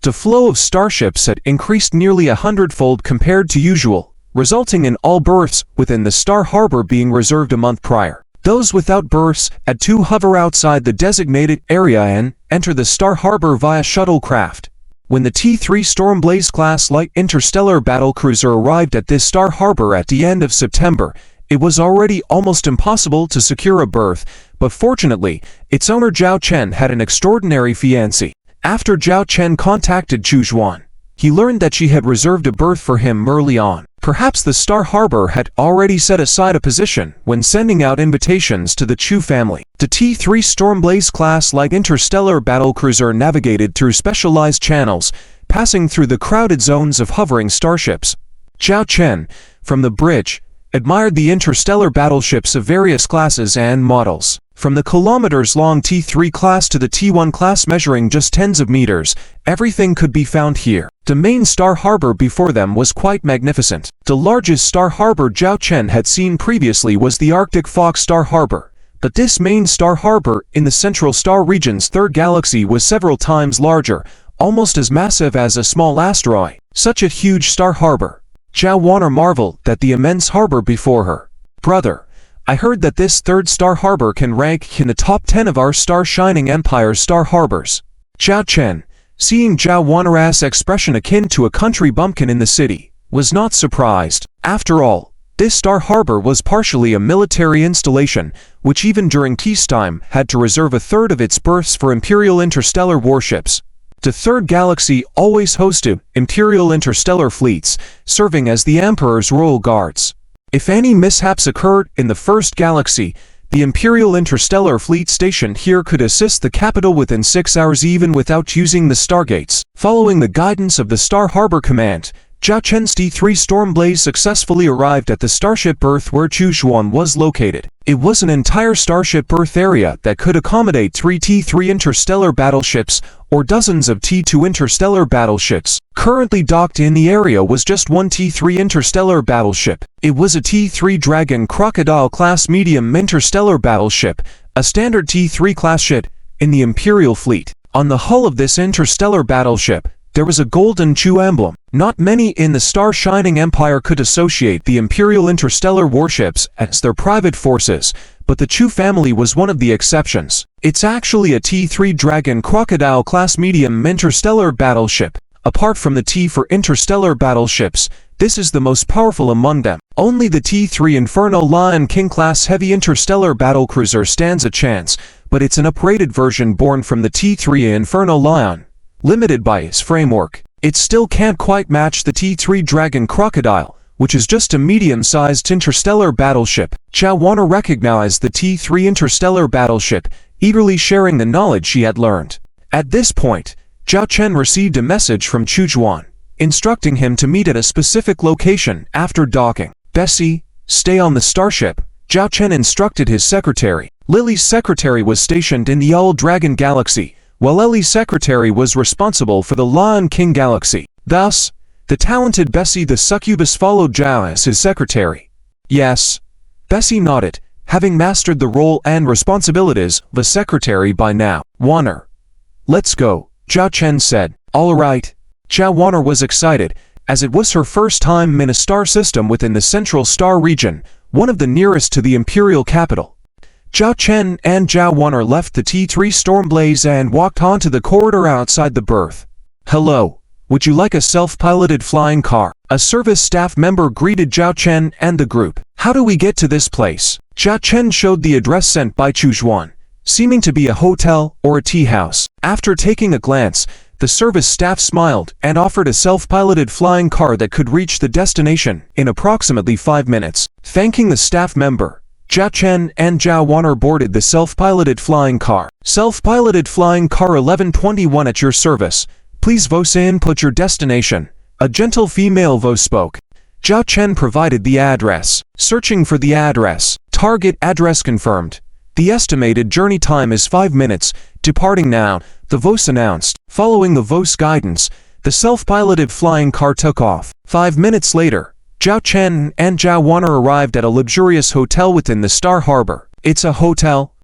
The flow of starships had increased nearly 100-fold compared to usual, resulting in all berths within the Star Harbor being reserved a month prior. Those without berths had to hover outside the designated area and enter the Star Harbor via shuttlecraft. When the T-3 Stormblaze-class light interstellar battlecruiser arrived at this Star Harbor at the end of September, it was already almost impossible to secure a berth, but fortunately, its owner Zhao Chen had an extraordinary fiancée. After Zhao Chen contacted Chu Xuan, he learned that she had reserved a berth for him early on. Perhaps the Star Harbor had already set aside a position when sending out invitations to the Chu family. The T-3 Stormblaze-class light interstellar battlecruiser navigated through specialized channels, passing through the crowded zones of hovering starships. Zhao Chen, from the bridge, admired the interstellar battleships of various classes and models. From the kilometers-long T-3 class to the T-1 class measuring just tens of meters, everything could be found here. The main Star Harbor before them was quite magnificent. The largest Star Harbor Zhao Chen had seen previously was the Arctic Fox Star Harbor, but this main Star Harbor in the Central Star Region's third galaxy was several times larger, almost as massive as a small asteroid. Such a huge Star Harbor. Zhao Wanner marveled at the immense harbor before her. "Brother, I heard that this third Star Harbor can rank in the top 10 of our star-shining empire's star harbors." Zhao Chen, seeing Zhao Wanner's expression akin to a country bumpkin in the city, was not surprised. After all, this Star Harbor was partially a military installation, which even during peacetime had to reserve a third of its berths for Imperial interstellar warships. The third galaxy always hosted Imperial interstellar fleets, serving as the Emperor's royal guards. If any mishaps occurred in the first galaxy, the Imperial Interstellar Fleet stationed here could assist the capital within 6 hours even without using the Stargates. Following the guidance of the Star Harbor Command, Zhao Chen's T-3 Stormblaze successfully arrived at the starship berth where Chu Xuan was located. It was an entire starship berth area that could accommodate 3 T-3 interstellar battleships or dozens of T-2 interstellar battleships. Currently docked in the area was just one T-3 interstellar battleship. It was a T-3 Dragon Crocodile-class medium interstellar battleship, a standard T-3 class ship in the Imperial fleet. On the hull of this interstellar battleship, there was a golden Chu emblem. Not many in the star-shining empire could associate the Imperial interstellar warships as their private forces, but the Chu family was one of the exceptions. It's actually a T-3 Dragon Crocodile-class medium interstellar battleship. Apart from the T for interstellar battleships, this is the most powerful among them. Only the T-3 Inferno Lion King-class heavy interstellar battlecruiser stands a chance, but it's an uprated version born from the T-3 Inferno Lion. Limited by its framework, it still can't quite match the T-3 Dragon Crocodile, which is just a medium-sized interstellar battleship. Zhao Wanner recognized the T-3 interstellar battleship, eagerly sharing the knowledge she had learned. At this point, Zhao Chen received a message from Chu Xuan, instructing him to meet at a specific location after docking. "Bessie, stay on the starship," Zhao Chen instructed his secretary. Lily's secretary was stationed in the Owl Dragon Galaxy, while Ellie's secretary was responsible for the Lion King Galaxy. Thus, the talented Bessie the succubus followed Zhao as his secretary. "Yes." Bessie nodded, having mastered the role and responsibilities of a secretary by now. "Wanner, let's go," Zhao Chen said. "All right." Zhao Wanner was excited, as it was her first time in a star system within the Central Star region, one of the nearest to the Imperial capital. Zhao Chen and Zhao Wanner left the T-3 Stormblaze and walked onto the corridor outside the berth. "Hello, would you like a self-piloted flying car?" A service staff member greeted Zhao Chen and the group. "How do we get to this place?" Zhao Chen showed the address sent by Chu Xuan, seeming to be a hotel or a tea house. After taking a glance, the service staff smiled and offered a self-piloted flying car that could reach the destination in approximately 5 minutes. Thanking the staff member, Zhao Chen and Zhao Wanner boarded the self-piloted flying car. "Self-piloted flying car 1121 at your service. Please voice input your destination," a gentle female voice spoke. Zhao Chen provided the address. Searching for the address. Target address confirmed. The estimated journey time is 5 minutes. Departing now, the voice announced. Following the voice guidance, the self-piloted flying car took off. 5 minutes later, Zhao Chen and Zhao Wanner arrived at a luxurious hotel within the Star Harbor. "It's a hotel?"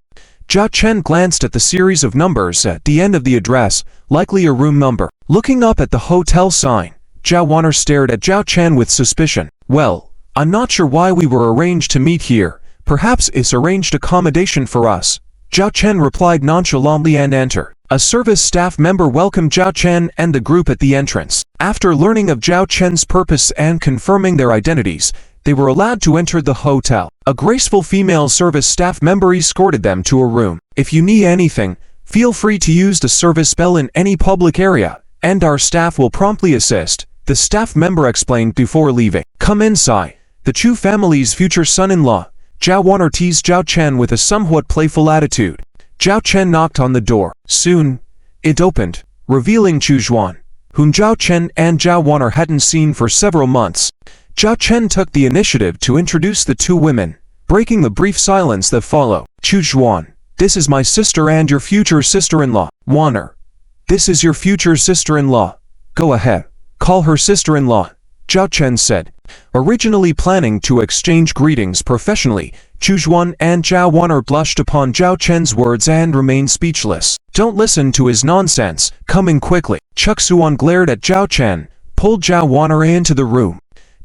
Zhao Chen glanced at the series of numbers at the end of the address, likely a room number. Looking up at the hotel sign, Zhao Wanner stared at Zhao Chen with suspicion. Well, I'm not sure why we were arranged to meet here. Perhaps it's arranged accommodation for us. Zhao Chen replied nonchalantly and entered. A service staff member welcomed Zhao Chen and the group at the entrance. After learning of Zhao Chen's purpose and confirming their identities, they were allowed to enter the hotel. A graceful female service staff member escorted them to a room. If you need anything, feel free to use the service bell in any public area, and our staff will promptly assist, the staff member explained before leaving. Come inside. The Chu family's future son-in-law, Zhao Wanner teased Zhao Chen with a somewhat playful attitude. Zhao Chen knocked on the door. Soon, it opened, revealing Chu Zhuan, whom Zhao Chen and Zhao Wanner hadn't seen for several months. Zhao Chen took the initiative to introduce the two women, breaking the brief silence that followed. Chu Zhuan, this is my sister and your future sister-in-law. Wanner, this is your future sister-in-law. Go ahead, call her sister-in-law, Zhao Chen said. Originally planning to exchange greetings professionally, Chu Zhuan and Zhao Wanner blushed upon Zhao Chen's words and remained speechless. Don't listen to his nonsense, coming quickly. Chuck Suan glared at Zhao Chen, pulled Zhao Wanner into the room.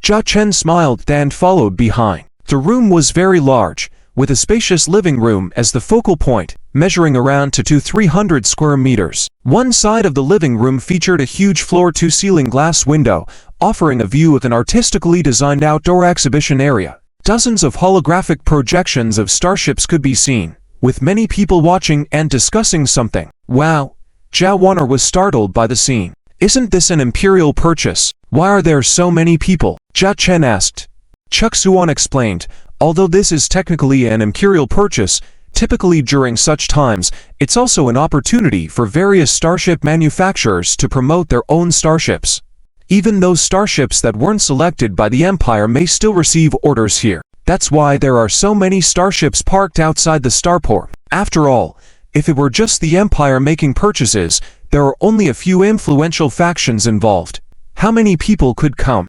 Zhao Chen smiled and followed behind. The room was very large, with a spacious living room as the focal point, measuring around to 300 square meters. One side of the living room featured a huge floor-to-ceiling glass window, offering a view of an artistically designed outdoor exhibition area. Dozens of holographic projections of starships could be seen, with many people watching and discussing something. Wow! Zhao Wanner was startled by the scene. Isn't this an imperial purchase? Why are there so many people? Zhao Chen asked. Chuck Suan explained, although this is technically an imperial purchase, typically during such times, it's also an opportunity for various starship manufacturers to promote their own starships. Even those starships that weren't selected by the Empire may still receive orders here. That's why there are so many starships parked outside the starport. After all, if it were just the Empire making purchases, there are only a few influential factions involved. How many people could come?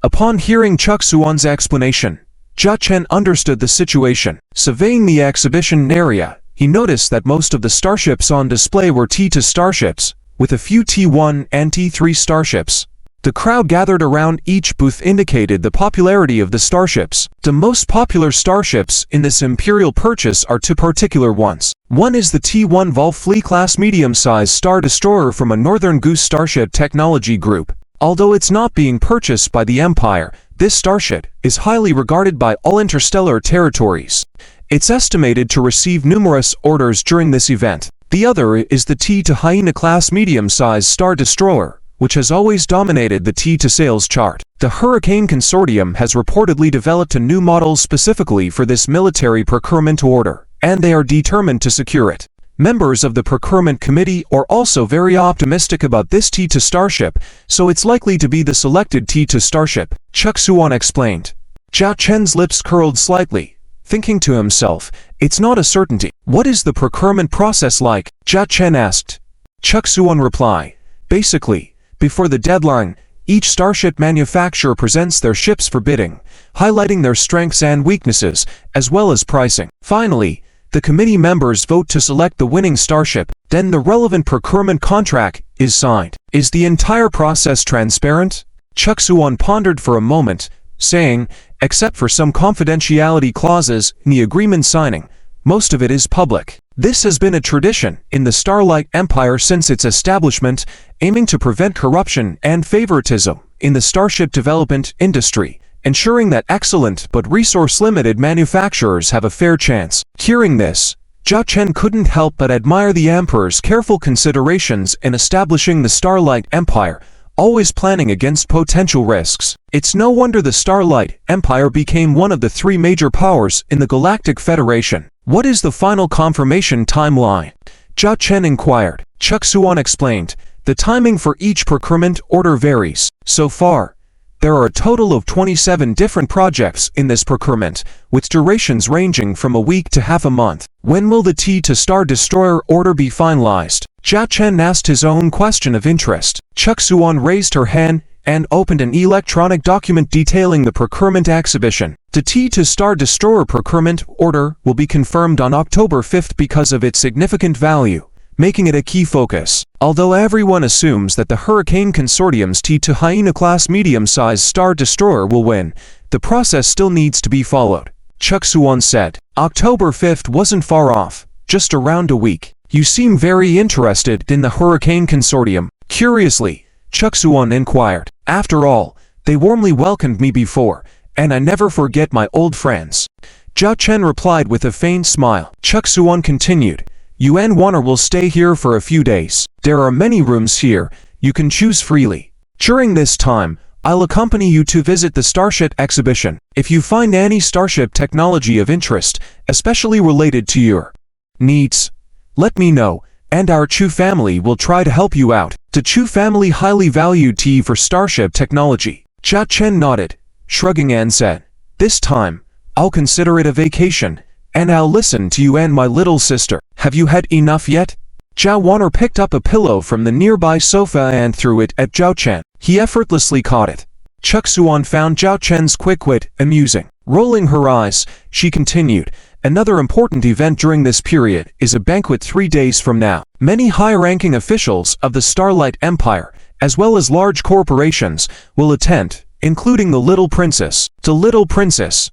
Upon hearing Chuck Suan's explanation, Zhao Chen understood the situation. Surveying the exhibition area, he noticed that most of the starships on display were T2 starships, with a few T1 and T3 starships. The crowd gathered around each booth indicated the popularity of the starships. The most popular starships in this imperial purchase are two particular ones. One is the T1 Volfleet-class medium-sized star destroyer from a Northern Goose Starship Technology Group. Although it's not being purchased by the Empire, this starship is highly regarded by all interstellar territories. It's estimated to receive numerous orders during this event. The other is the T2 Hyena-class medium-sized star destroyer, which has always dominated the T2 sales chart. The Hurricane Consortium has reportedly developed a new model specifically for this military procurement order, and they are determined to secure it. Members of the procurement committee are also very optimistic about this T2 starship, so it's likely to be the selected T2 starship, Chuck Suan explained. Zhao Chen's lips curled slightly, thinking to himself, it's not a certainty. What is the procurement process like? Zhao Chen asked. Chuck Suan replied, basically, before the deadline, each starship manufacturer presents their ships for bidding, highlighting their strengths and weaknesses, as well as pricing. Finally, the committee members vote to select the winning starship, then the relevant procurement contract is signed. Is the entire process transparent? Chuck Suan pondered for a moment, saying, except for some confidentiality clauses in the agreement signing, most of it is public. This has been a tradition in the Starlight Empire since its establishment, aiming to prevent corruption and favoritism in the starship development industry, ensuring that excellent but resource-limited manufacturers have a fair chance. Hearing this, Zhao Chen couldn't help but admire the Emperor's careful considerations in establishing the Starlight Empire, always planning against potential risks. It's no wonder the Starlight Empire became one of the three major powers in the Galactic Federation. What is the final confirmation timeline? Zhao Chen inquired. Chuck Suan explained, the timing for each procurement order varies. So far, there are a total of 27 different projects in this procurement, with durations ranging from a week to half a month. When will the T2 Star Destroyer order be finalized? Zhao Chen asked his own question of interest. Chuck Suan raised her hand and opened an electronic document detailing the procurement exhibition. The T-to-Star Destroyer procurement order will be confirmed on October 5th because of its significant value, making it a key focus. Although everyone assumes that the Hurricane Consortium's T-to-Hyena-class medium-sized Star Destroyer will win, the process still needs to be followed. Chuck Suwon said. October 5th wasn't far off, just around a week. You seem very interested in the Hurricane Consortium. Curiously, Chuck Suwon inquired. After all, they warmly welcomed me before, and I never forget my old friends. Zhao Chen replied with a faint smile. Chuck Suwon continued. You and Warner will stay here for a few days. There are many rooms here, you can choose freely. During this time, I'll accompany you to visit the Starship exhibition. If you find any Starship technology of interest, especially related to your needs, let me know, and our Chu family will try to help you out. The Chu family highly valued tea for Starship technology. Zhao Chen nodded, shrugging and said, This time, I'll consider it a vacation, and I'll listen to you and my little sister. Have you had enough yet? Zhao Warner picked up a pillow from the nearby sofa and threw it at Zhao Chen. He effortlessly caught it. Chuck Suwon found Zhao Chen's quick wit amusing. Rolling her eyes, she continued, Another important event during this period is a banquet 3 days from now. Many high-ranking officials of the Starlight Empire, as well as large corporations, will attend, including the Little Princess. The Little Princess.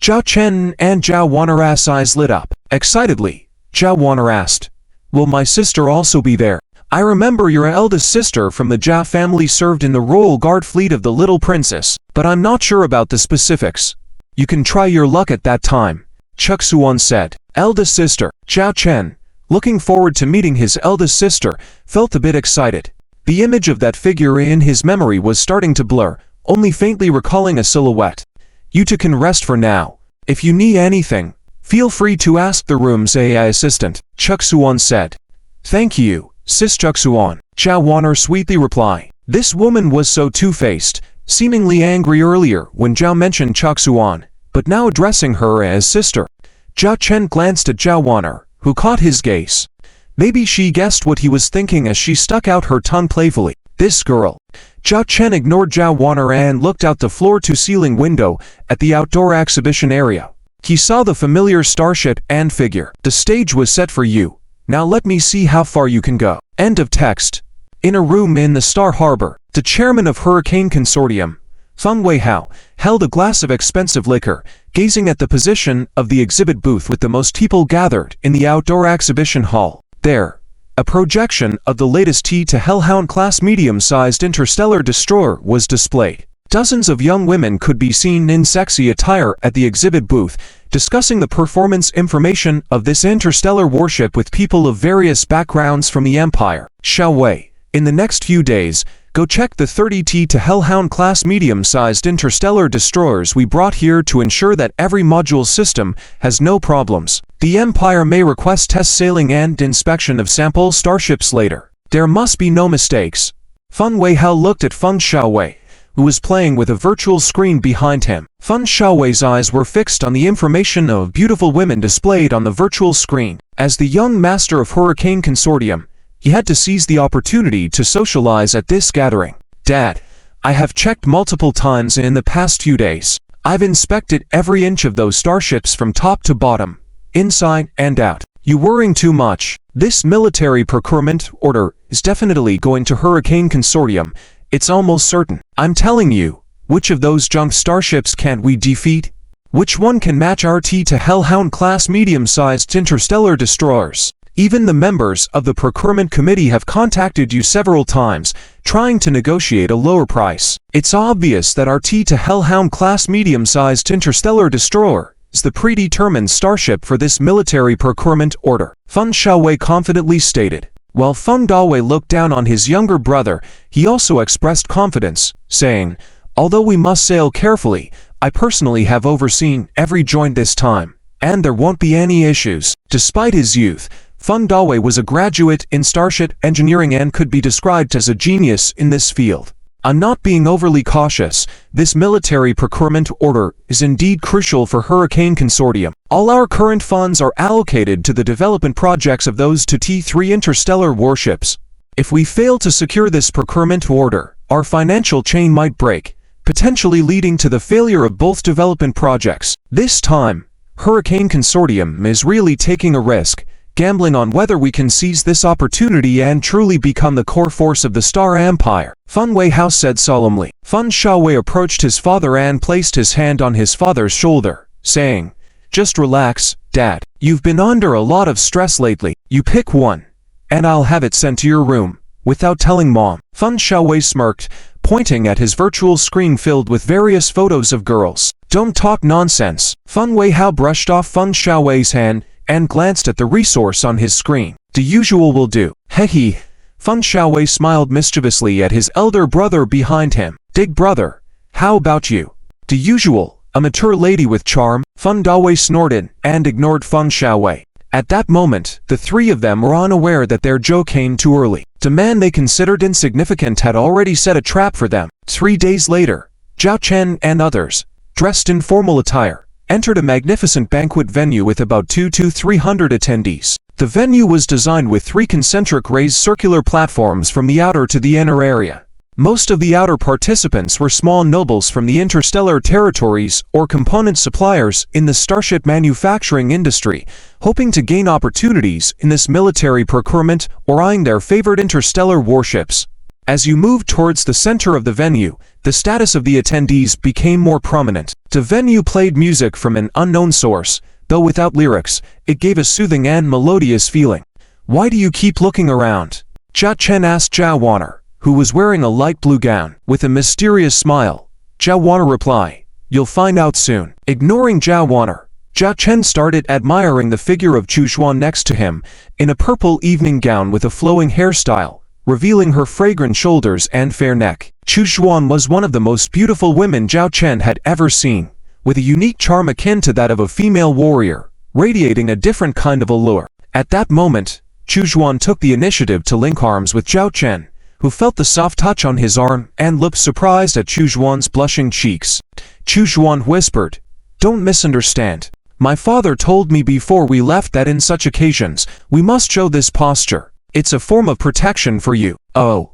Zhao Chen and Zhao Warner's eyes lit up. Excitedly, Zhao Warner asked, Will my sister also be there? I remember your eldest sister from the Zhao family served in the Royal Guard fleet of the Little Princess, but I'm not sure about the specifics. You can try your luck at that time, Chuck Suwon said. Eldest sister. Zhao Chen, looking forward to meeting his eldest sister, felt a bit excited. The image of that figure in his memory was starting to blur, only faintly recalling a silhouette. You two can rest for now. If you need anything, feel free to ask the room's AI assistant, Chuck Suwon said. Thank you, Sis Chuck Suwon, Zhao Warner sweetly replied. This woman was so two-faced, seemingly angry earlier when Zhao mentioned Chuck Suwon, but now addressing her as sister. Zhao Chen glanced at Zhao Warner, who caught his gaze. Maybe she guessed what he was thinking as she stuck out her tongue playfully. This girl. Zhao Chen ignored Zhao Warner and looked out the floor-to-ceiling window at the outdoor exhibition area. He saw the familiar starship and figure. The stage was set for you. Now let me see how far you can go. End of text. In a room in the Star Harbor, the chairman of Hurricane Consortium, Feng Weihao, held a glass of expensive liquor, gazing at the position of the exhibit booth with the most people gathered in the outdoor exhibition hall. There, a projection of the latest T-to-Hellhound-class medium-sized interstellar destroyer was displayed. Dozens of young women could be seen in sexy attire at the exhibit booth, discussing the performance information of this interstellar warship with people of various backgrounds from the Empire. Xiao Wei, in the next few days, go check the 30 T-to-Hellhound-class medium-sized interstellar destroyers we brought here to ensure that every module system has no problems. The Empire may request test sailing and inspection of sample starships later. There must be no mistakes. Feng Weihao looked at Feng Xiaowei, who was playing with a virtual screen behind him. Feng Xiaowei's eyes were fixed on the information of beautiful women displayed on the virtual screen. As the young master of Hurricane Consortium, he had to seize the opportunity to socialize at this gathering. Dad, I have checked multiple times in the past few days. I've inspected every inch of those starships from top to bottom, inside and out. You're worrying too much. This military procurement order is definitely going to Hurricane Consortium. It's almost certain. I'm telling you, which of those junk starships can we defeat? Which one can match our T-to-Hellhound-class medium-sized interstellar destroyers? Even the members of the procurement committee have contacted you several times, trying to negotiate a lower price. It's obvious that our T-to-Hellhound-class medium-sized interstellar destroyer is the predetermined starship for this military procurement order, Feng Xiaowei confidently stated. While Feng Dawei looked down on his younger brother, he also expressed confidence, saying, Although we must sail carefully, I personally have overseen every joint this time, and there won't be any issues. Despite his youth, Feng Dawei was a graduate in starship engineering and could be described as a genius in this field. I'm not being overly cautious. This military procurement order is indeed crucial for Hurricane Consortium. All our current funds are allocated to the development projects of those T-3 interstellar warships. If we fail to secure this procurement order, our financial chain might break, potentially leading to the failure of both development projects. This time, Hurricane Consortium is really taking a risk, gambling on whether we can seize this opportunity and truly become the core force of the Star Empire. Fan Weihao said solemnly. Fan Xiaowei approached his father and placed his hand on his father's shoulder, saying, "Just relax, Dad. You've been under a lot of stress lately. You pick one, and I'll have it sent to your room, without telling Mom." Fan Xiaowei smirked, pointing at his virtual screen filled with various photos of girls. "Don't talk nonsense." Fan Weihao brushed off Fan Xiaowei's hand and glanced at the resource on his screen. "The usual will do." Hehe. Fan Xiaowei smiled mischievously at his elder brother behind him. "Big brother, how about you?" "The usual, a mature lady with charm." Fan Dawei snorted and ignored Fan Xiaowei. At that moment, the three of them were unaware that their joke came too early. The man they considered insignificant had already set a trap for them. 3 days later, Zhao Chen and others, dressed in formal attire, entered a magnificent banquet venue with about 200 to 300 attendees. The venue was designed with 3 concentric raised circular platforms from the outer to the inner area. Most of the outer participants were small nobles from the interstellar territories or component suppliers in the starship manufacturing industry, hoping to gain opportunities in this military procurement or eyeing their favorite interstellar warships. As you moved towards the center of the venue, the status of the attendees became more prominent. The venue played music from an unknown source, though without lyrics. It gave a soothing and melodious feeling. "Why do you keep looking around?" Zhao Chen asked Zhao Wanner, who was wearing a light blue gown. With a mysterious smile, Zhao Wanner replied, "You'll find out soon." Ignoring Zhao Wanner, Zhao Chen started admiring the figure of Chu Xuan next to him, in a purple evening gown with a flowing hairstyle, revealing her fragrant shoulders and fair neck. Chu Xuan was one of the most beautiful women Zhao Chen had ever seen, with a unique charm akin to that of a female warrior, radiating a different kind of allure. At that moment, Chu Xuan took the initiative to link arms with Zhao Chen, who felt the soft touch on his arm and looked surprised at Chu Xuan's blushing cheeks. Chu Xuan whispered, "Don't misunderstand. My father told me before we left that in such occasions, we must show this posture. It's a form of protection for you." "Oh,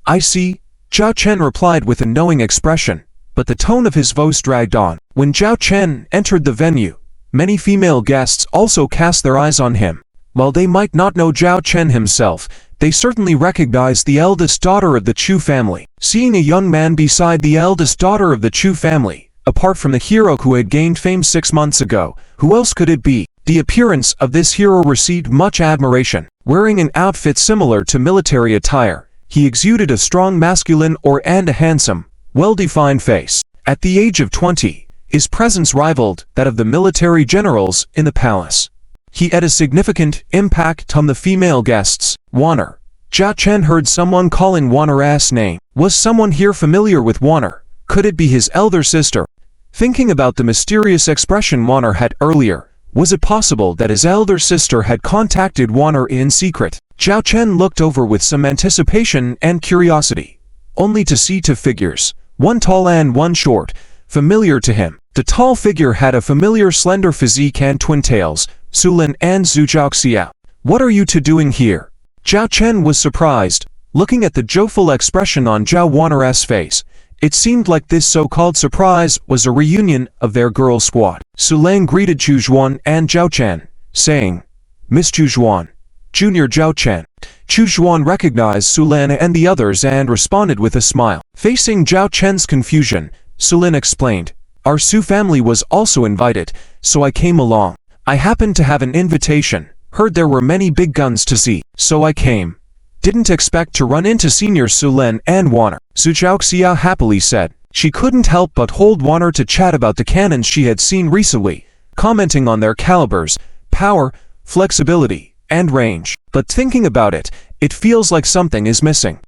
I see," Zhao Chen replied with a knowing expression, but the tone of his voice dragged on. When Zhao Chen entered the venue, many female guests also cast their eyes on him. While they might not know Zhao Chen himself, they certainly recognized the eldest daughter of the Chu family. Seeing a young man beside the eldest daughter of the Chu family, apart from the hero who had gained fame 6 months ago, who else could it be? The appearance of this hero received much admiration. Wearing an outfit similar to military attire, he exuded a strong masculine and a handsome, well-defined face. At the age of 20, his presence rivaled that of the military generals in the palace. He had a significant impact on the female guests. Wanner. Zhao Chen heard someone calling Wanner's name. Was someone here familiar with Wanner? Could it be his elder sister? Thinking about the mysterious expression Wanner had earlier, was it possible that his elder sister had contacted Wanner in secret? Zhao Chen looked over with some anticipation and curiosity, only to see 2 figures, one tall and one short, familiar to him. The tall figure had a familiar slender physique and twin tails, Sulin and Zhu Zhaoxiao. "What are you two doing here?" Zhao Chen was surprised, looking at the joyful expression on Zhao Wanner's face. It seemed like this so-called surprise was a reunion of their girl squad. Sulin greeted Chu Xuan and Zhao Chen, saying, "Miss Chu Xuan, Junior Zhao Chen." Chu Xuan recognized Sulin and the others and responded with a smile. Facing Zhao Chen's confusion, Sulin explained, "Our Su family was also invited, so I came along. I happened to have an invitation, heard there were many big guns to see, so I came. Didn't expect to run into Senior Sulin and Wanner." Zhu Zhaoxiao happily said. She couldn't help but hold Wanner to chat about the cannons she had seen recently, commenting on their calibers, power, flexibility, and range. "But thinking about it, it feels like something is missing.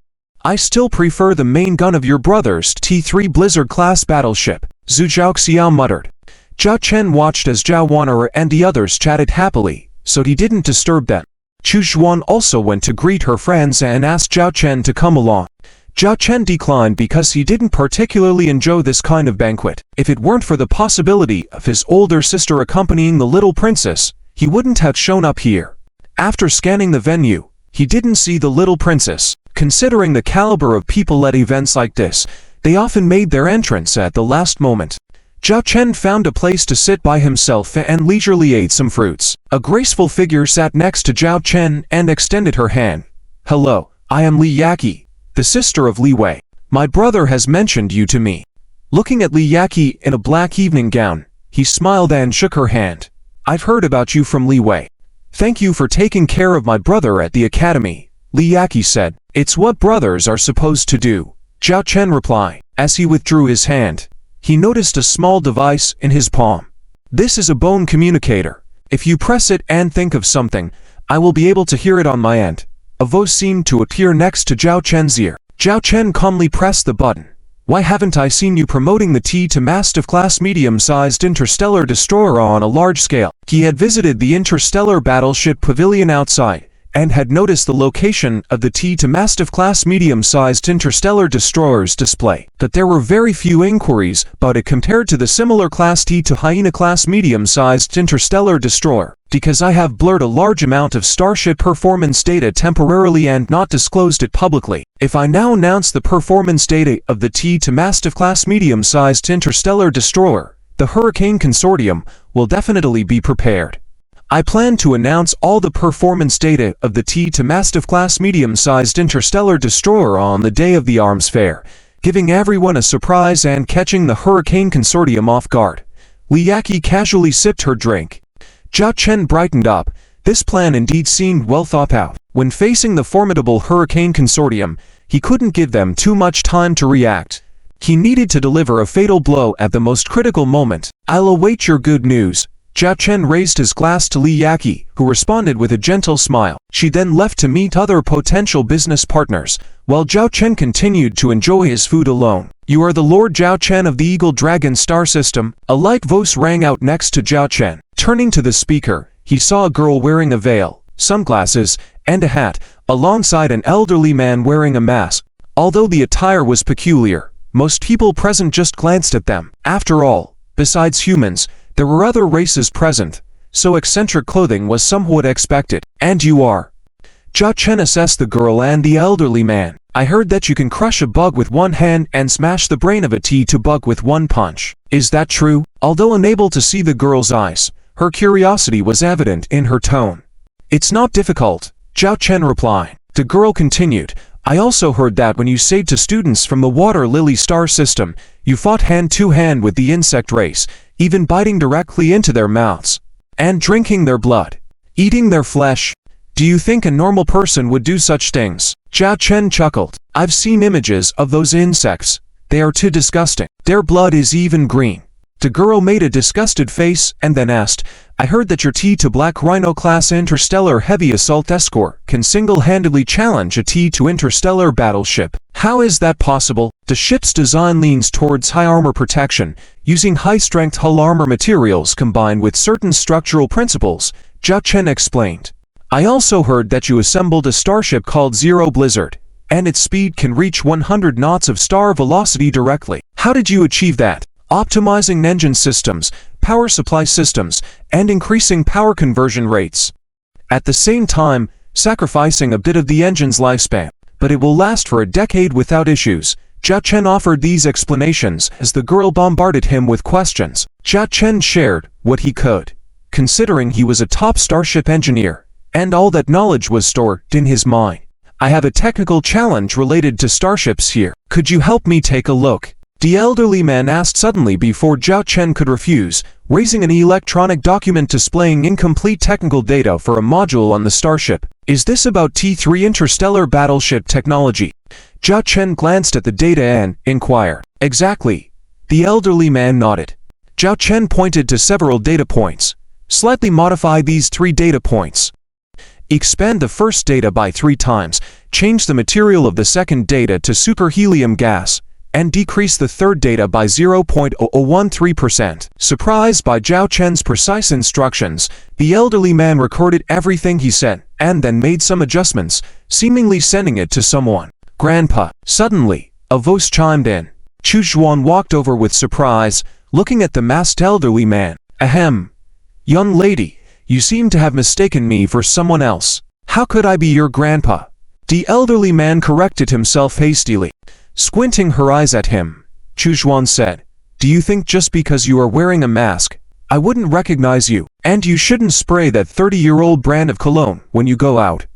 I still prefer the main gun of your brother's T3 Blizzard-class battleship," Zhu Zhaoxiao muttered. Zhao Chen watched as Zhao Wanner and the others chatted happily, so he didn't disturb them. Chu Xuan also went to greet her friends and asked Zhao Chen to come along. Zhao Chen declined because he didn't particularly enjoy this kind of banquet. If it weren't for the possibility of his older sister accompanying the little princess, he wouldn't have shown up here. After scanning the venue, he didn't see the little princess. Considering the caliber of people at events like this, they often made their entrance at the last moment. Zhao Chen found a place to sit by himself and leisurely ate some fruits. A graceful figure sat next to Zhao Chen and extended her hand. "Hello, I am Li Yaqi, the sister of Li Wei. My brother has mentioned you to me." Looking at Li Yaqi in a black evening gown, he smiled and shook her hand. "I've heard about you from Li Wei. Thank you for taking care of my brother at the academy," Li Yaqi said. "It's what brothers are supposed to do," Zhao Chen replied. As he withdrew his hand, he noticed a small device in his palm. "This is a bone communicator. If you press it and think of something, I will be able to hear it on my end." A voice seemed to appear next to Zhao Chen's ear. Zhao Chen calmly pressed the button. "Why haven't I seen you promoting the T to Mastiff class medium-sized interstellar destroyer on a large scale?" He had visited the interstellar battleship pavilion outside, and had noticed the location of the T to Mastiff class medium-sized interstellar destroyer's display, but there were very few inquiries about it compared to the similar class T to Hyena class medium-sized interstellar destroyer. "Because I have blurred a large amount of starship performance data temporarily and not disclosed it publicly. If I now announce the performance data of the T to Mastiff class medium-sized interstellar destroyer, the Hurricane Consortium will definitely be prepared. I plan to announce all the performance data of the T to Mastiff class medium-sized interstellar destroyer on the day of the arms fair, giving everyone a surprise and catching the Hurricane Consortium off guard." Li Yaqi casually sipped her drink. Zhao Chen brightened up. This plan indeed seemed well thought out. When facing the formidable Hurricane Consortium, he couldn't give them too much time to react. He needed to deliver a fatal blow at the most critical moment. "I'll await your good news." Zhao Chen raised his glass to Li Yaqi, who responded with a gentle smile. She then left to meet other potential business partners, while Zhao Chen continued to enjoy his food alone. "You are the Lord Zhao Chen of the Eagle Dragon Star System?" A light voice rang out next to Zhao Chen. Turning to the speaker, he saw a girl wearing a veil, sunglasses, and a hat, alongside an elderly man wearing a mask. Although the attire was peculiar, most people present just glanced at them. After all, besides humans, there were other races present, so eccentric clothing was somewhat expected. "And you are?" Zhao Chen assessed the girl and the elderly man. "I heard that you can crush a bug with one hand and smash the brain of a T2 bug with one punch. Is that true?" Although unable to see the girl's eyes, her curiosity was evident in her tone. "It's not difficult," Zhao Chen replied. The girl continued, "I also heard that when you saved to students from the Water Lily Star System, you fought hand-to-hand with the insect race, even biting directly into their mouths, and drinking their blood, eating their flesh. Do you think a normal person would do such things?" Zhao Chen chuckled. "I've seen images of those insects. They are too disgusting. Their blood is even green." The girl made a disgusted face and then asked, "I heard that your T2 Black Rhino class interstellar heavy assault escort can single-handedly challenge a T2 interstellar battleship. How is that possible?" The ship's design leans towards high armor protection, using high-strength hull armor materials combined with certain structural principles, Zhao Chen explained. "I also heard that you assembled a starship called Zero Blizzard, and its speed can reach 100 knots of star velocity directly. How did you achieve that?" "Optimizing engine systems, power supply systems, and increasing power conversion rates. At the same time, sacrificing a bit of the engine's lifespan, but it will last for a decade without issues." Zhao Chen offered these explanations as the girl bombarded him with questions. Zhao Chen shared what he could, considering he was a top starship engineer, and all that knowledge was stored in his mind. "I have a technical challenge related to starships here. Could you help me take a look?" The elderly man asked suddenly before Zhao Chen could refuse, raising an electronic document displaying incomplete technical data for a module on the starship. "Is this about T3 interstellar battleship technology?" Zhao Chen glanced at the data and inquired. "Exactly." The elderly man nodded. Zhao Chen pointed to several data points. "Slightly modify these 3 data points. Expand the first data by 3 times, change the material of the second data to superhelium gas, and decrease the third data by 0.0013%. Surprised by Zhao Chen's precise instructions, the elderly man recorded everything he said, and then made some adjustments, seemingly sending it to someone. "Grandpa." Suddenly, a voice chimed in. Chu Zhuan walked over with surprise, looking at the masked elderly man. "Ahem. Young lady, you seem to have mistaken me for someone else. How could I be your grandpa?" The elderly man corrected himself hastily. Squinting her eyes at him, Chujuan said, "Do you think just because you are wearing a mask, I wouldn't recognize you? And you shouldn't spray that 30-year-old brand of cologne when you go out.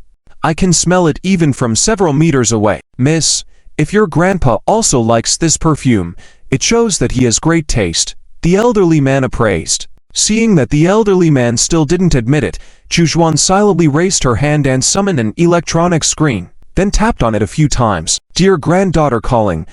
I can smell it even from several meters away. Miss, if your grandpa also likes this perfume, it shows that he has great taste," the elderly man appraised. Seeing that the elderly man still didn't admit it, Chujuan silently raised her hand and summoned an electronic screen, then tapped on it a few times. "Dear granddaughter calling.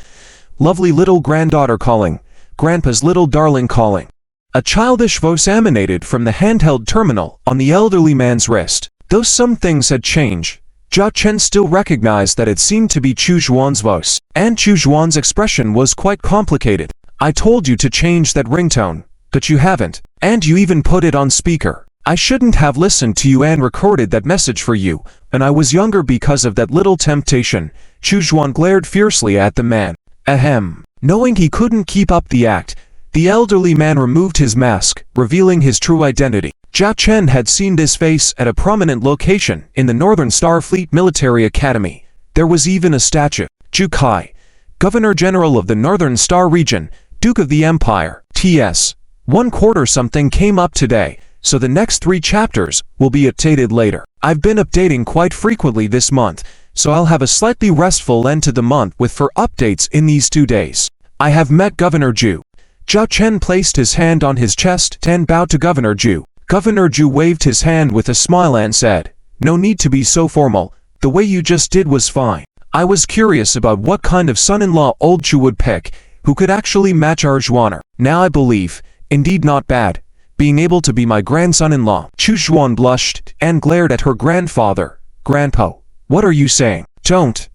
Lovely little granddaughter calling. Grandpa's little darling calling." A childish voice emanated from the handheld terminal on the elderly man's wrist. Though some things had changed, Zhao Chen still recognized that it seemed to be Chujuan's voice, and Chujuan's expression was quite complicated. "I told you to change that ringtone, but you haven't, and you even put it on speaker. I shouldn't have listened to you and recorded that message for you, and I was younger because of that little temptation." Chujuan glared fiercely at the man. Ahem. Knowing he couldn't keep up the act, the elderly man removed his mask, revealing his true identity. Zhao Chen had seen this face at a prominent location in the Northern Starfleet Military Academy. There was even a statue. Zhu Kai, Governor General of the Northern Star Region, Duke of the Empire. T.S. 1/4 something came up today, so the next 3 chapters will be updated later. I've been updating quite frequently this month, so I'll have a slightly restful end to the month with for updates in these 2 days. I have met Governor Zhu. Zhao Chen placed his hand on his chest and bowed to Governor Zhu. Governor Zhu waved his hand with a smile and said, "No need to be so formal, the way you just did was fine. I was curious about what kind of son-in-law old Zhu would pick, who could actually match our Zhuaner. Now I believe, indeed not bad, being able to be my grandson-in-law." Chujuan blushed and glared at her grandfather. "Grandpa, what are you saying? Don't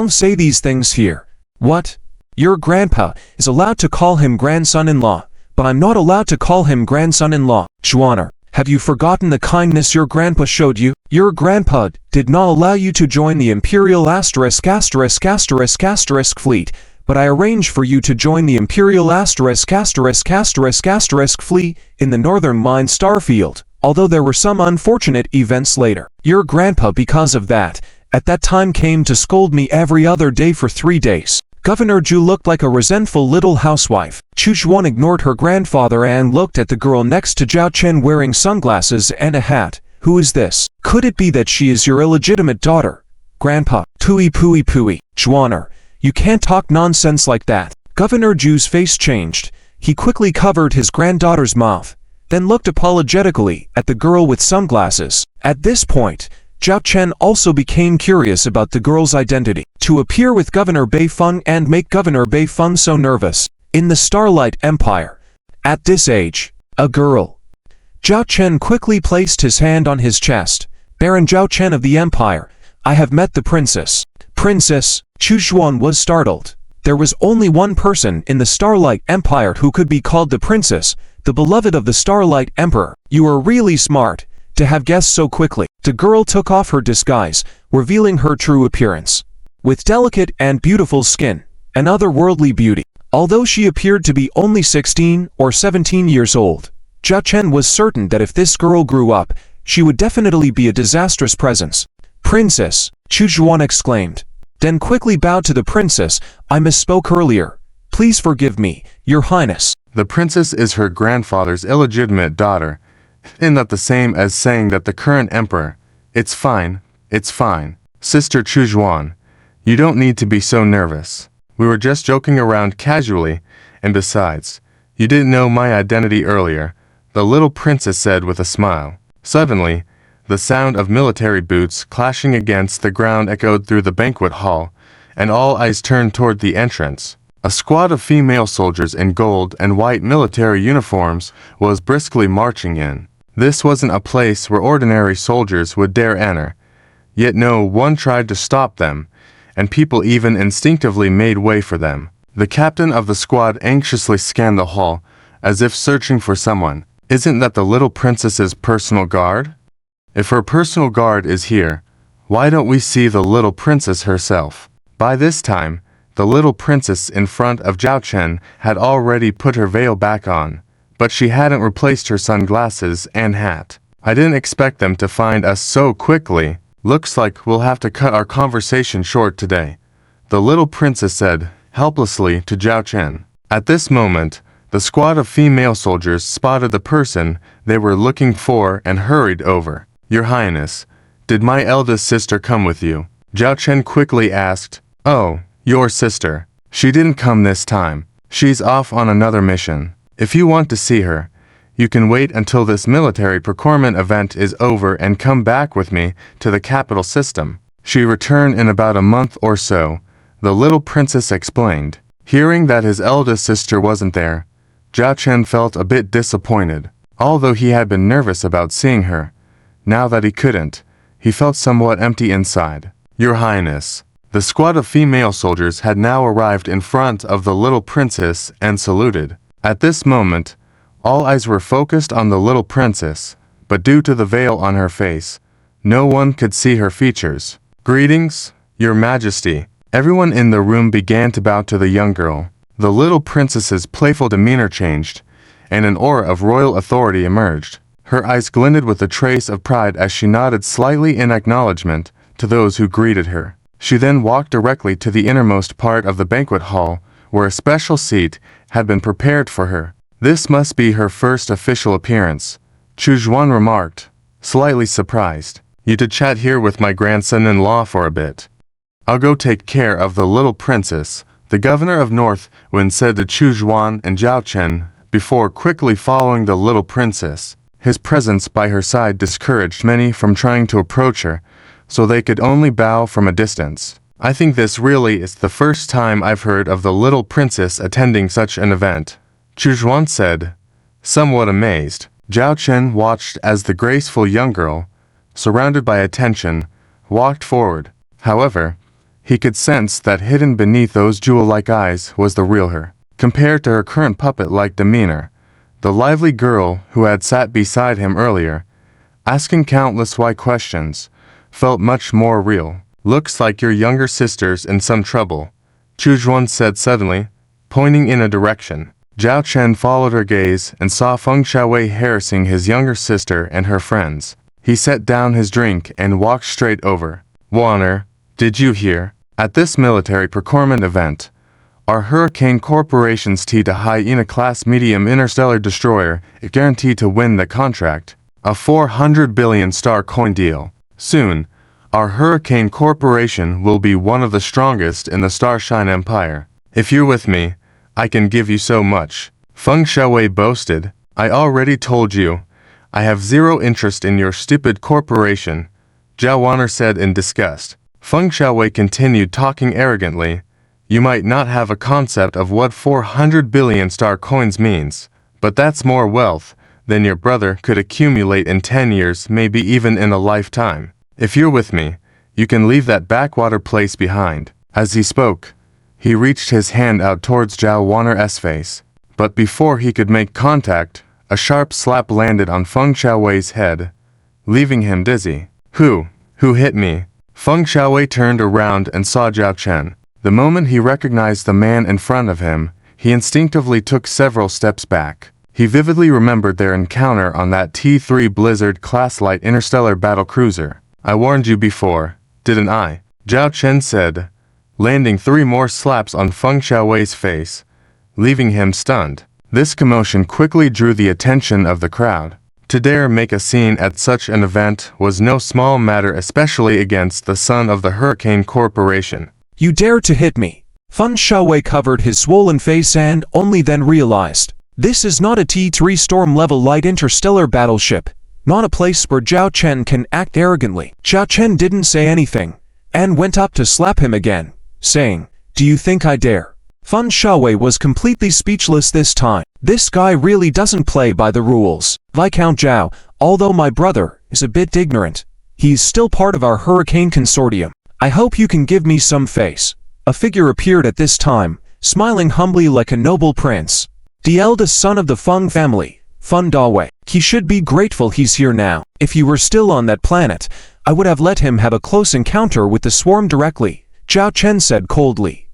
say these things here." "What? Your grandpa is allowed to call him grandson-in-law, but I'm not allowed to call him grandson-in-law. Zhuaner, have you forgotten the kindness your grandpa showed you? Your grandpa did not allow you to join the Imperial ***** fleet, but I arranged for you to join the Imperial ***** fleet in the Northern Mine Starfield, although there were some unfortunate events later. Your grandpa, because of that, at that time came to scold me every other day for 3 days." Governor Zhu looked like a resentful little housewife. Chujuan ignored her grandfather and looked at the girl next to Zhao Chen wearing sunglasses and a hat. "Who is this? Could it be that she is your illegitimate daughter?" "Grandpa, pooey. Zhuaner, you can't talk nonsense like that." Governor Zhu's face changed. He quickly covered his granddaughter's mouth, then looked apologetically at the girl with sunglasses. At this point, Zhao Chen also became curious about the girl's identity. To appear with Governor Beifeng and make Governor Beifeng so nervous in the Starlight Empire. At this age, a girl. Zhao Chen quickly placed his hand on his chest. "Baron Zhao Chen of the Empire, I have met the princess." "Princess?" Chujuan was startled. There was only one person in the Starlight Empire who could be called the princess, the beloved of the Starlight Emperor. "You are really smart to have guessed so quickly." The girl took off her disguise, revealing her true appearance. With delicate and beautiful skin, an otherworldly beauty. Although she appeared to be only 16 or 17 years old, Zhao Chen was certain that if this girl grew up, she would definitely be a disastrous presence. "Princess," Chujuan exclaimed, then quickly bowed to the princess. "I misspoke earlier. Please forgive me, Your Highness." The princess is her grandfather's illegitimate daughter. Isn't that the same as saying that the current emperor? It's fine. Sister Chujuan, you don't need to be so nervous. We were just joking around casually, and besides, you didn't know my identity earlier, the little princess said with a smile. Suddenly, the sound of military boots clashing against the ground echoed through the banquet hall, and all eyes turned toward the entrance. A squad of female soldiers in gold and white military uniforms was briskly marching in. This wasn't a place where ordinary soldiers would dare enter, yet no one tried to stop them, and people even instinctively made way for them. The captain of the squad anxiously scanned the hall, as if searching for someone. "Isn't that the little princess's personal guard? If her personal guard is here, why don't we see the little princess herself?" By this time, the little princess in front of Zhao Chen had already put her veil back on, but she hadn't replaced her sunglasses and hat. "I didn't expect them to find us so quickly. Looks like we'll have to cut our conversation short today, the little princess said, helplessly to Zhao Chen. At this moment, the squad of female soldiers spotted the person they were looking for and hurried over. Your Highness, did my eldest sister come with you? Zhao Chen quickly asked. Oh, your sister. She didn't come this time. She's off on another mission. If you want to see her, you can wait until this military procurement event is over and come back with me to the capital system. She returned in about a month or so, the little princess explained. Hearing that his eldest sister wasn't there, Zhao Chen felt a bit disappointed. Although he had been nervous about seeing her, now that he couldn't, he felt somewhat empty inside. Your Highness. The squad of female soldiers had now arrived in front of the little princess and saluted. At this moment, all eyes were focused on the little princess, but due to the veil on her face, no one could see her features. Greetings, Your Majesty. Everyone in the room began to bow to the young girl. The little princess's playful demeanor changed, and an aura of royal authority emerged. Her eyes glinted with a trace of pride as she nodded slightly in acknowledgement to those who greeted her. She then walked directly to the innermost part of the banquet hall, where a special seat had been prepared for her. This must be her first official appearance, Chu Zhuan remarked, slightly surprised. You did chat here with my grandson-in-law for a bit. I'll go take care of the little princess, the governor of North Wind said to Chu Zhuan and Zhao Chen, before quickly following the little princess. His presence by her side discouraged many from trying to approach her, so they could only bow from a distance. I think this really is the first time I've heard of the little princess attending such an event, Chu Zhuan said, somewhat amazed. Zhao Chen watched as the graceful young girl, surrounded by attention, walked forward. However, he could sense that hidden beneath those jewel-like eyes was the real her. Compared to her current puppet-like demeanor, the lively girl who had sat beside him earlier, asking countless why questions, felt much more real. Looks like your younger sister's in some trouble, Chu Zhuan said suddenly, pointing in a direction. Zhao Chen followed her gaze and saw Feng Xiaowei harassing his younger sister and her friends. He set down his drink and walked straight over. Warner, did you hear? At this military procurement event, our Hurricane Corporation's T-Hyena-class medium interstellar destroyer is guaranteed to win the contract, a 400 billion star coin deal. Soon, our Hurricane Corporation will be one of the strongest in the Starshine Empire. If you're with me, I can give you so much. Feng Xiaowei boasted. I already told you, I have zero interest in your stupid corporation, Zhao Warner said in disgust. Feng Xiaowei continued talking arrogantly. You might not have a concept of what 400 billion star coins means, but that's more wealth than your brother could accumulate in 10 years, maybe even in a lifetime. If you're with me, you can leave that backwater place behind. As he spoke, he reached his hand out towards Zhao Warner's face, but before he could make contact, a sharp slap landed on Feng Xiaowei's head, leaving him dizzy. Who hit me? Feng Xiaowei turned around and saw Zhao Chen. The moment he recognized the man in front of him, he instinctively took several steps back. He vividly remembered their encounter on that T-3 Blizzard-class light interstellar battle cruiser. I warned you before, didn't I? Zhao Chen said, landing 3 more slaps on Feng Xiaowei's face, leaving him stunned. This commotion quickly drew the attention of the crowd. To dare make a scene at such an event was no small matter, especially against the son of the Hurricane Corporation. You dare to hit me? Feng Xiaowei covered his swollen face and only then realized. This is not a T-3 storm-level light interstellar battleship, not a place where Zhao Chen can act arrogantly. Zhao Chen didn't say anything, and went up to slap him again, saying, Do you think I dare? Feng Xiaowei was completely speechless this time. This guy really doesn't play by the rules. Viscount Zhao, although my brother is a bit ignorant, he's still part of our Hurricane Consortium. I hope you can give me some face. A figure appeared at this time, smiling humbly like a noble prince. The eldest son of the Feng family, Feng Dawei. He should be grateful he's here now. If he were still on that planet, I would have let him have a close encounter with the swarm directly, Zhao Chen said coldly.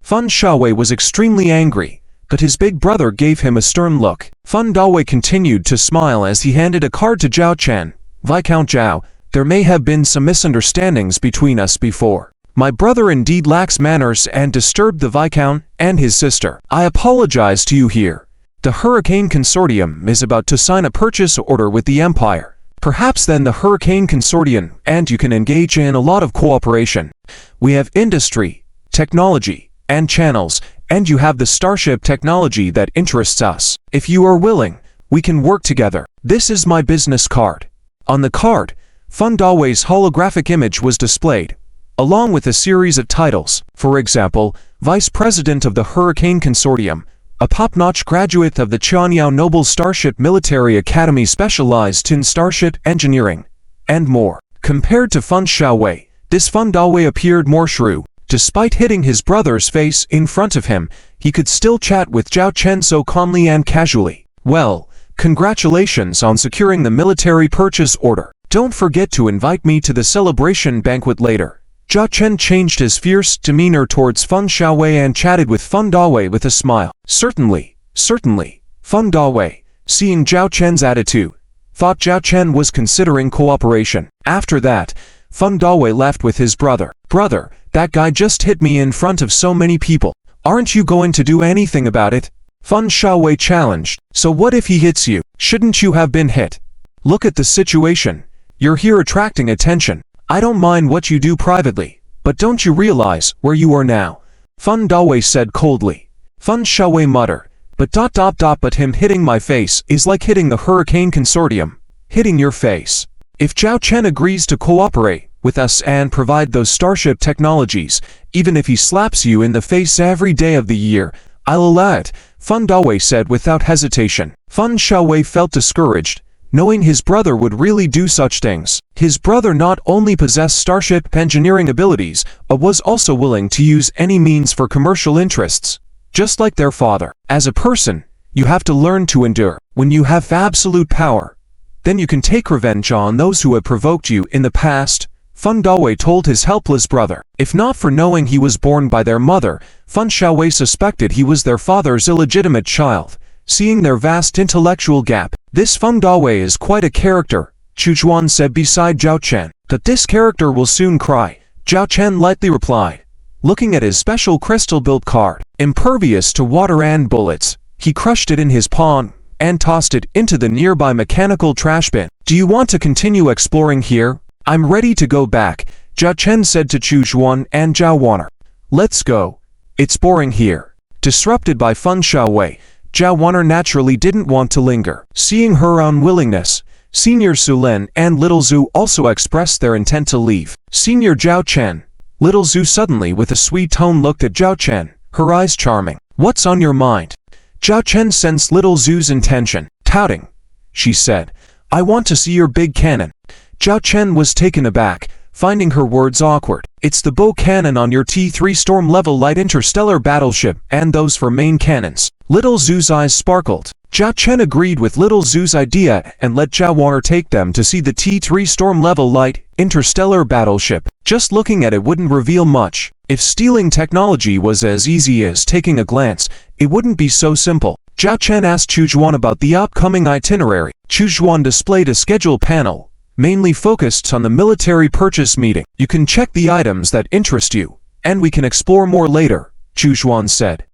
Feng Xiaowei was extremely angry, but his big brother gave him a stern look. Feng Dawei continued to smile as he handed a card to Zhao Chen. Viscount Zhao, There may have been some misunderstandings between us before. My brother indeed lacks manners and disturbed the Viscount and his sister. I apologize to you here. The Hurricane Consortium is about to sign a purchase order with the Empire. Perhaps then the Hurricane Consortium and you can engage in a lot of cooperation. We have industry, technology, and channels, and you have the starship technology that interests us. If you are willing, we can work together. This is my business card. On the card, Fundaway's holographic image was displayed, along with a series of titles. For example, Vice President of the Hurricane Consortium, a top-notch graduate of the Qianyao Noble Starship Military Academy specialized in starship engineering, and more. Compared to Fun Xiaowei, this Fundawei appeared more shrewd. Despite hitting his brother's face in front of him, he could still chat with Zhao Chen so calmly and casually. Well, congratulations on securing the military purchase order. Don't forget to invite me to the celebration banquet later. Zhao Chen changed his fierce demeanor towards Fun Xiaowei and chatted with Fundawei with a smile. Certainly, certainly. Fundawei, seeing Zhao Chen's attitude, thought Zhao Chen was considering cooperation. After that, Fundawei left with his brother. Brother, that guy just hit me in front of so many people. Aren't you going to do anything about it? Fun Xiaowei challenged. So what if he hits you? Shouldn't you have been hit? Look at the situation. You're here attracting attention. I don't mind what you do privately, but don't you realize where you are now? Fun Dawei said coldly. Fun Xiaowei muttered, but him hitting my face is like hitting the Hurricane Consortium. Hitting your face. If Zhao Chen agrees to cooperate with us and provide those starship technologies, even if he slaps you in the face every day of the year, I'll allow it, Fun Dawei said without hesitation. Fun Xiaowei felt discouraged, knowing his brother would really do such things. His brother not only possessed starship engineering abilities, but was also willing to use any means for commercial interests, just like their father. As a person, you have to learn to endure. When you have absolute power, then you can take revenge on those who have provoked you in the past, Fun Dawei told his helpless brother. If not for knowing he was born by their mother, Fun Xiaowei suspected he was their father's illegitimate child. Seeing their vast intellectual gap, this Fun Dawei is quite a character, Chu Zhuan said beside Zhao Chen. That this character will soon cry, Zhao Chen lightly replied, looking at his special crystal-built card. Impervious to water and bullets, he crushed it in his palm and tossed it into the nearby mechanical trash bin. Do you want to continue exploring here? I'm ready to go back, Zhao Chen said to Chu Zhuan and Zhao Waner. Let's go. It's boring here. Disrupted by Fun Xiaowei, Zhao Waner naturally didn't want to linger. Seeing her unwillingness, Senior Sulen and Little Zhu also expressed their intent to leave. Senior Zhao Chen, Little Zhu suddenly with a sweet tone looked at Zhao Chen, her eyes charming. What's on your mind? Zhao Chen sensed Little Zhu's intention. Touting, she said, I want to see your big cannon. Zhao Chen was taken aback, finding her words awkward. It's the bow cannon on your T3 Storm-level light interstellar battleship and those for main cannons. Little Zhu's eyes sparkled. Zhao Chen agreed with Little Zhu's idea and let Zhao Waner take them to see the T3 Storm-level light interstellar battleship. Just looking at it wouldn't reveal much. If stealing technology was as easy as taking a glance, it wouldn't be so simple. Zhao Chen asked Chu Zhuan about the upcoming itinerary. Chu Zhuan displayed a schedule panel, mainly focused on the military purchase meeting. You can check the items that interest you, and we can explore more later, Chu Zhuan said.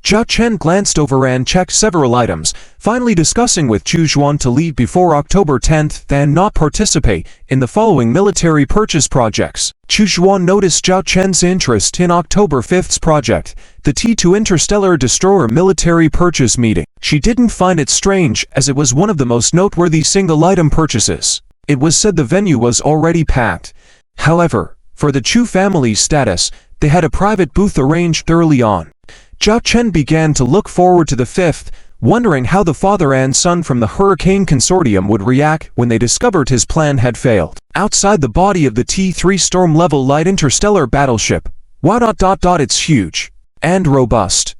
Zhao Chen glanced over and checked several items, finally discussing with Chu Zhuan to leave before October 10th and not participate in the following military purchase projects. Chu Zhuan noticed Zhao Chen's interest in October 5th's project, the T2 Interstellar Destroyer military purchase meeting. She didn't find it strange as it was one of the most noteworthy single-item purchases. It was said the venue was already packed. However, for the Chu family's status, they had a private booth arranged early on. Zhao Chen began to look forward to the 5th, wondering how the father and son from the Hurricane Consortium would react when they discovered his plan had failed. Outside the body of the T3 Storm-level light interstellar battleship, it's huge and robust.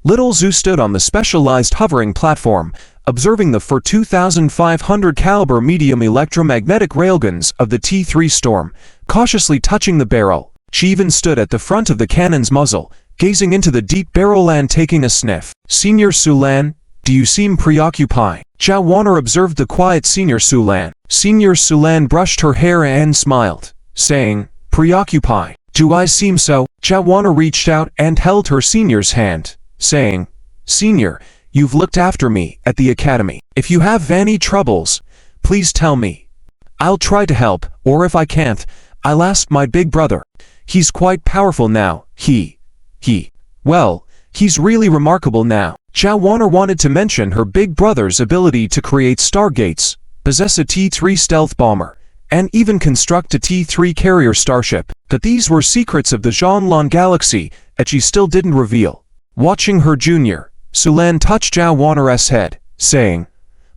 Little Zhu stood on the specialized hovering platform, observing the 2500 caliber medium electromagnetic railguns of the T3 Storm, cautiously touching the barrel. She even stood at the front of the cannon's muzzle, gazing into the deep barrel and taking a sniff. Senior Sulan, do you seem preoccupied? Zhao Waner observed the quiet Senior Sulan. Senior Sulan brushed her hair and smiled, saying, "Preoccupied. Do I seem so?" Jawana reached out and held her senior's hand, saying, "Senior, you've looked after me at the academy. If you have any troubles, please tell me. I'll try to help, or if I can't, I'll ask my big brother. He's quite powerful now. Well, he's really remarkable now." Jawana wanted to mention her big brother's ability to create stargates, possess a T-3 stealth bomber, and even construct a T-3 carrier starship, but these were secrets of the Zhanlan galaxy that she still didn't reveal. Watching her junior, Sulan touched Jawana's head, saying,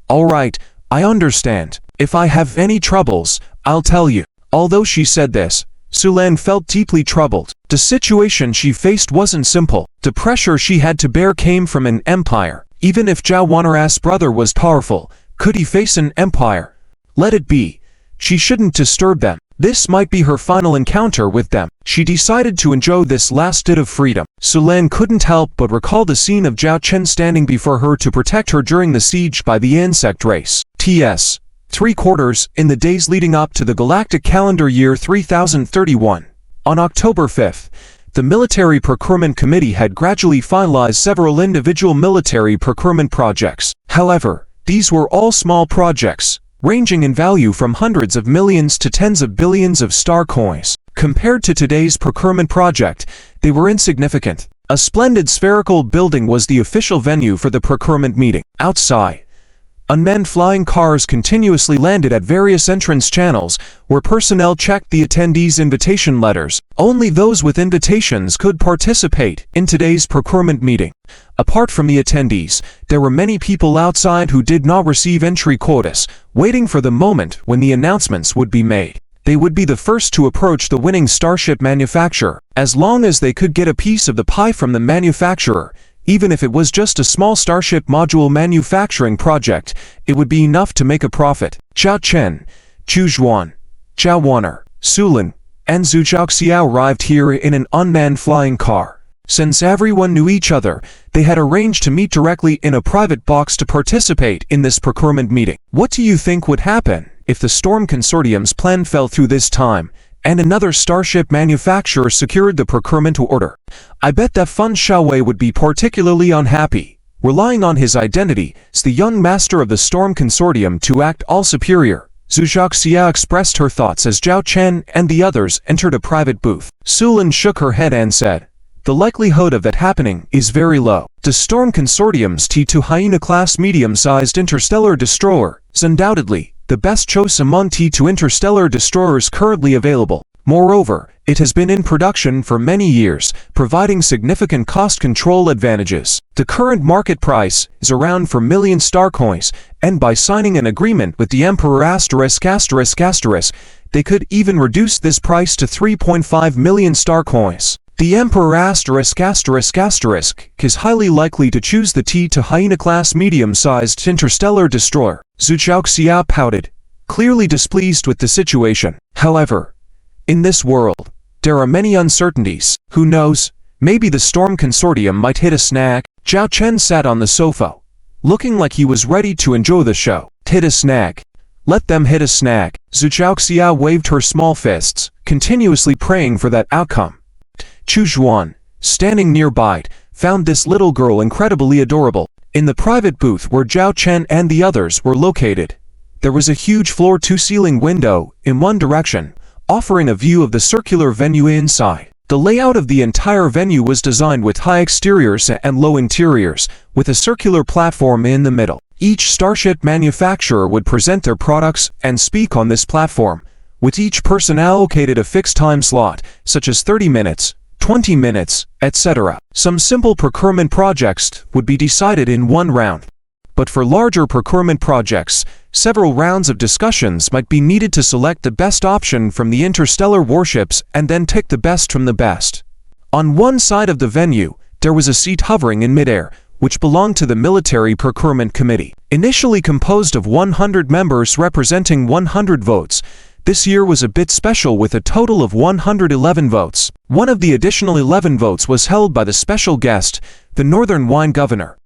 "All right, I understand. If I have any troubles, I'll tell you." Although she said this, Sulan felt deeply troubled. The situation she faced wasn't simple. The pressure she had to bear came from an empire. Even if Jawana's brother was powerful, could he face an empire? Let it be. She shouldn't disturb them. This might be her final encounter with them. She decided to enjoy this last bit of freedom. Sulan couldn't help but recall the scene of Zhao Chen standing before her to protect her during the siege by the insect race. T.S. 3/4 in the days leading up to the Galactic calendar year 3031. On October 5th, the Military Procurement Committee had gradually finalized several individual military procurement projects. However, these were all small projects, ranging in value from hundreds of millions to tens of billions of star coins. Compared to today's procurement project, they were insignificant. A splendid spherical building was the official venue for the procurement meeting. Outside, unmanned flying cars continuously landed at various entrance channels where personnel checked the attendees' invitation letters. Only those with invitations could participate in today's procurement meeting. Apart from the attendees, there were many people outside who did not receive entry quotas, waiting for the moment when the announcements would be made. They would be the first to approach the winning starship manufacturer. As long as they could get a piece of the pie from the manufacturer, even if it was just a small starship module manufacturing project, it would be enough to make a profit. Zhao Chen, Chu Zhuan, Jawana, Sulan, and Zhu Xiao arrived here in an unmanned flying car. Since everyone knew each other, they had arranged to meet directly in a private box to participate in this procurement meeting. What do you think would happen if the Storm Consortium's plan fell through this time, and another starship manufacturer secured the procurement order? I bet that Fun Xiaowei would be particularly unhappy. Relying on his identity as the young master of the Storm Consortium to act all superior, Zhu Xiao expressed her thoughts as Zhao Chen and the others entered a private booth. Sulan shook her head and said, "The likelihood of that happening is very low. The Storm Consortium's T2 Hyena-class medium-sized interstellar destroyer is undoubtedly the best choice among T2 interstellar destroyers currently available. Moreover, it has been in production for many years, providing significant cost control advantages. The current market price is around 4 million star coins, and by signing an agreement with the Emperor ****, they could even reduce this price to 3.5 million star coins. The Emperor **** is highly likely to choose the T2 Hyena-class medium-sized interstellar destroyer." Zhu Xiao pouted, clearly displeased with the situation. However, in this world, there are many uncertainties. Who knows, maybe the Storm Consortium might hit a snag. Zhao Chen sat on the sofa, looking like he was ready to enjoy the show. Hit a snag. Let them hit a snag. Zhu Xiao waved her small fists, continuously praying for that outcome. Chu Zhuan, standing nearby, found this little girl incredibly adorable. In the private booth where Zhao Chen and the others were located, there was a huge floor-to-ceiling window in one direction, offering a view of the circular venue inside. The layout of the entire venue was designed with high exteriors and low interiors, with a circular platform in the middle. Each starship manufacturer would present their products and speak on this platform, with each person allocated a fixed time slot, such as 30 minutes, 20 minutes, etc. Some simple procurement projects would be decided in one round. But for larger procurement projects, several rounds of discussions might be needed to select the best option from the interstellar warships and then pick the best from the best. On one side of the venue, there was a seat hovering in midair, which belonged to the Military Procurement Committee. Initially composed of 100 members representing 100 votes, this year was a bit special with a total of 111 votes. One of the additional 11 votes was held by the special guest, the Northern Wine Governor.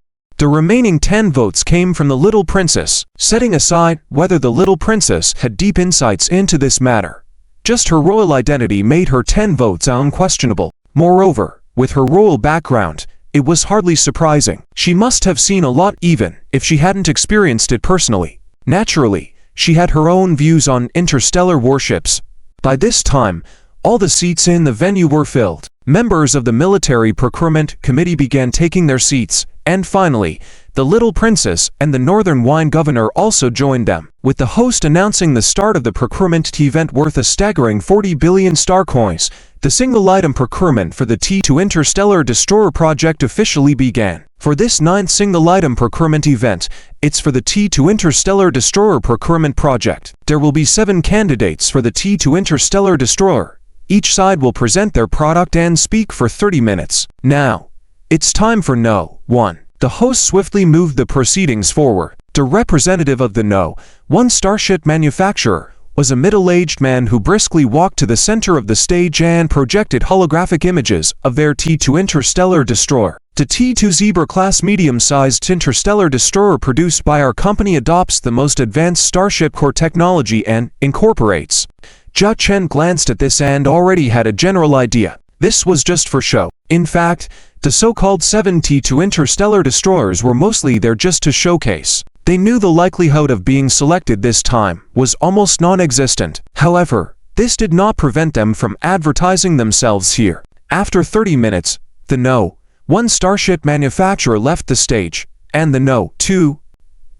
The remaining 10 votes came from the little princess, setting aside whether the little princess had deep insights into this matter. Just her royal identity made her 10 votes unquestionable. Moreover, with her royal background, it was hardly surprising. She must have seen a lot even if she hadn't experienced it personally. Naturally, she had her own views on interstellar warships. By this time, all the seats in the venue were filled. Members of the Military Procurement Committee began taking their seats, and finally, the little princess and the Northern Wine Governor also joined them, with the host announcing the start of the procurement event worth a staggering 40 billion star coins. The single-item procurement for the T2 Interstellar Destroyer project officially began. For this 9th single-item procurement event, it's for the T2 Interstellar Destroyer procurement project. There will be 7 candidates for the T2 Interstellar Destroyer. Each side will present their product and speak for 30 minutes. Now, it's time for No. 1. The host swiftly moved the proceedings forward. The representative of the No. 1 starship manufacturer was a middle-aged man who briskly walked to the center of the stage and projected holographic images of their T2 Interstellar Destroyer. The T2 Zebra-class medium-sized interstellar destroyer produced by our company adopts the most advanced starship core technology and incorporates. Zhao Chen glanced at this and already had a general idea. This was just for show. In fact, the so-called 7 T2 interstellar destroyers were mostly there just to showcase. They knew the likelihood of being selected this time was almost non-existent. However, this did not prevent them from advertising themselves here. After 30 minutes, the No. 1 starship manufacturer left the stage, and the No. 2,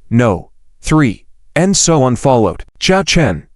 No. 3, and so on followed. Zhao Chen,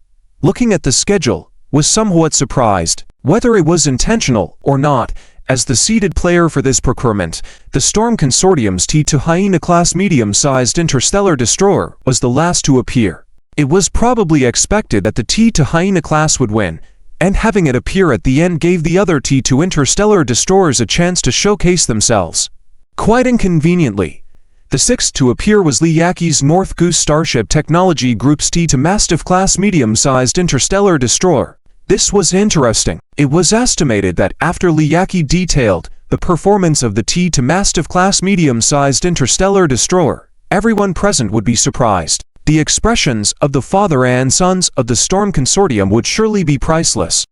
looking at the schedule, was somewhat surprised. Whether it was intentional or not, as the seeded player for this procurement, the Storm Consortium's T2 Hyena-class medium-sized interstellar destroyer was the last to appear. It was probably expected that the T2 Hyena-class would win, and having it appear at the end gave the other T2 interstellar destroyers a chance to showcase themselves. Quite inconveniently, the sixth to appear was Liyaki's North Goose Starship Technology Group's T2 Mastiff-class medium-sized interstellar destroyer. This was interesting. It was estimated that after Liyaki detailed the performance of the T2 Mastiff-class medium-sized interstellar destroyer, everyone present would be surprised. The expressions of the father and sons of the Storm Consortium would surely be priceless.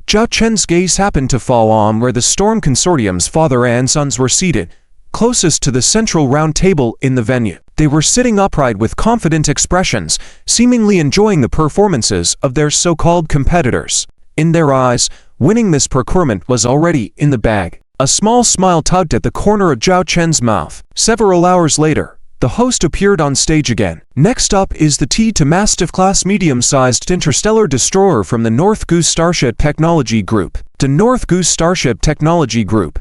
Zhao Chen's gaze happened to fall on where the Storm Consortium's father and sons were seated, closest to the central round table in the venue. They were sitting upright with confident expressions, seemingly enjoying the performances of their so-called competitors. In their eyes, winning this procurement was already in the bag. A small smile tugged at the corner of Zhao Chen's mouth. Several hours later, the host appeared on stage again. Next up is the T2 Mastiff-class medium-sized interstellar destroyer from the North Goose Starship Technology Group. The North Goose Starship Technology Group.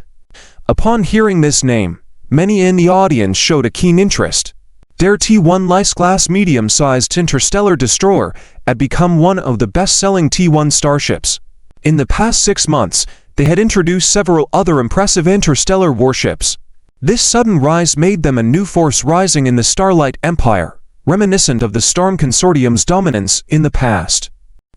Upon hearing this name, many in the audience showed a keen interest. Their T1 Lice-class medium-sized interstellar destroyer had become one of the best-selling T1 starships. In the past 6 months, they had introduced several other impressive interstellar warships. This sudden rise made them a new force rising in the Starlight Empire, reminiscent of the Storm Consortium's dominance in the past.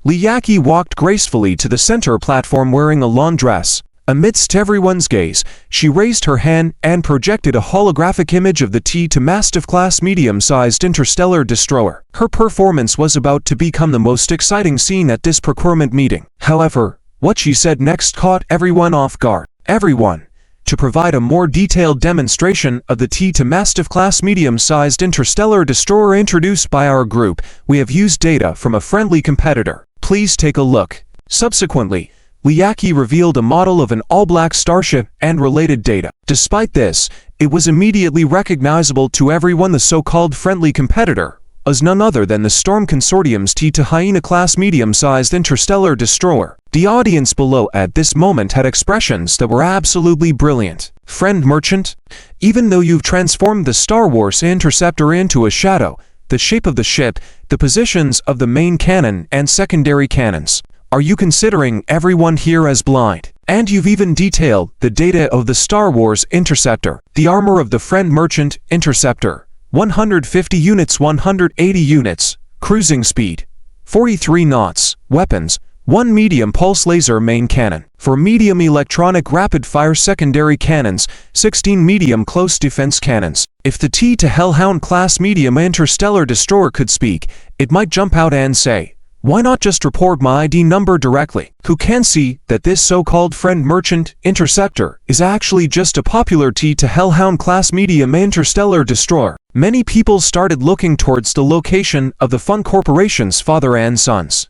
Liyaki walked gracefully to the center platform wearing a lawn dress. Amidst everyone's gaze, she raised her hand and projected a holographic image of the T2 Mastiff-class medium-sized interstellar destroyer. Her performance was about to become the most exciting scene at this procurement meeting. However, what she said next caught everyone off guard. Everyone, to provide a more detailed demonstration of the T2 Mastiff-class medium-sized interstellar destroyer introduced by our group, we have used data from a friendly competitor. Please take a look. Subsequently, Liyaki revealed a model of an all-black starship and related data. Despite this, it was immediately recognizable to everyone. The so-called friendly competitor was none other than the Storm Consortium's T2 Hyena-class medium-sized interstellar destroyer. The audience below at this moment had expressions that were absolutely brilliant. Friend merchant, even though you've transformed the Star Wars Interceptor into a shadow, the shape of the ship, the positions of the main cannon and secondary cannons, are you considering everyone here as blind? And you've even detailed the data of the Star Wars Interceptor, the armor of the Friend Merchant Interceptor, 150 units, 180 units, cruising speed, 43 knots, weapons, 1 medium pulse laser main cannon. For medium electronic rapid-fire secondary cannons, 16 medium close defense cannons. If the T to Hellhound class medium interstellar destroyer could speak, it might jump out and say, "Why not just report my ID number directly?" Who can see that this so-called friend merchant interceptor is actually just a popular T to Hellhound class medium interstellar destroyer. Many people started looking towards the location of the Fun Corporation's father and sons.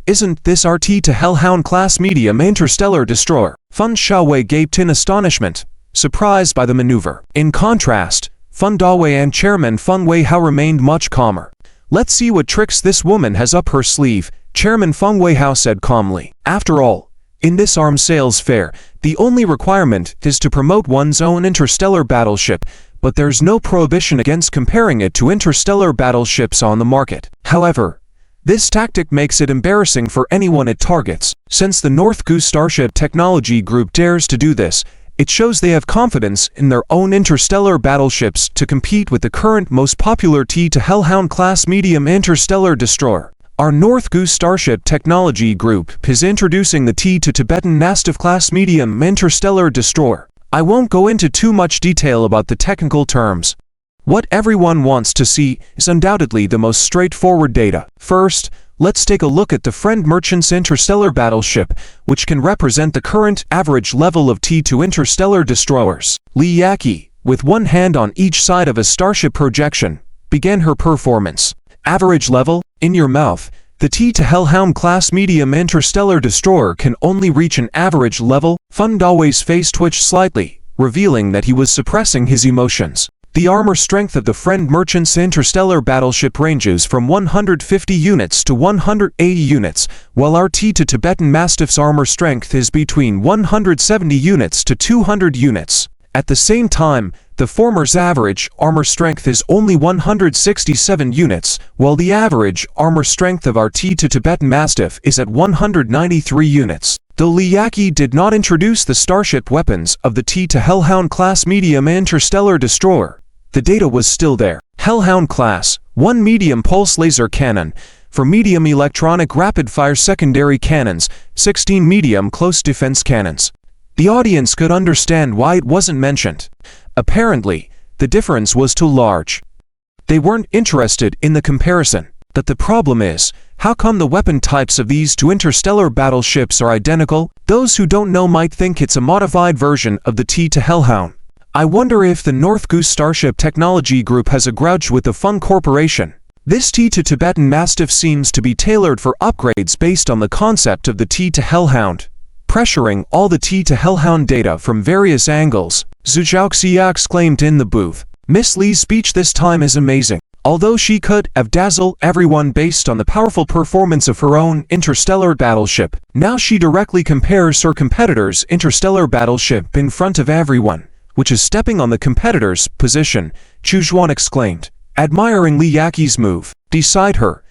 Isn't this our T to Hellhound class medium interstellar destroyer? Fun Xiaowei gaped in astonishment, surprised by the maneuver. In contrast, Fun Dawei and Chairman Fun Weihao remained much calmer. "Let's see what tricks this woman has up her sleeve," Chairman Feng Weihao said calmly. After all, in this arms sales fair, the only requirement is to promote one's own interstellar battleship, but there's no prohibition against comparing it to interstellar battleships on the market. However, this tactic makes it embarrassing for anyone it targets. Since the North Goose Starship Technology Group dares to do this, it shows they have confidence in their own interstellar battleships to compete with the current most popular T to Hellhound class medium interstellar destroyer. Our North Goose Starship Technology Group is introducing the T to Tibetan Mastiff class medium interstellar destroyer. I won't go into too much detail about the technical terms. What everyone wants to see is undoubtedly the most straightforward data. First, let's take a look at the Friend Merchant's interstellar battleship, which can represent the current average level of T2 interstellar destroyers. Li Yaqi, with one hand on each side of a starship projection, began her performance. Average level? In your mouth. The T to Hellhound class medium interstellar destroyer can only reach an average level. Fun Dawei's face twitched slightly, revealing that he was suppressing his emotions. The armor strength of the Friend Merchant's interstellar battleship ranges from 150 units to 180 units, while our T to Tibetan Mastiff's armor strength is between 170 units to 200 units. At the same time, the former's average armor strength is only 167 units, while the average armor strength of our T to Tibetan Mastiff is at 193 units. Though Li Yaqi did not introduce the starship weapons of the T to Hellhound class medium interstellar destroyer, the data was still there. Hellhound class, 1 medium pulse laser cannon. For medium electronic rapid-fire secondary cannons, 16 medium close defense cannons. The audience could understand why it wasn't mentioned. Apparently, the difference was too large. They weren't interested in the comparison. But the problem is, how come the weapon types of these two interstellar battleships are identical? Those who don't know might think it's a modified version of the T to Hellhound. I wonder if the North Goose Starship Technology Group has a grudge with the Fun Corporation. This T to Tibetan Mastiff seems to be tailored for upgrades based on the concept of the T to Hellhound, pressuring all the T to Hellhound data from various angles. Zhu Zhaoxia exclaimed in the booth. Miss Li's speech this time is amazing. Although she could have dazzled everyone based on the powerful performance of her own interstellar battleship, now she directly compares her competitor's interstellar battleship in front of everyone, which is stepping on the competitor's position, Chu Zhuan exclaimed, admiring Li Yaqi's move. Beside her,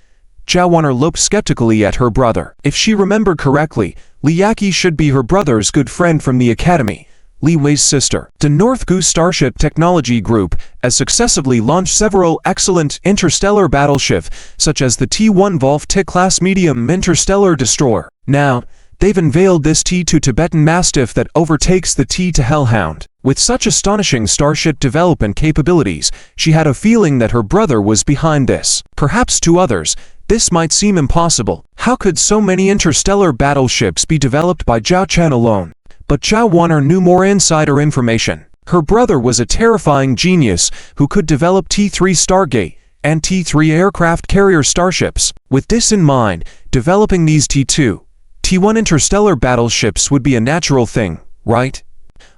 Zhao Waner looked skeptically at her brother. If she remembered correctly, Li Yaqi should be her brother's good friend from the academy, Li Wei's sister. The North Goose Starship Technology Group has successively launched several excellent interstellar battleships, such as the T1 Volf T class medium interstellar destroyer. Now, they've unveiled this T2 Tibetan Mastiff that overtakes the T to Hellhound. With such astonishing starship development capabilities, she had a feeling that her brother was behind this. Perhaps to others, this might seem impossible. How could so many interstellar battleships be developed by Zhao Chen alone? But Zhao Waner knew more insider information. Her brother was a terrifying genius who could develop T3 Stargate and T3 aircraft carrier starships. With this in mind, developing these T2, T1 interstellar battleships would be a natural thing, right?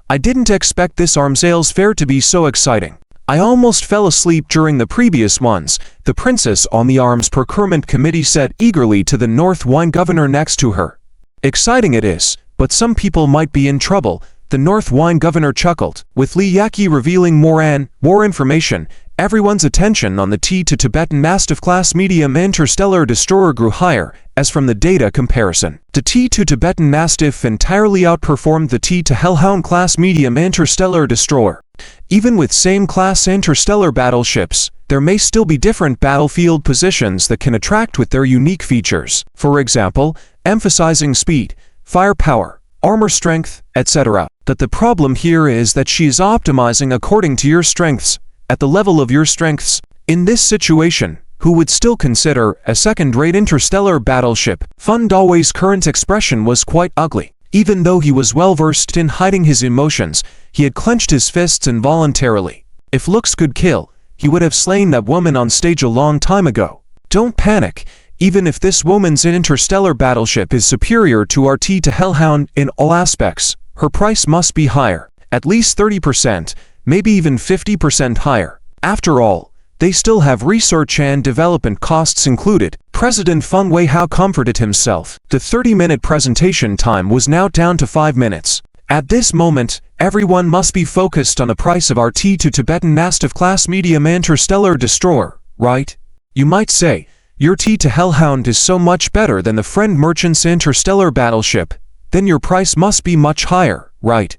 I didn't expect this arms sales fair to be so exciting. I almost fell asleep during the previous ones, the princess on the Arms Procurement Committee said eagerly to the North Wine governor next to her. Exciting it is, but some people might be in trouble, the North Wine governor chuckled. With Li Yaqi revealing more information, everyone's attention on the T to Tibetan Mastiff class medium interstellar destroyer grew higher, as from the data comparison. The T to Tibetan Mastiff entirely outperformed the T to Hellhound class medium interstellar destroyer. Even with same-class interstellar battleships, there may still be different battlefield positions that can attract with their unique features. For example, emphasizing speed, firepower, armor strength, etc. That the problem here is that she is optimizing according to your strengths, at the level of your strengths. In this situation, who would still consider a second-rate interstellar battleship? Feng Dawei's current expression was quite ugly. Even though he was well-versed in hiding his emotions, he had clenched his fists involuntarily. If looks could kill, he would have slain that woman on stage a long time ago. Don't panic. Even if this woman's interstellar battleship is superior to our T to Hellhound in all aspects, her price must be higher. At least 30%, maybe even 50% higher. After all, they still have research and development costs included. President Feng Weihao comforted himself. The 30-minute presentation time was now down to 5 minutes. At this moment, everyone must be focused on the price of our T2 Tibetan Mastiff-class medium interstellar destroyer, right? You might say, your T2 Hellhound is so much better than the Friend Merchant's interstellar battleship, then your price must be much higher, right?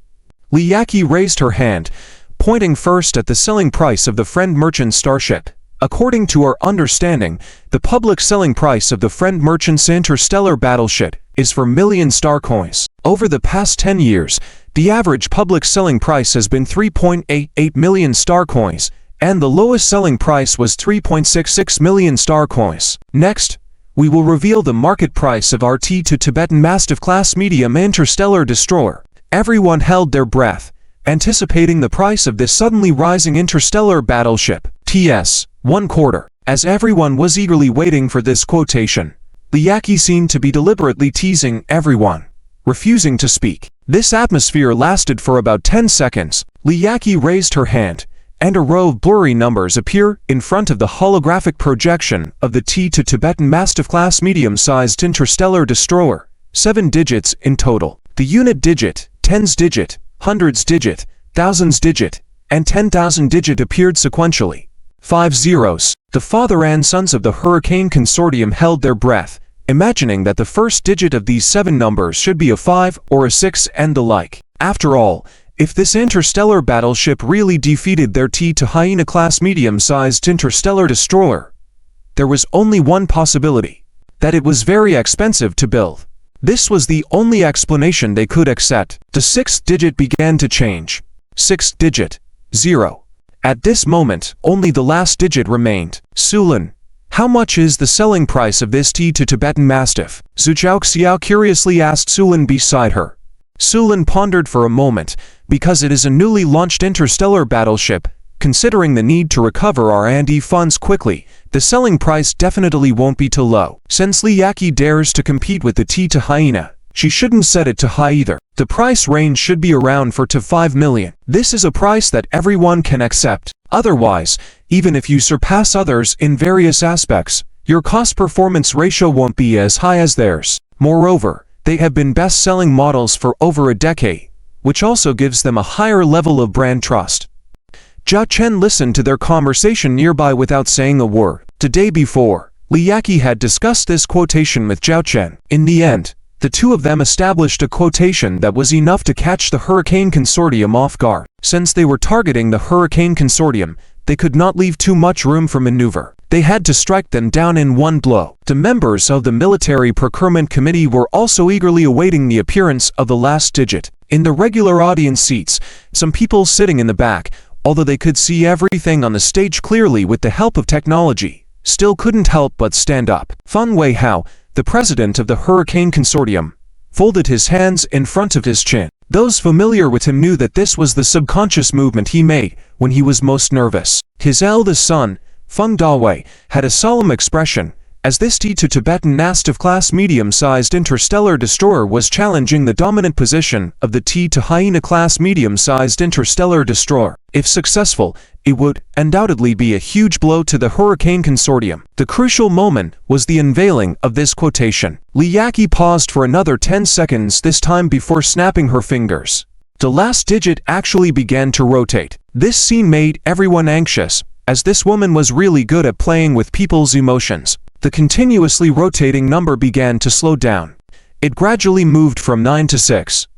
Li Yaqi raised her hand, pointing first at the selling price of the Friend Merchant starship. According to our understanding, the public selling price of the Friend Merchant's interstellar battleship is for million star coins. Over the past 10 years, the average public selling price has been 3.88 million star coins, and the lowest selling price was 3.66 million star coins. Next, we will reveal the market price of our T2 Tibetan Mastiff-class medium interstellar destroyer. Everyone held their breath, anticipating the price of this suddenly rising interstellar battleship. T.S. 1/4. As everyone was eagerly waiting for this quotation, Li Yaqi seemed to be deliberately teasing everyone, refusing to speak. This atmosphere lasted for about 10 seconds. Li Yaqi raised her hand, and a row of blurry numbers appear in front of the holographic projection of the T2 Tibetan Mastiff-class medium-sized interstellar destroyer. 7 digits in total. The unit digit, tens digit, hundreds digit, thousands digit, and 10,000 digit appeared sequentially. 5 zeros. The father and sons of the Hurricane Consortium held their breath, imagining that the first digit of these 7 numbers should be a 5 or a 6 and the like. After all, if this interstellar battleship really defeated their T2 Hyena-class medium-sized interstellar destroyer, there was only one possibility: that it was very expensive to build. This was the only explanation they could accept. The 6th digit began to change. 6th digit, 0. At this moment, only the last digit remained. Sulin, how much is the selling price of this T2 Tibetan Mastiff? Zhu Xiao curiously asked Sulin beside her. Sulin pondered for a moment. Because it is a newly launched interstellar battleship, considering the need to recover R&D funds quickly, the selling price definitely won't be too low. Since Li Yaqi dares to compete with the T2 Hyena, she shouldn't set it too high either. The price range should be around 4 to 5 million. This is a price that everyone can accept. Otherwise, even if you surpass others in various aspects, your cost-performance ratio won't be as high as theirs. Moreover, they have been best-selling models for over a decade, which also gives them a higher level of brand trust. Zhao Chen listened to their conversation nearby without saying a word. The day before, Li Yaqi had discussed this quotation with Zhao Chen. In the end, the two of them established a quotation that was enough to catch the Hurricane Consortium off guard. Since they were targeting the Hurricane Consortium, they could not leave too much room for maneuver. They had to strike them down in one blow. The members of the Military Procurement Committee were also eagerly awaiting the appearance of the last digit. In the regular audience seats, some people sitting in the back, although they could see everything on the stage clearly with the help of technology, still couldn't help but stand up. Feng Weihao, the president of the Hurricane Consortium, folded his hands in front of his chin. Those familiar with him knew that this was the subconscious movement he made when he was most nervous. His eldest son, Feng Dawei, had a solemn expression, as this T2 Tibetan Mastiff-class medium-sized interstellar destroyer was challenging the dominant position of the T2 Hyena-class medium-sized interstellar destroyer. If successful, it would undoubtedly be a huge blow to the Hurricane Consortium. The crucial moment was the unveiling of this quotation. Li Yaqi paused for another 10 seconds, this time before snapping her fingers. The last digit actually began to rotate. This scene made everyone anxious, as this woman was really good at playing with people's emotions. The continuously rotating number began to slow down. It gradually moved from 9 to 6.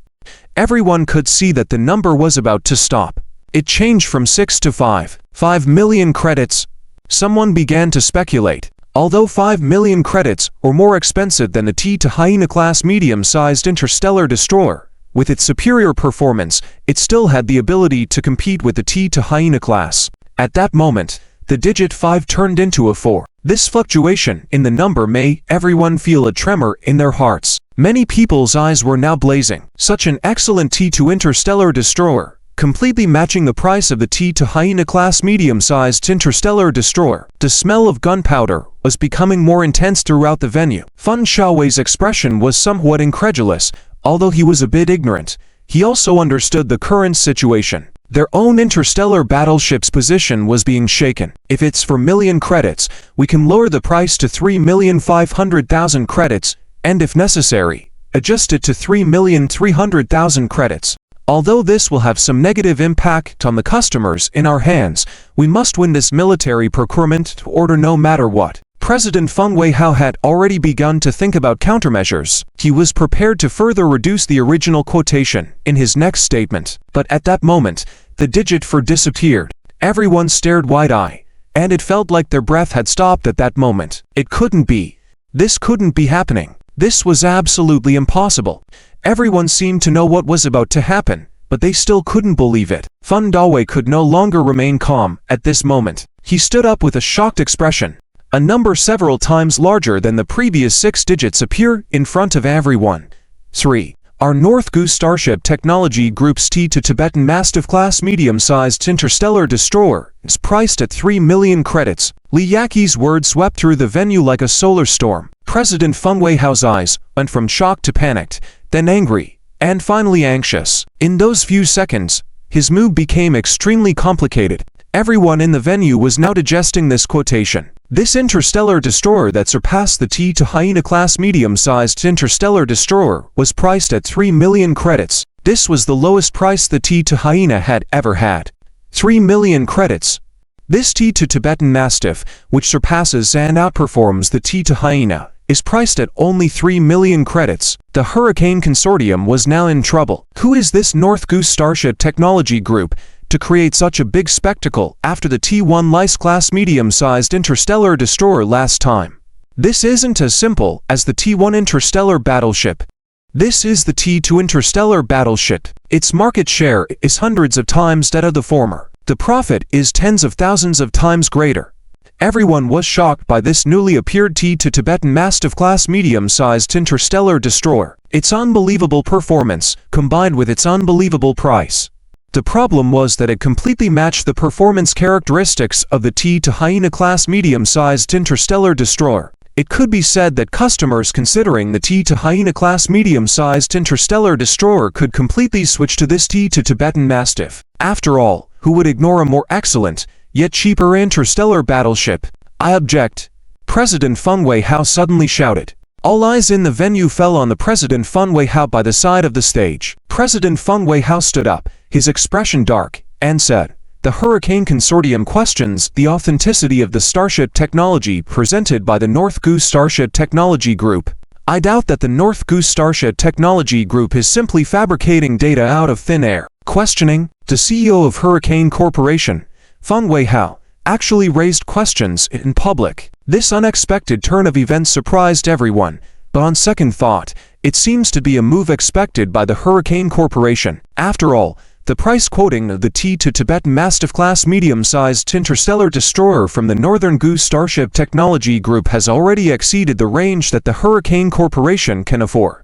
Everyone could see that the number was about to stop. It changed from 6 to 5 million credits. Someone began to speculate. Although 5 million credits are more expensive than the T to Hyena class medium-sized interstellar destroyer, with its superior performance, it still had the ability to compete with the T to Hyena class. At that moment, the digit 5 turned into a 4. This fluctuation in the number made everyone feel a tremor in their hearts. Many people's eyes were now blazing. Such an excellent T2 interstellar destroyer, completely matching the price of the T to Hyena class medium-sized interstellar destroyer. The smell of gunpowder was becoming more intense throughout the venue. Fun Xiaowei's expression was somewhat incredulous. Although he was a bit ignorant, he also understood the current situation. Their own interstellar battleship's position was being shaken. If it's for million credits, we can lower the price to 3,500,000 credits, and if necessary, adjust it to 3,300,000 credits. Although this will have some negative impact on the customers in our hands, we must win this military procurement order no matter what. President Feng Weihao had already begun to think about countermeasures. He was prepared to further reduce the original quotation in his next statement. But at that moment, the digit 4 disappeared. Everyone stared wide-eyed, and it felt like their breath had stopped at that moment. It couldn't be. This couldn't be happening. This was absolutely impossible. Everyone seemed to know what was about to happen, but they still couldn't believe it. Feng Dawei could no longer remain calm at this moment. He stood up with a shocked expression. A number several times larger than the previous 6 digits appear in front of everyone. 3. Our North Goose Starship Technology Group's T to Tibetan Mastiff class medium-sized interstellar destroyer is priced at 3 million credits. Li Yaqi's words swept through the venue like a solar storm. President Feng Weihao's eyes went from shocked to panicked, then angry, and finally anxious. In those few seconds, his mood became extremely complicated. Everyone in the venue was now digesting this quotation. This interstellar destroyer that surpassed the T to Hyena class medium-sized interstellar destroyer was priced at 3 million credits. This was the lowest price the T to Hyena had ever had. 3 million credits. This T to Tibetan Mastiff, which surpasses and outperforms the T to Hyena, is priced at only 3 million credits. The Hurricane Consortium was now in trouble. Who is this North Goose Starship Technology Group to create such a big spectacle after the T1 Lice class medium-sized interstellar destroyer last time? This isn't as simple as the T1 interstellar battleship. This is the T2 interstellar battleship. Its market share is hundreds of times that of the former. The profit is tens of thousands of times greater. Everyone was shocked by this newly appeared T to Tibetan Mastiff class medium-sized interstellar destroyer. Its unbelievable performance, combined with its unbelievable price. The problem was that it completely matched the performance characteristics of the T to Hyena class medium-sized interstellar destroyer. It could be said that customers considering the T to Hyena class medium-sized interstellar destroyer could completely switch to this T to Tibetan Mastiff. After all, who would ignore a more excellent, yet cheaper interstellar battleship? I object. President Feng Weihao suddenly shouted. All eyes in the venue fell on the President Feng Weihao by the side of the stage. President Feng Weihao stood up, his expression dark, and said, "The Hurricane Consortium questions the authenticity of the Starship technology presented by the North Goose Starship Technology Group. I doubt that the North Goose Starship Technology Group is simply fabricating data out of thin air." Questioning, the CEO of Hurricane Corporation, Feng Weihao, actually raised questions in public. This unexpected turn of events surprised everyone, but on second thought, it seems to be a move expected by the Hurricane Corporation. After all, the price quoting of the T to Tibetan Mastiff class medium-sized interstellar destroyer from the Northern Goose Starship Technology Group has already exceeded the range that the Hurricane Corporation can afford.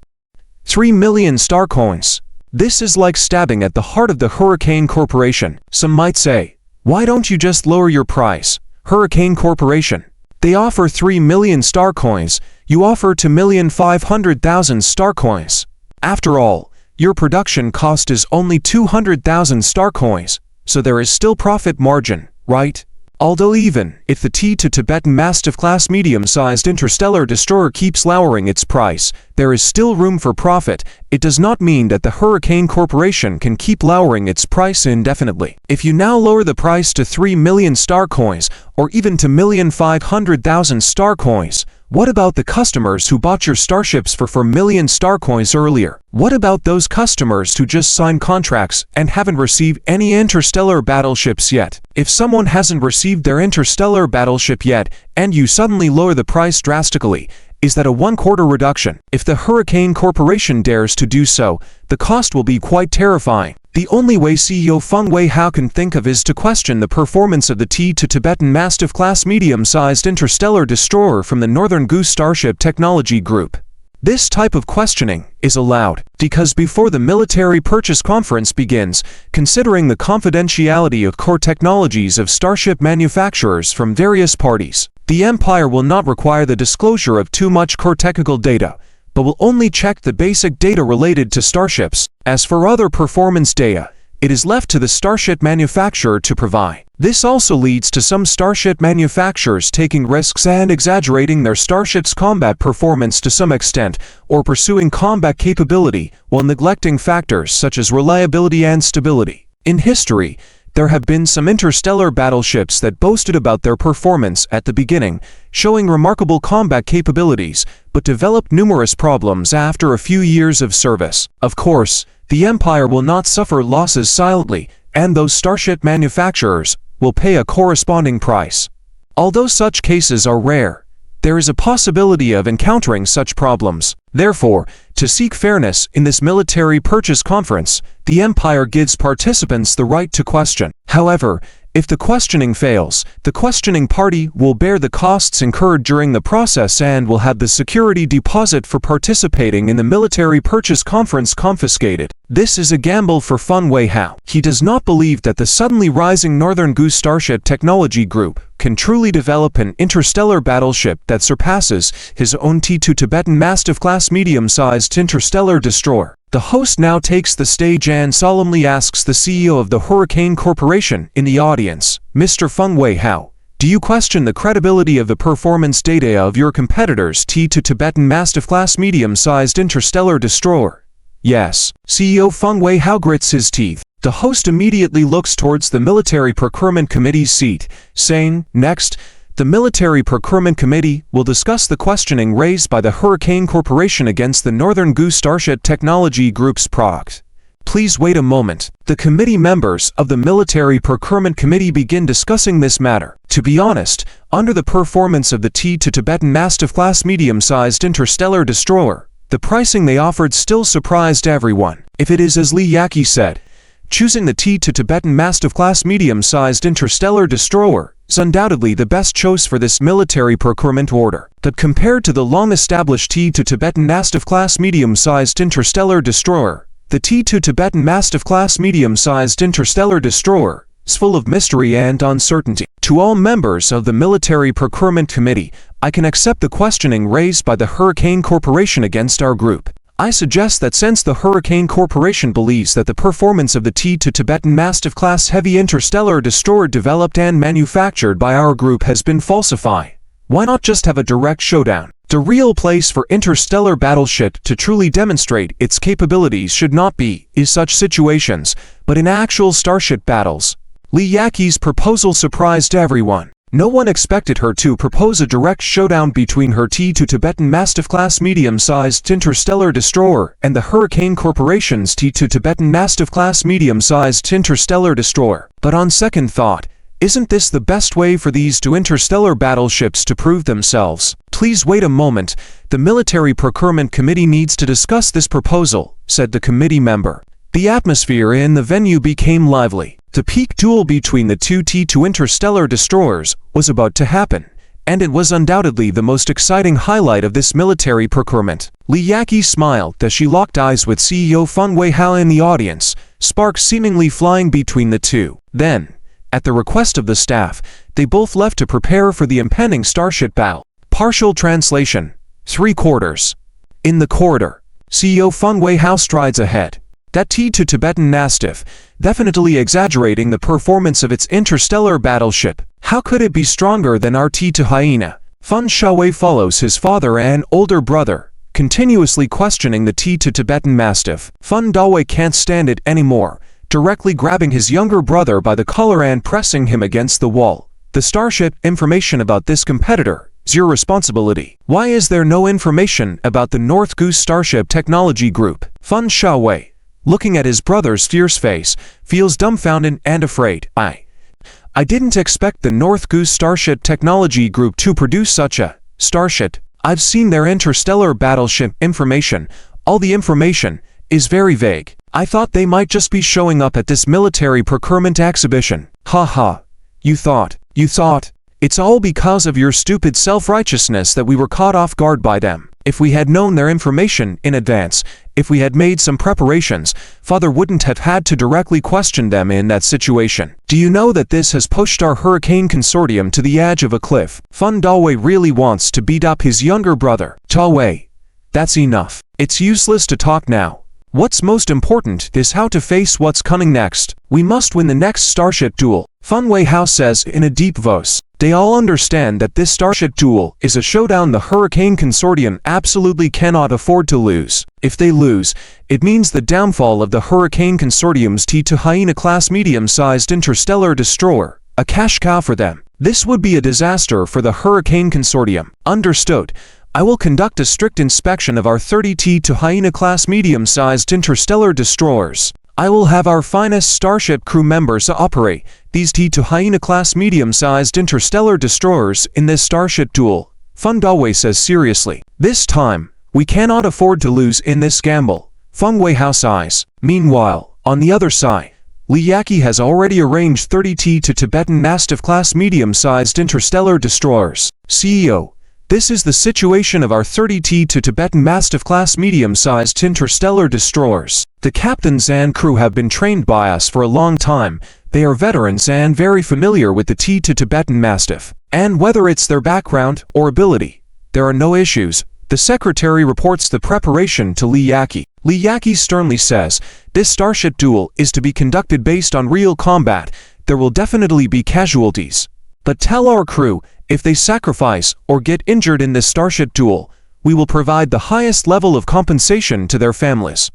3 million star coins. This is like stabbing at the heart of the Hurricane Corporation. Some might say, why don't you just lower your price, Hurricane Corporation? They offer 3 million star coins, you offer 2,500,000 star coins. After all, your production cost is only 200,000 star coins, so there is still profit margin, right? Although even if the T to Tibetan Mastiff class medium-sized interstellar destroyer keeps lowering its price, there is still room for profit. It does not mean that the Hurricane Corporation can keep lowering its price indefinitely. If you now lower the price to 3 million star coins, or even to 1,500,000 star coins, What about the customers who bought your starships for 4 million star coins earlier? What about those customers who just signed contracts and haven't received any interstellar battleships yet? If someone hasn't received their interstellar battleship yet, and you suddenly lower the price drastically, is that a 1/4 reduction? If the Hurricane Corporation dares to do so, the cost will be quite terrifying. The only way CEO Feng Weihao can think of is to question the performance of the Tibetan Mastiff class medium-sized interstellar destroyer from the Northern Goose Starship Technology Group. This type of questioning is allowed because before the military purchase conference begins, considering the confidentiality of core technologies of starship manufacturers from various parties, the Empire will not require the disclosure of too much core technical data, but will only check the basic data related to starships. As for other performance data, it is left to the starship manufacturer to provide. This also leads to some starship manufacturers taking risks and exaggerating their starship's combat performance to some extent, or pursuing combat capability while neglecting factors such as reliability and stability. In history, there have been some interstellar battleships that boasted about their performance at the beginning, showing remarkable combat capabilities, but developed numerous problems after a few years of service. Of course, the Empire will not suffer losses silently, and those starship manufacturers will pay a corresponding price. Although such cases are rare, there is a possibility of encountering such problems. Therefore, to seek fairness in this military purchase conference, the Empire gives participants the right to question. However, if the questioning fails, the questioning party will bear the costs incurred during the process and will have the security deposit for participating in the military purchase conference confiscated. This is a gamble for Feng Weihao. He does not believe that the suddenly rising Northern Goose Starship Technology Group can truly develop an interstellar battleship that surpasses his own Tibetan Mastiff class medium-sized interstellar destroyer. The host now takes the stage and solemnly asks the CEO of the Hurricane Corporation in the audience, Mr. Feng Weihao, do you question the credibility of the performance data of your competitors' Tibetan Mastiff class medium-sized interstellar destroyer? Yes. CEO Feng Weihao grits his teeth. The host immediately looks towards the Military Procurement Committee's seat, saying, next, the Military Procurement Committee will discuss the questioning raised by the Hurricane Corporation against the Northern Goose Starship Technology Group's product. Please wait a moment. The committee members of the Military Procurement Committee begin discussing this matter. To be honest, under the performance of the Tibetan Mastiff class medium-sized interstellar destroyer, the pricing they offered still surprised everyone. If it is as Li Yaqi said, choosing the Tibetan Mastiff class medium-sized interstellar destroyer is undoubtedly the best choice for this military procurement order. But compared to the long-established Tibetan Mastiff class medium-sized interstellar destroyer, the Tibetan Mastiff class medium-sized interstellar destroyer is full of mystery and uncertainty. To all members of the Military Procurement Committee, I can accept the questioning raised by the Hurricane Corporation against our group. I suggest that since the Hurricane Corporation believes that the performance of the Tibetan Mastiff class heavy interstellar destroyer developed and manufactured by our group has been falsified, why not just have a direct showdown? The real place for interstellar battleship to truly demonstrate its capabilities should not be in such situations, but in actual starship battles. Li Yaqi's proposal surprised everyone. No one expected her to propose a direct showdown between her Tibetan Mastiff class medium-sized interstellar destroyer and the Hurricane Corporation's Tibetan Mastiff class medium-sized interstellar destroyer. But on second thought, isn't this the best way for these two interstellar battleships to prove themselves? Please wait a moment. The Military Procurement Committee needs to discuss this proposal, said the committee member. The atmosphere in the venue became lively. The peak duel between the two T2 interstellar destroyers was about to happen, and it was undoubtedly the most exciting highlight of this military procurement. Li Yaqi smiled as she locked eyes with CEO Feng Weihao in the audience, sparks seemingly flying between the two. Then, at the request of the staff, they both left to prepare for the impending starship battle. Partial translation. 3/4. In the corridor, CEO Feng Weihao strides ahead. That Tibetan Mastiff, definitely exaggerating the performance of its interstellar battleship. How could it be stronger than our Hyena? Feng Shaowei follows his father and older brother, continuously questioning the Tibetan Mastiff. Feng Dawei can't stand it anymore, directly grabbing his younger brother by the collar and pressing him against the wall. The starship information about this competitor your responsibility. Why is there no information about the North Goose Starship Technology Group? Fun Xiaowei, looking at his brother's fierce face, feels dumbfounded and afraid. I didn't expect the North Goose Starship Technology Group to produce such a starship. I've seen their interstellar battleship information. All the information is very vague. I thought they might just be showing up at this military procurement exhibition. Haha. You thought. It's all because of your stupid self-righteousness that we were caught off guard by them. If we had known their information in advance, if we had made some preparations, Father wouldn't have had to directly question them in that situation. Do you know that this has pushed our Hurricane Consortium to the edge of a cliff? Fun Dawei really wants to beat up his younger brother. Dawei, that's enough. It's useless to talk now. What's most important is how to face what's coming next. We must win the next starship duel. Fun Wei Hao says in a deep voice. They all understand that this starship duel is a showdown the Hurricane Consortium absolutely cannot afford to lose. If they lose, it means the downfall of the Hurricane Consortium's T2 Hyena-class medium-sized interstellar destroyer, a cash cow for them. This would be a disaster for the Hurricane Consortium. Understood. I will conduct a strict inspection of our 30 T2 Hyena-class medium-sized interstellar destroyers. I will have our finest starship crew members operate these T2 Hyena-class medium-sized interstellar destroyers in this starship duel. Fun Dawei says seriously. This time, we cannot afford to lose in this gamble. Feng Weihao sighs. Meanwhile, on the other side, Li Yaqi has already arranged 30 T2 Tibetan Mastiff-class medium-sized interstellar destroyers. CEO, this is the situation of our 30 T2 Tibetan Mastiff-class medium-sized interstellar destroyers. The captains and crew have been trained by us for a long time. They are veterans and very familiar with the T2 Tibetan Mastiff. And whether it's their background or ability, there are no issues. The secretary reports the preparation to Li Yaqi. Li Yaqi sternly says, this starship duel is to be conducted based on real combat. There will definitely be casualties. But tell our crew, if they sacrifice or get injured in this starship duel, we will provide the highest level of compensation to their families.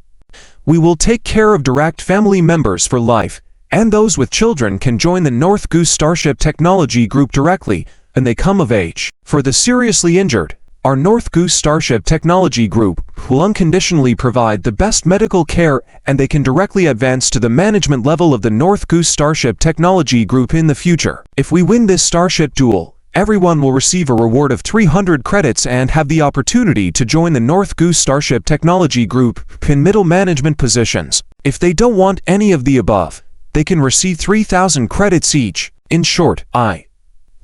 We will take care of direct family members for life, and those with children can join the North Goose Starship Technology Group directly when they come of age. For the seriously injured, our North Goose Starship Technology Group will unconditionally provide the best medical care, and they can directly advance to the management level of the North Goose Starship Technology Group in the future. If we win this starship duel, everyone will receive a reward of 300 credits and have the opportunity to join the North Goose Starship Technology Group in middle management positions. If they don't want any of the above, they can receive 3,000 credits each. In short, Li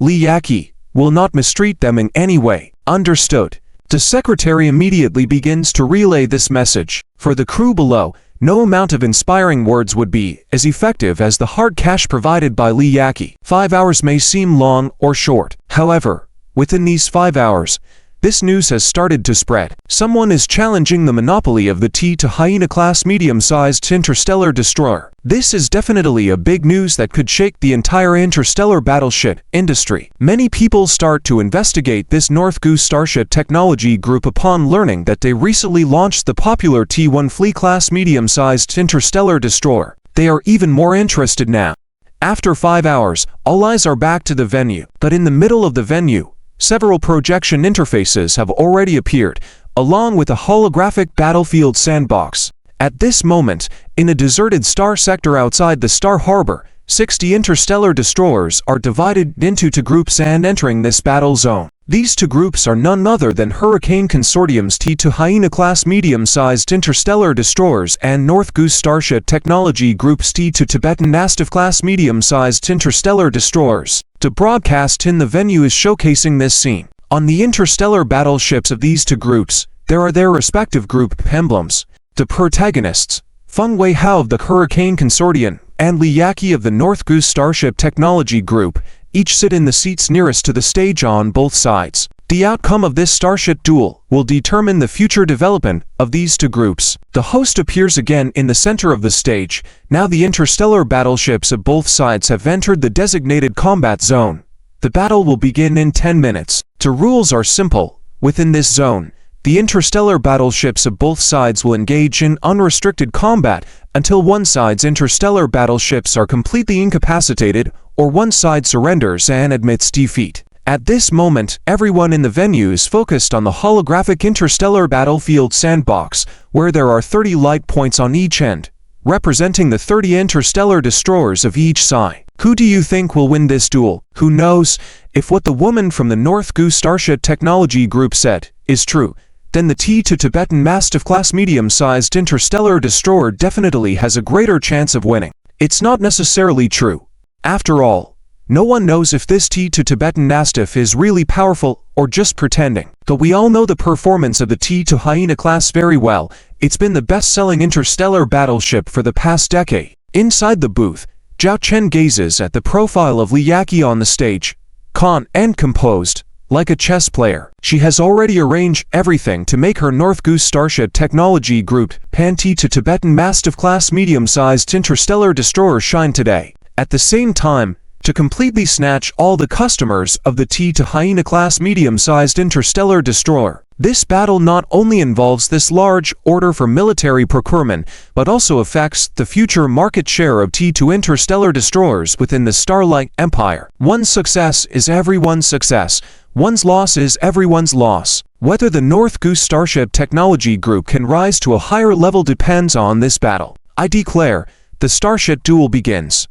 Yaqi, will not mistreat them in any way. Understood. The secretary immediately begins to relay this message. For the crew below, no amount of inspiring words would be as effective as the hard cash provided by Li Yaqi. 5 hours may seem long or short. However, within these 5 hours, this news has started to spread. Someone is challenging the monopoly of the T2 Hyena-class medium-sized interstellar destroyer. This is definitely a big news that could shake the entire interstellar battleship industry. Many people start to investigate this North Goose Starship Technology Group upon learning that they recently launched the popular T1 Flea-class medium-sized interstellar destroyer. They are even more interested now. After 5 hours, all eyes are back to the venue. But in the middle of the venue, several projection interfaces have already appeared, along with a holographic battlefield sandbox. At this moment, in a deserted star sector outside the Star Harbor, 60 interstellar destroyers are divided into 2 groups and entering this battle zone. These 2 groups are none other than Hurricane Consortium's T2 Hyena-class medium-sized interstellar destroyers and North Goose Starship Technology Group's T2 Tibetan Mastiff-class medium-sized interstellar destroyers. The broadcast in the venue is showcasing this scene. On the interstellar battleships of these 2 groups, there are their respective group emblems. The protagonists, Feng Weihao of the Hurricane Consortium and Li Yaqi of the North Goose Starship Technology Group, each sit in the seats nearest to the stage on both sides. The outcome of this starship duel will determine the future development of these 2 groups. The host appears again in the center of the stage. Now the interstellar battleships of both sides have entered the designated combat zone. The battle will begin in 10 minutes. The rules are simple. Within this zone, the interstellar battleships of both sides will engage in unrestricted combat until one side's interstellar battleships are completely incapacitated or one side surrenders and admits defeat. At this moment, everyone in the venue is focused on the holographic interstellar battlefield sandbox, where there are 30 light points on each end, representing the 30 interstellar destroyers of each side. Who do you think will win this duel? Who knows? If what the woman from the North Goose Starship Technology Group said is true, then the T2 Tibetan Mastiff-class medium-sized interstellar destroyer definitely has a greater chance of winning. It's not necessarily true. After all, no one knows if this T2 Tibetan Mastiff is really powerful or just pretending. Though we all know the performance of the T2 Hyena class very well, it's been the best-selling interstellar battleship for the past decade. Inside the booth, Zhao Chen gazes at the profile of Li Yaqi on the stage, calm and composed, like a chess player. She has already arranged everything to make her North Goose Starship Technology Group T2 Tibetan Mastiff-class medium-sized interstellar destroyer shine today. At the same time, to completely snatch all the customers of the T2 Hyena-class medium-sized interstellar destroyer. This battle not only involves this large order for military procurement, but also affects the future market share of T2 interstellar destroyers within the Starlight Empire. One's success is everyone's success. One's loss is everyone's loss. Whether the North Goose Starship Technology Group can rise to a higher level depends on this battle. I declare, the Starship duel begins.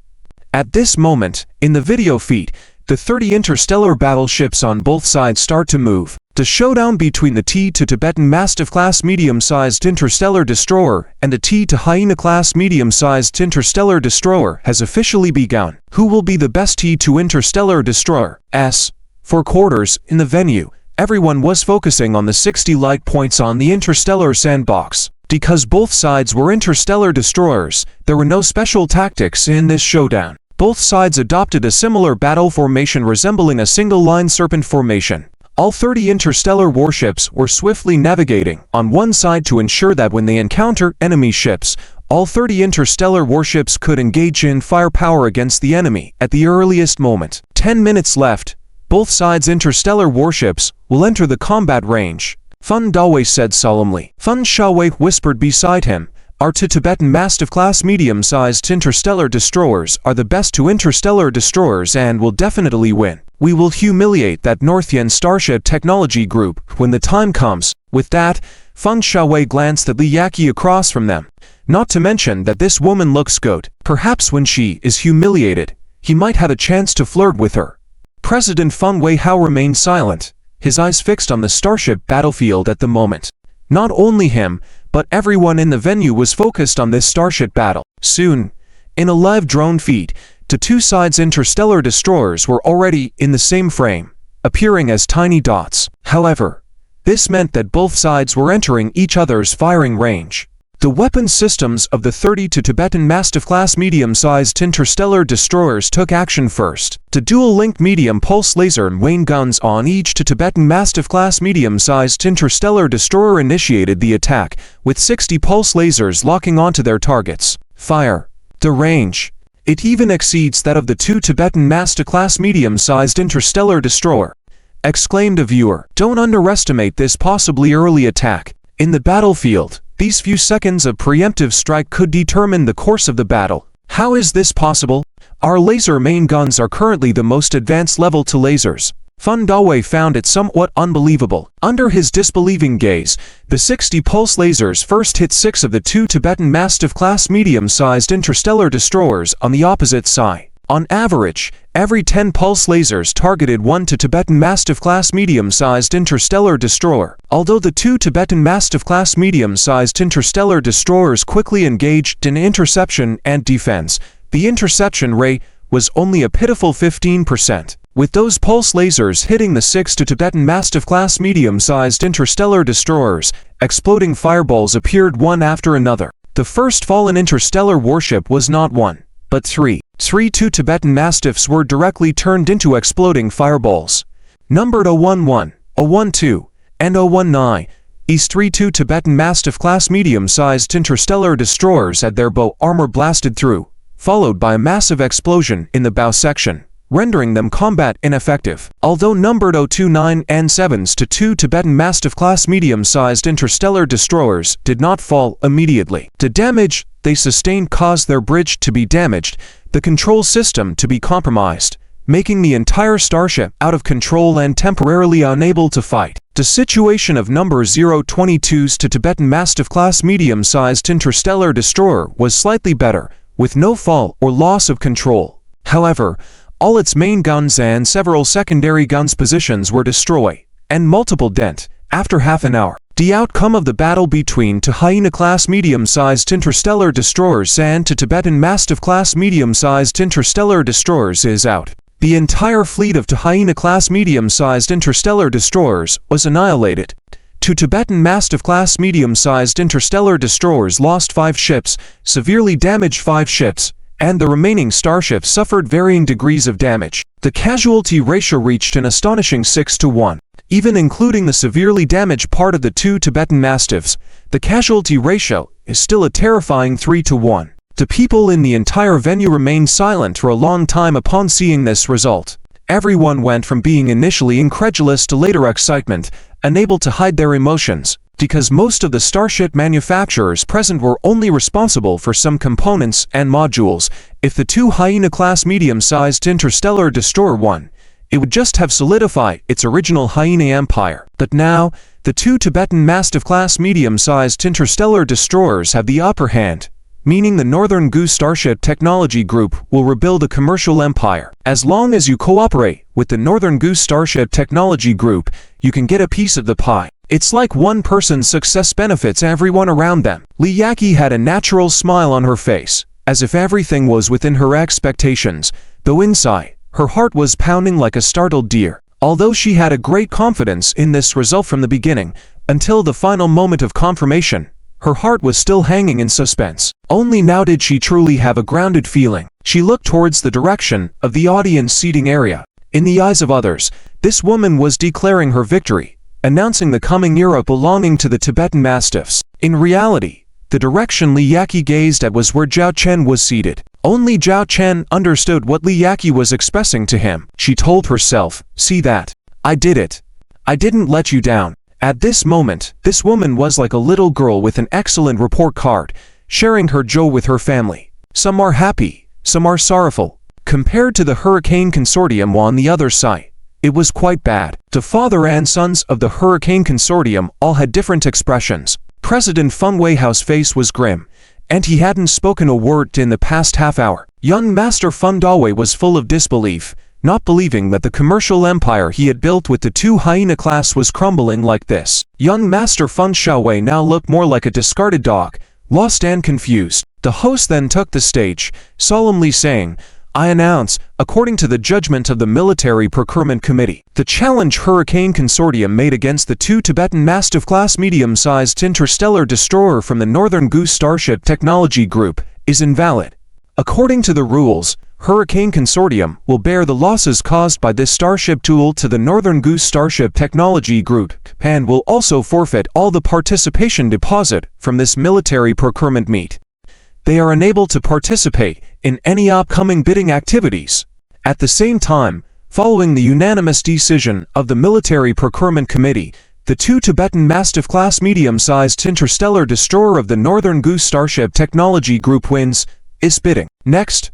At this moment, in the video feed, the 30 interstellar battleships on both sides start to move. The showdown between the T2 Tibetan Mastiff-class medium-sized interstellar destroyer and the T2 Hyena-class medium-sized interstellar destroyer has officially begun. Who will be the best T2 interstellar destroyer? For quarters, in the venue, everyone was focusing on the 60 light points on the interstellar sandbox. Because both sides were interstellar destroyers, there were no special tactics in this showdown. Both sides adopted a similar battle formation resembling a single-line serpent formation. All 30 interstellar warships were swiftly navigating on one side to ensure that when they encounter enemy ships, all 30 interstellar warships could engage in firepower against the enemy at the earliest moment. 10 minutes left. Both sides' interstellar warships will enter the combat range. Feng Dawei said solemnly. Feng Xiaowei whispered beside him, our two Tibetan Mastiff-class medium-sized interstellar destroyers are the best two interstellar destroyers and will definitely win. We will humiliate that Northian Starship Technology Group when the time comes. With that, Feng Xiaowei glanced at Li Yaqi across from them. Not to mention that this woman looks good. Perhaps when she is humiliated, he might have a chance to flirt with her. President Feng Weihao remained silent, his eyes fixed on the starship battlefield at the moment. Not only him, but everyone in the venue was focused on this starship battle. Soon, in a live drone feed, the two sides' interstellar destroyers were already in the same frame, appearing as tiny dots. However, this meant that both sides were entering each other's firing range. The weapon systems of the 32 Tibetan Mastiff-class medium-sized interstellar destroyers took action first. The dual-linked medium pulse laser and Wayne guns on each Tibetan Mastiff-class medium-sized interstellar destroyer initiated the attack, with 60 pulse lasers locking onto their targets. Fire. The range. It even exceeds that of the two Tibetan Mastiff-class medium-sized interstellar destroyer. Exclaimed a viewer. Don't underestimate this possibly early attack. In the battlefield, these few seconds of preemptive strike could determine the course of the battle. How is this possible? Our laser main guns are currently the most advanced level 2 lasers. Feng Dawei found it somewhat unbelievable. Under his disbelieving gaze, the 60 pulse lasers first hit 6 of the two Tibetan Mastiff-class medium-sized interstellar destroyers on the opposite side. On average, every 10 pulse lasers targeted one Tibetan Mastiff-class medium-sized interstellar destroyer. Although the two Tibetan Mastiff-class medium-sized interstellar destroyers quickly engaged in interception and defense, the interception rate was only a pitiful 15%. With those pulse lasers hitting the 6 Tibetan Mastiff-class medium-sized interstellar destroyers, exploding fireballs appeared one after another. The first fallen interstellar warship was not one, but three. Two Tibetan Mastiffs were directly turned into exploding fireballs. Numbered 011, 012, and 019, these two Tibetan Mastiff-class medium-sized interstellar destroyers had their bow armor blasted through, followed by a massive explosion in the bow section, rendering them combat ineffective. Although numbered 029 and 7s to two Tibetan Mastiff-class medium-sized interstellar destroyers did not fall immediately. The damage they sustained caused their bridge to be damaged, the control system to be compromised, making the entire starship out of control and temporarily unable to fight. The situation of number 022's to Tibetan Mastiff-class medium-sized interstellar destroyer was slightly better, with no fall or loss of control. However, all its main guns and several secondary guns positions were destroyed, and multiple dent, after half an hour. The outcome of the battle between two Hyena-class medium-sized interstellar destroyers and two Tibetan Mastiff-class medium-sized interstellar destroyers is out. The entire fleet of two Hyena-class medium-sized interstellar destroyers was annihilated. Two Tibetan Mastiff-class medium-sized interstellar destroyers lost 5 ships, severely damaged 5 ships, and the remaining starships suffered varying degrees of damage. The casualty ratio reached an astonishing 6-to-1. Even including the severely damaged part of the 2 Tibetan Mastiffs, the casualty ratio is still a terrifying 3-to-1. The people in the entire venue remained silent for a long time upon seeing this result. Everyone went from being initially incredulous to later excitement, unable to hide their emotions, because most of the starship manufacturers present were only responsible for some components and modules. If the 2 Hyena-class medium-sized interstellar destroyer won, it would just have solidified its original Hyena empire. But now, the 2 Tibetan Mastiff-class medium-sized interstellar destroyers have the upper hand, meaning the Northern Goose Starship Technology Group will rebuild a commercial empire. As long as you cooperate with the Northern Goose Starship Technology Group, you can get a piece of the pie. It's like one person's success benefits everyone around them. Liyaki had a natural smile on her face, as if everything was within her expectations, though inside, her heart was pounding like a startled deer. Although she had a great confidence in this result from the beginning, until the final moment of confirmation, her heart was still hanging in suspense. Only now did she truly have a grounded feeling. She looked towards the direction of the audience seating area. In the eyes of others, this woman was declaring her victory, announcing the coming era belonging to the Tibetan Mastiffs. In reality, the direction Liyaki gazed at was where Zhao Chen was seated. Only Zhao Chen understood what Liyaki was expressing to him. She told herself, "See that? I did it. I didn't let you down." At this moment, this woman was like a little girl with an excellent report card, sharing her joy with her family. Some are happy, some are sorrowful. Compared to the Hurricane Consortium on the other side, it was quite bad. The father and sons of the Hurricane Consortium all had different expressions. President Feng Weihao's face was grim, and he hadn't spoken a word in the past half hour. Young Master Feng Dawei was full of disbelief, not believing that the commercial empire he had built with the 2 Hyena class was crumbling like this. Young Master Feng Xiaowei now looked more like a discarded dog, lost and confused. The host then took the stage, solemnly saying, "I announce, according to the judgment of the Military Procurement Committee, the challenge Hurricane Consortium made against the 2 Tibetan Mastiff-class medium-sized interstellar destroyer from the Northern Goose Starship Technology Group is invalid. According to the rules, Hurricane Consortium will bear the losses caused by this starship duel to the Northern Goose Starship Technology Group and will also forfeit all the participation deposit from this military procurement meet. They are unable to participate in any upcoming bidding activities." At the same time, following the unanimous decision of the Military Procurement Committee, the 2 Tibetan Mastiff-class medium-sized interstellar destroyer of the Northern Goose Starship Technology Group wins is bidding. Next,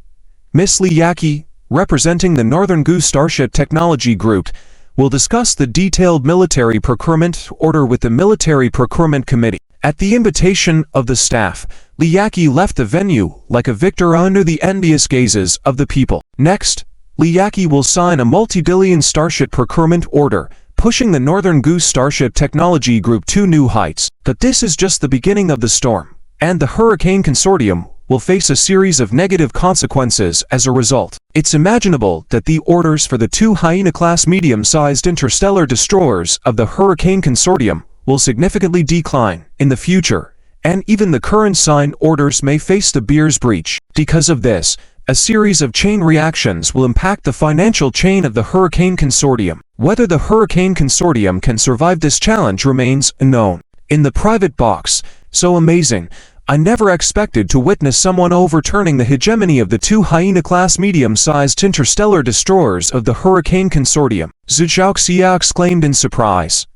Miss Liyaki, representing the Northern Goose Starship Technology Group, will discuss the detailed military procurement order with the Military Procurement Committee. At the invitation of the staff, Liyaki left the venue like a victor under the envious gazes of the people. Next, Liyaki will sign a multi-billion starship procurement order, pushing the Northern Goose Starship Technology Group to new heights. But this is just the beginning of the storm, and the Hurricane Consortium will face a series of negative consequences as a result. It's imaginable that the orders for the 2 Hyena-class medium-sized interstellar destroyers of the Hurricane Consortium will significantly decline in the future, and even the current signed orders may face the Beer's breach. Because of this, a series of chain reactions will impact the financial chain of the Hurricane Consortium. Whether the Hurricane Consortium can survive this challenge remains unknown. In the private box, so amazing, I never expected to witness someone overturning the hegemony of the 2 Hyena-class medium-sized interstellar destroyers of the Hurricane Consortium. Zhu Zhaoxia exclaimed in surprise.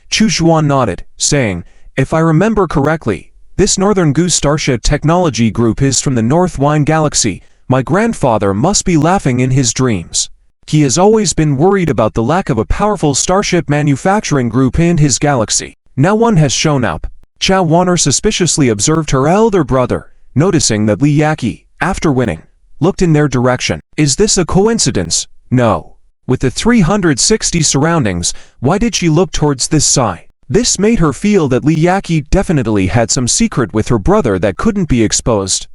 Chu Xuan nodded, saying, "If I remember correctly, this Northern Goose Starship Technology Group is from the North Wine Galaxy. My grandfather must be laughing in his dreams." He has always been worried about the lack of a powerful starship manufacturing group in his galaxy. Now one has shown up. Zhao Wan'er suspiciously observed her elder brother, noticing that Li Yaqi, after winning, looked in their direction. Is this a coincidence? No. With the 360 surroundings, why did she look towards this side? This made her feel that Li Yaqi definitely had some secret with her brother that couldn't be exposed.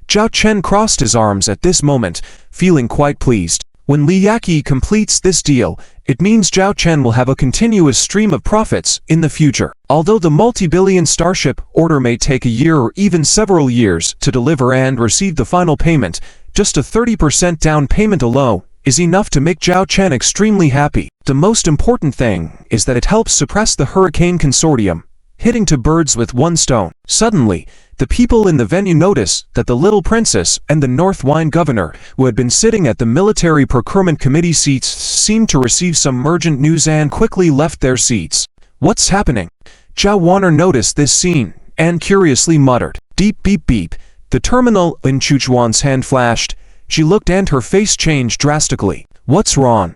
Zhao Chen crossed his arms at this moment, feeling quite pleased. When Li Yaqi completes this deal, it means Zhao Chen will have a continuous stream of profits in the future. Although the multi-billion starship order may take a year or even several years to deliver and receive the final payment, just a 30% down payment alone is enough to make Zhao Chen extremely happy. The most important thing is that it helps suppress the Hurricane Consortium, hitting two birds with one stone. Suddenly, the people in the venue notice that the little princess and the North Wine governor, who had been sitting at the military procurement committee seats, seemed to receive some urgent news and quickly left their seats. What's happening? Zhao Wan'er noticed this scene and curiously muttered, "Beep beep beep." The terminal in Chuchuan's hand flashed. She looked and her face changed drastically. What's wrong?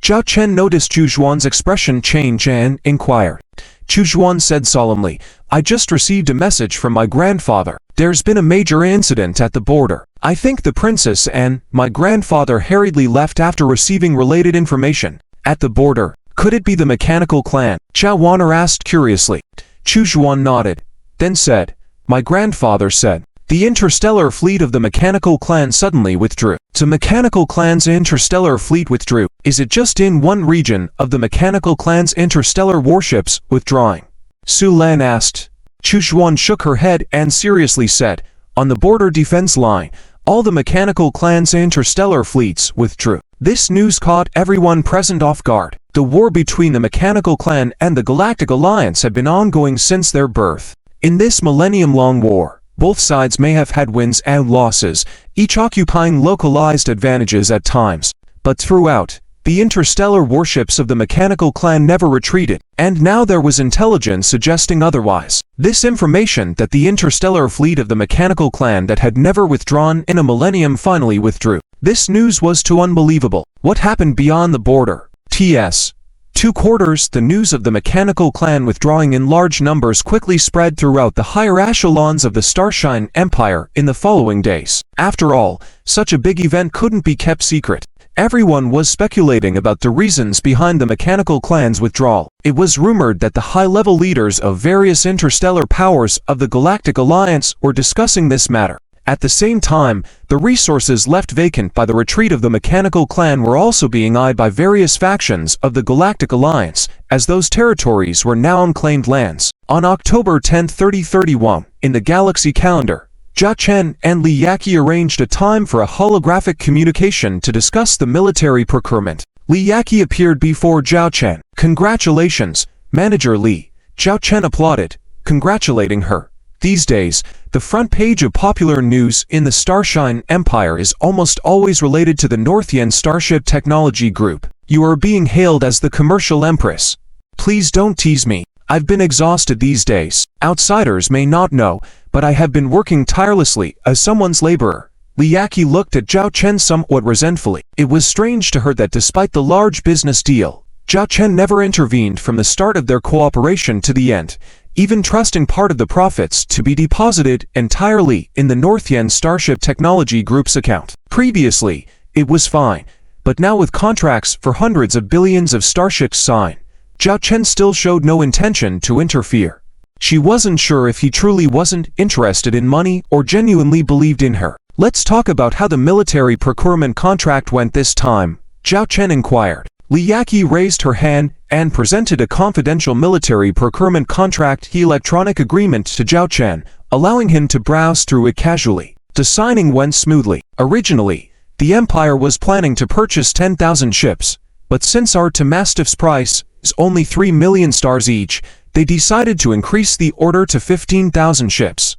Zhao Chen noticed Chuchuan's expression change and inquired. Chuchuan said solemnly, I just received a message from my grandfather. There's been a major incident at the border. I think the princess and my grandfather hurriedly left after receiving related information. At the border, could it be the mechanical clan? Zhao Wan'er asked curiously. Chuchuan nodded, then said, my grandfather said. The interstellar fleet of the mechanical clan suddenly withdrew. The mechanical clan's interstellar fleet withdrew. Is it just in one region of the mechanical clan's interstellar warships withdrawing? Su Lan asked. Chuchuan shook her head and seriously said, on the border defense line, all the mechanical clan's interstellar fleets withdrew. This news caught everyone present off guard. The war between the mechanical clan and the Galactic Alliance had been ongoing since their birth. In this millennium-long war, both sides may have had wins and losses, each occupying localized advantages at times. But throughout, the interstellar warships of the mechanical clan never retreated, and now there was intelligence suggesting otherwise. This information that the interstellar fleet of the mechanical clan that had never withdrawn in a millennium finally withdrew. This news was too unbelievable. What happened beyond the border? T.S. 2 quarters. The news of the mechanical clan withdrawing in large numbers quickly spread throughout the higher echelons of the Starshine Empire in the following days. After all, such a big event couldn't be kept secret. Everyone was speculating about the reasons behind the mechanical clan's withdrawal. It was rumored that the high-level leaders of various interstellar powers of the Galactic Alliance were discussing this matter. At the same time, the resources left vacant by the retreat of the mechanical clan were also being eyed by various factions of the Galactic Alliance, as those territories were now unclaimed lands. On October 10, 3031, in the galaxy calendar, Zhao Chen and Li Yaqi arranged a time for a holographic communication to discuss the military procurement. Li Yaqi appeared before Zhao Chen. Congratulations, Manager Li. Zhao Chen applauded, congratulating her. These days, the front page of popular news in the Starshine Empire is almost always related to the Northian Starship Technology Group. You are being hailed as the commercial empress. Please don't tease me. I've been exhausted these days. Outsiders may not know, but I have been working tirelessly as someone's laborer. Li Yaqi looked at Zhao Chen somewhat resentfully. It was strange to her that despite the large business deal, Zhao Chen never intervened from the start of their cooperation to the end, even trusting part of the profits to be deposited entirely in the Northian Starship Technology Group's account. Previously, it was fine, but now with contracts for hundreds of billions of starships signed, Zhao Chen still showed no intention to interfere. She wasn't sure if he truly wasn't interested in money or genuinely believed in her. Let's talk about how the military procurement contract went this time, Zhao Chen inquired. Li Yaqi raised her hand and presented a confidential military procurement contract electronic agreement to Zhao Chen, allowing him to browse through it casually. The signing went smoothly. Originally, the Empire was planning to purchase 10,000 ships, but since our to Mastiff's price is only 3 million stars each, they decided to increase the order to 15,000 ships,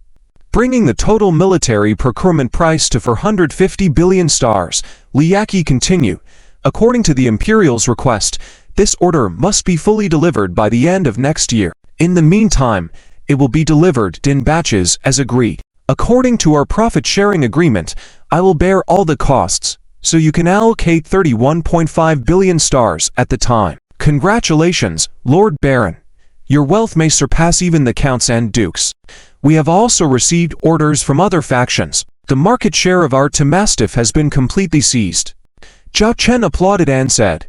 bringing the total military procurement price to 450 billion stars. Li Yaqi continued. According to the Imperial's request, this order must be fully delivered by the end of next year. In the meantime, it will be delivered in batches as agreed. According to our profit-sharing agreement, I will bear all the costs, so you can allocate 31.5 billion stars at the time. Congratulations, Lord Baron. Your wealth may surpass even the counts and dukes. We have also received orders from other factions. The market share of our Mastiff has been completely seized. Zhao Chen applauded and said,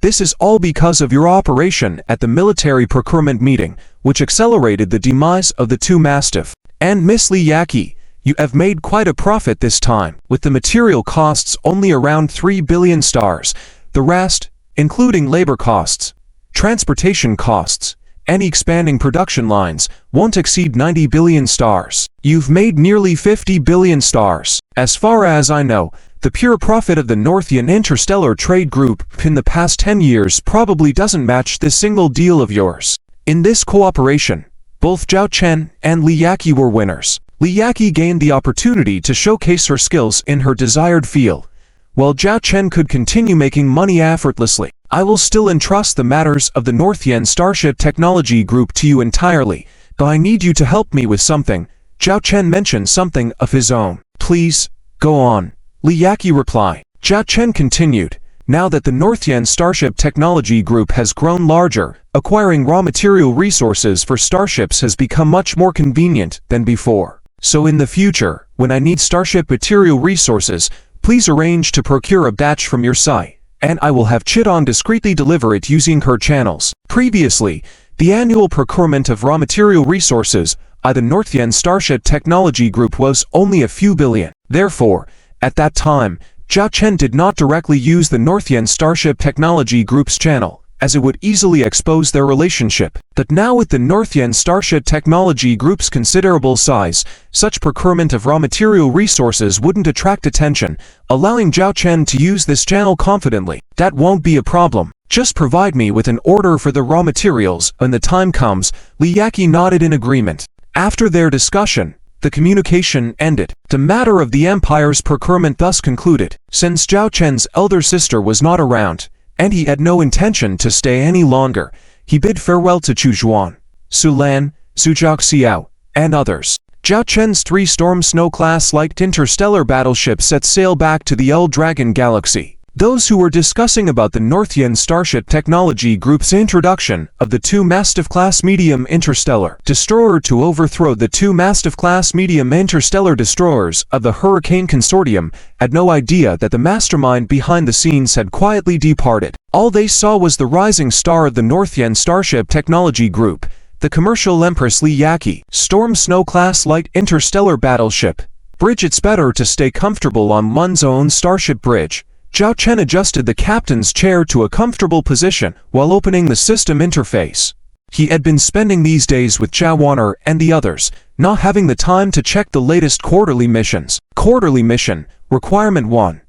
"This is all because of your operation at the military procurement meeting, which accelerated the demise of the Mastiff. And Miss Li Yaqi, you have made quite a profit this time, with the material costs only around 3 billion stars. The rest, including labor costs, transportation costs, and expanding production lines, won't exceed 90 billion stars. You've made nearly 50 billion stars. As far as I know, the pure profit of the Northian Interstellar Trade Group in the past 10 years probably doesn't match this single deal of yours." In this cooperation, both Zhao Chen and Li Yaqi were winners. Li Yaqi gained the opportunity to showcase her skills in her desired field, while Zhao Chen could continue making money effortlessly. "I will still entrust the matters of the Northian Starship Technology Group to you entirely, but I need you to help me with something." Zhao Chen mentioned something of his own. "Please, go on," Li Yaqi replied. Zhao Chen continued, "Now that the Northian Starship Technology Group has grown larger, acquiring raw material resources for starships has become much more convenient than before. So in the future, when I need starship material resources, please arrange to procure a batch from your site, and I will have Chidon discreetly deliver it using her channels." Previously, the annual procurement of raw material resources by the Northian Starship Technology Group was only a few billion. Therefore, at that time, Zhao Chen did not directly use the Northian Starship Technology Group's channel, as it would easily expose their relationship. But now with the Northian Starship Technology Group's considerable size, such procurement of raw material resources wouldn't attract attention, allowing Zhao Chen to use this channel confidently. "That won't be a problem. Just provide me with an order for the raw materials when the time comes." Li Yaqi nodded in agreement. After their discussion, the communication ended. The matter of the Empire's procurement thus concluded. Since Zhao Chen's elder sister was not around, and he had no intention to stay any longer, he bid farewell to Chu Zhuan, Su Lan, Zhujiao Xiao, and others. Zhao Chen's 3 Storm Snow-class light interstellar battleships set sail back to the L-Dragon Galaxy. Those who were discussing about the Northian Starship Technology Group's introduction of the 2 Mastiff-class medium interstellar destroyer to overthrow the 2 Mastiff-class medium interstellar destroyers of the Hurricane Consortium had no idea that the mastermind behind the scenes had quietly departed. All they saw was the rising star of the Northian Starship Technology Group, the commercial Empress Li Yaqi. Storm Snow-class light interstellar battleship. Bridge. It's better to stay comfortable on one's own starship bridge. Zhao Chen adjusted the captain's chair to a comfortable position while opening the system interface. He had been spending these days with Zhao Wan'er and the others, not having the time to check the latest quarterly missions. Quarterly mission, Requirement 1.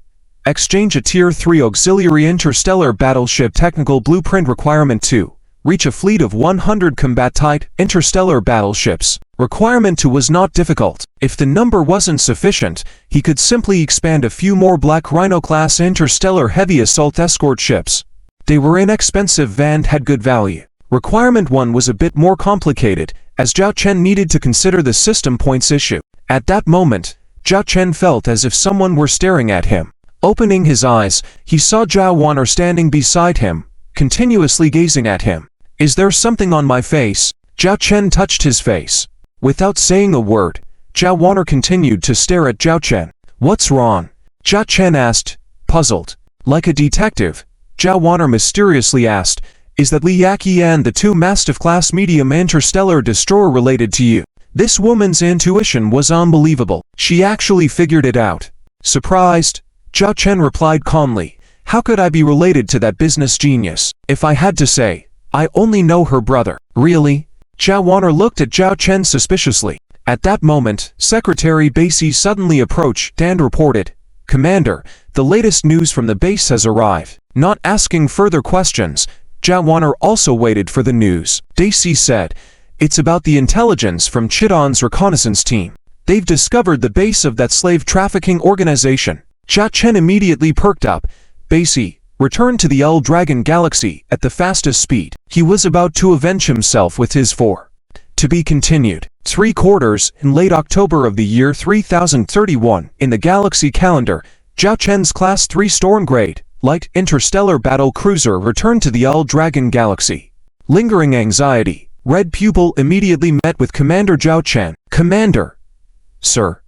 Exchange a Tier 3 Auxiliary Interstellar Battleship Technical Blueprint. Requirement 2. Reach a fleet of 100 combat-type interstellar battleships. Requirement 2 was not difficult. If the number wasn't sufficient, he could simply expand a few more Black Rhino-class interstellar heavy assault escort ships. They were inexpensive and had good value. Requirement 1 was a bit more complicated, as Zhao Chen needed to consider the system points issue. At that moment, Zhao Chen felt as if someone were staring at him. Opening his eyes, he saw Zhao Wan'er standing beside him, continuously gazing at him. "Is there something on my face?" Zhao Chen touched his face. Without saying a word, Zhao Wan'er continued to stare at Zhao Chen. "What's wrong?" Zhao Chen asked, puzzled. Like a detective, Zhao Wan'er mysteriously asked, "Is that Li Yaqi and the 2 Mastiff-class medium interstellar destroyer related to you?" This woman's intuition was unbelievable. She actually figured it out. Surprised, Zhao Chen replied calmly, "How could I be related to that business genius? If I had to say, I only know her brother." "Really?" Zhao Wan'er looked at Zhao Chen suspiciously. At that moment, Secretary Basie suddenly approached and reported, "Commander, the latest news from the base has arrived." Not asking further questions, Zhao Wan'er also waited for the news. Basie said, "It's about the intelligence from Chidon's reconnaissance team. They've discovered the base of that slave trafficking organization." Zhao Chen immediately perked up. Basie returned to the L-Dragon Galaxy at the fastest speed. He was about to avenge himself with his 4. To be continued. 3 quarters in late October of the year 3031 in the Galaxy calendar, Zhao Chen's Class 3 Stormgrade, light interstellar battle cruiser returned to the Dragon Galaxy. Lingering anxiety, Red Pupil immediately met with Commander Zhao Chen. Commander. Sir.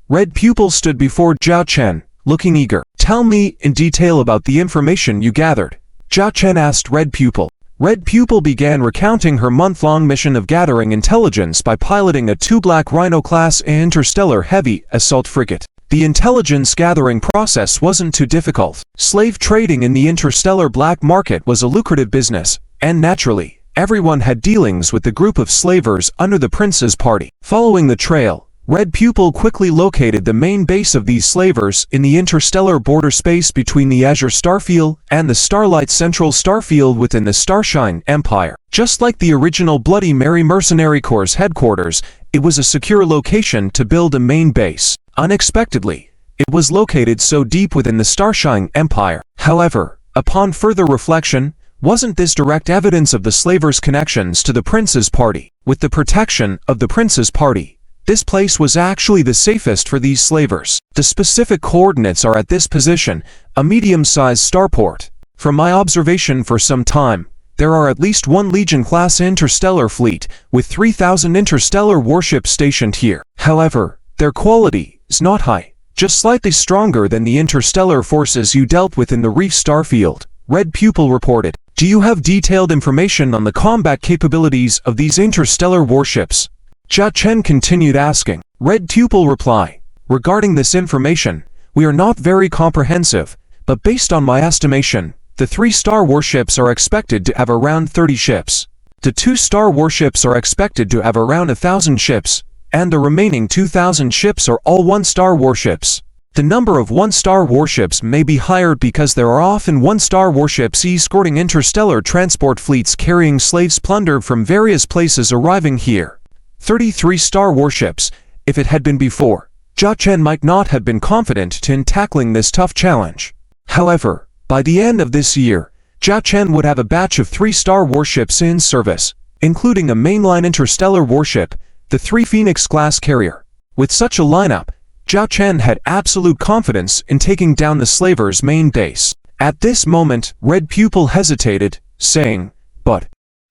Red Pupil stood before Zhao Chen, looking eager. Tell me in detail about the information you gathered. Zhao Chen asked Red Pupil. Red Pupil began recounting her month-long mission of gathering intelligence by piloting a 2 Black Rhino-class interstellar heavy assault frigate. The intelligence-gathering process wasn't too difficult. Slave trading in the interstellar black market was a lucrative business, and naturally, everyone had dealings with the group of slavers under the Prince's party. Following the trail, Red Pupil quickly located the main base of these slavers in the interstellar border space between the Azure Starfield and the Starlight Central Starfield within the Starshine Empire. Just like the original Bloody Mary Mercenary Corps headquarters, it was a secure location to build a main base. Unexpectedly, it was located so deep within the Starshine Empire. However, upon further reflection, wasn't this direct evidence of the slavers' connections to the Prince's party? With the protection of the Prince's party, this place was actually the safest for these slavers. The specific coordinates are at this position, a medium-sized starport. From my observation for some time, there are at least 1 Legion-class interstellar fleet, with 3,000 interstellar warships stationed here. However, their quality is not high, just slightly stronger than the interstellar forces you dealt with in the Reef Starfield, Red Pupil reported. Do you have detailed information on the combat capabilities of these interstellar warships? Zhao Chen continued asking. Red Pupil reply. Regarding this information, we are not very comprehensive, but based on my estimation, the 3-star warships are expected to have around 30 ships. The 2-star warships are expected to have around 1,000 ships, and the remaining 2,000 ships are all 1-star warships. The number of 1-star warships may be higher because there are often 1-star warships escorting interstellar transport fleets carrying slaves plundered from various places arriving here. 33-star warships. If it had been before, Zhao Chen might not have been confident in tackling this tough challenge. However, by the end of this year, Zhao Chen would have a batch of 3-star warships in service, including a mainline interstellar warship, the 3 Phoenix-class carrier. With such a lineup, Zhao Chen had absolute confidence in taking down the slavers' main base. At this moment, Red Pupil hesitated, saying, "But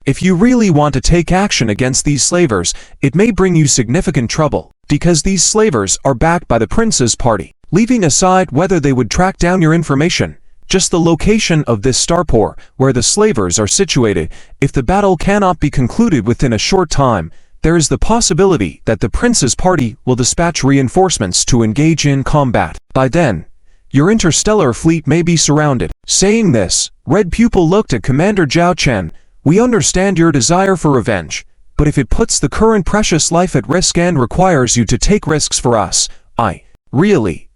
if you really want to take action against these slavers, it may bring you significant trouble, because these slavers are backed by the Prince's party. Leaving aside whether they would track down your information, just the location of this starport where the slavers are situated, if the battle cannot be concluded within a short time, there is the possibility that the Prince's party will dispatch reinforcements to engage in combat. By then, your interstellar fleet may be surrounded." Saying this, Red Pupil looked at Commander Zhao Chen. "We understand your desire for revenge, but if it puts the current precious life at risk and requires you to take risks for us, I really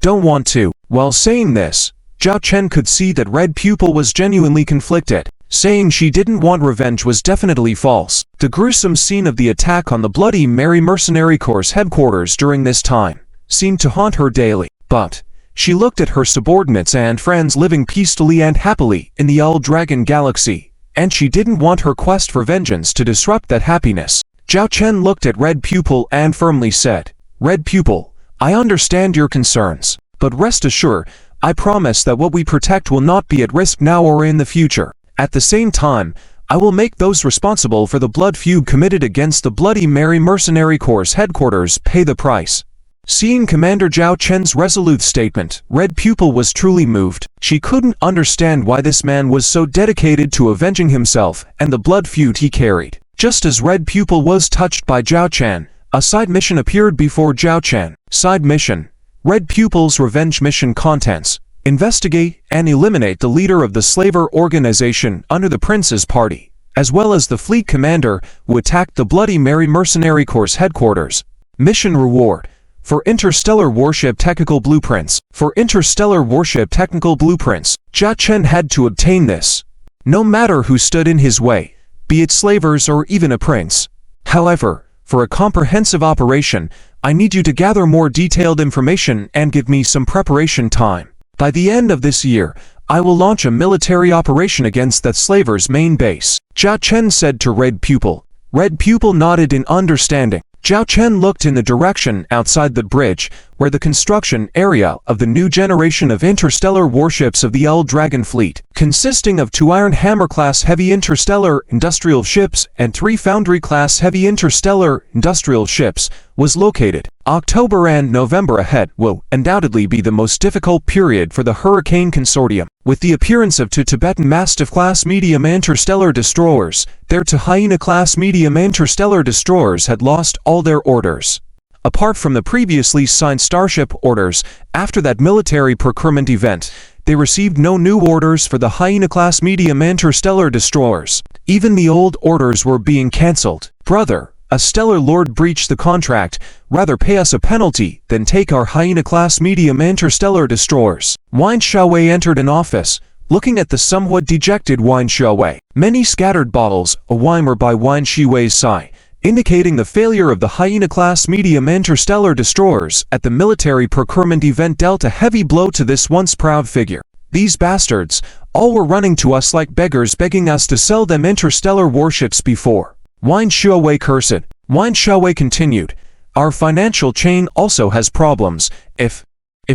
don't want to." While saying this, Zhao Chen could see that Red Pupil was genuinely conflicted. Saying she didn't want revenge was definitely false. The gruesome scene of the attack on the Bloody Mary Mercenary Corps headquarters during this time seemed to haunt her daily. But she looked at her subordinates and friends living peacefully and happily in the Dragon Galaxy, and she didn't want her quest for vengeance to disrupt that happiness. Zhao Chen looked at Red Pupil and firmly said, "Red Pupil, I understand your concerns, but rest assured, I promise that what we protect will not be at risk now or in the future. At the same time, I will make those responsible for the blood feud committed against the Bloody Mary Mercenary Corps headquarters pay the price." Seeing Commander Zhao Chen's resolute statement, Red Pupil was truly moved. She couldn't understand why this man was so dedicated to avenging himself and the blood feud he carried. Just as Red Pupil was touched by Zhao Chen, a side mission appeared before Zhao Chen. Side mission. Red Pupil's revenge mission contents. Investigate and eliminate the leader of the slaver organization under the Prince's party, as well as the fleet commander who attacked the Bloody Mary Mercenary Corps headquarters. Mission reward. For interstellar warship technical blueprints. For interstellar warship technical blueprints, Zhao Chen had to obtain this, no matter who stood in his way, be it slavers or even a prince. However, for a comprehensive operation, I need you to gather more detailed information and give me some preparation time. By the end of this year, I will launch a military operation against that slaver's main base," Zhao Chen said to Red Pupil. Red Pupil nodded in understanding. Zhao Chen looked in the direction outside the bridge, where the construction area of the new generation of interstellar warships of the Old Dragon Fleet, consisting of 2 Iron Hammer-class heavy interstellar industrial ships and 3 Foundry-class heavy interstellar industrial ships, was located. October and November ahead will undoubtedly be the most difficult period for the Hurricane Consortium. With the appearance of 2 Tibetan Mastiff-class medium interstellar destroyers, their 2 Hyena-class medium interstellar destroyers had lost all their orders. Apart from the previously signed Starship orders, after that military procurement event, they received no new orders for the Hyena-class medium interstellar destroyers. Even the old orders were being cancelled. Brother, a stellar lord breached the contract. Rather pay us a penalty than take our Hyena-class medium interstellar destroyers. Wine Xiaowei entered an office, looking at the somewhat dejected Wine Xiaowei. Many scattered bottles of wine were by Wine Xiaowei's side, indicating the failure of the Hyena-class medium interstellar destroyers at the military procurement event dealt a heavy blow to this once proud figure. These bastards all were running to us like beggars, begging us to sell them interstellar warships before. Wine Xiaowei cursed. Wine Xiaowei continued, our financial chain also has problems. If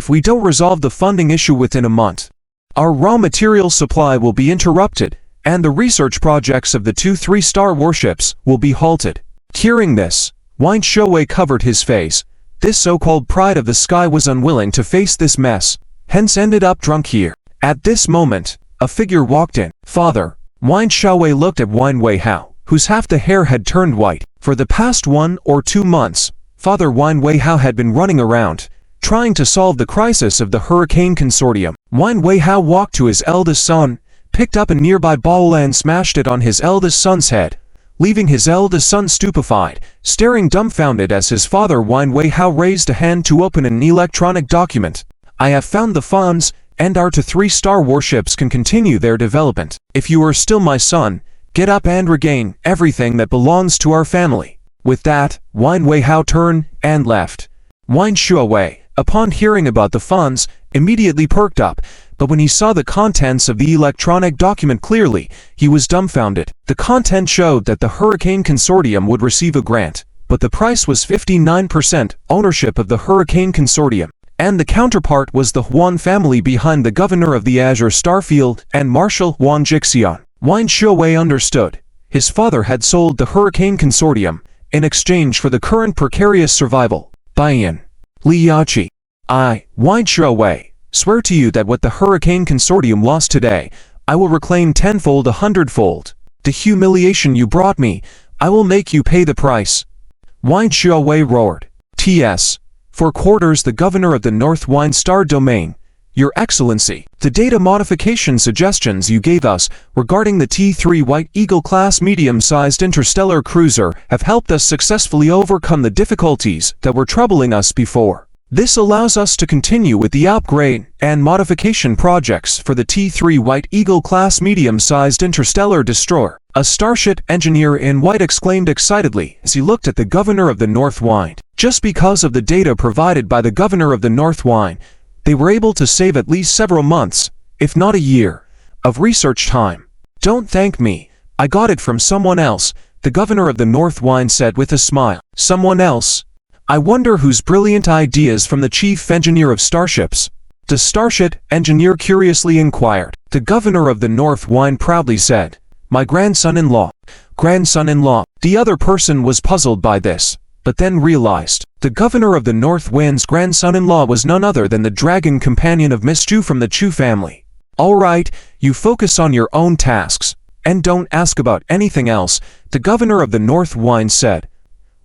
we don't resolve the funding issue within a month, our raw material supply will be interrupted, and the research projects of the 2 3-star warships will be halted. Hearing this, Wine Xiaowei covered his face. This so-called pride of the sky was unwilling to face this mess, hence ended up drunk here. At this moment, a figure walked in. Father. Wine Xiaowei looked at Wine Weihao, whose half the hair had turned white. For the past 1 or 2 months, Father Wine Weihao had been running around, trying to solve the crisis of the Hurricane Consortium. Wine Weihao walked to his eldest son, picked up a nearby ball and smashed it on his eldest son's head, leaving his eldest son stupefied, staring dumbfounded as his father Wine Weihao raised a hand to open an electronic document. I have found the funds, and our 2 3-star warships can continue their development. If you are still my son, get up and regain everything that belongs to our family. With that, Wine Weihao turned and left. Wine Xiaowei, upon hearing about the funds, immediately perked up, but when he saw the contents of the electronic document clearly, he was dumbfounded. The content showed that the Hurricane Consortium would receive a grant, but the price was 59% ownership of the Hurricane Consortium, and the counterpart was the Huan family behind the governor of the Azure Starfield and Marshal Huan Jixian. Wine Xiaowei understood. His father had sold the Hurricane Consortium in exchange for the current precarious survival. Buy-in. Li Yachi. I, Wine Xiaowei, swear to you that what the Hurricane Consortium lost today, I will reclaim tenfold, 100-fold. The humiliation you brought me, I will make you pay the price. Wine Xiaowei roared. T.S. 4 quarters the governor of the North Wine Star Domain. Your Excellency, the data modification suggestions you gave us regarding the T3 White Eagle-class medium-sized interstellar cruiser have helped us successfully overcome the difficulties that were troubling us before. This allows us to continue with the upgrade and modification projects for the T3 White Eagle-class medium-sized interstellar destroyer. A starship engineer in white exclaimed excitedly as he looked at the governor of the North Wine. Just because of the data provided by the governor of the North Wine, they were able to save at least several months, if not a year, of research time. Don't thank me, I got it from someone else, the governor of the North Wine said with a smile. Someone else? I wonder whose brilliant ideas from the chief engineer of starships. The starship engineer curiously inquired. The governor of the North Wine proudly said, my grandson-in-law. Grandson-in-law. The other person was puzzled by this, but then realized. The governor of the North Wind's grandson-in-law was none other than the dragon companion of Miss Chu from the Chu family. All right, you focus on your own tasks, and don't ask about anything else, the governor of the North Wine said,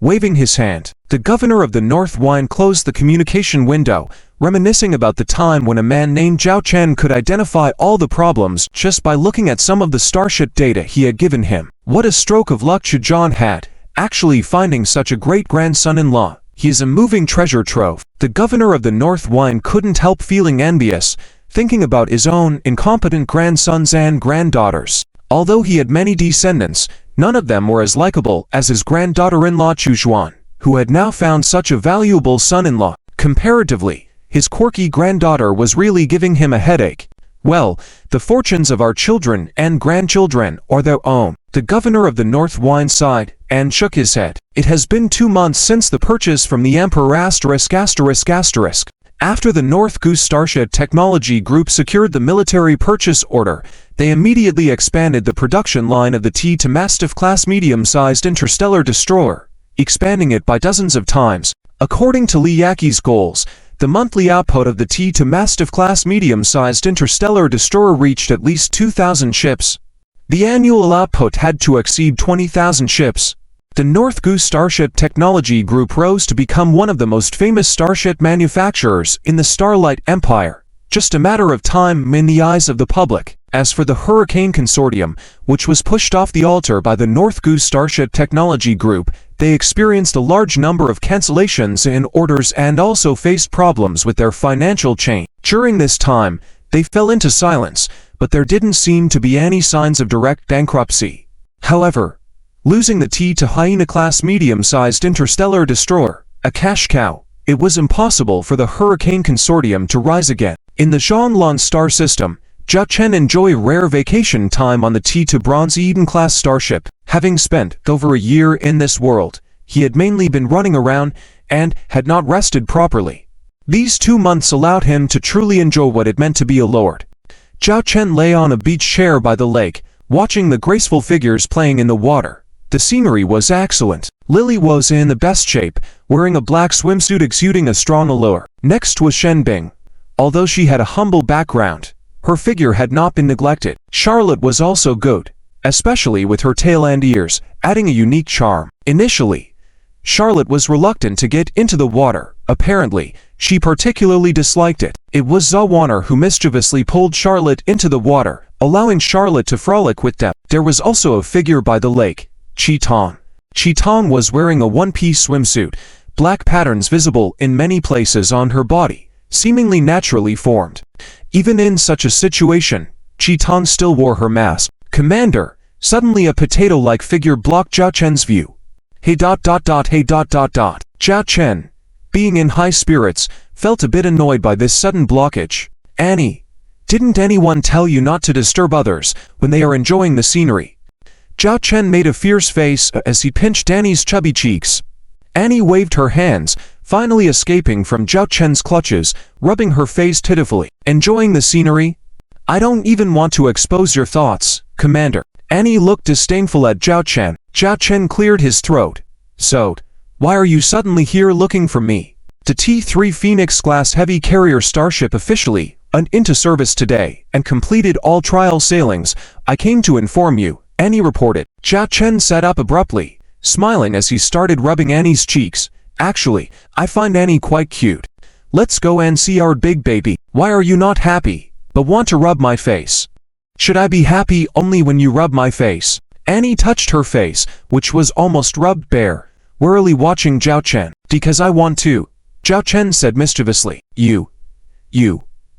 waving his hand. The governor of the North Wine closed the communication window, reminiscing about the time when a man named Zhao Chen could identify all the problems just by looking at some of the starship data he had given him. What a stroke of luck Chujan had, actually finding such a great grandson-in-law. He is a moving treasure trove. The governor of the North Wine couldn't help feeling envious, thinking about his own incompetent grandsons and granddaughters. Although he had many descendants, none of them were as likable as his granddaughter-in-law Chujuan, who had now found such a valuable son-in-law. Comparatively, his quirky granddaughter was really giving him a headache. Well, the fortunes of our children and grandchildren are their own. The governor of the North Wine sighed and shook his head. It has been 2 months since the purchase from the Emperor ******. After the North Goose Starship Technology Group secured the military purchase order, they immediately expanded the production line of the T2 Mastiff-class medium-sized interstellar destroyer, expanding it by dozens of times. According to Liaki's goals, the monthly output of the T2 Mastiff-class medium-sized interstellar destroyer reached at least 2,000 ships. The annual output had to exceed 20,000 ships. The North Goose Starship Technology Group rose to become one of the most famous starship manufacturers in the Starlight Empire, just a matter of time in the eyes of the public. As for the Hurricane Consortium, which was pushed off the altar by the North Goose Starship Technology Group, they experienced a large number of cancellations in orders and also faced problems with their financial chain. During this time, they fell into silence, but there didn't seem to be any signs of direct bankruptcy. However, losing the T2 Hyena-class medium-sized interstellar destroyer, a cash cow, it was impossible for the Hurricane Consortium to rise again. In the Zhonglong star system, Zhao Chen enjoyed rare vacation time on the T2 Bronze Eden-class starship. Having spent over a year in this world, he had mainly been running around and had not rested properly. These 2 months allowed him to truly enjoy what it meant to be a lord. Zhao Chen lay on a beach chair by the lake, watching the graceful figures playing in the water. The scenery was excellent. Lily was in the best shape, wearing a black swimsuit exuding a strong allure. Next was Shen Bing. Although she had a humble background, her figure had not been neglected. Charlotte was also good, especially with her tail and ears, adding a unique charm. Initially, Charlotte was reluctant to get into the water. Apparently, she particularly disliked it. It was Zawaner who mischievously pulled Charlotte into the water, allowing Charlotte to frolic with them. There was also a figure by the lake, Qitong. Qitong was wearing a one-piece swimsuit, black patterns visible in many places on her body, seemingly naturally formed. Even in such a situation, Qitong still wore her mask. Commander, suddenly a potato-like figure blocked Zhao Chen's view. Hey ... Zhao Chen, being in high spirits, felt a bit annoyed by this sudden blockage. Annie, didn't anyone tell you not to disturb others when they are enjoying the scenery? Zhao Chen made a fierce face as he pinched Annie's chubby cheeks. Annie waved her hands, finally escaping from Zhao Chen's clutches, rubbing her face pitifully. Enjoying the scenery? I don't even want to expose your thoughts, Commander. Annie looked disdainful at Zhao Chen. Zhao Chen cleared his throat. So, why are you suddenly here looking for me? The T3 Phoenix-class heavy carrier starship officially went into service today and completed all trial sailings. I came to inform you, Annie reported. Zhao Chen sat up abruptly, smiling as he started rubbing Annie's cheeks. Actually, I find Annie quite cute. Let's go and see our big baby. Why are you not happy, but want to rub my face? Should I be happy only when you rub my face? Annie touched her face, which was almost rubbed bare, warily watching Zhao Chen. Because I want to, Zhao Chen said mischievously. You.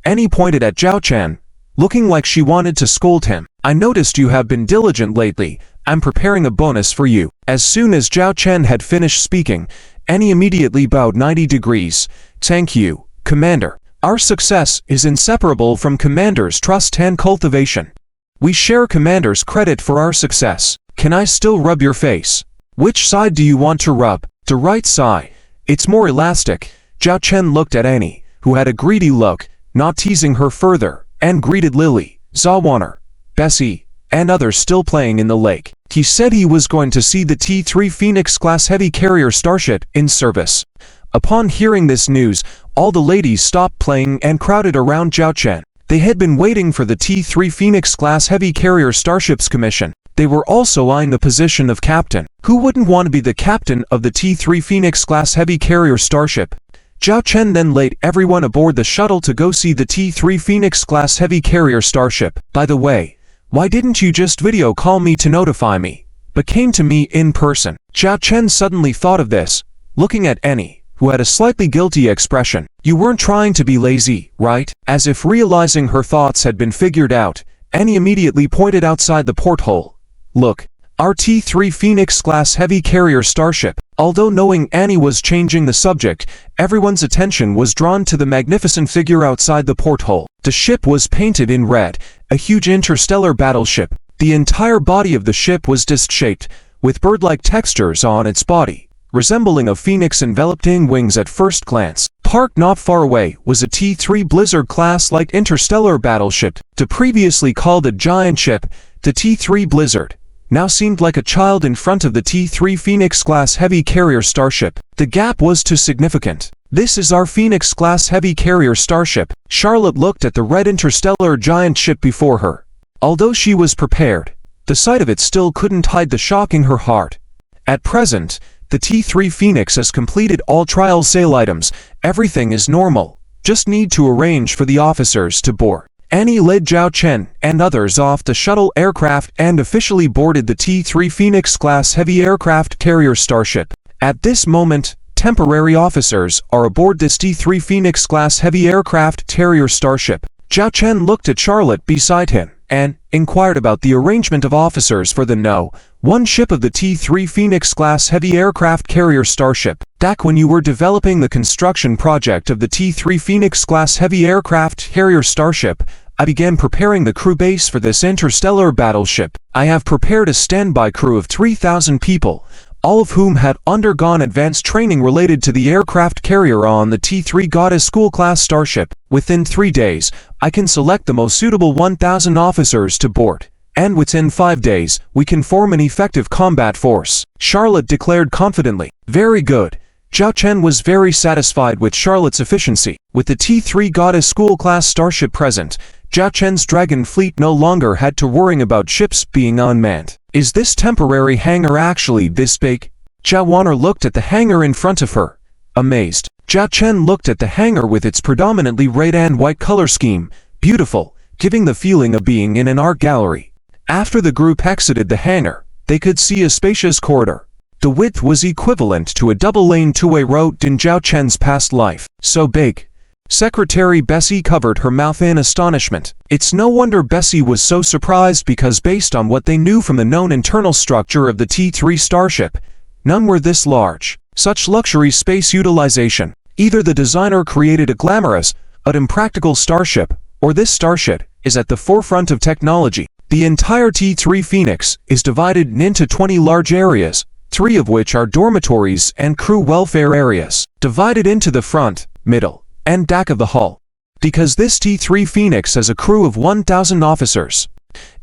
Annie pointed at Zhao Chen, looking like she wanted to scold him. I noticed you have been diligent lately. I'm preparing a bonus for you. As soon as Zhao Chen had finished speaking, Annie immediately bowed 90 degrees. Thank you, Commander. Our success is inseparable from Commander's trust and cultivation. We share Commander's credit for our success. Can I still rub your face? Which side do you want to rub? The right side. It's more elastic. Zhao Chen looked at Annie, who had a greedy look, not teasing her further, and greeted Lily, Zawaner, Bessie, and others still playing in the lake. He said he was going to see the T3 Phoenix-class heavy carrier starship in service. Upon hearing this news, all the ladies stopped playing and crowded around Zhao Chen. They had been waiting for the T3 Phoenix-class heavy carrier starship's commission. They were also eyeing the position of captain. Who wouldn't want to be the captain of the T3 Phoenix-class heavy carrier starship? Zhao Chen then led everyone aboard the shuttle to go see the T3 Phoenix-class heavy carrier starship. By the way, why didn't you just video call me to notify me, but came to me in person? Zhao Chen suddenly thought of this, looking at Annie, who had a slightly guilty expression. You weren't trying to be lazy, right? As if realizing her thoughts had been figured out, Annie immediately pointed outside the porthole. Look, our T3 Phoenix-class heavy carrier starship. Although knowing Annie was changing the subject, everyone's attention was drawn to the magnificent figure outside the porthole. The ship was painted in red, a huge interstellar battleship. The entire body of the ship was disc-shaped, with bird-like textures on its body, resembling a phoenix enveloping wings at first glance. Parked not far away was a T-3 Blizzard-class light interstellar battleship. To previously called a giant ship, the T-3 Blizzard now seemed like a child in front of the T-3 Phoenix-class heavy carrier starship. The gap was too significant. "This is our Phoenix-class heavy carrier starship." Charlotte looked at the red interstellar giant ship before her. Although she was prepared, the sight of it still couldn't hide the shock in her heart. At present, the T-3 Phoenix has completed all trial sale items. Everything is normal. Just need to arrange for the officers to board. Annie led Zhao Chen and others off the shuttle aircraft and officially boarded the T-3 Phoenix-class heavy aircraft carrier starship. At this moment, temporary officers are aboard this T-3 Phoenix-class heavy aircraft carrier starship. Zhao Chen looked at Charlotte beside him and inquired about the arrangement of officers for the No. 1 ship of the T-3 Phoenix-class heavy aircraft carrier starship. Back when you were developing the construction project of the T-3 Phoenix-class heavy aircraft carrier starship, I began preparing the crew base for this interstellar battleship. I have prepared a standby crew of 3,000 people, all of whom had undergone advanced training related to the aircraft carrier on the T-3 Goddess School-class starship. Within 3 days, I can select the most suitable 1,000 officers to board, and within 5 days, we can form an effective combat force," Charlotte declared confidently. Very good. Zhao Chen was very satisfied with Charlotte's efficiency. With the T-3 Goddess School-class starship present, Zhao Chen's Dragon Fleet no longer had to worry about ships being unmanned. "Is this temporary hangar actually this big?" Zhao Wanner looked at the hangar in front of her, amazed. Zhao Chen looked at the hangar with its predominantly red and white color scheme, beautiful, giving the feeling of being in an art gallery. After the group exited the hangar, they could see a spacious corridor. The width was equivalent to a double-lane two-way road in Zhao Chen's past life. So big. Secretary Bessie covered her mouth in astonishment. It's no wonder Bessie was so surprised, because based on what they knew from the known internal structure of the T-3 starship, none were this large. Such luxury space utilization. Either the designer created a glamorous, but impractical starship, or this starship is at the forefront of technology. The entire T-3 Phoenix is divided into 20 large areas, 3 of which are dormitories and crew welfare areas, divided into the front, middle, and back of the hull. Because this T-3 Phoenix has a crew of 1,000 officers.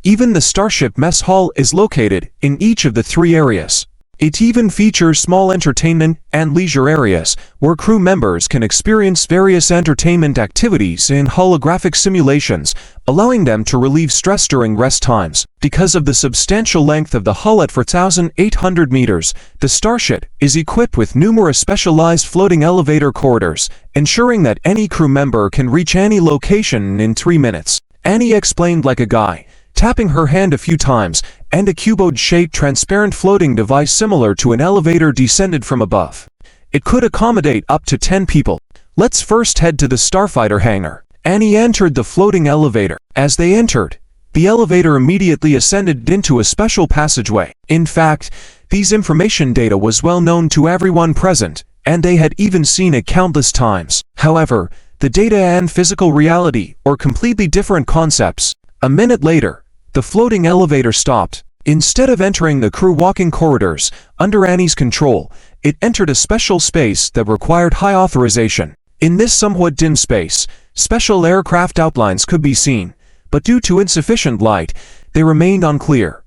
Even the starship mess hall is located in each of the 3 areas. It even features small entertainment and leisure areas, where crew members can experience various entertainment activities in holographic simulations, allowing them to relieve stress during rest times. Because of the substantial length of the hull at 4,800 meters, the starship is equipped with numerous specialized floating elevator corridors, ensuring that any crew member can reach any location in 3 minutes. Annie explained like a guy, tapping her hand a few times, and a cuboid-shaped transparent floating device similar to an elevator descended from above. It could accommodate up to 10 people. "Let's first head to the starfighter hangar." Annie entered the floating elevator. As they entered, the elevator immediately ascended into a special passageway. In fact, these information data was well known to everyone present, and they had even seen it countless times. However, the data and physical reality are completely different concepts. A minute later, the floating elevator stopped. Instead of entering the crew walking corridors, under Annie's control, it entered a special space that required high authorization. In this somewhat dim space, special aircraft outlines could be seen, but due to insufficient light, they remained unclear.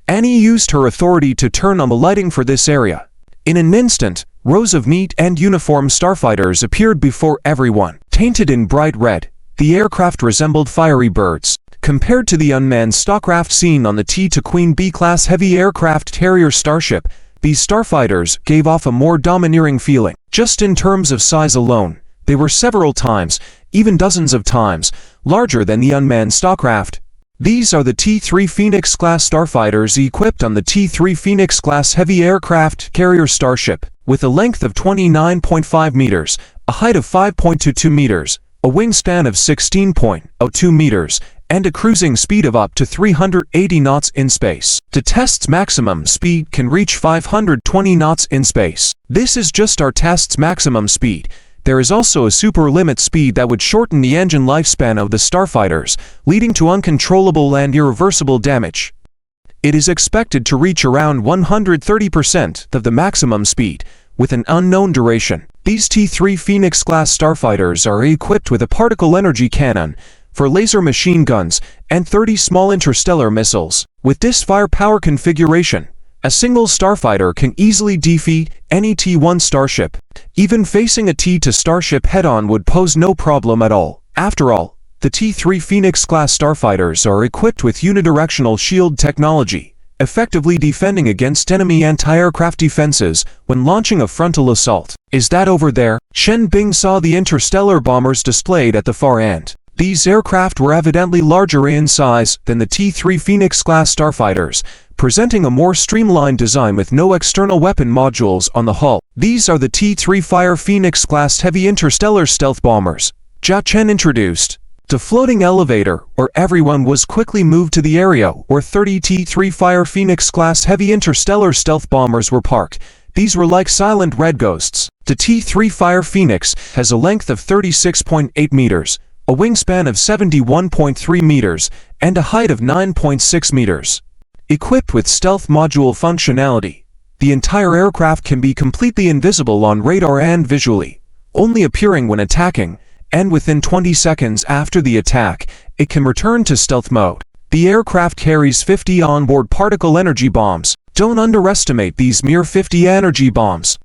Annie used her authority to turn on the lighting for this area. In an instant, rows of neat and uniformed starfighters appeared before everyone. Painted in bright red, the aircraft resembled fiery birds. Compared to the unmanned stockcraft seen on the T-2 Queen B-class heavy aircraft carrier starship, these starfighters gave off a more domineering feeling. Just in terms of size alone, they were several times, even dozens of times, larger than the unmanned stockcraft. These are the T-3 Phoenix-class starfighters equipped on the T-3 Phoenix-class heavy aircraft carrier starship, with a length of 29.5 meters, a height of 5.22 meters, a wingspan of 16.02 meters, and a cruising speed of up to 380 knots in space. The test's maximum speed can reach 520 knots in space. This is just our test's maximum speed. There is also a super limit speed that would shorten the engine lifespan of the starfighters, leading to uncontrollable and irreversible damage. It is expected to reach around 130% of the maximum speed, with an unknown duration. These T-3 Phoenix-class starfighters are equipped with a particle energy cannon for laser machine guns and 30 small interstellar missiles. With this firepower configuration, a single starfighter can easily defeat any T-1 starship. Even facing a T-2 starship head-on would pose no problem at all. After all, the T-3 Phoenix-class starfighters are equipped with unidirectional shield technology, effectively defending against enemy anti-aircraft defenses when launching a frontal assault. Is that over there? Shen Bing saw the interstellar bombers displayed at the far end. These aircraft were evidently larger in size than the T-3 Phoenix-class starfighters, presenting a more streamlined design with no external weapon modules on the hull. These are the T-3 Fire Phoenix-class heavy interstellar stealth bombers, Zhao Chen introduced. The floating elevator, where everyone was quickly moved to the area where 30 T-3 Fire Phoenix-class heavy interstellar stealth bombers were parked. These were like silent red ghosts. The T-3 Fire Phoenix has a length of 36.8 meters, a wingspan of 71.3 meters, and a height of 9.6 meters. Equipped with stealth module functionality, the entire aircraft can be completely invisible on radar and visually, only appearing when attacking, and within 20 seconds after the attack, it can return to stealth mode. The aircraft carries 50 onboard particle energy bombs. Don't underestimate these mere 50 energy bombs.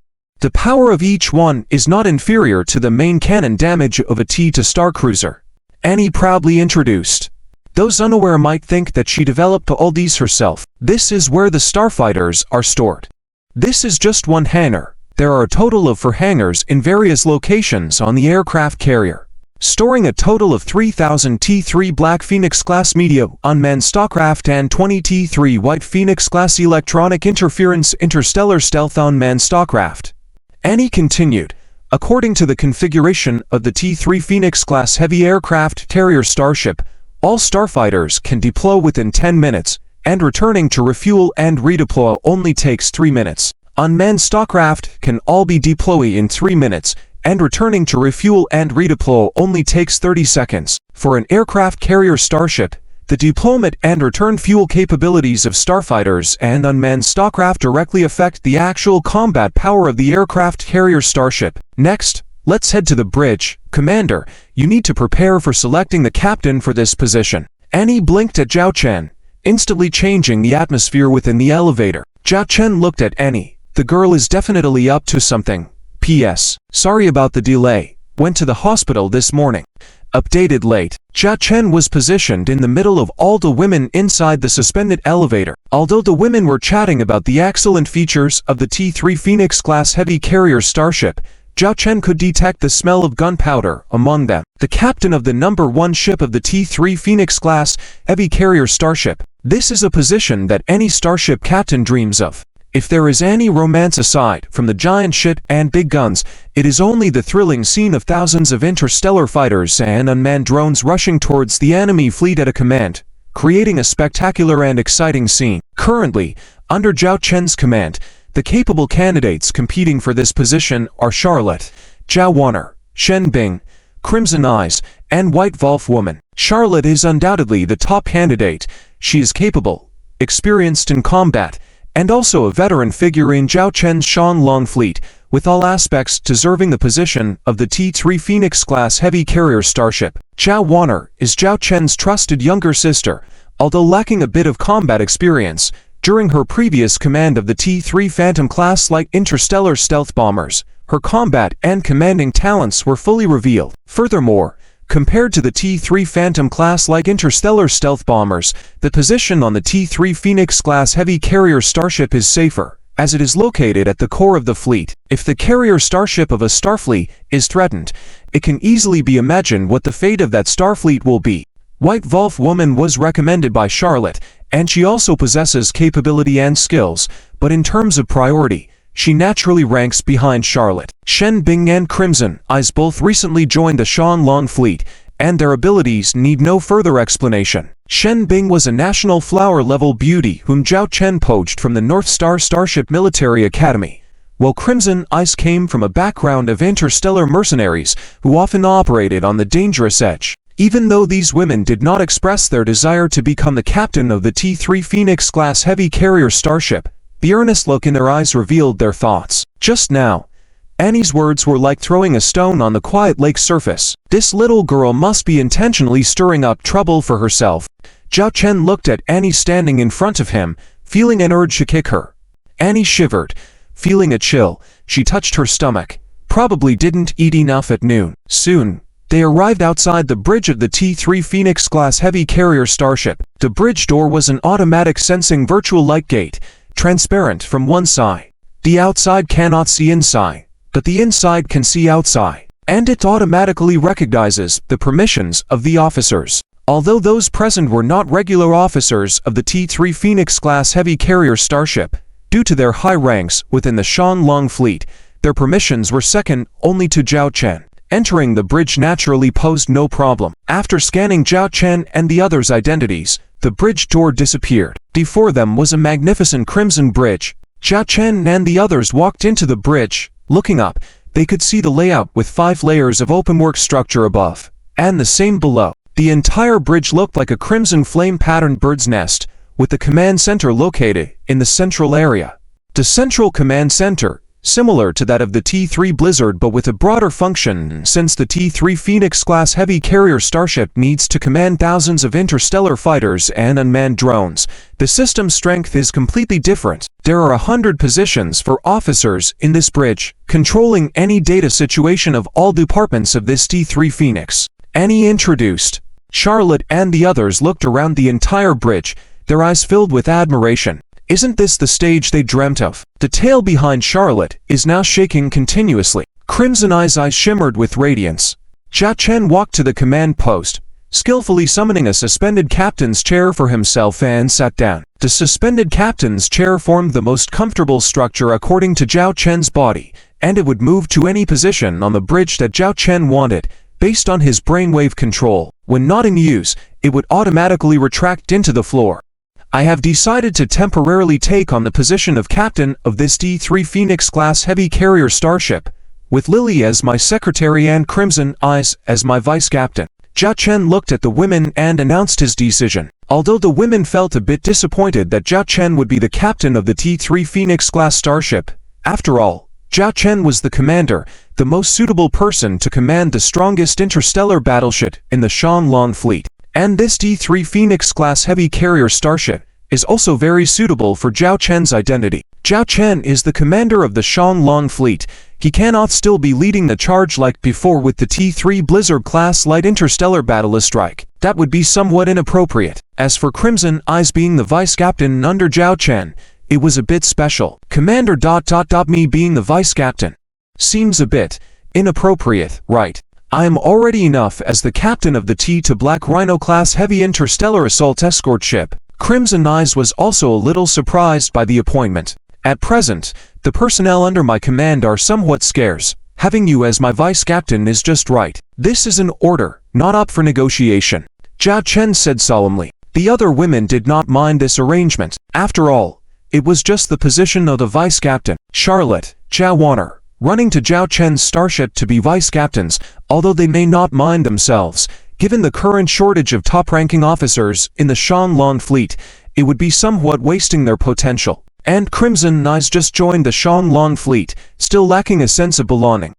The power of each one is not inferior to the main cannon damage of a T-2 starcruiser. Annie proudly introduced. Those unaware might think that she developed all these herself. This is where the starfighters are stored. This is just one hangar. There are a total of 4 hangars in various locations on the aircraft carrier, storing a total of 3,000 T-3 Black Phoenix-class medium unmanned stockcraft and 20 T-3 White Phoenix-class electronic interference interstellar stealth unmanned stockcraft. Annie continued, according to the configuration of the T-3 Phoenix-class heavy aircraft carrier starship, all starfighters can deploy within 10 minutes, and returning to refuel and redeploy only takes 3 minutes. Unmanned stockcraft can all be deployed in 3 minutes, and returning to refuel and redeploy only takes 30 seconds. For an aircraft carrier starship, the deployment and return fuel capabilities of starfighters and unmanned stockcraft directly affect the actual combat power of the aircraft carrier starship. Next, let's head to the bridge. Commander, you need to prepare for selecting the captain for this position. Annie blinked at Zhao Chen, instantly changing the atmosphere within the elevator. Zhao Chen looked at Annie. The girl is definitely up to something. P.S. Sorry about the delay. Went to the hospital this morning. Updated late. Zhao Chen was positioned in the middle of all the women inside the suspended elevator. Although the women were chatting about the excellent features of the T-3 Phoenix-class heavy carrier starship, Zhao Chen could detect the smell of gunpowder among them. The captain of the number 1 ship of the T-3 Phoenix-class heavy carrier starship. This is a position that any starship captain dreams of. If there is any romance aside from the giant ship and big guns, it is only the thrilling scene of thousands of interstellar fighters and unmanned drones rushing towards the enemy fleet at a command, creating a spectacular and exciting scene. Currently, under Zhao Chen's command, the capable candidates competing for this position are Charlotte, Zhao Warner, Shen Bing, Crimson Eyes, and White Wolf Woman. Charlotte is undoubtedly the top candidate. She is capable, experienced in combat, and also a veteran figure in Zhao Chen's Shanlong fleet, with all aspects deserving the position of the T-3 Phoenix-class heavy carrier starship. Zhao Warner is Zhao Chen's trusted younger sister, although lacking a bit of combat experience. During her previous command of the T-3 Phantom-class light interstellar stealth bombers, her combat and commanding talents were fully revealed. Furthermore, compared to the T-3 Phantom-class like interstellar stealth bombers, the position on the T-3 Phoenix-class heavy carrier starship is safer, as it is located at the core of the fleet. If the carrier starship of a Starfleet is threatened, it can easily be imagined what the fate of that Starfleet will be. White Wolf Woman was recommended by Charlotte, and she also possesses capability and skills, but in terms of priority, she naturally ranks behind Charlotte. Shen Bing and Crimson Eyes both recently joined the Shanlong fleet, and their abilities need no further explanation. Shen Bing was a national flower-level beauty whom Zhao Chen poached from the North Star Starship Military Academy, while Crimson Eyes came from a background of interstellar mercenaries who often operated on the dangerous edge. Even though these women did not express their desire to become the captain of the T-3 Phoenix-class heavy carrier starship, the earnest look in their eyes revealed their thoughts. Just now, Annie's words were like throwing a stone on the quiet lake surface. This little girl must be intentionally stirring up trouble for herself. Zhao Chen looked at Annie standing in front of him, feeling an urge to kick her. Annie shivered, feeling a chill. She touched her stomach. Probably didn't eat enough at noon. Soon, they arrived outside the bridge of the T-3 Phoenix-class heavy carrier starship. The bridge door was an automatic sensing virtual light gate, transparent from one side. The outside cannot see inside, but the inside can see outside, and it automatically recognizes the permissions of the officers. Although those present were not regular officers of the T-3 Phoenix-class heavy carrier starship, due to their high ranks within the Shanlong fleet, their permissions were second only to Zhao Chen. Entering the bridge naturally posed no problem. After scanning Zhao Chen and the others' identities, the bridge door disappeared. Before them was a magnificent crimson bridge. Zhao Chen and the others walked into the bridge. Looking up, they could see the layout with 5 layers of openwork structure above, and the same below. The entire bridge looked like a crimson flame-patterned bird's nest, with the command center located in the central area. The central command center, similar to that of the T-3 Blizzard but with a broader function, since the T-3 Phoenix-class heavy carrier starship needs to command thousands of interstellar fighters and unmanned drones. The system's strength is completely different. There are 100 positions for officers in this bridge, controlling any data situation of all departments of this T-3 Phoenix. Annie introduced. Charlotte and the others looked around the entire bridge, their eyes filled with admiration. Isn't this the stage they dreamt of? The tail behind Charlotte is now shaking continuously. Crimson Eye's eyes shimmered with radiance. Zhao Chen walked to the command post, skillfully summoning a suspended captain's chair for himself and sat down. The suspended captain's chair formed the most comfortable structure according to Zhao Chen's body, and it would move to any position on the bridge that Zhao Chen wanted, based on his brainwave control. When not in use, it would automatically retract into the floor. I have decided to temporarily take on the position of captain of this T-3 Phoenix-class heavy carrier starship, with Lily as my secretary and Crimson Eyes as my vice-captain. Zhao Chen looked at the women and announced his decision. Although the women felt a bit disappointed that Zhao Chen would be the captain of the T-3 Phoenix-class starship, after all, Zhao Chen was the commander, the most suitable person to command the strongest interstellar battleship in the Shanlong fleet. And this T-3 Phoenix-class heavy carrier starship is also very suitable for Zhao Chen's identity. Zhao Chen is the commander of the Shanlong fleet. He cannot still be leading the charge like before with the T-3 Blizzard-class light interstellar battlist strike. That would be somewhat inappropriate. As for Crimson Eyes being the vice-captain under Zhao Chen, it was a bit special. Commander ... me being the vice-captain. Seems a bit inappropriate, right? I am already enough as the captain of the T-Black Rhino-class heavy interstellar assault escort ship. Crimson Eyes was also a little surprised by the appointment. At present, the personnel under my command are somewhat scarce. Having you as my vice-captain is just right. This is an order, not up for negotiation. Zhao Chen said solemnly. The other women did not mind this arrangement. After all, it was just the position of the vice-captain. Charlotte, Zhao Warner, running to Zhao Chen's starship to be vice-captains, although they may not mind themselves. Given the current shortage of top-ranking officers in the Shanlong fleet, it would be somewhat wasting their potential. And Crimson Eyes just joined the Shanlong fleet, still lacking a sense of belonging.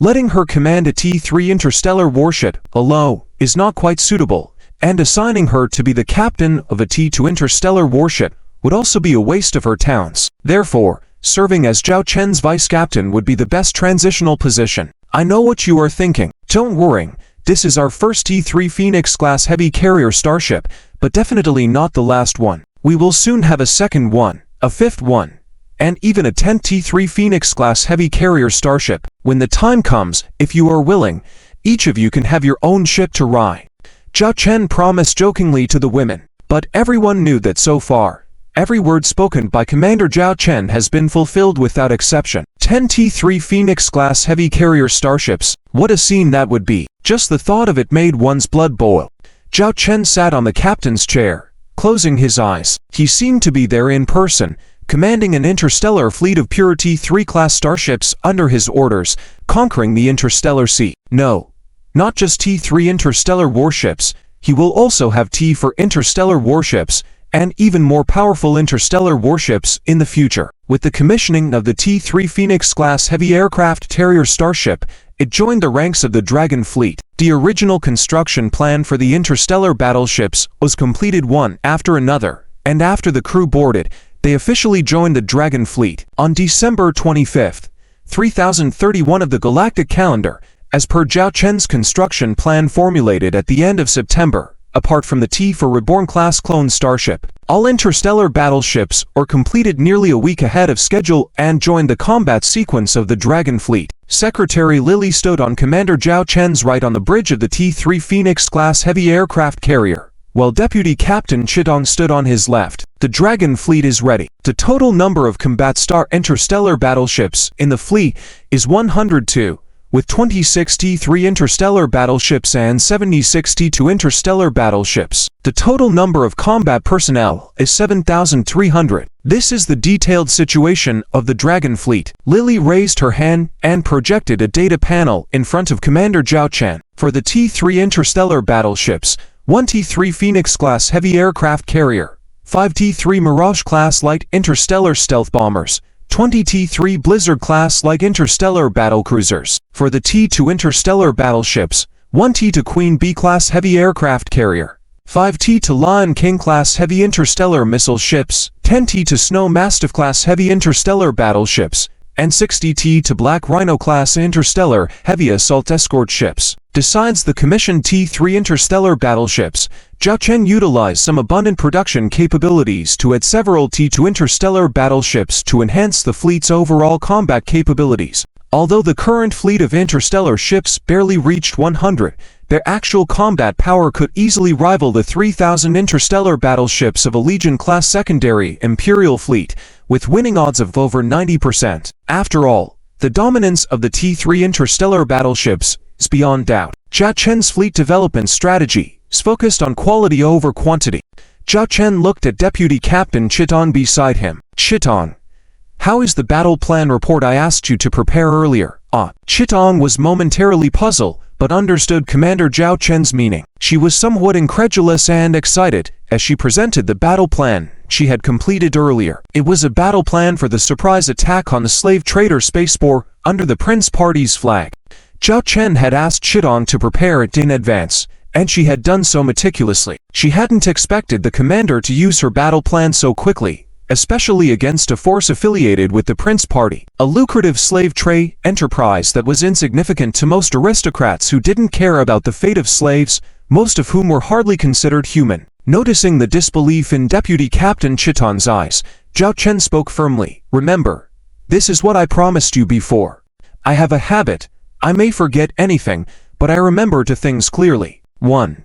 Letting her command a T-3 interstellar warship, alone, is not quite suitable, and assigning her to be the captain of a T-2 interstellar warship would also be a waste of her talents. Therefore, serving as Zhao Chen's vice-captain would be the best transitional position. I know what you are thinking. Don't worry, this is our first T-3 Phoenix-class heavy carrier starship, but definitely not the last one. We will soon have a second one, a fifth one, and even a 10th T-3 Phoenix-class heavy carrier starship. When the time comes, if you are willing, each of you can have your own ship to ride. Zhao Chen promised jokingly to the women, but everyone knew that so far, every word spoken by Commander Zhao Chen has been fulfilled without exception. 10 T-3 Phoenix-class heavy carrier starships, what a scene that would be. Just the thought of it made one's blood boil. Zhao Chen sat on the captain's chair, closing his eyes. He seemed to be there in person, commanding an interstellar fleet of pure T-3 class starships under his orders, conquering the interstellar sea. No, Not just T3 interstellar warships, he will also have T for interstellar warships, and even more powerful interstellar warships in the future. With the commissioning of the T3 Phoenix-class heavy aircraft carrier starship, it joined the ranks of the Dragon Fleet. The original construction plan for the interstellar battleships was completed one after another, and after the crew boarded, they officially joined the Dragon Fleet on December 25, 3031 of the Galactic calendar, as per Zhao Chen's construction plan formulated at the end of September. Apart from the T for Reborn-class clone starship, all interstellar battleships were completed nearly a week ahead of schedule and joined the combat sequence of the Dragon Fleet. Secretary Lily stood on Commander Zhao Chen's right on the bridge of the T3 Phoenix-class heavy aircraft carrier, while Deputy Captain Chitong stood on his left. The Dragon Fleet is ready. The total number of combat star interstellar battleships in the fleet is 102. With 26 T3 interstellar battleships and 76 T2 interstellar battleships. The total number of combat personnel is 7,300. This is the detailed situation of the Dragon Fleet. Lily raised her hand and projected a data panel in front of Commander Zhao Chen. For the T3 interstellar battleships, 1 T3 Phoenix-class heavy aircraft carrier, 5 T3 Mirage-class light interstellar stealth bombers, 20 T3 Blizzard-class light interstellar battlecruisers. For the T2 interstellar battleships, 1 T2 Queen Bee-class heavy aircraft carrier, 5 T2 Lion King-class heavy interstellar missile ships, 10 T2 Snow Mastiff-class heavy interstellar battleships, and 60 T2 Black Rhino-class interstellar heavy assault escort ships. Besides the commissioned T3 interstellar battleships, Zhao Chen utilized some abundant production capabilities to add several T2 interstellar battleships to enhance the fleet's overall combat capabilities. Although the current fleet of interstellar ships barely reached 100, their actual combat power could easily rival the 3,000 interstellar battleships of a Legion-class secondary Imperial fleet, with winning odds of over 90%. After all, the dominance of the T3 interstellar battleships is beyond doubt. Zhao Chen's fleet development strategy is focused on quality over quantity. Zhao Chen looked at Deputy Captain Chitong beside him. Chitong, how is the battle plan report I asked you to prepare earlier? Chitong was momentarily puzzled, but understood Commander Zhao Chen's meaning. She was somewhat incredulous and excited as she presented the battle plan she had completed earlier. It was a battle plan for the surprise attack on the slave trader spaceport under the Prince Party's flag. Zhao Chen had asked Chitong to prepare it in advance, and she had done so meticulously. She hadn't expected the commander to use her battle plan so quickly, especially against a force affiliated with the Prince Party, a lucrative slave trade enterprise that was insignificant to most aristocrats who didn't care about the fate of slaves, most of whom were hardly considered human. Noticing the disbelief in Deputy Captain Chitong's eyes, Zhao Chen spoke firmly. Remember, this is what I promised you before. I have a habit. I may forget anything, but I remember two things clearly. 1.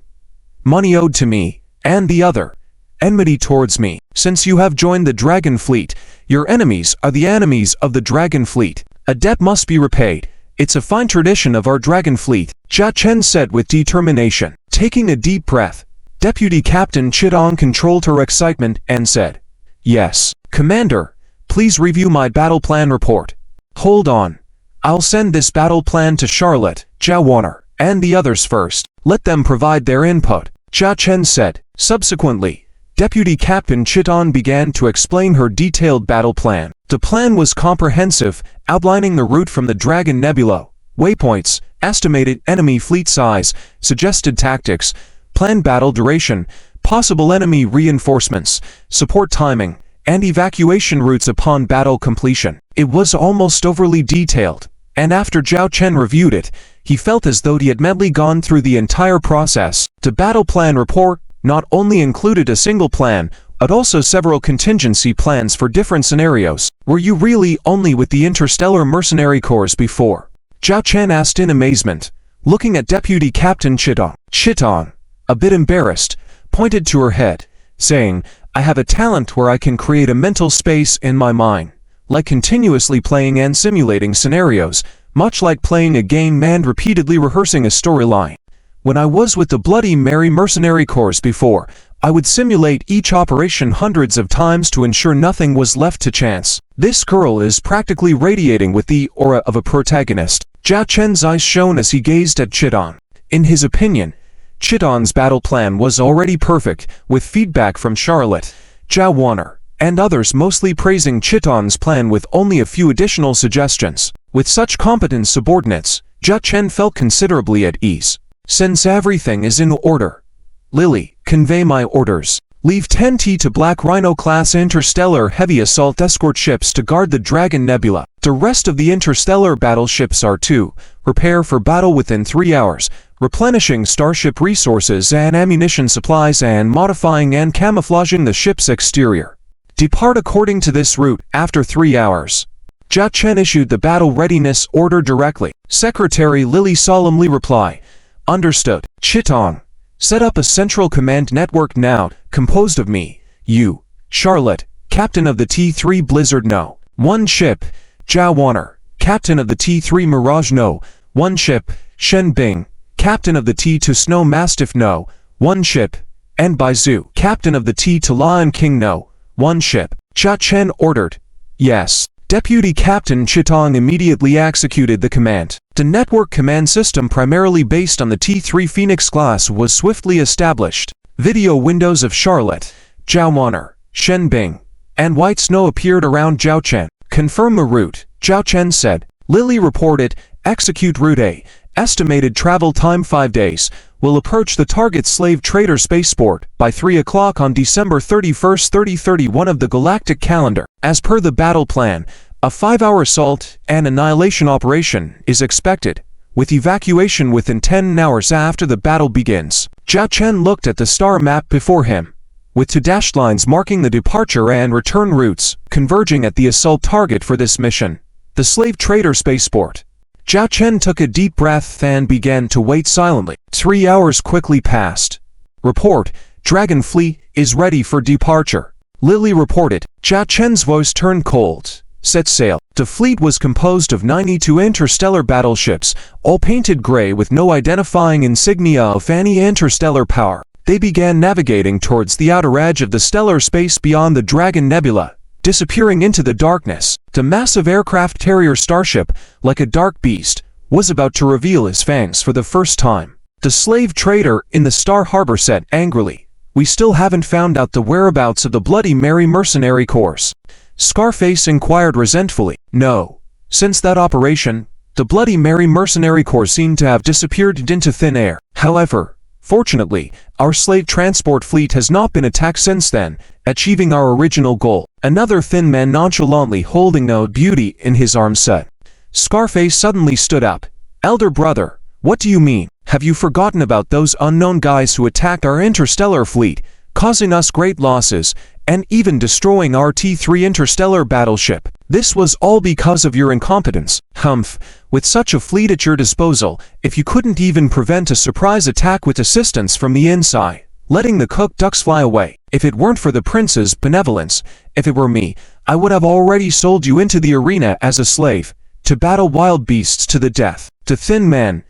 Money owed to me, and the other, enmity towards me. Since you have joined the Dragon Fleet, your enemies are the enemies of the Dragon Fleet. A debt must be repaid. It's a fine tradition of our Dragon Fleet, Zhao Chen said with determination. Taking a deep breath, Deputy Captain Chitong controlled her excitement and said, "Yes, Commander, please review my battle plan report." "Hold on. I'll send this battle plan to Charlotte, Zhao Warner, and the others first. Let them provide their input," Zhao Chen said. Subsequently, Deputy Captain Chitong began to explain her detailed battle plan. The plan was comprehensive, outlining the route from the Dragon Nebula, waypoints, estimated enemy fleet size, suggested tactics, planned battle duration, possible enemy reinforcements, support timing, and evacuation routes upon battle completion. It was almost overly detailed, and after Zhao Chen reviewed it, he felt as though he had mentally gone through the entire process. The battle plan report not only included a single plan, but also several contingency plans for different scenarios. "Were you really only with the Interstellar Mercenary Corps before?" Zhao Chen asked in amazement, looking at Deputy Captain Chitong. Chitong, a bit embarrassed, pointed to her head, saying, "I have a talent where I can create a mental space in my mind, like continuously playing and simulating scenarios, much like playing a game and repeatedly rehearsing a storyline. When I was with the Bloody Mary Mercenary Corps before, I would simulate each operation hundreds of times to ensure nothing was left to chance." This girl is practically radiating with the aura of a protagonist. Zhao Chen's eyes shone as he gazed at Chitong. In his opinion, Chiton's battle plan was already perfect, with feedback from Charlotte, Zhao Warner, and others mostly praising Chiton's plan with only a few additional suggestions. With such competent subordinates, Jia Chen felt considerably at ease. Since everything is in order, Lily, convey my orders. Leave 10T to Black Rhino-class interstellar heavy assault escort ships to guard the Dragon Nebula. The rest of the interstellar battleships are to prepare for battle within 3 hours, replenishing starship resources and ammunition supplies and modifying and camouflaging the ship's exterior. Depart according to this route after 3 hours. Jia Chen issued the battle readiness order directly. Secretary Lily solemnly replied, "Understood." Chiton, set up a central command network now, composed of me, you, Charlotte, captain of the T3 Blizzard No. 1 ship, Zhao Warner, captain of the T3 Mirage No. 1 ship, Shen Bing, captain of the T2 Snow Mastiff No. 1 ship, and Bai Zhu, captain of the T2 Lion King No. 1 ship. Jia Chen ordered, "Yes." Deputy Captain Chiton immediately executed the command. The network command system primarily based on the T3 Phoenix class was swiftly established. Video windows of Charlotte, Zhao Warner, Shen Bing, and White Snow appeared around Zhao Chen. Confirm the route, Zhao Chen said. Lily reported, execute route A. Estimated travel time 5 days. Will approach the target slave trader spaceport by 3 o'clock on December 31, 3031 of the Galactic calendar. As per the battle plan, a 5-hour assault and annihilation operation is expected, with evacuation within 10 hours after the battle begins. Jia Chen looked at the star map before him, with 2 dashed lines marking the departure and return routes, converging at the assault target for this mission, the slave trader spaceport. Jia Chen took a deep breath and began to wait silently. 3 hours quickly passed. Report, Dragon Fleet is ready for departure. Lily reported. Jia Chen's voice turned cold. Set sail. The fleet was composed of 92 interstellar battleships, all painted gray with no identifying insignia of any interstellar power. They began navigating towards the outer edge of the stellar space beyond the Dragon Nebula, disappearing into the darkness. The massive aircraft carrier starship, like a dark beast, was about to reveal his fangs for the first time. The slave trader in the Star Harbor said angrily, "We still haven't found out the whereabouts of the Bloody Mary mercenary corps." Scarface inquired resentfully. "No. Since that operation, the Bloody Mary mercenary corps seemed to have disappeared into thin air. However, fortunately, our slave transport fleet has not been attacked since then, achieving our original goal." Another thin man nonchalantly holding a beauty in his arms said. Scarface suddenly stood up. "Elder brother, what do you mean? Have you forgotten about those unknown guys who attacked our interstellar fleet, causing us great losses, and even destroying our T3 interstellar battleship? This was all because of your incompetence. Humph, with such a fleet at your disposal, if you couldn't even prevent a surprise attack with assistance from the inside, letting the cooked ducks fly away. If it weren't for the prince's benevolence, if it were me, I would have already sold you into the arena as a slave, to battle wild beasts to the death." The thin man,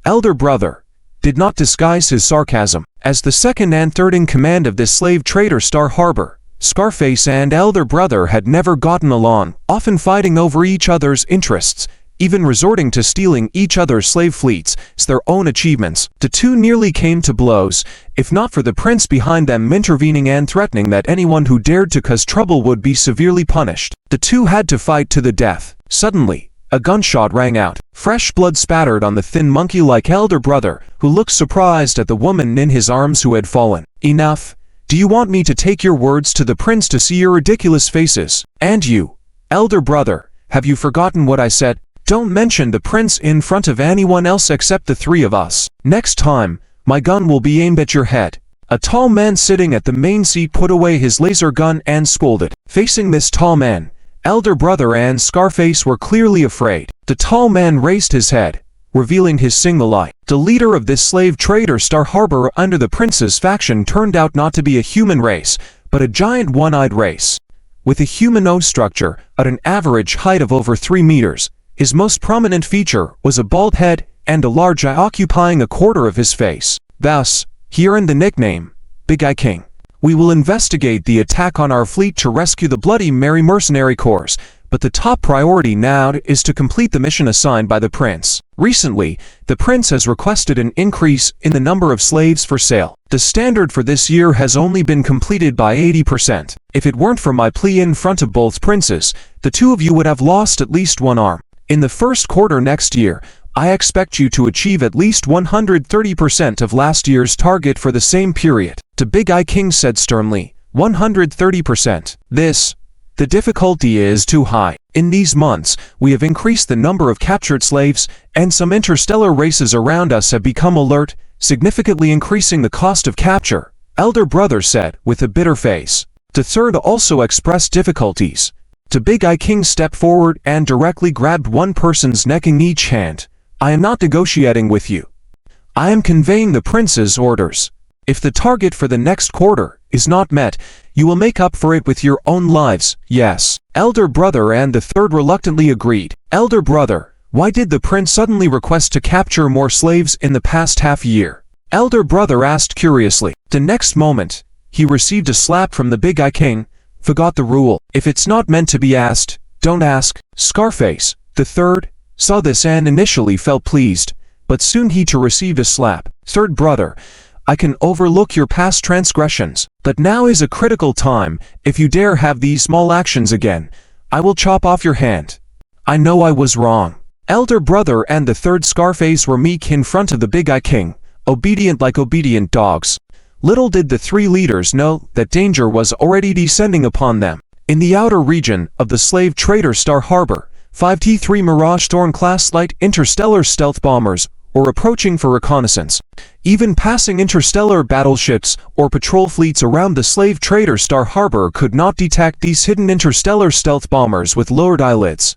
elder brother, did not disguise his sarcasm. As the second and third in command of this slave trader Star Harbor, Scarface and elder brother had never gotten along, often fighting over each other's interests, even resorting to stealing each other's slave fleets as their own achievements. The two nearly came to blows, if not for the prince behind them intervening and threatening that anyone who dared to cause trouble would be severely punished. The two had to fight to the death. Suddenly, a gunshot rang out. Fresh blood spattered on the thin monkey-like elder brother, who looked surprised at the woman in his arms who had fallen. "Enough. Do you want me to take your words to the prince to see your ridiculous faces? And you, elder brother, have you forgotten what I said? Don't mention the prince in front of anyone else except the 3 of us. Next time, my gun will be aimed at your head." A tall man sitting at the main seat put away his laser gun and scolded. Facing this tall man, elder brother and Scarface were clearly afraid. The tall man raised his head, revealing his single eye. The leader of this slave trader Star Harbor under the prince's faction turned out not to be a human race, but a giant one-eyed race. With a humanoid structure at an average height of over 3 meters, his most prominent feature was a bald head and a large eye occupying a quarter of his face. Thus, he earned the nickname, Big Eye King. "We will investigate the attack on our fleet to rescue the Bloody Mary mercenary corps, but the top priority now is to complete the mission assigned by the prince. Recently, the prince has requested an increase in the number of slaves for sale. The standard for this year has only been completed by 80%. If it weren't for my plea in front of both princes, the two of you would have lost at least one arm. In the first quarter next year, I expect you to achieve at least 130% of last year's target for the same period. The Big Eye King said sternly, 130%. The difficulty is too high. In these months, we have increased the number of captured slaves, and some interstellar races around us have become alert, significantly increasing the cost of capture, Elder Brother said with a bitter face. The third also expressed difficulties. The Big Eye King stepped forward and directly grabbed one person's neck in each hand. I am not negotiating with you. I am conveying the prince's orders. If the target for the next quarter is not met, you will make up for it with your own lives, yes. Elder Brother and the third reluctantly agreed. Elder Brother, why did the prince suddenly request to capture more slaves in the past half year? Elder Brother asked curiously. The next moment, he received a slap from the Big Eye King. Forgot the rule. If it's not meant to be asked, don't ask. Scarface, the third, saw this and initially felt pleased, but soon he too received a slap. Third Brother, I can overlook your past transgressions, but now is a critical time. If you dare have these small actions again, I will chop off your hand. I know I was wrong. Elder Brother and the third Scarface were meek in front of the Big Eye King, obedient like obedient dogs. Little did the three leaders know that danger was already descending upon them. In the outer region of the slave trader Star Harbor, 5 T-3 Mirage Thorn-class light interstellar stealth bombers were approaching for reconnaissance. Even passing interstellar battleships or patrol fleets around the slave trader Star Harbor could not detect these hidden interstellar stealth bombers with lowered eyelids.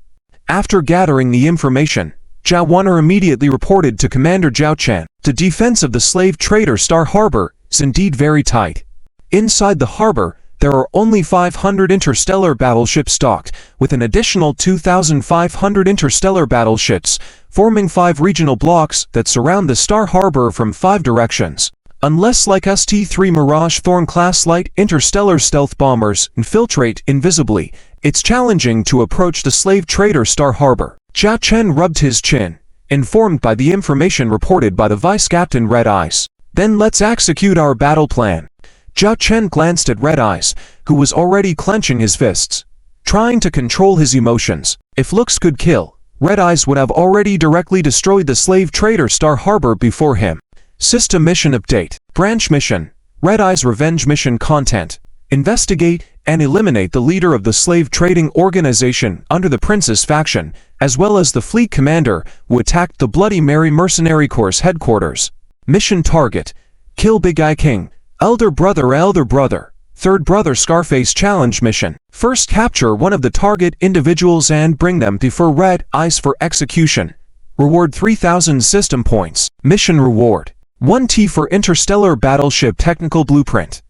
After gathering the information, Zhao Wanner immediately reported to Commander Zhao Chen. The defense of the slave trader Star Harbor is indeed very tight. Inside the harbor, there are only 500 interstellar battleships stocked, with an additional 2,500 interstellar battleships, forming 5 regional blocks that surround the Star Harbor from 5 directions. Unless like ST-3 Mirage Thorn-class light interstellar stealth bombers infiltrate invisibly, it's challenging to approach the slave trader Star Harbor. Zhao Chen rubbed his chin, informed by the information reported by the Vice Captain Red Eyes. Then let's execute our battle plan. Zhao Chen glanced at Red Eyes, who was already clenching his fists, trying to control his emotions. If looks could kill, Red Eyes would have already directly destroyed the slave trader Star Harbor before him. System Mission Update. Branch Mission. Red Eyes Revenge Mission Content. Investigate and eliminate the leader of the slave trading organization under the Prince's faction, as well as the fleet commander who attacked the Bloody Mary Mercenary Corps headquarters. Mission Target. Kill Big Eye King. Elder Brother, Third Brother Scarface Challenge Mission. First capture one of the target individuals and bring them before Red Eyes for execution. Reward 3,000 system points. Mission Reward. 1 T for Interstellar Battleship Technical Blueprint.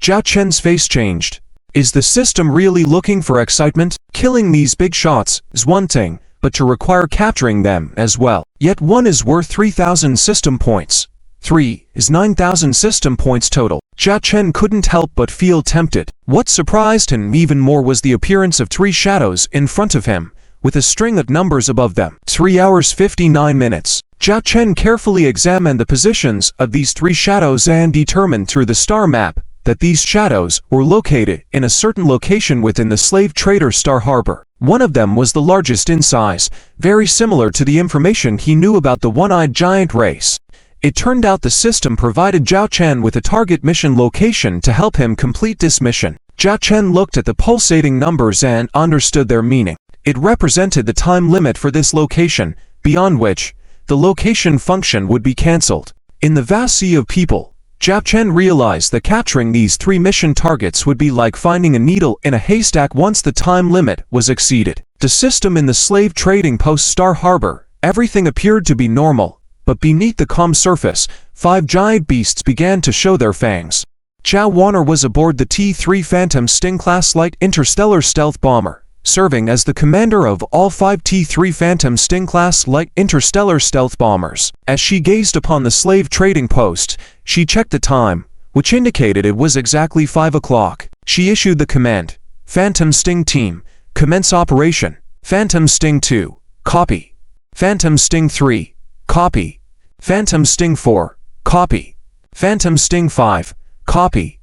Zhao Chen's face changed. Is the system really looking for excitement? Killing these big shots is one thing, but to require capturing them as well. Yet 1 is worth 3,000 system points. 3 is 9,000 system points total. Zhao Chen couldn't help but feel tempted. What surprised him even more was the appearance of 3 shadows in front of him, with a string of numbers above them. 3 hours 59 minutes. Zhao Chen carefully examined the positions of these 3 shadows and determined through the star map that these shadows were located in a certain location within the slave trader Star Harbor. One of them was the largest in size, very similar to the information he knew about the one-eyed giant race. It turned out the system provided Zhao Chen with a target mission location to help him complete this mission. Zhao Chen looked at the pulsating numbers and understood their meaning. It represented the time limit for this location, beyond which the location function would be cancelled. In the vast sea of people, Zhao Chen realized that capturing these 3 mission targets would be like finding a needle in a haystack once the time limit was exceeded. The system in the slave trading post Star Harbor, everything appeared to be normal. But beneath the calm surface, 5 giant beasts began to show their fangs. Zhao Wanner was aboard the T-3 Phantom Sting-class light interstellar stealth bomber, serving as the commander of all 5 T-3 Phantom Sting-class light interstellar stealth bombers. As she gazed upon the slave trading post, she checked the time, which indicated it was exactly 5 o'clock. She issued the command, Phantom Sting Team, Commence operation. Phantom Sting 2. Copy. Phantom Sting 3. Copy. Phantom Sting 4. Copy. Phantom Sting 5. Copy.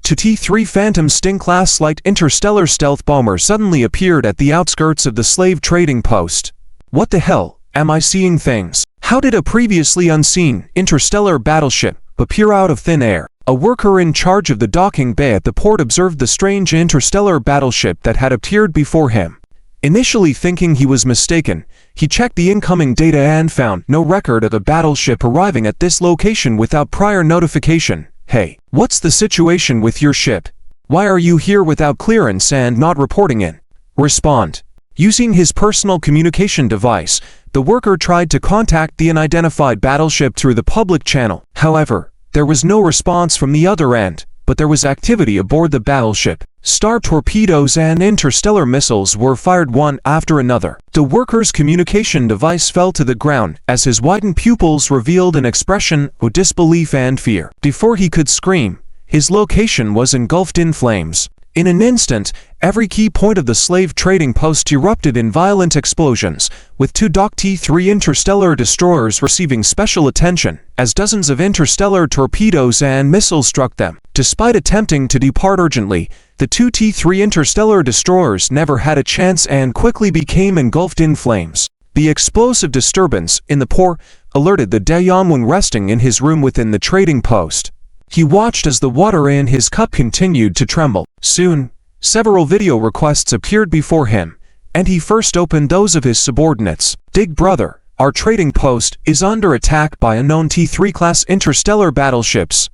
Two T-3 Phantom Sting class light interstellar stealth bomber suddenly appeared at the outskirts of the slave trading post. What the hell? Am I seeing things? How did a previously unseen interstellar battleship appear out of thin air? A worker in charge of the docking bay at the port observed the strange interstellar battleship that had appeared before him. Initially thinking he was mistaken, he checked the incoming data and found no record of a battleship arriving at this location without prior notification. Hey, what's the situation with your ship? Why are you here without clearance and not reporting in? Respond. Using his personal communication device, the worker tried to contact the unidentified battleship through the public channel. However, there was no response from the other end, but there was activity aboard the battleship. Star torpedoes and interstellar missiles were fired one after another. The worker's communication device fell to the ground as his widened pupils revealed an expression of disbelief and fear. Before he could scream, his location was engulfed in flames. In an instant, every key point of the slave trading post erupted in violent explosions, with two docked T-3 interstellar destroyers receiving special attention as dozens of interstellar torpedoes and missiles struck them. Despite attempting to depart urgently, the two T-3 interstellar destroyers never had a chance and quickly became engulfed in flames. The explosive disturbance in the port alerted the Daeyeonwon resting in his room within the trading post. He watched as the water in his cup continued to tremble. Soon, several video requests appeared before him, and he first opened those of his subordinates. Big brother, our trading post is under attack by unknown T-3 class interstellar battleships,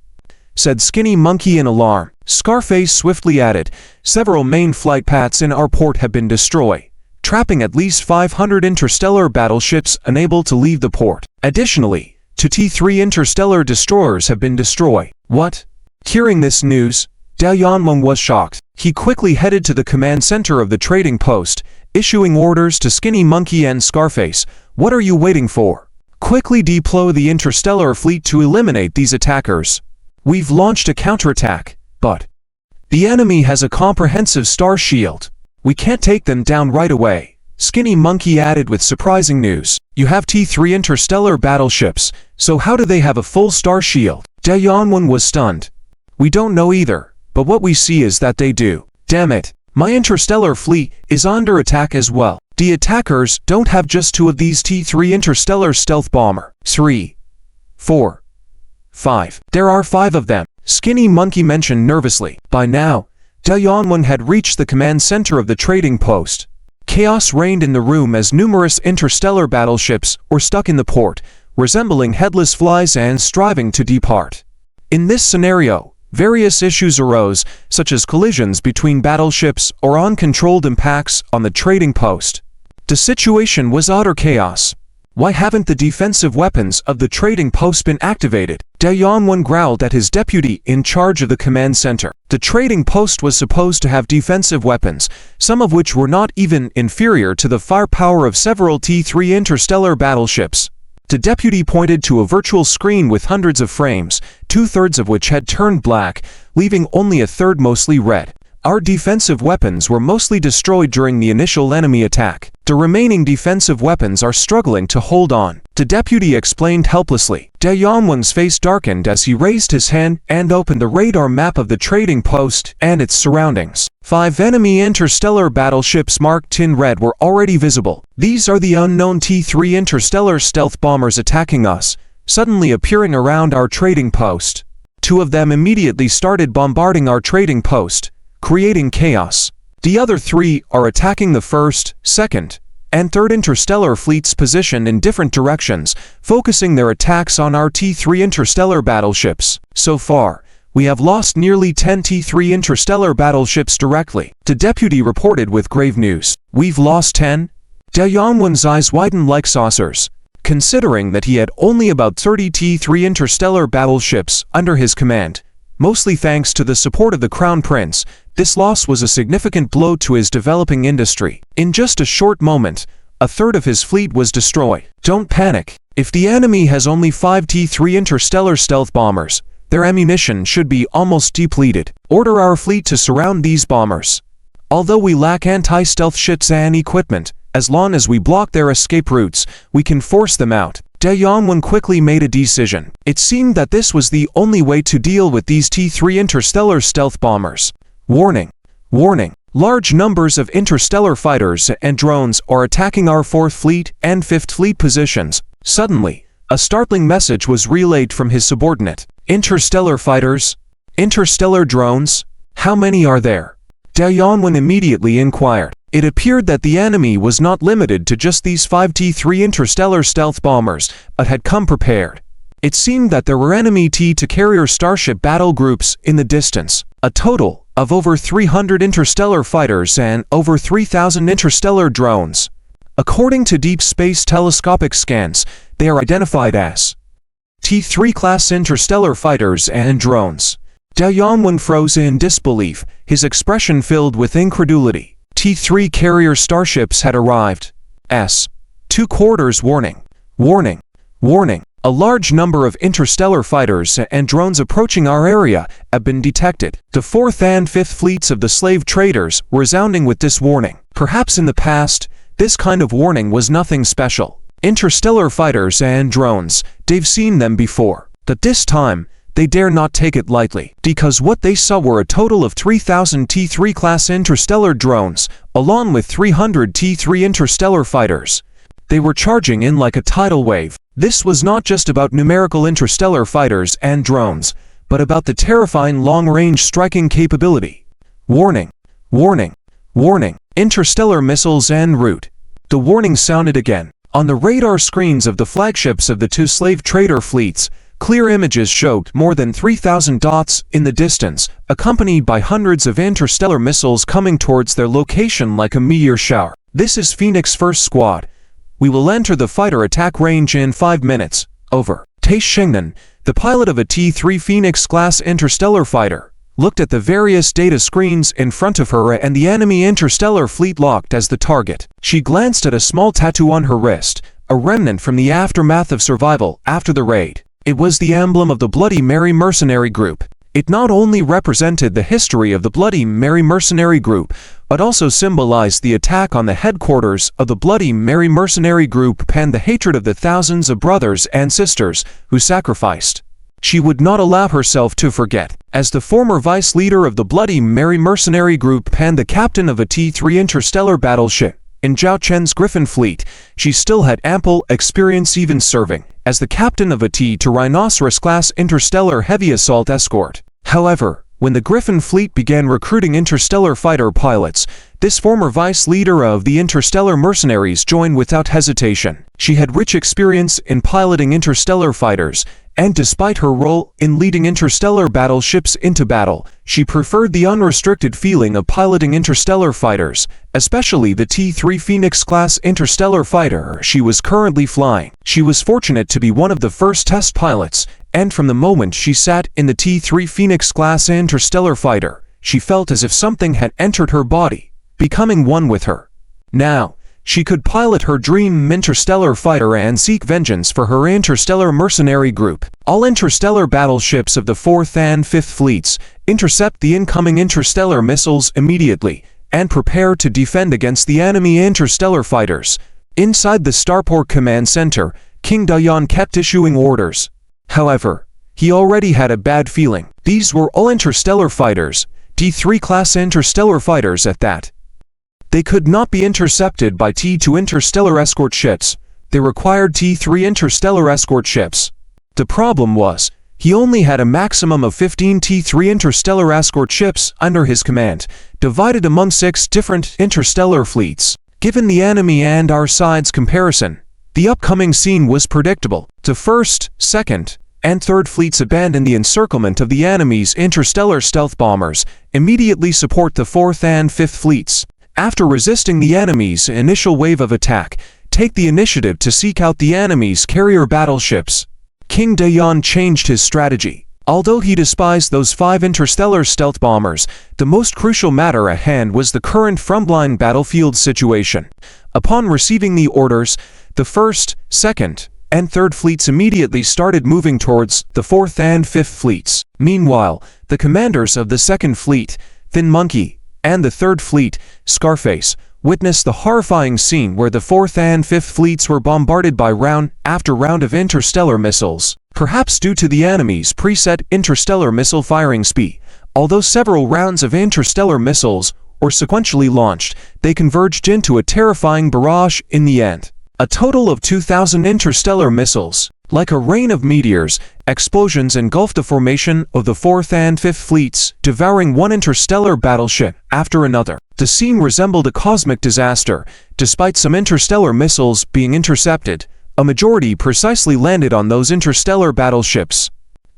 said Skinny Monkey in alarm. Scarface swiftly added, several main flight paths in our port have been destroyed, trapping at least 500 interstellar battleships unable to leave the port. Additionally, two T-3 interstellar destroyers have been destroyed. What? Hearing this news, Daeyeonwon was shocked. He quickly headed to the command center of the trading post, issuing orders to Skinny Monkey and Scarface. What are you waiting for? Quickly deploy the interstellar fleet to eliminate these attackers. We've launched a counterattack, but the enemy has a comprehensive star shield. We can't take them down right away. Skinny Monkey added with surprising news. You have T-3 interstellar battleships, so how do they have a full star shield? Daeyeonwon was stunned. We don't know either, but what we see is that they do. Damn it, my interstellar fleet is under attack as well. The attackers don't have just two of these T-3 interstellar stealth bomber. 3, 4, 5. There are 5 of them, Skinny Monkey mentioned nervously. By now, Daeyeonwon had reached the command center of the trading post. Chaos reigned in the room as numerous interstellar battleships were stuck in the port, resembling headless flies and striving to depart. In this scenario, various issues arose, such as collisions between battleships or uncontrolled impacts on the trading post. The situation was utter chaos. Why haven't the defensive weapons of the trading post been activated? Daeyeonwon growled at his deputy in charge of the command center. The trading post was supposed to have defensive weapons, some of which were not even inferior to the firepower of several T-3 interstellar battleships. The deputy pointed to a virtual screen with hundreds of frames, 2/3 of which had turned black, leaving only a third mostly red. Our defensive weapons were mostly destroyed during the initial enemy attack. The remaining defensive weapons are struggling to hold on, the deputy explained helplessly. Daeyeonwon's face darkened as he raised his hand and opened the radar map of the trading post and its surroundings. 5 enemy interstellar battleships marked in red were already visible. These are the unknown T-3 interstellar stealth bombers attacking us, suddenly appearing around our trading post. 2 of them immediately started bombarding our trading post, creating chaos. The other 3 are attacking the first, second, and third interstellar fleets positioned in different directions, focusing their attacks on our T-3 interstellar battleships. So far, we have lost nearly 10 T-3 interstellar battleships directly, the deputy reported with grave news. We've lost 10? Daeyeonwon's eyes widened like saucers. Considering that he had only about 30 T-3 interstellar battleships under his command, mostly thanks to the support of the Crown Prince, this loss was a significant blow to his developing industry. In just a short moment, a third of his fleet was destroyed. Don't panic. If the enemy has only 5 T-3 interstellar stealth bombers, their ammunition should be almost depleted. Order our fleet to surround these bombers. Although we lack anti-stealth ships and equipment, as long as we block their escape routes, we can force them out. De Yongwen quickly made a decision. It seemed that this was the only way to deal with these T3 interstellar stealth bombers. Warning! Warning! Large numbers of interstellar fighters and drones are attacking our 4th Fleet and 5th Fleet positions. Suddenly, a startling message was relayed from his subordinate. Interstellar fighters? Interstellar drones? How many are there? De Yongwen immediately inquired. It appeared that the enemy was not limited to just these 5 T3 interstellar stealth bombers, but had come prepared. It seemed that there were enemy T-2 carrier starship battle groups in the distance. A total of over 300 interstellar fighters and over 3,000 interstellar drones. According to deep space telescopic scans, they are identified as T3 class interstellar fighters and drones. De Yongwen froze in disbelief, his expression filled with incredulity. T3 carrier starships had arrived. Two quarters warning. Warning. Warning. A large number of interstellar fighters and drones approaching our area have been detected. The 4th and 5th fleets of the slave traders were resounding with this warning. Perhaps in the past, this kind of warning was nothing special. Interstellar fighters and drones, they've seen them before. But this time, they dare not take it lightly, because what they saw were a total of 3,000 T3 class interstellar drones, along with 300 T3 interstellar fighters. They were charging in like a tidal wave. This was not just about numerical interstellar fighters and drones, but about the terrifying long-range striking capability. Warning! Warning! Warning! Interstellar missiles en route. The warning sounded again. On the radar screens of the flagships of the 2 slave trader fleets, clear images showed more than 3,000 dots in the distance, accompanied by hundreds of interstellar missiles coming towards their location like a meteor shower. This is Phoenix First Squad. We will enter the fighter attack range in 5 minutes. Over. Tai Shengnan, the pilot of a T3 Phoenix-class interstellar fighter, looked at the various data screens in front of her and the enemy interstellar fleet locked as the target. She glanced at a small tattoo on her wrist, a remnant from the aftermath of survival after the raid. It was the emblem of the Bloody Mary mercenary group. It not only represented the history of the Bloody Mary mercenary group, but also symbolized the attack on the headquarters of the Bloody Mary mercenary group and the hatred of the thousands of brothers and sisters who sacrificed. She would not allow herself to forget. As the former vice leader of the Bloody Mary mercenary group and the captain of a T3 interstellar battleship in Zhao Chen's Griffin fleet, she still had ample experience even serving as the captain of a T2 Rhinoceros-class interstellar heavy assault escort. However, when the Griffin fleet began recruiting interstellar fighter pilots, this former vice leader of the interstellar mercenaries joined without hesitation. She had rich experience in piloting interstellar fighters, and despite her role in leading interstellar battleships into battle, she preferred the unrestricted feeling of piloting interstellar fighters, especially the T3 Phoenix-class interstellar fighter she was currently flying. She was fortunate to be one of the first test pilots, and from the moment she sat in the T3 Phoenix-class interstellar fighter, she felt as if something had entered her body, becoming one with her. Now, she could pilot her dream interstellar fighter and seek vengeance for her interstellar mercenary group. All interstellar battleships of the 4th and 5th fleets intercept the incoming interstellar missiles immediately and prepare to defend against the enemy interstellar fighters. Inside the Starport Command Center, King Dayan kept issuing orders. However, he already had a bad feeling. These were all interstellar fighters, T3 class interstellar fighters at that. They could not be intercepted by T2 interstellar escort ships. They required T3 interstellar escort ships. The problem was, he only had a maximum of 15 T3 interstellar escort ships under his command, divided among 6 different interstellar fleets. Given the enemy and our side's comparison, the upcoming scene was predictable. The 1st, 2nd, and 3rd fleets abandon the encirclement of the enemy's interstellar stealth bombers, immediately support the 4th and 5th fleets. After resisting the enemy's initial wave of attack, take the initiative to seek out the enemy's carrier battleships. King Dayan changed his strategy. Although he despised those 5 interstellar stealth bombers, the most crucial matter at hand was the current frontline battlefield situation. Upon receiving the orders, the 1st, 2nd, and 3rd fleets immediately started moving towards the 4th and 5th fleets. Meanwhile, the commanders of the 2nd fleet, Thin Monkey, and the Third Fleet, Scarface, witnessed the horrifying scene where the Fourth and Fifth Fleets were bombarded by round after round of interstellar missiles. Perhaps due to the enemy's preset interstellar missile firing speed, although several rounds of interstellar missiles were sequentially launched, they converged into a terrifying barrage in the end. A total of 2,000 interstellar missiles, like a rain of meteors, explosions engulfed the formation of the Fourth and Fifth Fleets, devouring one interstellar battleship after another. The scene resembled a cosmic disaster. Despite some interstellar missiles being intercepted, a majority precisely landed on those interstellar battleships.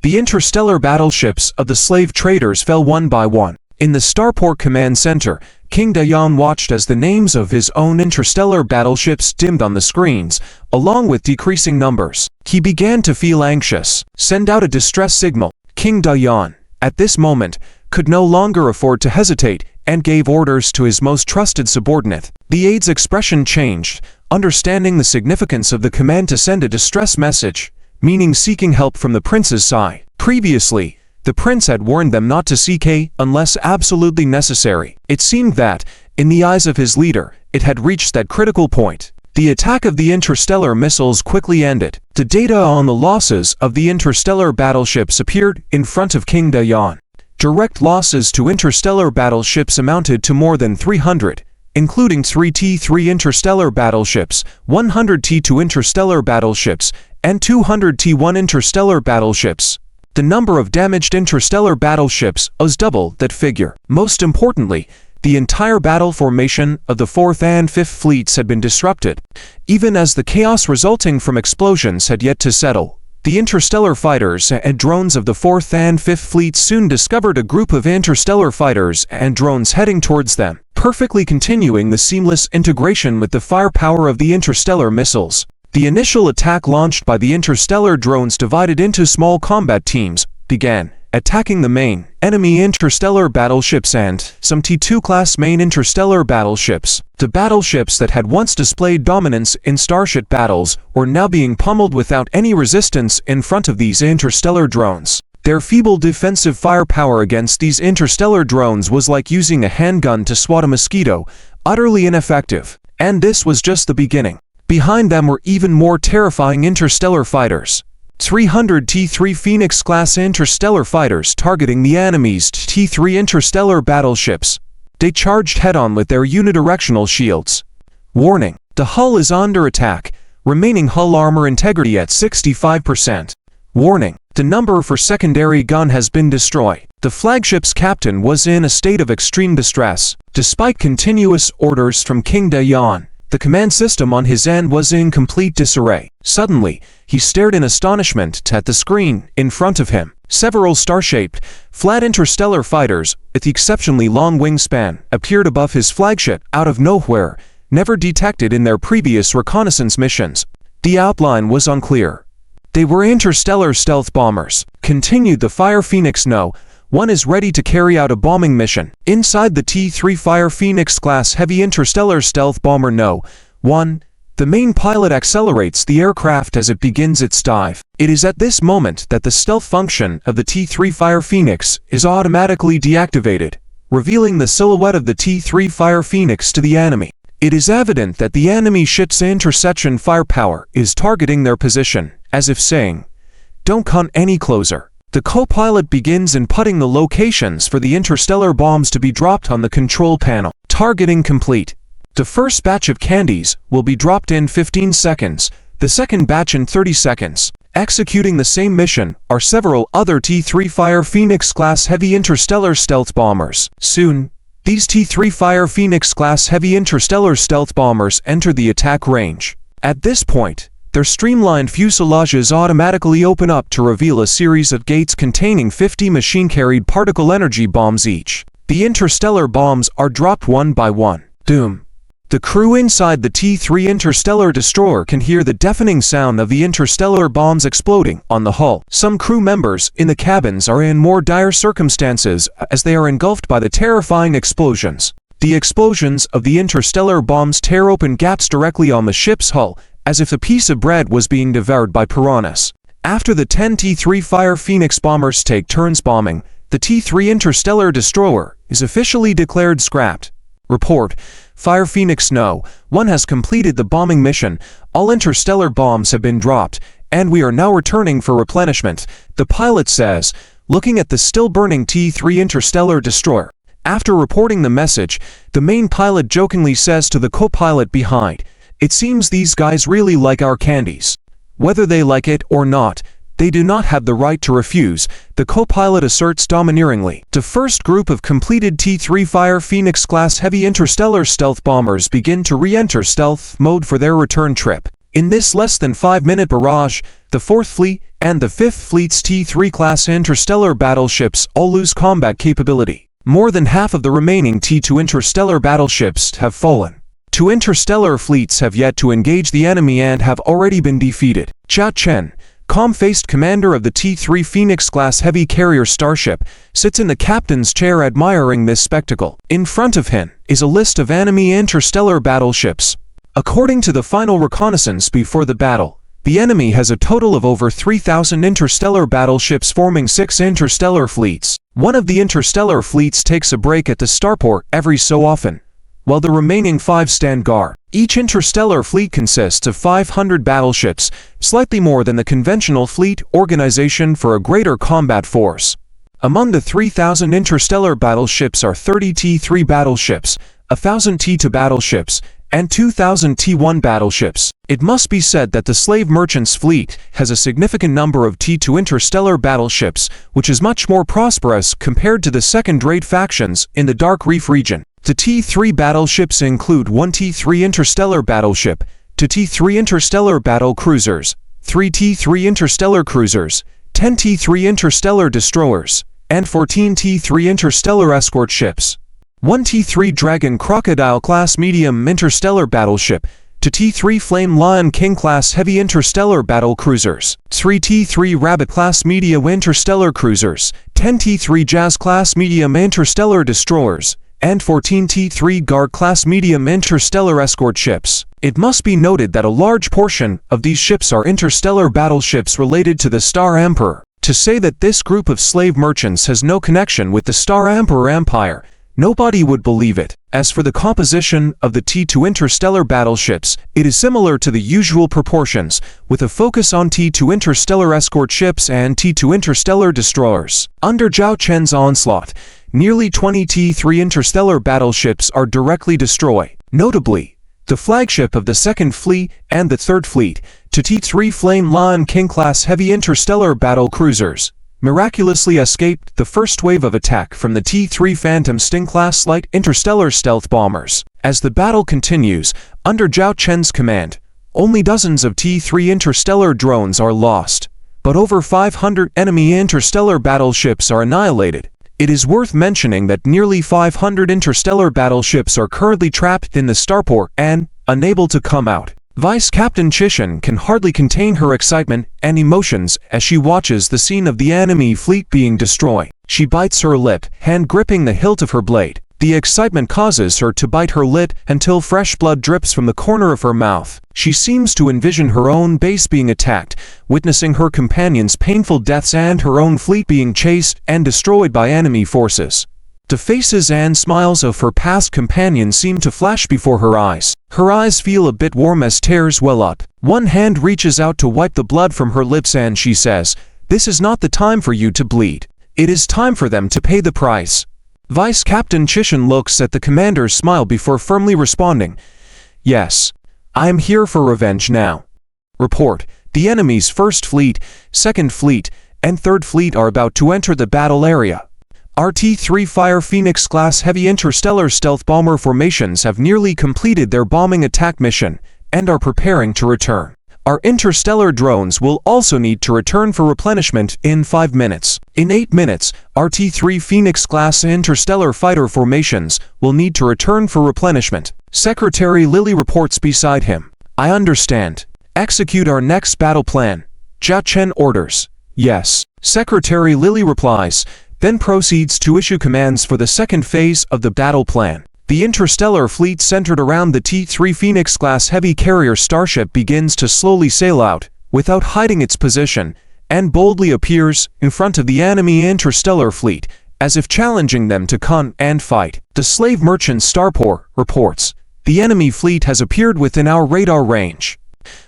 The interstellar battleships of the slave traders fell one by one. In the Starport Command Center, King Dayan watched as the names of his own interstellar battleships dimmed on the screens, along with decreasing numbers. He began to feel anxious. Send out a distress signal. King Dayan, at this moment, could no longer afford to hesitate and gave orders to his most trusted subordinate. The aide's expression changed, understanding the significance of the command to send a distress message, meaning seeking help from the prince's side. Previously, the prince had warned them not to seek aid unless absolutely necessary. It seemed that, in the eyes of his leader, it had reached that critical point. The attack of the interstellar missiles quickly ended. The data on the losses of the interstellar battleships appeared in front of King Dayan. Direct losses to interstellar battleships amounted to more than 300, including 3 T-3 interstellar battleships, 100 T-2 interstellar battleships, and 200 T-1 interstellar battleships. The number of damaged interstellar battleships was double that figure. Most importantly, the entire battle formation of the Fourth and Fifth Fleets had been disrupted. Even as the chaos resulting from explosions had yet to settle, the interstellar fighters and drones of the Fourth and Fifth Fleets soon discovered a group of interstellar fighters and drones heading towards them, perfectly continuing the seamless integration with the firepower of the interstellar missiles. The initial attack launched by the interstellar drones divided into small combat teams began attacking the main enemy interstellar battleships and some T-2 class main interstellar battleships. The battleships that had once displayed dominance in starship battles were now being pummeled without any resistance in front of these interstellar drones. Their feeble defensive firepower against these interstellar drones was like using a handgun to swat a mosquito, utterly ineffective. And this was just the beginning. Behind them were even more terrifying interstellar fighters. 300 T-3 Phoenix-class interstellar fighters targeting the enemy's T-3 interstellar battleships. They charged head-on with their unidirectional shields. Warning: the hull is under attack, remaining hull armor integrity at 65%. Warning: the number for secondary gun has been destroyed. The flagship's captain was in a state of extreme distress. Despite continuous orders from King Dayan, the command system on his end was in complete disarray. Suddenly, he stared in astonishment at the screen in front of him. Several star-shaped, flat interstellar fighters, with exceptionally long wingspan, appeared above his flagship out of nowhere, never detected in their previous reconnaissance missions. The outline was unclear. They were interstellar stealth bombers. Continued the Fire Phoenix. No one is ready to carry out a bombing mission. Inside the T-3 Fire Phoenix-class heavy interstellar stealth bomber No. 1, the main pilot accelerates the aircraft as it begins its dive. It is at this moment that the stealth function of the T-3 Fire Phoenix is automatically deactivated, revealing the silhouette of the T-3 Fire Phoenix to the enemy. It is evident that the enemy ship's interception firepower is targeting their position, as if saying, "Don't come any closer." The co-pilot begins inputting the locations for the interstellar bombs to be dropped on the control panel. Targeting complete. The first batch of candies will be dropped in 15 seconds, the second batch in 30 seconds. Executing the same mission are several other T-3 Fire Phoenix-class heavy interstellar stealth bombers. Soon, these T-3 Fire Phoenix-class heavy interstellar stealth bombers enter the attack range. At this point, their streamlined fuselages automatically open up to reveal a series of gates containing 50 machine-carried particle energy bombs each. The interstellar bombs are dropped one by one. Doom. The crew inside the T-3 interstellar destroyer can hear the deafening sound of the interstellar bombs exploding on the hull. Some crew members in the cabins are in more dire circumstances as they are engulfed by the terrifying explosions. The explosions of the interstellar bombs tear open gaps directly on the ship's hull, as if a piece of bread was being devoured by piranhas. After the 10 T-3 Fire Phoenix bombers take turns bombing, the T-3 interstellar destroyer is officially declared scrapped. Report, Fire Phoenix No. 1 has completed the bombing mission, all interstellar bombs have been dropped, and we are now returning for replenishment, the pilot says, looking at the still-burning T-3 interstellar destroyer. After reporting the message, the main pilot jokingly says to the co-pilot behind, "It seems these guys really like our candies. Whether they like it or not, they do not have the right to refuse," the co-pilot asserts domineeringly. The first group of completed T-3 Fire Phoenix-class heavy interstellar stealth bombers begin to re-enter stealth mode for their return trip. In this less than 5-minute barrage, the 4th Fleet and the 5th Fleet's T-3 class interstellar battleships all lose combat capability. More than half of the remaining T-2 interstellar battleships have fallen. 2 interstellar fleets have yet to engage the enemy and have already been defeated. Zhao Chen, calm-faced commander of the T-3 Phoenix-class heavy carrier starship, sits in the captain's chair admiring this spectacle. In front of him is a list of enemy interstellar battleships. According to the final reconnaissance before the battle, the enemy has a total of over 3,000 interstellar battleships forming 6 interstellar fleets. One of the interstellar fleets takes a break at the starport every so often, while the remaining 5 stand guard. Each interstellar fleet consists of 500 battleships, slightly more than the conventional fleet organization for a greater combat force. Among the 3,000 interstellar battleships are 30 T-3 battleships, 1,000 T-2 battleships, and 2,000 T-1 battleships. It must be said that the slave merchants fleet has a significant number of T-2 interstellar battleships, which is much more prosperous compared to the second-rate factions in the Dark Reef region. The T-3 battleships include 1 T-3 interstellar battleship, 2 T-3 interstellar battle cruisers, 3 T-3 interstellar cruisers, 10 T-3 interstellar destroyers, and 14 T-3 interstellar escort ships. 1 T-3 Dragon Crocodile-class medium interstellar battleship, 2 T-3 Flame Lion King-class heavy interstellar battle cruisers, 3 T-3 Rabbit-class medium interstellar cruisers, 10 T-3 Jazz-class medium interstellar destroyers, and 14 T-3 Guard-class medium interstellar escort ships. It must be noted that a large portion of these ships are interstellar battleships related to the Star Emperor. To say that this group of slave merchants has no connection with the Star Emperor Empire, nobody would believe it. As for the composition of the T-2 interstellar battleships, it is similar to the usual proportions, with a focus on T-2 interstellar escort ships and T-2 interstellar destroyers. Under Zhao Chen's onslaught, nearly 20 T-3 interstellar battleships are directly destroyed. Notably, the flagship of the 2nd Fleet and the 3rd Fleet, 2 T-3 Flame Lion King-class heavy interstellar battle cruisers, miraculously escaped the first wave of attack from the T-3 Phantom Sting-class light interstellar stealth bombers. As the battle continues, under Zhao Chen's command, only dozens of T-3 interstellar drones are lost, but over 500 enemy interstellar battleships are annihilated. It is worth mentioning that nearly 500 interstellar battleships are currently trapped in the starport and unable to come out. Vice Captain Chishan can hardly contain her excitement and emotions as she watches the scene of the enemy fleet being destroyed. She bites her lip, hand gripping the hilt of her blade. The excitement causes her to bite her lip until fresh blood drips from the corner of her mouth. She seems to envision her own base being attacked, witnessing her companions' painful deaths and her own fleet being chased and destroyed by enemy forces. The faces and smiles of her past companions seem to flash before her eyes. Her eyes feel a bit warm as tears well up. One hand reaches out to wipe the blood from her lips and she says, "This is not the time for you to bleed. It is time for them to pay the price." Vice Captain Chishan looks at the commander's smile before firmly responding, "Yes, I am here for revenge now." Report, the enemy's 1st Fleet, 2nd Fleet, and 3rd Fleet are about to enter the battle area. Our T-3 Fire Phoenix-class heavy interstellar stealth bomber formations have nearly completed their bombing attack mission and are preparing to return. Our interstellar drones will also need to return for replenishment in 5 minutes. In 8 minutes, our T-3 Phoenix-class interstellar fighter formations will need to return for replenishment. Secretary Lily reports beside him. "I understand. Execute our next battle plan." Zhao Chen orders. "Yes." Secretary Lily replies, then proceeds to issue commands for the second phase of the battle plan. The interstellar fleet centered around the T-3 Phoenix-class heavy carrier starship begins to slowly sail out, without hiding its position, and boldly appears in front of the enemy interstellar fleet as if challenging them to come and fight. The slave merchant Starport reports, "The enemy fleet has appeared within our radar range.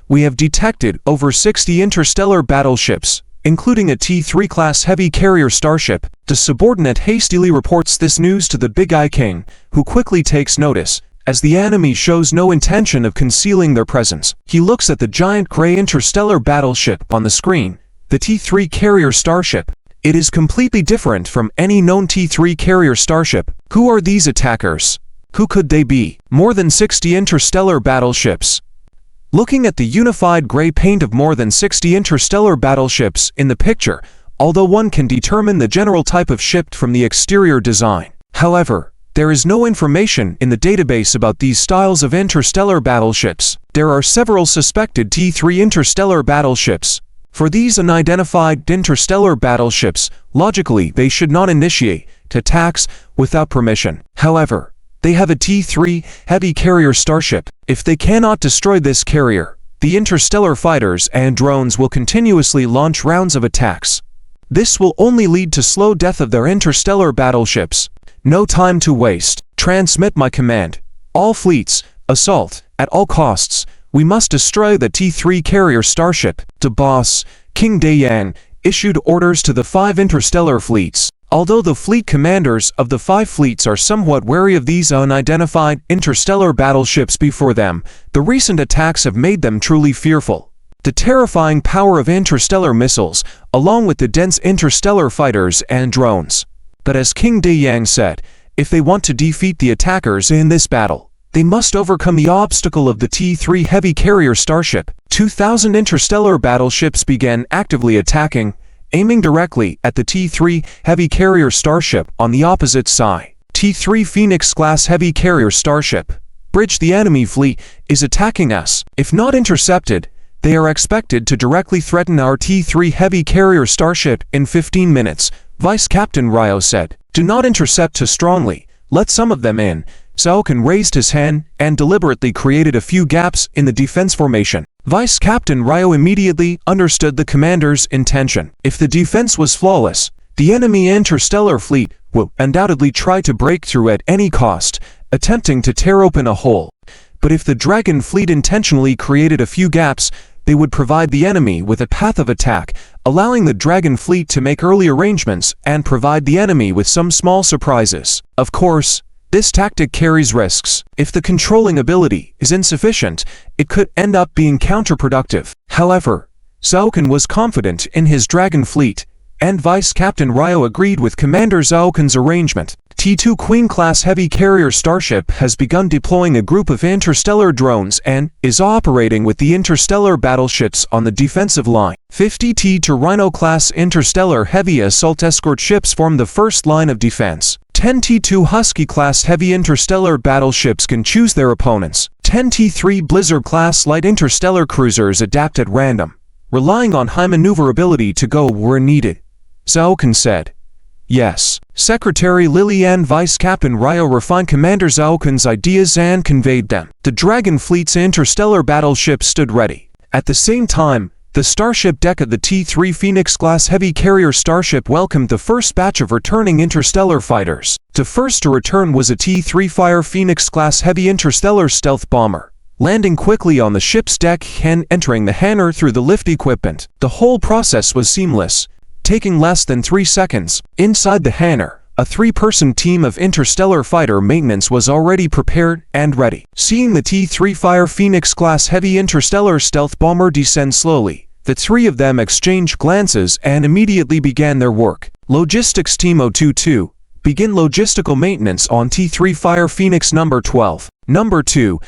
We have detected over 60 interstellar battleships, including a T-3 class heavy carrier starship." The subordinate hastily reports this news to the Big Eye King, who quickly takes notice, as the enemy shows no intention of concealing their presence. He looks at the giant gray interstellar battleship on the screen, the T-3 carrier starship. It is completely different from any known T-3 carrier starship. Who are these attackers? Who could they be? More than 60 interstellar battleships. Looking at the unified gray paint of more than 60 interstellar battleships in the picture, although one can determine the general type of ship from the exterior design. However, there is no information in the database about these styles of interstellar battleships. There are several suspected T-3 interstellar battleships. For these unidentified interstellar battleships, logically they should not initiate attacks without permission. However, they have a T-3 heavy carrier starship. If they cannot destroy this carrier, the interstellar fighters and drones will continuously launch rounds of attacks. This will only lead to slow death of their interstellar battleships. No time to waste. Transmit my command. All fleets, assault, at all costs. We must destroy the T-3 carrier starship. The boss, King Dayan, issued orders to the 5 interstellar fleets. Although the fleet commanders of the 5 fleets are somewhat wary of these unidentified interstellar battleships before them, the recent attacks have made them truly fearful. The terrifying power of interstellar missiles, along with the dense interstellar fighters and drones. But as King Dayan said, if they want to defeat the attackers in this battle, they must overcome the obstacle of the T-3 heavy carrier starship. 2,000 interstellar battleships began actively attacking, aiming directly at the T-3 heavy carrier starship on the opposite side. T-3 Phoenix-class heavy carrier starship. Bridge, the enemy fleet is attacking us. If not intercepted, they are expected to directly threaten our T-3 heavy carrier starship in 15 minutes, Vice Captain Ryo said. Do not intercept too strongly. Let some of them in. Zhaokan raised his hand and deliberately created a few gaps in the defense formation. Vice Captain Ryo immediately understood the commander's intention. If the defense was flawless, the enemy interstellar fleet will undoubtedly try to break through at any cost, attempting to tear open a hole. But if the Dragon fleet intentionally created a few gaps, they would provide the enemy with a path of attack, allowing the Dragon fleet to make early arrangements and provide the enemy with some small surprises. Of course, this tactic carries risks. If the controlling ability is insufficient, it could end up being counterproductive. However, Zhaokan was confident in his Dragon fleet, and Vice Captain Ryo agreed with Commander Zhaokan's arrangement. T-2 Queen-class heavy carrier starship has begun deploying a group of interstellar drones and is operating with the interstellar battleships on the defensive line. 50 T-2 Rhino-class interstellar heavy assault escort ships form the first line of defense. 10 T-2 Husky-class heavy interstellar battleships can choose their opponents. 10 T-3 Blizzard-class light interstellar cruisers adapt at random, relying on high maneuverability to go where needed. Zhaokan said. Yes. Secretary Lilian Vice Captain Ryo refined Commander Zhaokan's ideas and conveyed them. The Dragon fleet's interstellar battleship stood ready. At the same time, the starship deck of the T-3 Phoenix-class heavy carrier starship welcomed the first batch of returning interstellar fighters. The first to return was a T-3 Fire Phoenix-class heavy interstellar stealth bomber, landing quickly on the ship's deck and entering the hangar through the lift equipment. The whole process was seamless, taking less than 3 seconds. Inside the hangar, a 3-person team of interstellar fighter maintenance was already prepared and ready. Seeing the T-3 Fire Phoenix-class heavy interstellar stealth bomber descend slowly, the 3 of them exchanged glances and immediately began their work. Logistics Team 022, begin logistical maintenance on T-3 Fire Phoenix number 12. Number 2,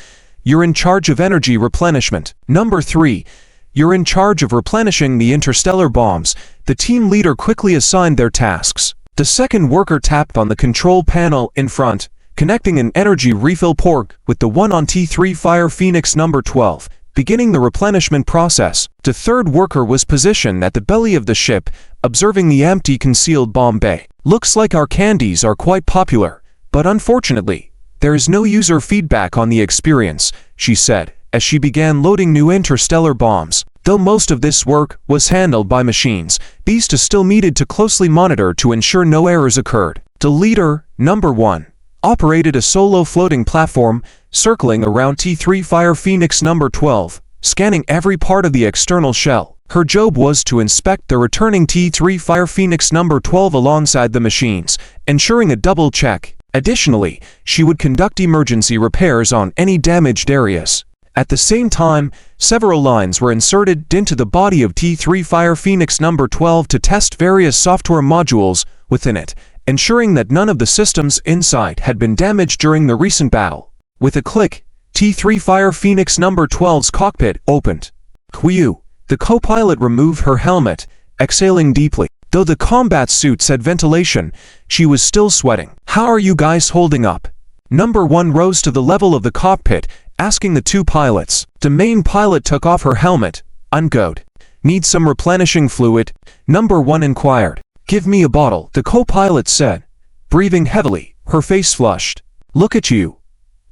you're in charge of energy replenishment. Number 3, you're in charge of replenishing the interstellar bombs. The team leader quickly assigned their tasks. The second worker tapped on the control panel in front, connecting an energy refill port with the one on T-3 Fire Phoenix number 12, beginning the replenishment process. The third worker was positioned at the belly of the ship, observing the empty concealed bomb bay. Looks like our candies are quite popular, but unfortunately, there is no user feedback on the experience, she said, as she began loading new interstellar bombs. Though most of this work was handled by machines, these two still needed to closely monitor to ensure no errors occurred. The leader, number 1, operated a solo floating platform circling around T3 Fire Phoenix number 12, scanning every part of the external shell. Her job was to inspect the returning T3 Fire Phoenix number 12 alongside the machines, ensuring a double check. Additionally, she would conduct emergency repairs on any damaged areas. At the same time, several lines were inserted into the body of T3 Fire Phoenix number 12 to test various software modules within it, ensuring that none of the systems inside had been damaged during the recent battle. With a click, T3 Fire Phoenix number 12's cockpit opened. Qiu, the co-pilot, removed her helmet, exhaling deeply. Though the combat suit said ventilation, she was still sweating. "How are you guys holding up?" Number 1 rose to the level of the cockpit, asking the two pilots. The main pilot took off her helmet. "Good. Need some replenishing fluid?" Number 1 inquired. "Give me a bottle," the co-pilot said. Breathing heavily, her face flushed. "Look at you.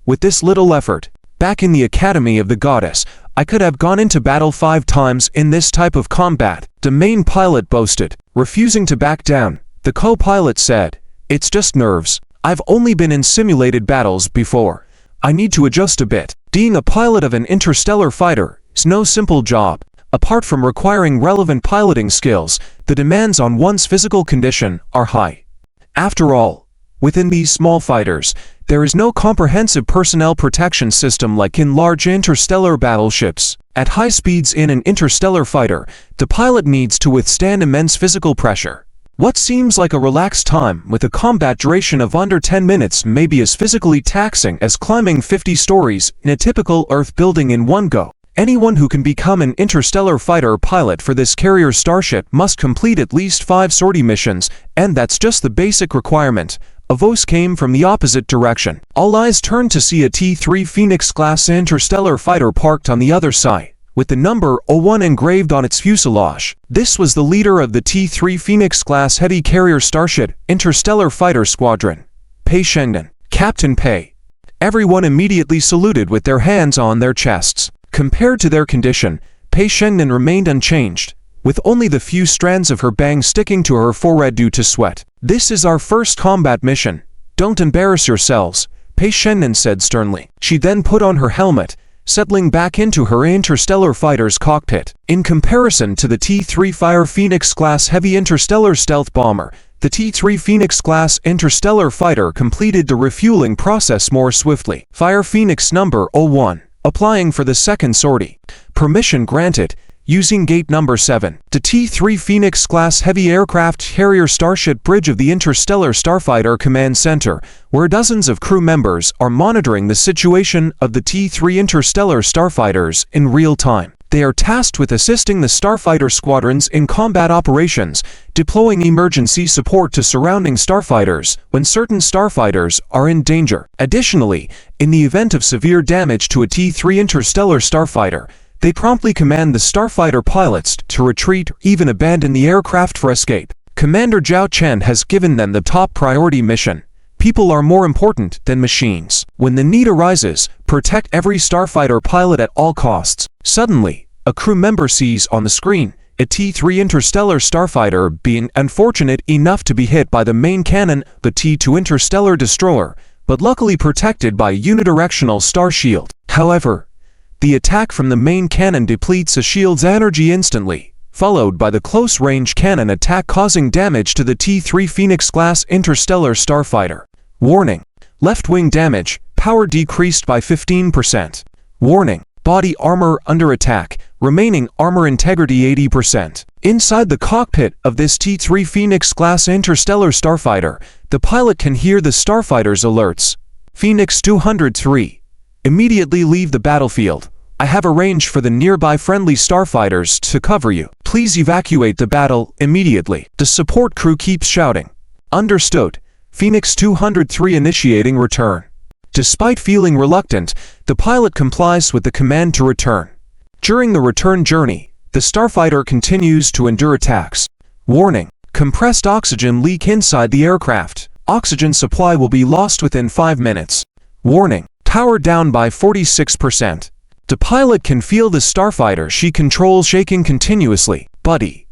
With this little effort. Back in the Academy of the Goddess, I could have gone into battle 5 times in this type of combat," the main pilot boasted. Refusing to back down, the co-pilot said, "It's just nerves. I've only been in simulated battles before. I need to adjust a bit. Being a pilot of an interstellar fighter is no simple job. Apart from requiring relevant piloting skills, the demands on one's physical condition are high. After all, within these small fighters, there is no comprehensive personnel protection system like in large interstellar battleships. At high speeds in an interstellar fighter, the pilot needs to withstand immense physical pressure. What seems like a relaxed time with a combat duration of under 10 minutes may be as physically taxing as climbing 50 stories in a typical Earth building in one go. Anyone who can become an interstellar fighter pilot for this carrier starship must complete at least 5 sortie missions, and that's just the basic requirement." A voice came from the opposite direction. All eyes turned to see a T3 Phoenix-class interstellar fighter parked on the other side, with the number 01 engraved on its fuselage. This was the leader of the T3 Phoenix-class heavy carrier starship interstellar fighter squadron, Pei Shengdan. "Captain Pei." Everyone immediately saluted with their hands on their chests. Compared to their condition, Pei Shengdan remained unchanged, with only the few strands of her bangs sticking to her forehead due to sweat. "This is our first combat mission. Don't embarrass yourselves," Pei Shengdan said sternly. She then put on her helmet, settling back into her interstellar fighter's cockpit. In comparison to the T3 Fire Phoenix-class heavy interstellar stealth bomber, the T3 Phoenix-class interstellar fighter completed the refueling process more swiftly. Fire Phoenix number 01, applying for the second sortie. Permission granted. Using gate number 7, the T3 Phoenix-class heavy aircraft carrier starship bridge of the Interstellar Starfighter Command Center, where dozens of crew members are monitoring the situation of the T3 Interstellar Starfighters in real time. They are tasked with assisting the starfighter squadrons in combat operations, deploying emergency support to surrounding starfighters when certain starfighters are in danger. Additionally, in the event of severe damage to a T3 Interstellar Starfighter, they promptly command the starfighter pilots to retreat or even abandon the aircraft for escape. Commander Zhao Chen has given them the top priority mission. People are more important than machines. When the need arises, protect every starfighter pilot at all costs. Suddenly, a crew member sees on the screen a T3 Interstellar Starfighter being unfortunate enough to be hit by the main cannon, the T2 Interstellar Destroyer, but luckily protected by a unidirectional star shield. However, the attack from the main cannon depletes a shield's energy instantly, followed by the close-range cannon attack causing damage to the T3 Phoenix-class interstellar starfighter. Warning: left-wing damage, power decreased by 15%. Warning: body armor under attack, remaining armor integrity 80%. Inside the cockpit of this T3 Phoenix-class interstellar starfighter, the pilot can hear the starfighter's alerts. Phoenix 203. Immediately leave the battlefield. I have arranged for the nearby friendly starfighters to cover you. Please evacuate the battle immediately. The support crew keeps shouting. Understood. Phoenix 203 initiating return. Despite feeling reluctant, the pilot complies with the command to return. During the return journey, the starfighter continues to endure attacks. Warning: compressed oxygen leak inside the aircraft. Oxygen supply will be lost within 5 minutes. Warning: power down by 46%. The pilot can feel the starfighter she controls shaking continuously. Buddy,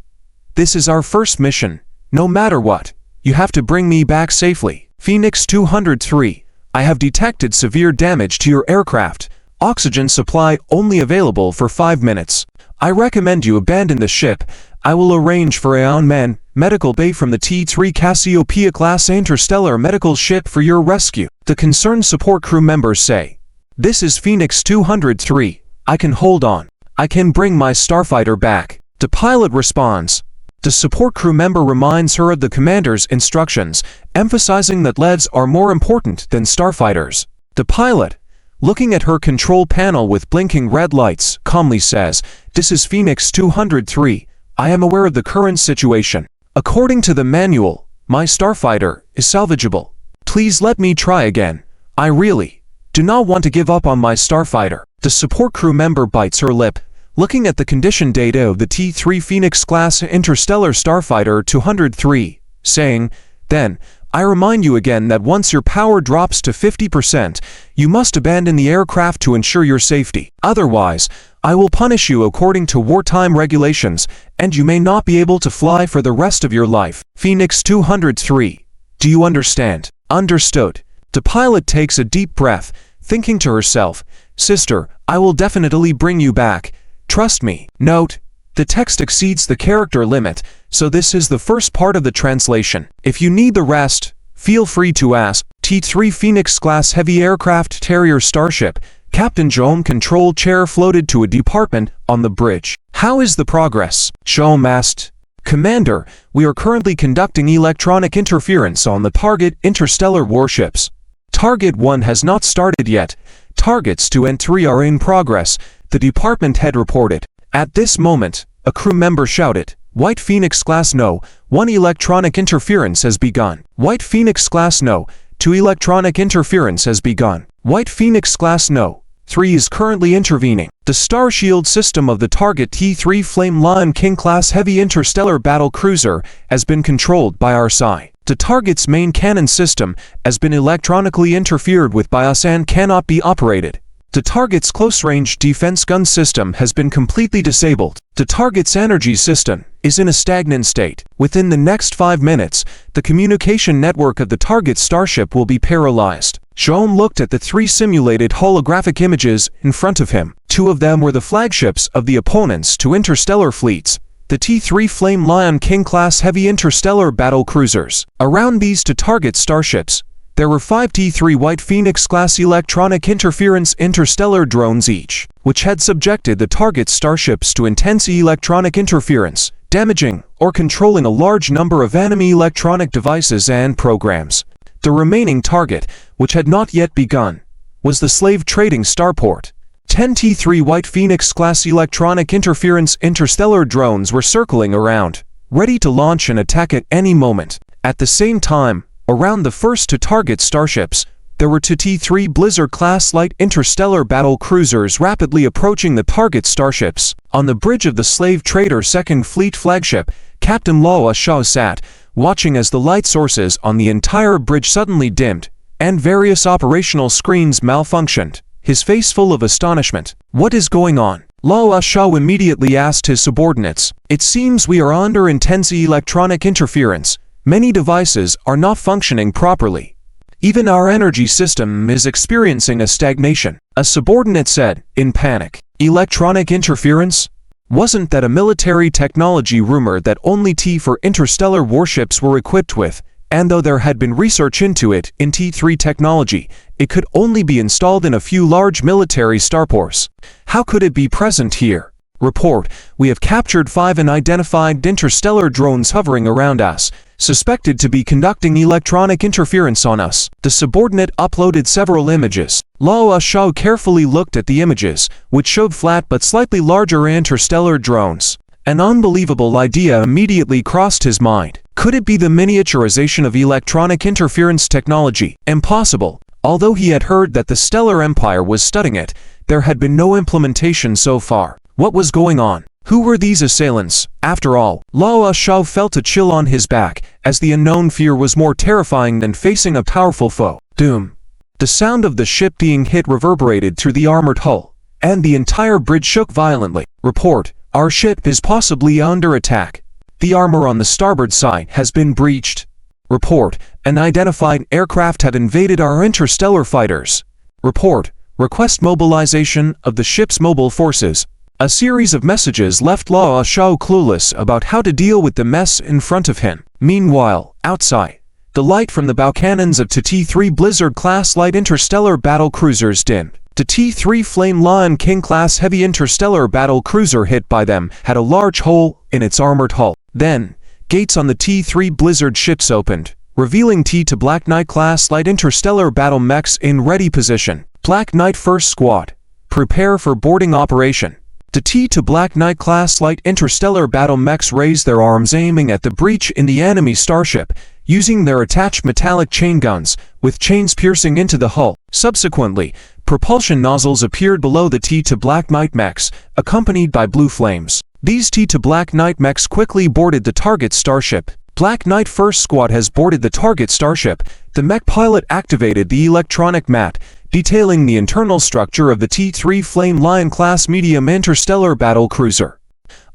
this is our first mission. No matter what, you have to bring me back safely. Phoenix 203, I have detected severe damage to your aircraft. Oxygen supply only available for 5 minutes. I recommend you abandon the ship. I will arrange for a unmanned medical bay from the T3 Cassiopeia class interstellar medical ship for your rescue. The concerned support crew members say, "This is Phoenix 203. I can hold on. I can bring my starfighter back." The pilot responds. The support crew member reminds her of the commander's instructions, emphasizing that leads are more important than starfighters. The pilot, looking at her control panel with blinking red lights, calmly says, "This is Phoenix 203. I am aware of the current situation. According to the manual, my starfighter is salvageable. Please let me try again. I really do not want to give up on my starfighter." The support crew member bites her lip, looking at the condition data of the T3 Phoenix-class interstellar starfighter 203, saying, "Then, I remind you again that once your power drops to 50%, you must abandon the aircraft to ensure your safety. Otherwise, I will punish you according to wartime regulations, and you may not be able to fly for the rest of your life." Phoenix 203. Do you understand? Understood. The pilot takes a deep breath, thinking to herself, "Sister, I will definitely bring you back. Trust me." Note: the text exceeds the character limit, so this is the first part of the translation. If you need the rest, feel free to ask. T3 Phoenix-class heavy aircraft carrier starship, Captain Jerome control chair floated to a department on the bridge. "How is the progress?" Jerome asked. "Commander, we are currently conducting electronic interference on the target interstellar warships. Target 1 has not started yet. Targets 2 and 3 are in progress," the department head reported. At this moment, a crew member shouted, "White Phoenix class no, 1 electronic interference has begun. White Phoenix class no, 2 electronic interference has begun. White Phoenix class no, 3 is currently intervening." The star shield system of the target T3 Flame Lion King class heavy interstellar battle cruiser has been controlled by our side. The target's main cannon system has been electronically interfered with by us and cannot be operated. The target's close-range defense gun system has been completely disabled. The target's energy system is in a stagnant state. Within the next 5 minutes, the communication network of the target starship will be paralyzed. Jerome looked at the 3 simulated holographic images in front of him. 2 of them were the flagships of the opponent's 2 interstellar fleets, the T3 Flame Lion King class heavy interstellar battle cruisers. Around these 2 target starships, there were 5 T3 White Phoenix class electronic interference interstellar drones each, which had subjected the target starships to intense electronic interference, damaging or controlling a large number of enemy electronic devices and programs. The remaining target, which had not yet begun, was the slave trading starport. 10 T3 White Phoenix class electronic interference interstellar drones were circling around, ready to launch an attack at any moment. At the same time, around the first 2 target starships, there were 2 T3 Blizzard-class light interstellar battle cruisers rapidly approaching the target starships. On the bridge of the slave trader 2nd Fleet flagship, Captain Laowa Shaw sat, watching as the light sources on the entire bridge suddenly dimmed, and various operational screens malfunctioned, his face full of astonishment. "What is going on?" Laowa Shaw immediately asked his subordinates. "It seems we are under intense electronic interference. Many devices are not functioning properly. Even our energy system is experiencing a stagnation," a subordinate said, in panic. "Electronic interference? Wasn't that a military technology rumor that only T4 interstellar warships were equipped with? And though there had been research into it in T3 technology, it could only be installed in a few large military starports. How could it be present here? Report: we have captured 5 unidentified interstellar drones hovering around us, suspected to be conducting electronic interference on us." The subordinate uploaded several images. Laowa Shaw carefully looked at the images, which showed flat but slightly larger interstellar drones. An unbelievable idea immediately crossed his mind. Could it be the miniaturization of electronic interference technology? Impossible. Although he had heard that the Stellar Empire was studying it, there had been no implementation so far. What was going on? Who were these assailants? After all, Laowa Shaw felt a chill on his back, as the unknown fear was more terrifying than facing a powerful foe. Doom. The sound of the ship being hit reverberated through the armored hull, and the entire bridge shook violently. Report, our ship is possibly under attack. The armor on the starboard side has been breached. Report, an unidentified aircraft had invaded our interstellar fighters. Report, request mobilization of the ship's mobile forces. A series of messages left Law Shao clueless about how to deal with the mess in front of him. Meanwhile, outside, the light from the bow cannons of the T-3 Blizzard-class light interstellar battle cruisers dimmed. The T-3 Flame Lion King-class heavy interstellar battle cruiser hit by them had a large hole in its armored hull. Then, gates on the T-3 Blizzard ships opened, revealing T-2 Black Knight-class light interstellar battle mechs in ready position. Black Knight First Squad, prepare for boarding operation. The T-2 Black Knight-class light interstellar battle mechs raised their arms aiming at the breach in the enemy starship, using their attached metallic chain guns, with chains piercing into the hull. Subsequently, propulsion nozzles appeared below the T-2 Black Knight mechs, accompanied by blue flames. These T-2 Black Knight mechs quickly boarded the target starship. Black Knight First Squad has boarded the target starship. The mech pilot activated the electronic mat, detailing the internal structure of the T-3 Flame Lion-class medium interstellar battle cruiser.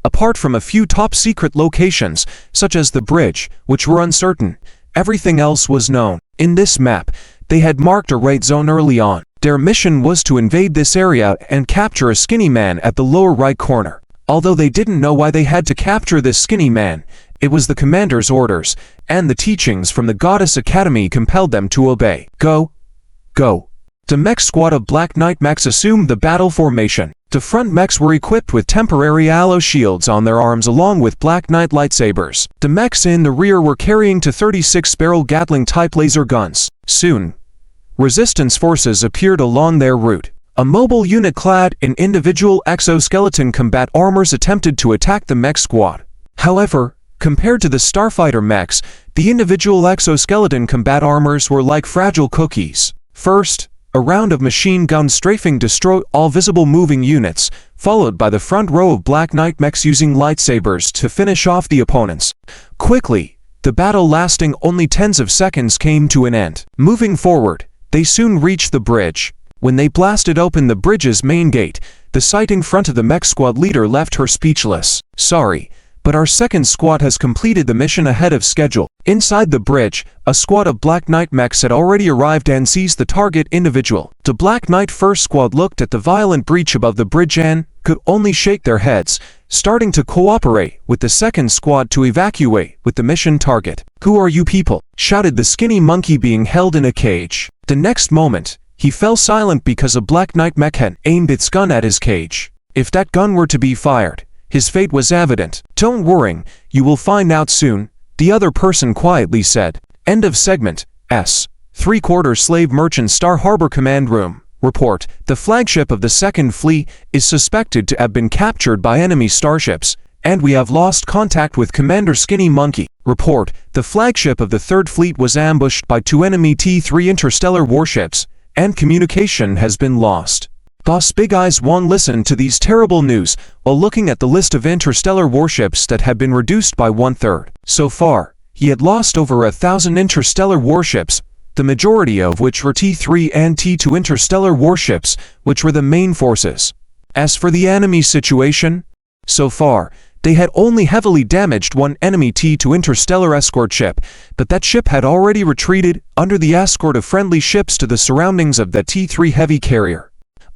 Apart from a few top-secret locations, such as the bridge, which were uncertain, everything else was known. In this map, they had marked a raid zone early on. Their mission was to invade this area and capture a skinny man at the lower right corner. Although they didn't know why they had to capture this skinny man, it was the commander's orders, and the teachings from the Goddess Academy compelled them to obey. Go! Go! The mech squad of Black Knight mechs assumed the battle formation. The front mechs were equipped with temporary aloe shields on their arms along with Black Knight lightsabers. The mechs in the rear were carrying 36-barrel Gatling-type laser guns. Soon, resistance forces appeared along their route. A mobile unit clad in individual exoskeleton combat armors attempted to attack the mech squad. However, compared to the starfighter mechs, the individual exoskeleton combat armors were like fragile cookies. First, a round of machine gun strafing destroyed all visible moving units, followed by the front row of Black Knight mechs using lightsabers to finish off the opponents. Quickly, the battle lasting only tens of seconds came to an end. Moving forward, they soon reached the bridge. When they blasted open the bridge's main gate, the sight in front of the mech squad leader left her speechless. Sorry, but our second squad has completed the mission ahead of schedule. Inside the bridge, a squad of Black Knight mechs had already arrived and seized the target individual. The Black Knight First Squad looked at the violent breach above the bridge and could only shake their heads, starting to cooperate with the second squad to evacuate with the mission target. "Who are you people?" shouted the skinny monkey being held in a cage. The next moment, he fell silent because a Black Knight mech had aimed its gun at his cage. If that gun were to be fired, his fate was evident. "Don't worry, you will find out soon," the other person quietly said. End of segment. S. 3/4 Slave Merchant Star Harbor Command Room. Report, the flagship of the Second Fleet is suspected to have been captured by enemy starships, and we have lost contact with Commander Skinny Monkey. Report, the flagship of the Third Fleet was ambushed by 2 enemy T-3 interstellar warships, and communication has been lost. Boss Big Eyes Wong listened to these terrible news while looking at the list of interstellar warships that had been reduced by 1/3. So far, he had lost over 1,000 interstellar warships, the majority of which were T-3 and T-2 interstellar warships, which were the main forces. As for the enemy situation, so far, they had only heavily damaged 1 enemy T-2 interstellar escort ship, but that ship had already retreated under the escort of friendly ships to the surroundings of the T-3 heavy carrier.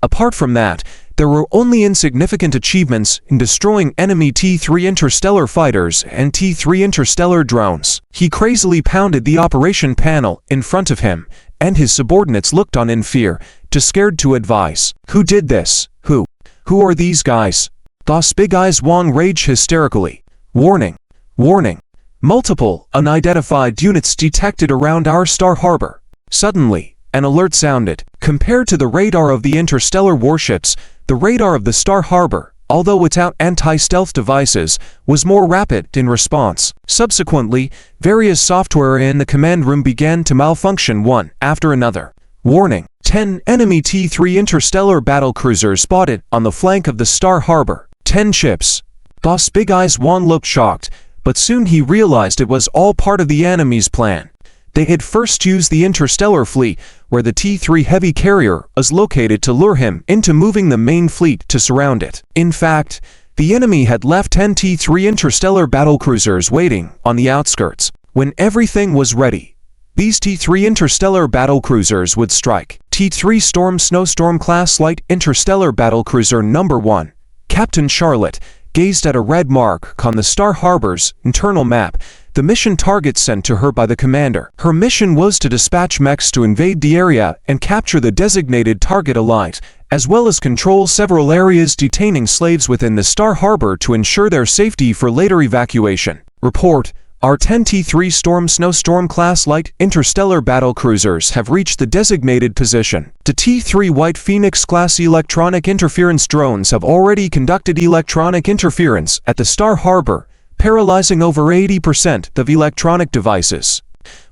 Apart from that, there were only insignificant achievements in destroying enemy T-3 interstellar fighters and T-3 interstellar drones. He crazily pounded the operation panel in front of him, and his subordinates looked on in fear, too scared to advise. "Who did this? Who are these guys?" Boss Big Eyes Wong raged hysterically. "Warning! Warning! Multiple unidentified units detected around our Star Harbor." Suddenly, an alert sounded. Compared to the radar of the interstellar warships, the radar of the Star Harbor, although without anti-stealth devices, was more rapid in response. Subsequently, various software in the command room began to malfunction one after another. Warning! 10 enemy T-3 interstellar battle cruisers spotted on the flank of the Star Harbor. 10 ships. Boss Big Eyes Wong looked shocked, but soon he realized it was all part of the enemy's plan. They had first used the interstellar fleet, where the T3 heavy carrier is located to lure him into moving the main fleet to surround it. In fact, the enemy had left 10 T3 interstellar battlecruisers waiting on the outskirts. When everything was ready, these T3 interstellar battlecruisers would strike. T3 Storm Snowstorm class light interstellar battlecruiser number 1, Captain Charlotte, gazed at a red mark on the Star Harbor's internal map, the mission target sent to her by the commander. Her mission was to dispatch mechs to invade the area and capture the designated target alive, as well as control several areas detaining slaves within the Star Harbor to ensure their safety for later evacuation. Report: our 10 T3 Storm Snowstorm class light interstellar battlecruisers have reached the designated position. The T3 White Phoenix class electronic interference drones have already conducted electronic interference at the Star Harbor, paralyzing over 80% of electronic devices.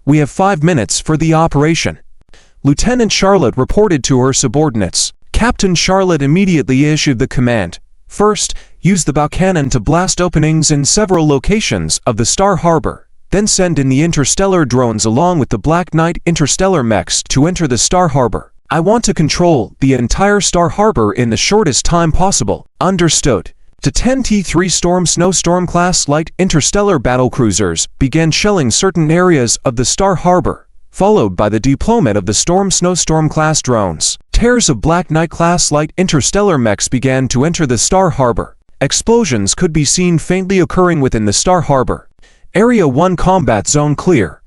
We have 5 minutes for the operation. Lieutenant Charlotte reported to her subordinates. Captain Charlotte immediately issued the command. First, use the bow cannon to blast openings in several locations of the Star Harbor, then send in the interstellar drones along with the Black Knight interstellar mechs to enter the Star Harbor. I want to control the entire Star Harbor in the shortest time possible. Understood. The 10 T3 Storm Snowstorm class light interstellar battlecruisers began shelling certain areas of the Star Harbor, followed by the deployment of the Storm Snowstorm class drones. Tears of Black Knight class light interstellar mechs began to enter the Star Harbor. Explosions could be seen faintly occurring within the Star Harbor. Area 1 combat zone clear.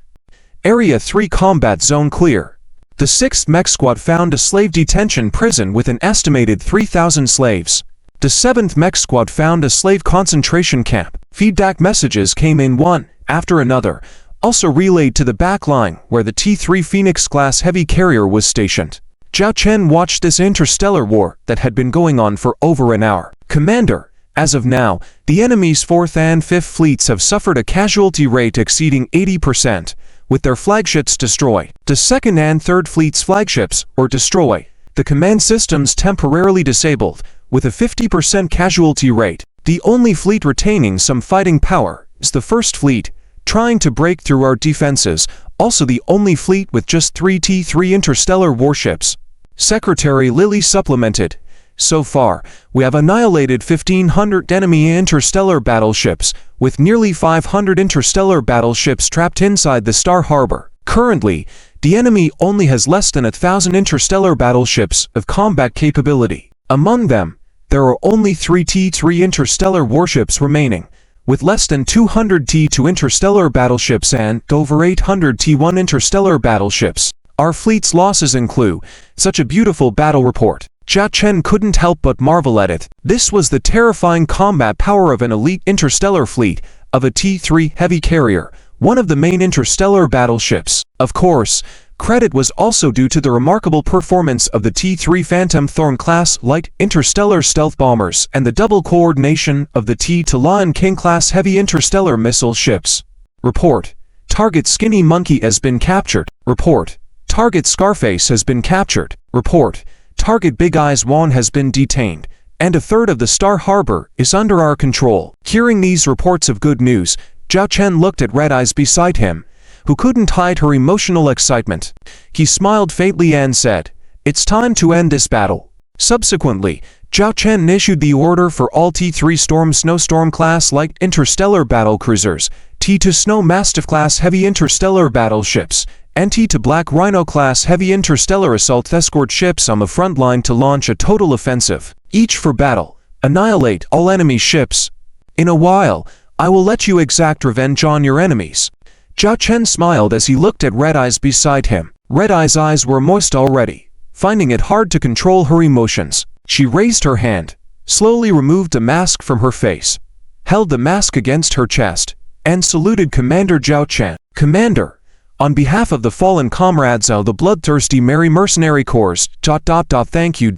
Area 3 combat zone clear. The 6th mech squad found a slave detention prison with an estimated 3,000 slaves. The 7th mech squad found a slave concentration camp. Feedback messages came in one after another, also relayed to the back line where the T3 Phoenix class heavy carrier was stationed. Zhao Chen watched this interstellar war that had been going on for over an hour. Commander, as of now, the enemy's 4th and 5th fleets have suffered a casualty rate exceeding 80%, with their flagships destroyed. The 2nd and 3rd fleets' flagships were destroyed, the command systems temporarily disabled, with a 50% casualty rate. The only fleet retaining some fighting power is the 1st fleet, trying to break through our defenses, also the only fleet with just 3 T3 interstellar warships. Secretary Lilly supplemented. So far, we have annihilated 1,500 enemy interstellar battleships, with nearly 500 interstellar battleships trapped inside the Star Harbor. Currently, the enemy only has less than 1,000 interstellar battleships of combat capability. Among them, there are only 3 T3 interstellar warships remaining, with less than 200 T2 interstellar battleships and over 800 T1 interstellar battleships. Our fleet's losses include such a beautiful battle report. Zhao Chen couldn't help but marvel at it. This was the terrifying combat power of an elite interstellar fleet of a T3 heavy carrier, one of the main interstellar battleships. Of course, credit was also due to the remarkable performance of the T3 Phantom Thorn class light interstellar stealth bombers and the double coordination of the T2 Lion King class heavy interstellar missile ships. Report: target Skinny Monkey has been captured. Report: target Scarface has been captured. Report: target Big Eyes Wan has been detained, and a third of the Star Harbor is under our control. Hearing these reports of good news, Zhao Chen looked at Red Eyes beside him, who couldn't hide her emotional excitement. He smiled faintly and said, "It's time to end this battle." Subsequently, Zhao Chen issued the order for all T3 Storm Snowstorm class light interstellar battlecruisers, T2 Snow Mastiff class heavy interstellar battleships, and T2 Black Rhino class heavy interstellar assault escort ships on the front line to launch a total offensive, each for battle. Annihilate all enemy ships. In a while, I will let you exact revenge on your enemies. Zhao Chen smiled as he looked at Red Eyes beside him. Red Eyes' eyes were moist already. Finding it hard to control her emotions, she raised her hand, slowly removed the mask from her face, held the mask against her chest, and saluted Commander Zhao Chen. "Commander, on behalf of the fallen comrades of the bloodthirsty Merry Mercenary Corps, thank you,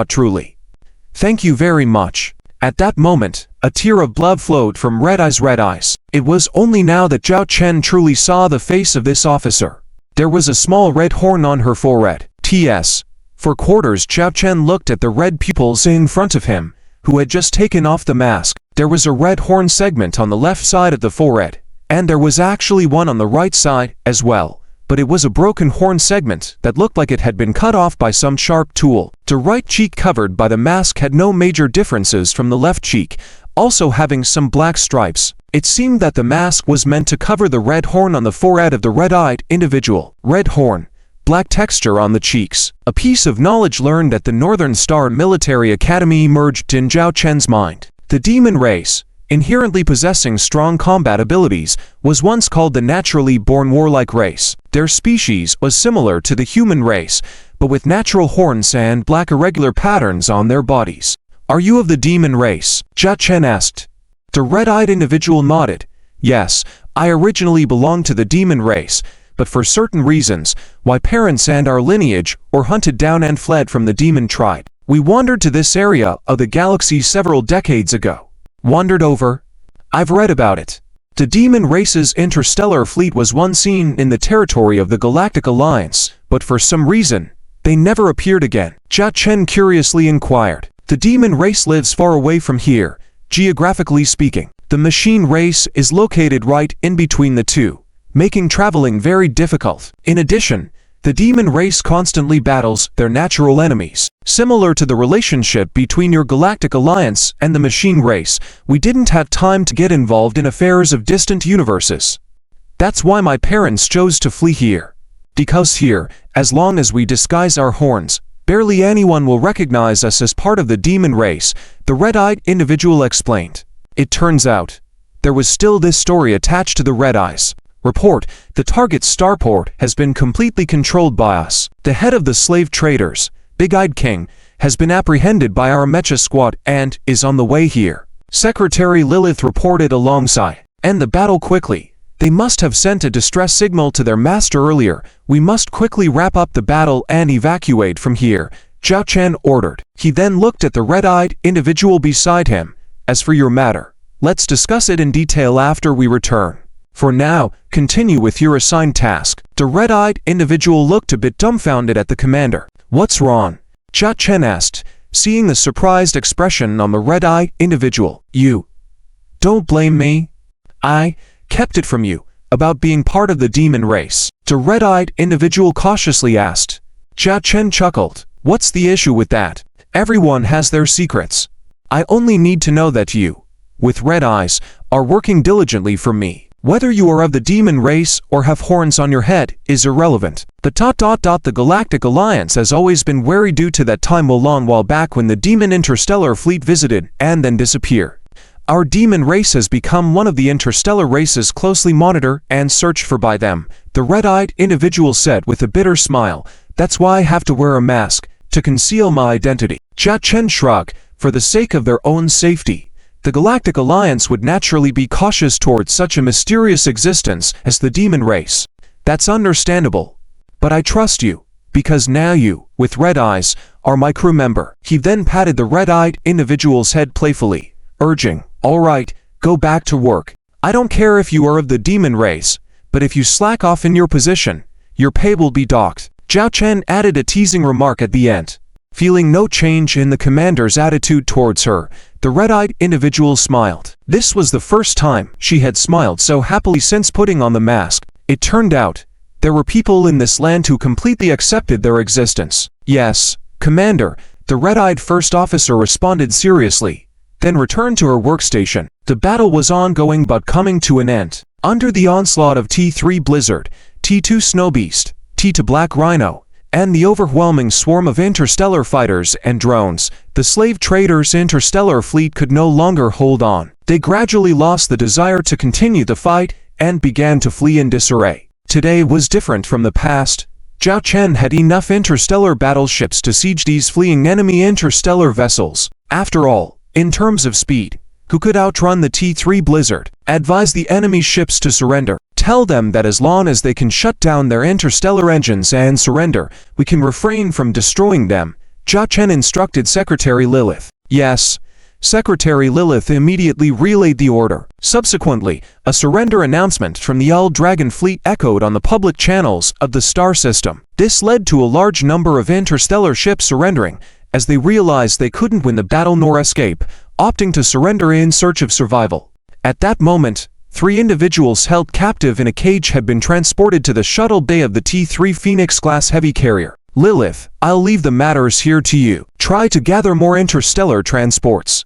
truly. Thank you very much." At that moment, a tear of blood flowed from Red Eyes. It was only now that Zhao Chen truly saw the face of this officer. There was a small red horn on her forehead. T.S. For quarters, Zhao Chen looked at the red pupils in front of him, who had just taken off the mask. There was a red horn segment on the left side of the forehead, and there was actually one on the right side as well, but it was a broken horn segment that looked like it had been cut off by some sharp tool. The right cheek covered by the mask had no major differences from the left cheek, also having some black stripes. It seemed that the mask was meant to cover the red horn on the forehead of the red-eyed individual. Red horn, black texture on the cheeks. A piece of knowledge learned at the Northern Star Military Academy emerged in Zhao Chen's mind. The demon race, inherently possessing strong combat abilities, was once called the naturally born warlike race. Their species was similar to the human race, but with natural horns and black irregular patterns on their bodies. "Are you of the demon race?" Zhao Chen asked. The red-eyed individual nodded. "Yes, I originally belonged to the demon race, but for certain reasons, my parents and our lineage were hunted down and fled from the demon tribe. We wandered to this area of the galaxy several decades ago." "Wandered over?" "I've read about it. The demon race's interstellar fleet was once seen in the territory of the Galactic Alliance, but for some reason, they never appeared again." Zhao Chen curiously inquired. "The demon race lives far away from here, geographically speaking. The machine race is located right in between the two, making traveling very difficult. In addition, the demon race constantly battles their natural enemies. Similar to the relationship between your Galactic Alliance and the machine race, we didn't have time to get involved in affairs of distant universes. That's why my parents chose to flee here. Because here, as long as we disguise our horns, barely anyone will recognize us as part of the demon race," the red-eyed individual explained. It turns out, there was still this story attached to the red eyes. Report, the target starport has been completely controlled by us. The head of the slave traders, Big-Eyed King, has been apprehended by our mecha squad and is on the way here. Secretary Lilith reported alongside. "End the battle quickly. They must have sent a distress signal to their master earlier. We must quickly wrap up the battle and evacuate from here," Zhao Chen ordered. He then looked at the red-eyed individual beside him. "As for your matter, let's discuss it in detail after we return. For now, continue with your assigned task." The red-eyed individual looked a bit dumbfounded at the commander. "What's wrong?" Zhao Chen asked, seeing the surprised expression on the red-eyed individual. "You don't blame me. I kept it from you about being part of the demon race?" The red-eyed individual cautiously asked. Zhao Chen chuckled. "What's the issue with that? Everyone has their secrets. I only need to know that you, with red eyes, are working diligently for me. Whether you are of the demon race or have horns on your head is irrelevant. The Galactic Alliance has always been wary due to that time a long while back when the demon interstellar fleet visited and then disappeared. Our demon race has become one of the interstellar races closely monitored and searched for by them," the red-eyed individual said with a bitter smile. "That's why I have to wear a mask, to conceal my identity." Zhao Chen shrugged. For the sake of their own safety, the Galactic Alliance would naturally be cautious towards such a mysterious existence as the demon race. "That's understandable. But I trust you, because now you, with red eyes, are my crew member." He then patted the red-eyed individual's head playfully, urging, "All right, go back to work. I don't care if you are of the demon race, but if you slack off in your position, your pay will be docked." Zhao Chen added a teasing remark at the end. Feeling no change in the commander's attitude towards her, the red-eyed individual smiled. This was the first time she had smiled so happily since putting on the mask. It turned out, there were people in this land who completely accepted their existence. "Yes, Commander," the red-eyed first officer responded seriously, then returned to her workstation. The battle was ongoing but coming to an end. Under the onslaught of T3 Blizzard, T2 Snowbeast, T2 Black Rhino, and the overwhelming swarm of interstellar fighters and drones, the slave traders' interstellar fleet could no longer hold on. They gradually lost the desire to continue the fight and began to flee in disarray. Today was different from the past. Zhao Chen had enough interstellar battleships to siege these fleeing enemy interstellar vessels. After all, in terms of speed, who could outrun the T3 Blizzard? Advise the enemy ships to surrender. Tell them that as long as they can shut down their interstellar engines and surrender, we can refrain from destroying them, Zhao Chen instructed Secretary Lilith. Yes. Secretary Lilith immediately relayed the order. Subsequently, a surrender announcement from the Old Dragon Fleet echoed on the public channels of the star system. This led to a large number of interstellar ships surrendering, as they realized they couldn't win the battle nor escape, opting to surrender in search of survival. At that moment, 3 individuals held captive in a cage had been transported to the shuttle bay of the T-3 Phoenix-class heavy carrier. Lilith, I'll leave the matters here to you. Try to gather more interstellar transports.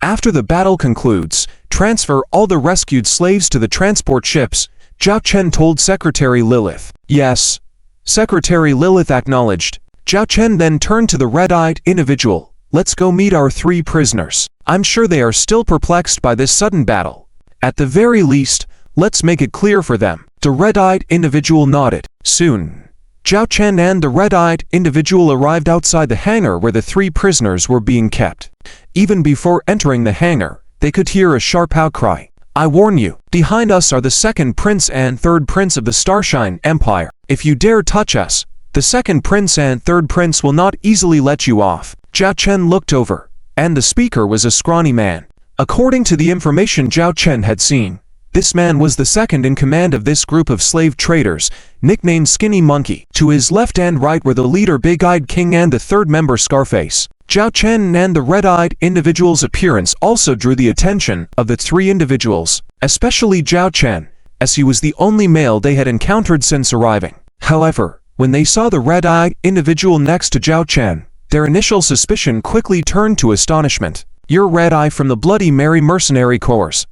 After the battle concludes, transfer all the rescued slaves to the transport ships, Zhao Chen told Secretary Lilith. Yes. Secretary Lilith acknowledged. Zhao Chen then turned to the red-eyed individual. Let's go meet our 3 prisoners. I'm sure they are still perplexed by this sudden battle. At the very least, let's make it clear for them. The red-eyed individual nodded. Soon, Zhao Chen and the red-eyed individual arrived outside the hangar where the 3 prisoners were being kept. Even before entering the hangar, they could hear a sharp outcry. I warn you, behind us are the 2nd Prince and 3rd Prince of the Starshine Empire. If you dare touch us, the 2nd Prince and 3rd Prince will not easily let you off. Zhao Chen looked over, and the speaker was a scrawny man. According to the information Zhao Chen had seen, this man was the 2nd in command of this group of slave traders, nicknamed Skinny Monkey. To his left and right were the leader Big-Eyed King and the 3rd member Scarface. Zhao Chen and the red-eyed individual's appearance also drew the attention of the 3 individuals, especially Zhao Chen, as he was the only male they had encountered since arriving. However, when they saw the red-eyed individual next to Zhao Chen, their initial suspicion quickly turned to astonishment. You're Red-Eye from the Bloody Mary Mercenary Corps.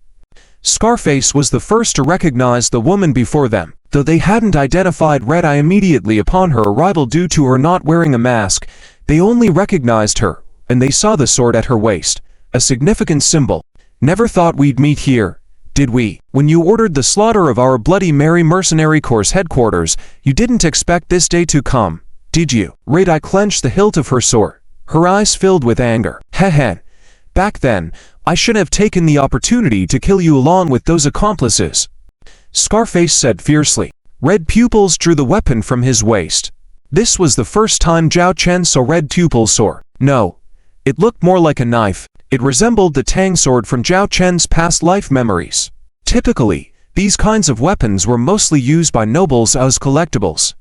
Scarface was the first to recognize the woman before them, though they hadn't identified Red-Eye immediately upon her arrival due to her not wearing a mask. They only recognized her, and they saw the sword at her waist, a significant symbol. Never thought we'd meet here, did we? When you ordered the slaughter of our Bloody Mary Mercenary Corps headquarters, you didn't expect this day to come, did you? Red-Eye clenched the hilt of her sword, her eyes filled with anger. Heh. Back then, I should have taken the opportunity to kill you along with those accomplices, Scarface said fiercely. Red pupils drew the weapon from his waist. This was the first time Zhao Chen saw red pupils sword. No, it looked more like a knife. It resembled the Tang sword from Zhao Chen's past life memories. Typically, these kinds of weapons were mostly used by nobles as collectibles.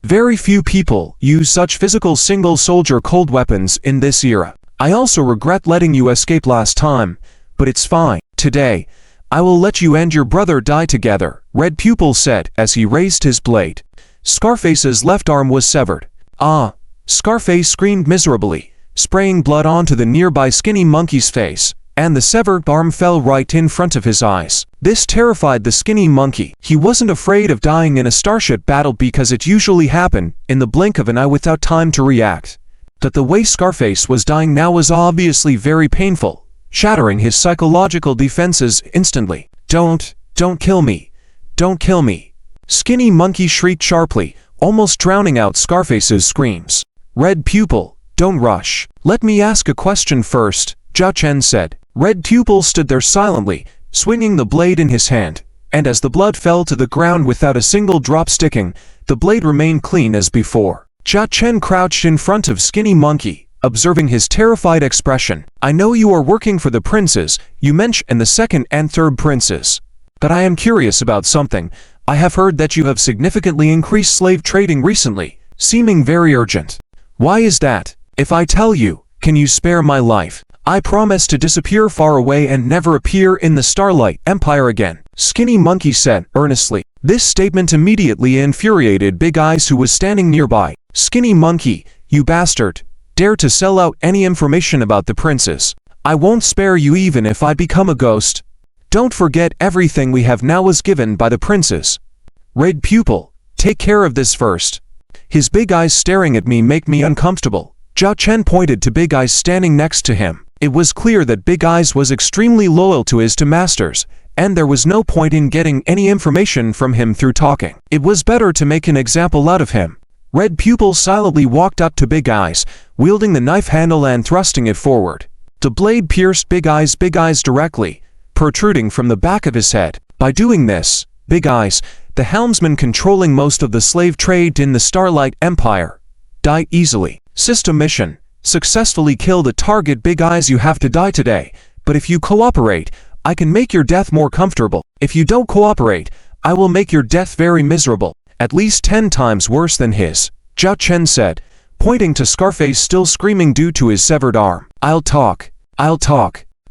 Very few people use such physical single-soldier cold weapons in this era. I also regret letting you escape last time, but it's fine. Today, I will let you and your brother die together, Red Pupil said as he raised his blade. Scarface's left arm was severed. Ah! Scarface screamed miserably, spraying blood onto the nearby Skinny Monkey's face, and the severed arm fell right in front of his eyes. This terrified the Skinny Monkey. He wasn't afraid of dying in a starship battle because it usually happened in the blink of an eye without time to react. But the way Scarface was dying now was obviously very painful, shattering his psychological defenses instantly. Don't kill me. Don't kill me. Skinny Monkey shrieked sharply, almost drowning out Scarface's screams. Red Pupil, don't rush. Let me ask a question first, Zhao Chen said. Red Pupil stood there silently, swinging the blade in his hand, and as the blood fell to the ground without a single drop sticking, the blade remained clean as before. Zhao Chen crouched in front of Skinny Monkey, observing his terrified expression. I know you are working for the princes you mentioned, the 2nd and 3rd princes. But I am curious about something. I have heard that you have significantly increased slave trading recently, seeming very urgent. Why is that? If I tell you, can you spare my life? I promise to disappear far away and never appear in the Starlight Empire again, Skinny Monkey said earnestly. This statement immediately infuriated Big Eyes, who was standing nearby. Skinny Monkey, you bastard, dare to sell out any information about the princes. I won't spare you even if I become a ghost. Don't forget everything we have now was given by the princes. Red Pupil, take care of this first. His big eyes staring at me make me uncomfortable. Zhao Chen pointed to Big Eyes standing next to him. It was clear that Big Eyes was extremely loyal to his two masters, and there was no point in getting any information from him through talking. It was better to make an example out of him. Red Pupil silently walked up to Big Eyes, wielding the knife handle and thrusting it forward. The blade pierced Big Eyes directly, protruding from the back of his head. By doing this, Big Eyes, the helmsman controlling most of the slave trade in the Starlight Empire, died easily. System mission: successfully kill the target. Big Eyes, you have to die today, but if you cooperate, I can make your death more comfortable. If you don't cooperate, I will make your death very miserable, at least 10 times worse than his, Zhao Chen said, pointing to Scarface still screaming due to his severed arm. I'll talk.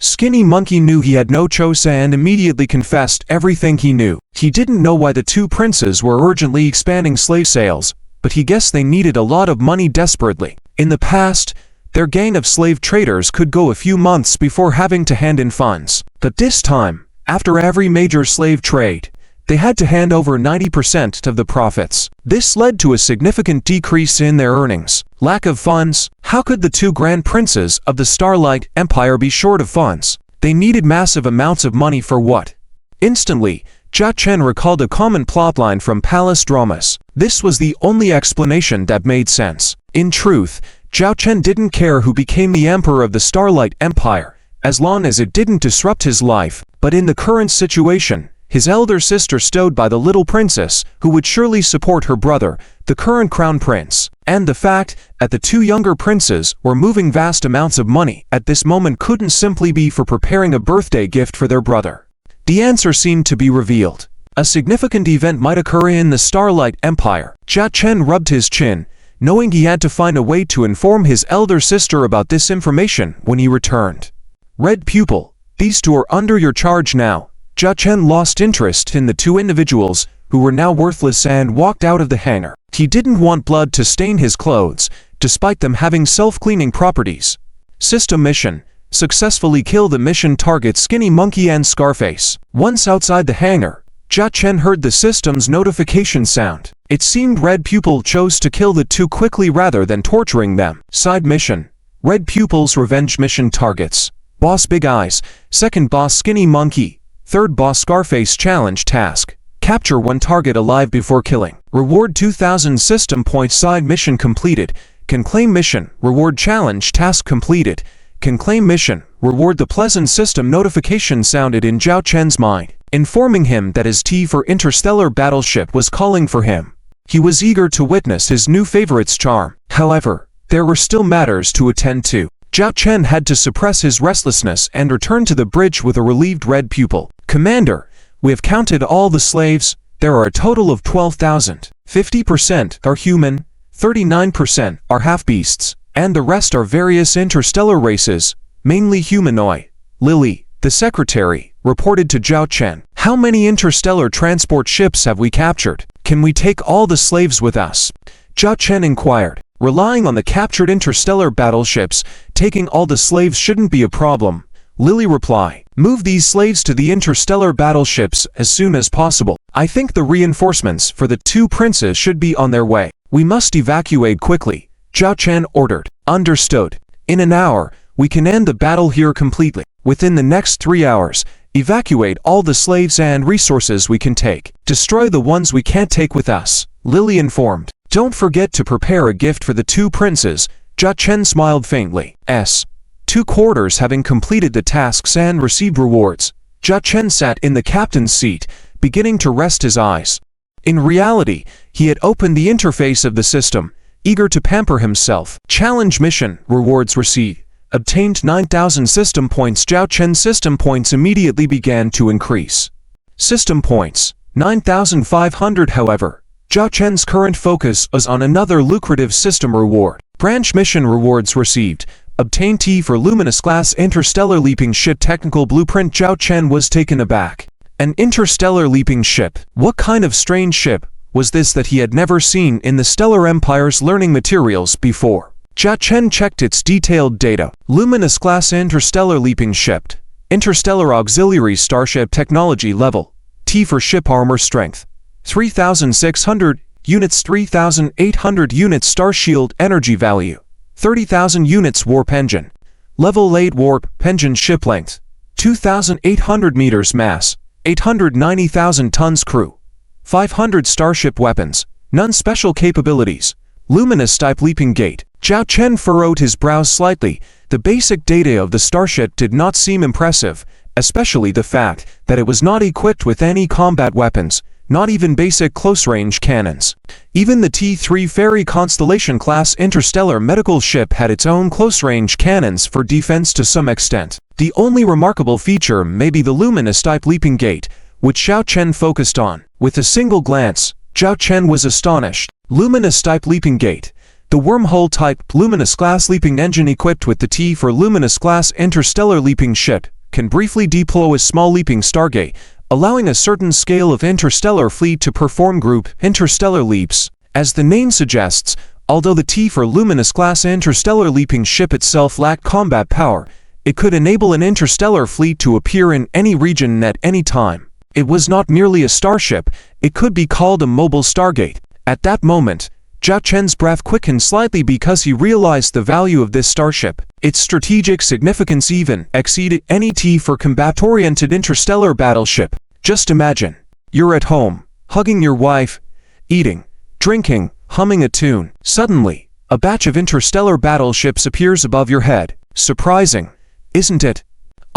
Skinny Monkey knew he had no choice and immediately confessed everything he knew. He didn't know why the two princes were urgently expanding slave sales, but he guessed they needed a lot of money desperately. In the past, their gang of slave traders could go a few months before having to hand in funds. But this time, after every major slave trade, they had to hand over 90% of the profits. This led to a significant decrease in their earnings. Lack of funds. How could the two grand princes of the Starlight Empire be short of funds? They needed massive amounts of money for what? Instantly, Jia Chen recalled a common plotline from palace dramas. This was the only explanation that made sense. In truth, Zhao Chen didn't care who became the emperor of the Starlight Empire, as long as it didn't disrupt his life. But in the current situation, his elder sister stood by the little princess, who would surely support her brother, the current crown prince. And the fact that the two younger princes were moving vast amounts of money at this moment couldn't simply be for preparing a birthday gift for their brother. The answer seemed to be revealed. A significant event might occur in the Starlight Empire. Jia Chen rubbed his chin, knowing he had to find a way to inform his elder sister about this information when he returned. Red Pupil, these two are under your charge now. Jia Chen lost interest in the two individuals who were now worthless and walked out of the hangar. He didn't want blood to stain his clothes, despite them having self-cleaning properties. System mission. Successfully kill the mission targets Skinny Monkey and Scarface. Once outside the hangar, Jia Chen heard the system's notification sound. It seemed Red Pupil chose to kill the two quickly rather than torturing them. Side mission. Red Pupil's revenge mission targets. Boss Big Eyes, second boss Skinny Monkey, third boss Scarface challenge task. Capture one target alive before killing. Reward 2,000 system points. Side mission completed. Can claim mission. Reward challenge task completed. Can claim mission. Reward. The pleasant system notification sounded in Zhao Chen's mind, informing him that his T for interstellar battleship was calling for him. He was eager to witness his new favorite's charm. However, there were still matters to attend to. Zhao Chen had to suppress his restlessness and return to the bridge with a relieved Red Pupil. Commander, we have counted all the slaves. There are a total of 12,000. 50% are human, 39% are half-beasts, and the rest are various interstellar races, mainly humanoid. Lily, the secretary, reported to Zhao Chen. How many interstellar transport ships have we captured? Can we take all the slaves with us? Zhao Chen inquired. Relying on the captured interstellar battleships, taking all the slaves shouldn't be a problem. Lily replied. Move these slaves to the interstellar battleships as soon as possible. I think the reinforcements for the two princes should be on their way. We must evacuate quickly, Zhao Chen ordered. Understood. In an hour, we can end the battle here completely. Within the next 3 hours, evacuate all the slaves and resources we can take. Destroy the ones we can't take with us, Lily informed. Don't forget to prepare a gift for the two princes. Zhao Chen smiled faintly. 2 quarters having completed the tasks and received rewards, Zhao Chen sat in the captain's seat, beginning to rest his eyes. In reality, he had opened the interface of the system, eager to pamper himself. Challenge mission, rewards received. Obtained 9,000 system points. Zhao Chen's system points immediately began to increase. System points, 9,500. However, Zhao Chen's current focus was on another lucrative system reward. Branch mission rewards received. Obtain T for Luminous Class Interstellar Leaping Ship Technical Blueprint. Zhao Chen was taken aback. An interstellar leaping ship. What kind of strange ship was this that he had never seen in the Stellar Empire's learning materials before? Zhao Chen checked its detailed data. Luminous Class Interstellar Leaping Ship. Interstellar Auxiliary Starship Technology Level. T for Ship Armor Strength. 3,600 units. 3,800 units. Star Shield Energy Value. 30,000 units. Warp Engine. Level 8 Warp Engine. Ship Length 2,800 meters. Mass 890,000 tons. Crew 500. Starship Weapons. None. Special Capabilities. Luminous Type Leaping Gate. Zhao Chen furrowed his brows slightly. The basic data of the starship did not seem impressive, especially the fact that it was not equipped with any combat weapons, not even basic close-range cannons. Even the T-3 Fairy Constellation-class interstellar medical ship had its own close-range cannons for defense to some extent. The only remarkable feature may be the luminous-type leaping gate, which Zhao Chen focused on. With a single glance, Zhao Chen was astonished. Luminous-type leaping gate. The wormhole-type, luminous-class leaping engine equipped with the T for luminous-class interstellar leaping ship can briefly deploy a small leaping stargate, allowing a certain scale of interstellar fleet to perform group interstellar leaps. As the name suggests, although the T for luminous-class interstellar leaping ship itself lacked combat power, it could enable an interstellar fleet to appear in any region at any time. It was not merely a starship, it could be called a mobile stargate. At that moment, Zhao Chen's breath quickened slightly because he realized the value of this starship. Its strategic significance even exceeded any T for combat-oriented interstellar battleship. Just imagine, you're at home, hugging your wife, eating, drinking, humming a tune. Suddenly, a batch of interstellar battleships appears above your head. Surprising, isn't it?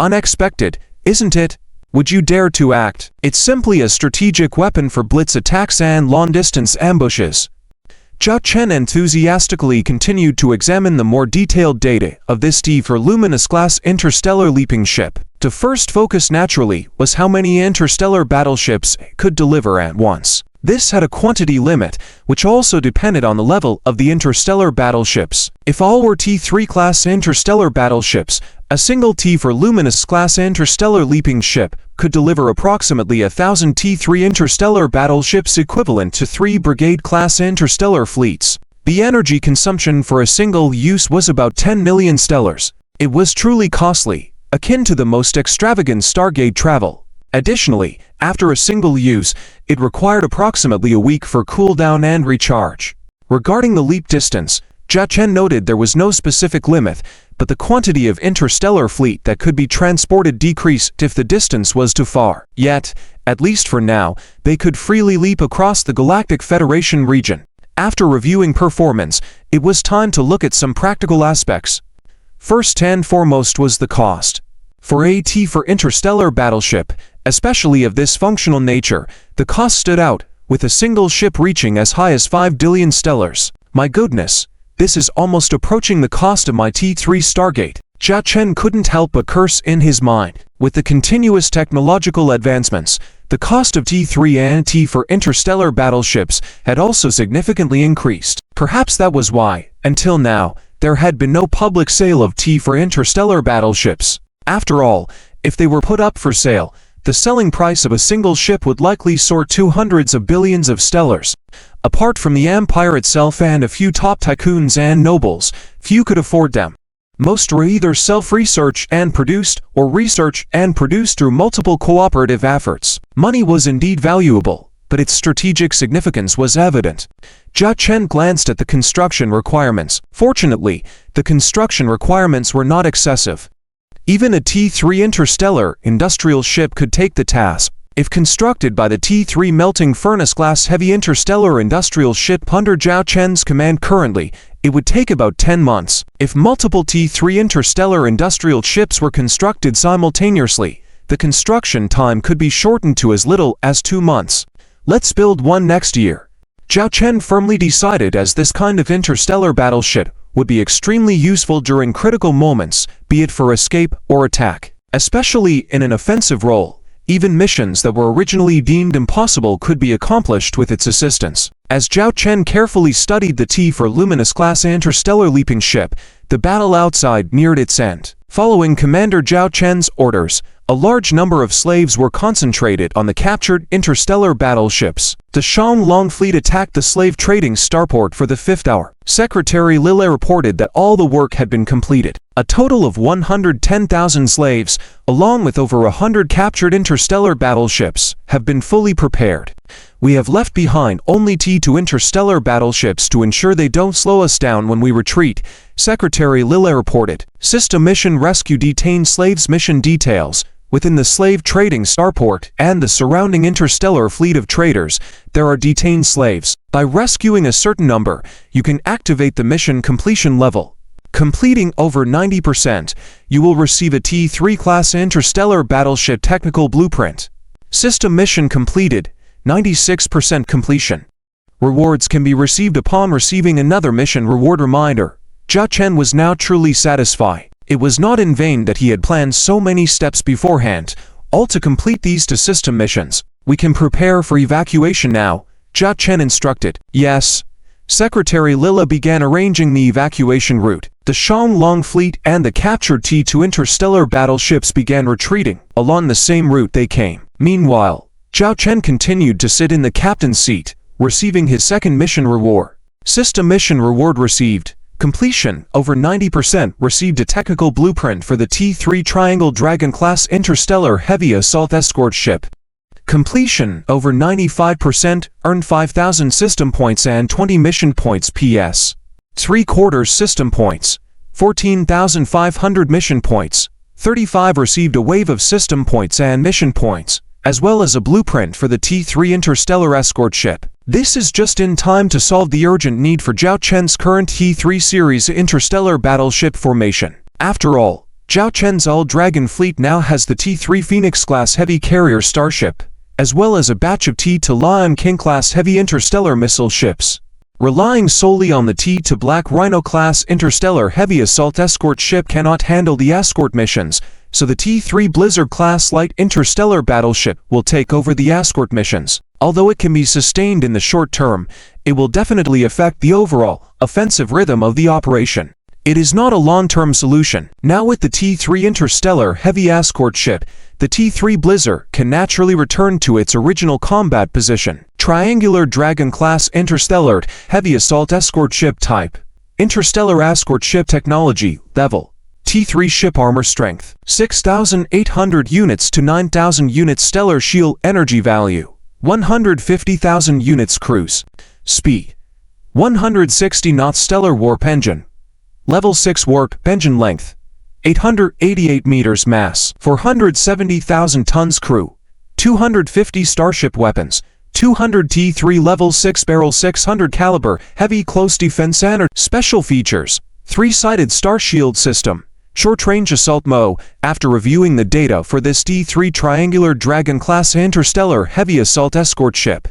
Unexpected, isn't it? Would you dare to act? It's simply a strategic weapon for blitz attacks and long-distance ambushes. Zhao Chen enthusiastically continued to examine the more detailed data of this T for luminous-class interstellar leaping ship. To first focus naturally was how many interstellar battleships it could deliver at once. This had a quantity limit, which also depended on the level of the interstellar battleships. If all were T3 class interstellar battleships, a single T for luminous class interstellar leaping ship could deliver approximately 1,000 T3 interstellar battleships, equivalent to 3 brigade-class interstellar fleets. The energy consumption for a single use was about 10 million stellars. It was truly costly, akin to the most extravagant Stargate travel. Additionally, after a single use, it required approximately a week for cooldown and recharge. Regarding the leap distance, Zhao Chen noted there was no specific limit, but the quantity of interstellar fleet that could be transported decreased if the distance was too far. Yet, at least for now, they could freely leap across the Galactic Federation region. After reviewing performance, it was time to look at some practical aspects. First and foremost was the cost. For a T for interstellar battleship, especially of this functional nature, the cost stood out, with a single ship reaching as high as 5 billion stellars. My goodness, this is almost approaching the cost of my T3 Stargate. Zhao Chen couldn't help but curse in his mind. With the continuous technological advancements, the cost of T3 and T for interstellar battleships had also significantly increased. Perhaps that was why, until now, there had been no public sale of T for interstellar battleships. After all, if they were put up for sale, the selling price of a single ship would likely soar to hundreds of billions of stellars. Apart from the empire itself and a few top tycoons and nobles, few could afford them. Most were either self-researched and produced, or researched and produced through multiple cooperative efforts. Money was indeed valuable, but its strategic significance was evident. Zhao Chen glanced at the construction requirements. Fortunately, the construction requirements were not excessive. Even a T3 interstellar industrial ship could take the task. If constructed by the T3 melting furnace-class heavy interstellar industrial ship under Zhao Chen's command currently, it would take about 10 months. If multiple T3 interstellar industrial ships were constructed simultaneously, the construction time could be shortened to as little as 2 months. Let's build one next year. Zhao Chen firmly decided, as this kind of interstellar battleship would be extremely useful during critical moments, be it for escape or attack. Especially in an offensive role, even missions that were originally deemed impossible could be accomplished with its assistance. As Zhao Chen carefully studied the T for luminous-class interstellar leaping ship, the battle outside neared its end. Following Commander Zhao Chen's orders, a large number of slaves were concentrated on the captured interstellar battleships. The Shanglong fleet attacked the slave trading starport for the 5th hour. Secretary Lille reported that all the work had been completed. A total of 110,000 slaves, along with over 100 captured interstellar battleships, have been fully prepared. We have left behind only T2 interstellar battleships to ensure they don't slow us down when we retreat, Secretary Lille reported. System mission rescue detained slaves. Mission details. Within the slave trading starport and the surrounding interstellar fleet of traders, there are detained slaves. By rescuing a certain number, you can activate the mission completion level. Completing over 90%, you will receive a T3 class interstellar battleship technical blueprint. System mission completed, 96% completion. Rewards can be received upon receiving another mission reward reminder. Zhao Chen was now truly satisfied. It was not in vain that he had planned so many steps beforehand, all to complete these two system missions. We can prepare for evacuation now, Zhao Chen instructed. Yes, Secretary Lila began arranging the evacuation route. The Shanglong fleet and the captured T2 interstellar battleships began retreating along the same route they came. Meanwhile, Zhao Chen continued to sit in the captain's seat, receiving his second mission reward. System mission reward received. Completion, over 90%, received a technical blueprint for the T3 Triangle Dragon-class interstellar heavy assault escort ship. Completion, over 95%, earned 5,000 system points and 20 mission points PS. 3/4 system points, 14,500 mission points, 35 received a wave of system points and mission points, as well as a blueprint for the T3 interstellar escort ship. This is just in time to solve the urgent need for Zhao Chen's current T3 series interstellar battleship formation. After all, Zhao Chen's all-dragon fleet now has the T3 Phoenix-class heavy carrier starship, as well as a batch of T2 Lion King-class heavy interstellar missile ships. Relying solely on the T2 Black Rhino-class interstellar heavy assault escort ship cannot handle the escort missions, so the T3 Blizzard-class light interstellar battleship will take over the escort missions. Although it can be sustained in the short term, it will definitely affect the overall offensive rhythm of the operation. It is not a long-term solution. Now with the T3 interstellar heavy escort ship, the T3 Blizzard can naturally return to its original combat position. Triangular Dragon-class interstellar heavy assault escort ship type. Interstellar escort ship technology level. T3 ship armor strength. 6,800 units to 9,000 units stellar shield energy value. 150,000 units cruise speed. 160 knots stellar warp engine. Level 6 warp engine length. 888 meters mass. 470,000 tons crew. 250 starship weapons. 200 T3 level 6 barrel 600 caliber heavy close defense and special features. 3-sided star shield system. Short-range assault mode. After reviewing the data for this T3 Triangular Dragon-class interstellar heavy assault escort ship,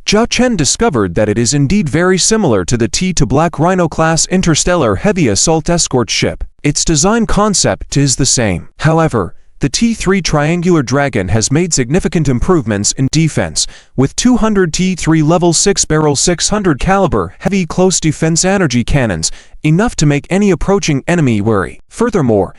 Zhao Chen discovered that it is indeed very similar to the T2 Black Rhino-class interstellar heavy assault escort ship. Its design concept is the same. However, the T3 Triangular Dragon has made significant improvements in defense, with 200 T3 level 6 barrel 600 caliber heavy close defense energy cannons, enough to make any approaching enemy wary. Furthermore,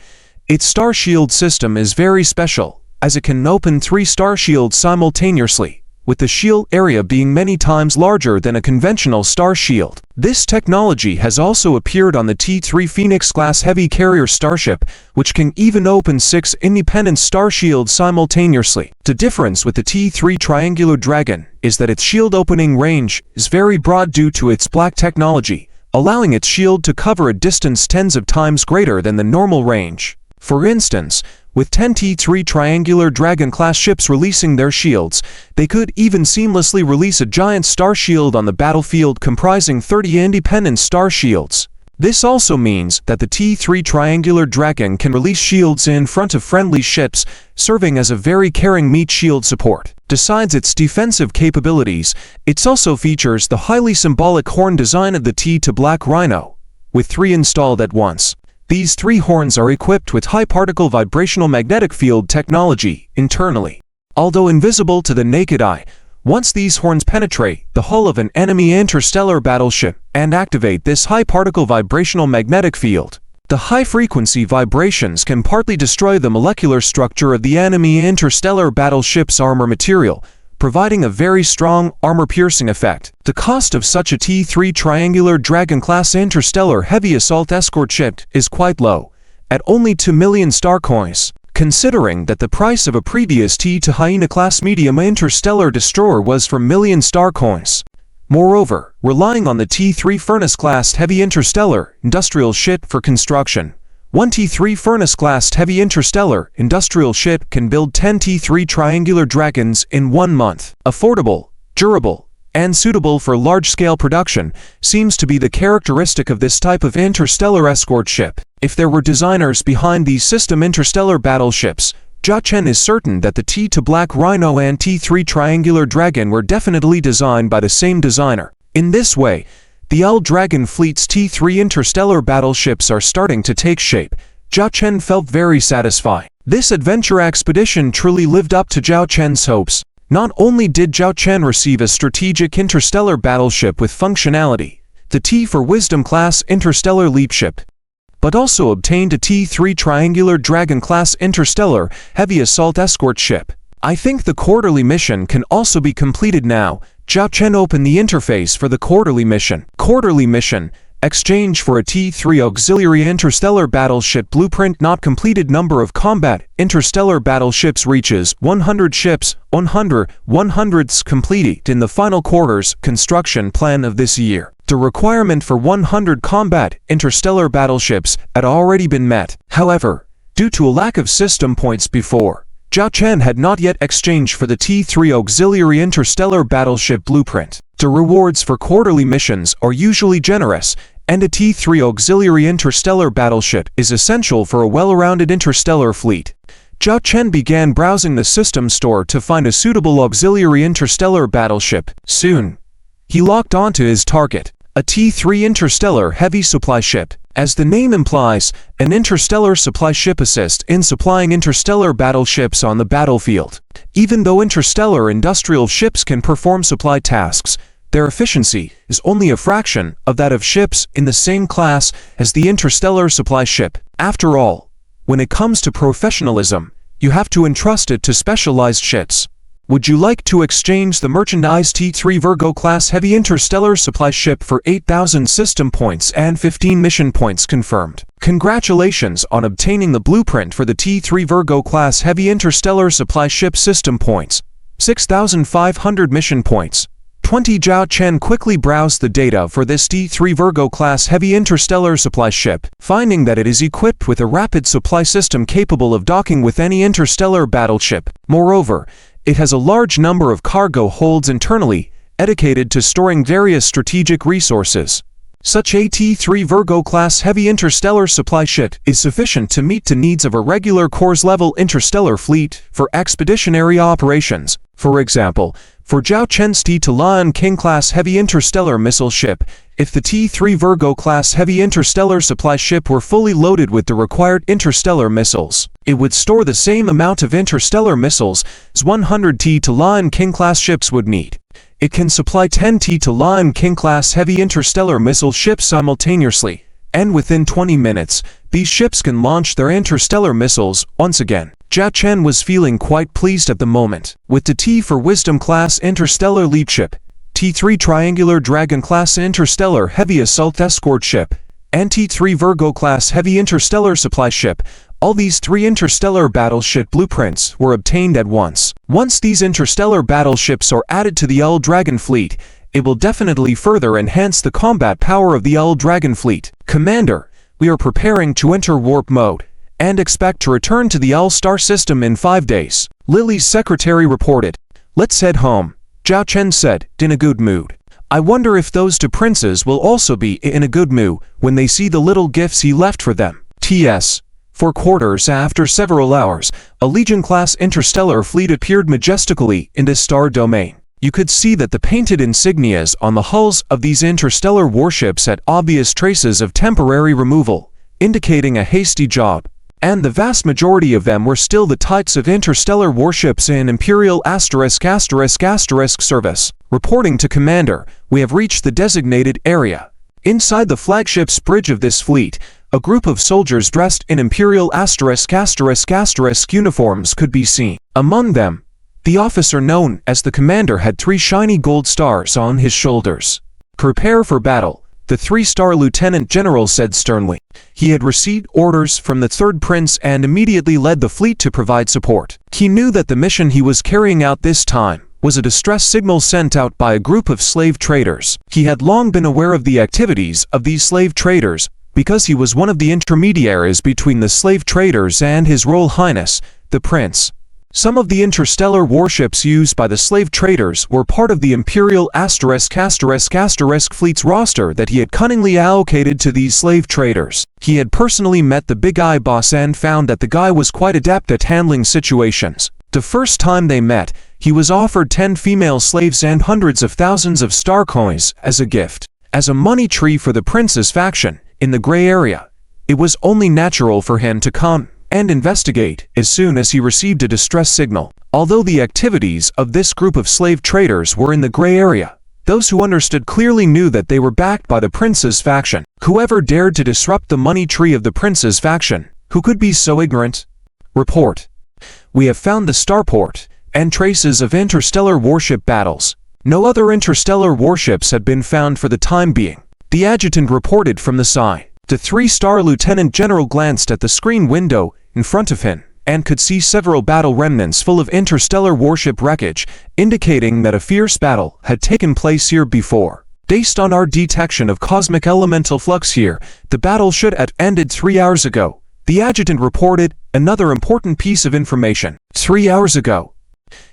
its star shield system is very special, as it can open 3 star shields simultaneously, with the shield area being many times larger than a conventional star shield. This technology has also appeared on the T3 Phoenix-class heavy carrier starship, which can even open 6 independent star shields simultaneously. The difference with the T3 Triangular Dragon is that its shield opening range is very broad due to its black technology, allowing its shield to cover a distance tens of times greater than the normal range. For instance, with 10 T3 Triangular Dragon-class ships releasing their shields, they could even seamlessly release a giant star shield on the battlefield comprising 30 independent star shields. This also means that the T3 Triangular Dragon can release shields in front of friendly ships, serving as a very caring meat shield support. Besides its defensive capabilities, it also features the highly symbolic horn design of the T2 Black Rhino, with 3 installed at once. These 3 horns are equipped with high-particle vibrational magnetic field technology internally. Although invisible to the naked eye, once these horns penetrate the hull of an enemy interstellar battleship and activate this high-particle vibrational magnetic field, the high-frequency vibrations can partly destroy the molecular structure of the enemy interstellar battleship's armor material, providing a very strong armor-piercing effect. The cost of such a T3 Triangular Dragon-class interstellar heavy assault escort ship is quite low, at only 2 million star coins, considering that the price of a previous T2 Hyena-class medium interstellar destroyer was for million star coins. Moreover, relying on the T3 Furnace-class heavy interstellar industrial ship for construction, 1 T3 Furnace-class heavy interstellar industrial ship can build 10 T3 Triangular Dragons in 1 month. Affordable, durable, and suitable for large-scale production seems to be the characteristic of this type of interstellar escort ship. If there were designers behind these system interstellar battleships, Zhao Chen is certain that the T2 Black Rhino and T3 Triangular Dragon were definitely designed by the same designer. In this way, the all-dragon fleet's T3 interstellar battleships are starting to take shape. Zhao Chen felt very satisfied. This adventure expedition truly lived up to Zhao Chen's hopes. Not only did Zhao Chen receive a strategic interstellar battleship with functionality, the T for Wisdom class interstellar leap ship, but also obtained a T3 Triangular Dragon class interstellar heavy assault escort ship. I think the quarterly mission can also be completed now. Zhao Chen opened the interface for the quarterly mission. Quarterly mission. Exchange for a T3 Auxiliary Interstellar Battleship blueprint not completed. Number of combat interstellar battleships reaches 100 ships, 100s completed in the final quarter's construction plan of this year. The requirement for 100 combat interstellar battleships had already been met. However, due to a lack of system points before, Zhao Chen had not yet exchanged for the T3 Auxiliary Interstellar Battleship blueprint. The rewards for quarterly missions are usually generous, and a T3 Auxiliary Interstellar Battleship is essential for a well-rounded interstellar fleet. Zhao Chen began browsing the system store to find a suitable auxiliary interstellar battleship. Soon, he locked onto his target, a T3 Interstellar Heavy Supply Ship. As the name implies, an interstellar supply ship assists in supplying interstellar battleships on the battlefield. Even though interstellar industrial ships can perform supply tasks, their efficiency is only a fraction of that of ships in the same class as the interstellar supply ship. After all, when it comes to professionalism, you have to entrust it to specialized ships. Would you like to exchange the merchandise T3 Virgo class heavy interstellar supply ship for 8,000 system points and 15 mission points confirmed? Congratulations on obtaining the blueprint for the T3 Virgo class heavy interstellar supply ship system points. 6,500 mission points. 20. Zhao Chen quickly browsed the data for this T3 Virgo class heavy interstellar supply ship, finding that it is equipped with a rapid supply system capable of docking with any interstellar battleship. Moreover, it has a large number of cargo holds internally, dedicated to storing various strategic resources. Such a T3 Virgo class heavy interstellar supply ship is sufficient to meet the needs of a regular Corps-level interstellar fleet for expeditionary operations. For example, for Zhao Chen's T-Lion King class heavy interstellar missile ship, if the T3 Virgo class heavy interstellar supply ship were fully loaded with the required interstellar missiles, it would store the same amount of interstellar missiles as 100 T-Lion King class ships would need. It can supply 10 T-Lion King class heavy interstellar missile ships simultaneously, and within 20 minutes, these ships can launch their interstellar missiles once again. Zhao Chen was feeling quite pleased at the moment. With the T for Wisdom class interstellar leap ship, T3 Triangular Dragon class interstellar heavy assault escort ship, and T3 Virgo class heavy interstellar supply ship, all these three interstellar battleship blueprints were obtained at once. Once these interstellar battleships are added to the L Dragon fleet, it will definitely further enhance the combat power of the L Dragon fleet. Commander, we are preparing to enter warp mode, and expect to return to the L Star system in 5 days. Lily's secretary reported. Let's head home, Zhao Chen said, in a good mood. I wonder if those two princes will also be in a good mood when they see the little gifts he left for them. T.S. 4 quarters after several hours, a Legion-class interstellar fleet appeared majestically in the star domain. You could see that the painted insignias on the hulls of these interstellar warships had obvious traces of temporary removal, indicating a hasty job, and the vast majority of them were still the types of interstellar warships in Imperial **** service. Reporting to Commander, we have reached the designated area. Inside the flagship's bridge of this fleet, a group of soldiers dressed in Imperial *** uniforms could be seen. Among them, the officer known as the Commander had 3 shiny gold stars on his shoulders. Prepare for battle, the 3-star Lieutenant General said sternly. He had received orders from the Third Prince and immediately led the fleet to provide support. He knew that the mission he was carrying out this time was a distress signal sent out by a group of slave traders. He had long been aware of the activities of these slave traders because he was one of the intermediaries between the slave traders and His Royal Highness, the Prince. Some of the interstellar warships used by the slave traders were part of the Imperial *** fleet's roster that he had cunningly allocated to these slave traders. He had personally met the Big Eye boss and found that the guy was quite adept at handling situations. The first time they met, he was offered 10 female slaves and hundreds of thousands of star coins as a gift. As a money tree for the prince's faction in the gray area, it was only natural for him to come and investigate as soon as he received a distress signal. Although the activities of this group of slave traders were in the gray area, Those who understood clearly knew that they were backed by the prince's faction. Whoever dared to disrupt the money tree of the prince's faction, who could be so ignorant? Report. We have found the starport, and traces of interstellar warship battles. No other interstellar warships had been found for the time being. The adjutant reported from the side. The three-star lieutenant general glanced at the screen window in front of him, and could see several battle remnants full of interstellar warship wreckage, indicating that a fierce battle had taken place here before. Based on our detection of cosmic elemental flux here, the battle should have ended 3 hours ago. The adjutant reported another important piece of information. 3 hours ago.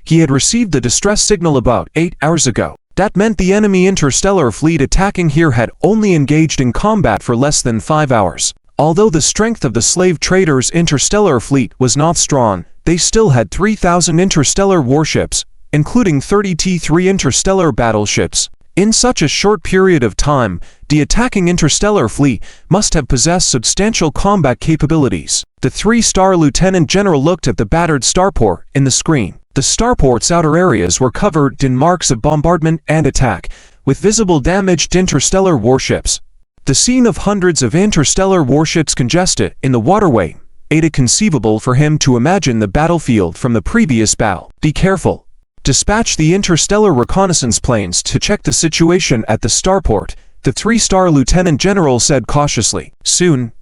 He had received the distress signal about 8 hours ago. That meant the enemy interstellar fleet attacking here had only engaged in combat for less than 5 hours. Although the strength of the slave traders' interstellar fleet was not strong, they still had 3,000 interstellar warships, including 30 T-3 interstellar battleships. In such a short period of time, the attacking interstellar fleet must have possessed substantial combat capabilities. The three-star lieutenant general looked at the battered starport in the screen. The starport's outer areas were covered in marks of bombardment and attack, with visible damaged interstellar warships. The scene of hundreds of interstellar warships congested in the waterway made it conceivable for him to imagine the battlefield from the previous battle. Be careful. Dispatch the interstellar reconnaissance planes to check the situation at the starport, the three-star lieutenant general said cautiously. Soon,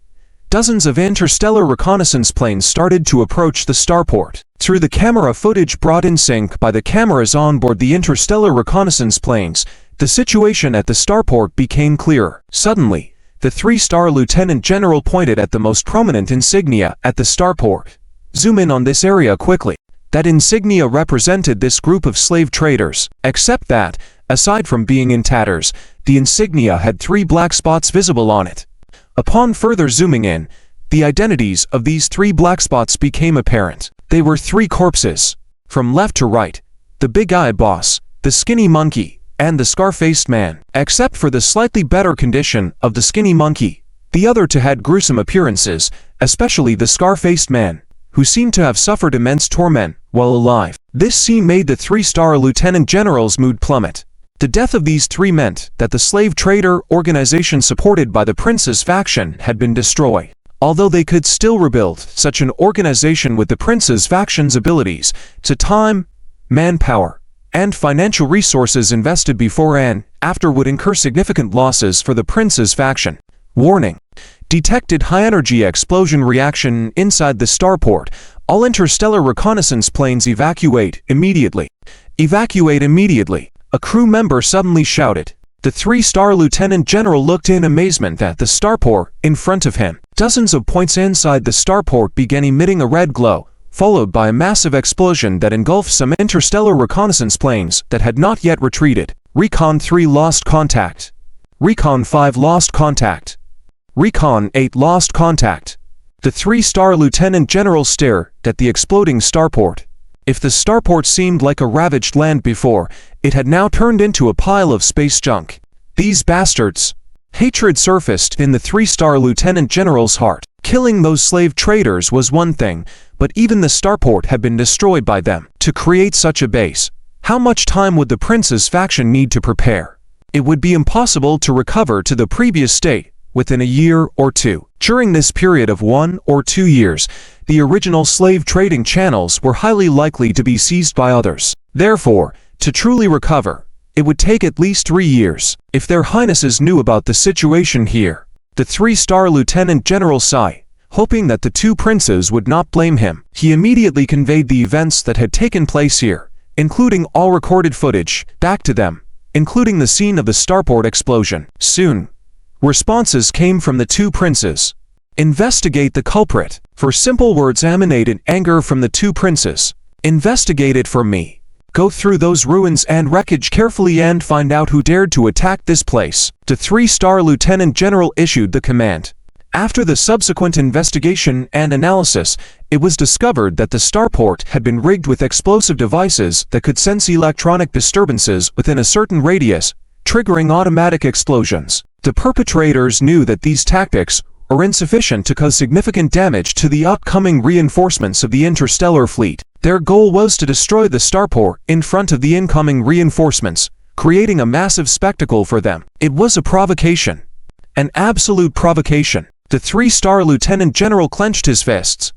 dozens of interstellar reconnaissance planes started to approach the starport. Through the camera footage brought in sync by the cameras on board the interstellar reconnaissance planes, the situation at the starport became clearer. Suddenly, the three-star lieutenant general pointed at the most prominent insignia at the starport. Zoom in on this area quickly. That insignia represented this group of slave traders, except that, aside from being in tatters, the insignia had 3 black spots visible on it. Upon further zooming in, the identities of these 3 black spots became apparent. They were 3 corpses. From left to right, the big-eyed boss, the skinny monkey, and the scar-faced man. Except for the slightly better condition of the skinny monkey, the other two had gruesome appearances, especially the scar-faced man, who seemed to have suffered immense torment while alive. This scene made the three-star lieutenant general's mood plummet. The death of these 3 meant that the slave trader organization supported by the prince's faction had been destroyed. Although they could still rebuild such an organization with the prince's faction's abilities to time, manpower, and financial resources invested before and after would incur significant losses for the prince's faction. Warning. Detected high-energy explosion reaction inside the starport. All interstellar reconnaissance planes evacuate immediately. Evacuate immediately. A crew member suddenly shouted. The three-star lieutenant general looked in amazement at the starport in front of him. Dozens of points inside the starport began emitting a red glow, followed by a massive explosion that engulfed some interstellar reconnaissance planes that had not yet retreated. Recon 3 lost contact. Recon 5 lost contact. Recon 8 lost contact. The three-star lieutenant general stared at the exploding starport. If the starport seemed like a ravaged land before, it had now turned into a pile of space junk. These bastards! Hatred surfaced in the three-star lieutenant general's heart. Killing those slave traders was one thing, but even the starport had been destroyed by them. To create such a base, how much time would the prince's faction need to prepare? It would be impossible to recover to the previous state within a year or 2. During this period of 1 or 2 years, the original slave trading channels were highly likely to be seized by others. Therefore, to truly recover, it would take at least 3 years. If their highnesses knew about the situation here, the three-star lieutenant general sighed, hoping that the 2 princes would not blame him. He immediately conveyed the events that had taken place here, including all recorded footage, back to them, including the scene of the starport explosion. Soon, responses came from the 2 princes. Investigate the culprit. For simple words emanated anger from the 2 princes. Investigate it for me. Go through those ruins and wreckage carefully and find out who dared to attack this place. The three-star lieutenant general issued the command. After the subsequent investigation and analysis, it was discovered that the starport had been rigged with explosive devices that could sense electronic disturbances within a certain radius, triggering automatic explosions. The perpetrators knew that these tactics are insufficient to cause significant damage to the upcoming reinforcements of the interstellar fleet. Their goal was to destroy the starport in front of the incoming reinforcements, creating a massive spectacle for them. It was a provocation. An absolute provocation. The 3-star lieutenant general clenched his fists,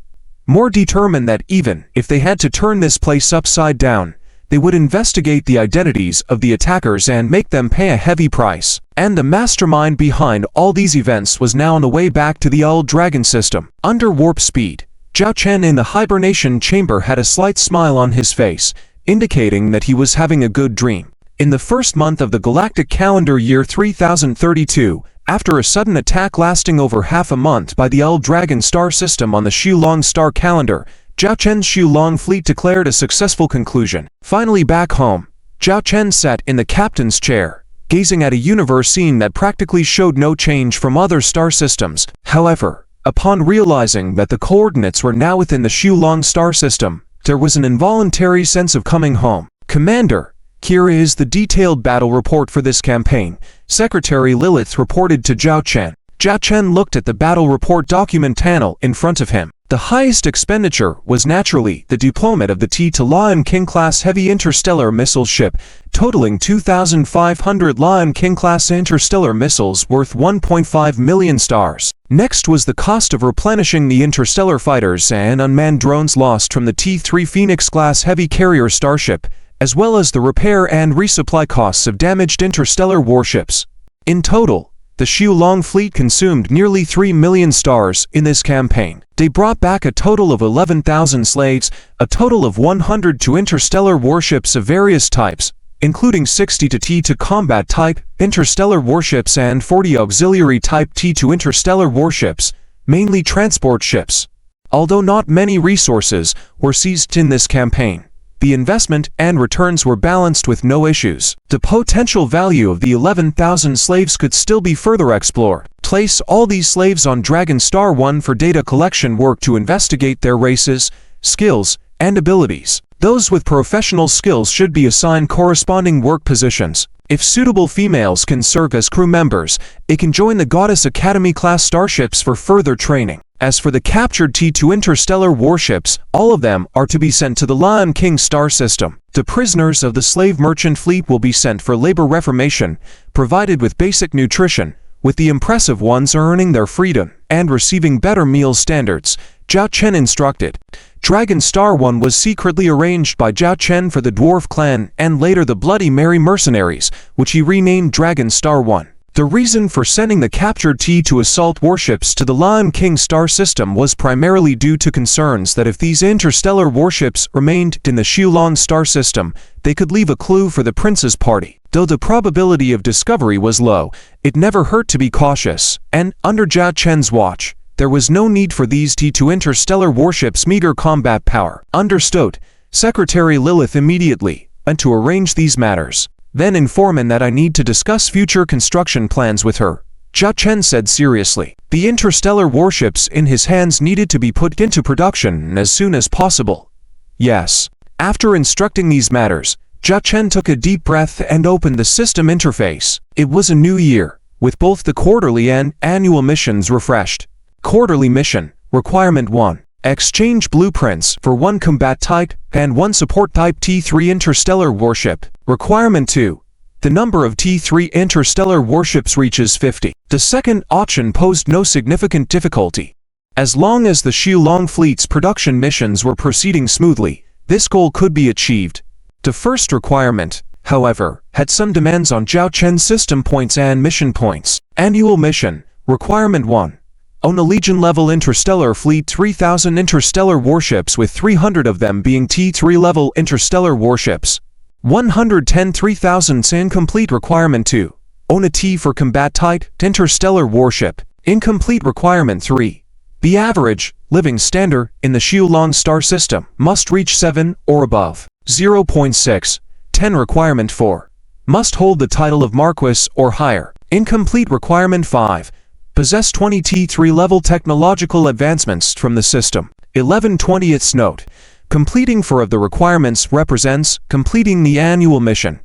more determined that even if they had to turn this place upside down, they would investigate the identities of the attackers and make them pay a heavy price. And the mastermind behind all these events was now on the way back to the old Dragon system. Under warp speed, Zhao Chen in the hibernation chamber had a slight smile on his face, indicating that he was having a good dream. In the first month of the Galactic calendar year 3032, after a sudden attack lasting over half a month by the old Dragon star system on the Xulong star calendar, Zhao Chen's Xulong fleet declared a successful conclusion. Finally back home, Zhao Chen sat in the captain's chair, gazing at a universe scene that practically showed no change from other star systems. However, upon realizing that the coordinates were now within the Xulong star system, there was an involuntary sense of coming home. Commander, here is the detailed battle report for this campaign, Secretary Lilith reported to Zhao Chen. Zhao Chen looked at the battle report document panel in front of him. The highest expenditure was naturally the deployment of the Lion King-class heavy interstellar missile ship, totaling 2,500 Lion King-class interstellar missiles worth 1.5 million stars. Next was the cost of replenishing the interstellar fighters and unmanned drones lost from the T-3 Phoenix-class heavy carrier starship, as well as the repair and resupply costs of damaged interstellar warships. In total, the Xulong fleet consumed nearly 3 million stars in this campaign. They brought back a total of 11,000 slaves, a total of 102 interstellar warships of various types, including 60 T2 combat type interstellar warships and 40 auxiliary type T2 interstellar warships, mainly transport ships. Although not many resources were seized in this campaign, the investment and returns were balanced with no issues. The potential value of the 11,000 slaves could still be further explored. Place all these slaves on Dragon Star 1 for data collection work to investigate their races, skills, and abilities. Those with professional skills should be assigned corresponding work positions. If suitable females can serve as crew members, it can join the Goddess Academy-class starships for further training. As for the captured T2 interstellar warships, all of them are to be sent to the Lion King star system. The prisoners of the slave merchant fleet will be sent for labor reformation, provided with basic nutrition, with the impressive ones earning their freedom and receiving better meal standards, Zhao Chen instructed. Dragon Star 1 was secretly arranged by Zhao Chen for the Dwarf Clan and later the Bloody Mary Mercenaries, which he renamed Dragon Star 1. The reason for sending the captured T2 assault warships to the Lion King star system was primarily due to concerns that if these interstellar warships remained in the Xulong star system, they could leave a clue for the Prince's party. Though the probability of discovery was low, it never hurt to be cautious, and under Zhao Chen's watch, there was no need for these T2 interstellar warships' meager combat power. Understood, Secretary Lilith immediately went to arrange these matters. Then inform him that I need to discuss future construction plans with her, Zhao Chen said seriously. The interstellar warships in his hands needed to be put into production as soon as possible. Yes. After instructing these matters, Zhao Chen took a deep breath and opened the system interface. It was a new year, with both the quarterly and annual missions refreshed. Quarterly mission, Requirement 1. Exchange blueprints for 1 combat type and 1 support type T3 interstellar warship. Requirement 2. The number of T3 interstellar warships reaches 50. The second option posed no significant difficulty. As long as the Xulong fleet's production missions were proceeding smoothly, this goal could be achieved. The first requirement, however, had some demands on Zhao Chen's system points and mission points. Annual mission, Requirement 1. Own a Legion-level interstellar fleet 3,000 interstellar warships with 300 of them being T3-level interstellar warships. 110 3,000 incomplete. Requirement 2. Own a T for combat type interstellar warship. Incomplete. Requirement 3. The average living standard in the Xulong star system must reach 7 or above. 0.6. 10. Requirement 4. Must hold the title of Marquis or higher. Incomplete. Requirement 5. Possess 20 T3-level technological advancements from the system. 11/20 note. Completing 4 of the requirements represents completing the annual mission.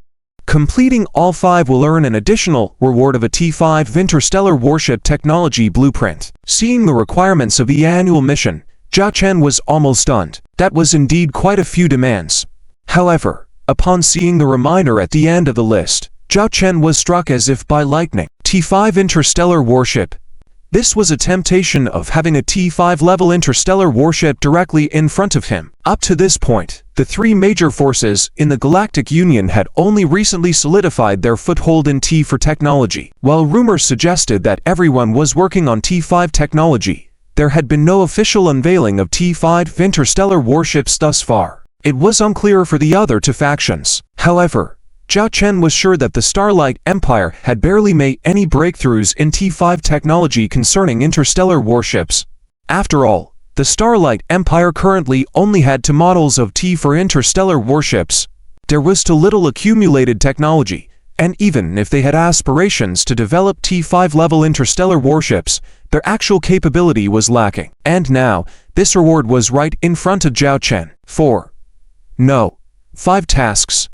Completing all 5 will earn an additional reward of a T5 interstellar warship technology blueprint. Seeing the requirements of the annual mission, Zhao Chen was almost stunned. That was indeed quite a few demands. However, Upon seeing the reminder at the end of the list, Zhao Chen was struck as if by lightning. T5 Interstellar Warship. This was a temptation of having a T5 level interstellar warship directly in front of him. Up to this point, the three major forces in the Galactic Union had only recently solidified their foothold in T4 technology. While rumors suggested that everyone was working on T5 technology, there had been no official unveiling of T5 interstellar warships thus far. It was unclear for the other two factions. However, Zhao Chen was sure that the Starlight Empire had barely made any breakthroughs in T5 technology concerning interstellar warships. After all, the Starlight Empire currently only had two models of T4 interstellar warships. There was too little accumulated technology, and even if they had aspirations to develop T5 level interstellar warships, their actual capability was lacking. And now, this reward was right in front of Zhao Chen. 5 tasks.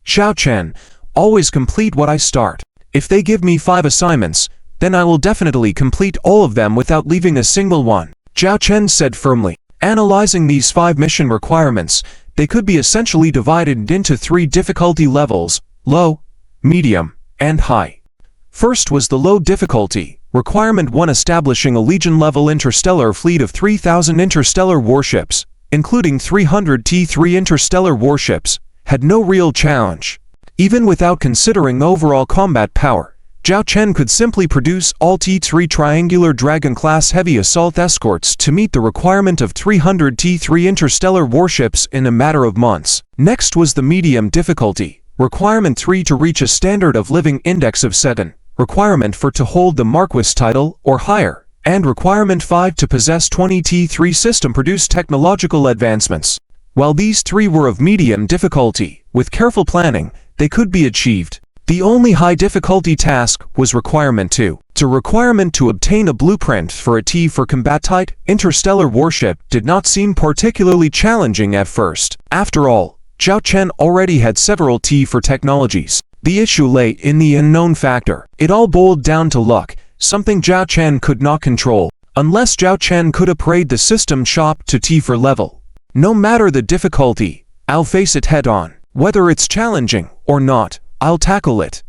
Zhao Chen, always complete what I start. If they give me 5 assignments, then I will definitely complete all of them without leaving a single one, Zhao Chen said firmly. Analyzing these 5 mission requirements, they could be essentially divided into 3 difficulty levels: low, medium, and high. First was the low difficulty, requirement 1, establishing a Legion-level interstellar fleet of 3,000 interstellar warships, including 300 T3 interstellar warships, had no real challenge. Even without considering overall combat power, Zhao Chen could simply produce all T3 triangular Dragon-class heavy assault escorts to meet the requirement of 300 T3 interstellar warships in a matter of months. Next was the medium difficulty, requirement 3 to reach a standard of living index of 7, requirement 4 to hold the Marquis title or higher, and requirement 5 to possess 20 T3 system-produced technological advancements. While these 3 were of medium difficulty, with careful planning, they could be achieved. The only high difficulty task was requirement 2. The requirement to obtain a blueprint for a T4 combat-type interstellar warship did not seem particularly challenging at first. After all, Zhao Chen already had several T4 technologies. The issue lay in the unknown factor. It all boiled down to luck, something Zhao Chen could not control, unless Zhao Chen could upgrade the system shop to T4 level. No matter the difficulty, I'll face it head-on. Whether it's challenging or not, I'll tackle it.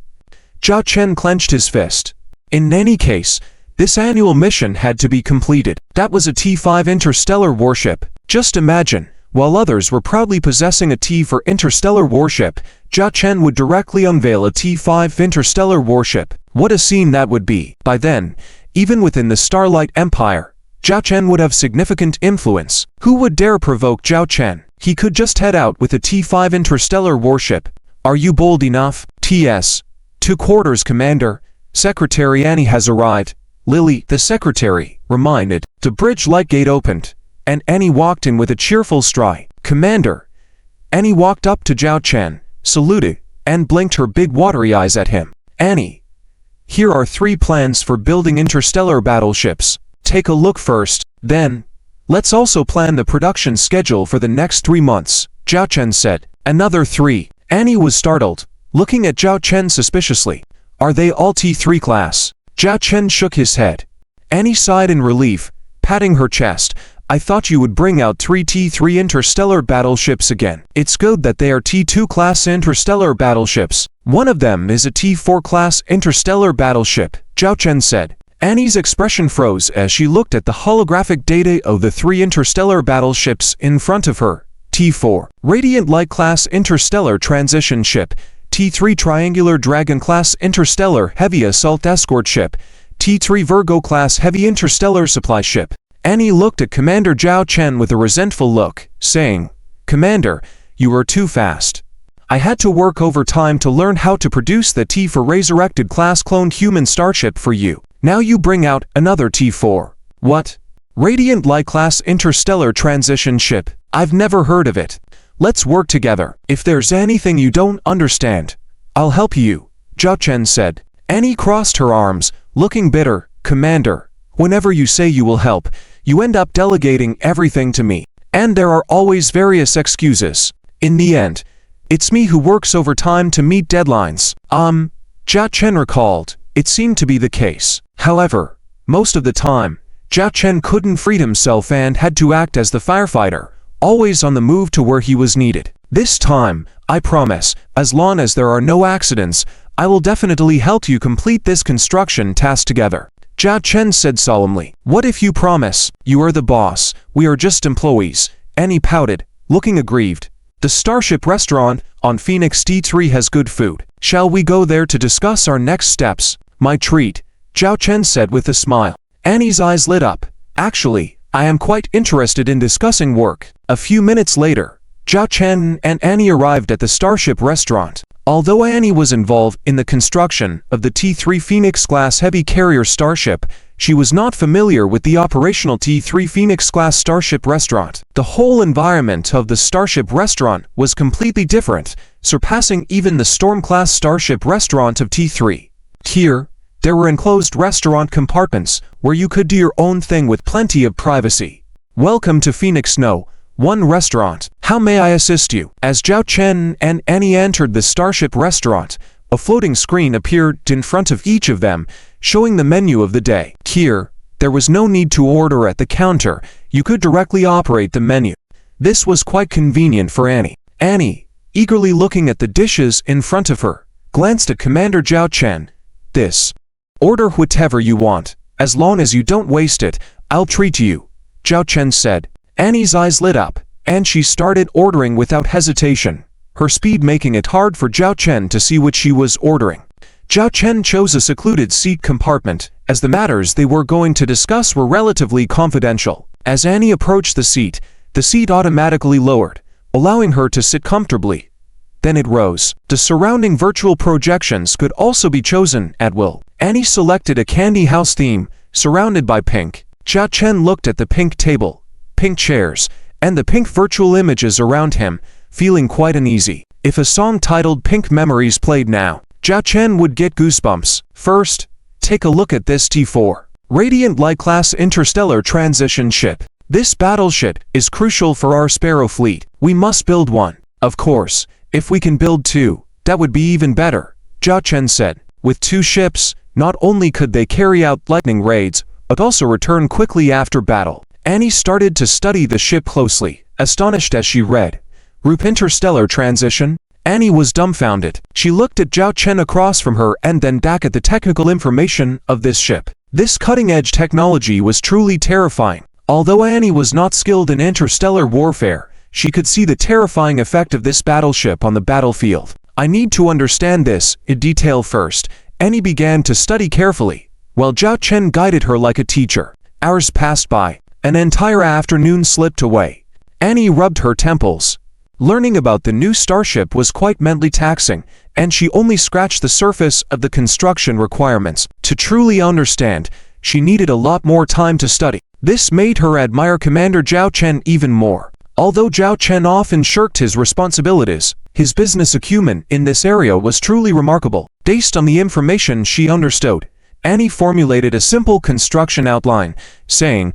Zhao Chen clenched his fist. In any case, this annual mission had to be completed. That was a T5 interstellar warship. Just imagine, while others were proudly possessing a T4 interstellar warship, Zhao Chen would directly unveil a T5 interstellar warship. What a scene that would be. By then, even within the Starlight Empire, Zhao Chen would have significant influence. Who would dare provoke Zhao Chen? He could just head out with a T5 interstellar warship. Are you bold enough? T.S. 2 quarters, Commander. Secretary Annie has arrived. Lily, the secretary, reminded. The bridge light gate opened, and Annie walked in with a cheerful stride. Commander. Annie walked up to Zhao Chen, saluted, and blinked her big watery eyes at him. Annie, here are 3 plans for building interstellar battleships. Take a look first, then, let's also plan the production schedule for the next 3 months, Zhao Chen said. Another 3. Annie was startled, looking at Zhao Chen suspiciously. Are they all T3 class? Zhao Chen shook his head. Annie sighed in relief, patting her chest. I thought you would bring out 3 T3 interstellar battleships again. It's good that they are T2 class interstellar battleships. One of them is a T4 class interstellar battleship, Zhao Chen said. Annie's expression froze as she looked at the holographic data of the 3 interstellar battleships in front of her. T4, Radiant Light Class Interstellar Transition Ship. T3 Triangular Dragon Class Interstellar Heavy Assault Escort Ship. T3 Virgo Class Heavy Interstellar Supply Ship. Annie looked at Commander Zhao Chen with a resentful look, saying, Commander, you are too fast. I had to work overtime to learn how to produce the T4 Resurrected Class Cloned Human Starship for you. Now you bring out another T4. What? Radiant Light Class Interstellar Transition Ship. I've never heard of it. Let's work together. If there's anything you don't understand, I'll help you, Zhao Chen said. Annie crossed her arms, looking bitter. Commander, whenever you say you will help, you end up delegating everything to me. And there are always various excuses. In the end, it's me who works overtime to meet deadlines. Zhao Chen recalled. It seemed to be the case. However, most of the time, Zhao Chen couldn't free himself and had to act as the firefighter, always on the move to where he was needed. This time, I promise, as long as there are no accidents, I will definitely help you complete this construction task together. Zhao Chen said solemnly. What if you promise? You are the boss. We are just employees. Annie pouted, looking aggrieved. The Starship restaurant on Phoenix T3 has good food. Shall we go there to discuss our next steps? My treat, Zhao Chen said with a smile. Annie's eyes lit up. Actually, I am quite interested in discussing work. A few minutes later, Zhao Chen and Annie arrived at the Starship restaurant. Although Annie was involved in the construction of the T3 Phoenix-class heavy carrier starship, she was not familiar with the operational T3 Phoenix-class starship restaurant. The whole environment of the starship restaurant was completely different, surpassing even the Storm-class starship restaurant of T3. Here, there were enclosed restaurant compartments where you could do your own thing with plenty of privacy. Welcome to Phoenix No. 1 restaurant. How may I assist you? As Zhao Chen and Annie entered the Starship restaurant, a floating screen appeared in front of each of them, showing the menu of the day. Here, there was no need to order at the counter. You could directly operate the menu. This was quite convenient for Annie. Annie, eagerly looking at the dishes in front of her, glanced at Commander Zhao Chen. This. Order whatever you want. As long as you don't waste it, I'll treat you, Zhao Chen said. Annie's eyes lit up, and she started ordering without hesitation, her speed making it hard for Zhao Chen to see what she was ordering. Zhao Chen chose a secluded seat compartment, as the matters they were going to discuss were relatively confidential. As Annie approached the seat automatically lowered, allowing her to sit comfortably. Then it rose. The surrounding virtual projections could also be chosen at will. Annie selected a candy house theme, surrounded by pink. Zhao Chen looked at the pink table, pink chairs, and the pink virtual images around him, feeling quite uneasy. If a song titled Pink Memories played now, Zhao Chen would get goosebumps. First, take a look at this T4 Radiant Light class interstellar transition ship. This battleship is crucial for our Sparrow fleet. We must build one. Of course, if we can build two, that would be even better, Zhao Chen said. With two ships, not only could they carry out lightning raids, but also return quickly after battle. Annie started to study the ship closely, astonished as she read, Group Interstellar Transition. Annie was dumbfounded. She looked at Zhao Chen across from her and then back at the technical information of this ship. This cutting-edge technology was truly terrifying. Although Annie was not skilled in interstellar warfare, she could see the terrifying effect of this battleship on the battlefield. I need to understand this in detail first. Annie began to study carefully, while Zhao Chen guided her like a teacher. Hours passed by. An entire afternoon slipped away. Annie rubbed her temples. Learning about the new starship was quite mentally taxing, and she only scratched the surface of the construction requirements. To truly understand, she needed a lot more time to study. This made her admire Commander Zhao Chen even more. Although Zhao Chen often shirked his responsibilities, his business acumen in this area was truly remarkable. Based on the information she understood, Annie formulated a simple construction outline, saying,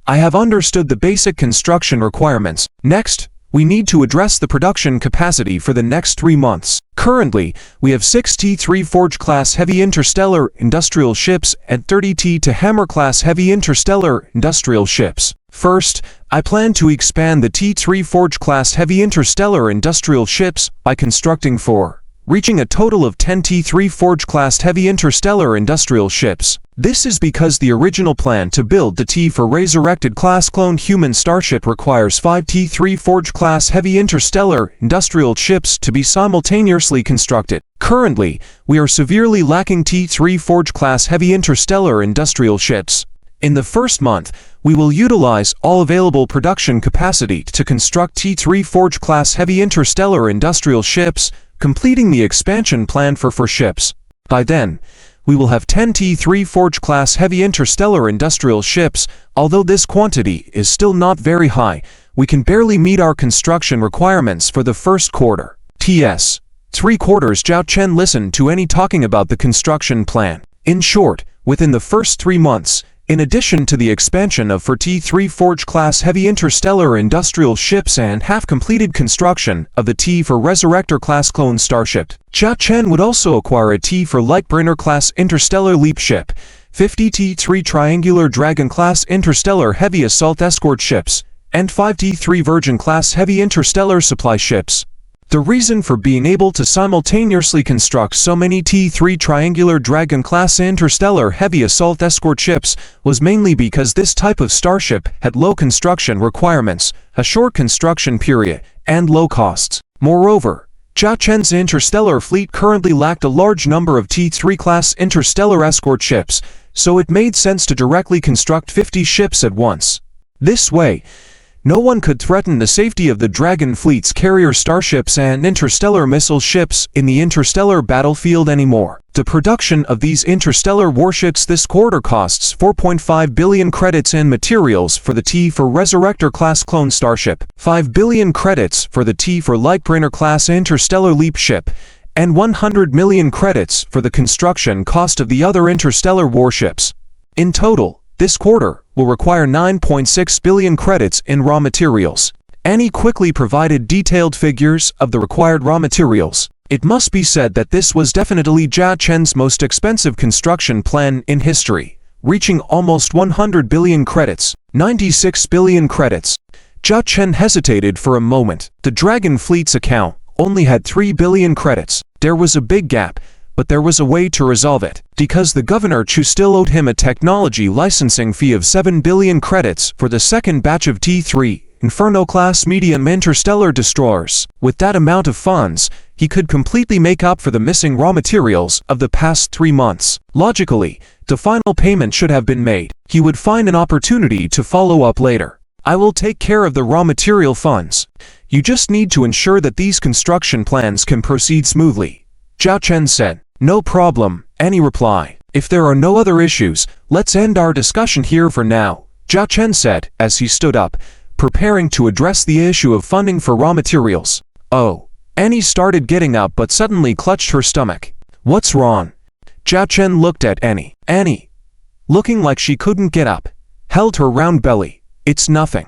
I have understood the basic construction requirements. Next, we need to address the production capacity for the next 3 months. Currently, we have 6 T3 Forge-class heavy interstellar industrial ships and 30 T2 Hammer-class heavy interstellar industrial ships. First, I plan to expand the T3 Forge-class heavy interstellar industrial ships by constructing 4, reaching a total of 10 T3 Forge-class heavy interstellar industrial ships. This is because the original plan to build the T4 Resurrected-class clone human starship requires 5 T3 Forge-class heavy interstellar industrial ships to be simultaneously constructed. Currently, we are severely lacking T3 Forge-class heavy interstellar industrial ships. In the first month, we will utilize all available production capacity to construct T3 Forge-class heavy interstellar industrial ships, completing the expansion plan for 4 ships. By then, we will have 10 T3 Forge-class heavy interstellar industrial ships. Although this quantity is still not very high, we can barely meet our construction requirements for the first quarter. T.S. 3 quarters. Zhao Chen listened to Annie talking about the construction plan. In short, within the first 3 months, in addition to the expansion of 4 T3 Forge-class heavy interstellar industrial ships and half-completed construction of the T4 Resurrector-class clone starship, Zhao Chen would also acquire a T4 Lightbringer-class interstellar leap ship, 50 T3 Triangular Dragon-class interstellar heavy assault escort ships, and 5 T3 Virgin-class heavy interstellar supply ships. The reason for being able to simultaneously construct so many T-3 triangular Dragon-class interstellar heavy assault escort ships was mainly because this type of starship had low construction requirements, a short construction period, and low costs. Moreover, Jia Chen's interstellar fleet currently lacked a large number of T-3 class interstellar escort ships, so it made sense to directly construct 50 ships at once. This way, no one could threaten the safety of the Dragon fleet's carrier starships and interstellar missile ships in the interstellar battlefield anymore. The production of these interstellar warships this quarter costs 4.5 billion credits in materials for the T-4 Resurrector-class clone starship, 5 billion credits for the T-4 Lightbringer-class interstellar leap ship, and 100 million credits for the construction cost of the other interstellar warships. In total, this quarter will require 9.6 billion credits in raw materials. Annie quickly provided detailed figures of the required raw materials. It must be said that this was definitely Jia Chen's most expensive construction plan in history, reaching almost 100 billion credits, 96 billion credits. Jia Chen hesitated for a moment. The Dragon fleet's account only had 3 billion credits. There was a big gap, but there was a way to resolve it, because the Governor Chu still owed him a technology licensing fee of 7 billion credits for the second batch of T-3 Inferno-class medium interstellar destroyers. With that amount of funds, he could completely make up for the missing raw materials of the past 3 months. Logically, the final payment should have been made. He would find an opportunity to follow up later. I will take care of the raw material funds. You just need to ensure that these construction plans can proceed smoothly, Jia Chen said. No problem, Annie replied. If there are no other issues, let's end our discussion here for now, Jia Chen said as he stood up, preparing to address the issue of funding for raw materials. Oh. Annie started getting up but suddenly clutched her stomach. What's wrong? Jia Chen looked at Annie. Annie, looking like she couldn't get up, held her round belly. It's nothing.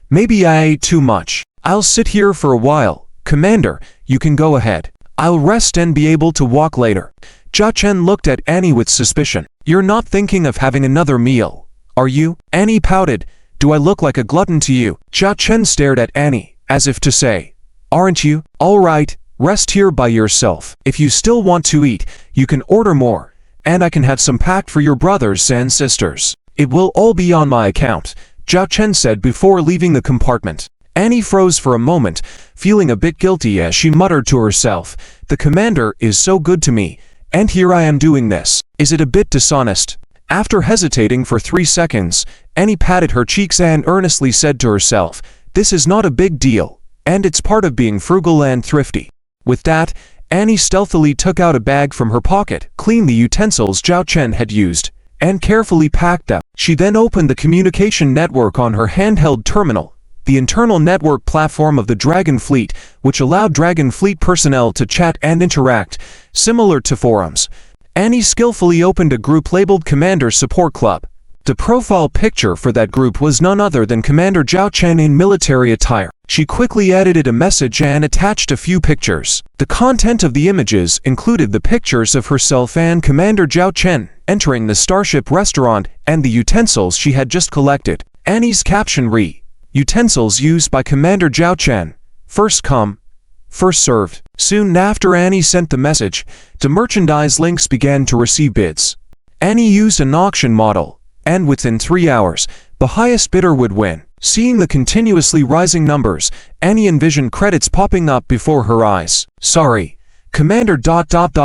Maybe I ate too much. I'll sit here for a while. Commander, you can go ahead. I'll rest and be able to walk later. Jia Chen looked at Annie with suspicion. You're not thinking of having another meal, are you? Annie pouted. Do I look like a glutton to you? Jia Chen stared at Annie, as if to say, aren't you? All right, rest here by yourself. If you still want to eat, you can order more, and I can have some packed for your brothers and sisters. It will all be on my account, Jia Chen said before leaving the compartment. Annie froze for a moment, feeling a bit guilty as she muttered to herself, the commander is so good to me, and here I am doing this. Is it a bit dishonest? After hesitating for 3 seconds, Annie patted her cheeks and earnestly said to herself, this is not a big deal, and it's part of being frugal and thrifty. With that, Annie stealthily took out a bag from her pocket, cleaned the utensils Jia Chen had used, and carefully packed them. She then opened the communication network on her handheld terminal, the internal network platform of the Dragon Fleet, which allowed Dragon Fleet personnel to chat and interact, similar to forums. Annie skillfully opened a group labeled Commander Support Club. The profile picture for that group was none other than Commander Jia Chen in military attire. She quickly edited a message and attached a few pictures. The content of the images included the pictures of herself and Commander Jia Chen entering the Starship restaurant and the utensils she had just collected. Annie's caption read, utensils used by Commander Jia Chen. First come, first served. Soon after Annie sent the message, the merchandise links began to receive bids. Annie used an auction model, and within 3 hours, the highest bidder would win. Seeing the continuously rising numbers, Annie envisioned credits popping up before her eyes. Sorry, Commander ...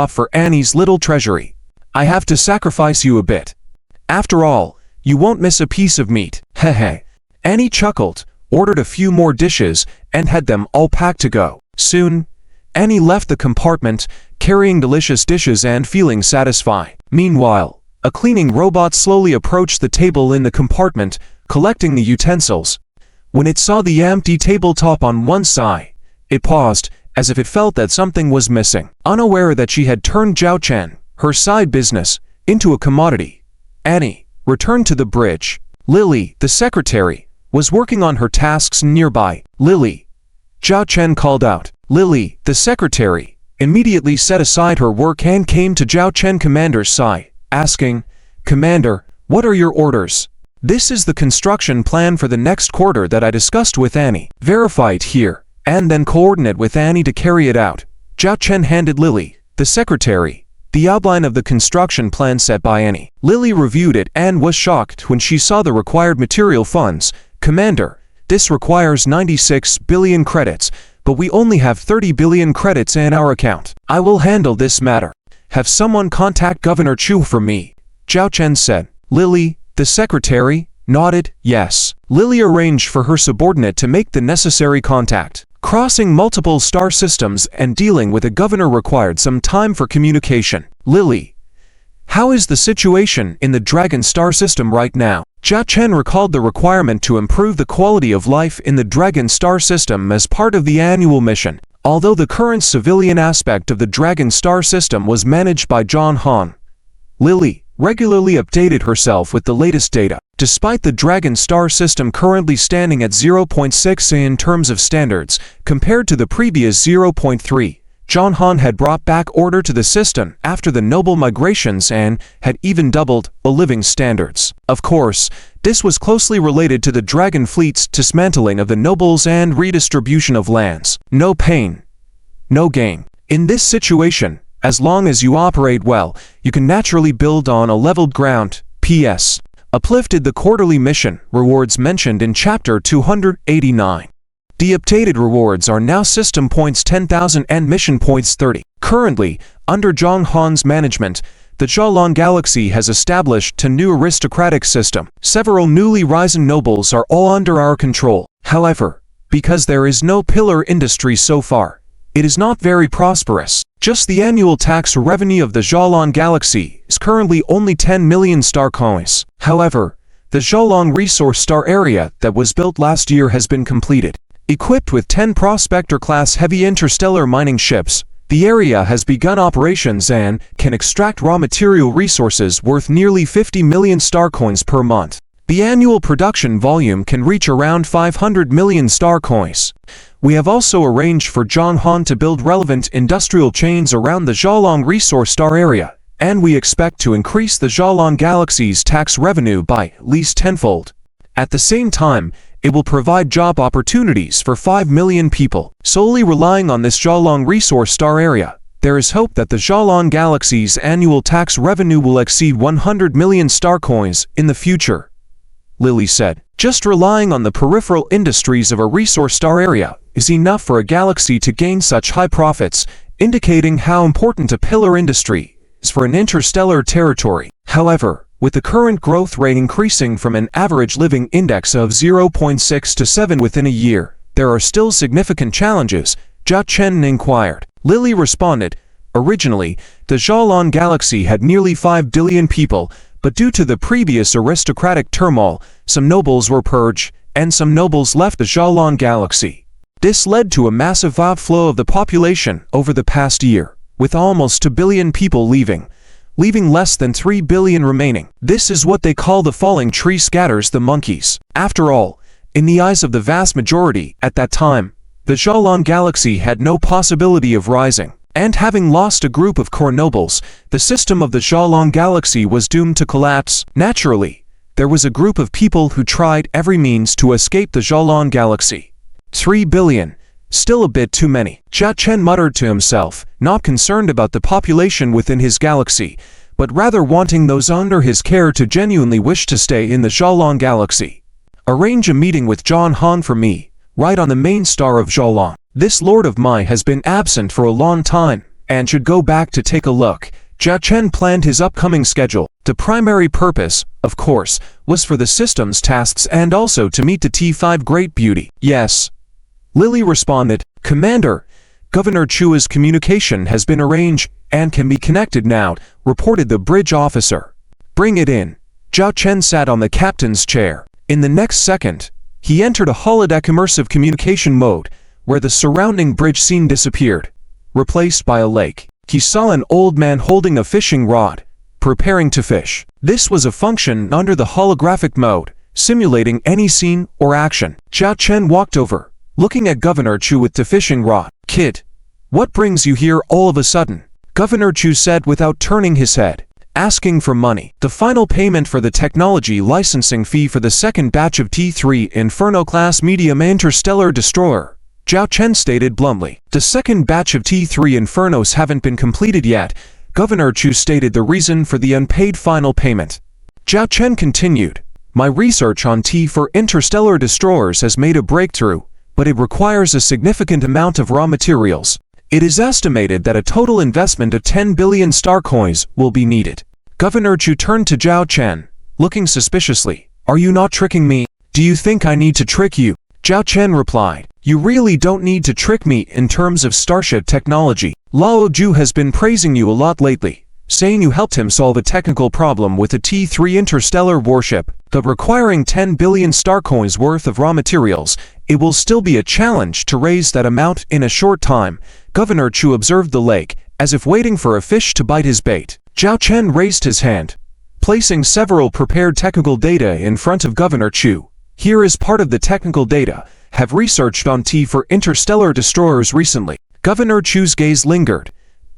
for Annie's little treasury. I have to sacrifice you a bit. After all, you won't miss a piece of meat. Hehe. Annie chuckled, ordered a few more dishes, and had them all packed to go. Soon, Annie left the compartment, carrying delicious dishes and feeling satisfied. Meanwhile, a cleaning robot slowly approached the table in the compartment, collecting the utensils. When it saw the empty tabletop on one side, it paused, as if it felt that something was missing. Unaware that she had turned Jia Chen, her side business, into a commodity, Annie returned to the bridge. Lily, the secretary, was working on her tasks nearby. Lily, Jia Chen called out. Lily, the secretary, immediately set aside her work and came to Jia Chen Commander's side, asking, Commander, what are your orders? This is the construction plan for the next quarter that I discussed with Annie. Verify it here, and then coordinate with Annie to carry it out. Zhao Chen handed Lily, the secretary, the outline of the construction plan set by Annie. Lily reviewed it and was shocked when she saw the required material funds. Commander, this requires 96 billion credits, but we only have 30 billion credits in our account. I will handle this matter. Have someone contact Governor Chu for me, Zhao Chen said. Lily, the secretary, nodded yes. Lily arranged for her subordinate to make the necessary contact. Crossing multiple star systems and dealing with a governor required some time for communication. Lily, how is the situation in the Dragon Star system right now? Zhao Chen recalled the requirement to improve the quality of life in the Dragon Star system as part of the annual mission. Although the current civilian aspect of the Dragon Star system was managed by John Han, Lily regularly updated herself with the latest data. Despite the Dragon Star system currently standing at 0.6 in terms of standards, compared to the previous 0.3, John Han had brought back order to the system after the noble migrations and had even doubled the living standards. Of course, this was closely related to the Dragon Fleet's dismantling of the nobles and redistribution of lands. No pain, no gain. In this situation, as long as you operate well, you can naturally build on a leveled ground. P.S. Uplifted the quarterly mission rewards mentioned in Chapter 289. The updated rewards are now system points 10,000 and mission points 30. Currently, under John Han's management, the Zhalong Galaxy has established a new aristocratic system. Several newly risen nobles are all under our control. However, because there is no pillar industry so far, it is not very prosperous. Just the annual tax revenue of the Zhalong Galaxy is currently only 10 million star coins. However, the Zhalong Resource Star area that was built last year has been completed. Equipped with 10 Prospector-class heavy interstellar mining ships, the area has begun operations and can extract raw material resources worth nearly 50 million star coins per month. The annual production volume can reach around 500 million star coins. We have also arranged for John Han to build relevant industrial chains around the Zhalong Resource Star area, and we expect to increase the Zhalong Galaxy's tax revenue by at least tenfold. At the same time, it will provide job opportunities for 5 million people. Solely relying on this Zhalong Resource Star area, there is hope that the Zhalong Galaxy's annual tax revenue will exceed 100 million star coins in the future, Lily said. Just relying on the peripheral industries of a resource star area is enough for a galaxy to gain such high profits, indicating how important a pillar industry is for an interstellar territory. However, with the current growth rate increasing from an average living index of 0.6 to 7 within a year, there are still significant challenges, Zhao Chen inquired. Lily responded, originally, the Zhalong Galaxy had nearly 5 billion people, but due to the previous aristocratic turmoil, some nobles were purged, and some nobles left the Zhalong Galaxy. This led to a massive outflow of the population over the past year, with almost 2 billion people leaving less than 3 billion remaining. This is what they call the falling tree scatters the monkeys. After all, in the eyes of the vast majority at that time, the Zhalong Galaxy had no possibility of rising. And having lost a group of core nobles, the system of the Zhalong Galaxy was doomed to collapse. Naturally, there was a group of people who tried every means to escape the Zhalong Galaxy. 3 billion. Still a bit too many. Zhao Chen muttered to himself, not concerned about the population within his galaxy, but rather wanting those under his care to genuinely wish to stay in the Zhalong Galaxy. Arrange a meeting with John Han for me, right on the main star of Zhalong. This Lord of Mai has been absent for a long time, and should go back to take a look. Zhao Chen planned his upcoming schedule. The primary purpose, of course, was for the system's tasks and also to meet the T5 Great Beauty. Yes, Lily responded. Commander, Governor Chua's communication has been arranged and can be connected now, reported the bridge officer. Bring it in. Zhao Chen sat on the captain's chair. In the next second, he entered a holodeck immersive communication mode, where the surrounding bridge scene disappeared, replaced by a lake. He saw an old man holding a fishing rod, preparing to fish. This was a function under the holographic mode, simulating any scene or action. Zhao Chen walked over, looking at Governor Chu with the fishing rod. Kid, what brings you here all of a sudden? Governor Chu said without turning his head. Asking for money. The final payment for the technology licensing fee for the second batch of T3 Inferno-class medium interstellar destroyer Zhao Chen stated bluntly. The second batch of T3 Infernos haven't been completed yet. Governor Chu stated the reason for the unpaid final payment. Zhao Chen continued, my research on T4 interstellar destroyers has made a breakthrough, but it requires a significant amount of raw materials. It is estimated that a total investment of 10 billion star coins will be needed. Governor Chu turned to Zhao Chen, looking suspiciously. Are you not tricking me? Do you think I need to trick you? Zhao Chen replied, you really don't need to trick me in terms of starship technology. Lao Ju has been praising you a lot lately, saying you helped him solve a technical problem with a T3 interstellar warship, but requiring 10 billion star coins worth of raw materials. It will still be a challenge to raise that amount in a short time. Governor Chu observed the lake, as if waiting for a fish to bite his bait. Zhao Chen raised his hand, placing several prepared technical data in front of Governor Chu. Here is part of the technical data. Have researched on T4 interstellar destroyers recently. Governor Chu's gaze lingered,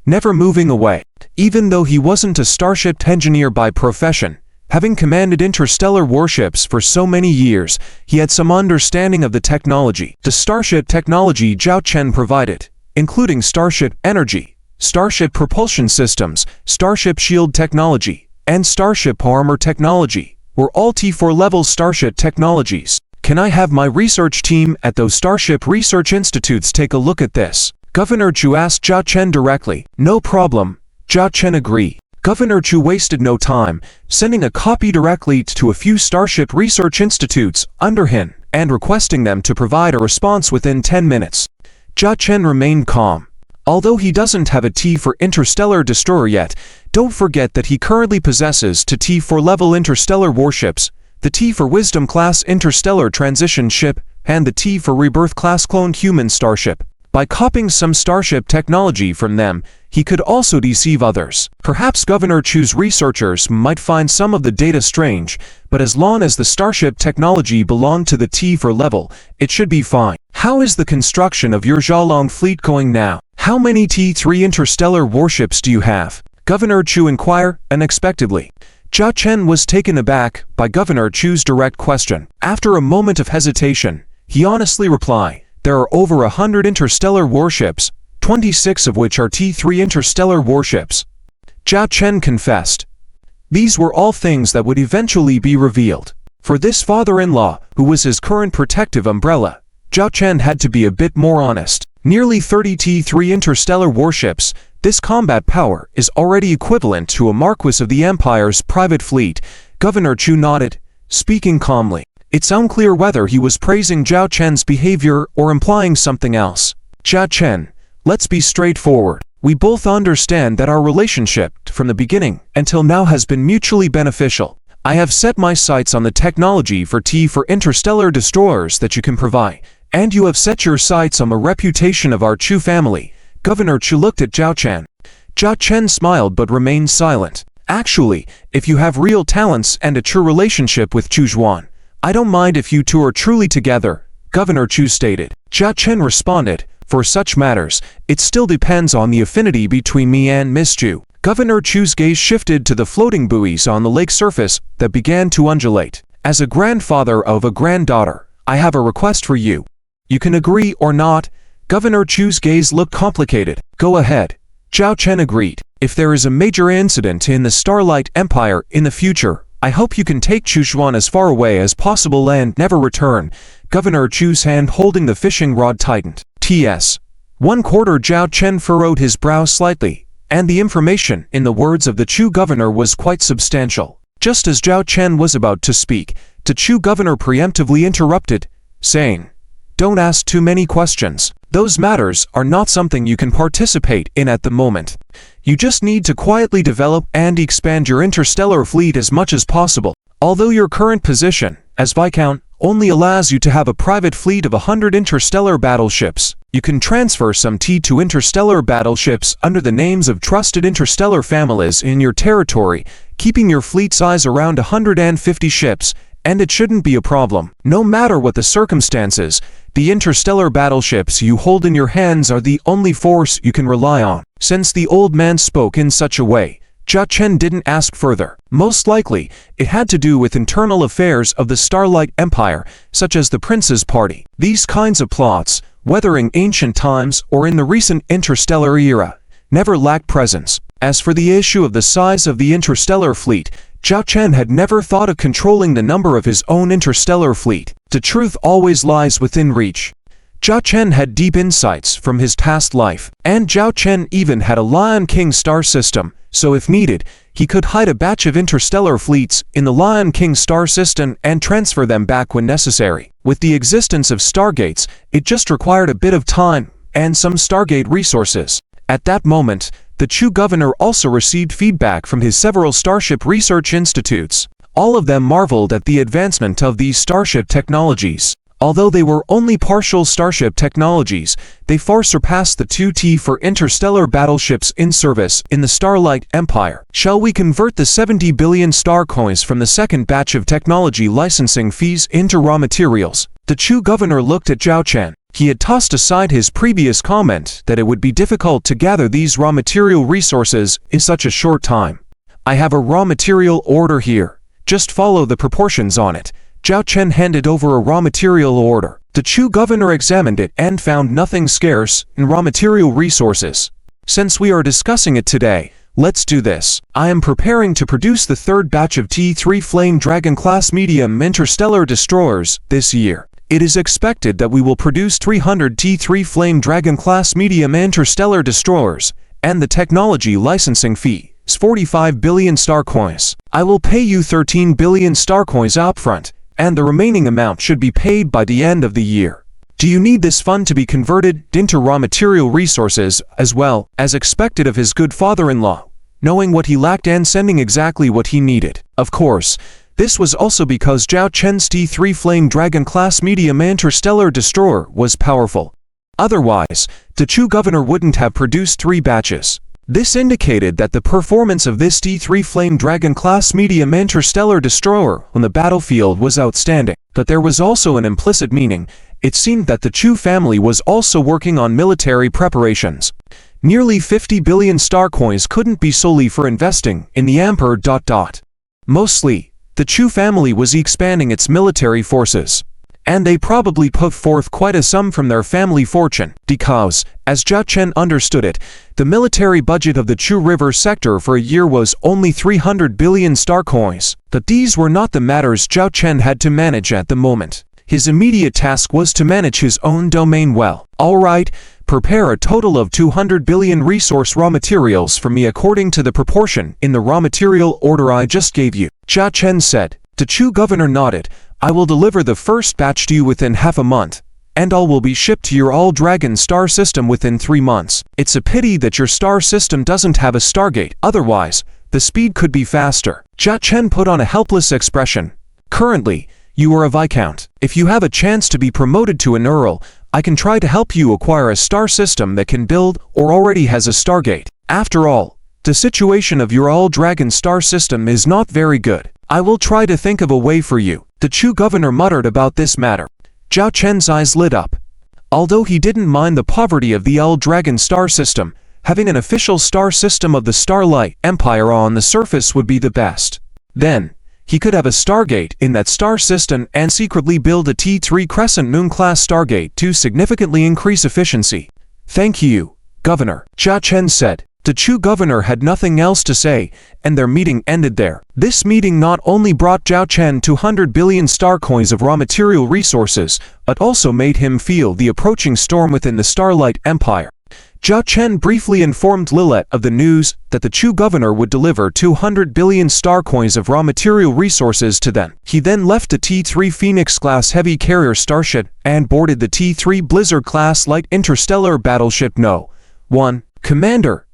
never moving away. Even though he wasn't a starship engineer by profession, having commanded interstellar warships for so many years, he had some understanding of the technology. The starship technology Zhao Chen provided, including starship energy, starship propulsion systems, starship shield technology, and starship armor technology, were all T4 level starship technologies. Can I have my research team at those starship research institutes take a look at this? Governor Chu asked Zhao Chen directly. No problem, Zhao Chen agreed. Governor Chu wasted no time, sending a copy directly to a few starship research institutes under him and requesting them to provide a response within 10 minutes. Zhao Chen remained calm. Although he doesn't have a T4 interstellar destroyer yet, don't forget that he currently possesses two T4 level interstellar warships, the T4 Wisdom class interstellar transition ship, and the T4 Rebirth class cloned human starship. By copying some starship technology from them, he could also deceive others. Perhaps Governor Chu's researchers might find some of the data strange, but as long as the starship technology belonged to the T4 level, it should be fine. How is the construction of your Zhalong fleet going now? How many T3 interstellar warships do you have? Governor Chu inquired unexpectedly. Zhao Chen was taken aback by Governor Chu's direct question. After a moment of hesitation, he honestly replied, there are over 100 interstellar warships, 26 of which are T3 interstellar warships. Zhao Chen confessed. These were all things that would eventually be revealed. For this father-in-law, who was his current protective umbrella, Zhao Chen had to be a bit more honest. Nearly 30 T3 interstellar warships, this combat power is already equivalent to a Marquis of the Empire's private fleet. Governor Chu nodded, speaking calmly. It's unclear whether he was praising Zhao Chen's behavior or implying something else. Zhao Chen, let's be straightforward. We both understand that our relationship, from the beginning until now, has been mutually beneficial. I have set my sights on the technology for T4 interstellar destroyers that you can provide, and you have set your sights on the reputation of our Chu family. Governor Chu looked at Zhao Chen. Zhao Chen smiled but remained silent. Actually, if you have real talents and a true relationship with Chu Zhuan, I don't mind if you two are truly together, Governor Chu stated. Zhao Chen responded, for such matters, it still depends on the affinity between me and Miss Chu. Governor Chu's gaze shifted to the floating buoys on the lake surface that began to undulate. As a grandfather of a granddaughter, I have a request for you. You can agree or not. Governor Chu's gaze looked complicated. Go ahead. Zhao Chen agreed. If there is a major incident in the Starlight Empire in the future, I hope you can take Chu Zhuan as far away as possible and never return. Governor Chu's hand holding the fishing rod tightened. T.S. 1/4 Zhao Chen furrowed his brow slightly, and the information in the words of the Chu governor was quite substantial. Just as Zhao Chen was about to speak, the Chu governor preemptively interrupted, saying, don't ask too many questions. Those matters are not something you can participate in at the moment. You just need to quietly develop and expand your interstellar fleet as much as possible. Although your current position, as Viscount, only allows you to have a private fleet of 100 interstellar battleships, you can transfer some T2 interstellar battleships under the names of trusted interstellar families in your territory, keeping your fleet size around 150 ships, and it shouldn't be a problem. No matter what the circumstances, the interstellar battleships you hold in your hands are the only force you can rely on. Since the old man spoke in such a way, Zhao Chen didn't ask further. Most likely, it had to do with internal affairs of the Starlight Empire, such as the Prince's Party. These kinds of plots, whether in ancient times or in the recent interstellar era, never lacked presence. As for the issue of the size of the interstellar fleet, Zhao Chen had never thought of controlling the number of his own interstellar fleet. The truth always lies within reach. Zhao Chen had deep insights from his past life, and Zhao Chen even had a Lion King star system, so if needed, he could hide a batch of interstellar fleets in the Lion King star system and transfer them back when necessary. With the existence of stargates, it just required a bit of time and some stargate resources. At that moment, the Chu governor also received feedback from his several starship research institutes. All of them marveled at the advancement of these starship technologies. Although they were only partial starship technologies, they far surpassed the 2T for interstellar battleships in service in the Starlight Empire. Shall we convert the 70 billion star coins from the second batch of technology licensing fees into raw materials? The Chu governor looked at Zhao Chen. He had tossed aside his previous comment that it would be difficult to gather these raw material resources in such a short time. I have a raw material order here. Just follow the proportions on it. Zhao Chen handed over a raw material order. The Chu governor examined it and found nothing scarce in raw material resources. Since we are discussing it today, let's do this. I am preparing to produce the third batch of T3 Flame Dragon class medium interstellar destroyers this year. It is expected that we will produce 300 T3 Flame Dragon class medium interstellar destroyers, and the technology licensing fee is 45 billion star coins. I will pay you 13 billion star coins upfront, and the remaining amount should be paid by the end of the year. Do you need this fund to be converted into raw material resources as well, as expected of his good father-in-law, knowing what he lacked and sending exactly what he needed? Of course, this was also because Zhao Chen's T3 Flame Dragon class medium interstellar destroyer was powerful. Otherwise, the Chu governor wouldn't have produced 3 batches. This indicated that the performance of this T3 Flame Dragon class medium interstellar destroyer on the battlefield was outstanding. But there was also an implicit meaning. It seemed that the Chu family was also working on military preparations. Nearly 50 billion star coins couldn't be solely for investing in the Emperor. Mostly, the Chu family was expanding its military forces. And they probably put forth quite a sum from their family fortune, because, as Zhao Chen understood it, the military budget of the Chu River sector for a year was only 300 billion star coins. But these were not the matters Zhao Chen had to manage at the moment. His immediate task was to manage his own domain well. Alright, prepare a total of 200 billion resource raw materials for me according to the proportion in the raw material order I just gave you, Zhao Chen said. The Chu governor nodded. I will deliver the first batch to you within half a month, and all will be shipped to your all-dragon star system within 3 months. It's a pity that your star system doesn't have a stargate, otherwise, the speed could be faster. Zhao Chen put on a helpless expression. Currently, you are a Viscount. If you have a chance to be promoted to an Earl, I can try to help you acquire a star system that can build or already has a stargate. After all, the situation of your all-dragon star system is not very good. I will try to think of a way for you. The Chu governor muttered about this matter. Zhao Chen's eyes lit up. Although he didn't mind the poverty of the all-dragon star system, having an official star system of the Starlight Empire on the surface would be the best. Then, he could have a stargate in that star system and secretly build a T3 Crescent Moon-class stargate to significantly increase efficiency. Thank you, Governor, Zhao Chen said. The Chu governor had nothing else to say, and their meeting ended there. This meeting not only brought Zhao Chen 200 billion star coins of raw material resources, but also made him feel the approaching storm within the Starlight Empire. Zhao Chen briefly informed Lilith of the news that the Chu governor would deliver 200 billion star coins of raw material resources to them. He then left the T3 Phoenix-class heavy carrier starship and boarded the T3 Blizzard-class light interstellar battleship No. 1. Commander.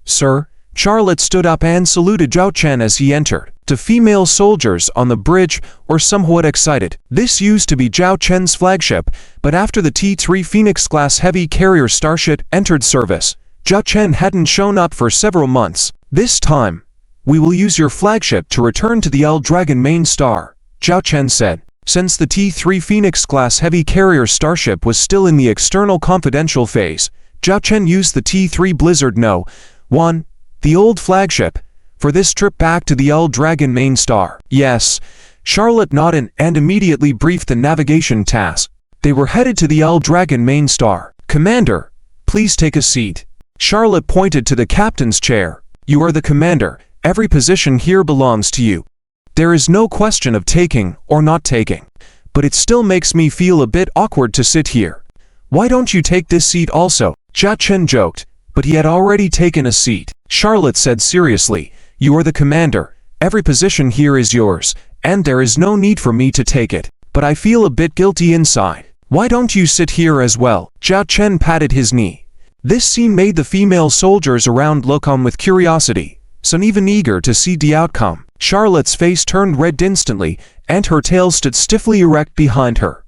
Sir, Charlotte stood up and saluted Zhao Chen as he entered. The female soldiers on the bridge were somewhat excited. This used to be Zhao Chen's flagship, but after the T3 Phoenix-class heavy carrier starship entered service, Zhao Chen hadn't shown up for several months. This time, we will use your flagship to return to the L-Dragon main star, Zhao Chen said. Since the T3 Phoenix-class heavy carrier starship was still in the external confidential phase, Zhao Chen used the T3 Blizzard No. 1, the old flagship, for this trip back to the L-Dragon main star. Yes, Charlotte nodded and immediately briefed the navigation task. They were headed to the L Dragon main star. "Commander, please take a seat." Charlotte pointed to the captain's chair. "You are the commander. Every position here belongs to you. There is no question of taking or not taking. But it still makes me feel a bit awkward to sit here. Why don't you take this seat also?" Jia Chen joked, but he had already taken a seat. Charlotte said seriously, "You are the commander. Every position here is yours, and there is no need for me to take it. But I feel a bit guilty inside. Why don't you sit here as well?" Jia Chen patted his knee. This scene made the female soldiers around look on with curiosity, some even eager to see the outcome. Charlotte's face turned red instantly, and her tail stood stiffly erect behind her.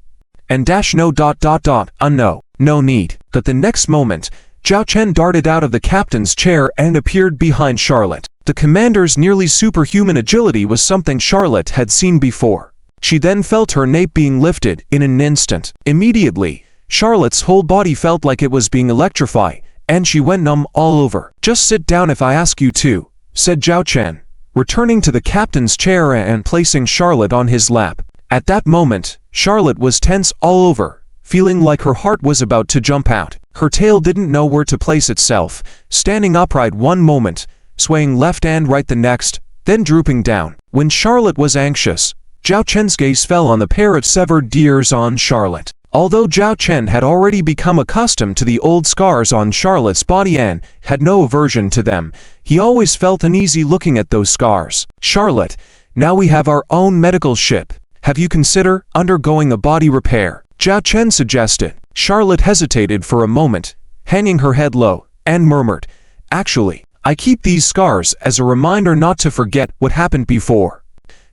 No need. But the next moment, Zhao Chen darted out of the captain's chair and appeared behind Charlotte. The commander's nearly superhuman agility was something Charlotte had seen before. She then felt her nape being lifted in an instant. Immediately, Charlotte's whole body felt like it was being electrified, and she went numb all over. "Just sit down if I ask you to," said Zhao Chen, returning to the captain's chair and placing Charlotte on his lap. At that moment, Charlotte was tense all over, feeling like her heart was about to jump out. Her tail didn't know where to place itself, standing upright one moment, swaying left and right the next, then drooping down. When Charlotte was anxious, Zhao Chen's gaze fell on the pair of severed ears on Charlotte. Although Zhao Chen had already become accustomed to the old scars on Charlotte's body and had no aversion to them, he always felt uneasy looking at those scars. "Charlotte, now we have our own medical ship. Have you considered undergoing a body repair?" Zhao Chen suggested. Charlotte hesitated for a moment, hanging her head low, and murmured, "Actually, I keep these scars as a reminder not to forget what happened before."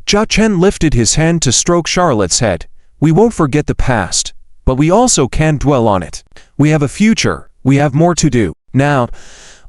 Zhao Chen lifted his hand to stroke Charlotte's head. "We won't forget the past, but we also can't dwell on it. We have a future, we have more to do." Now,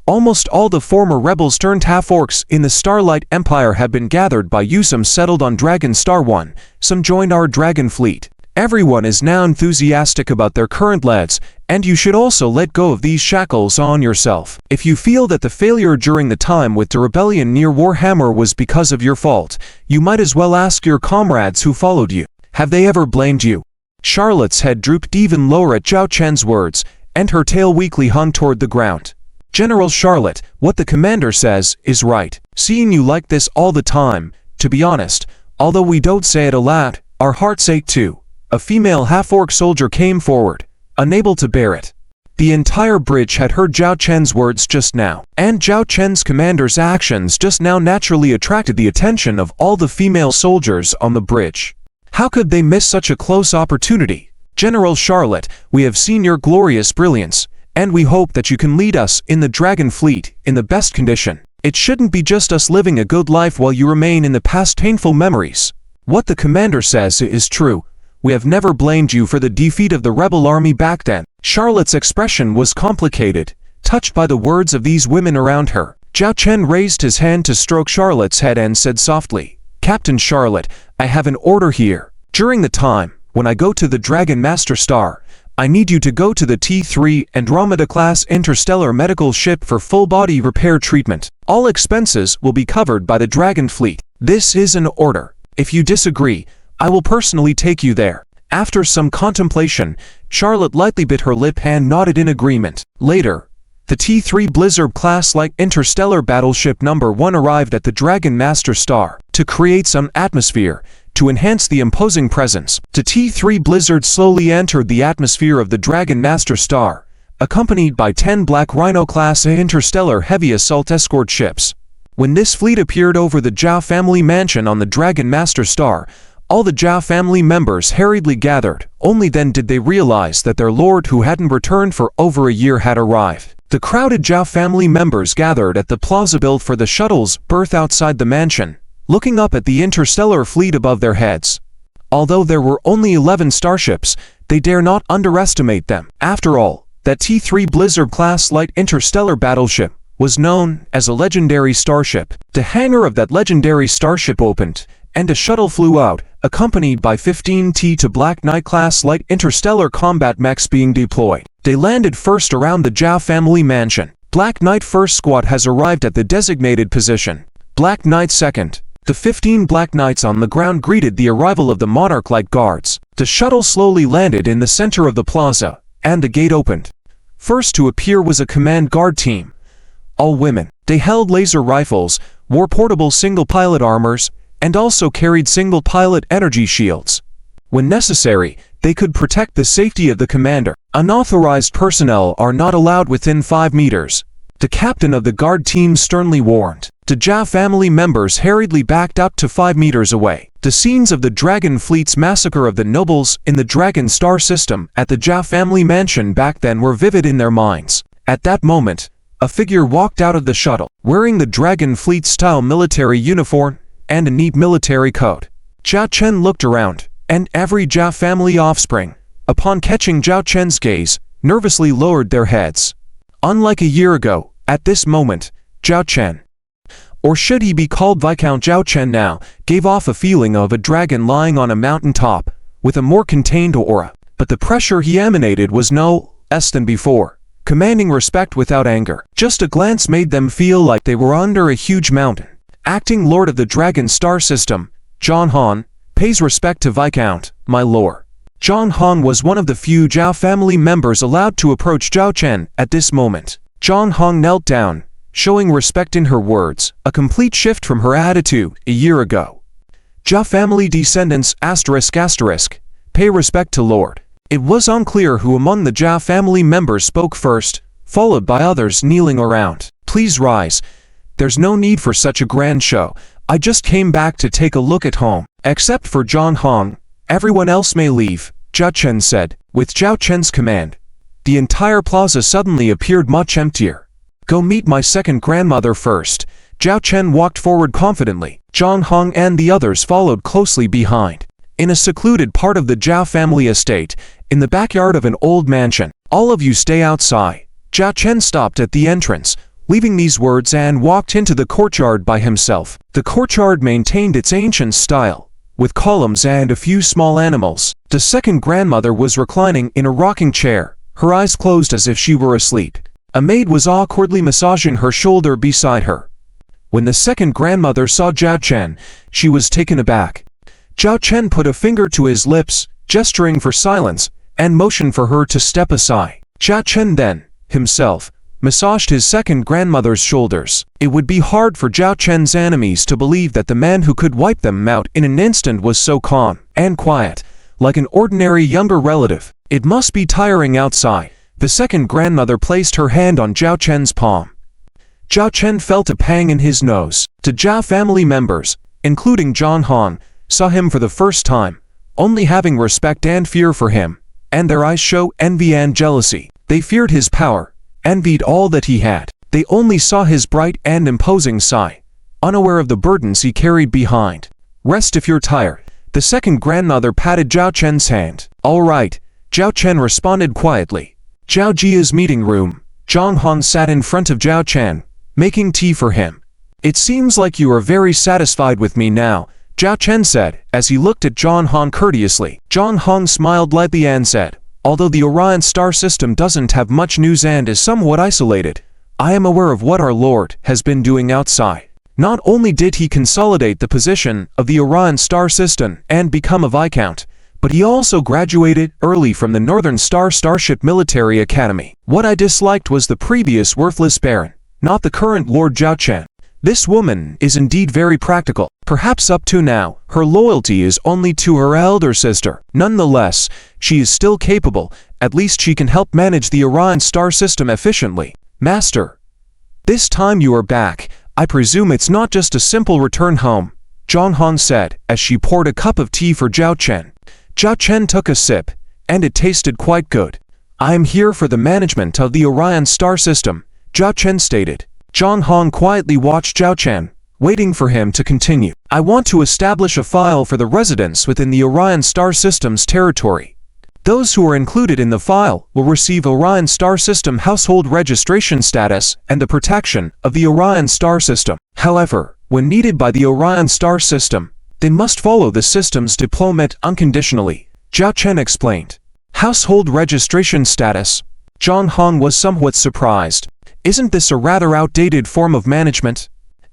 almost all the former rebels turned half-orcs in the Starlight Empire had been gathered by you. Some settled on Dragon Star 1, some joined our Dragon Fleet. Everyone is now enthusiastic about their current leads, and you should also let go of these shackles on yourself. If you feel that the failure during the time with the rebellion near Warhammer was because of your fault, you might as well ask your comrades who followed you. Have they ever blamed you? Charlotte's head drooped even lower at Zhao Chen's words, and her tail weakly hung toward the ground. "General Charlotte, what the commander says is right. Seeing you like this all the time, to be honest, although we don't say it aloud, our hearts ache too." A female half-orc soldier came forward, unable to bear it. The entire bridge had heard Zhao Chen's words just now, and Zhao Chen's commander's actions just now naturally attracted the attention of all the female soldiers on the bridge. How could they miss such a close opportunity? "General Charlotte, we have seen your glorious brilliance, and we hope that you can lead us in the Dragon Fleet in the best condition. It shouldn't be just us living a good life while you remain in the past painful memories. What the commander says is true. We have never blamed you for the defeat of the rebel army back then." Charlotte's expression was complicated, touched by the words of these women around her. Zhao Chen raised his hand to stroke Charlotte's head and said softly, "Captain Charlotte, I have an order here. During the time when I go to the Dragon Master Star, I need you to go to the T3 Andromeda-class interstellar medical ship for full-body repair treatment. All expenses will be covered by the Dragon Fleet. This is an order. If you disagree, I will personally take you there." After some contemplation, Charlotte lightly bit her lip and nodded in agreement. Later, the T3 Blizzard-class light interstellar battleship number 1 arrived at the Dragon Master Star. To create some atmosphere, to enhance the imposing presence, the T3 Blizzard slowly entered the atmosphere of the Dragon Master Star, accompanied by 10 Black Rhino-class interstellar heavy assault escort ships. When this fleet appeared over the Zhao family mansion on the Dragon Master Star, all the Zhao family members hurriedly gathered. Only then did they realize that their lord, who hadn't returned for over a year, had arrived. The crowded Zhao family members gathered at the plaza built for the shuttle's berth outside the mansion, looking up at the interstellar fleet above their heads. Although there were only 11 starships, they dare not underestimate them. After all, that T3 Blizzard-class light interstellar battleship was known as a legendary starship. The hangar of that legendary starship opened, and a shuttle flew out, accompanied by 15 T2 Black Knight-class light interstellar combat mechs being deployed. They landed first around the Zhao family mansion. Black Knight First Squad has arrived at the designated position. Black Knight Second. The 15 Black Knights on the ground greeted the arrival of the Monarch Light Guards. The shuttle slowly landed in the center of the plaza, and the gate opened. First to appear was a command guard team. All women. They held laser rifles, wore portable single-pilot armors, and also carried single-pilot energy shields. When necessary, they could protect the safety of the commander. Unauthorized personnel are not allowed within 5 meters. The captain of the guard team sternly warned. The Zhao family members hurriedly backed up to 5 meters away. The scenes of the Dragon Fleet's massacre of the nobles in the Dragon Star system at the Zhao family mansion back then were vivid in their minds. At that moment, a figure walked out of the shuttle, wearing the Dragon Fleet-style military uniform and a neat military coat. Zhao Chen looked around, and every Zhao family offspring, upon catching Zhao Chen's gaze, nervously lowered their heads. Unlike a year ago, at this moment, Zhao Chen, or should he be called Viscount Zhao Chen now, gave off a feeling of a dragon lying on a mountain top, with a more contained aura. But the pressure he emanated was no less than before, commanding respect without anger. Just a glance made them feel like they were under a huge mountain. Acting Lord of the Dragon Star System, Zhang Han, pays respect to Viscount, my lord. Zhang Han was one of the few Zhao family members allowed to approach Zhao Chen at this moment. Zhang Han knelt down, showing respect in her words, a complete shift from her attitude a year ago. Zhao family descendants ***, pay respect to Lord. It was unclear who among the Zhao family members spoke first, followed by others kneeling around. Please rise. There's no need for such a grand show. I just came back to take a look at home. Except for Zhang Han, everyone else may leave, Zhao Chen said. With Zhao Chen's command, the entire plaza suddenly appeared much emptier. Go meet my second grandmother first. Zhao Chen walked forward confidently. Zhang Han and the others followed closely behind. In a secluded part of the Zhao family estate, in the backyard of an old mansion, all of you stay outside. Zhao Chen stopped at the entrance, leaving these words and walked into the courtyard by himself. The courtyard maintained its ancient style, with columns and a few small animals. The second grandmother was reclining in a rocking chair, her eyes closed as if she were asleep. A maid was awkwardly massaging her shoulder beside her. When the second grandmother saw Zhao Chen, she was taken aback. Zhao Chen put a finger to his lips, gesturing for silence, and motioned for her to step aside. Zhao Chen then, himself, massaged his second grandmother's shoulders. It would be hard for Zhao Chen's enemies to believe that the man who could wipe them out in an instant was so calm and quiet, like an ordinary younger relative. It must be tiring outside. The second grandmother placed her hand on Zhao Chen's palm. Zhao Chen felt a pang in his nose. The Zhao family members, including Zhang Han, saw him for the first time, only having respect and fear for him, and their eyes show envy and jealousy. They feared his power, envied all that he had. They only saw his bright and imposing side, unaware of the burdens he carried behind. Rest if you're tired. The second grandmother patted Zhao Chen's hand. All right, Zhao Chen responded quietly. Zhao Jia's meeting room. Zhang Han sat in front of Zhao Chen, making tea for him. It seems like you are very satisfied with me now, Zhao Chen said, as he looked at Zhang Han courteously. Zhang Han smiled lightly and said, although the Orion star system doesn't have much news and is somewhat isolated, I am aware of what our Lord has been doing outside. Not only did he consolidate the position of the Orion star system and become a Viscount, but he also graduated early from the Northern Star Starship Military Academy. What I disliked was the previous worthless Baron, not the current Lord Zhao Chen. This woman is indeed very practical. Perhaps up to now, her loyalty is only to her elder sister. Nonetheless, she is still capable. At least she can help manage the Orion star system efficiently. Master, this time you are back. I presume it's not just a simple return home, Zhang Han said, as she poured a cup of tea for Zhao Chen. Zhao Chen took a sip, and it tasted quite good. I am here for the management of the Orion star system, Zhao Chen stated. Zhang Han quietly watched Zhao Chen, waiting for him to continue. I want to establish a file for the residents within the Orion star system's territory. Those who are included in the file will receive Orion star system household registration status and the protection of the Orion star system. However, when needed by the Orion star system, they must follow the system's deployment unconditionally, Zhao Chen explained. Household registration status? Zhang Han was somewhat surprised. Isn't this a rather outdated form of management?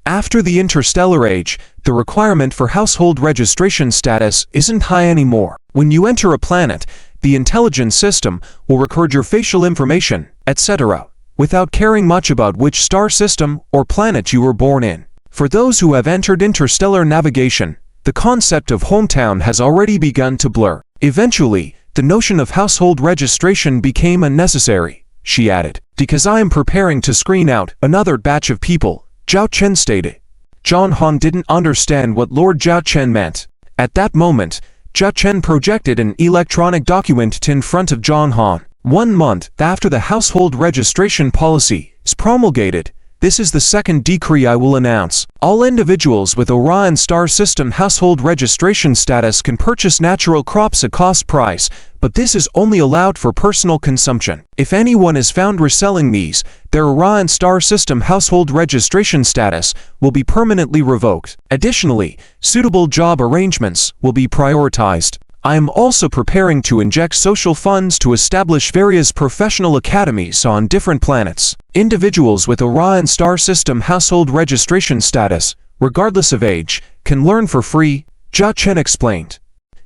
After the interstellar age, the requirement for household registration status isn't high anymore. When you enter a planet, the intelligence system will record your facial information, etc., without caring much about which star system or planet you were born in. For those who have entered interstellar navigation, the concept of hometown has already begun to blur. Eventually, the notion of household registration became unnecessary, she added, because I am preparing to screen out another batch of people, Zhao Chen stated. John Hong didn't understand what Lord Zhao Chen meant. At that moment, Zhao Chen projected an electronic document in front of John Hong. 1 month after the household registration policy is promulgated, this is the second decree I will announce. All individuals with Orion star system household registration status can purchase natural crops at cost price, but this is only allowed for personal consumption. If anyone is found reselling these, their Orion star system household registration status will be permanently revoked. Additionally, suitable job arrangements will be prioritized. I am also preparing to inject social funds to establish various professional academies on different planets. Individuals with Orion star system household registration status, regardless of age, can learn for free, Zhao Chen explained.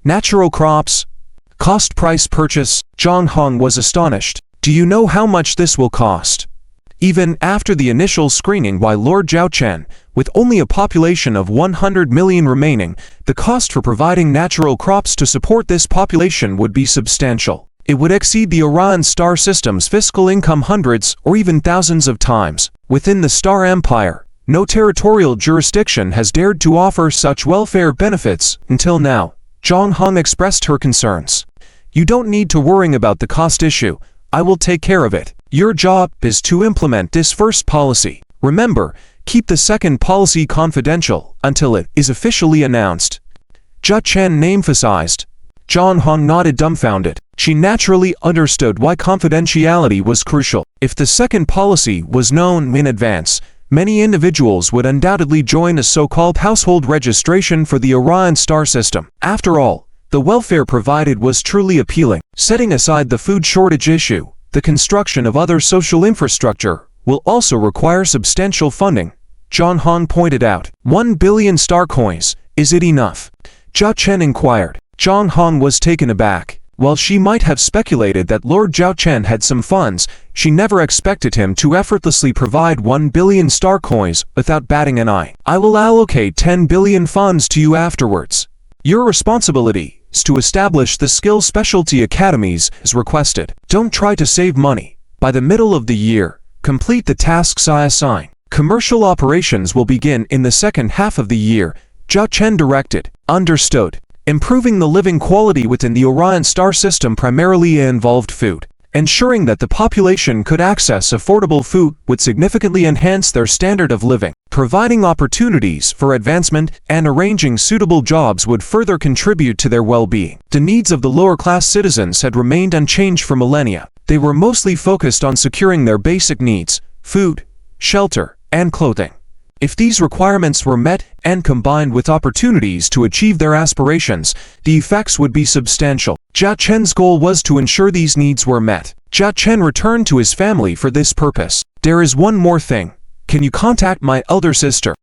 Natural crops, cost price purchase. Zhang Hong was astonished. Do you know how much this will cost? Even after the initial screening by Lord Zhao Chen, with only a population of 100 million remaining, the cost for providing natural crops to support this population would be substantial. It would exceed the Orion star system's fiscal income hundreds or even thousands of times. Within the Star Empire, no territorial jurisdiction has dared to offer such welfare benefits until now. Zhang Hong expressed her concerns. You don't need to worry about the cost issue. I will take care of it. Your job is to implement this first policy. Remember, keep the second policy confidential until it is officially announced. Zhao Chen emphasized. Zhang Hong nodded dumbfounded. She naturally understood why confidentiality was crucial. If the second policy was known in advance, many individuals would undoubtedly join a so-called household registration for the Orion star system. After all, the welfare provided was truly appealing. Setting aside the food shortage issue, the construction of other social infrastructure will also require substantial funding, Zhang Hong pointed out. 1 billion star coins, is it enough? Zhao Chen inquired. Zhang Hong was taken aback. While she might have speculated that Lord Zhao Chen had some funds, she never expected him to effortlessly provide 1 billion star coins without batting an eye. I will allocate 10 billion funds to you afterwards. Your responsibility is to establish the skill specialty academies as requested. Don't try to save money. By the middle of the year, complete the tasks I assign. Commercial operations will begin in the second half of the year, Zhao Chen directed. Understood. Improving the living quality within the Orion star system primarily involved food. Ensuring that the population could access affordable food would significantly enhance their standard of living. Providing opportunities for advancement and arranging suitable jobs would further contribute to their well-being. The needs of the lower-class citizens had remained unchanged for millennia. They were mostly focused on securing their basic needs, food, shelter, and clothing. If these requirements were met and combined with opportunities to achieve their aspirations, the effects would be substantial. Zhao Chen's goal was to ensure these needs were met. Zhao Chen returned to his family for this purpose. There is one more thing. Can you contact my elder sister?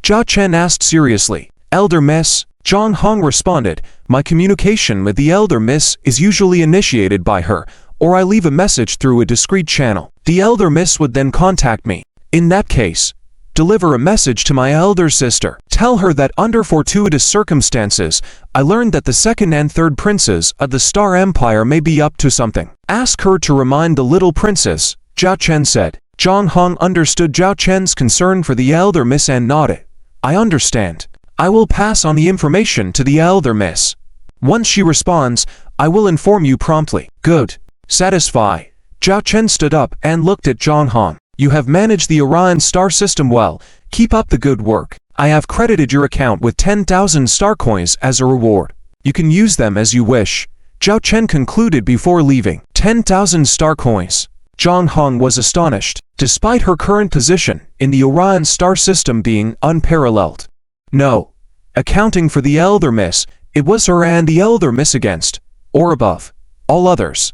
Zhao Chen asked seriously. Elder Miss? Zhang Hong responded. My communication with the elder Miss is usually initiated by her, or I leave a message through a discreet channel. The elder Miss would then contact me. In that case, deliver a message to my elder sister. Tell her that under fortuitous circumstances, I learned that the second and third princes of the Star Empire may be up to something. Ask her to remind the little princess, Zhao Chen said. Zhang Hong understood Zhao Chen's concern for the elder miss and nodded. I understand. I will pass on the information to the elder miss. Once she responds, I will inform you promptly. Good. Satisfy. Zhao Chen stood up and looked at Zhang Hong. You have managed the Orion star system well. Keep up the good work. I have credited your account with 10,000 star coins as a reward. You can use them as you wish. Zhao Chen concluded before leaving. 10,000 star coins. Zhang Hong was astonished, despite her current position in the Orion star system being unparalleled. No. Accounting for the elder miss, it was her and the elder miss against, or above, all others.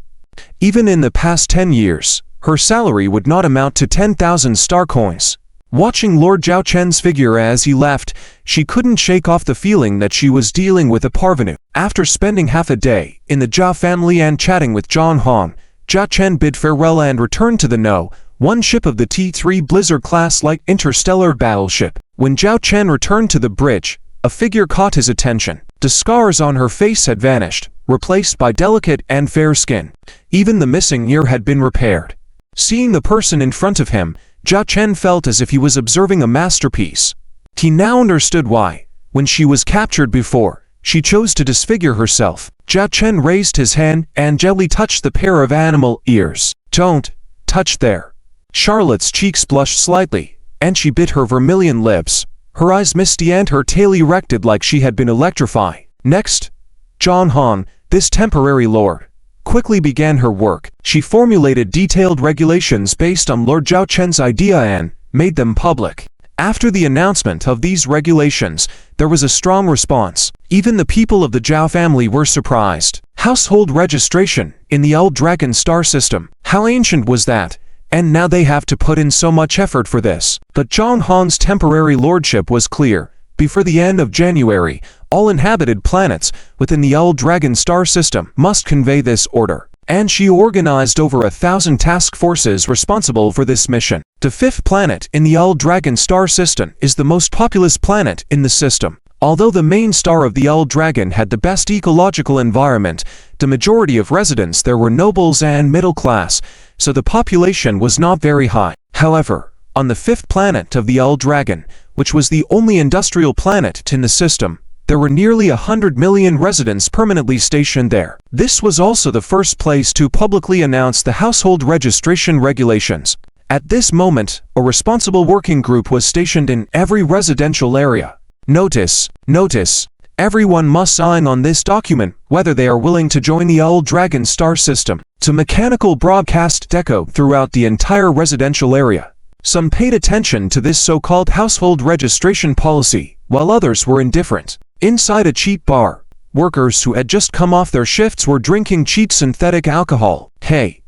Even in the past 10 years, her salary would not amount to 10,000 star coins. Watching Lord Zhao Chen's figure as he left, she couldn't shake off the feeling that she was dealing with a parvenu. After spending half a day in the Zhao family and chatting with John Han, Zhao Chen bid farewell and returned to the No.1 ship of the T-3 Blizzard-class light interstellar battleship. When Zhao Chen returned to the bridge, a figure caught his attention. The scars on her face had vanished, replaced by delicate and fair skin. Even the missing ear had been repaired. Seeing the person in front of him, Zhao Chen felt as if he was observing a masterpiece. He now understood why, when she was captured before, she chose to disfigure herself. Zhao Chen raised his hand and gently touched the pair of animal ears. "Don't touch there." Charlotte's cheeks blushed slightly, and she bit her vermilion lips, her eyes misty and her tail erected like she had been electrified. Next, John Han, this temporary lord, quickly began her work. She formulated detailed regulations based on Lord Zhao Chen's idea and made them public. After the announcement of these regulations, there was a strong response. Even the people of the Zhao family were surprised. Household registration in the old Dragon star system. How ancient was that? And now they have to put in so much effort for this. But John Han's temporary lordship was clear. Before the end of January, all inhabited planets within the old Dragon star system must convey this order. And she organized over 1,000 task forces responsible for this mission. The fifth planet in the old Dragon star system is the most populous planet in the system. Although the main star of the old Dragon had the best ecological environment, the majority of residents there were nobles and middle class, so the population was not very high. However, on the fifth planet of the old Dragon, which was the only industrial planet in the system, there were nearly 100 million residents permanently stationed there. This was also the first place to publicly announce the household registration regulations. At this moment, a responsible working group was stationed in every residential area. Notice, everyone must sign on this document whether they are willing to join the old Dragon star system. To mechanical broadcast deco throughout the entire residential area. Some paid attention to this so-called household registration policy, while others were indifferent. Inside a cheap bar, workers who had just come off their shifts were drinking cheap synthetic alcohol. "Hey,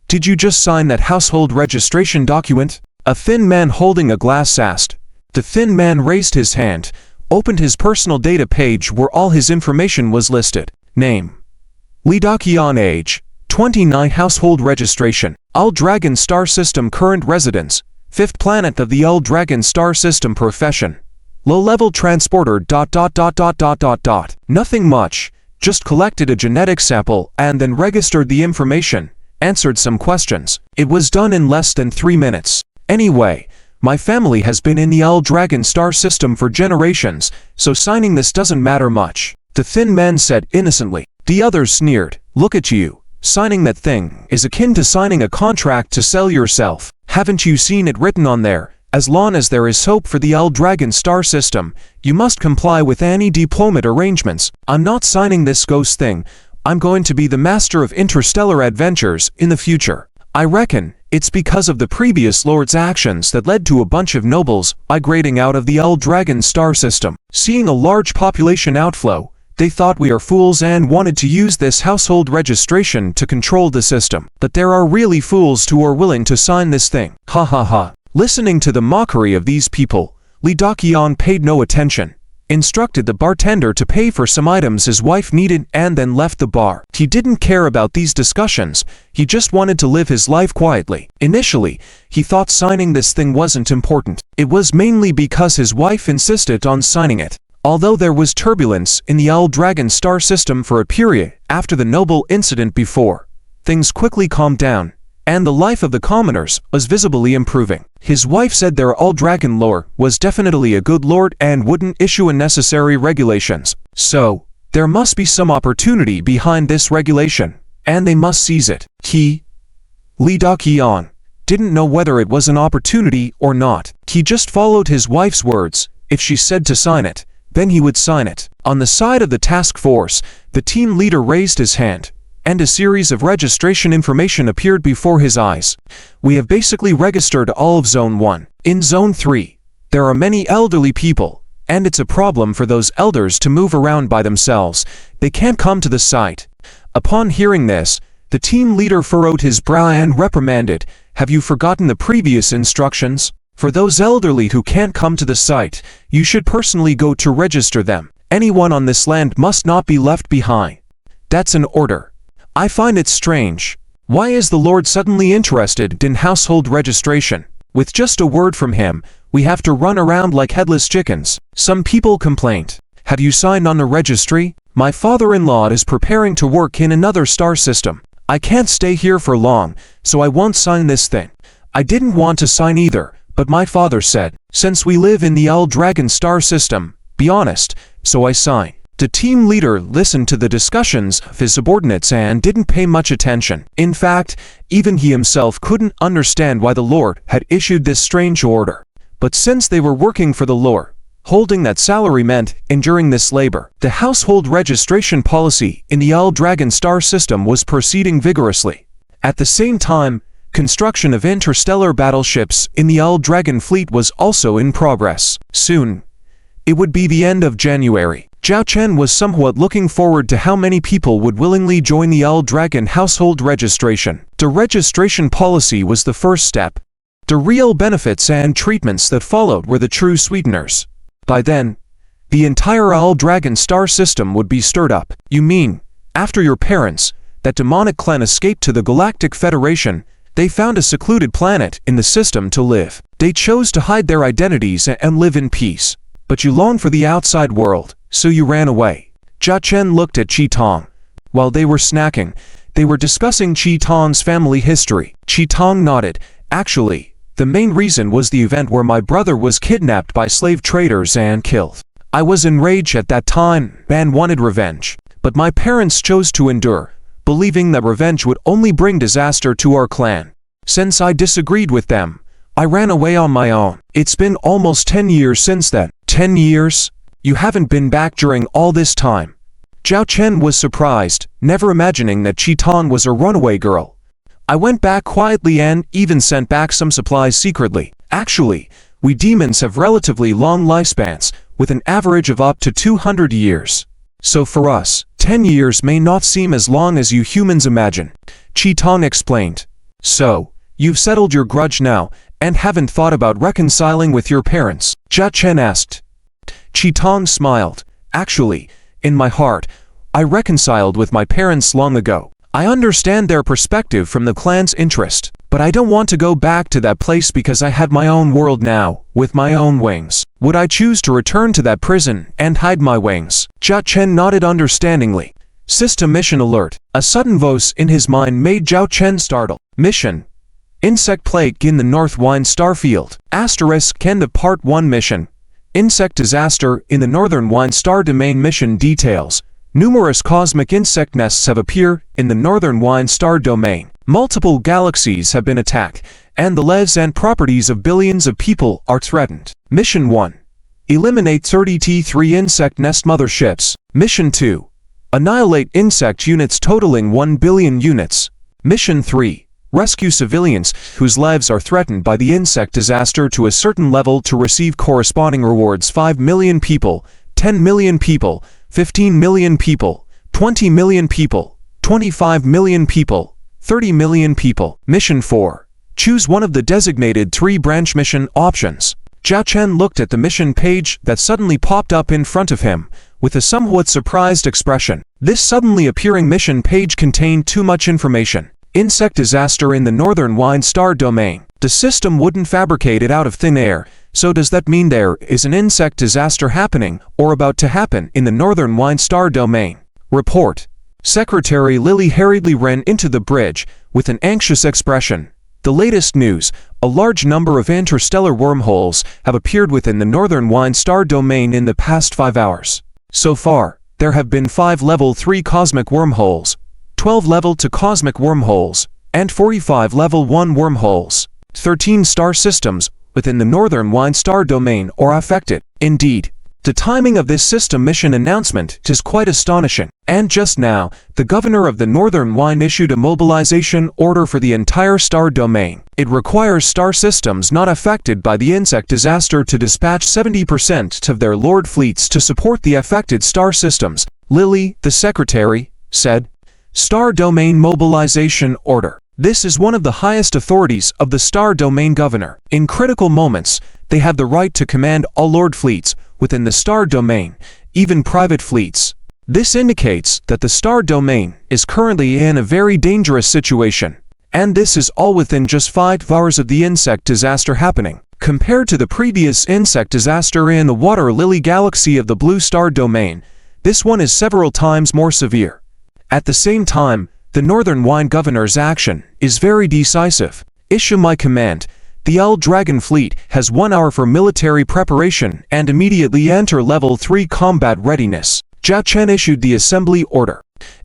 did you just sign that household registration document?" A thin man holding a glass asked. The thin man raised his hand, opened his personal data page where all his information was listed. Name: Li Daqian. Age: 29. Household registration: Old Dragon star system. Current residence: fifth planet of the Old Dragon star system. Profession: low-level transporter. Nothing much, just collected a genetic sample and then registered the information, answered some questions. It was done in less than 3 minutes. Anyway, my family has been in the old Dragon star system for generations, so signing this doesn't matter much. The thin man said innocently. The others sneered. Look at you. Signing that thing is akin to signing a contract to sell yourself. Haven't you seen it written on there? As long as there is hope for the old Dragon star system, you must comply with any deployment arrangements. I'm not signing this ghost thing. I'm going to be the master of interstellar adventures in the future. I reckon it's because of the previous lord's actions that led to a bunch of nobles migrating out of the old Dragon star system. Seeing a large population outflow, they thought we are fools and wanted to use this household registration to control the system. But there are really fools who are willing to sign this thing. Ha ha ha. Listening to the mockery of these people, Li Daqian paid no attention, instructed the bartender to pay for some items his wife needed and then left the bar. He didn't care about these discussions, he just wanted to live his life quietly. Initially, he thought signing this thing wasn't important. It was mainly because his wife insisted on signing it. Although there was turbulence in the old Dragon star system for a period after the Noble incident before, things quickly calmed down, and the life of the commoners was visibly improving. His wife said their old Dragon lord was definitely a good lord and wouldn't issue unnecessary regulations. So, there must be some opportunity behind this regulation, and they must seize it. Li Daqian, didn't know whether it was an opportunity or not. He just followed his wife's words. If she said to sign it, then he would sign it. On the side of the task force, the team leader raised his hand, and a series of registration information appeared before his eyes. We have basically registered all of Zone 1. In Zone 3, there are many elderly people, and it's a problem for those elders to move around by themselves. They can't come to the site. Upon hearing this, the team leader furrowed his brow and reprimanded, "Have you forgotten the previous instructions? For those elderly who can't come to the site, you should personally go to register them. Anyone on this land must not be left behind. That's an order. I find it strange. Why is the Lord suddenly interested in household registration? With just a word from him, we have to run around like headless chickens. Some people complained. Have you signed on the registry? My father-in-law is preparing to work in another star system. I can't stay here for long, so I won't sign this thing. I didn't want to sign either, but my father said, since we live in the Dragon star system, be honest, so I signed. The team leader listened to the discussions of his subordinates and didn't pay much attention. In fact, even he himself couldn't understand why the Lord had issued this strange order. But since they were working for the Lord, holding that salary meant enduring this labor. The household registration policy in the Dragon star system was proceeding vigorously. At the same time, construction of interstellar battleships in the Dragon fleet was also in progress. Soon, it would be the end of January. Zhao Chen was somewhat looking forward to how many people would willingly join the Dragon household registration. The registration policy was the first step. The real benefits and treatments that followed were the true sweeteners. By then, the entire Dragon star system would be stirred up. You mean, after your parents, that demonic clan escaped to the Galactic Federation, they found a secluded planet in the system to live. They chose to hide their identities and live in peace. But you longed for the outside world, so you ran away. Jia Chen looked at Qi Tong. While they were snacking, they were discussing Qi Tong's family history. Qi Tong nodded. Actually, the main reason was the event where my brother was kidnapped by slave traders and killed. I was enraged at that time and wanted revenge. But my parents chose to endure, believing that revenge would only bring disaster to our clan. Since I disagreed with them, I ran away on my own. It's been almost 10 years since then. 10 years? You haven't been back during all this time. Zhao Chen was surprised, never imagining that Qi Tong was a runaway girl. I went back quietly and even sent back some supplies secretly. Actually, we demons have relatively long lifespans, with an average of up to 200 years. So for us, 10 years may not seem as long as you humans imagine. Qi Tong explained. So, you've settled your grudge now, and haven't thought about reconciling with your parents? Zhao Chen asked. Qi Tong smiled. Actually, in my heart, I reconciled with my parents long ago. I understand their perspective from the clan's interest, but I don't want to go back to that place because I had my own world now, with my own wings. Would I choose to return to that prison and hide my wings? Zhao Chen nodded understandingly. System mission alert. A sudden voice in his mind made Zhao Chen startle. Mission. Insect plague in the North Wine Starfield. Asterisk end of Part 1 mission. Insect disaster in the Northern Wine Star Domain mission details. Numerous cosmic insect nests have appeared in the Northern Wine Star Domain. Multiple galaxies have been attacked, and the lives and properties of billions of people are threatened. Mission 1. Eliminate 30 T3 insect nest motherships. Mission 2. Annihilate insect units totaling 1 billion units. Mission 3. Rescue civilians whose lives are threatened by the insect disaster to a certain level to receive corresponding rewards. 5 million people, 10 million people, 15 million people, 20 million people, 25 million people, 30 million people. Mission 4. Choose one of the designated 3 branch mission options. Zhao Chen looked at the mission page that suddenly popped up in front of him, with a somewhat surprised expression. This suddenly appearing mission page contained too much information. Insect disaster in the Northern Wine Star Domain. The system wouldn't fabricate it out of thin air, so does that mean there is an insect disaster happening or about to happen in the Northern Wine Star Domain? Report. Secretary Lily hurriedly ran into the bridge with an anxious expression. The latest news, a large number of interstellar wormholes have appeared within the Northern Wine Star Domain in the past 5 hours. So far, there have been 5 level 3 cosmic wormholes, 12 level 2 cosmic wormholes, and 45 level 1 wormholes. 13 star systems within the Northern Wine Star Domain are affected. Indeed, the timing of this system mission announcement is quite astonishing. And just now, the governor of the Northern Wine issued a mobilization order for the entire star domain. It requires star systems not affected by the insect disaster to dispatch 70% of their lord fleets to support the affected star systems. Lily, the secretary, said. Star Domain Mobilization Order. This is one of the highest authorities of the Star Domain Governor. In critical moments, they have the right to command all Lord fleets within the Star Domain, even private fleets. This indicates that the Star Domain is currently in a very dangerous situation. And this is all within just 5 hours of the insect disaster happening. Compared to the previous insect disaster in the Water Lily Galaxy of the Blue Star Domain, this one is several times more severe. At the same time, the Northern Wine Governor's action is very decisive. Issue my command. The Owl Dragon Fleet has 1 hour for military preparation and immediately enter Level 3 combat readiness. Jia Chen issued the assembly order.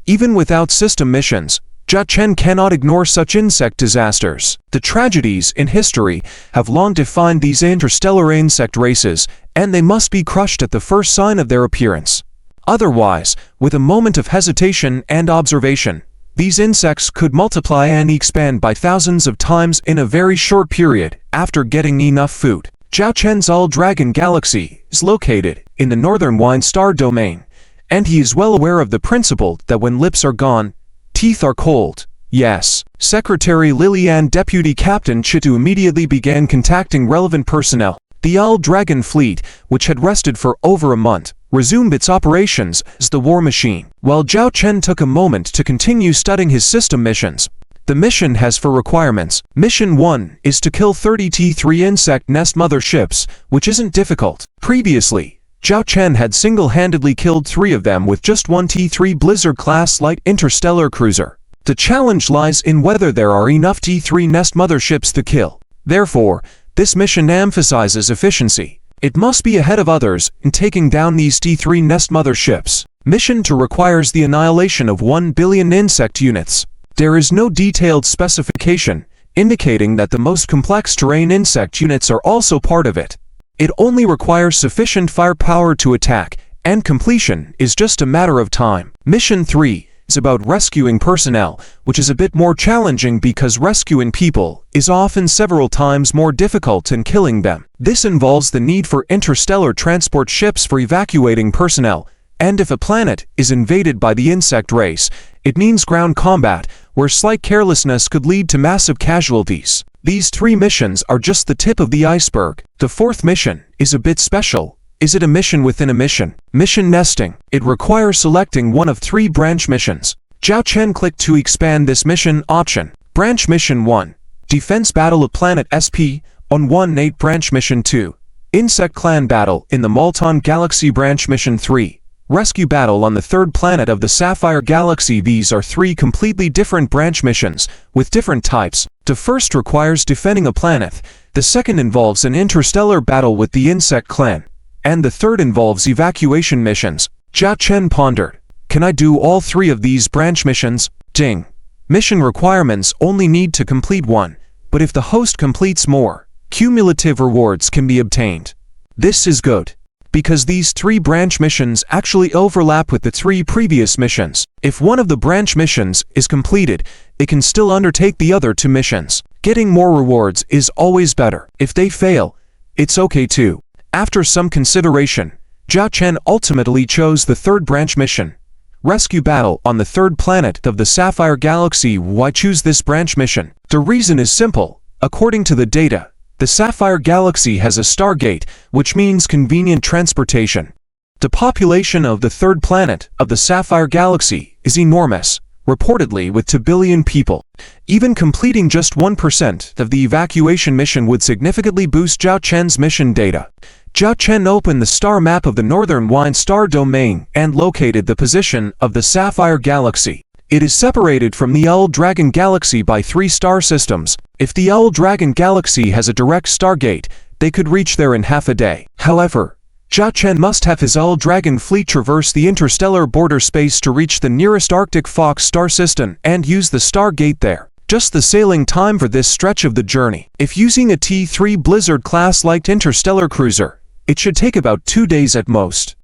Even without system missions, Jia Chen cannot ignore such insect disasters. The tragedies in history have long defined these interstellar insect races, and they must be crushed at the first sign of their appearance. Otherwise, with a moment of hesitation and observation, these insects could multiply and expand by thousands of times in a very short period after getting enough food. Jia Chen's Owl Dragon Galaxy is located in the Northern Wine Star Domain, and he is well aware of the principle that when lips are gone, teeth are cold. Yes. Secretary Lilian Deputy Captain Chitu immediately began contacting relevant personnel. The Owl Dragon Fleet, which had rested for over a month, resumed its operations as the war machine, while Zhao Chen took a moment to continue studying his system missions. The mission has 4 requirements. Mission 1 is to kill 30 T3 insect nest mother ships, which isn't difficult. Previously, Zhao Chen had single-handedly killed 3 of them with just 1 T3 Blizzard-class light interstellar cruiser. The challenge lies in whether there are enough T3 nest mother ships to kill. Therefore, this mission emphasizes efficiency. It must be ahead of others in taking down these T3 nest mother ships. Mission 2 requires the annihilation of 1 billion insect units. There is no detailed specification, indicating that the most complex terrain insect units are also part of it. It only requires sufficient firepower to attack, and completion is just a matter of time. Mission 3 is about rescuing personnel, which is a bit more challenging because rescuing people is often several times more difficult than killing them. This involves the need for interstellar transport ships for evacuating personnel, and if a planet is invaded by the insect race, it means ground combat, where slight carelessness could lead to massive casualties. These 3 missions are just the tip of the iceberg. The 4th mission is a bit special. Is it a mission within a mission? Mission nesting. It requires selecting one of 3 branch missions. Zhao Chen clicked to expand this mission option. Branch Mission 1. Defense Battle of Planet SP on 1-8 Branch Mission 2. Insect Clan Battle in the Malton Galaxy Branch Mission 3. Rescue Battle on the 3rd planet of the Sapphire Galaxy. These are 3 completely different branch missions, with different types. The first requires defending a planet, the second involves an interstellar battle with the Insect Clan, and the third involves evacuation missions. Jia Chen pondered. Can I do all 3 of these branch missions? Ding. Mission requirements only need to complete 1, but if the host completes more, cumulative rewards can be obtained. This is good, because these 3 branch missions actually overlap with the 3 previous missions. If one of the branch missions is completed, it can still undertake the other 2 missions. Getting more rewards is always better. If they fail, it's okay too. After some consideration, Zhao Chen ultimately chose the 3rd branch mission, Rescue Battle on the 3rd planet of the Sapphire Galaxy. Why choose this branch mission? The reason is simple. According to the data, the Sapphire Galaxy has a Stargate, which means convenient transportation. The population of the 3rd planet of the Sapphire Galaxy is enormous, reportedly with 2 billion people. Even completing just 1% of the evacuation mission would significantly boost Zhao Chen's mission data. Zhao Chen opened the star map of the Northern Wine Star Domain and located the position of the Sapphire Galaxy. It is separated from the Owl Dragon Galaxy by 3 star systems. If the Owl Dragon Galaxy has a direct Stargate, they could reach there in half a day. However, Zhao Chen must have his Owl Dragon fleet traverse the interstellar border space to reach the nearest Arctic Fox star system and use the Stargate there. Just the sailing time for this stretch of the journey. If using a T3 Blizzard-class light interstellar cruiser, it should take about 2 days at most.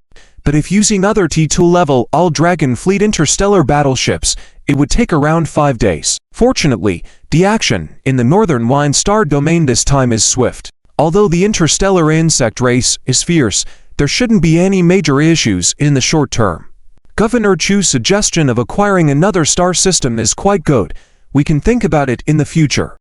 But if using other T2-level Owl Dragon fleet interstellar battleships, it would take around 5 days. Fortunately, the action in the Northern Wine Star Domain this time is swift. Although the interstellar insect race is fierce, there shouldn't be any major issues in the short term. Governor Chu's suggestion of acquiring another star system is quite good. we can think about it in the future.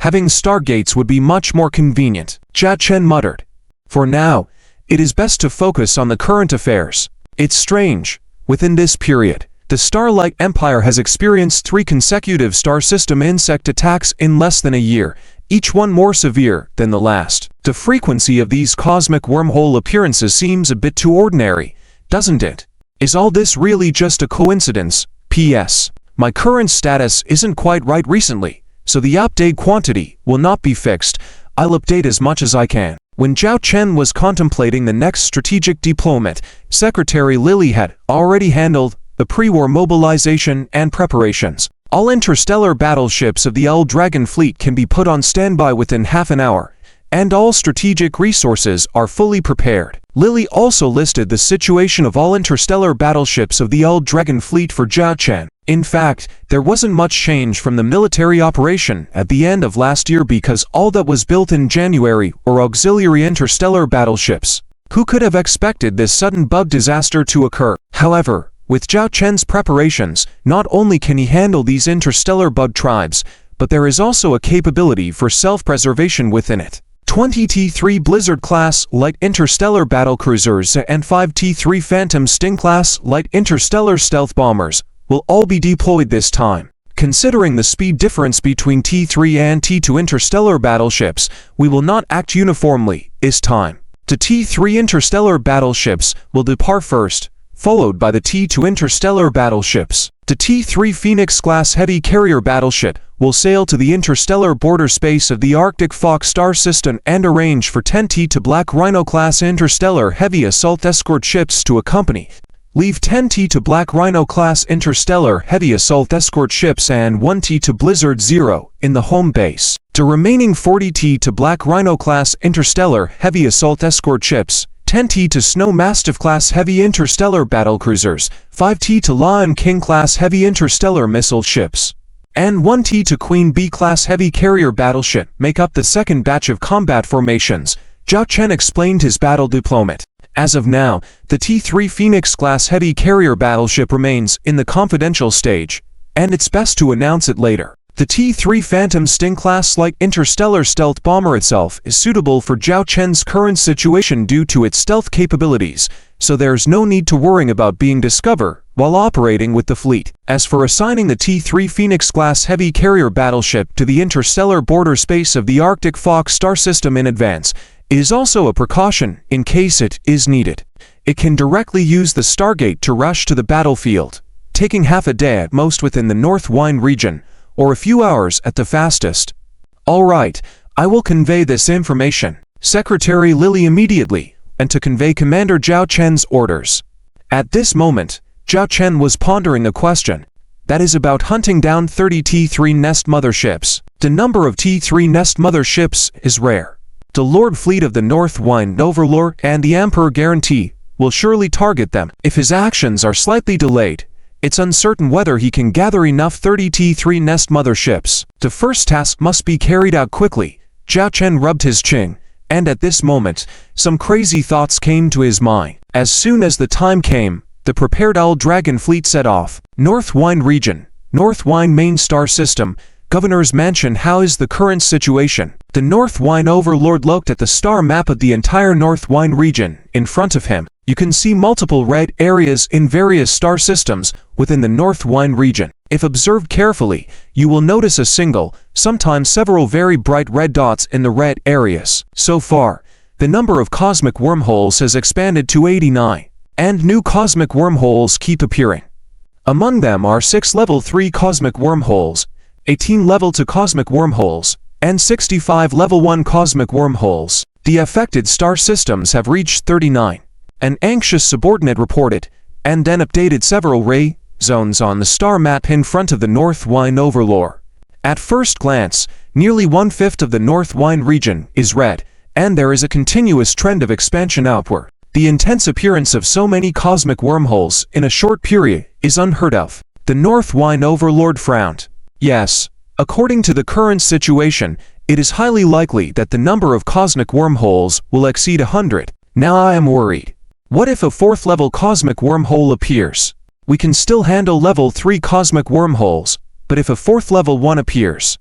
Having stargates would be much more convenient, Jia Chen muttered. For now, it is best to focus on the current affairs. It's strange. Within this period, the Starlight Empire has experienced 3 consecutive star system insect attacks in less than a year, each one more severe than the last. The frequency of these cosmic wormhole appearances seems a bit too ordinary, doesn't it? Is all this really just a coincidence? P.S. My current status isn't quite right recently, so the update quantity will not be fixed. I'll update as much as I can. When Zhao Chen was contemplating the next strategic deployment, Secretary Lily had already handled the pre-war mobilization and preparations. All interstellar battleships of the Old Dragon Fleet can be put on standby within half an hour, and all strategic resources are fully prepared. Lily also listed the situation of all interstellar battleships of the Old Dragon Fleet for Zhao Chen. In fact, there wasn't much change from the military operation at the end of last year because all that was built in January were auxiliary interstellar battleships. Who could have expected this sudden bug disaster to occur? However, with Zhao Chen's preparations, not only can he handle these interstellar bug tribes, but there is also a capability for self-preservation within it. 20 T-3 Blizzard-class light interstellar battlecruisers and 5 T-3 Phantom Sting-class light interstellar stealth bombers will all be deployed this time. Considering the speed difference between T-3 and T-2 interstellar battleships, we will not act uniformly this time. The T-3 interstellar battleships will depart first, followed by the T-2 interstellar battleships. The T-3 Phoenix-class heavy carrier battleship will sail to the interstellar border space of the Arctic Fox star system and arrange for 10 T-2 Black Rhino-class interstellar heavy assault escort ships to accompany. Leave 10 T-2 Black Rhino-class interstellar heavy assault escort ships and 1 T-2 Blizzard Zero in the home base. The remaining 40 T-2 Black Rhino-class interstellar heavy assault escort ships, 10 T-2 Snow Mastiff-class heavy interstellar battlecruisers, 5 T-2 Lion King-class heavy interstellar missile ships, and 1 T-2 Queen Bee-class heavy carrier battleship make up the second batch of combat formations. Zhao Chen explained his battle deployment. As of now, the T-3 Phoenix-class heavy carrier battleship remains in the confidential stage, and it's best to announce it later. The T-3 Phantom Sting-class light interstellar stealth bomber itself is suitable for Zhao Chen's current situation due to its stealth capabilities, so there's no need to worry about being discovered while operating with the fleet. As for assigning the T-3 Phoenix-class heavy carrier battleship to the interstellar border space of the Arctic Fox star system in advance, it is also a precaution in case it is needed. It can directly use the Stargate to rush to the battlefield, taking half a day at most within the North Wine region, or a few hours at the fastest. All right, I will convey this information. Secretary Lily immediately, and to convey Commander Zhao Chen's orders. At this moment, Zhao Chen was pondering a question. That is about hunting down 30 T-3 Nest motherships. The number of T-3 Nest motherships is rare. The Lord Fleet of the North Wine Overlord and the Emperor guarantee will surely target them. If his actions are slightly delayed, it's uncertain whether he can gather enough 30 T-3 Nest motherships. The first task must be carried out quickly. Zhao Chen rubbed his chin, and at this moment, some crazy thoughts came to his mind. As soon as the time came, the prepared Old Dragon Fleet set off. North Wine Region, North Wine Main Star System, Governor's Mansion. How is the current situation? The North Wine Overlord looked at the star map of the entire North Wine region in front of him. You can see multiple red areas in various star systems within the North Wine region. If observed carefully, you will notice a single, sometimes several very bright red dots in the red areas. So far, the number of cosmic wormholes has expanded to 89, and new cosmic wormholes keep appearing. Among them are 6 level 3 cosmic wormholes, 18 level 2 cosmic wormholes, and 65 level 1 cosmic wormholes. The affected star systems have reached 39. An anxious subordinate reported, and then updated several ray zones on the star map in front of the North Wine Overlord. At first glance, nearly 1/5 of the North Wine region is red, and there is a continuous trend of expansion outward. The intense appearance of so many cosmic wormholes in a short period is unheard of. The North Wine Overlord frowned. Yes, according to the current situation, it is highly likely that the number of cosmic wormholes will exceed 100. Now I am worried. What if a 4th level cosmic wormhole appears? We can still handle level 3 cosmic wormholes, but if a fourth level one appears,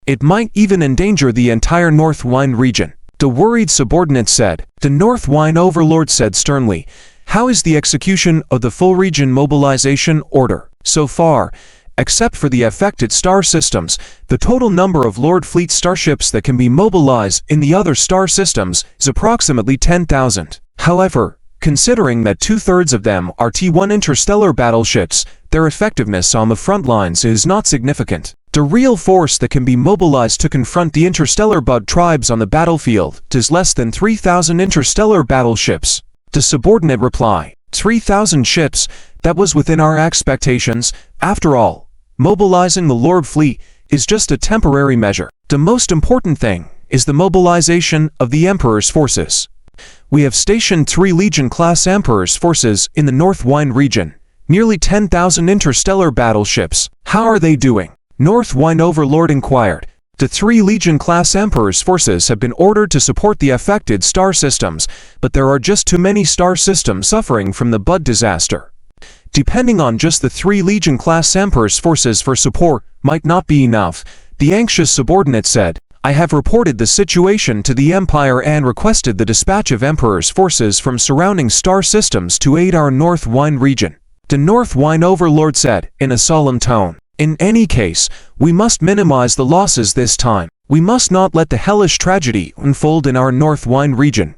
it might even endanger the entire North Wine region. The worried subordinate said. The North Wine overlord said sternly, "How is the execution of the full region mobilization order? So far, except for the affected star systems, the total number of Lord Fleet starships that can be mobilized in the other star systems is approximately 10,000. However, considering that 2/3 of them are T1 interstellar battleships, their effectiveness on the front lines is not significant. The real force that can be mobilized to confront the interstellar bug tribes on the battlefield is less than 3,000 interstellar battleships." The subordinate replied, 3,000 ships, that was within our expectations. After all, mobilizing the Lord Fleet is just a temporary measure. The most important thing is the mobilization of the Emperor's forces. We have stationed 3 Legion-class Emperor's forces in the North Wine region, nearly 10,000 interstellar battleships. How are they doing? North Wine Overlord inquired. The 3 Legion-class Emperor's forces have been ordered to support the affected star systems, but there are just too many star systems suffering from the Bud disaster. Depending on just the 3 Legion-class Emperor's forces for support might not be enough, the anxious subordinate said. I have reported the situation to the Empire and requested the dispatch of Emperor's forces from surrounding star systems to aid our North Wine region. The North Wine Overlord said, in a solemn tone. In any case, we must minimize the losses this time. We must not let the hellish tragedy unfold in our North Wine region.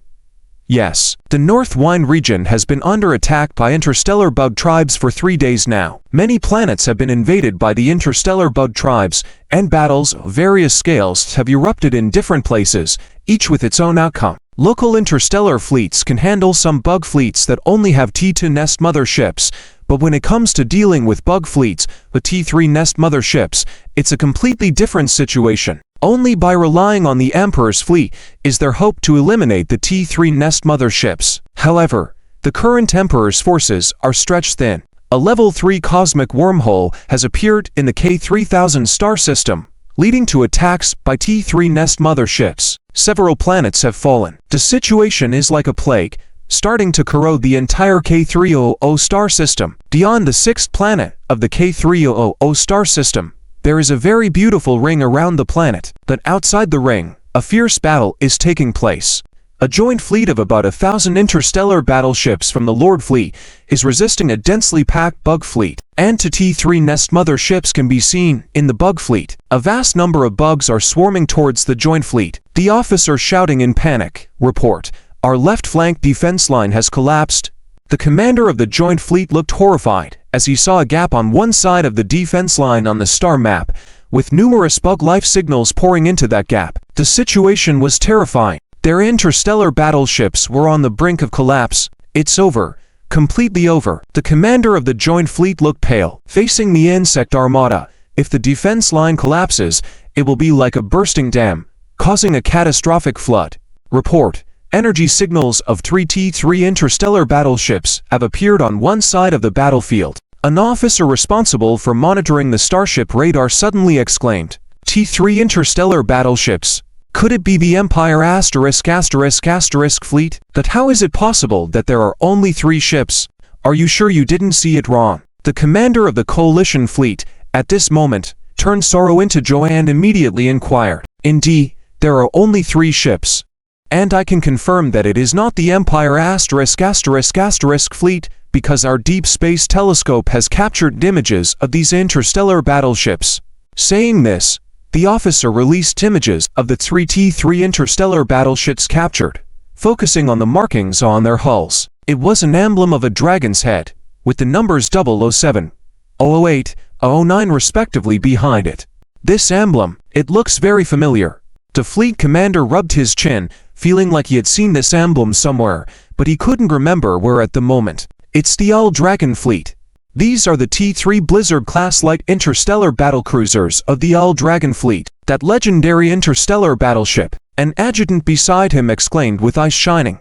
Yes, the North Wine region has been under attack by interstellar bug tribes for 3 days now. Many planets have been invaded by the interstellar bug tribes, and battles of various scales have erupted in different places, each with its own outcome. Local interstellar fleets can handle some bug fleets that only have T2 nest mother ships, but when it comes to dealing with bug fleets with T3 nest mother ships, it's a completely different situation. Only by relying on the Emperor's fleet is there hope to eliminate the T3 nest mother ships. However, the current Emperor's forces are stretched thin. A level 3 cosmic wormhole has appeared in the K3000 star system, leading to attacks by T3 nest mother ships. Several planets have fallen. The situation is like a plague, starting to corrode the entire K300 star system. Beyond the 6th planet of the K300 star system, there is a very beautiful ring around the planet, but outside the ring, a fierce battle is taking place. A joint fleet of about 1,000 interstellar battleships from the Lord Fleet is resisting a densely packed bug fleet. Anti-T3 nest mother ships can be seen in the bug fleet. A vast number of bugs are swarming towards the joint fleet. The officer shouting in panic, report, our left flank defense line has collapsed. The commander of the joint fleet looked horrified as he saw a gap on one side of the defense line on the star map, with numerous bug life signals pouring into that gap. The situation was terrifying. Their interstellar battleships were on the brink of collapse. It's over. Completely over. The commander of the joint fleet looked pale, facing the insect armada. If the defense line collapses, it will be like a bursting dam, causing a catastrophic flood. Report. Energy signals of 3 T3 interstellar battleships have appeared on one side of the battlefield. An officer responsible for monitoring the starship radar suddenly exclaimed, T3 interstellar battleships. Could it be the Empire **** fleet? But how is it possible that there are only 3 ships? Are you sure you didn't see it wrong? The commander of the coalition fleet, at this moment, turned sorrow into joy and immediately inquired, indeed, there are only 3 ships. And I can confirm that it is not the Empire **** fleet, because our deep space telescope has captured images of these interstellar battleships. Saying this, the officer released images of the 3 T3 interstellar battleships captured, focusing on the markings on their hulls. It was an emblem of a dragon's head, with the numbers 007, 008, 009 respectively behind it. This emblem, it looks very familiar. The fleet commander rubbed his chin, feeling like he had seen this emblem somewhere, but he couldn't remember where at the moment. It's the All Dragon fleet. These are the T3 Blizzard-class light interstellar battlecruisers of the All Dragon fleet, that legendary interstellar battleship. An adjutant beside him exclaimed with eyes shining.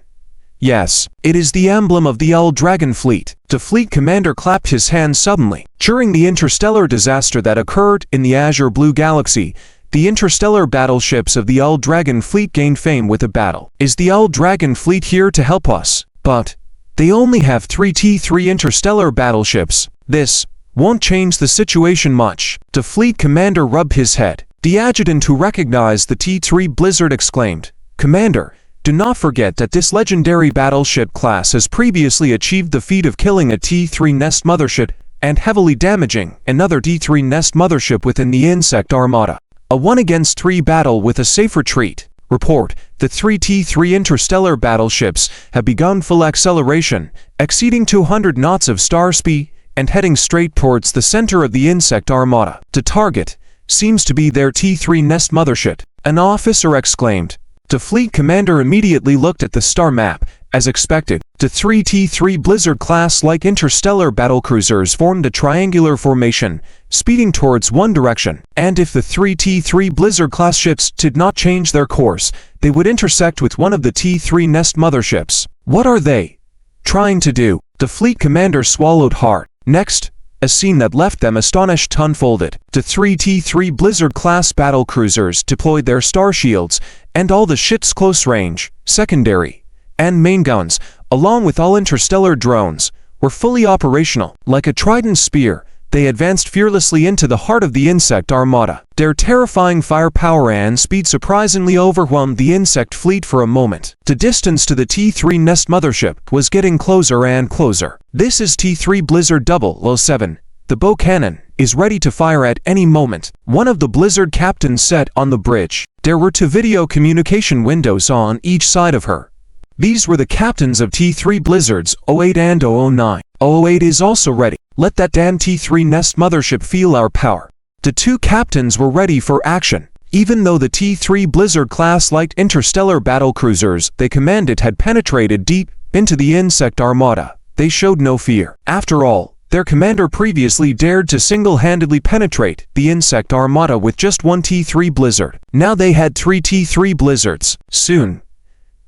Yes, it is the emblem of the All Dragon fleet. The fleet commander clapped his hands suddenly. During the interstellar disaster that occurred in the Azure Blue Galaxy, the interstellar battleships of the All Dragon fleet gained fame with a battle. Is the All Dragon fleet here to help us? But they only have 3 T3 interstellar battleships. This won't change the situation much. The fleet commander rubbed his head. The adjutant who recognized the T3 Blizzard exclaimed, "Commander, do not forget that this legendary battleship class has previously achieved the feat of killing a T3 Nest mothership and heavily damaging another T3 Nest mothership within the insect armada. A 1-against-3 battle with a safe retreat. Report, the 3 T3 interstellar battleships have begun full acceleration, exceeding 200 knots of star speed and heading straight towards the center of the insect armada. The target seems to be their T3 Nest mothership," an officer exclaimed. The fleet commander immediately looked at the star map. As expected, the 3 T3 Blizzard-class-like interstellar battlecruisers formed a triangular formation, speeding towards one direction, and if the 3 T3 Blizzard-class ships did not change their course, they would intersect with one of the T3 Nest motherships. What are they trying to do? The fleet commander swallowed hard. Next, a scene that left them astonished unfolded. The 3 T3 Blizzard-class battlecruisers deployed their star shields, and all the ship's close-range, secondary, and main guns, along with all interstellar drones, were fully operational. Like a trident spear, they advanced fearlessly into the heart of the insect armada. Their terrifying firepower and speed surprisingly overwhelmed the insect fleet for a moment. The distance to the T3 Nest mothership was getting closer and closer. "This is T3 Blizzard 007. The bow cannon is ready to fire at any moment," one of the Blizzard captains said on the bridge. There were 2 video communication windows on each side of her. These were the captains of T3 Blizzards 08 and 009. 008 is also ready. "Let that damn T3 Nest mothership feel our power." The 2 captains were ready for action. Even though the T3 Blizzard-class light interstellar battlecruisers they commanded had penetrated deep into the insect armada, they showed no fear. After all, their commander previously dared to single-handedly penetrate the insect armada with just 1 T3 Blizzard. Now they had 3 T3 Blizzards. Soon,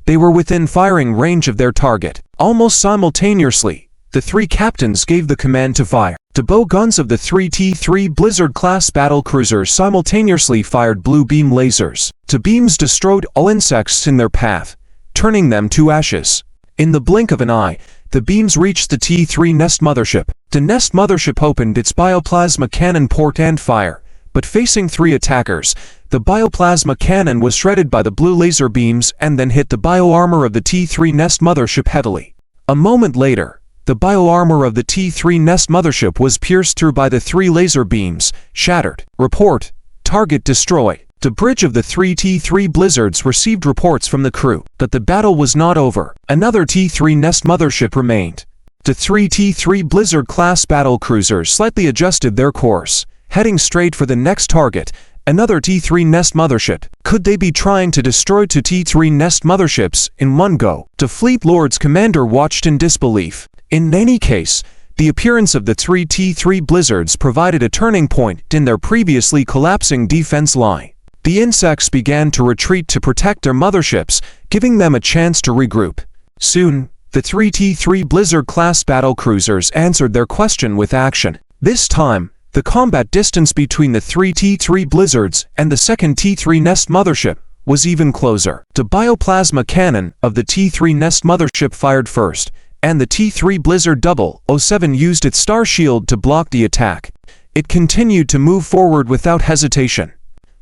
they were within firing range of their target. Almost simultaneously, the 3 captains gave the command to fire. The bow guns of the 3 T3 Blizzard-class battlecruisers simultaneously fired blue beam lasers. The beams destroyed all insects in their path, turning them to ashes. In the blink of an eye, the beams reached the T3 Nest mothership. The Nest mothership opened its bioplasma cannon port and fire, but facing 3 attackers, the bioplasma cannon was shredded by the blue laser beams and then hit the bioarmor of the T3 Nest mothership heavily. A moment later, the bioarmor of the T3 Nest mothership was pierced through by the 3 laser beams, shattered. Report, target destroyed. The bridge of the 3 T3 Blizzards received reports from the crew that the battle was not over. Another T3 Nest mothership remained. The 3 T3 Blizzard-class battlecruisers slightly adjusted their course, heading straight for the next target, another T3 Nest mothership. Could they be trying to destroy 2 T3 Nest motherships in one go? The Fleet Lord's commander watched in disbelief. In any case, the appearance of the 3 T3 Blizzards provided a turning point in their previously collapsing defense line. The insects began to retreat to protect their motherships, giving them a chance to regroup. Soon, the 3 T3 Blizzard-class battlecruisers answered their question with action. This time, the combat distance between the 3 T3 Blizzards and the second T3 Nest mothership was even closer. The bioplasma cannon of the T3 Nest mothership fired first, and the T3 Blizzard 007 used its star shield to block the attack. It continued to move forward without hesitation.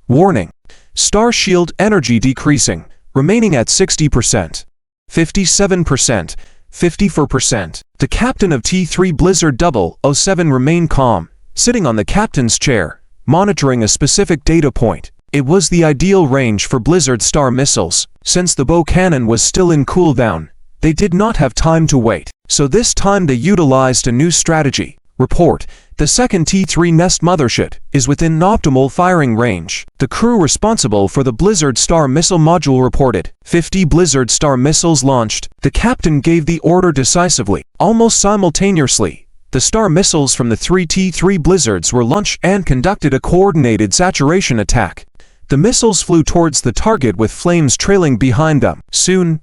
Warning: star shield energy decreasing, remaining at 60%, 57%, 54%. The captain of T3 Blizzard 007 remained calm, sitting on the captain's chair, monitoring a specific data point. It was the ideal range for Blizzard star missiles. Since the bow cannon was still in cooldown, they did not have time to wait. So this time they utilized a new strategy. Report: the second T3 Nest mothership is within optimal firing range. The crew responsible for the Blizzard Star missile module reported. 50 Blizzard Star missiles launched. The captain gave the order decisively. Almost simultaneously, the Star missiles from the 3 T3 Blizzards were launched and conducted a coordinated saturation attack. The missiles flew towards the target with flames trailing behind them. Soon,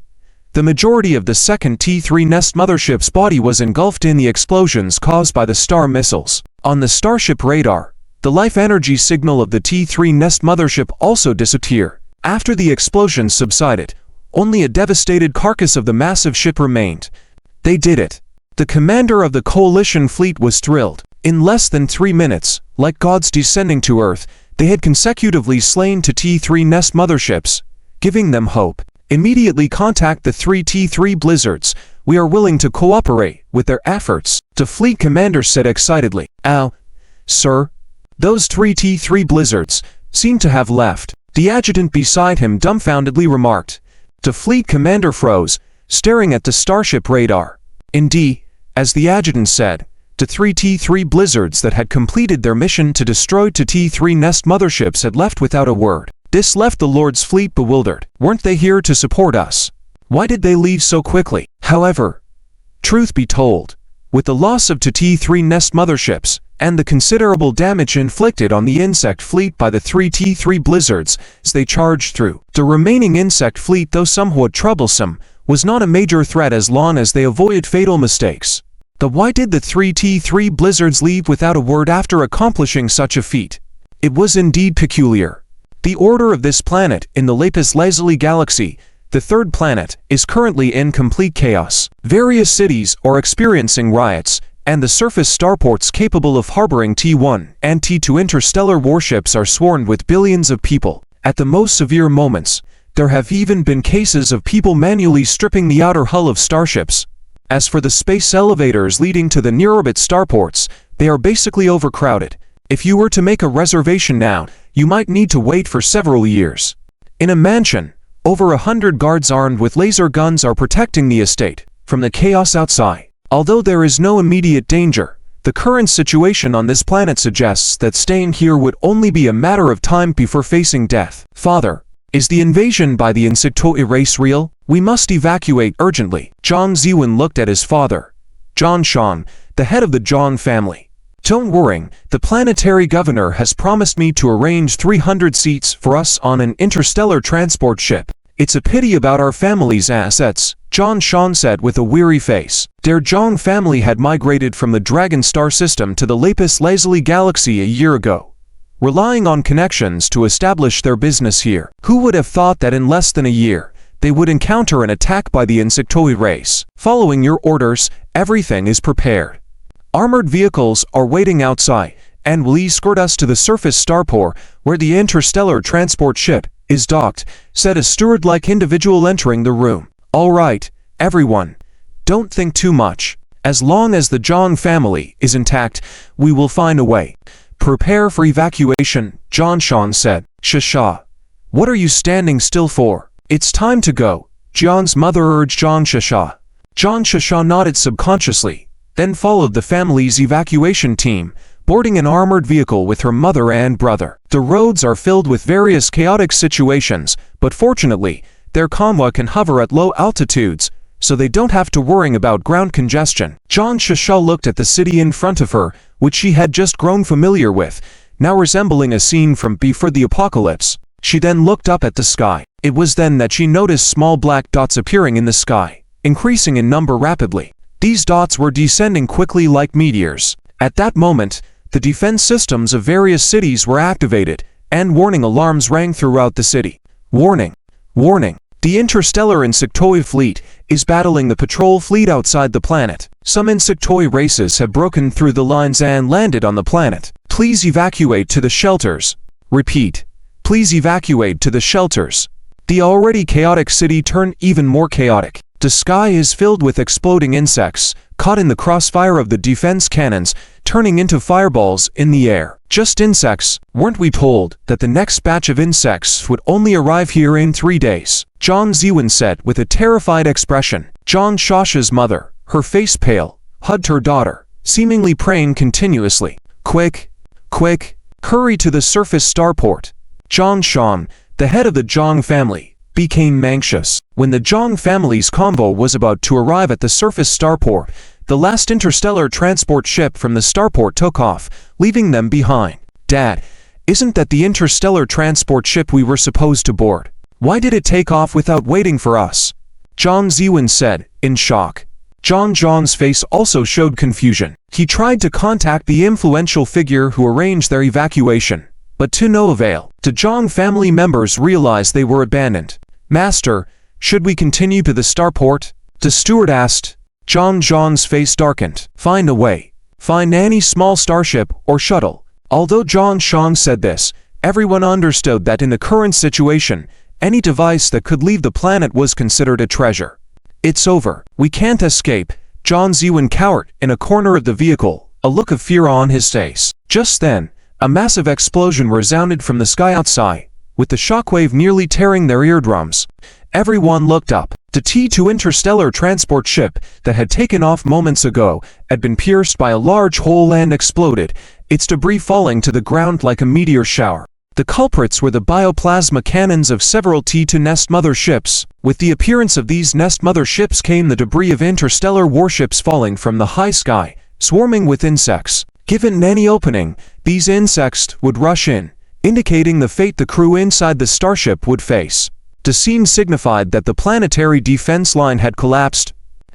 the majority of the second T3 Nest mothership's body was engulfed in the explosions caused by the Star missiles. On the Starship radar, the life energy signal of the T3 Nest mothership also disappeared. After the explosions subsided, only a devastated carcass of the massive ship remained. They did it. The commander of the coalition fleet was thrilled. In less than 3 minutes, like gods descending to Earth, they had consecutively slain to T3 Nest motherships, giving them hope. Immediately contact the 3 T3 Blizzards. We are willing to cooperate with their efforts, the fleet commander said excitedly. Ow, sir. Those 3 T3 Blizzards seem to have left. The adjutant beside him dumbfoundedly remarked. The fleet commander froze, staring at the starship radar. Indeed, as the adjutant said, the 3 T3 Blizzards that had completed their mission to destroy the T3 Nest motherships had left without a word. This left the Lord's fleet bewildered. Weren't they here to support us? Why did they leave so quickly? However, truth be told, with the loss of the T3 Nest motherships, and the considerable damage inflicted on the insect fleet by the 3 T3 Blizzards as they charged through, the remaining insect fleet, though somewhat troublesome, was not a major threat as long as they avoided fatal mistakes. Why did the 3 T3 Blizzards leave without a word after accomplishing such a feat? It was indeed peculiar. The order of this planet in the Lapis Lazuli galaxy, the third planet, is currently in complete chaos. Various cities are experiencing riots, and the surface starports capable of harboring T1 and T2 interstellar warships are swarmed with billions of people. At the most severe moments, there have even been cases of people manually stripping the outer hull of starships. As for the space elevators leading to the near-orbit starports, they are basically overcrowded. If you were to make a reservation now, you might need to wait for several years. In a mansion, over 100 guards armed with laser guns are protecting the estate from the chaos outside. Although there is no immediate danger, the current situation on this planet suggests that staying here would only be a matter of time before facing death. Father, is the invasion by the insectoid race real? We must evacuate urgently. Zhang Ziwen looked at his father, John Shan, the head of the Zhang family. Don't worry, the planetary governor has promised me to arrange 300 seats for us on an interstellar transport ship. It's a pity about our family's assets, John Shan said with a weary face. Their Zhang family had migrated from the Dragon Star system to the Lapis Lazuli galaxy a year ago, relying on connections to establish their business here. Who would have thought that in less than a year, they would encounter an attack by the insectoid race? Following your orders, everything is prepared. Armored vehicles are waiting outside, and will escort us to the surface starport, where the interstellar transport ship is docked, said a steward-like individual entering the room. All right, everyone. Don't think too much. As long as the Zhang family is intact, we will find a way. Prepare for evacuation, John Shan said. Shasha, what are you standing still for? It's time to go, John's mother urged John Shasha. John Shasha nodded subconsciously, then followed the family's evacuation team, boarding an armored vehicle with her mother and brother. The roads are filled with various chaotic situations, but fortunately, their convoy can hover at low altitudes, so they don't have to worry about ground congestion. John Shasha looked at the city in front of her, which she had just grown familiar with, now resembling a scene from before the apocalypse. She then looked up at the sky. It was then that she noticed small black dots appearing in the sky, increasing in number rapidly. These dots were descending quickly like meteors. At that moment, the defense systems of various cities were activated, and warning alarms rang throughout the city. Warning! Warning! The interstellar insectoid fleet is battling the patrol fleet outside the planet. Some insectoid races have broken through the lines and landed on the planet. Please evacuate to the shelters. Repeat. Please evacuate to the shelters. The already chaotic city turned even more chaotic. The sky is filled with exploding insects, caught in the crossfire of the defense cannons, turning into fireballs in the air. Just insects. Weren't we told that the next batch of insects would only arrive here in 3 days? Zhang Ziwen said with a terrified expression. Zhang Shasha's mother, her face pale, hugged her daughter, seemingly praying continuously. Quick! Quick! Hurry to the surface starport. Zhang Shan, the head of the Zhang family, became anxious. When the Zhang family's convoy was about to arrive at the surface starport, the last interstellar transport ship from the starport took off, leaving them behind. Dad, isn't that the interstellar transport ship we were supposed to board? Why did it take off without waiting for us? Zhang Ziwen said, in shock. Zhang Zhang's face also showed confusion. He tried to contact the influential figure who arranged their evacuation, but to no avail. The Zhang family members realized they were abandoned. Master, should we continue to the starport? The steward asked. Zhang Zhang's face darkened. Find a way. find any small starship or shuttle. Although Zhang Shang said this, everyone understood that in the current situation, any device that could leave the planet was considered a treasure. It's over. We can't escape. Zhang Ziwen cowered in a corner of the vehicle, a look of fear on his face. Just then, a massive explosion resounded from the sky outside, with the shockwave nearly tearing their eardrums. Everyone looked up. The T-2 interstellar transport ship that had taken off moments ago had been pierced by a large hole and exploded, its debris falling to the ground like a meteor shower. The culprits were the bioplasma cannons of several T-2 nest mother ships. With the appearance of these nest mother ships came the debris of interstellar warships falling from the high sky, swarming with insects. Given any opening, these insects would rush in, indicating the fate the crew inside the starship would face. The scene signified that the planetary defense line had collapsed.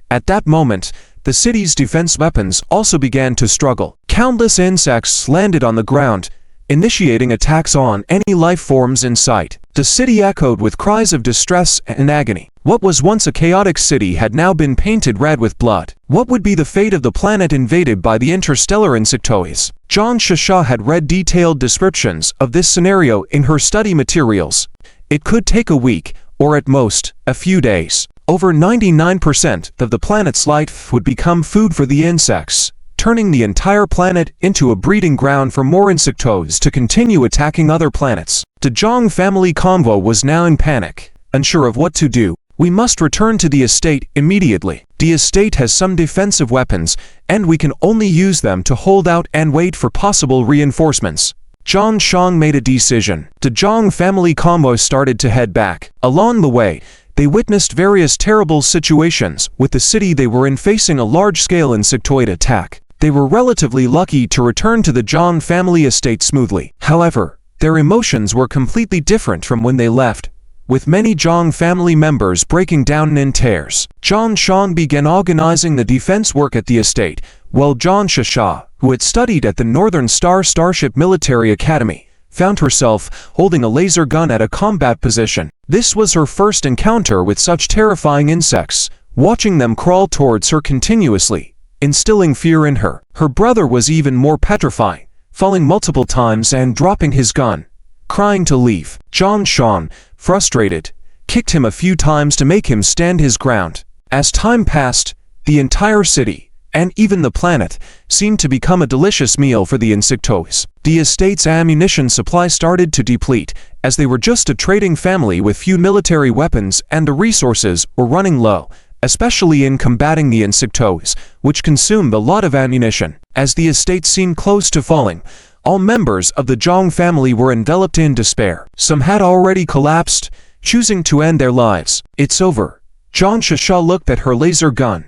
At that moment, the city's defense weapons also began to struggle. Countless insects landed on the ground, initiating attacks on any life forms in sight. The city echoed with cries of distress and agony. What was once a chaotic city had now been painted red with blood. What would be the fate of the planet invaded by the interstellar insectoids? Zhang Shasha had read detailed descriptions of this scenario in her study materials. It could take a week, or at most, a few days. Over 99% of the planet's life would become food for the insects, turning the entire planet into a breeding ground for more insectoids to continue attacking other planets. The Zhang family convoy was now in panic, unsure of what to do. We must return to the estate immediately. The estate has some defensive weapons, and we can only use them to hold out and wait for possible reinforcements. Zhang Shang made a decision. The Zhang family convoy started to head back. Along the way, they witnessed various terrible situations, with the city they were in facing a large-scale insectoid attack. They were relatively lucky to return to the Zhang family estate smoothly. However, their emotions were completely different from when they left, with many Zhang family members breaking down in tears. Zhang Shang began organizing the defense work at the estate, while Zhang Shasha, who had studied at the Northern Star Starship Military Academy, found herself holding a laser gun at a combat position. This was her first encounter with such terrifying insects, watching them crawl towards her continuously, instilling fear in her. Her brother was even more petrifying, falling multiple times and dropping his gun, crying to leave. Zhang Shang, frustrated, kicked him a few times to make him stand his ground. As time passed, the entire city, and even the planet, seemed to become a delicious meal for the insectoids. The estate's ammunition supply started to deplete, as they were just a trading family with few military weapons and the resources were running low, especially in combating the insectoids, which consumed a lot of ammunition. As the estate seemed close to falling, all members of the Zhang family were enveloped in despair. Some had already collapsed, choosing to end their lives. It's over. Zhang Shasha looked at her laser gun.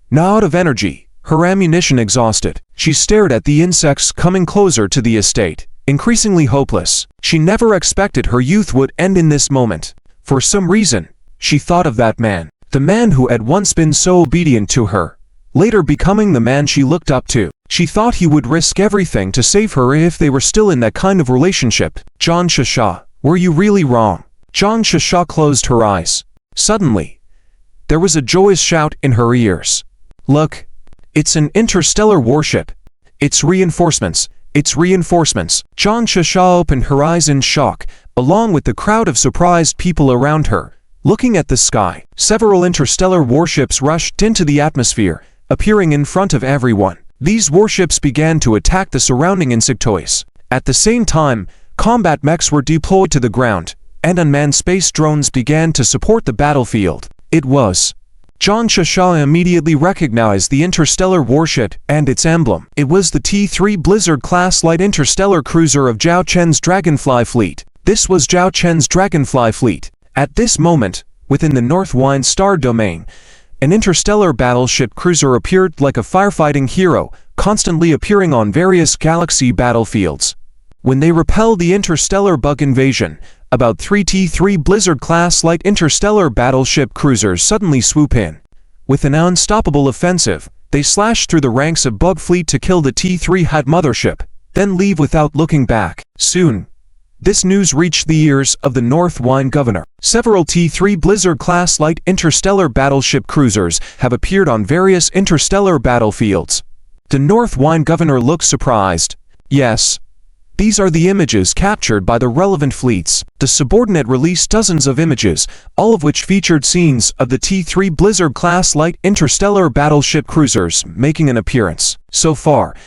Now out of energy, her ammunition exhausted, she stared at the insects coming closer to the estate, increasingly hopeless. She never expected her youth would end in this moment. For some reason, she thought of that man. The man who had once been so obedient to her, later becoming the man she looked up to. She thought he would risk everything to save her if they were still in that kind of relationship. Zhang Shasha, were you really wrong? Zhang Shasha closed her eyes. Suddenly, there was a joyous shout in her ears. Look, it's an interstellar warship. It's reinforcements. It's reinforcements. Zhang Shasha opened her eyes in shock, along with the crowd of surprised people around her. Looking at the sky, several interstellar warships rushed into the atmosphere, appearing in front of everyone. These warships began to attack the surrounding insectoids. At the same time, combat mechs were deployed to the ground, and unmanned space drones began to support the battlefield. It was. Zhang Shasha immediately recognized the interstellar warship and its emblem. It was the T-3 Blizzard-class light interstellar cruiser of Zhao Chen's Dragonfly fleet. This was Zhao Chen's Dragonfly fleet. At this moment, within the North Wind Star domain, an interstellar battleship cruiser appeared like a firefighting hero, constantly appearing on various galaxy battlefields. When they repelled the interstellar bug invasion, about 3 T-3 Blizzard-class light interstellar battleship cruisers suddenly swoop in. With an unstoppable offensive, they slash through the ranks of bug fleet to kill the T-3 HUD mothership, then leave without looking back. Soon, this news reached the ears of the North Wind governor. Several T-3 Blizzard-class light interstellar battleship cruisers have appeared on various interstellar battlefields. The North Wine Governor looked surprised. Yes. These are the images captured by the relevant fleets. The subordinate released dozens of images, all of which featured scenes of the T-3 Blizzard-class light interstellar battleship cruisers making an appearance. So far,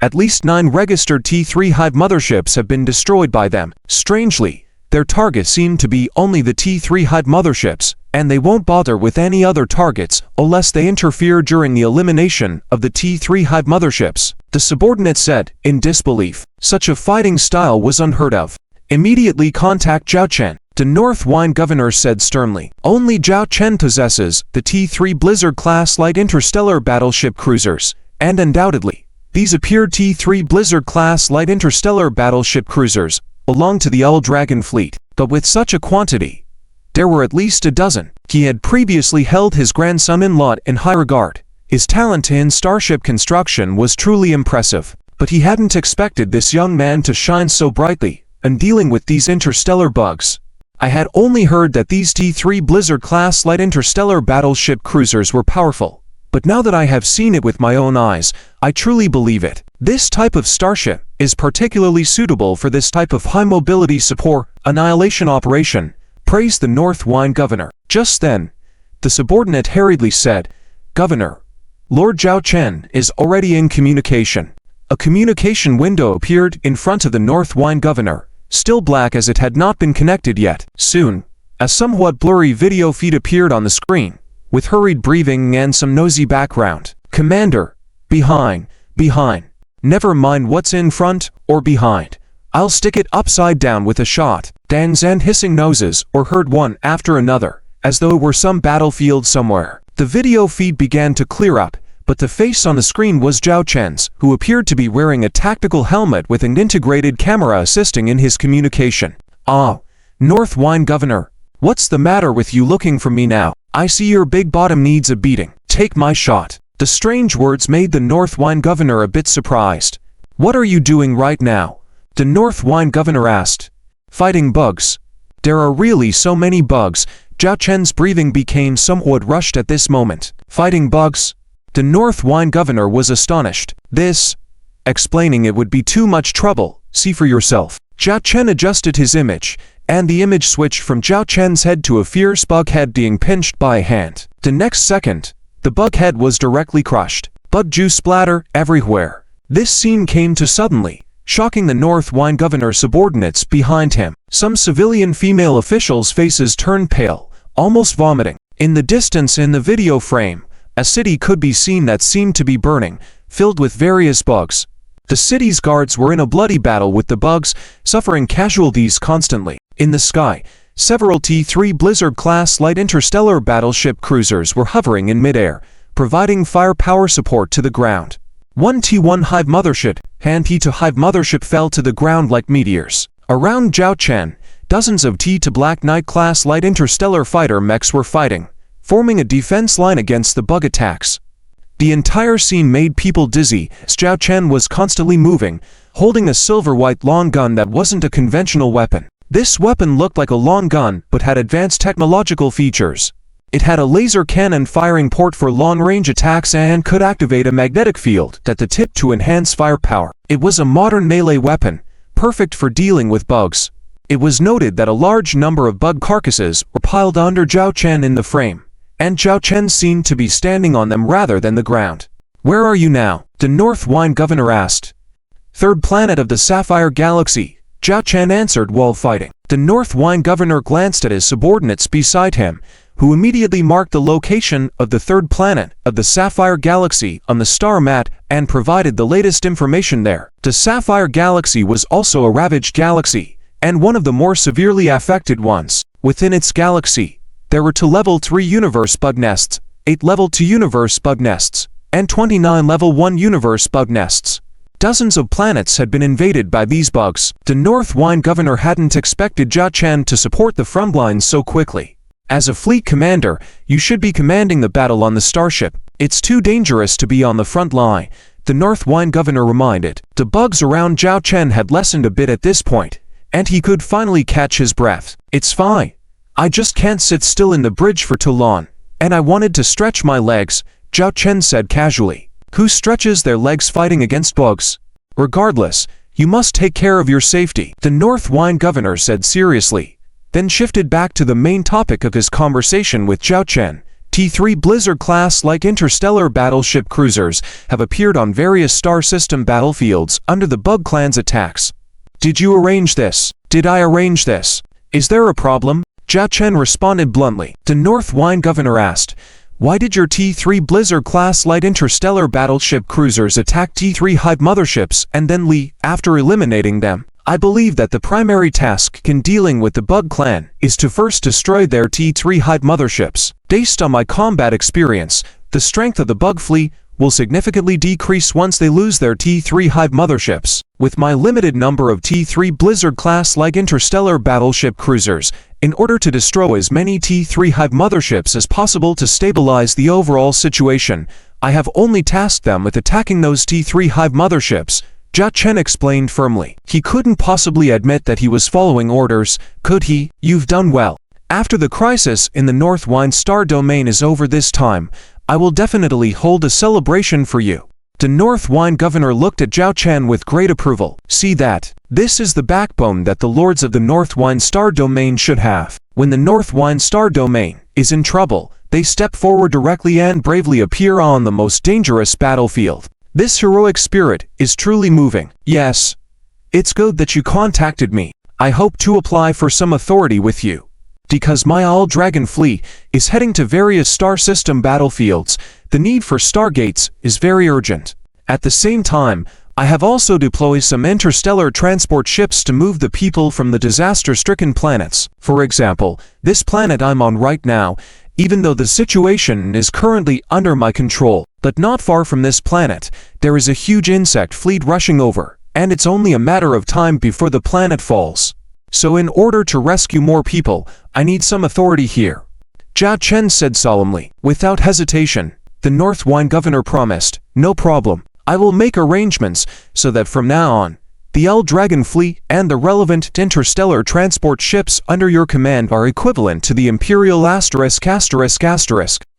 at least 9 registered T-3 Hive motherships have been destroyed by them. Strangely, their target seemed to be only the T-3 Hive motherships, and they won't bother with any other targets unless they interfere during the elimination of the T-3 Hive motherships. The subordinate said, in disbelief. Such a fighting style was unheard of. Immediately contact Zhao Chen, the North Wine Governor said sternly. Only Zhao Chen possesses the T-3 Blizzard-class light interstellar battleship cruisers, and undoubtedly, these appeared T-3 Blizzard-class light interstellar battleship cruisers belong to the Old Dragon fleet, but with such a quantity, there were at least a dozen. He had previously held his grandson-in-law in high regard. His talent in starship construction was truly impressive, but he hadn't expected this young man to shine so brightly in dealing with these interstellar bugs. I had only heard that these T-3 Blizzard-class light interstellar battleship cruisers were powerful, but now that I have seen it with my own eyes, I truly believe it. This type of starship is particularly suitable for this type of high-mobility support annihilation operation, praised the North Wine Governor. Just then, the subordinate hurriedly said, Governor, Lord Zhao Chen is already in communication. A communication window appeared in front of the North Wine Governor, still black as it had not been connected yet. Soon, a somewhat blurry video feed appeared on the screen, with hurried breathing and some noisy background. Commander, behind. Never mind what's in front or behind. I'll stick it upside down with a shot. Dan's and hissing noses were heard one after another, as though it were some battlefield somewhere. The video feed began to clear up, but the face on the screen was Zhao Chen's, who appeared to be wearing a tactical helmet with an integrated camera assisting in his communication. Ah, North Wine Governor, what's the matter with you looking for me now? I see your big bottom needs a beating. Take my shot. The strange words made the North Wine Governor a bit surprised. What are you doing right now? The North Wine Governor asked. Fighting bugs. There are really so many bugs. Zhao Chen's breathing became somewhat rushed at this moment. Fighting bugs? The North Wine Governor was astonished. Explaining it would be too much trouble. See for yourself. Zhao Chen adjusted his image, and the image switched from Zhao Chen's head to a fierce bug head being pinched by a hand. The next second, the bug head was directly crushed. Bug juice splatter everywhere. This scene came to suddenly, shocking the North Wine Governor subordinates behind him. Some civilian female officials' faces turned pale, almost vomiting. In the distance in the video frame, a city could be seen that seemed to be burning, filled with various bugs. The city's guards were in a bloody battle with the bugs, suffering casualties constantly. In the sky, several T-3 Blizzard-class light interstellar battleship cruisers were hovering in midair, providing firepower support to the ground. One T-1 Hive mothership and T-2 Hive mothership fell to the ground like meteors. Around Zhao Chen, dozens of T-2 Black Knight-class light interstellar fighter mechs were fighting, forming a defense line against the bug attacks. The entire scene made people dizzy as Zhao Chen was constantly moving, holding a silver-white long gun that wasn't a conventional weapon. This weapon looked like a long gun but had advanced technological features. It had a laser cannon firing port for long-range attacks and could activate a magnetic field at the tip to enhance firepower. It was a modern melee weapon, perfect for dealing with bugs. It was noted that a large number of bug carcasses were piled under Zhao Chen in the frame, and Zhao Chen seemed to be standing on them rather than the ground. Where are you now? The North Wine Governor asked. Third planet of the Sapphire Galaxy, Zhao Chen answered while fighting. The North Wine Governor glanced at his subordinates beside him, who immediately marked the location of the third planet of the Sapphire Galaxy on the star map and provided the latest information there. The Sapphire Galaxy was also a ravaged galaxy, and one of the more severely affected ones. Within its galaxy, there were 2 Level 3 Universe bug nests, 8 Level 2 Universe bug nests, and 29 Level 1 Universe bug nests. Dozens of planets had been invaded by these bugs. The North Wine Governor hadn't expected Zhao Chen to support the front lines so quickly. As a fleet commander, you should be commanding the battle on the starship. It's too dangerous to be on the front line, the North Wine Governor reminded. The bugs around Zhao Chen had lessened a bit at this point, and he could finally catch his breath. It's fine. I just can't sit still in the bridge for too long, and I wanted to stretch my legs, Zhao Chen said casually. who stretches their legs fighting against bugs. Regardless, you must take care of your safety, the North Wine governor said seriously, then shifted back to the main topic of his conversation with Zhao Chen. T3 Blizzard-class like interstellar battleship cruisers have appeared on various star system battlefields under the Bug Clan's attacks. Did you arrange this? Did I arrange this? Is there a problem? Zhao Chen responded bluntly. The North Wine governor asked, why did your T3 Blizzard-class light interstellar battleship cruisers attack T3 Hive motherships and then leave after eliminating them? I believe that the primary task in dealing with the Bug Clan is to first destroy their T3 Hive motherships. Based on my combat experience, the strength of the Bug Fleet will significantly decrease once they lose their T3 Hive motherships. With my limited number of T3 Blizzard-class like interstellar battleship cruisers, in order to destroy as many T3 Hive motherships as possible to stabilize the overall situation, I have only tasked them with attacking those T3 Hive motherships, Zhao Chen explained firmly. He couldn't possibly admit that he was following orders, could he? You've done well. After the crisis in the North Wine Star domain is over this time, I will definitely hold a celebration for you. The North Wine governor looked at Zhao Chen with great approval. See that? This is the backbone that the lords of the North Wine Star domain should have. When the North Wine Star domain is in trouble, they step forward directly and bravely appear on the most dangerous battlefield. This heroic spirit is truly moving. Yes. It's good that you contacted me. I hope to apply for some authority with you. Because my all-dragon fleet is heading to various star system battlefields, the need for stargates is very urgent. At the same time, I have also deployed some interstellar transport ships to move the people from the disaster-stricken planets. For example, this planet I'm on right now, even though the situation is currently under my control, but not far from this planet, there is a huge insect fleet rushing over, and it's only a matter of time before the planet falls. So in order to rescue more people, I need some authority here. Zhao Chen said solemnly. Without hesitation, the North Wine governor promised, no problem. I will make arrangements so that from now on, the L-Dragon fleet and the relevant interstellar transport ships under your command are equivalent to the Imperial *****.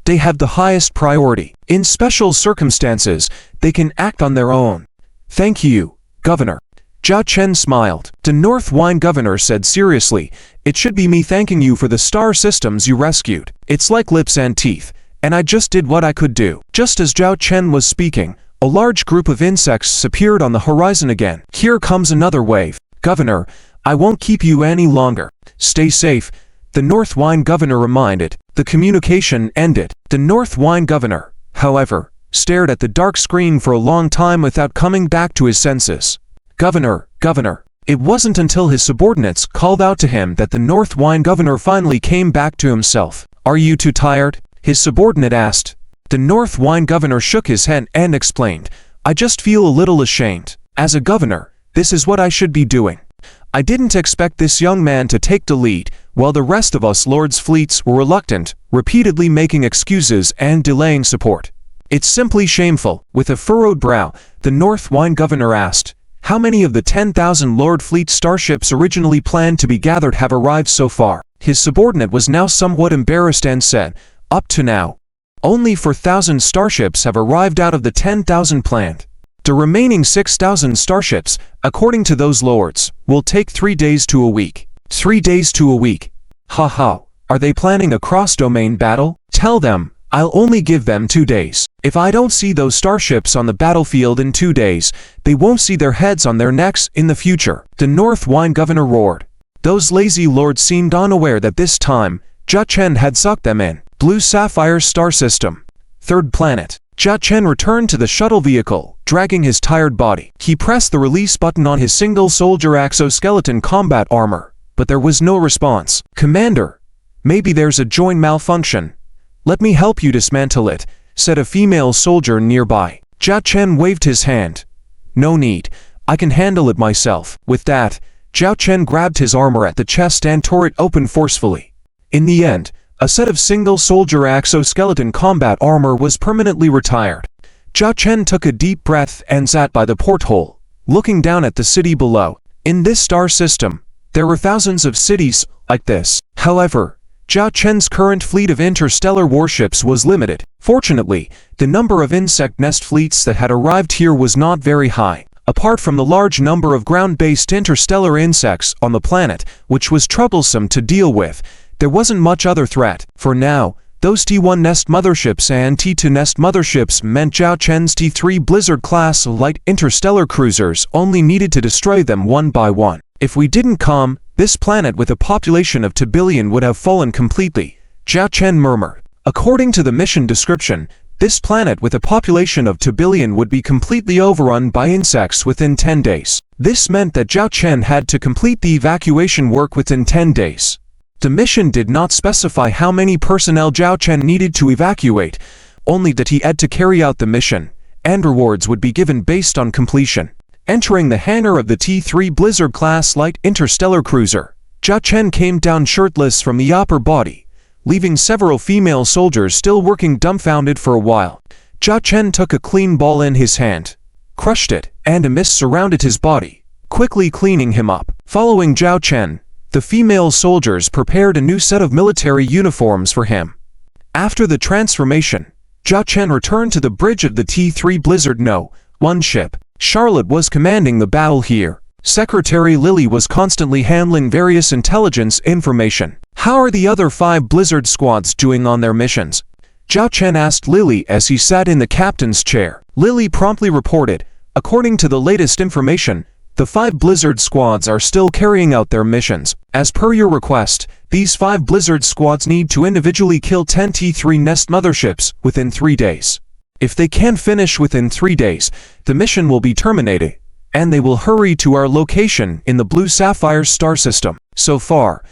They have the highest priority. In special circumstances, they can act on their own. Thank you, Governor. Zhao Chen smiled. The North Wine governor said seriously, it should be me thanking you for the star systems you rescued. It's like lips and teeth, and I just did what I could do. Just as Zhao Chen was speaking, a large group of insects appeared on the horizon again. Here comes another wave. Governor, I won't keep you any longer. Stay safe, the North Wine governor reminded. The communication ended. The North Wine governor, however, stared at the dark screen for a long time without coming back to his senses. Governor. It wasn't until his subordinates called out to him that the North Wine governor finally came back to himself. Are you too tired? His subordinate asked. The North Wine governor shook his head and explained, I just feel a little ashamed. As a governor, this is what I should be doing. I didn't expect this young man to take the lead, while the rest of us lords' fleets were reluctant, repeatedly making excuses and delaying support. It's simply shameful. With a furrowed brow, the North Wine governor asked, how many of the 10,000 Lord Fleet starships originally planned to be gathered have arrived so far? His subordinate was now somewhat embarrassed and said, up to now, only 4,000 starships have arrived out of the 10,000 planned. The remaining 6,000 starships, according to those lords, will take 3 days to a week. 3 days to a week. Haha, are they planning a cross-domain battle? Tell them, I'll only give them 2 days. If I don't see those starships on the battlefield in 2 days, they won't see their heads on their necks in the future. The North Wine governor roared. Those lazy lords seemed unaware that this time, Zhao Chen had sucked them in. Blue Sapphire Star System. Third planet. Zhao Chen returned to the shuttle vehicle, dragging his tired body. He pressed the release button on his single-soldier exoskeleton combat armor, but there was no response. Commander, maybe there's a joint malfunction. Let me help you dismantle it, said a female soldier nearby. Zhao Chen waved his hand. No need, I can handle it myself. With that, Zhao Chen grabbed his armor at the chest and tore it open forcefully. In the end, a set of single-soldier exoskeleton combat armor was permanently retired. Zhao Chen took a deep breath and sat by the porthole, looking down at the city below. In this star system, there were thousands of cities like this. However, Zhao Chen's current fleet of interstellar warships was limited. Fortunately, the number of insect nest fleets that had arrived here was not very high. Apart from the large number of ground-based interstellar insects on the planet, which was troublesome to deal with, there wasn't much other threat. For now, those T1 nest motherships and T2 nest motherships meant Zhao Chen's T3 Blizzard-class light interstellar cruisers only needed to destroy them one by one. If we didn't come, this planet with a population of 2 billion would have fallen completely, Zhao Chen murmured. According to the mission description, this planet with a population of 2 billion would be completely overrun by insects within 10 days. This meant that Zhao Chen had to complete the evacuation work within 10 days. The mission did not specify how many personnel Zhao Chen needed to evacuate, only that he had to carry out the mission, and rewards would be given based on completion. Entering the hangar of the T3 Blizzard-class light interstellar cruiser, Zhao Chen came down shirtless from the upper body, leaving several female soldiers still working dumbfounded for a while. Zhao Chen took a clean ball in his hand, crushed it, and a mist surrounded his body, quickly cleaning him up. Following Zhao Chen, the female soldiers prepared a new set of military uniforms for him. After the transformation, Zhao Chen returned to the bridge of the T3 Blizzard No. 1 ship. Charlotte was commanding the battle here. Secretary Lily was constantly handling various intelligence information. How are the other 5 Blizzard squads doing on their missions? Zhao Chen asked Lily as he sat in the captain's chair. Lily promptly reported, according to the latest information, the 5 Blizzard squads are still carrying out their missions. As per your request, these 5 Blizzard squads need to individually kill 10 T3 nest motherships within 3 days. If they can't finish within 3 days, the mission will be terminated, and they will hurry to our location in the Blue Sapphire star system. So far,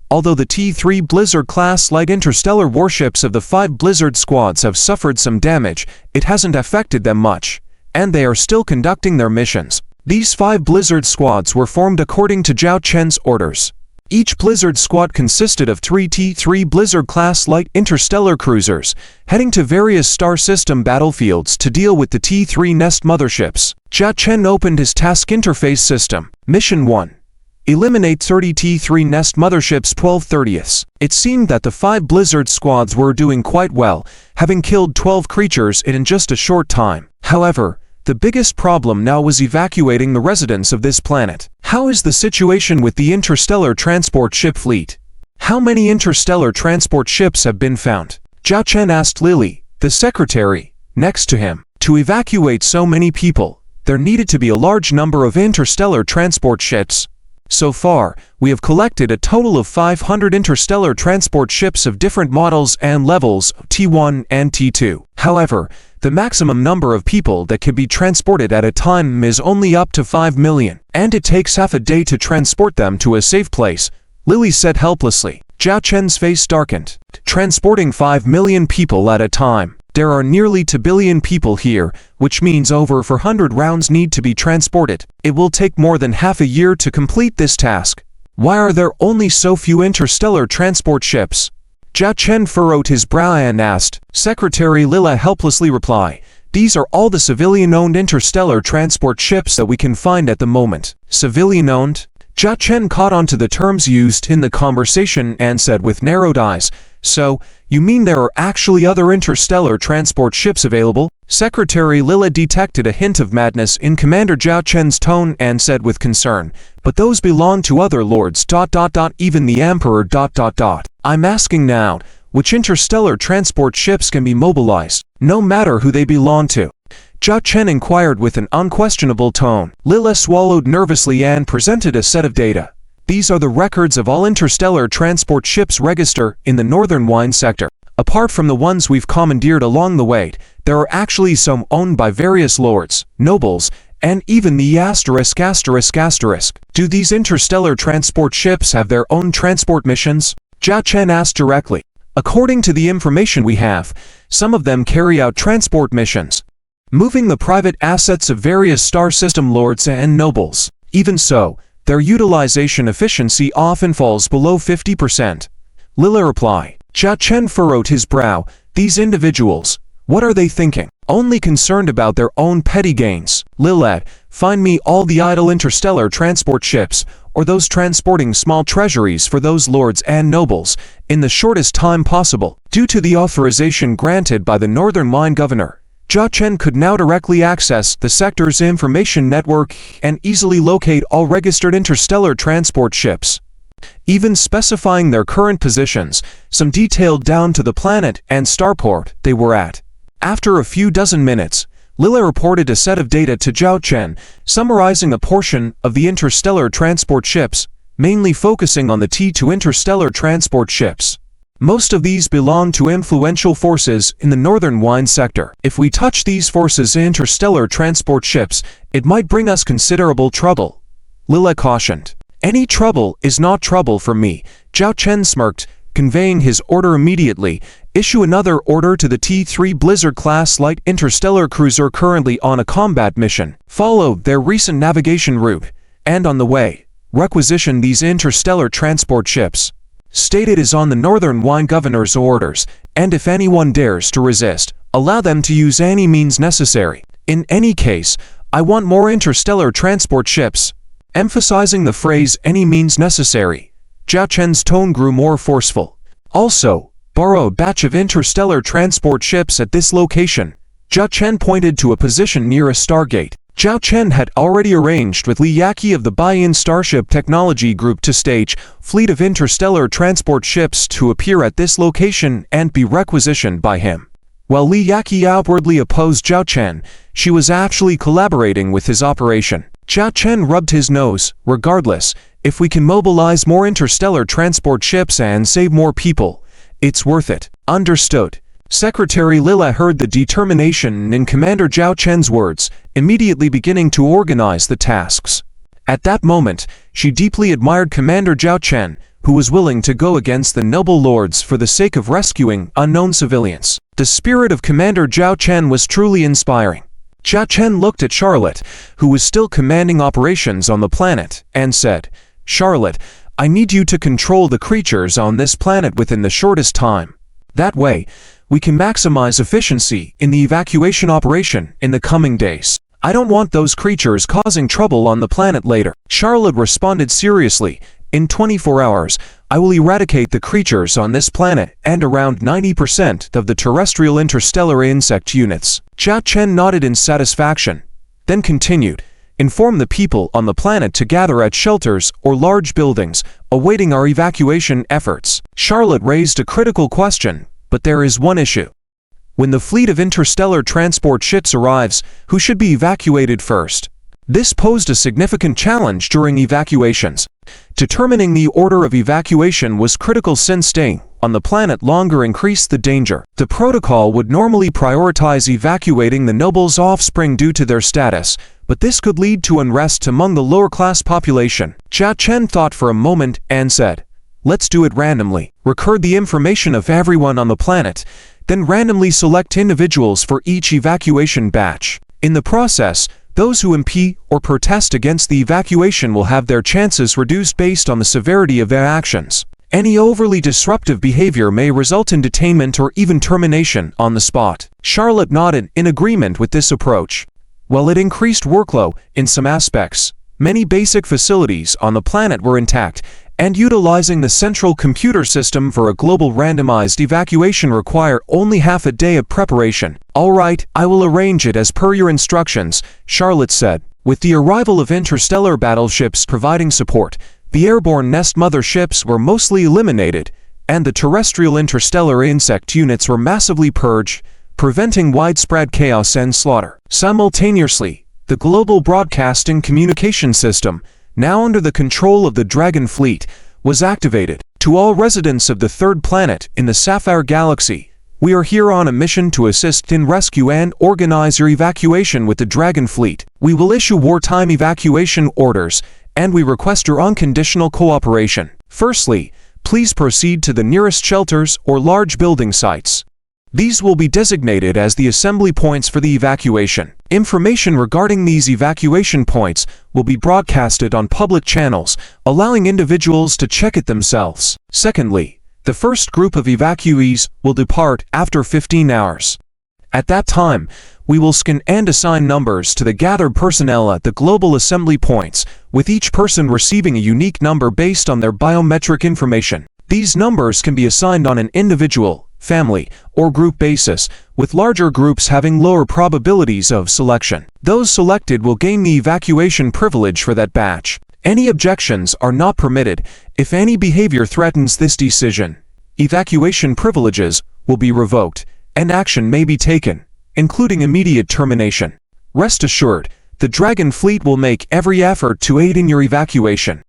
although the T3 Blizzard-class light interstellar warships of the 5 Blizzard squads have suffered some damage, it hasn't affected them much, and they are still conducting their missions. These 5 Blizzard squads were formed according to Zhao Chen's orders. Each Blizzard squad consisted of 3 T3 Blizzard-class light interstellar cruisers, heading to various star system battlefields to deal with the T3 nest motherships. Zhao Chen opened his task interface system. Mission 1. Eliminate 30 T3 nest motherships 12/30. It seemed that the 5 Blizzard squads were doing quite well, having killed 12 creatures in just a short time. However, the biggest problem now was evacuating the residents of this planet. How is the situation with the interstellar transport ship fleet? How many interstellar transport ships have been found? Zhao Chen asked Lily, the secretary, next to him. To evacuate so many people, there needed to be a large number of interstellar transport ships. So far, we have collected a total of 500 interstellar transport ships of different models and levels, T1 and T2. However, the maximum number of people that can be transported at a time is only up to 5 million, and it takes half a day to transport them to a safe place, Lily said helplessly. Zhao Chen's face darkened. Transporting 5 million people at a time. There are nearly 2 billion people here, which means over 400 rounds need to be transported. It will take more than half a year to complete this task. Why are there only so few interstellar transport ships? Zhao Chen furrowed his brow and asked. Secretary Lila helplessly replied, these are all the civilian-owned interstellar transport ships that we can find at the moment. Civilian-owned? Zhao Chen caught on to the terms used in the conversation and said with narrowed eyes, so, you mean there are actually other interstellar transport ships available? Secretary Lila detected a hint of madness in Commander Zhao Chen's tone and said with concern, but those belong to other lords, even the Emperor, I'm asking now, which interstellar transport ships can be mobilized, no matter who they belong to? Zhao Chen inquired with an unquestionable tone. Lila swallowed nervously and presented a set of data. These are the records of all interstellar transport ships register in the Northern Wine sector. Apart from the ones we've commandeered along the way, there are actually some owned by various lords, nobles, and even the asterisk. Do these interstellar transport ships have their own transport missions? Zhao Chen asked directly. According to the information we have, some of them carry out transport missions, moving the private assets of various star system lords and nobles. Even so, their utilization efficiency often falls below 50%. Lila replied. Zhao Chen furrowed his brow. These individuals, what are they thinking? Only concerned about their own petty gains. Lila, find me all the idle interstellar transport ships, or those transporting small treasuries for those lords and nobles, in the shortest time possible. Due to the authorization granted by the Northern Line Governor, Jia Chen could now directly access the sector's information network and easily locate all registered interstellar transport ships, even specifying their current positions, some detailed down to the planet and starport they were at. After a few dozen minutes, Lila reported a set of data to Zhao Chen, summarizing a portion of the interstellar transport ships, mainly focusing on the T2 interstellar transport ships. Most of these belong to influential forces in the Northern Wine sector. If we touch these forces' interstellar transport ships, it might bring us considerable trouble, Lila cautioned. Any trouble is not trouble for me, Zhao Chen smirked, conveying his order immediately. Issue another order to the T3 Blizzard-class light interstellar cruiser currently on a combat mission. Follow their recent navigation route, and on the way, requisition these interstellar transport ships. Stated is on the Northern Wine Governor's orders, and if anyone dares to resist, allow them to use any means necessary. In any case, I want more interstellar transport ships. Emphasizing the phrase any means necessary, Zhao Chen's tone grew more forceful. Also, borrow a batch of interstellar transport ships at this location. Zhao Chen pointed to a position near a stargate. Zhao Chen had already arranged with Li Yaqi of the Baiyin Starship Technology Group to stage fleet of interstellar transport ships to appear at this location and be requisitioned by him. While Li Yaqi outwardly opposed Zhao Chen, she was actually collaborating with his operation. Zhao Chen rubbed his nose. Regardless, if we can mobilize more interstellar transport ships and save more people, it's worth it. Understood. Secretary Lila heard the determination in Commander Zhao Chen's words, immediately beginning to organize the tasks. At that moment, she deeply admired Commander Zhao Chen, who was willing to go against the noble lords for the sake of rescuing unknown civilians. The spirit of Commander Zhao Chen was truly inspiring. Zhao Chen looked at Charlotte, who was still commanding operations on the planet, and said, "Charlotte, I need you to control the creatures on this planet within the shortest time. That way, we can maximize efficiency in the evacuation operation in the coming days. I don't want those creatures causing trouble on the planet later." Charlotte responded seriously, "In 24 hours, I will eradicate the creatures on this planet and around 90% of the terrestrial interstellar insect units." Zhao Chen nodded in satisfaction, then continued, "Inform the people on the planet to gather at shelters or large buildings, awaiting our evacuation efforts." Charlotte raised a critical question, but there is one issue. When the fleet of interstellar transport ships arrives, who should be evacuated first? This posed a significant challenge during evacuations. Determining the order of evacuation was critical since staying on the planet longer increased the danger. The protocol would normally prioritize evacuating the nobles' offspring due to their status, but this could lead to unrest among the lower-class population. Zhao Chen thought for a moment and said, "Let's do it randomly. Record the information of everyone on the planet, then randomly select individuals for each evacuation batch. In the process, those who impede or protest against the evacuation will have their chances reduced based on the severity of their actions. Any overly disruptive behavior may result in detainment or even termination on the spot." Charlotte nodded in agreement with this approach. While it increased workload in some aspects, many basic facilities on the planet were intact, and utilizing the central computer system for a global randomized evacuation required only half a day of preparation. "All right, I will arrange it as per your instructions," Charlotte said. With the arrival of interstellar battleships providing support, the airborne nest mother ships were mostly eliminated, and the terrestrial interstellar insect units were massively purged, preventing widespread chaos and slaughter. Simultaneously, the global broadcasting communication system, now under the control of the Dragon Fleet, was activated. "To all residents of the third planet in the Sapphire Galaxy, we are here on a mission to assist in rescue and organize your evacuation with the Dragon Fleet. We will issue wartime evacuation orders, and we request your unconditional cooperation. Firstly, please proceed to the nearest shelters or large building sites. These will be designated as the assembly points for the evacuation. Information regarding these evacuation points will be broadcasted on public channels, allowing individuals to check it themselves. Secondly, the first group of evacuees will depart after 15 hours. At that time, we will scan and assign numbers to the gathered personnel at the global assembly points, with each person receiving a unique number based on their biometric information. These numbers can be assigned on an individual, family, or group basis, with larger groups having lower probabilities of selection. Those selected will gain the evacuation privilege for that batch. Any objections are not permitted. If any behavior threatens this decision, evacuation privileges will be revoked, and action may be taken, including immediate termination. Rest assured, the Dragon Fleet will make every effort to aid in your evacuation.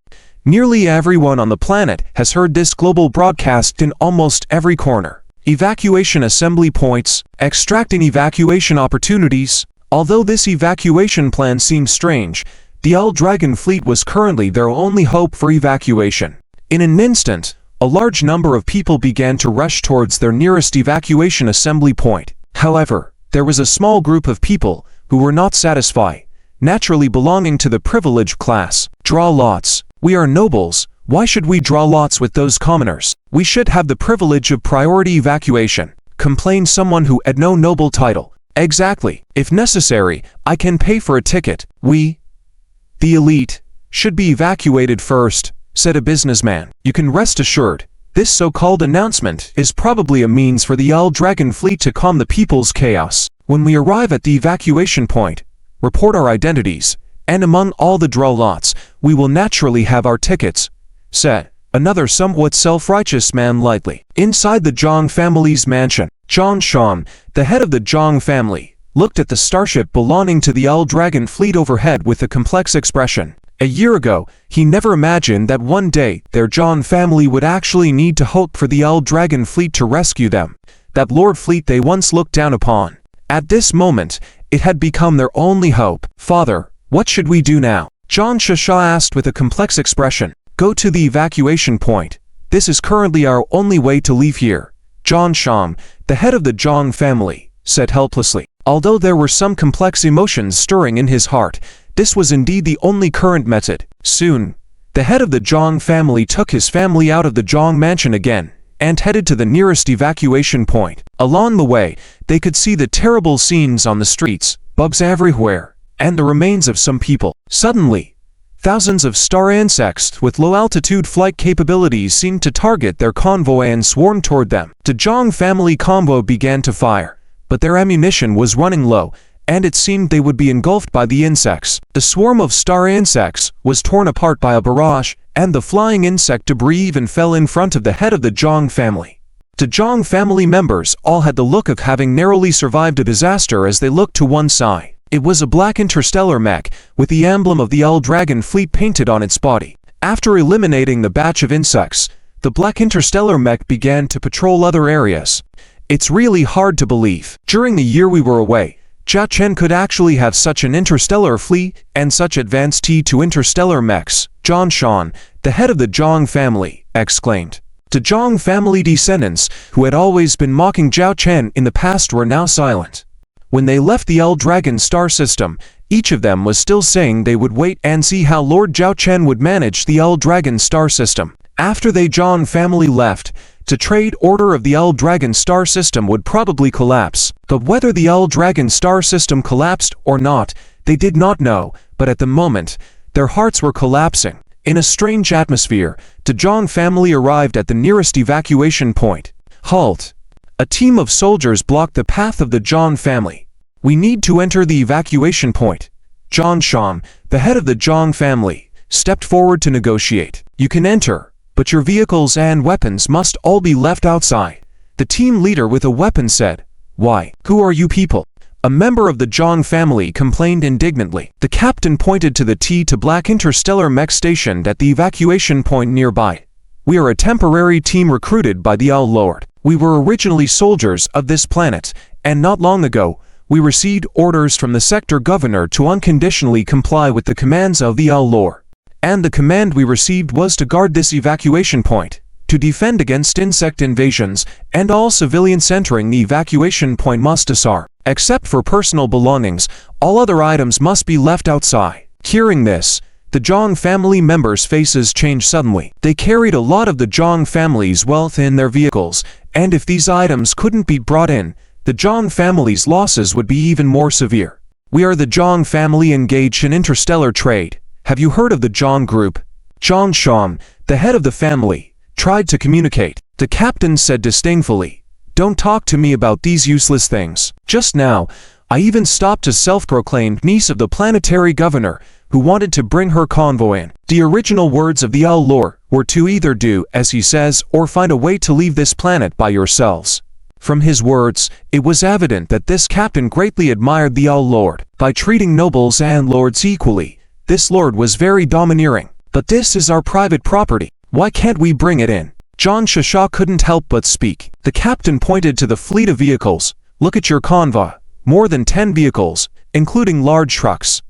Nearly everyone on the planet has heard this global broadcast in almost every corner. Evacuation assembly points, extracting evacuation opportunities. Although this evacuation plan seems strange, the Dragon Fleet was currently their only hope for evacuation. In an instant, a large number of people began to rush towards their nearest evacuation assembly point. However, there was a small group of people who were not satisfied, naturally belonging to the privileged class. Draw lots. We are nobles. Why should we draw lots with those commoners? We should have the privilege of priority evacuation, complained someone who had no noble title. Exactly. If necessary, I can pay for a ticket. We, the elite, should be evacuated first, said a businessman. You can rest assured, this so-called announcement is probably a means for the Dragon Fleet to calm the people's chaos. When we arrive at the evacuation point, report our identities, and among all the draw lots, we will naturally have our tickets, said another somewhat self-righteous man lightly. Inside the Zhang family's mansion, Zhang Shan, the head of the Zhang family, looked at the starship belonging to the Dragon Fleet overhead with a complex expression. A year ago, he never imagined that one day their Zhang family would actually need to hope for the Dragon Fleet to rescue them, that Lord Fleet they once looked down upon. At this moment, it had become their only hope. Father, what should we do now? Zhang Shasha asked with a complex expression. Go to the evacuation point. This is currently our only way to leave here. Zhang Shan, the head of the Zhang family, said helplessly. Although there were some complex emotions stirring in his heart, this was indeed the only current method. Soon, the head of the Zhang family took his family out of the Zhang mansion again, and headed to the nearest evacuation point. Along the way, they could see the terrible scenes on the streets, bugs everywhere, and the remains of some people. Suddenly, thousands of star insects with low-altitude flight capabilities seemed to target their convoy and swarmed toward them. The Zhang family convoy began to fire, but their ammunition was running low, and it seemed they would be engulfed by the insects. The swarm of star insects was torn apart by a barrage, and the flying insect debris even fell in front of the head of the Zhang family. The Zhang family members all had the look of having narrowly survived a disaster as they looked to one side. It was a black interstellar mech, with the emblem of the Dragon Fleet painted on its body. After eliminating the batch of insects, the black interstellar mech began to patrol other areas. It's really hard to believe. During the year we were away, Zhao Chen could actually have such an interstellar fleet and such advanced T2 interstellar mechs. Zhang Shan, the head of the Zhang family, exclaimed. The Zhang family descendants, who had always been mocking Zhao Chen in the past, were now silent. When they left the Dragon star system, each of them was still saying they would wait and see how Lord Zhao Chen would manage the Dragon star system. After the Zhang family left, the trade order of the Dragon star system would probably collapse. But whether the Dragon star system collapsed or not, they did not know, but at the moment, their hearts were collapsing. In a strange atmosphere, the Zhang family arrived at the nearest evacuation point. Halt! A team of soldiers blocked the path of the Zhang family. We need to enter the evacuation point. Zhang Shan, the head of the Zhang family, stepped forward to negotiate. You can enter, but your vehicles and weapons must all be left outside. The team leader with a weapon said. Why? Who are you people? A member of the Zhang family complained indignantly. The captain pointed to the T2 black interstellar mech stationed at the evacuation point nearby. We are a temporary team recruited by the Lord. We were originally soldiers of this planet, and not long ago, we received orders from the sector governor to unconditionally comply with the commands of the Lord. And the command we received was to guard this evacuation point, to defend against insect invasions, and all civilians entering the evacuation point must disarm. Except for personal belongings, all other items must be left outside. Hearing this, the Zhang family members' faces changed suddenly. They carried a lot of the Zhang family's wealth in their vehicles, and if these items couldn't be brought in, the Zhang family's losses would be even more severe. We are the Zhang family engaged in interstellar trade. Have you heard of the Zhang group? Zhang Shan, the head of the family, tried to communicate. The captain said disdainfully, "Don't talk to me about these useless things. Just now, I even stopped a self-proclaimed niece of the planetary governor who wanted to bring her convoy in. The original words of the Owl Lord were to either do as he says or find a way to leave this planet by yourselves." From his words, it was evident that this captain greatly admired the Owl Lord. By treating nobles and lords equally, this lord was very domineering. "But this is our private property. Why can't we bring it in?" John Shasha couldn't help but speak. The captain pointed to the fleet of vehicles. "Look at your convoy. More than 10 vehicles, including large trucks.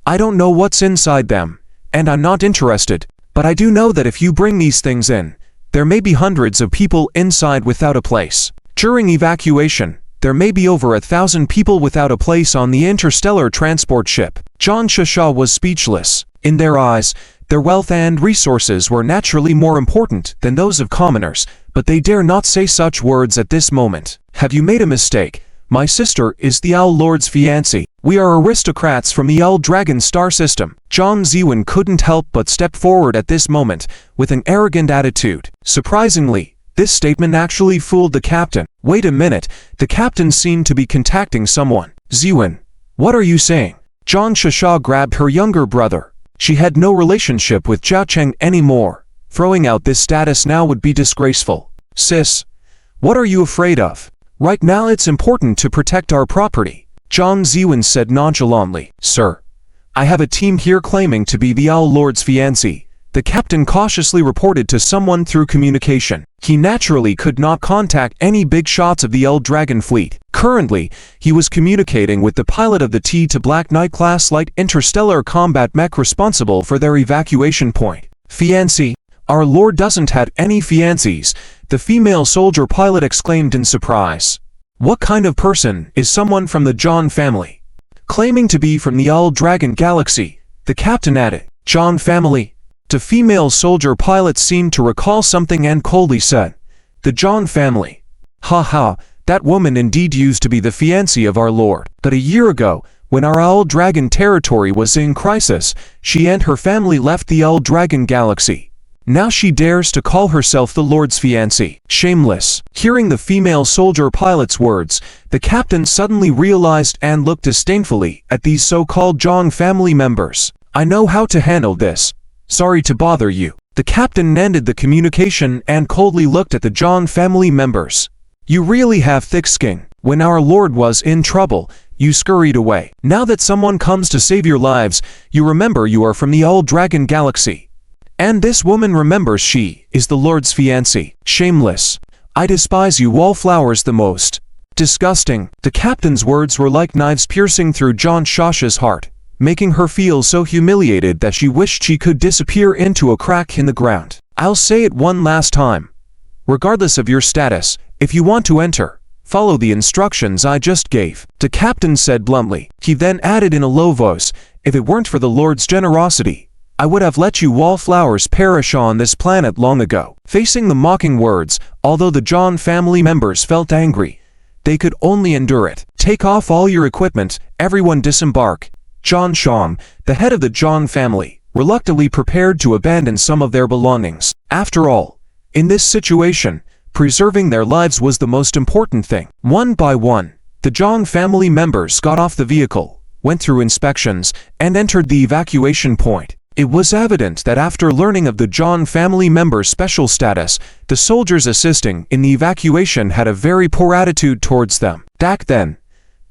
I don't know what's inside them, and I'm not interested, but I do know that if you bring these things in, there may be hundreds of people inside without a place. During evacuation, there may be over 1,000 people without a place on the interstellar transport ship." John Shasha was speechless. In their eyes, their wealth and resources were naturally more important than those of commoners, but they dare not say such words at this moment. "Have you made a mistake? My sister is the Owl Lord's fiancée. We are aristocrats from the Owl Dragon star system." Zhang Ziwen couldn't help but step forward at this moment with an arrogant attitude. Surprisingly, this statement actually fooled the captain. "Wait a minute," the captain seemed to be contacting someone. "Ziwen, what are you saying?" Zhang Shasha grabbed her younger brother. She had no relationship with Zhao Cheng anymore. Throwing out this status now would be disgraceful. "Sis, what are you afraid of? Right now it's important to protect our property," Zhang Ziwen said nonchalantly. "Sir, I have a team here claiming to be the Owl Lord's fiancée," the captain cautiously reported to someone through communication. He naturally could not contact any big shots of the Owl Dragon fleet. Currently, he was communicating with the pilot of the T to Black Knight class light interstellar combat mech responsible for their evacuation point. "Fiancée? Our lord doesn't have any fiancées," the female soldier pilot exclaimed in surprise. "What kind of person is someone from the John family?" Claiming to be from the Owl Dragon galaxy, the captain added, "John family?" The female soldier pilot seemed to recall something and coldly said, "The John family. Ha ha, that woman indeed used to be the fiancée of our lord. But a year ago, when our Owl Dragon territory was in crisis, she and her family left the Owl Dragon galaxy. Now she dares to call herself the Lord's fiancée. Shameless." Hearing the female soldier pilot's words, the captain suddenly realized and looked disdainfully at these so-called Zhang family members. "I know how to handle this. Sorry to bother you." The captain ended the communication and coldly looked at the Zhang family members. "You really have thick skin. When our lord was in trouble, you scurried away. Now that someone comes to save your lives, you remember you are from the Owl Dragon galaxy. And this woman remembers she is the Lord's fiancée. Shameless. I despise you wallflowers the most. Disgusting." The captain's words were like knives piercing through John Shasha's heart, making her feel so humiliated that she wished she could disappear into a crack in the ground. "I'll say it one last time. Regardless of your status, if you want to enter, follow the instructions I just gave," the captain said bluntly. He then added in a low voice, "If it weren't for the Lord's generosity, I would have let you wallflowers perish on this planet long ago." Facing the mocking words, although the John family members felt angry, they could only endure it. "Take off all your equipment, everyone disembark." John Shan, the head of the John family, reluctantly prepared to abandon some of their belongings. After all, in this situation, preserving their lives was the most important thing. One by one, the John family members got off the vehicle, went through inspections, and entered the evacuation point. It was evident that after learning of the John family members' special status, the soldiers assisting in the evacuation had a very poor attitude towards them. Back then,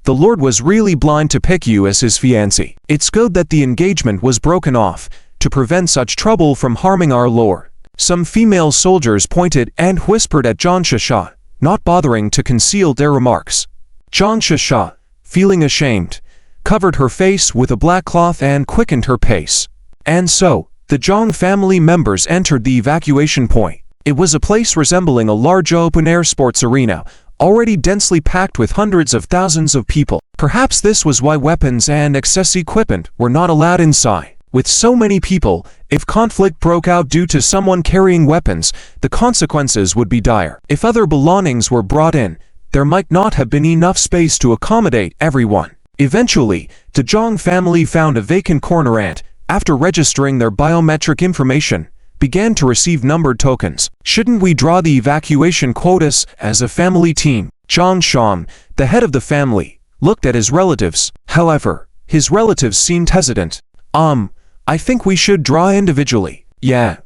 the Lord was really blind to pick you as his fiancée. It's good that the engagement was broken off to prevent such trouble from harming our Lord. Some female soldiers pointed and whispered at John Shasha, not bothering to conceal their remarks. John Shasha, feeling ashamed, covered her face with a black cloth and quickened her pace. And so, the Zhang family members entered the evacuation point. It was a place resembling a large open-air sports arena, already densely packed with hundreds of thousands of people. Perhaps this was why weapons and excess equipment were not allowed inside. With so many people, if conflict broke out due to someone carrying weapons, the consequences would be dire. If other belongings were brought in, there might not have been enough space to accommodate everyone. Eventually, the Zhang family found a vacant corner and, after registering their biometric information, began to receive numbered tokens. Shouldn't we draw the evacuation quotas as a family team? Zhang Shang, the head of the family, looked at his relatives. However, his relatives seemed hesitant. I think we should draw individually. Yeah.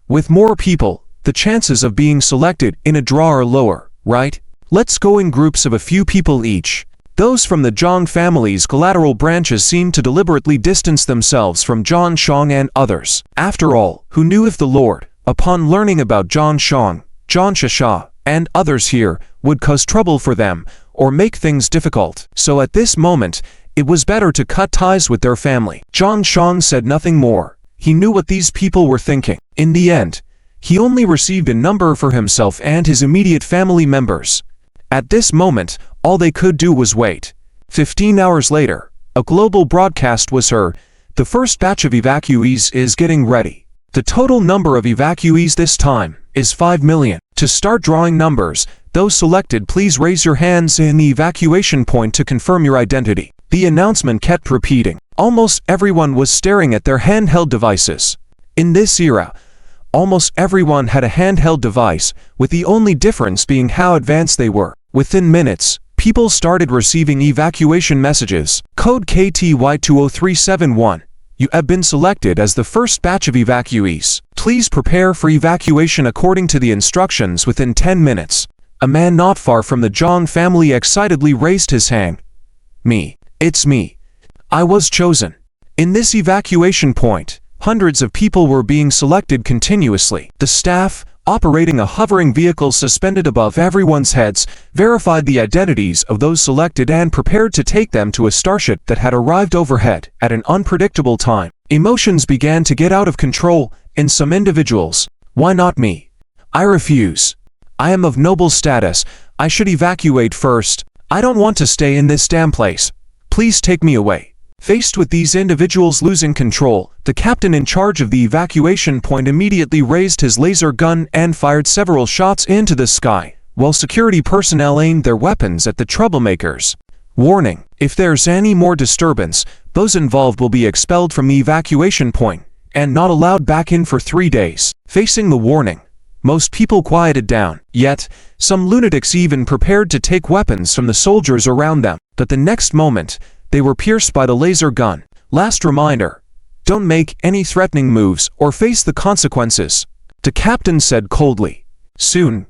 With more people, the chances of being selected in a draw are lower, right? Let's go in groups of a few people each. Those from the Zhang family's collateral branches seemed to deliberately distance themselves from Zhang Shang and others. After all, who knew if the Lord, upon learning about Zhang Shang, Zhang Shasha, and others here, would cause trouble for them, or make things difficult. So at this moment, it was better to cut ties with their family. Zhang Shang said nothing more. He knew what these people were thinking. In the end, he only received a number for himself and his immediate family members. At this moment, all they could do was wait. 15 hours later, a global broadcast was heard. The first batch of evacuees is getting ready. The total number of evacuees this time is 5 million. To start drawing numbers, those selected, please raise your hands in the evacuation point to confirm your identity. The announcement kept repeating. Almost everyone was staring at their handheld devices. In this era, almost everyone had a handheld device, with the only difference being how advanced they were. Within minutes, people started receiving evacuation messages. Code KTY20371. You have been selected as the first batch of evacuees. Please prepare for evacuation according to the instructions within 10 minutes. A man not far from the Zhang family excitedly raised his hand. Me. It's me. I was chosen. In this evacuation point, hundreds of people were being selected continuously. The staff, operating a hovering vehicle suspended above everyone's heads, verified the identities of those selected and prepared to take them to a starship that had arrived overhead at an unpredictable time. Emotions began to get out of control in some individuals. Why not me? I refuse. I am of noble status. I should evacuate first. I don't want to stay in this damn place. Please take me away. Faced with these individuals losing control, the captain in charge of the evacuation point immediately raised his laser gun and fired several shots into the sky, while security personnel aimed their weapons at the troublemakers. Warning: if there's any more disturbance, those involved will be expelled from the evacuation point and not allowed back in for 3 days. Facing the warning, most people quieted down, yet some lunatics even prepared to take weapons from the soldiers around them. But the next moment, they were pierced by the laser gun. Last reminder: don't make any threatening moves or face the consequences, the captain said coldly. Soon,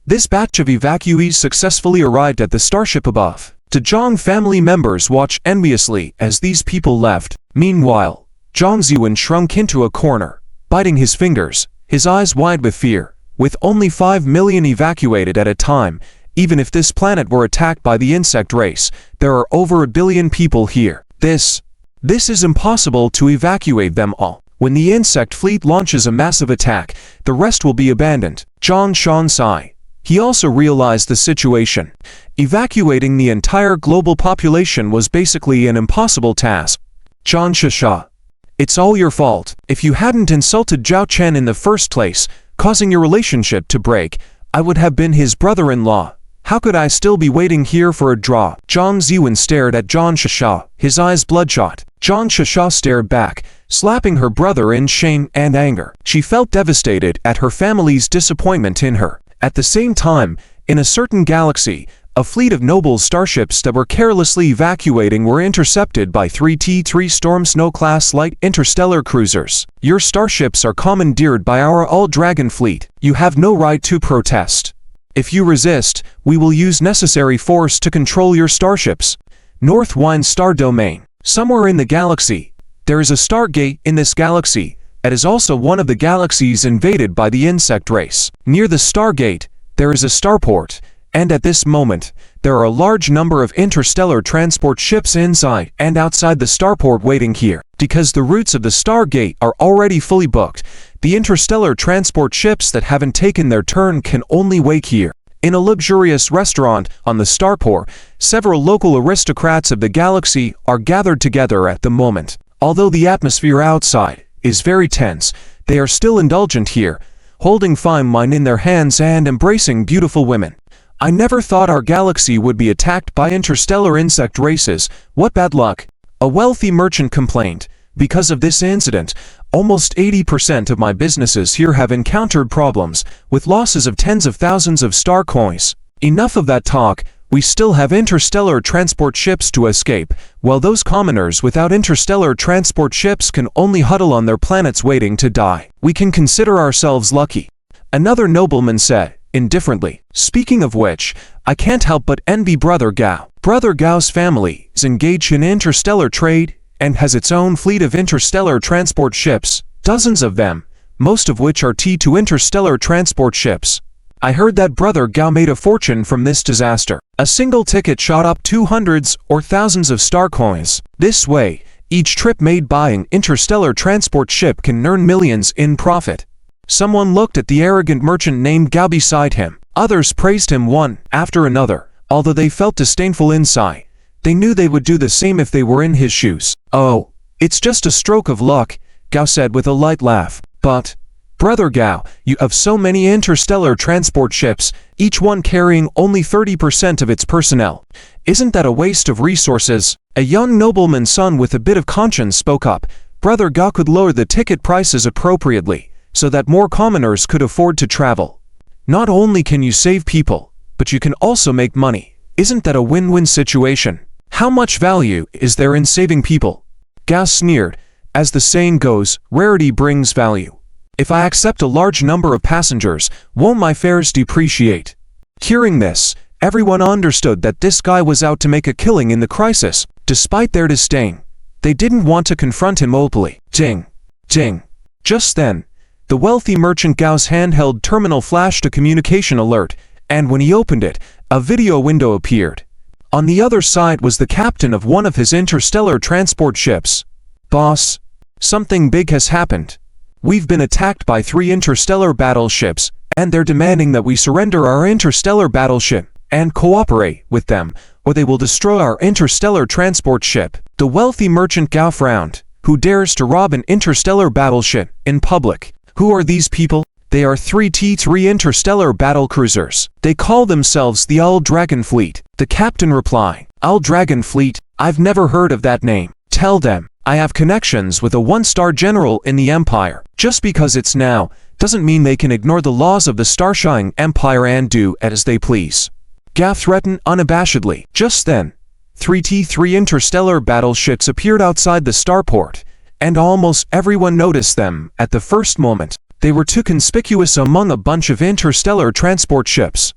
this batch of evacuees successfully arrived at the starship above. The Zhang family members watched enviously as these people left. Meanwhile, Zhang Ziwen shrunk into a corner, biting his fingers, his eyes wide with fear. With only 5 million evacuated at a time, even if this planet were attacked by the insect race, there are over 1 billion people here. This is impossible to evacuate them all. When the insect fleet launches a massive attack, the rest will be abandoned. Zhang Shan sighed. He also realized the situation. Evacuating the entire global population was basically an impossible task. Zhang Shasha, it's all your fault. If you hadn't insulted Zhao Chen in the first place, causing your relationship to break, I would have been his brother-in-law. How could I still be waiting here for a draw? Zhang Ziwen stared at Zhang Shasha, his eyes bloodshot. Zhang Shasha stared back, slapping her brother in shame and anger. She felt devastated at her family's disappointment in her. At the same time, in a certain galaxy, a fleet of noble starships that were carelessly evacuating were intercepted by 3 T-3 Storm Snow-class light interstellar cruisers. Your starships are commandeered by our all-dragon fleet. You have no right to protest. If you resist, we will use necessary force to control your starships. North Wine Star Domain. Somewhere in the galaxy, there is a Stargate in this galaxy. That is also one of the galaxies invaded by the insect race. Near the Stargate, there is a starport, and at this moment, there are a large number of interstellar transport ships inside and outside the starport waiting here. Because the routes of the Stargate are already fully booked, the interstellar transport ships that haven't taken their turn can only wait here. In a luxurious restaurant on the starport, several local aristocrats of the galaxy are gathered together at the moment. Although the atmosphere outside is very tense, they are still indulgent here, holding fine wine in their hands and embracing beautiful women. I never thought our galaxy would be attacked by interstellar insect races. What bad luck. A wealthy merchant complained. Because of this incident, almost 80% of my businesses here have encountered problems, with losses of tens of thousands of star coins. Enough of that talk. We still have interstellar transport ships to escape, while those commoners without interstellar transport ships can only huddle on their planets waiting to die. We can consider ourselves lucky. Another nobleman said, indifferently. Speaking of which, I can't help but envy Brother Gao. Brother Gao's family is engaged in interstellar trade and has its own fleet of interstellar transport ships, dozens of them, most of which are T2 interstellar transport ships. I heard that Brother Gao made a fortune from this disaster. A single ticket shot up to hundreds or thousands of star coins. This way, each trip made by an interstellar transport ship can earn millions in profit. Someone looked at the arrogant merchant named Gao beside him. Others praised him one after another, although they felt disdainful inside. They knew they would do the same if they were in his shoes. Oh, it's just a stroke of luck, Gao said with a light laugh. But, Brother Gao, you have so many interstellar transport ships, each one carrying only 30% of its personnel. Isn't that a waste of resources? A young nobleman's son with a bit of conscience spoke up. Brother Gao could lower the ticket prices appropriately, so that more commoners could afford to travel. Not only can you save people, but you can also make money. Isn't that a win-win situation? How much value is there in saving people? Gao sneered. As the saying goes, rarity brings value. If I accept a large number of passengers, won't my fares depreciate? Hearing this, everyone understood that this guy was out to make a killing in the crisis. Despite their disdain, they didn't want to confront him openly. Ding! Ding! Just then, the wealthy merchant Gao's handheld terminal flashed a communication alert, and when he opened it, a video window appeared. On the other side was the captain of one of his interstellar transport ships. Boss, something big has happened. We've been attacked by 3 interstellar battleships, and they're demanding that we surrender our interstellar battleship and cooperate with them, or they will destroy our interstellar transport ship. The wealthy merchant Gao frowned. Who dares to rob an interstellar battleship in public? Who are these people? They are 3 T3 interstellar battlecruisers. They call themselves the Old Dragon Fleet. The captain replied, Old Dragon Fleet? I've never heard of that name. Tell them, I have connections with a 1-star general in the Empire. Just because it's now, doesn't mean they can ignore the laws of the Starshine Empire and do as they please. Gao threatened unabashedly. Just then, 3 T3 interstellar battleships appeared outside the starport, and almost everyone noticed them at the first moment. They were too conspicuous among a bunch of interstellar transport ships.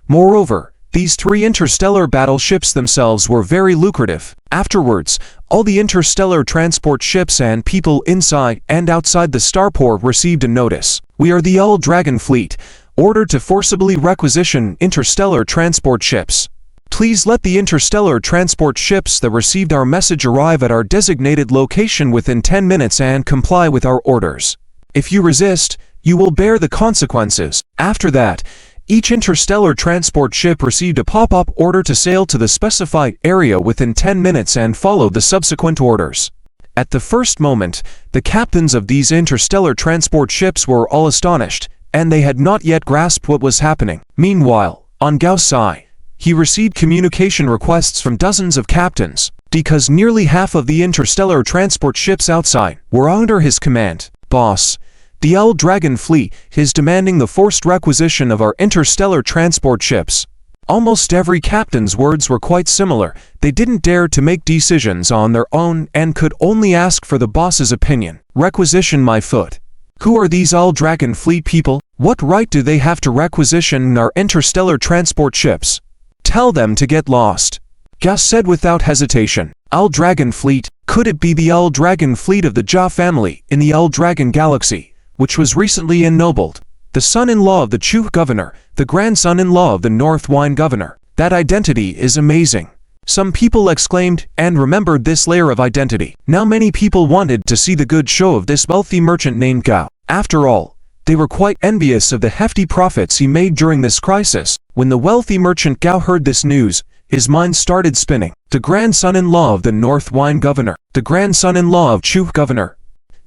Moreover, these 3 interstellar battleships themselves were very lucrative. Afterwards, all the interstellar transport ships and people inside and outside the starport received a notice. We are the Old Dragon Fleet, ordered to forcibly requisition interstellar transport ships. Please let the interstellar transport ships that received our message arrive at our designated location within 10 minutes and comply with our orders. If you resist, you will bear the consequences. After that, each interstellar transport ship received a pop-up order to sail to the specified area within 10 minutes and follow the subsequent orders. At the first moment, the captains of these interstellar transport ships were all astonished, and they had not yet grasped what was happening. Meanwhile, on Gao's side, he received communication requests from dozens of captains, because nearly half of the interstellar transport ships outside were under his command. Boss, the Old Dragon Fleet is demanding the forced requisition of our interstellar transport ships. Almost every captain's words were quite similar. They didn't dare to make decisions on their own and could only ask for the boss's opinion. Requisition my foot. Who are these Old Dragon Fleet people? What right do they have to requisition our interstellar transport ships? Tell them to get lost. Gao said without hesitation. Old Dragon Fleet? Could it be the Old Dragon Fleet of the Jia family in the Old Dragon Galaxy, which was recently ennobled? The son-in-law of the Chu governor, the grandson-in-law of the North Wine governor. That identity is amazing. Some people exclaimed and remembered this layer of identity. Now many people wanted to see the good show of this wealthy merchant named Gao. After all, they were quite envious of the hefty profits he made during this crisis. When the wealthy merchant Gao heard this news, his mind started spinning. The grandson-in-law of the North Wine governor, the grandson-in-law of Chu governor.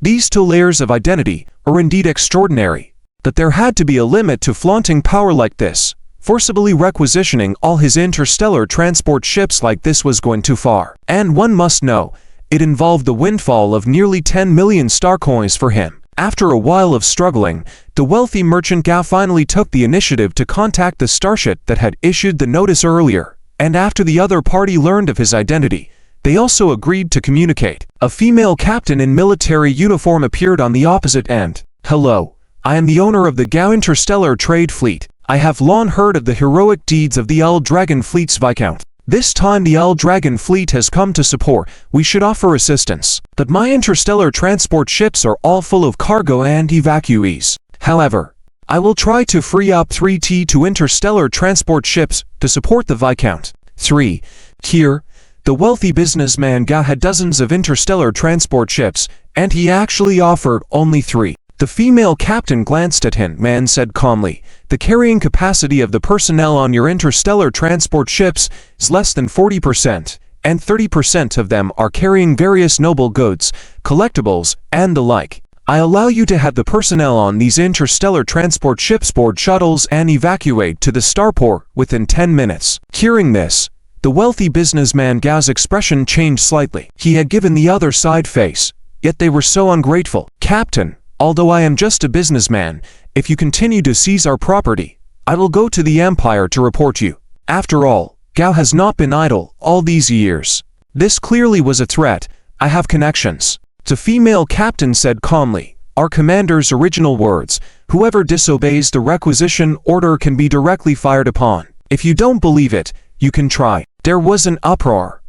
These 2 layers of identity are indeed extraordinary. But there had to be a limit to flaunting power like this. Forcibly requisitioning all his interstellar transport ships like this was going too far. And one must know, it involved the windfall of nearly 10 million star coins for him. After a while of struggling, the wealthy merchant Gao finally took the initiative to contact the starship that had issued the notice earlier, and after the other party learned of his identity, they also agreed to communicate. A female captain in military uniform appeared on the opposite end. "Hello, I am the owner of the Gao Interstellar Trade Fleet. I have long heard of the heroic deeds of the Dragon Fleet's Viscount. This time the Dragon Fleet has come to support. We should offer assistance. But my interstellar transport ships are all full of cargo and evacuees. However, I will try to free up 3 T2 interstellar transport ships to support the Viscount." 3. Here, the wealthy businessman Gao had dozens of interstellar transport ships, and he actually offered only 3. The female captain glanced at him and said calmly, "The carrying capacity of the personnel on your interstellar transport ships is less than 40%, and 30% of them are carrying various noble goods, collectibles, and the like. I allow you to have the personnel on these interstellar transport ships board shuttles and evacuate to the starport within 10 minutes. Hearing this, the wealthy businessman Gao's expression changed slightly. He had given the other side face, yet they were so ungrateful. "Captain, although I am just a businessman, if you continue to seize our property, I will go to the Empire to report you. After all, Gao has not been idle all these years." This clearly was a threat. "I have connections." The female captain said calmly, "Our commander's original words, whoever disobeys the requisition order can be directly fired upon. If you don't believe it, you can try." There was an uproar.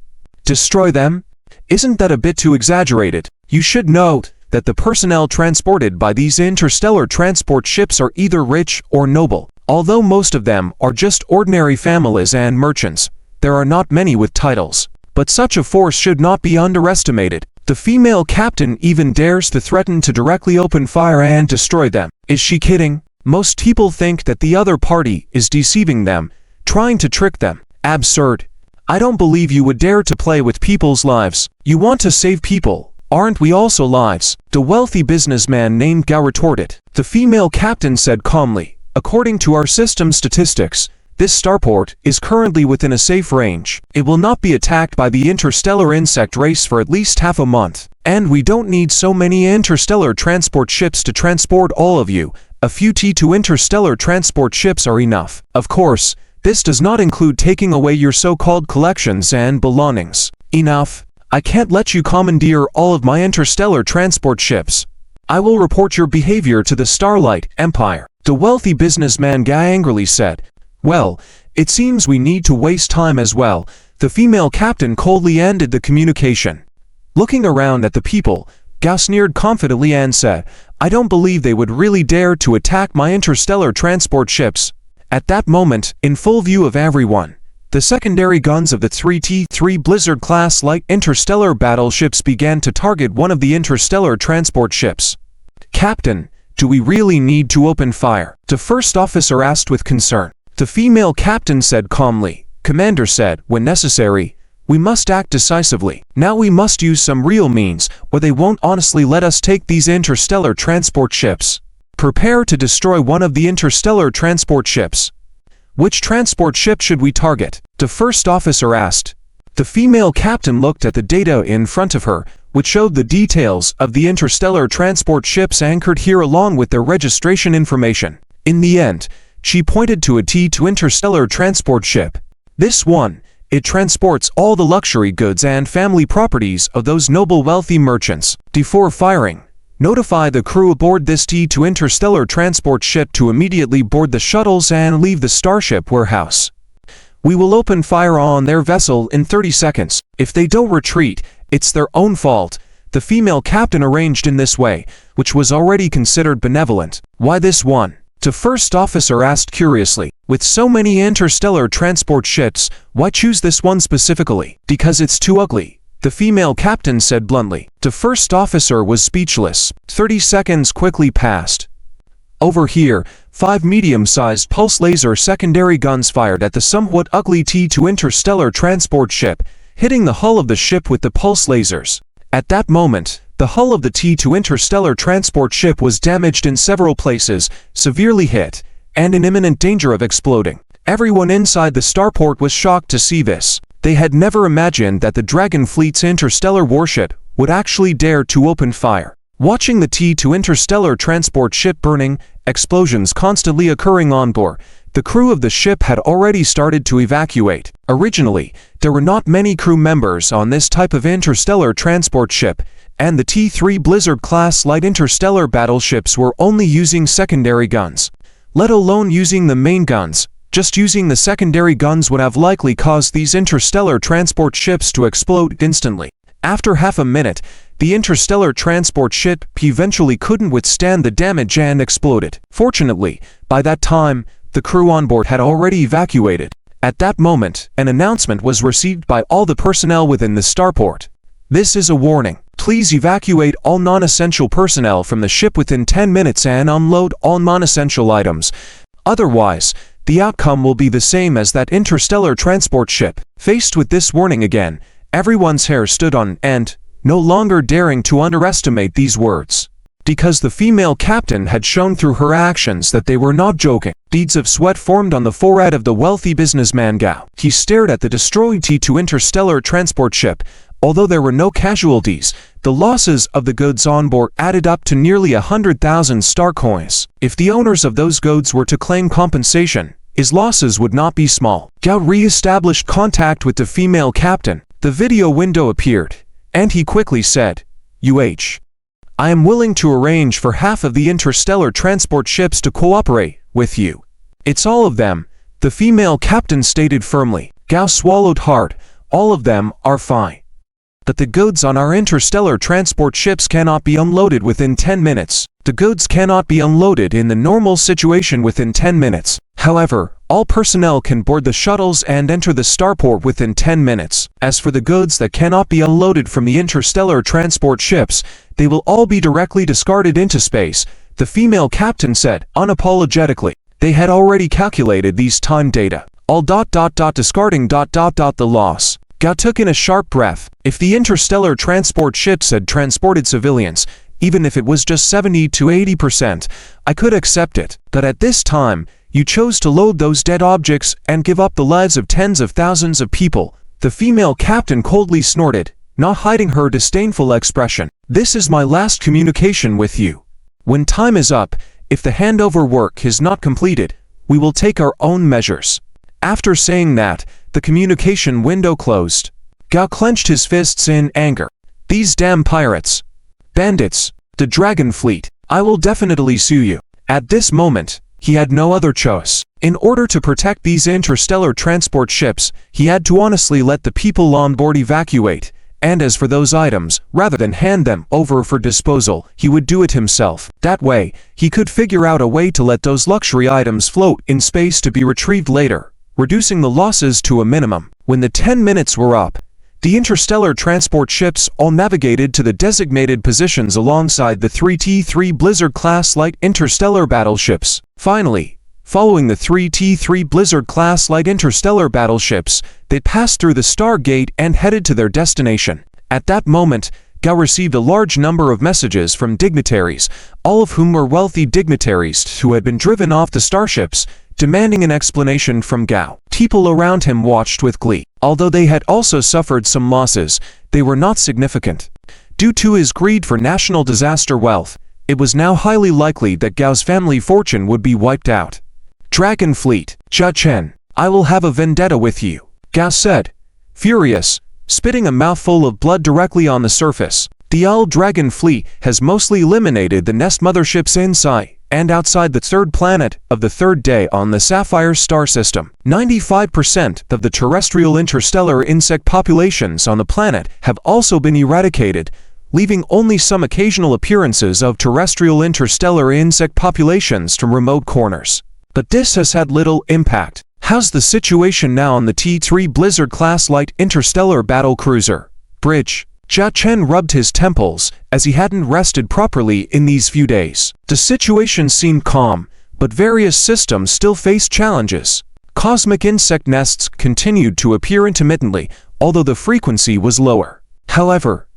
"Destroy them? Isn't that a bit too exaggerated? You should note that the personnel transported by these interstellar transport ships are either rich or noble. Although most of them are just ordinary families and merchants, there are not many with titles. But such a force should not be underestimated. The female captain even dares to threaten to directly open fire and destroy them. Is she kidding? Most people think that the other party is deceiving them, trying to trick them. Absurd. I don't believe you would dare to play with people's lives. You want to save people. Aren't we also lives?" The wealthy businessman named Gao retorted. The female captain said calmly, "According to our system statistics, this starport is currently within a safe range. It will not be attacked by the interstellar insect race for at least half a month. And we don't need so many interstellar transport ships to transport all of you. A few T2 interstellar transport ships are enough. Of course, this does not include taking away your so-called collections and belongings. Enough. I can't let you commandeer all of my interstellar transport ships. I will report your behavior to the Starlight Empire." The wealthy businessman Gao angrily said, "Well, it seems we need to waste time as well." The female captain coldly ended the communication. Looking around at the people, Gao sneered confidently and said, "I don't believe they would really dare to attack my interstellar transport ships." At that moment, in full view of everyone, the secondary guns of the 3T3 Blizzard-class light interstellar battleships began to target one of the interstellar transport ships. "Captain, do we really need to open fire?" the first officer asked with concern. The female captain said calmly, "Commander said, when necessary, we must act decisively. Now we must use some real means, or they won't honestly let us take these interstellar transport ships. Prepare to destroy one of the interstellar transport ships." "Which transport ship should we target?" the first officer asked. The female captain looked at the data in front of her, which showed the details of the interstellar transport ships anchored here along with their registration information. In the end, she pointed to a T2 interstellar transport ship. "This one, it transports all the luxury goods and family properties of those noble wealthy merchants. Before firing, notify the crew aboard this T2 interstellar transport ship to immediately board the shuttles and leave the starship warehouse. We will open fire on their vessel in 30 seconds. If they don't retreat, it's their own fault." The female captain arranged in this way, which was already considered benevolent. "Why this one?" the first officer asked curiously. "With so many interstellar transport ships, why choose this one specifically?" "Because it's too ugly," the female captain said bluntly. The first officer was speechless. 30 seconds quickly passed. Over here, 5 medium-sized pulse laser secondary guns fired at the somewhat ugly T2 interstellar transport ship, hitting the hull of the ship with the pulse lasers. At that moment, the hull of the T2 interstellar transport ship was damaged in several places, severely hit, and in imminent danger of exploding. Everyone inside the starport was shocked to see this. They had never imagined that the Dragon Fleet's interstellar warship would actually dare to open fire. Watching the T-2 interstellar transport ship burning, explosions constantly occurring on board, the crew of the ship had already started to evacuate. Originally, there were not many crew members on this type of interstellar transport ship, and the T-3 Blizzard-class light interstellar battleships were only using secondary guns, let alone using the main guns. Just using the secondary guns would have likely caused these interstellar transport ships to explode instantly. After half a minute, the interstellar transport ship eventually couldn't withstand the damage and exploded. Fortunately, by that time, the crew on board had already evacuated. At that moment, an announcement was received by all the personnel within the starport. This is a warning. Please evacuate all non-essential personnel from the ship within 10 minutes and unload all non-essential items. Otherwise, the outcome will be the same as that interstellar transport ship. Faced with this warning again, everyone's hair stood on end, no longer daring to underestimate these words. Because the female captain had shown through her actions that they were not joking. Beads of sweat formed on the forehead of the wealthy businessman Gao. He stared at the destroyed T-2 interstellar transport ship. Although there were no casualties, the losses of the goods on board added up to nearly 100,000 star coins. If the owners of those goods were to claim compensation, his losses would not be small. Gao re-established contact with the female captain. The video window appeared, and he quickly said, I am willing to arrange for half of the interstellar transport ships to cooperate with you. It's all of them, the female captain stated firmly. Gao swallowed hard. All of them are fine. But the goods on our interstellar transport ships cannot be unloaded within 10 minutes. The goods cannot be unloaded in the normal situation within 10 minutes. However, all personnel can board the shuttles and enter the starport within 10 minutes. As for the goods that cannot be unloaded from the interstellar transport ships, they will all be directly discarded into space, the female captain said, unapologetically. They had already calculated these time data. All discarding the loss. Gao took in a sharp breath. If the interstellar transport ships had transported civilians, even if it was just 70 to 80%, I could accept it. But at this time, you chose to load those dead objects and give up the lives of tens of thousands of people. The female captain coldly snorted, not hiding her disdainful expression. This is my last communication with you. When time is up, if the handover work is not completed, we will take our own measures. After saying that, the communication window closed. Gao clenched his fists in anger. These damn pirates. Bandits. The Dragon Fleet. I will definitely sue you. At this moment, he had no other choice. In order to protect these interstellar transport ships, he had to honestly let the people on board evacuate. And as for those items, rather than hand them over for disposal, he would do it himself. That way, he could figure out a way to let those luxury items float in space to be retrieved later, reducing the losses to a minimum. When the 10 minutes were up, the interstellar transport ships all navigated to the designated positions alongside the 3 T-3 Blizzard-class light interstellar battleships. Finally, following the 3 T-3 Blizzard-class light interstellar battleships, they passed through the Stargate and headed to their destination. At that moment, Gao received a large number of messages from dignitaries, all of whom were wealthy dignitaries who had been driven off the starships, demanding an explanation from Gao. People around him watched with glee. Although they had also suffered some losses, they were not significant. Due to his greed for national disaster wealth, it was now highly likely that Gao's family fortune would be wiped out. Dragon Fleet. Jia Chen, I will have a vendetta with you, Gao said, furious, spitting a mouthful of blood directly on the surface. The old Dragon Fleet has mostly eliminated the nest motherships inside and outside the third planet of the third day on the Sapphire star system. 95% of the terrestrial interstellar insect populations on the planet have also been eradicated, leaving only some occasional appearances of terrestrial interstellar insect populations from remote corners. But this has had little impact. How's the situation now on the T-3 Blizzard-class light interstellar battle cruiser bridge? Jia Chen rubbed his temples, as he hadn't rested properly in these few days. The situation seemed calm, but various systems still faced challenges. Cosmic insect nests continued to appear intermittently, although the frequency was lower. However,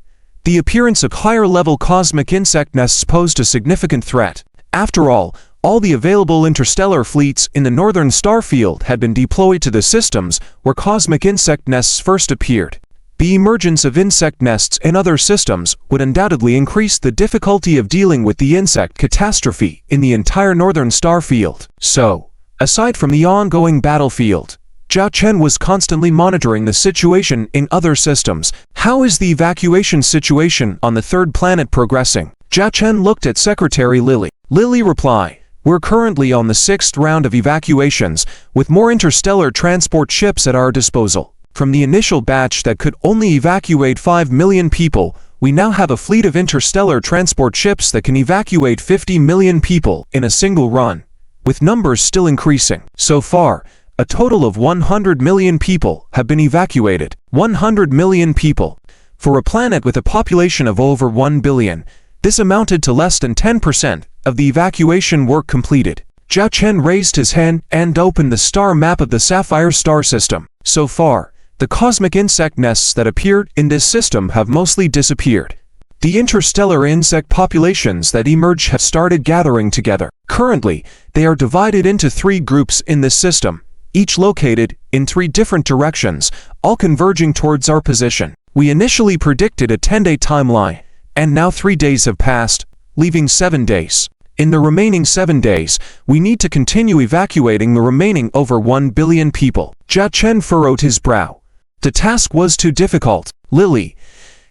the appearance of higher-level cosmic insect nests posed a significant threat. After all All the available interstellar fleets in the northern star field had been deployed to the systems where cosmic insect nests first appeared. The emergence of insect nests in other systems would undoubtedly increase the difficulty of dealing with the insect catastrophe in the entire northern star field. So, aside from the ongoing battlefield, Zhao Chen was constantly monitoring the situation in other systems. How is the evacuation situation on the third planet progressing? Zhao Chen looked at Secretary Lily. Lily replied, "We're currently on the 6th round of evacuations, with more interstellar transport ships at our disposal. From the initial batch that could only evacuate 5 million people, we now have a fleet of interstellar transport ships that can evacuate 50 million people in a single run, with numbers still increasing. So far, a total of 100 million people have been evacuated. 100 million people. For a planet with a population of over 1 billion, this amounted to less than 10% of the evacuation work completed." Zhao Chen raised his hand and opened the star map of the Sapphire star system. So far, the cosmic insect nests that appeared in this system have mostly disappeared. The interstellar insect populations that emerge have started gathering together. Currently, they are divided into 3 groups in this system, each located in 3 different directions, all converging towards our position. We initially predicted a 10-day timeline, and now 3 days have passed, leaving 7 days. In the remaining 7 days, we need to continue evacuating the remaining over 1 billion people. Zhao Chen furrowed his brow. The task was too difficult. Lily,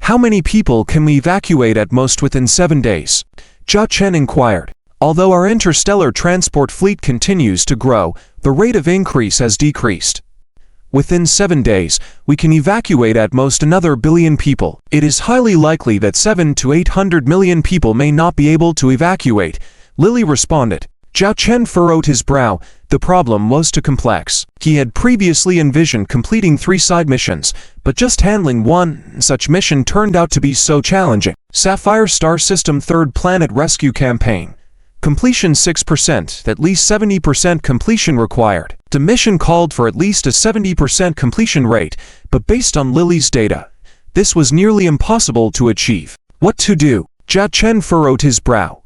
how many people can we evacuate at most within 7 days? Zhao Chen inquired. Although our interstellar transport fleet continues to grow, the rate of increase has decreased. Within 7 days, we can evacuate at most another billion people. It is highly likely that 700 to 800 million people may not be able to evacuate, Lily responded. Zhao Chen furrowed his brow. The problem was too complex. He had previously envisioned completing 3 side missions, but just handling one such mission turned out to be so challenging. Sapphire Star System 3rd Planet Rescue Campaign. Completion 6%, at least 70% completion required. The mission called for at least a 70% completion rate, but based on Lily's data, this was nearly impossible to achieve. What to do? Zhao Chen furrowed his brow.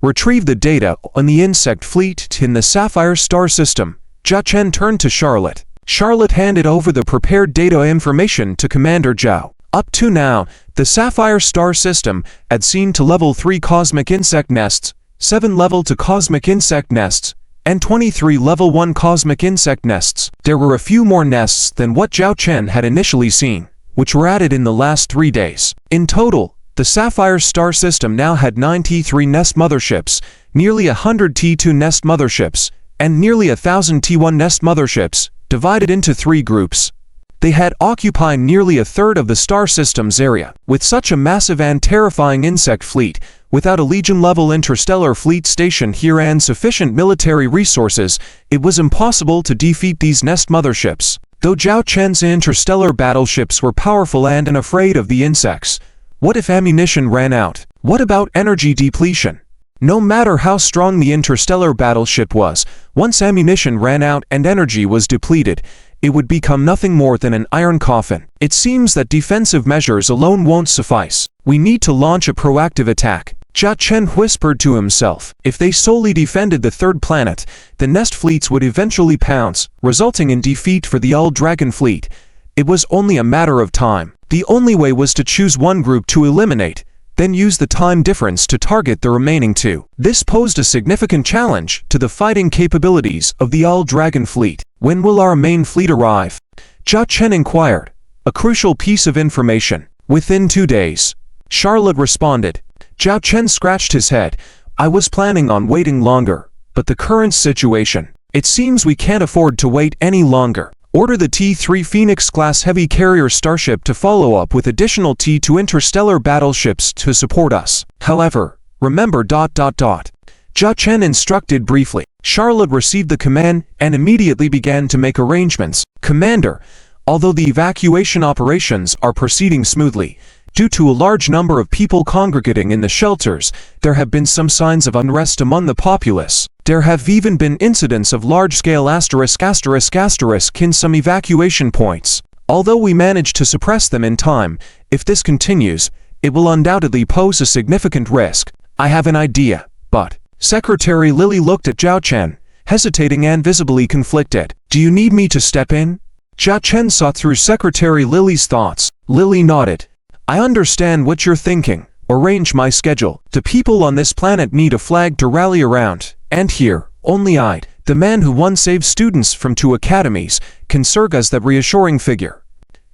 Retrieve the data on the insect fleet in the Sapphire Star System. Zhao Chen turned to Charlotte. Charlotte handed over the prepared data information to Commander Zhao. Up to now, the Sapphire Star System had seen to level 3 cosmic insect nests, 7 level 2 cosmic insect nests, and 23 level 1 cosmic insect nests. There were a few more nests than what Zhao Chen had initially seen, which were added in the last 3 days. In total, the Sapphire Star System now had 9 T3 nest motherships, nearly 100 T2 nest motherships, and nearly 1,000 T1 nest motherships, divided into 3 groups. They had occupied nearly a third of the star system's area. With such a massive and terrifying insect fleet, without a Legion-level interstellar fleet station here and sufficient military resources, it was impossible to defeat these nest motherships. Though Zhao Chen's interstellar battleships were powerful and unafraid of the insects, what if ammunition ran out? What about energy depletion? No matter how strong the interstellar battleship was, once ammunition ran out and energy was depleted, it would become nothing more than an iron coffin. It seems that defensive measures alone won't suffice. We need to launch a proactive attack. Zhao Chen whispered to himself. If they solely defended the 3rd planet, the nest fleets would eventually pounce, resulting in defeat for the Old Dragon fleet. It was only a matter of time. The only way was to choose one group to eliminate, then use the time difference to target the remaining 2. This posed a significant challenge to the fighting capabilities of the Old Dragon fleet. When will our main fleet arrive? Zhao Chen inquired. A crucial piece of information. Within 2 days. Charlotte responded. Zhao Chen scratched his head. I was planning on waiting longer, but the current situation. It seems we can't afford to wait any longer. Order the T3 Phoenix-class heavy carrier starship to follow up with additional T2 interstellar battleships to support us. However, remember ... Zhao Chen instructed briefly. Charlotte received the command and immediately began to make arrangements. Commander, although the evacuation operations are proceeding smoothly, due to a large number of people congregating in the shelters, there have been some signs of unrest among the populace. There have even been incidents of large-scale **** in some evacuation points. Although we managed to suppress them in time, if this continues, it will undoubtedly pose a significant risk. I have an idea, but Secretary Lily looked at Zhao Chen, hesitating and visibly conflicted. Do you need me to step in? Zhao Chen saw through Secretary Lily's thoughts. Lily nodded. I understand what you're thinking. Arrange my schedule. The people on this planet need a flag to rally around. And here, only I, the man who once saved students from 2 academies, can serve as that reassuring figure.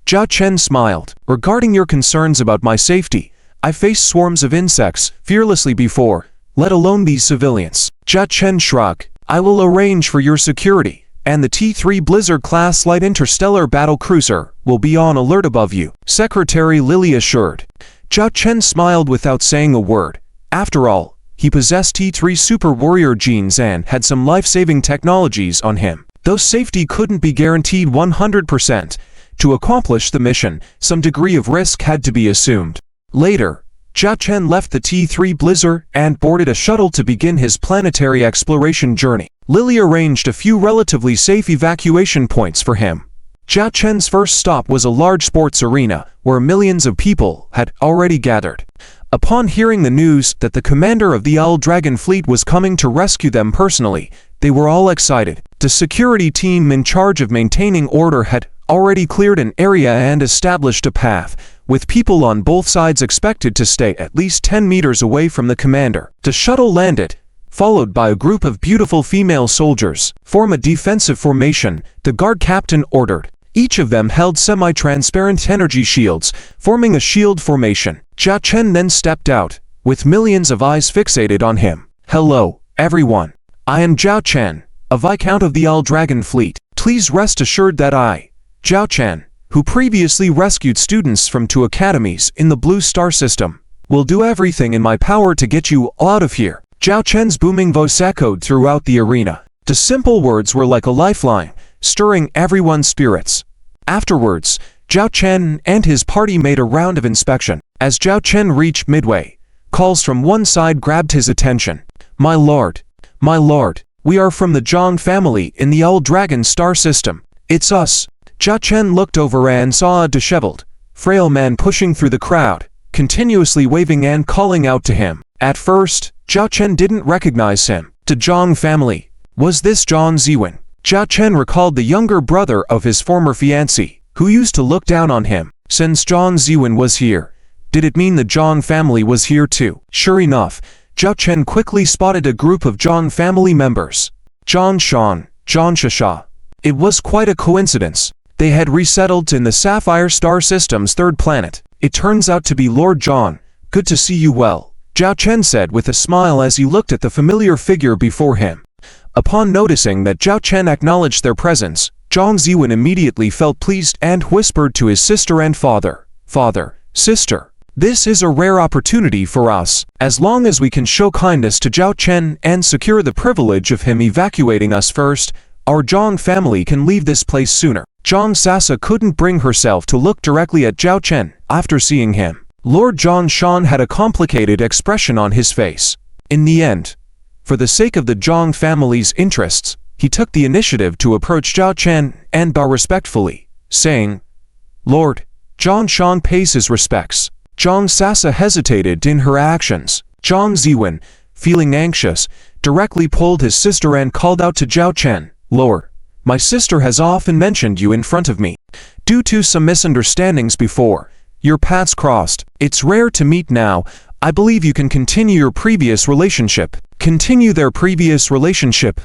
Zhao Chen smiled. Regarding your concerns about my safety, I faced swarms of insects fearlessly before, let alone these civilians. Zhao Chen shrugged. I will arrange for your security, and the T3 Blizzard-class light interstellar battle cruiser will be on alert above you, Secretary Lily assured. Zhao Chen smiled without saying a word. After all, he possessed T3 super warrior genes and had some life-saving technologies on him. Though safety couldn't be guaranteed 100%, to accomplish the mission, some degree of risk had to be assumed. Later, Zhao Chen left the T3 Blizzard and boarded a shuttle to begin his planetary exploration journey. Lily arranged a few relatively safe evacuation points for him. Zhao Chen's first stop was a large sports arena, where millions of people had already gathered. Upon hearing the news that the commander of the Owl Dragon Fleet was coming to rescue them personally, they were all excited. The security team in charge of maintaining order had already cleared an area and established a path, with people on both sides expected to stay at least 10 meters away from the commander. The shuttle landed, followed by a group of beautiful female soldiers. Form a defensive formation, the guard captain ordered. Each of them held semi-transparent energy shields, forming a shield formation. Zhao Chen then stepped out, with millions of eyes fixated on him. Hello, everyone. I am Zhao Chen, a Viscount of the Owl Dragon Fleet. Please rest assured that I, Zhao Chen, who previously rescued students from 2 academies in the Blue Star system, will do everything in my power to get you all out of here. Zhao Chen's booming voice echoed throughout the arena. The simple words were like a lifeline, stirring everyone's spirits. Afterwards, Zhao Chen and his party made a round of inspection. As Zhao Chen reached midway, calls from one side grabbed his attention. My lord, we are from the Zhang family in the Owl Dragon star system. It's us. Zhao Chen looked over and saw a disheveled, frail man pushing through the crowd, continuously waving and calling out to him. At first, Zhao Chen didn't recognize him. The Zhang family. Was this Zhang Ziwen? Zhao Chen recalled the younger brother of his former fiancée, who used to look down on him. Since Zhang Ziwen was here, did it mean the Zhang family was here too? Sure enough, Zhao Chen quickly spotted a group of Zhang family members. Zhang Shan, Zhang Shasha. It was quite a coincidence. They had resettled in the Sapphire Star System's 3rd planet. It turns out to be Lord Zhang. Good to see you well, Zhao Chen said with a smile as he looked at the familiar figure before him. Upon noticing that Zhao Chen acknowledged their presence, Zhang Ziwen immediately felt pleased and whispered to his sister and father, Father, sister, this is a rare opportunity for us. As long as we can show kindness to Zhao Chen and secure the privilege of him evacuating us first, our Zhang family can leave this place sooner. Zhang Sasa couldn't bring herself to look directly at Zhao Chen after seeing him. Lord Zhang Shan had a complicated expression on his face. In the end, for the sake of the Zhang family's interests, he took the initiative to approach Zhao Chen and bow respectfully, saying, Lord, Zhang Shan pays his respects. Zhang Sasa hesitated in her actions. Zhang Ziwen, feeling anxious, directly pulled his sister and called out to Zhao Chen, Lord, my sister has often mentioned you in front of me. Due to some misunderstandings before, your paths crossed. It's rare to meet now. I believe you can continue your previous relationship. Continue their previous relationship.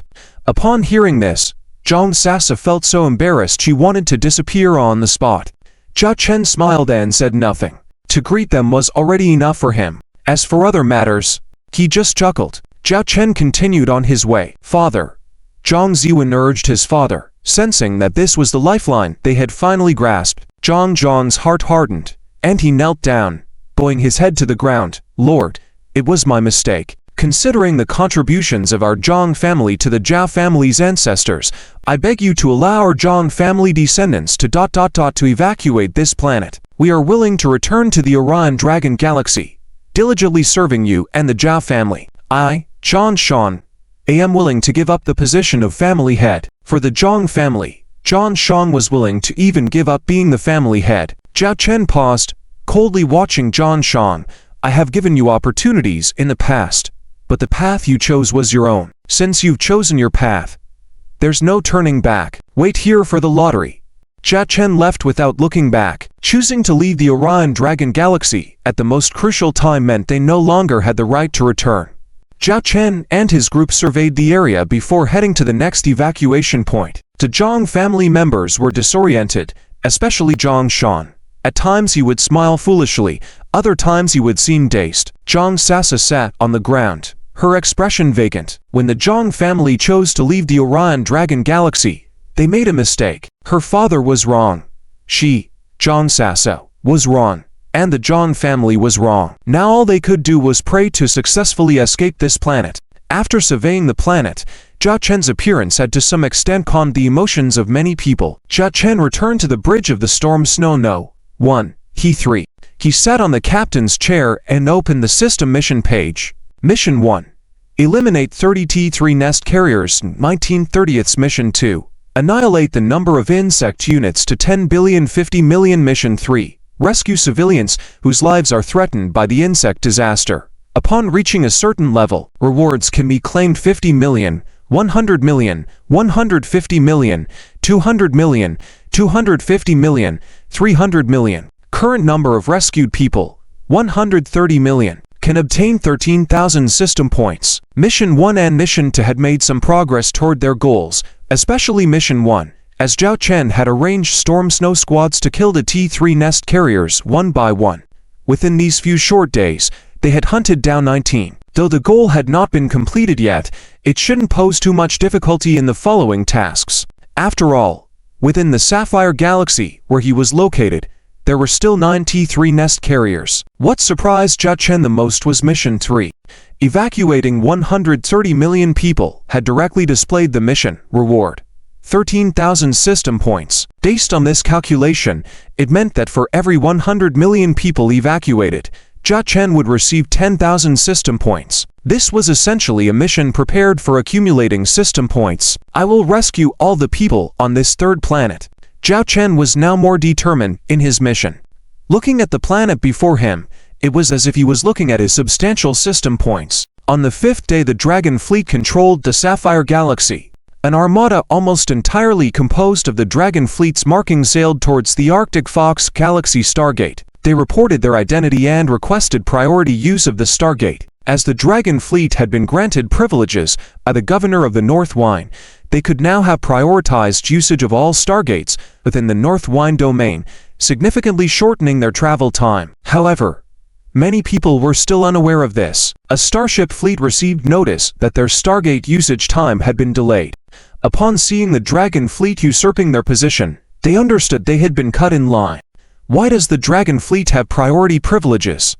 Upon hearing this, Zhang Sasa felt so embarrassed she wanted to disappear on the spot. Zhao Chen smiled and said nothing. To greet them was already enough for him. As for other matters, he just chuckled. Zhao Chen continued on his way. Father, Zhang Ziwen urged his father, sensing that this was the lifeline they had finally grasped. Zhang's heart hardened, and he knelt down, bowing his head to the ground. Lord, it was my mistake. Considering the contributions of our Zhang family to the Zhao family's ancestors, I beg you to allow our Zhang family descendants to evacuate this planet. We are willing to return to the Orion Dragon Galaxy, diligently serving you and the Zhao family. I, Zhang Shan, am willing to give up the position of family head. For the Zhang family, Zhang Shan was willing to even give up being the family head. Zhao Chen paused, coldly watching Zhang Shan. I have given you opportunities in the past, but the path you chose was your own. Since you've chosen your path, there's no turning back. Wait here for the lottery. Jia Chen left without looking back. Choosing to leave the Orion Dragon Galaxy at the most crucial time meant they no longer had the right to return. Jia Chen and his group surveyed the area before heading to the next evacuation point. The Zhang family members were disoriented, especially Zhang Shan. At times he would smile foolishly, other times he would seem dazed. Zhang Sasa sat on the ground, her expression vacant. When the Zhang family chose to leave the Orion Dragon Galaxy, they made a mistake. Her father was wrong. She, Zhang Sasa, was wrong. And the Zhang family was wrong. Now all they could do was pray to successfully escape this planet. After surveying the planet, Jia Chen's appearance had to some extent calmed the emotions of many people. Jia Chen returned to the bridge of the Storm Snow No. 1. He 3. He sat on the captain's chair and opened the system mission page. Mission 1. Eliminate 30 T3 nest carriers. 1930th Mission 2. Annihilate the number of insect units to 10,050,000,000. Mission 3. Rescue civilians whose lives are threatened by the insect disaster. Upon reaching a certain level, rewards can be claimed 50 million, 100 million, 150 million, 200 million, 250 million, 300 million. Current number of rescued people, 130 million. Can obtain 13,000 system points. Mission 1 and Mission 2 had made some progress toward their goals, especially Mission 1. As Zhao Chen had arranged storm snow squads to kill the T3 nest carriers one by one. Within these few short days, they had hunted down 19. Though the goal had not been completed yet, it shouldn't pose too much difficulty in the following tasks. After all, within the Sapphire Galaxy, where he was located, there were still 9 T3 nest carriers. What surprised Jia Chen the most was Mission 3. Evacuating 130 million people had directly displayed the mission reward. 13,000 system points. Based on this calculation, it meant that for every 100 million people evacuated, Jia Chen would receive 10,000 system points. This was essentially a mission prepared for accumulating system points. I will rescue all the people on this third planet. Zhao Chen was now more determined in his mission. Looking at the planet before him, it was as if he was looking at his substantial system points. On the 5th day, the Dragon Fleet controlled the Sapphire Galaxy. An armada almost entirely composed of the Dragon Fleet's marking sailed towards the Arctic Fox Galaxy Stargate. They reported their identity and requested priority use of the Stargate. As the Dragon Fleet had been granted privileges by the governor of the North Wine, they could now have prioritized usage of all Stargates within the North Wine domain, significantly shortening their travel time. However, many people were still unaware of this. A starship fleet received notice that their Stargate usage time had been delayed. Upon seeing the Dragon Fleet usurping their position, they understood they had been cut in line. Why does the Dragon Fleet have priority privileges?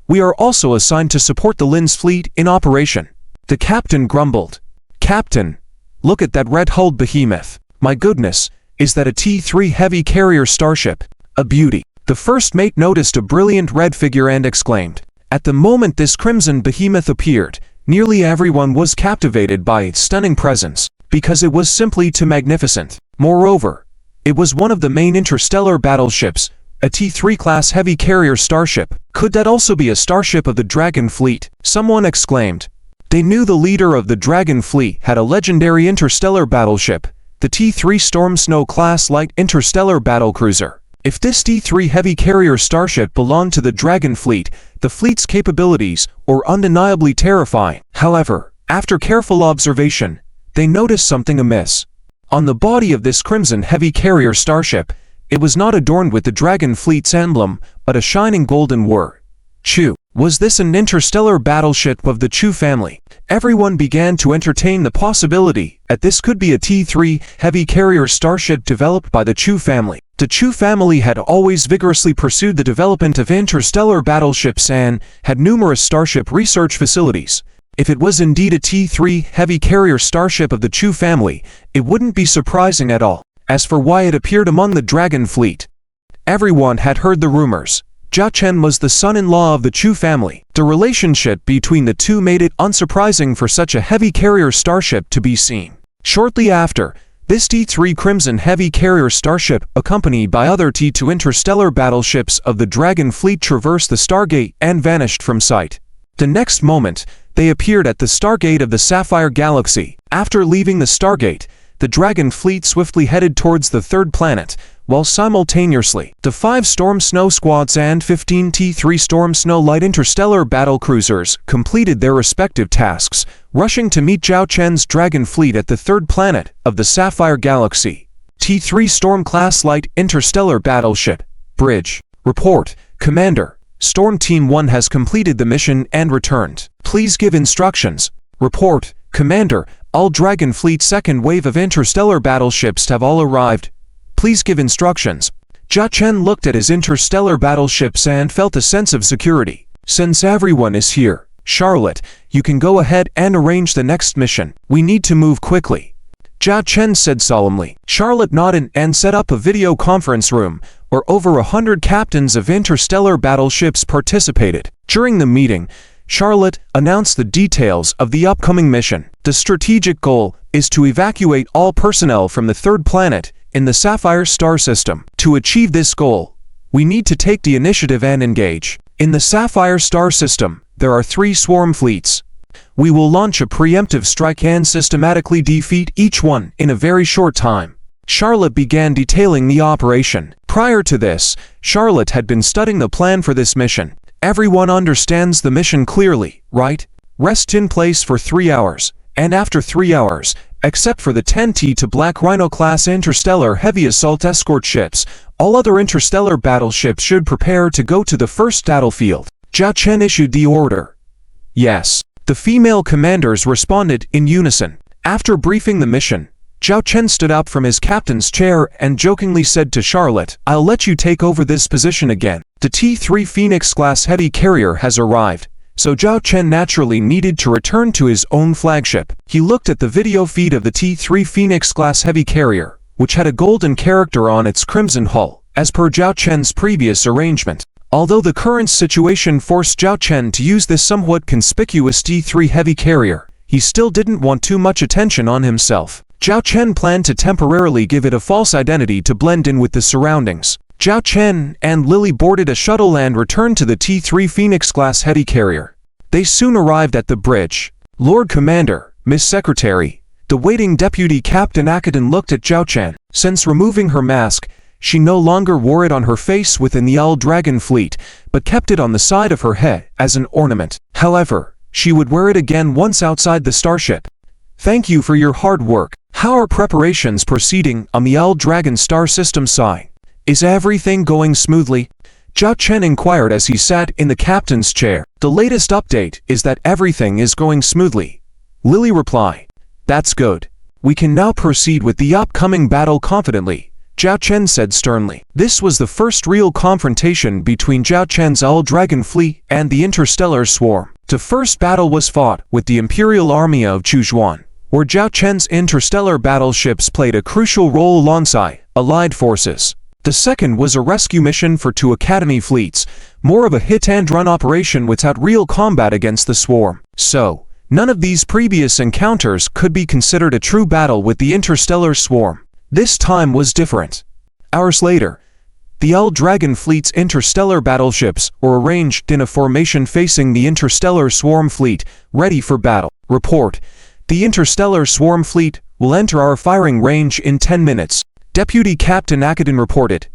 We are also assigned to support the Lin's fleet in operation. The captain grumbled. Captain, look at that red-hulled behemoth. My goodness, is that a T3 heavy carrier starship? A beauty. The first mate noticed a brilliant red figure and exclaimed. At the moment this crimson behemoth appeared, nearly everyone was captivated by its stunning presence, because it was simply too magnificent. Moreover, it was one of the main interstellar battleships, a T3 class heavy carrier starship. Could that also be a starship of the Dragon Fleet? Someone exclaimed. They knew the leader of the Dragon Fleet had a legendary interstellar battleship, the T3 Storm Snow class light interstellar battlecruiser. If this T3 heavy carrier starship belonged to the Dragon Fleet, the fleet's capabilities were undeniably terrifying. However, after careful observation, they noticed something amiss. On the body of this crimson heavy carrier starship, it was not adorned with the Dragon Fleet's emblem, but a shining golden word. Chu. Was this an interstellar battleship of the Chu family? Everyone began to entertain the possibility that this could be a T3 heavy carrier starship developed by the Chu family. The Chu family had always vigorously pursued the development of interstellar battleships and had numerous starship research facilities. If it was indeed a T3 heavy carrier starship of the Chu family, it wouldn't be surprising at all. As for why it appeared among the Dragon Fleet, everyone had heard the rumors. Jia Chen was the son-in-law of the Chu family. The relationship between the two made it unsurprising for such a heavy carrier starship to be seen. Shortly after, this T3 Crimson heavy carrier starship, accompanied by other T2 interstellar battleships of the Dragon Fleet, traversed the Stargate and vanished from sight. The next moment, They appeared at the Stargate of the Sapphire Galaxy. After leaving the Stargate, the Dragon fleet swiftly headed towards the third planet, while simultaneously, the 5 Storm Snow Squads and 15 T3 Storm Snow Light interstellar battle cruisers completed their respective tasks, rushing to meet Zhao Chen's Dragon fleet at the third planet of the Sapphire Galaxy. T3 Storm-class light interstellar battleship. Bridge. Report, Commander. Storm Team 1 has completed the mission and returned. Please give instructions. Report, Commander. All Dragon Fleet's second wave of interstellar battleships have all arrived. Please give instructions. Zhao Chen looked at his interstellar battleships and felt a sense of security. Since everyone is here, Charlotte, you can go ahead and arrange the next mission. We need to move quickly. Zhao Chen said solemnly. Charlotte nodded and set up a video conference room, where over 100 captains of interstellar battleships participated. During the meeting, Charlotte announced the details of the upcoming mission. The strategic goal is to evacuate all personnel from the third planet in the Sapphire star system. To achieve this goal, we need to take the initiative and engage. In the Sapphire star system, there are 3 swarm fleets. We will launch a preemptive strike and systematically defeat each one in a very short time. Charlotte began detailing the operation. Prior to this, Charlotte had been studying the plan for this mission. Everyone understands the mission clearly, right? Rest in place for 3 hours, and after 3 hours, except for the 10T to Black Rhino-class interstellar heavy assault escort ships, all other interstellar battleships should prepare to go to the first battlefield. Zhao Chen issued the order. Yes. The female commanders responded in unison. After briefing the mission, Zhao Chen stood up from his captain's chair and jokingly said to Charlotte, I'll let you take over this position again. The T3 Phoenix-class heavy carrier has arrived, so Zhao Chen naturally needed to return to his own flagship. He looked at the video feed of the T3 Phoenix-class heavy carrier, which had a golden character on its crimson hull, as per Zhao Chen's previous arrangement. Although the current situation forced Zhao Chen to use this somewhat conspicuous T3 heavy carrier, he still didn't want too much attention on himself. Zhao Chen planned to temporarily give it a false identity to blend in with the surroundings. Zhao Chen and Lily boarded a shuttle and returned to the T3 Phoenix-class heavy carrier. They soon arrived at the bridge. Lord Commander, Miss Secretary, the waiting Deputy Captain Akadin looked at Zhao Chen. Since removing her mask, she no longer wore it on her face within the Owl Dragon fleet, but kept it on the side of her head as an ornament. However, she would wear it again once outside the starship. Thank you for your hard work. How are preparations proceeding on the Owl Dragon star system side? Is everything going smoothly? Zhao Chen inquired as he sat in the captain's chair. The latest update is that everything is going smoothly. Lily replied. That's good. We can now proceed with the upcoming battle confidently, Zhao Chen said sternly. This was the first real confrontation between Zhao Chen's Owl Dragon fleet and the interstellar swarm. The first battle was fought with the Imperial Army of Chujuan, where Zhao Chen's interstellar battleships played a crucial role alongside Allied forces. The second was a rescue mission for 2 Academy fleets, more of a hit-and-run operation without real combat against the swarm. So, none of these previous encounters could be considered a true battle with the interstellar swarm. This time was different. Hours later, the Owl Dragon fleet's interstellar battleships were arranged in a formation facing the interstellar swarm fleet, ready for battle. Report. The interstellar swarm fleet will enter our firing range in 10 minutes. Deputy Captain Akadin reported.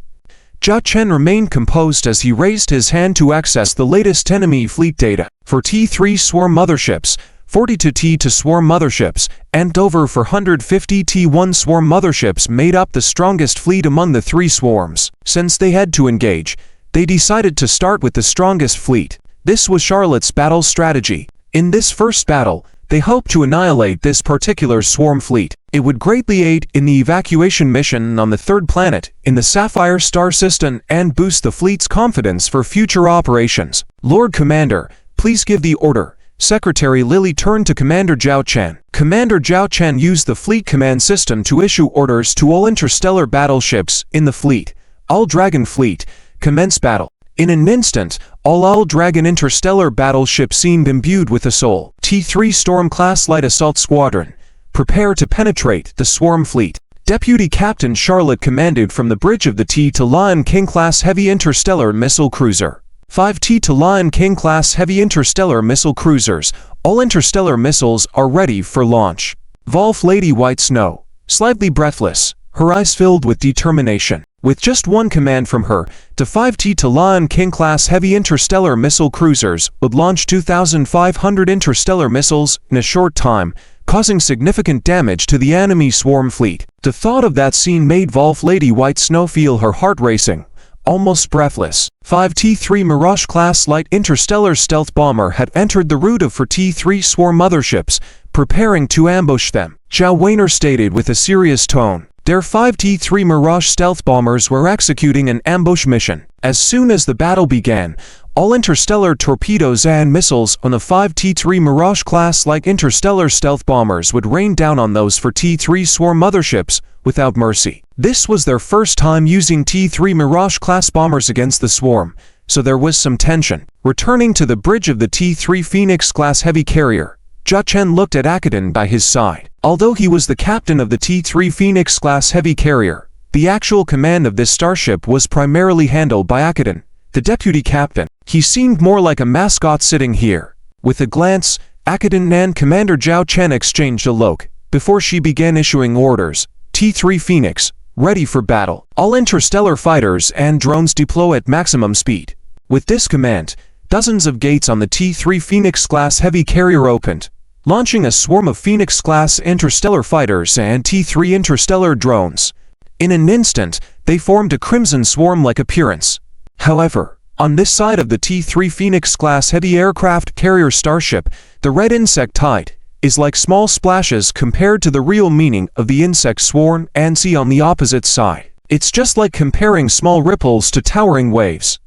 Zhao Chen remained composed as he raised his hand to access the latest enemy fleet data. For T3 swarm motherships, 42 T2 swarm motherships, and over 450 T1 swarm motherships made up the strongest fleet among the 3 swarms. Since they had to engage, they decided to start with the strongest fleet. This was Charlotte's battle strategy. In this first battle, they hoped to annihilate this particular swarm fleet. It would greatly aid in the evacuation mission on the third planet in the Sapphire star system and boost the fleet's confidence for future operations. Lord Commander, please give the order. Secretary Lily turned to Commander Zhao Chen. Commander Zhao Chen used the fleet command system to issue orders to all interstellar battleships in the fleet. Owl Dragon fleet, commence battle. In an instant, all Owl Dragon interstellar battleships seemed imbued with a soul. T3 Storm-class light assault squadron, prepare to penetrate the swarm fleet. Deputy Captain Charlotte commanded from the bridge of the T to Lion King-class heavy interstellar missile cruiser. 5 T to Lion King class heavy interstellar missile cruisers. All interstellar missiles are ready for launch. Volf Lady White Snow, slightly breathless, her eyes filled with determination. With just one command from her, the 5T to Lion King class heavy interstellar missile cruisers would launch 2,500 interstellar missiles in a short time, causing significant damage to the enemy swarm fleet. The thought of that scene made Volf Lady White Snow feel her heart racing, almost breathless. 5T-3 Mirage class light interstellar stealth bomber had entered the route of 4 T-3 swarm motherships, preparing to ambush them. Zhao Weiner stated with a serious tone. Their 5T-3 Mirage stealth bombers were executing an ambush mission. As soon as the battle began, all interstellar torpedoes and missiles on the 5T-3 Mirage class like interstellar stealth bombers would rain down on those 4 T-3 swarm motherships without mercy. This was their first time using T-3 Mirage class bombers against the swarm, so there was some tension. Returning to the bridge of the T-3 Phoenix class heavy carrier, Jia Chen looked at Akadin by his side. Although he was the captain of the T-3 Phoenix class heavy carrier, the actual command of this starship was primarily handled by Akadin, the deputy captain. He seemed more like a mascot sitting here. With a glance, Akadin and Commander Zhao Chen exchanged a look before she began issuing orders. T-3 Phoenix, ready for battle. All interstellar fighters and drones deploy at maximum speed. With this command, dozens of gates on the T-3 Phoenix class heavy carrier opened, launching a swarm of Phoenix-class interstellar fighters and T-3 interstellar drones. In an instant, they formed a crimson swarm-like appearance. However, on this side of the T-3 Phoenix-class heavy aircraft carrier starship, the red insect tide is like small splashes compared to the real meaning of the insect swarm and sea on the opposite side. It's just like comparing small ripples to towering waves.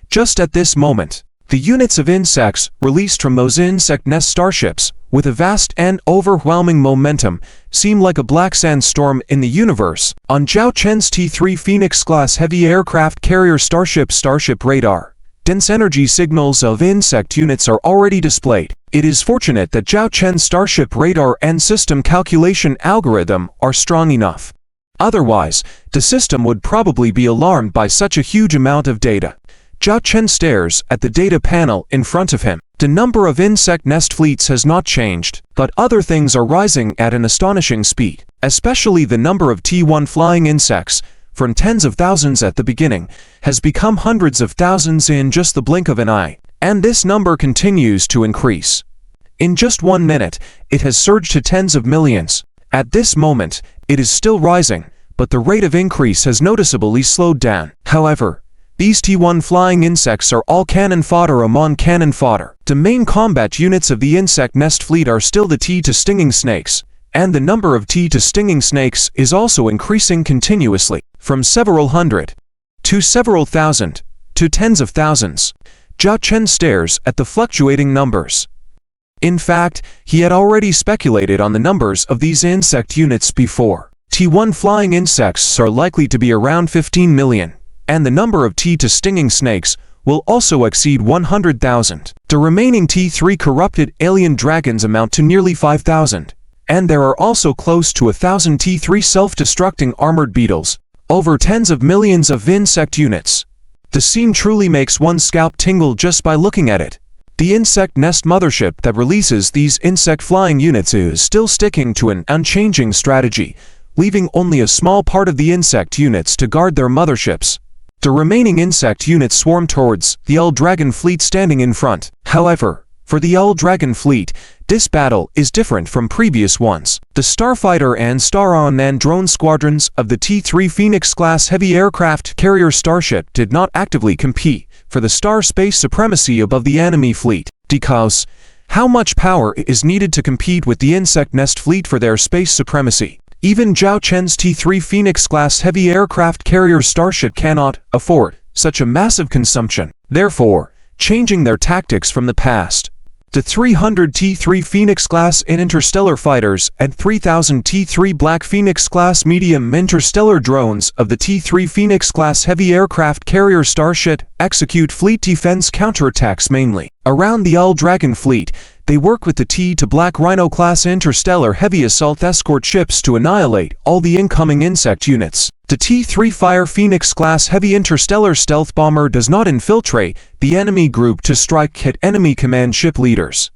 Just at this moment, the units of insects released from those insect nest starships, with a vast and overwhelming momentum, seem like a black sandstorm in the universe. On Zhao Chen's T-3 Phoenix-class heavy aircraft carrier starship radar, dense energy signals of insect units are already displayed. It is fortunate that Zhao Chen's starship radar and system calculation algorithm are strong enough. Otherwise, the system would probably be alarmed by such a huge amount of data. Zhao Chen stares at the data panel in front of him. The number of insect nest fleets has not changed, but other things are rising at an astonishing speed, especially the number of T1 flying insects, from tens of thousands at the beginning, has become hundreds of thousands in just the blink of an eye, and this number continues to increase. In just 1 minute, it has surged to tens of millions. At this moment, it is still rising, but the rate of increase has noticeably slowed down. However, these T1 flying insects are all cannon fodder among cannon fodder. The main combat units of the insect nest fleet are still the T to stinging snakes, and the number of T to stinging snakes is also increasing continuously, from several hundred, to several thousand, to tens of thousands. Zhao Chen stares at the fluctuating numbers. In fact, he had already speculated on the numbers of these insect units before. T1 flying insects are likely to be around 15 million. And the number of T to stinging snakes will also exceed 100,000. The remaining T3 corrupted alien dragons amount to nearly 5,000, and there are also close to 1,000 T3 self-destructing armored beetles, over tens of millions of insect units. The scene truly makes one's scalp tingle just by looking at it. The insect nest mothership that releases these insect flying units is still sticking to an unchanging strategy, leaving only a small part of the insect units to guard their motherships. The remaining insect units swarm towards the L Dragon fleet standing in front. However, for the L Dragon fleet, this battle is different from previous ones. The Starfighter and Star-On drone squadrons of the T-3 Phoenix-class heavy aircraft carrier starship did not actively compete for the star space supremacy above the enemy fleet, because how much power is needed to compete with the insect nest fleet for their space supremacy? Even Zhao Chen's T-3 Phoenix-class heavy aircraft carrier starship cannot afford such a massive consumption, therefore, changing their tactics from the past. The 300 T-3 Phoenix-class interstellar fighters and 3,000 T-3 Black Phoenix-class medium interstellar drones of the T-3 Phoenix-class heavy aircraft carrier starship execute fleet defense counterattacks mainly. Around the L Dragon fleet, They work with the T to Black Rhino-class interstellar heavy assault escort ships to annihilate all the incoming insect units. The T-3 Fire Phoenix-class heavy interstellar stealth bomber does not infiltrate the enemy group to strike hit enemy command ship leaders.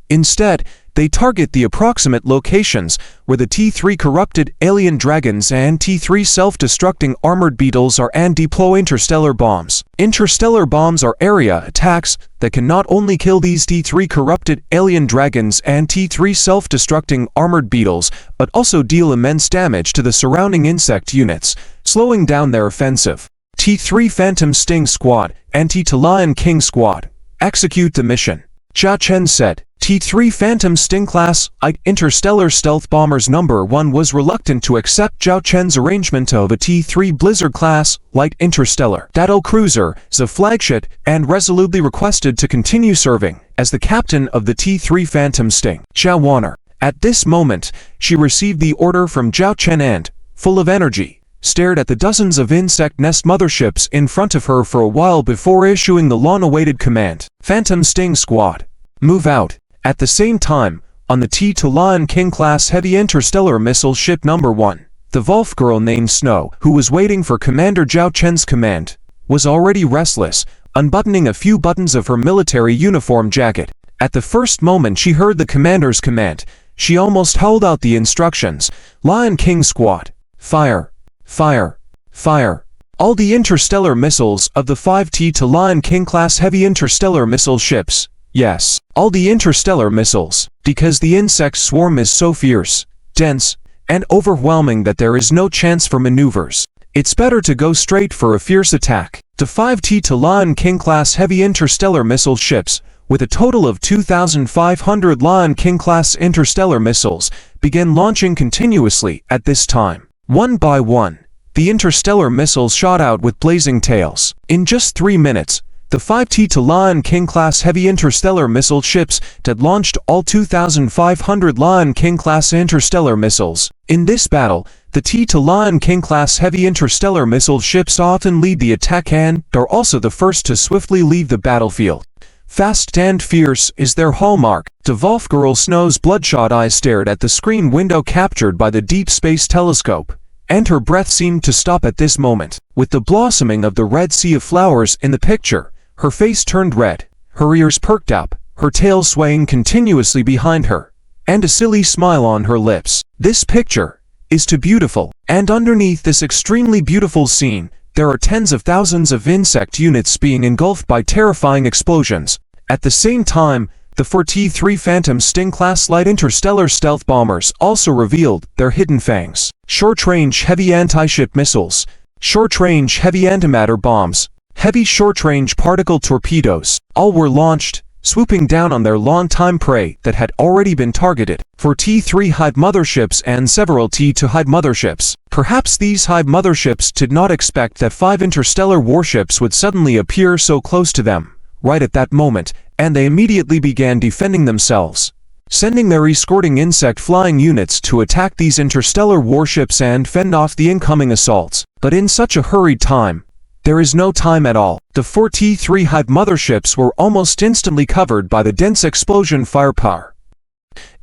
Instead, they target the approximate locations where the T-3 corrupted alien dragons and T-3 self-destructing armored beetles are and deploy interstellar bombs. Interstellar bombs are area attacks that can not only kill these T-3 corrupted alien dragons and T-3 self-destructing armored beetles, but also deal immense damage to the surrounding insect units, slowing down their offensive. T-3 Phantom Sting Squad and T-2 Lion King Squad execute the mission. Jia Chen said. T-3 Phantom Sting-class interstellar stealth bombers number 1 was reluctant to accept Zhao Chen's arrangement of a T-3 Blizzard-class light interstellar battle cruiser as a flagship and resolutely requested to continue serving as the captain of the T-3 Phantom Sting. Zhao Wanner. At this moment, she received the order from Zhao Chen and, full of energy, stared at the dozens of insect nest motherships in front of her for a while before issuing the long-awaited command. Phantom Sting Squad. Move out. At the same time, on the T-2 Lion King-class heavy interstellar missile ship number 1, the Wolf girl named Snow, who was waiting for Commander Zhao Chen's command, was already restless, unbuttoning a few buttons of her military uniform jacket. At the first moment she heard the commander's command, she almost howled out the instructions. Lion King Squad. Fire. Fire. Fire. All the interstellar missiles of the 5 T-2 Lion King-class heavy interstellar missile ships. Yes, all the interstellar missiles, because the insect swarm is so fierce, dense, and overwhelming that there is no chance for maneuvers. It's better to go straight for a fierce attack. The 5 T-2 Lion King-class heavy interstellar missile ships, with a total of 2,500 Lion King-class interstellar missiles, began launching continuously at this time. One by one, the interstellar missiles shot out with blazing tails. In just 3 minutes, the 5 T-2 Lion King-class heavy interstellar missile ships had launched all 2,500 Lion King-class interstellar missiles. In this battle, the T-2 Lion King-class heavy interstellar missile ships often lead the attack and are also the first to swiftly leave the battlefield. Fast and fierce is their hallmark. The Wolf girl Snow's bloodshot eyes stared at the screen window captured by the Deep Space Telescope, and her breath seemed to stop at this moment. With the blossoming of the Red Sea of flowers in the picture, her face turned red, her ears perked up, her tail swaying continuously behind her, and a silly smile on her lips. This picture is too beautiful, and underneath this extremely beautiful scene, there are tens of thousands of insect units being engulfed by terrifying explosions. At the same time, the 4 T-3 Phantom Sting-class light interstellar stealth bombers also revealed their hidden fangs. Short-range heavy anti-ship missiles, short-range heavy antimatter bombs, heavy short-range particle torpedoes, all were launched, swooping down on their long-time prey that had already been targeted. For T-3 Hive motherships and several T-2 Hive motherships, perhaps these Hive motherships did not expect that 5 interstellar warships would suddenly appear so close to them, right at that moment, and they immediately began defending themselves, sending their escorting insect flying units to attack these interstellar warships and fend off the incoming assaults. But in such a hurried time, there is no time at all. The 4 T-3 Hive motherships were almost instantly covered by the dense explosion firepower.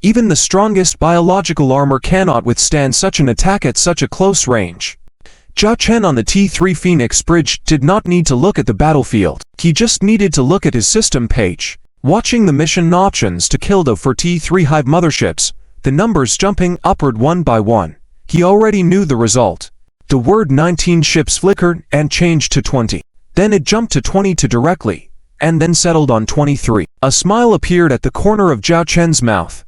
Even the strongest biological armor cannot withstand such an attack at such a close range. Zhao Chen on the T-3 Phoenix bridge did not need to look at the battlefield. He just needed to look at his system page. Watching the mission options to kill the 4 T-3 Hive motherships, the numbers jumping upward one by one, he already knew the result. The word 19 ships flickered and changed to 20. Then it jumped to 22 directly, and then settled on 23. A smile appeared at the corner of Zhao Chen's mouth.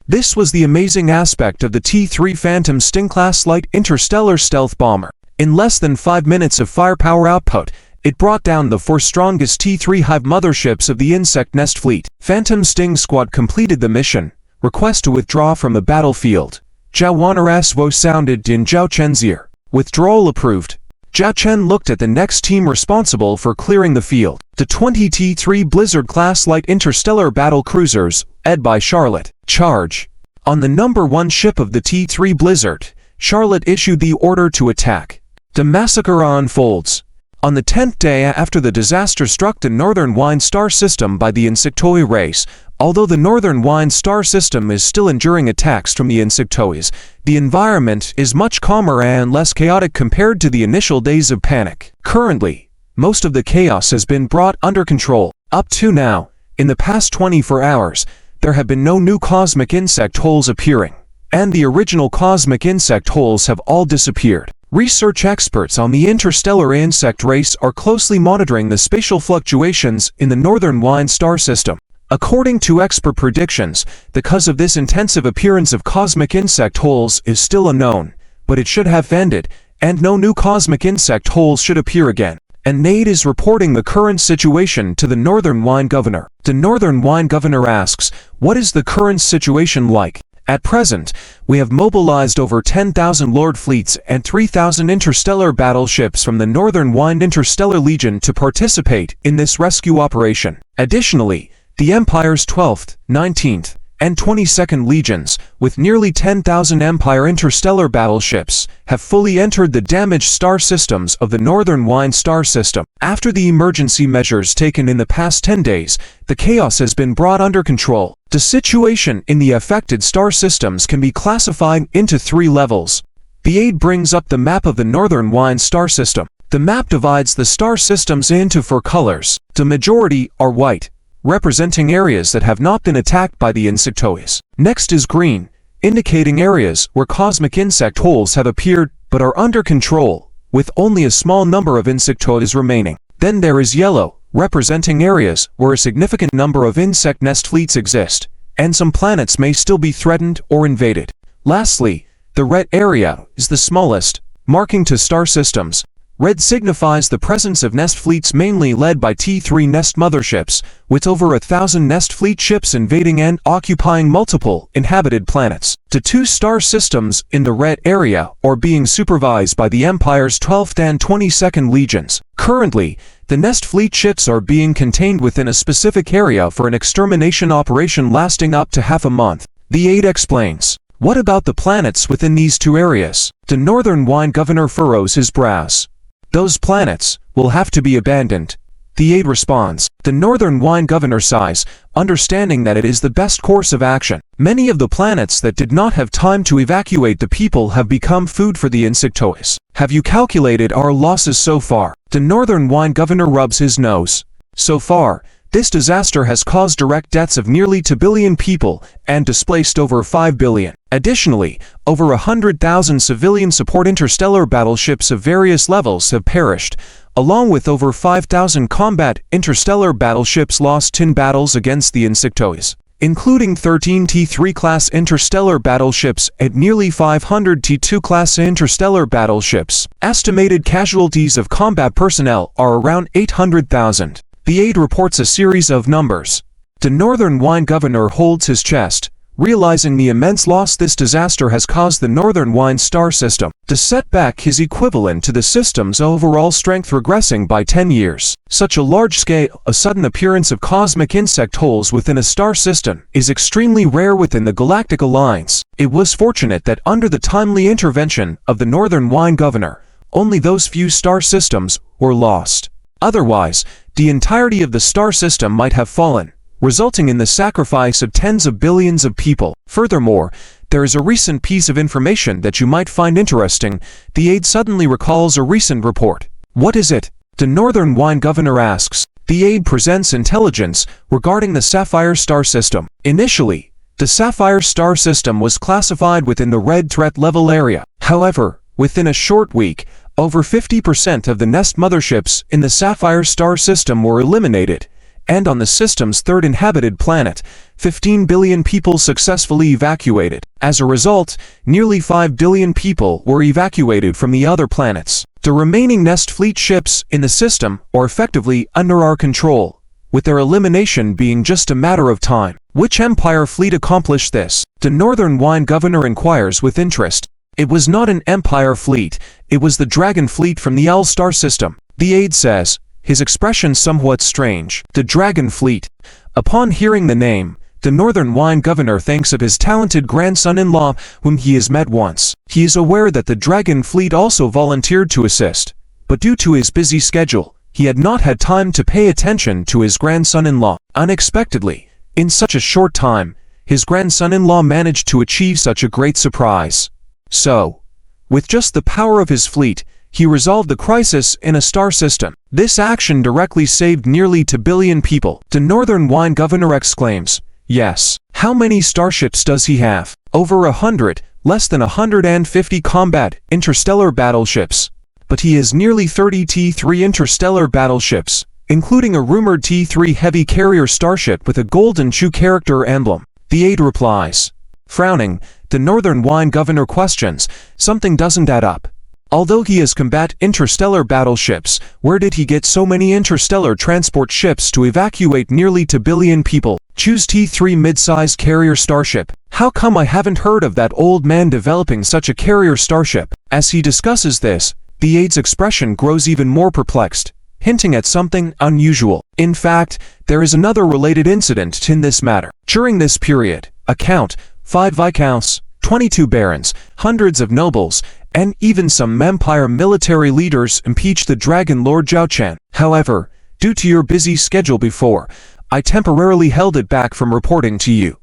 This was the amazing aspect of the T-3 Phantom Sting-class light interstellar stealth bomber. In less than 5 minutes of firepower output, it brought down the 4 strongest T-3 Hive motherships of the Insect Nest Fleet. Phantom Sting Squad completed the mission. Request to withdraw from the battlefield. Zhao Wanner's voice sounded in Zhao Chen's ear. Withdrawal approved. Zhao Chen looked at the next team responsible for clearing the field. The 20 T-3 Blizzard-class light interstellar battle cruisers, led by Charlotte. Charge. On the number 1 ship of the T-3 Blizzard, Charlotte issued the order to attack. The massacre unfolds. On the 10th day after the disaster struck the northern Wine Star system by the insectoid race, Although the Northern Wine star system is still enduring attacks from the Insectoids, the environment is much calmer and less chaotic compared to the initial days of panic. Currently, most of the chaos has been brought under control. Up to now, in the past 24 hours, there have been no new cosmic insect holes appearing, and the original cosmic insect holes have all disappeared. Research experts on the interstellar insect race are closely monitoring the spatial fluctuations in the Northern Wine star system. According to expert predictions, the cause of this intensive appearance of cosmic insect holes is still unknown, but it should have ended, and no new cosmic insect holes should appear again. And NAID is reporting the current situation to the Northern Wine Governor. The Northern Wine Governor asks, what is the current situation like? At present, we have mobilized over 10,000 Lord fleets and 3,000 interstellar battleships from the Northern Wine Interstellar Legion to participate in this rescue operation. Additionally, the Empire's 12th, 19th, and 22nd Legions, with nearly 10,000 Empire interstellar battleships, have fully entered the damaged star systems of the Northern Wine star system. After the emergency measures taken in the past 10 days, the chaos has been brought under control. The situation in the affected star systems can be classified into 3 levels. The aide brings up the map of the Northern Wine star system. The map divides the star systems into 4 colors. The majority are white, representing areas that have not been attacked by the Insectoids. Next is green, indicating areas where cosmic insect holes have appeared but are under control, with only a small number of Insectoids remaining. Then there is yellow, representing areas where a significant number of insect nest fleets exist, and some planets may still be threatened or invaded. Lastly, the red area is the smallest, marking 2 star systems. Red signifies the presence of nest fleets mainly led by T3 nest motherships, with over 1,000 nest fleet ships invading and occupying multiple inhabited planets. The 2 star systems in the red area are being supervised by the Empire's 12th and 22nd Legions. Currently, the nest fleet ships are being contained within a specific area for an extermination operation lasting up to half a month. The aide explains. What about the planets within these 2 areas? The Northern Wine Governor furrows his brows. Those planets will have to be abandoned. The aide responds. The Northern Wine Governor sighs, understanding that it is the best course of action. Many of the planets that did not have time to evacuate the people have become food for the Insectoids. Have you calculated our losses so far? The Northern Wine Governor rubs his nose. So far, this disaster has caused direct deaths of nearly 2 billion people and displaced over 5 billion. Additionally, over 100,000 civilian support interstellar battleships of various levels have perished, along with over 5,000 combat interstellar battleships lost in battles against the Insectoids, including 13 T3 class interstellar battleships and nearly 500 T2 class interstellar battleships. Estimated casualties of combat personnel are around 800,000. The aide reports a series of numbers. The Northern Wine Governor holds his chest, realizing the immense loss this disaster has caused the Northern Wine star system. The setback is equivalent to the system's overall strength regressing by 10 years. Such a large-scale, sudden appearance of cosmic insect holes within a star system is extremely rare within the Galactic Alliance. It was fortunate that under the timely intervention of the Northern Wine Governor, only those few star systems were lost. Otherwise, the entirety of the star system might have fallen, resulting in the sacrifice of tens of billions of people. Furthermore, there is a recent piece of information that you might find interesting. The aide suddenly recalls a recent report. What is it? The Northern Wine Governor asks. The aide presents intelligence regarding the Sapphire star system. Initially, the Sapphire star system was classified within the red threat level area. However, within a short week, over 50% of the nest motherships in the Sapphire star system were eliminated, and on the system's 3rd inhabited planet, 15 billion people successfully evacuated. As a result, nearly 5 billion people were evacuated from the other planets. The remaining nest fleet ships in the system are effectively under our control, with their elimination being just a matter of time. Which Empire fleet accomplished this? The Northern Wine Governor inquires with interest. It was not an Empire fleet, it was the Dragon fleet from the L star system. The aide says, his expression somewhat strange. The Dragon fleet. Upon hearing the name, the Northern Wine Governor thinks of his talented grandson-in-law whom he has met once. He is aware that the Dragon fleet also volunteered to assist, but due to his busy schedule, he had not had time to pay attention to his grandson-in-law. Unexpectedly, In such a short time, his grandson-in-law managed to achieve such a great surprise. So, with just the power of his fleet, he resolved the crisis in a star system. This action directly saved nearly 2 billion people. The Northern Wine Governor exclaims, "Yes. How many starships does he have? Over 100, less than 150 combat interstellar battleships. But he has nearly 30 T3 interstellar battleships, including a rumored T3 heavy carrier starship with a golden shoe character emblem." The aide replies. Frowning, the Northern Wine Governor questions, something doesn't add up. Although he has combat interstellar battleships, where did he get so many interstellar transport ships to evacuate nearly 2 billion people? Choose T3 mid-sized carrier starship. How come I haven't heard of that old man developing such a carrier starship? As he discusses this, the aide's expression grows even more perplexed, hinting at something unusual. In fact, there is another related incident in this matter. During this period, a count, 5 viscounts, 22 barons, hundreds of nobles, and even some empire military leaders impeached the Dragon Lord Zhao Chen. However, due to your busy schedule before, I temporarily held it back from reporting to you.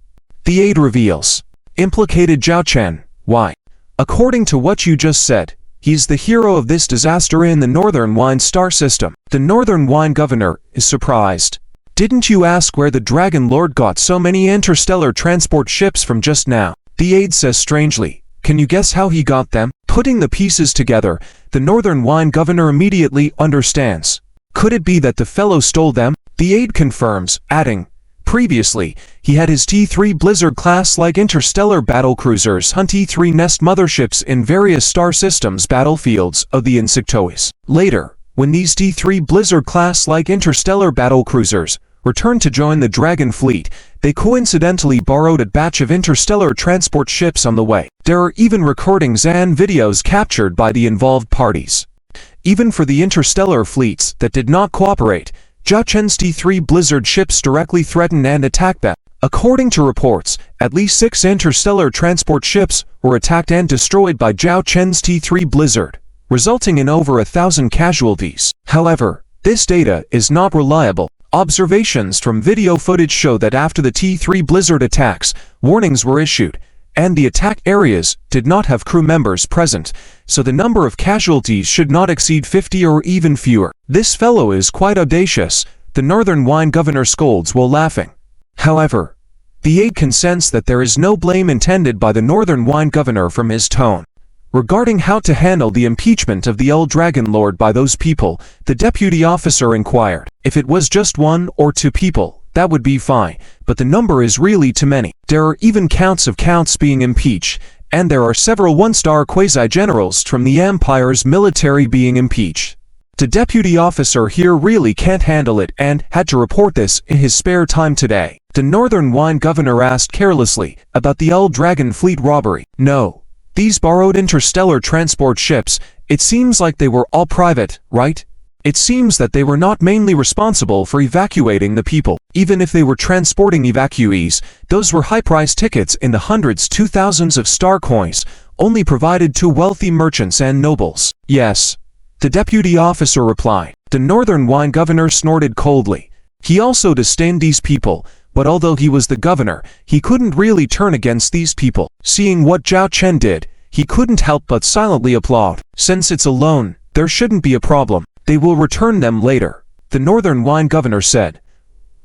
The aide reveals. Implicated Zhao Chen. Why? According to what you just said, he's the hero of this disaster in the Northern Wine Star System. The Northern Wine Governor is surprised. Didn't you ask where the Dragon Lord got so many interstellar transport ships from just now? The aide says strangely. Can you guess how he got them? Putting the pieces together, the Northern Wine Governor immediately understands. Could it be that the fellow stole them? The aide confirms, adding, previously, he had his T3 Blizzard-class-like interstellar battlecruisers hunt T3 nest motherships in various star systems battlefields of the Insectoids. Later, when these T3 Blizzard-class-like interstellar battlecruisers returned to join the Dragon Fleet, they coincidentally borrowed a batch of interstellar transport ships on the way. There are even recordings and videos captured by the involved parties. Even for the interstellar fleets that did not cooperate, Zhao Chen's T3 Blizzard ships directly threatened and attacked them. According to reports, at least 6 interstellar transport ships were attacked and destroyed by Zhao Chen's T3 Blizzard, resulting in over 1,000 casualties. However, this data is not reliable. Observations from video footage show that after the T3 Blizzard attacks, warnings were issued, and the attack areas did not have crew members present, so the number of casualties should not exceed 50 or even fewer. This fellow is quite audacious, the Northern Wine Governor scolds while laughing. However, the aide can sense that there is no blame intended by the Northern Wine Governor from his tone. Regarding how to handle the impeachment of the old Dragon Lord by those people, the deputy officer inquired. If it was just 1 or 2 people, that would be fine, but the number is really too many. There are even counts of counts being impeached, and there are several 1-star quasi-generals from the Empire's military being impeached. The deputy officer here really can't handle it and had to report this in his spare time today. The Northern Wine Governor asked carelessly about the old Dragon Fleet robbery. No. These borrowed interstellar transport ships, it seems like they were all private, right? It seems that they were not mainly responsible for evacuating the people. Even if they were transporting evacuees, those were high-priced tickets in the hundreds to thousands of star coins, only provided to wealthy merchants and nobles. Yes. The deputy officer replied. The Northern Wine Governor snorted coldly. He also disdained these people, but although he was the governor, he couldn't really turn against these people. Seeing what Zhao Chen did, he couldn't help but silently applaud. Since it's a loan, there shouldn't be a problem. They will return them later, the Northern Wine Governor said,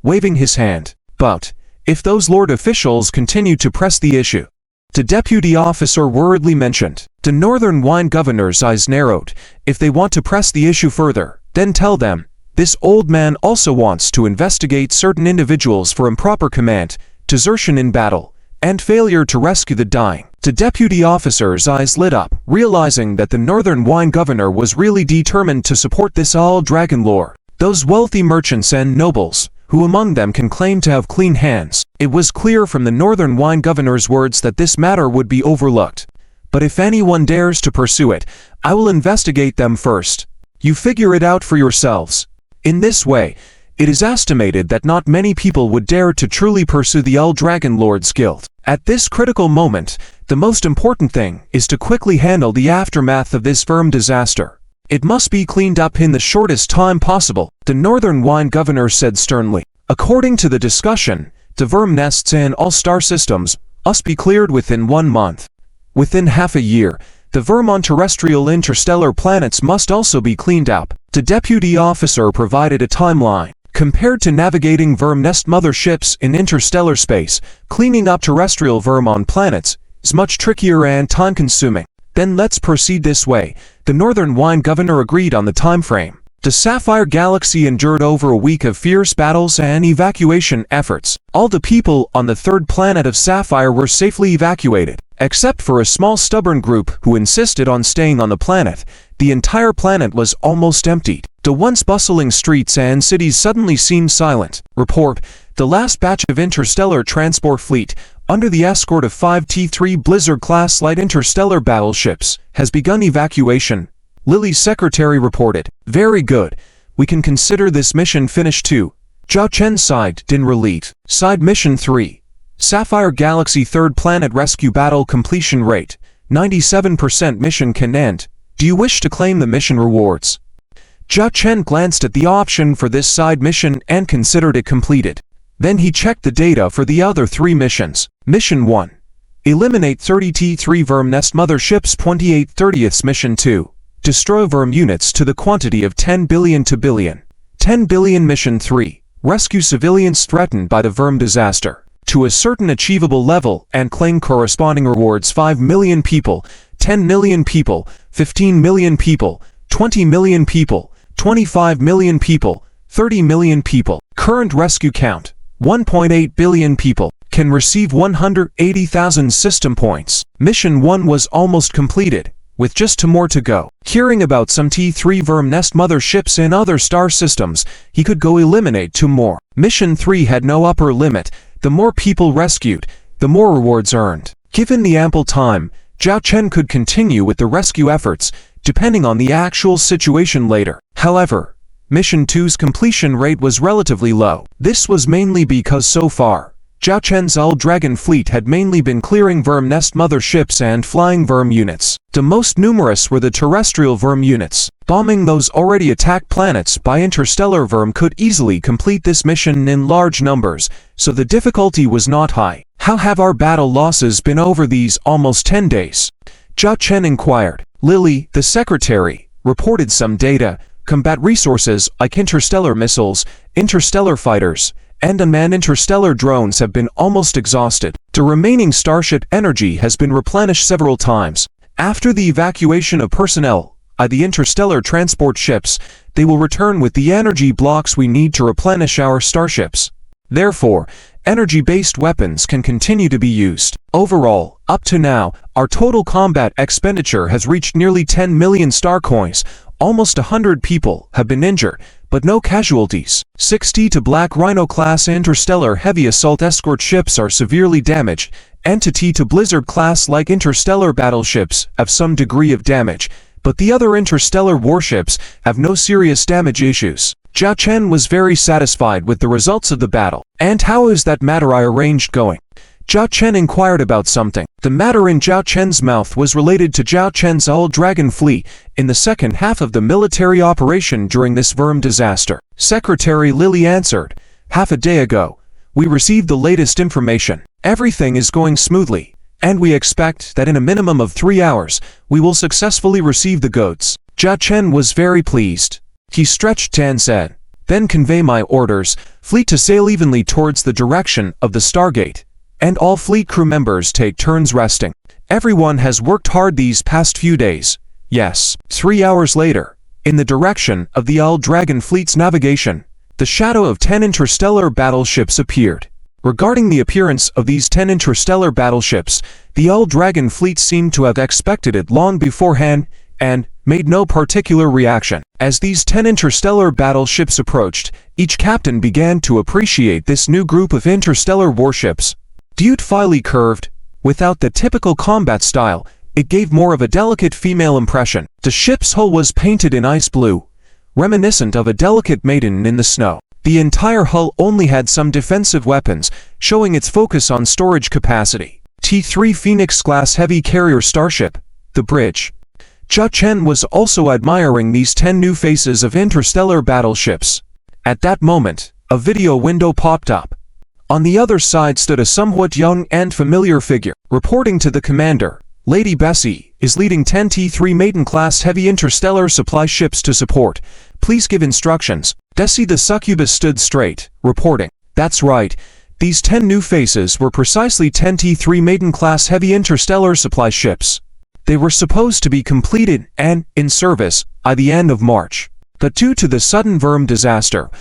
waving his hand. But, if those lord officials continue to press the issue, the deputy officer worriedly mentioned. The Northern Wine Governor's eyes narrowed. If they want to press the issue further, then tell them. This old man also wants to investigate certain individuals for improper command, desertion in battle, and failure to rescue the dying. The deputy officer's eyes lit up, realizing that the Northern Wine Governor was really determined to support this old Dragon Lord. Those wealthy merchants and nobles, who among them can claim to have clean hands. It was clear from the Northern Wine Governor's words that this matter would be overlooked. But if anyone dares to pursue it, I will investigate them first. You figure it out for yourselves. In this way, it is estimated that not many people would dare to truly pursue the old Dragon Lord's guild. At this critical moment, the most important thing is to quickly handle the aftermath of this firm disaster. It must be cleaned up in the shortest time possible, the Northern Wine Governor said sternly. According to the discussion, The worm nests in all star systems must be cleared within 1 month. Within half a year, the worm on terrestrial interstellar planets must also be cleaned up. The deputy officer provided a timeline. Compared to navigating worm nest motherships in interstellar space, cleaning up terrestrial worm on planets is much trickier and time-consuming. Then let's proceed this way. The Northern Wine Governor agreed on the time frame. The Sapphire Galaxy endured over a week of fierce battles and evacuation efforts. All the people on the third planet of Sapphire were safely evacuated, except for a small stubborn group who insisted on staying on the planet. The entire planet was almost emptied. The once bustling streets and cities suddenly seemed silent. Report: the last batch of interstellar transport fleet, under the escort of 5 T-3 Blizzard-class light interstellar battleships, has begun evacuation. Lily's secretary reported. Very good. We can consider this mission finished too. Zhao Chen sighed. Din relief. Side Mission 3. Sapphire Galaxy Third Planet Rescue Battle Completion Rate. 97% mission can end. Do you wish to claim the mission rewards? Zhao Chen glanced at the option for this side mission and considered it completed. Then he checked the data for the other 3 missions. Mission 1. Eliminate 30 T-3 worm nest motherships. 28/30. Mission 2. Destroy worm units to the quantity of 10 billion to billion. 10 billion. Mission 3. Rescue civilians threatened by the worm disaster to a certain achievable level and claim corresponding rewards. 5 million people, 10 million people, 15 million people, 20 million people, 25 million people, 30 million people. Current rescue count: 1.8 billion people. Can receive 180,000 system points. Mission 1 was almost completed, with just 2 more to go. Caring about some T-3 worm nest motherships in other star systems, he could go eliminate 2 more. Mission 3 had no upper limit. The more people rescued, the more rewards earned. Given the ample time, Zhao Chen could continue with the rescue efforts, depending on the actual situation later. However, Mission 2's completion rate was relatively low. This was mainly because so far, Zhao Chen's Old Dragon fleet had mainly been clearing worm nest motherships and flying worm units. The most numerous were the terrestrial worm units. Bombing those already attacked planets by interstellar worm could easily complete this mission in large numbers, so the difficulty was not high. How have our battle losses been over these almost 10 days? Zhao Chen inquired. Lily, the secretary, reported some data. Combat resources like interstellar missiles, interstellar fighters, and unmanned interstellar drones have been almost exhausted. The remaining starship energy has been replenished several times. After the evacuation of personnel by the interstellar transport ships, they will return with the energy blocks we need to replenish our starships. Therefore, energy-based weapons can continue to be used. Overall, up to now, our total combat expenditure has reached nearly 10 million star coins. Almost 100 people have been injured, but no casualties. 60 to Black Rhino-class interstellar heavy assault escort ships are severely damaged, and to Blizzard-class like interstellar battleships have some degree of damage, but the other interstellar warships have no serious damage issues. Zhao Chen was very satisfied with the results of the battle. And how is that matter I arranged going? Zhao Chen inquired about something. The matter in Zhao Chen's mouth was related to Zhao Chen's Old Dragon fleet in the second half of the military operation during this worm disaster. Secretary Lily answered. Half a day ago, we received the latest information. Everything is going smoothly, and we expect that in a minimum of 3 hours, we will successfully receive the goods. Zhao Chen was very pleased. He stretched and said, Then convey my orders, fleet to sail evenly towards the direction of the Stargate, and all fleet crew members take turns resting. Everyone has worked hard these past few days. Yes. 3 hours later, in the direction of the Old Dragon fleet's navigation, the shadow of 10 interstellar battleships appeared. Regarding the appearance of these 10 interstellar battleships, the Old Dragon fleet seemed to have expected it long beforehand and made no particular reaction. As these 10 interstellar battleships approached, each captain began to appreciate this new group of interstellar warships. Beautifully curved, without the typical combat style, it gave more of a delicate female impression. The ship's hull was painted in ice blue, reminiscent of a delicate maiden in the snow. The entire hull only had some defensive weapons, showing its focus on storage capacity. T-3 Phoenix-class heavy carrier starship, the bridge. Zhao Chen was also admiring these 10 new faces of interstellar battleships. At that moment, a video window popped up. On the other side stood a somewhat young and familiar figure. Reporting to the commander, Lady Bessie is leading 10 T3 Maiden-class heavy interstellar supply ships to support. Please give instructions. Desi the succubus stood straight, reporting. That's right. These 10 new faces were precisely 10 T3 Maiden-class heavy interstellar supply ships. They were supposed to be completed and in service by the end of March. But due to the sudden Verm disaster,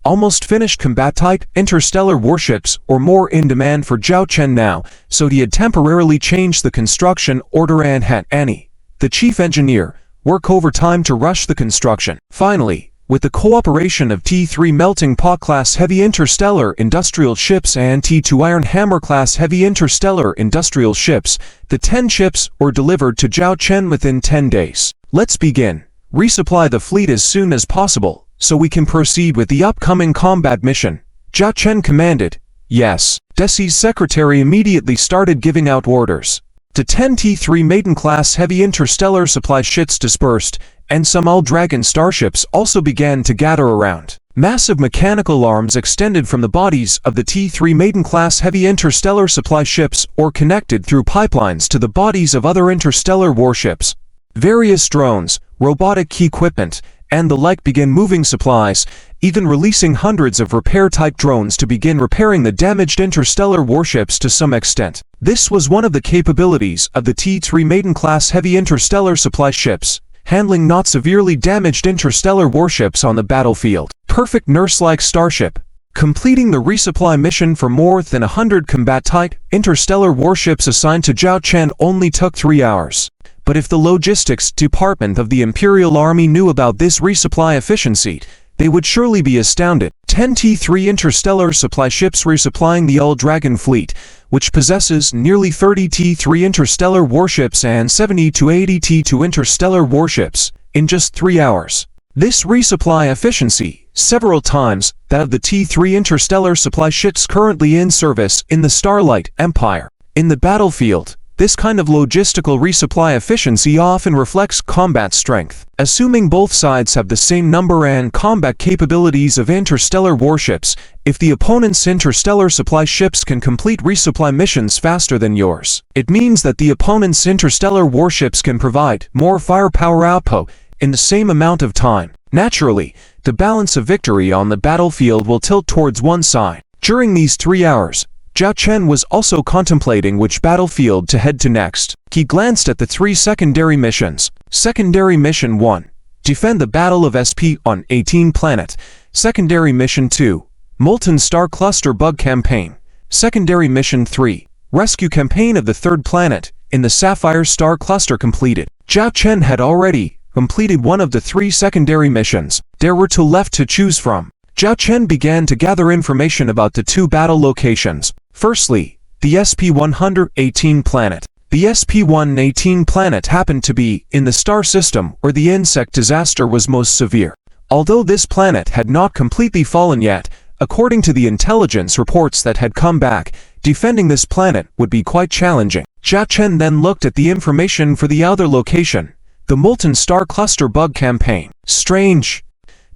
almost finished combat-type interstellar warships or more in demand for Zhao Chen now, so he had temporarily changed the construction order and had Annie, the chief engineer, work overtime to rush the construction. Finally, with the cooperation of T3 Melting Pot-class heavy interstellar industrial ships and T2 Iron Hammer-class heavy interstellar industrial ships, the 10 ships were delivered to Zhao Chen within 10 days. Let's begin. Resupply the fleet as soon as possible, so we can proceed with the upcoming combat mission. Zhao Chen commanded. Yes. Desi's secretary immediately started giving out orders. The 10 T3 Maiden-class heavy interstellar supply ships dispersed, and some all-dragon starships also began to gather around. Massive mechanical arms extended from the bodies of the T3 Maiden-class heavy interstellar supply ships or connected through pipelines to the bodies of other interstellar warships. Various drones, robotic equipment, and the like began moving supplies, even releasing hundreds of repair-type drones to begin repairing the damaged interstellar warships to some extent. This was one of the capabilities of the T3 Maiden-class heavy interstellar supply ships, handling not severely damaged interstellar warships on the battlefield. Perfect nurse-like starship. Completing the resupply mission for more than 100 combat-type interstellar warships assigned to Zhao Chen only took 3 hours. But if the logistics department of the Imperial Army knew about this resupply efficiency, they would surely be astounded. 10 T3 interstellar supply ships resupplying the All-Dragon fleet, which possesses nearly 30 T3 interstellar warships and 70 to 80 T2 interstellar warships, in just 3 hours. This resupply efficiency, several times that of the T3 interstellar supply ships currently in service in the Starlight Empire. In the battlefield, this kind of logistical resupply efficiency often reflects combat strength. Assuming both sides have the same number and combat capabilities of interstellar warships, if the opponent's interstellar supply ships can complete resupply missions faster than yours, it means that the opponent's interstellar warships can provide more firepower output in the same amount of time. Naturally, the balance of victory on the battlefield will tilt towards one side. During these 3 hours, Zhao Chen was also contemplating which battlefield to head to next. He glanced at the 3 secondary missions. Secondary Mission 1. Defend the Battle of SP on 18 Planet. Secondary Mission 2. Molten Star Cluster Bug Campaign. Secondary Mission 3. Rescue Campaign of the 3rd Planet in the Sapphire Star Cluster completed. Zhao Chen had already completed one of the 3 secondary missions. There were 2 left to choose from. Zhao Chen began to gather information about the 2 battle locations. Firstly, the SP-118 planet. The SP-118 planet happened to be in the star system where the insect disaster was most severe. Although this planet had not completely fallen yet, according to the intelligence reports that had come back, defending this planet would be quite challenging. Zhao Chen then looked at the information for the other location, the Molten Star Cluster Bug Campaign. Strange.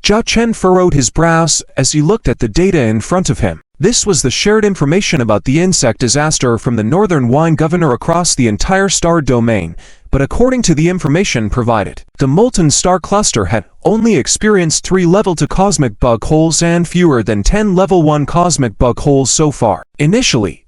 Zhao Chen furrowed his brows as he looked at the data in front of him. This was the shared information about the insect disaster from the Northern Wine Governor across the entire star domain, but according to the information provided, the Molten Star Cluster had only experienced 3 Level 2 cosmic bug holes and fewer than 10 Level 1 cosmic bug holes so far. Initially,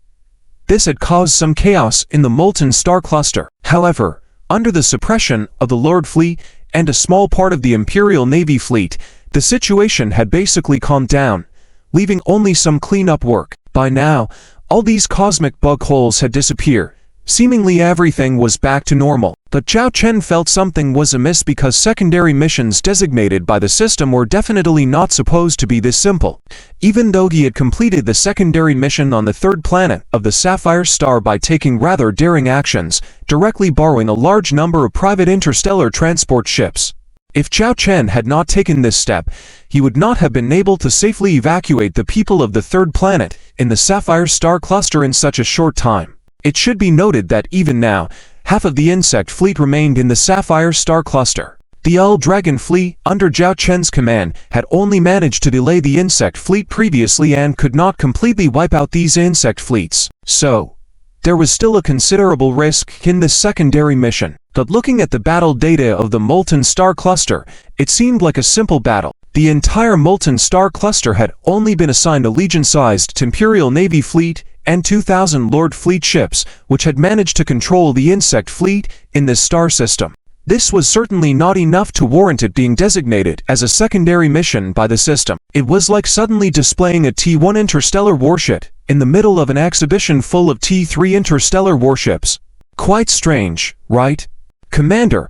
this had caused some chaos in the Molten Star Cluster. However, under the suppression of the Lord Fleet and a small part of the Imperial Navy fleet, the situation had basically calmed down, leaving only some cleanup work. By now, all these cosmic bug holes had disappeared. Seemingly everything was back to normal. But Zhao Chen felt something was amiss because secondary missions designated by the system were definitely not supposed to be this simple. Even though he had completed the secondary mission on the 3rd planet of the Sapphire Star by taking rather daring actions, directly borrowing a large number of private interstellar transport ships. If Zhao Chen had not taken this step, he would not have been able to safely evacuate the people of the 3rd planet in the Sapphire Star Cluster in such a short time. It should be noted that even now, half of the insect fleet remained in the Sapphire Star Cluster. The Dragon fleet, under Zhao Chen's command, had only managed to delay the insect fleet previously and could not completely wipe out these insect fleets. So, there was still a considerable risk in this secondary mission. But looking at the battle data of the Molten Star Cluster, it seemed like a simple battle. The entire Molten Star Cluster had only been assigned a Legion-sized Imperial Navy fleet and 2,000 Lord fleet ships, which had managed to control the insect fleet in this star system. This was certainly not enough to warrant it being designated as a secondary mission by the system. It was like suddenly displaying a T-1 interstellar warship in the middle of an exhibition full of T-3 interstellar warships. Quite strange, right? Commander,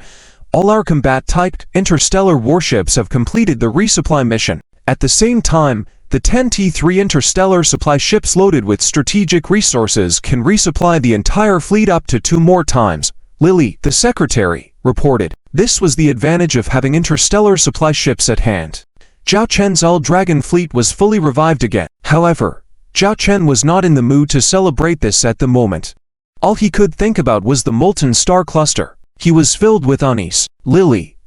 all our combat-typed interstellar warships have completed the resupply mission. At the same time, the 10 T-3 interstellar supply ships loaded with strategic resources can resupply the entire fleet up to 2 more times. Lily, the secretary, reported. This was the advantage of having interstellar supply ships at hand. Zhao Chen's Dragon fleet was fully revived again. However, Zhao Chen was not in the mood to celebrate this at the moment. All he could think about was the Molten Star Cluster. He was filled with unease. Lily,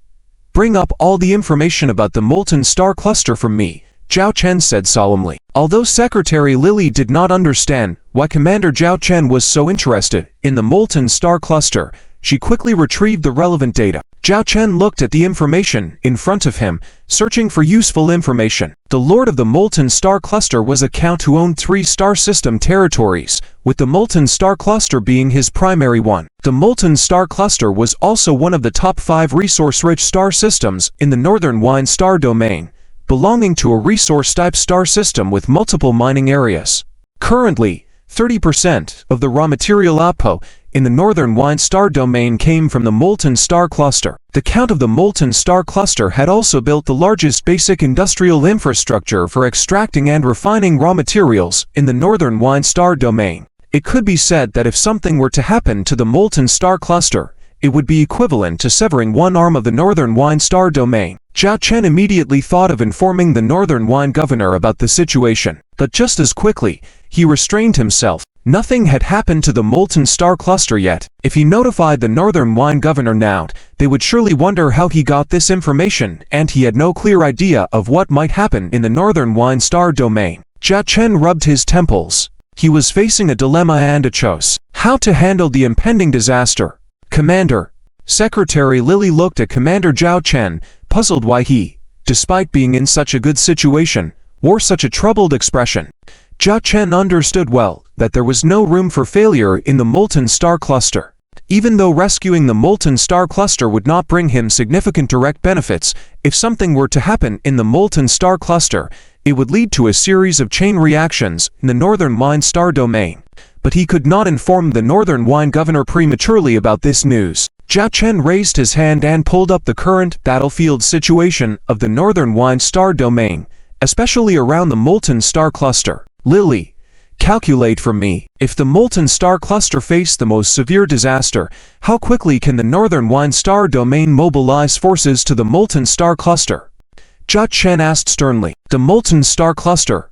bring up all the information about the Molten Star Cluster from me, Zhao Chen said solemnly. Although Secretary Lily did not understand why Commander Zhao Chen was so interested in the Molten Star Cluster, she quickly retrieved the relevant data. Zhao Chen looked at the information in front of him, searching for useful information. The Lord of the Molten Star Cluster was a count who owned 3 star system territories, with the Molten Star Cluster being his primary one. The Molten Star Cluster was also one of the top 5 resource-rich star systems in the Northern Wine Star domain, belonging to a resource-type star system with multiple mining areas. Currently, 30% of the raw material output in the Northern Wine Star domain came from the Molten Star Cluster. The Count of the Molten Star Cluster had also built the largest basic industrial infrastructure for extracting and refining raw materials in the Northern Wine Star domain. It could be said that if something were to happen to the Molten Star Cluster, it would be equivalent to severing one arm of the Northern Wine Star domain. Zhao Chen immediately thought of informing the Northern Wine Governor about the situation, but just as quickly, he restrained himself. Nothing had happened to the Molten Star Cluster yet. If he notified the Northern Wine Governor now, they would surely wonder how he got this information, and he had no clear idea of what might happen in the Northern Wine Star domain. Zhao Chen rubbed his temples. He was facing a dilemma and a choice. How to handle the impending disaster? Commander. Secretary Lily looked at Commander Zhao Chen, puzzled why he, despite being in such a good situation, wore such a troubled expression. Zhao Chen understood well that there was no room for failure in the Molten Star Cluster. Even though rescuing the Molten Star Cluster would not bring him significant direct benefits, if something were to happen in the Molten Star Cluster, it would lead to a series of chain reactions in the Northern Wine Star domain. But he could not inform the Northern Wine Governor prematurely about this news. Zhao Chen raised his hand and pulled up the current battlefield situation of the Northern Wine Star domain, especially around the Molten Star Cluster. Lily, calculate for me. If the Molten Star Cluster faced the most severe disaster, how quickly can the Northern Wine Star domain mobilize forces to the Molten Star Cluster? Zhao Chen asked sternly. The Molten Star Cluster.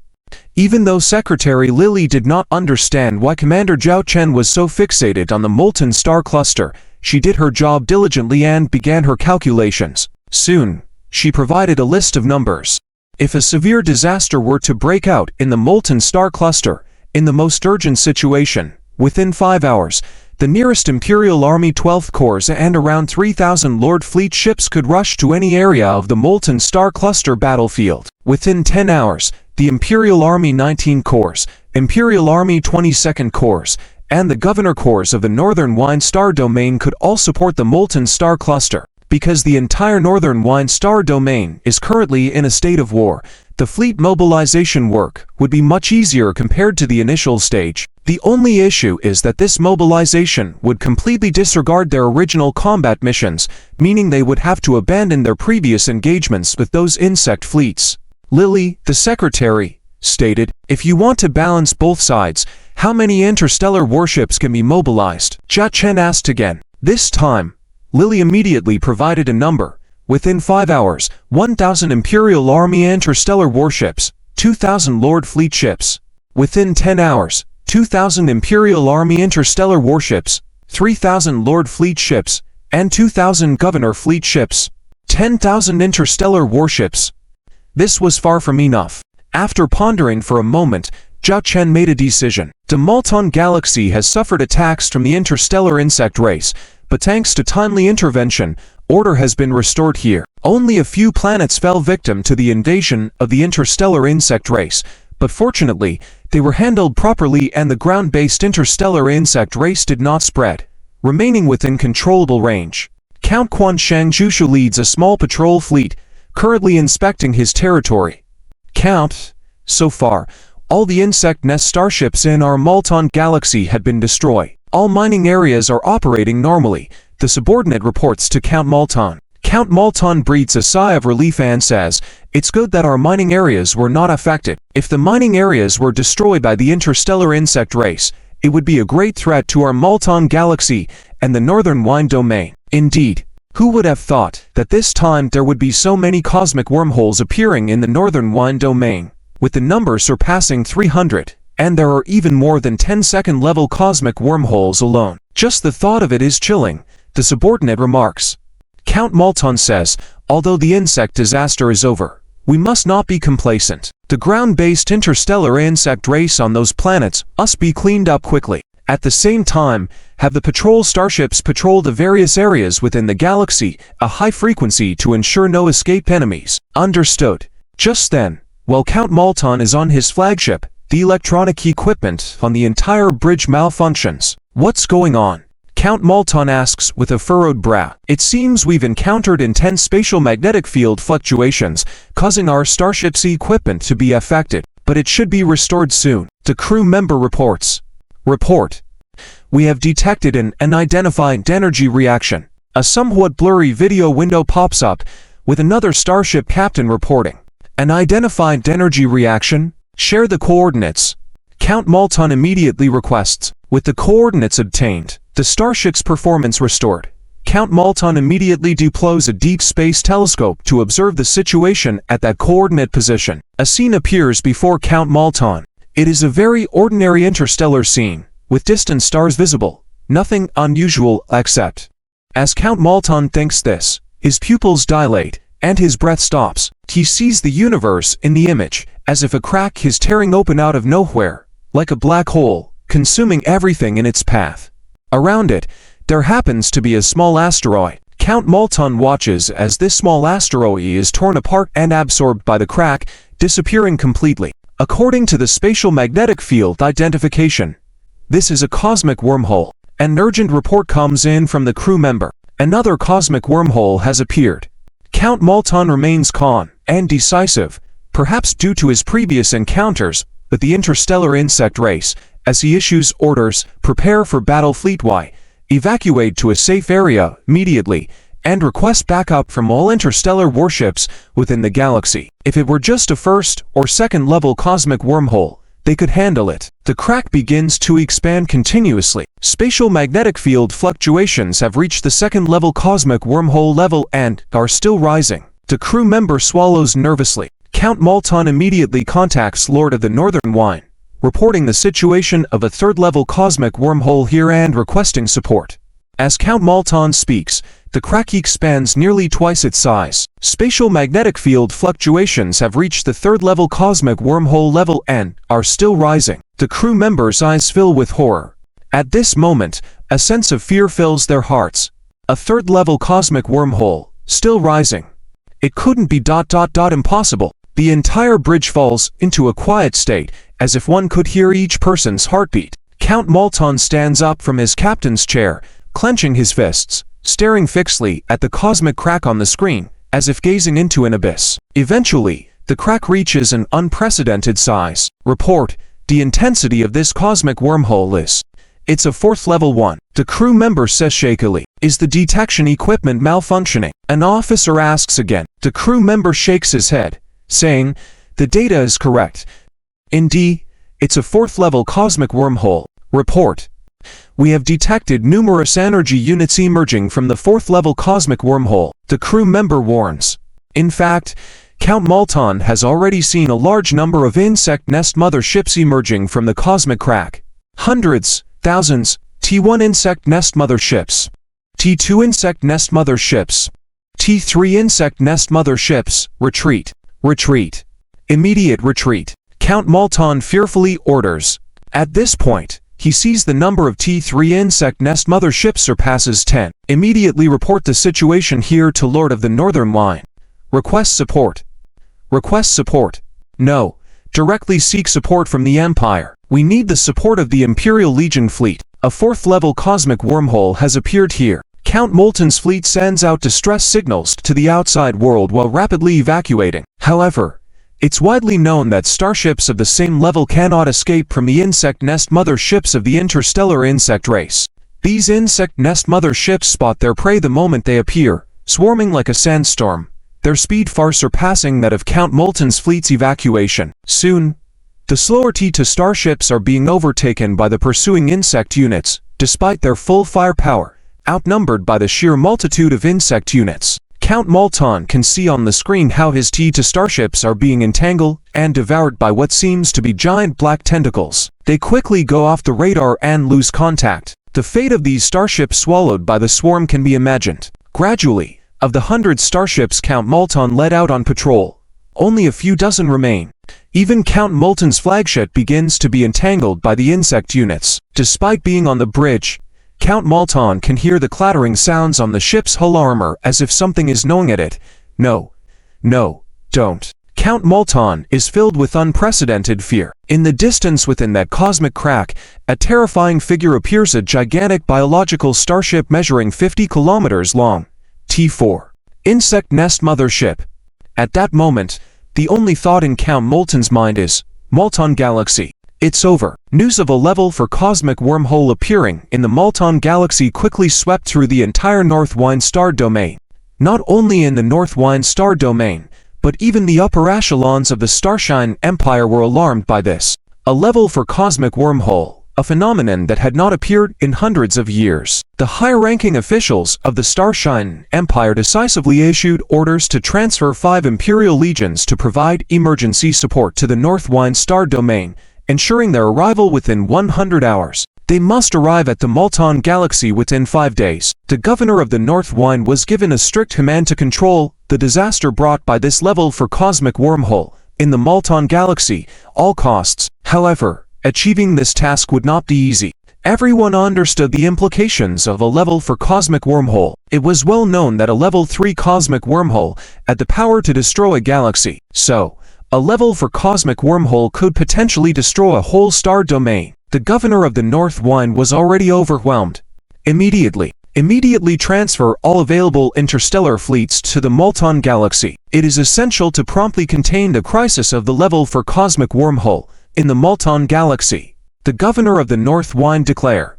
Even though Secretary Lily did not understand why Commander Zhao Chen was so fixated on the Molten Star Cluster, she did her job diligently and began her calculations. Soon, she provided a list of numbers. If a severe disaster were to break out in the Molten Star Cluster, in the most urgent situation, within 5 hours, the nearest Imperial Army 12th Corps and around 3,000 Lord Fleet ships could rush to any area of the Molten Star Cluster battlefield. Within 10 hours, the Imperial Army 19 Corps, Imperial Army 22nd Corps, and the Governor Corps of the Northern Wine Star domain could all support the Molten Star Cluster. Because the entire Northern Wine Star domain is currently in a state of war, the fleet mobilization work would be much easier compared to the initial stage. The only issue is that this mobilization would completely disregard their original combat missions, meaning they would have to abandon their previous engagements with those insect fleets. Lily, the secretary, stated, if you want to balance both sides, how many interstellar warships can be mobilized? Zhao Chen asked again. This time, Lily immediately provided a number. Within 5 hours, 1,000 Imperial Army interstellar warships, 2,000 Lord Fleet ships. Within 10 hours, 2,000 Imperial Army interstellar warships, 3,000 Lord Fleet ships, and 2,000 Governor Fleet ships. 10,000 interstellar warships. This was far from enough. After pondering for a moment, Zhao Chen made a decision. The Malton Galaxy has suffered attacks from the interstellar insect race, but thanks to timely intervention, order has been restored here. Only a few planets fell victim to the invasion of the interstellar insect race, but fortunately, they were handled properly and the ground-based interstellar insect race did not spread, remaining within controllable range. Count Quan Shang Jushu leads a small patrol fleet, currently inspecting his territory. Count, so far, all the insect nest starships in our Malton Galaxy had been destroyed. All mining areas are operating normally, the subordinate reports to Count Malton. Count Malton breathes a sigh of relief and says, "It's good that our mining areas were not affected. If the mining areas were destroyed by the interstellar insect race, it would be a great threat to our Malton Galaxy and the Northern Wine Domain." Indeed, who would have thought that this time there would be so many cosmic wormholes appearing in the Northern Wine Domain, with the number surpassing 300, and there are even more than 10 second-level cosmic wormholes alone. Just the thought of it is chilling, the subordinate remarks. Count Malton says, although the insect disaster is over, we must not be complacent. The ground-based interstellar insect race on those planets must be cleaned up quickly. At the same time, have the patrol starships patrol the various areas within the galaxy, a high frequency to ensure no escape enemies. Understood. Just then, while Count Malton is on his flagship, the electronic equipment on the entire bridge malfunctions. What's going on? Count Malton asks with a furrowed brow. It seems we've encountered intense spatial magnetic field fluctuations, causing our starship's equipment to be affected, but it should be restored soon. The crew member reports. Report. We have detected an unidentified energy reaction. A somewhat blurry video window pops up, with another starship captain reporting. An identified energy reaction? Share the coordinates. Count Malton immediately requests. With the coordinates obtained, the starship's performance restored. Count Malton immediately deploys a deep space telescope to observe the situation at that coordinate position. A scene appears before Count Malton. It is a very ordinary interstellar scene, with distant stars visible, nothing unusual except. As Count Malton thinks this, his pupils dilate, and his breath stops. He sees the universe in the image, as if a crack is tearing open out of nowhere, like a black hole, consuming everything in its path. Around it, there happens to be a small asteroid. Count Malton watches as this small asteroid is torn apart and absorbed by the crack, disappearing completely. According to the spatial magnetic field identification, this is a cosmic wormhole. An urgent report comes in from the crew member. Another cosmic wormhole has appeared. Count Malton remains calm and decisive, perhaps due to his previous encounters with the interstellar insect race, as he issues orders, prepare for battle fleet-wide, evacuate to a safe area immediately, and request backup from all interstellar warships within the galaxy. If it were just a first or second level cosmic wormhole, they could handle it. The crack begins to expand continuously. Spatial magnetic field fluctuations have reached the second level cosmic wormhole level and are still rising. The crew member swallows nervously. Count Malton immediately contacts Lord of the Northern Wine, reporting the situation of a third level cosmic wormhole here and requesting support. As Count Malton speaks, the crack expands nearly twice its size. Spatial magnetic field fluctuations have reached the third level cosmic wormhole level and are still rising. The crew members' eyes fill with horror. At this moment, a sense of fear fills their hearts. A third level cosmic wormhole, still rising. It couldn't be ... impossible. The entire bridge falls into a quiet state, as if one could hear each person's heartbeat. Count Malton stands up from his captain's chair, clenching his fists, staring fixedly at the cosmic crack on the screen, as if gazing into an abyss. Eventually, the crack reaches an unprecedented size. Report, the intensity of this cosmic wormhole is. It's a fourth level one. The crew member says shakily. Is the detection equipment malfunctioning? An officer asks again. The crew member shakes his head, saying, the data is correct. Indeed, it's a fourth level cosmic wormhole. Report. We have detected numerous energy units emerging from the fourth level cosmic wormhole, the crew member warns. In fact, Count Malton has already seen a large number of insect nest mother ships emerging from the cosmic crack. Hundreds, thousands, T1 insect nest mother ships, T2 insect nest mother ships, T3 insect nest mother ships, retreat. Retreat. Immediate retreat. Count Malton fearfully orders. At this point, he sees the number of T3 insect nest mother ships surpasses 10. Immediately report the situation here to Lord of the Northern Line. Request support. Request support. No. Directly seek support from the Empire. We need the support of the Imperial Legion fleet. A 4th-level cosmic wormhole has appeared here. Count Moulton's fleet sends out distress signals to the outside world while rapidly evacuating. However, it's widely known that starships of the same level cannot escape from the insect nest mother ships of the interstellar insect race. These insect nest mother ships spot their prey the moment they appear, swarming like a sandstorm, their speed far surpassing that of Count Moulton's fleet's evacuation. Soon, the slower T2 starships are being overtaken by the pursuing insect units, despite their full firepower, outnumbered by the sheer multitude of insect units. Count Malton can see on the screen how his T2 starships are being entangled and devoured by what seems to be giant black tentacles. They quickly go off the radar and lose contact. The fate of these starships swallowed by the swarm can be imagined. Gradually, of the 100 starships Count Malton led out on patrol, only a few dozen remain. Even Count Moulton's flagship begins to be entangled by the insect units. Despite being on the bridge, Count Malton can hear the clattering sounds on the ship's hull armor as if something is gnawing at it. No. No, don't. Count Malton is filled with unprecedented fear. In the distance within that cosmic crack, a terrifying figure appears, a gigantic biological starship measuring 50 kilometers long. T4. Insect nest mother ship. At that moment, the only thought in Count Moulton's mind is, Malton Galaxy. It's over. News of a level for cosmic wormhole appearing in the Malton Galaxy quickly swept through the entire Northwind star domain. Not only in the Northwind star domain, but even the upper echelons of the Starshine Empire were alarmed by this. A level for cosmic wormhole, a phenomenon that had not appeared in hundreds of years. The higher-ranking officials of the Starshine Empire decisively issued orders to transfer 5 Imperial Legions to provide emergency support to the Northwind star domain, ensuring their arrival within 100 hours. They must arrive at the Malton Galaxy within 5 days. The governor of the Northwind was given a strict command to control the disaster brought by this level for cosmic wormhole in the Malton Galaxy, all costs. However, achieving this task would not be easy. Everyone understood the implications of a level for cosmic wormhole. It was well known that a level 3 cosmic wormhole had the power to destroy a galaxy. So, a level for cosmic wormhole could potentially destroy a whole star domain. The governor of the Northwind was already overwhelmed. Immediately transfer all available interstellar fleets to the Malton Galaxy. It is essential to promptly contain the crisis of the level for cosmic wormhole in the Malton Galaxy. The governor of the Northwind declared.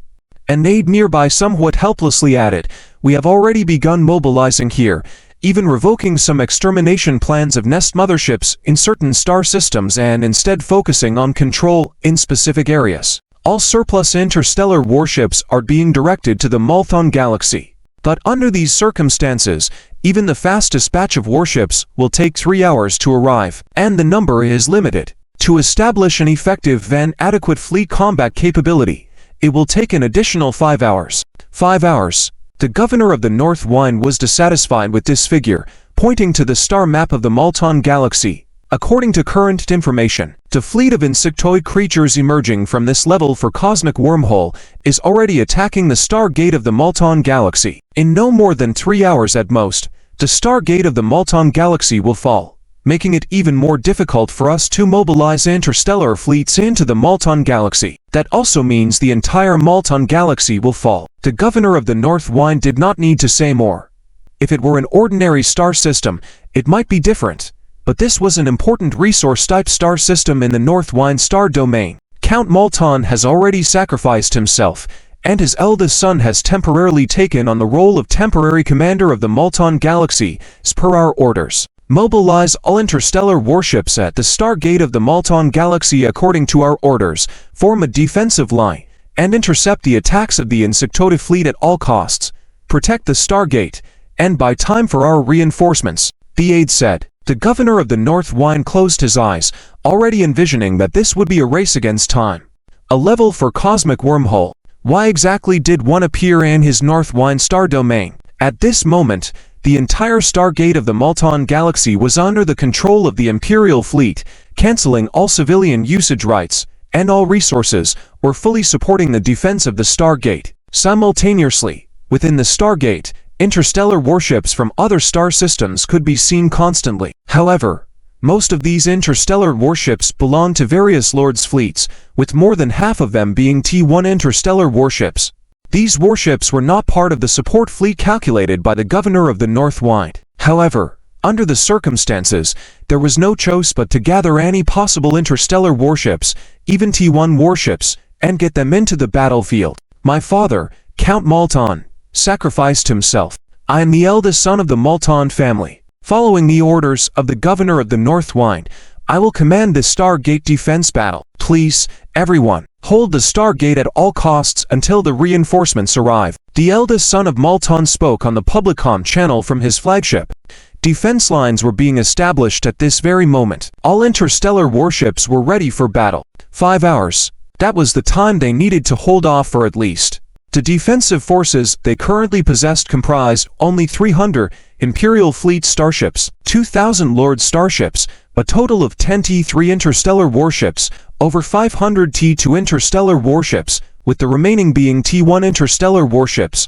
And Nade nearby somewhat helplessly added, "We have already begun mobilizing here, even revoking some extermination plans of nest motherships in certain star systems and instead focusing on control in specific areas. All surplus interstellar warships are being directed to the Malton Galaxy. But under these circumstances, even the fastest batch of warships will take 3 hours to arrive, and the number is limited. To establish an effective and adequate fleet combat capability, it will take an additional 5 hours. 5 hours. The governor of the Northwind was dissatisfied with this figure, pointing to the star map of the Malton Galaxy. According to current information, the fleet of insectoid creatures emerging from this level for cosmic wormhole is already attacking the star gate of the Malton Galaxy. In no more than 3 hours at most, the star gate of the Malton Galaxy will fall, making it even more difficult for us to mobilize interstellar fleets into the Malton Galaxy. That also means the entire Malton Galaxy will fall. The governor of the Northwind did not need to say more. If it were an ordinary star system, it might be different. But this was an important resource-type star system in the Northwind star domain. Count Malton has already sacrificed himself, and his eldest son has temporarily taken on the role of temporary commander of the Malton Galaxy, as per our orders. Mobilize all interstellar warships at the Stargate of the Malton Galaxy according to our orders, form a defensive line, and intercept the attacks of the insectoid fleet at all costs. Protect the Stargate, and buy time for our reinforcements, the aide said. The governor of the Northwind closed his eyes, already envisioning that this would be a race against time. A level for cosmic wormhole. Why exactly did one appear in his Northwind star domain? At this moment, The entire Stargate of the Malton Galaxy was under the control of the Imperial Fleet, canceling all civilian usage rights, and all resources were fully supporting the defense of the Stargate. Simultaneously, within the Stargate, interstellar warships from other star systems could be seen constantly. However, most of these interstellar warships belonged to various lords' fleets, with more than half of them being T1 interstellar warships. These warships were not part of the support fleet calculated by the governor of the North Wind. However, under the circumstances, there was no choice but to gather any possible interstellar warships, even T1 warships, and get them into the battlefield. My father, Count Malton, sacrificed himself. I am the eldest son of the Malton family. Following the orders of the governor of the North Wind, I will command this Stargate defense battle. Please, everyone, hold the Stargate at all costs until the reinforcements arrive. The eldest son of Malton spoke on the Publicom channel from his flagship. Defense lines were being established at this very moment. All interstellar warships were ready for battle. 5 hours. That was the time they needed to hold off for at least. The defensive forces they currently possessed comprised only 300 Imperial Fleet starships, 2,000 Lord starships, a total of 10 T3 interstellar warships, over 500 T2 interstellar warships, with the remaining being T1 interstellar warships.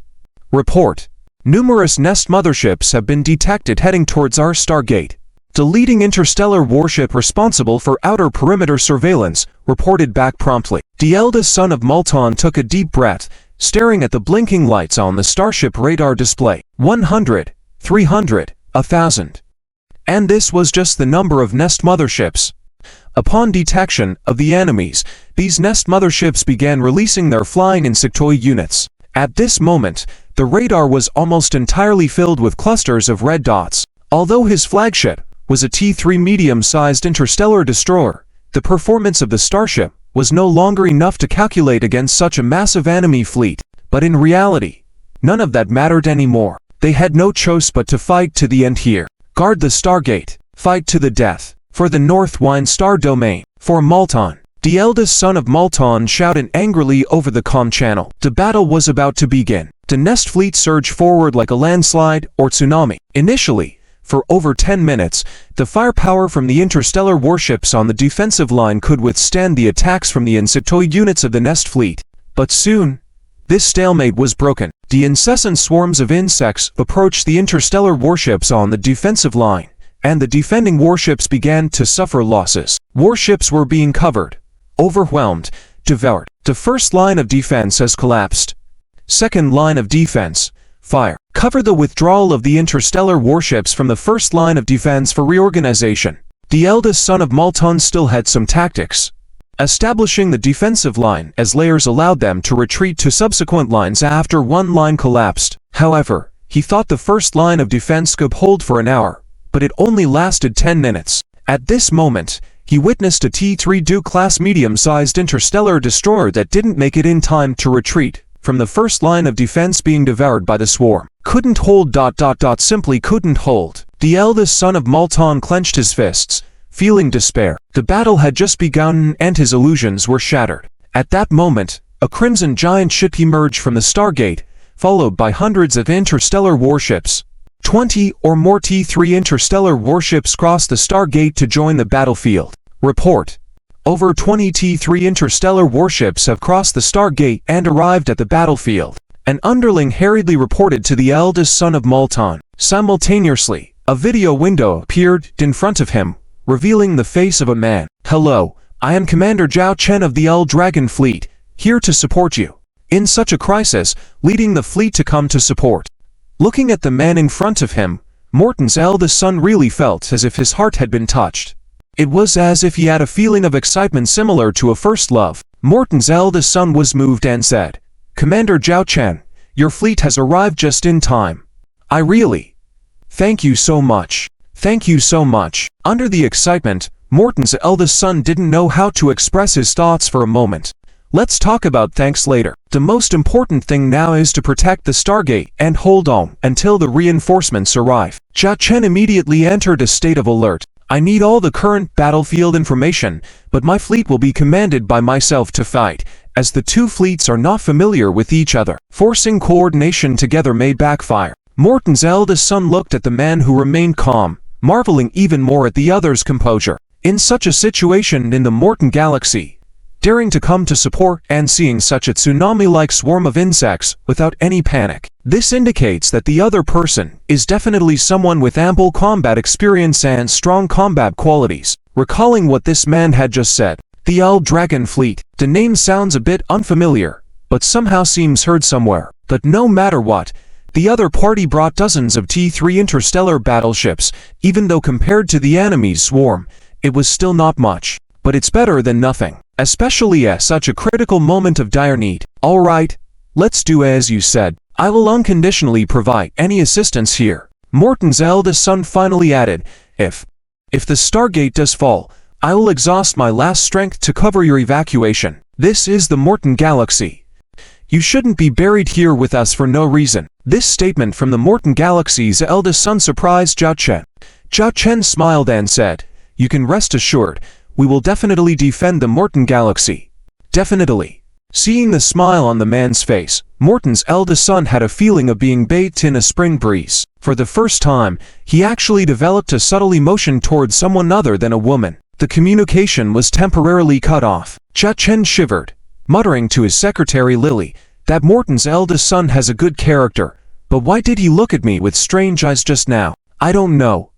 Report. Numerous nest motherships have been detected heading towards our Stargate. The leading interstellar warship responsible for outer perimeter surveillance reported back promptly. The eldest son of Malton took a deep breath, staring at the blinking lights on the starship radar display. 100, 300, 1,000. And this was just the number of nest motherships. Upon detection of the enemies, these nest motherships began releasing their flying insectoid units. At this moment, the radar was almost entirely filled with clusters of red dots. Although his flagship was a T3 medium-sized interstellar destroyer, the performance of the starship was no longer enough to calculate against such a massive enemy fleet. But in reality, none of that mattered anymore. They had no choice but to fight to the end here. Guard the Stargate. Fight to the death. For the North Wind Star Domain. For Malton. The eldest son of Malton shouted angrily over the comm channel. The battle was about to begin. The Nest fleet surged forward like a landslide or tsunami. Initially, for over 10 minutes, the firepower from the interstellar warships on the defensive line could withstand the attacks from the insectoid units of the Nest fleet. But soon, this stalemate was broken. The incessant swarms of insects approached the interstellar warships on the defensive line, and the defending warships began to suffer losses. Warships were being covered, overwhelmed, devoured. The first line of defense has collapsed. Second line of defense, fire. Cover the withdrawal of the interstellar warships from the first line of defense for reorganization. The eldest son of Malton still had some tactics. Establishing the defensive line as layers allowed them to retreat to subsequent lines after one line collapsed. However, he thought the first line of defense could hold for an hour, but it only lasted 10 minutes. At this moment, he witnessed a T3 Duke-class medium-sized interstellar destroyer that didn't make it in time to retreat from the first line of defense being devoured by the swarm. Couldn't hold ... simply couldn't hold. The eldest son of Malton clenched his fists, feeling despair. The battle had just begun and his illusions were shattered. At that moment, a crimson giant ship emerged from the Stargate, followed by hundreds of interstellar warships. 20 or more T3 interstellar warships crossed the Stargate to join the battlefield. Report. Over 20 T3 interstellar warships have crossed the Stargate and arrived at the battlefield. An underling hurriedly reported to the eldest son of Malton. Simultaneously, a video window appeared in front of him, revealing the face of a man. Hello, I am Commander Zhao Chen of the L Dragon Fleet, here to support you. In such a crisis, leading the fleet to come to support. Looking at the man in front of him, Morton's eldest son really felt as if his heart had been touched. It was as if he had a feeling of excitement similar to a first love. Morton's eldest son was moved and said, Commander Zhao Chen, your fleet has arrived just in time. I really... Thank you so much. Thank you so much. Under the excitement, Morton's eldest son didn't know how to express his thoughts for a moment. Let's talk about thanks later. The most important thing now is to protect the Stargate and hold on until the reinforcements arrive. Zhao Chen immediately entered a state of alert. I need all the current battlefield information, but my fleet will be commanded by myself to fight, as the two fleets are not familiar with each other. Forcing coordination together may backfire. Morton's eldest son looked at the man who remained calm, marveling even more at the other's composure. In such a situation in the Morton galaxy, daring to come to support and seeing such a tsunami-like swarm of insects without any panic. This indicates that the other person is definitely someone with ample combat experience and strong combat qualities. Recalling what this man had just said, the Old Dragon Fleet, the name sounds a bit unfamiliar, but somehow seems heard somewhere. But no matter what, the other party brought dozens of T3 interstellar battleships. Even though compared to the enemy's swarm, it was still not much. But it's better than nothing, especially at such a critical moment of dire need. Alright, let's do as you said. I will unconditionally provide any assistance here. Morton's eldest son finally added, If the Stargate does fall, I will exhaust my last strength to cover your evacuation. This is the Morton Galaxy. You shouldn't be buried here with us for no reason. This statement from the Morton Galaxy's eldest son surprised Zhao Chen. Zhao Chen smiled and said, You can rest assured, we will definitely defend the Morton Galaxy. Definitely. Seeing the smile on the man's face, Morton's eldest son had a feeling of being bathed in a spring breeze. For the first time, he actually developed a subtle emotion towards someone other than a woman. The communication was temporarily cut off. Zhao Chen shivered, muttering to his secretary Lily, that Morton's eldest son has a good character, but why did he look at me with strange eyes just now? I don't know.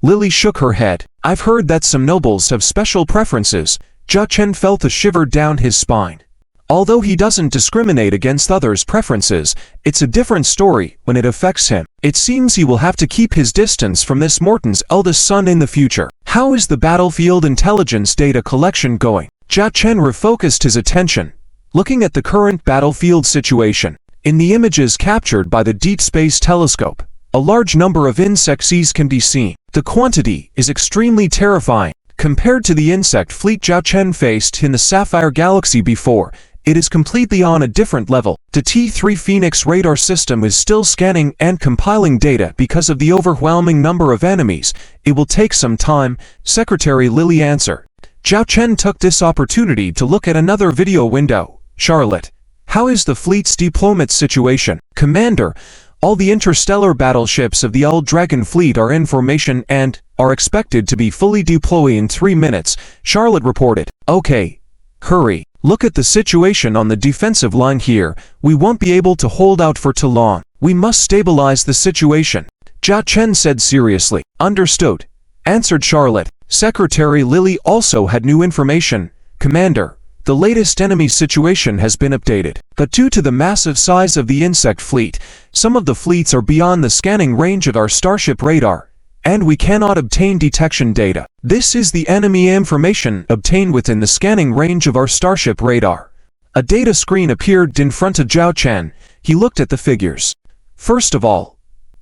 Lily shook her head. I've heard that some nobles have special preferences. Zhao Chen felt a shiver down his spine. Although he doesn't discriminate against others' preferences, it's a different story when it affects him. It seems he will have to keep his distance from this Morton's eldest son in the future. How is the battlefield intelligence data collection going? Zhao Chen refocused his attention, looking at the current battlefield situation. In the images captured by the Deep Space Telescope, a large number of insects can be seen. The quantity is extremely terrifying. Compared to the insect fleet Zhao Chen faced in the Sapphire Galaxy before, it is completely on a different level. The T3 Phoenix radar system is still scanning and compiling data because of the overwhelming number of enemies. It will take some time, Secretary Lily answered. Zhao Chen took this opportunity to look at another video window. Charlotte, how is the fleet's deployment situation? Commander, all the interstellar battleships of the Old Dragon Fleet are in formation and are expected to be fully deployed in 3 minutes, Charlotte reported. Okay, hurry. Look at the situation on the defensive line here. We won't be able to hold out for too long. We must stabilize the situation, Zhao Chen said seriously. Understood, answered Charlotte. Secretary Lily also had new information. Commander, the latest enemy situation has been updated. But due to the massive size of the insect fleet, some of the fleets are beyond the scanning range of our starship radar, and we cannot obtain detection data. This is the enemy information obtained within the scanning range of our starship radar. A data screen appeared in front of Zhao Chen. He looked at the figures. First of all,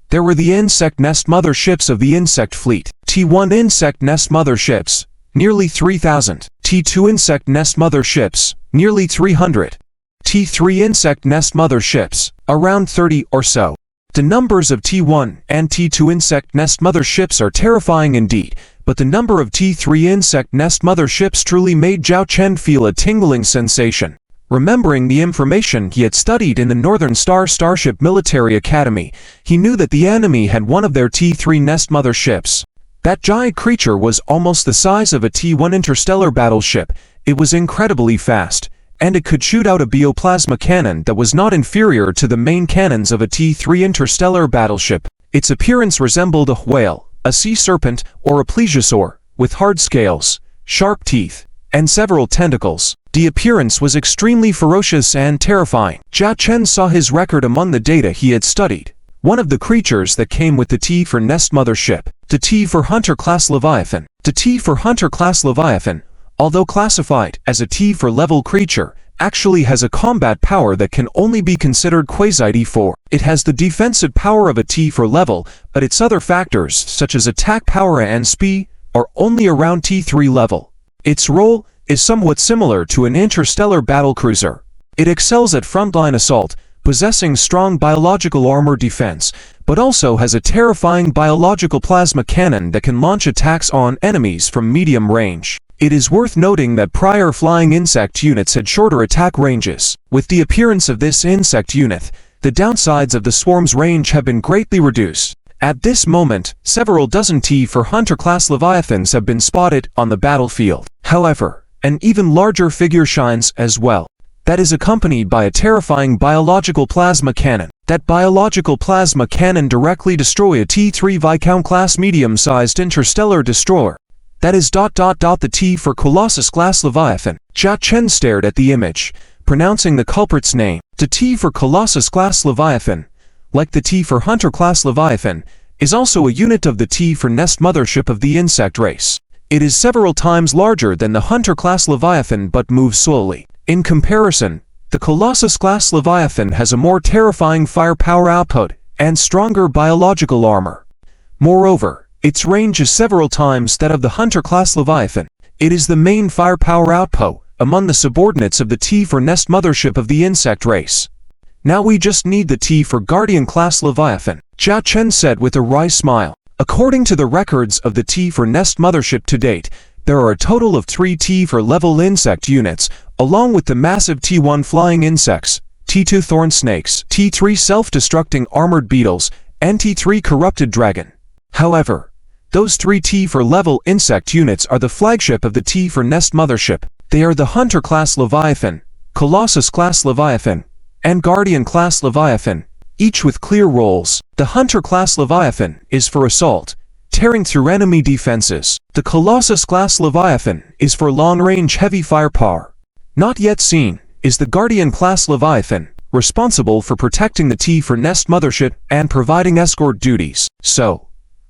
there were the insect nest motherships of the insect fleet. T1 insect nest motherships, nearly 3,000. T2 insect nest motherships, nearly 300. T3 insect nest motherships, around 30 or so. The numbers of T1 and T2 insect nest motherships are terrifying indeed, but the number of T3 insect nest motherships truly made Zhao Chen feel a tingling sensation. Remembering the information he had studied in the Northern Star Starship Military Academy, he knew that the enemy had one of their T3 nest motherships. That giant creature was almost the size of a T1 interstellar battleship. It was incredibly fast, and it could shoot out a bioplasma cannon that was not inferior to the main cannons of a T3 interstellar battleship. Its appearance resembled a whale, a sea serpent, or a plesiosaur, with hard scales, sharp teeth, and several tentacles. The appearance was extremely ferocious and terrifying. Zhao Chen saw his record among the data he had studied. One of the creatures that came with the T for Nest Mothership, the T for Hunter-class Leviathan. The T for Hunter-class Leviathan, although classified as a T for level creature, actually has a combat power that can only be considered quasi-D4. It has the defensive power of a T for level, but its other factors, such as attack power and speed, are only around T3 level. Its role is somewhat similar to an interstellar battlecruiser. It excels at frontline assault, possessing strong biological armor defense, but also has a terrifying biological plasma cannon that can launch attacks on enemies from medium range. It is worth noting that prior flying insect units had shorter attack ranges. With the appearance of this insect unit, the downsides of the swarm's range have been greatly reduced. At this moment, several dozen T for Hunter-class Leviathans have been spotted on the battlefield. However, an even larger figure shines as well. That is accompanied by a terrifying biological plasma cannon. That biological plasma cannon directly destroy a T3 Viscount-class medium-sized interstellar destroyer. That is ... the T for Colossus-class Leviathan. Jia Chen stared at the image, pronouncing the culprit's name. The T for Colossus-class Leviathan, like the T for Hunter-class Leviathan, is also a unit of the T for Nest mothership of the insect race. It is several times larger than the Hunter-class Leviathan but moves slowly. In comparison, the Colossus-class Leviathan has a more terrifying firepower output and stronger biological armor. Moreover, its range is several times that of the Hunter-class Leviathan. It is the main firepower output among the subordinates of the T for Nest mothership of the insect race. Now we just need the T for Guardian-class Leviathan, Jia Chen said with a wry smile. According to the records of the T for Nest mothership to date, there are a total of 3 T for level insect units, along with the massive T1 flying insects, T2 thorn snakes, T3 self-destructing armored beetles, and T3 corrupted dragon. However, those 3 T for level insect units are the flagship of the T for Nest mothership. They are the Hunter-class Leviathan, Colossus-class Leviathan, and Guardian-class Leviathan, each with clear roles. The Hunter-class Leviathan is for assault, tearing through enemy defenses. The Colossus-class Leviathan is for long-range heavy firepower. Not yet seen is the Guardian-class Leviathan, responsible for protecting the T for Nest mothership and providing escort duties. So,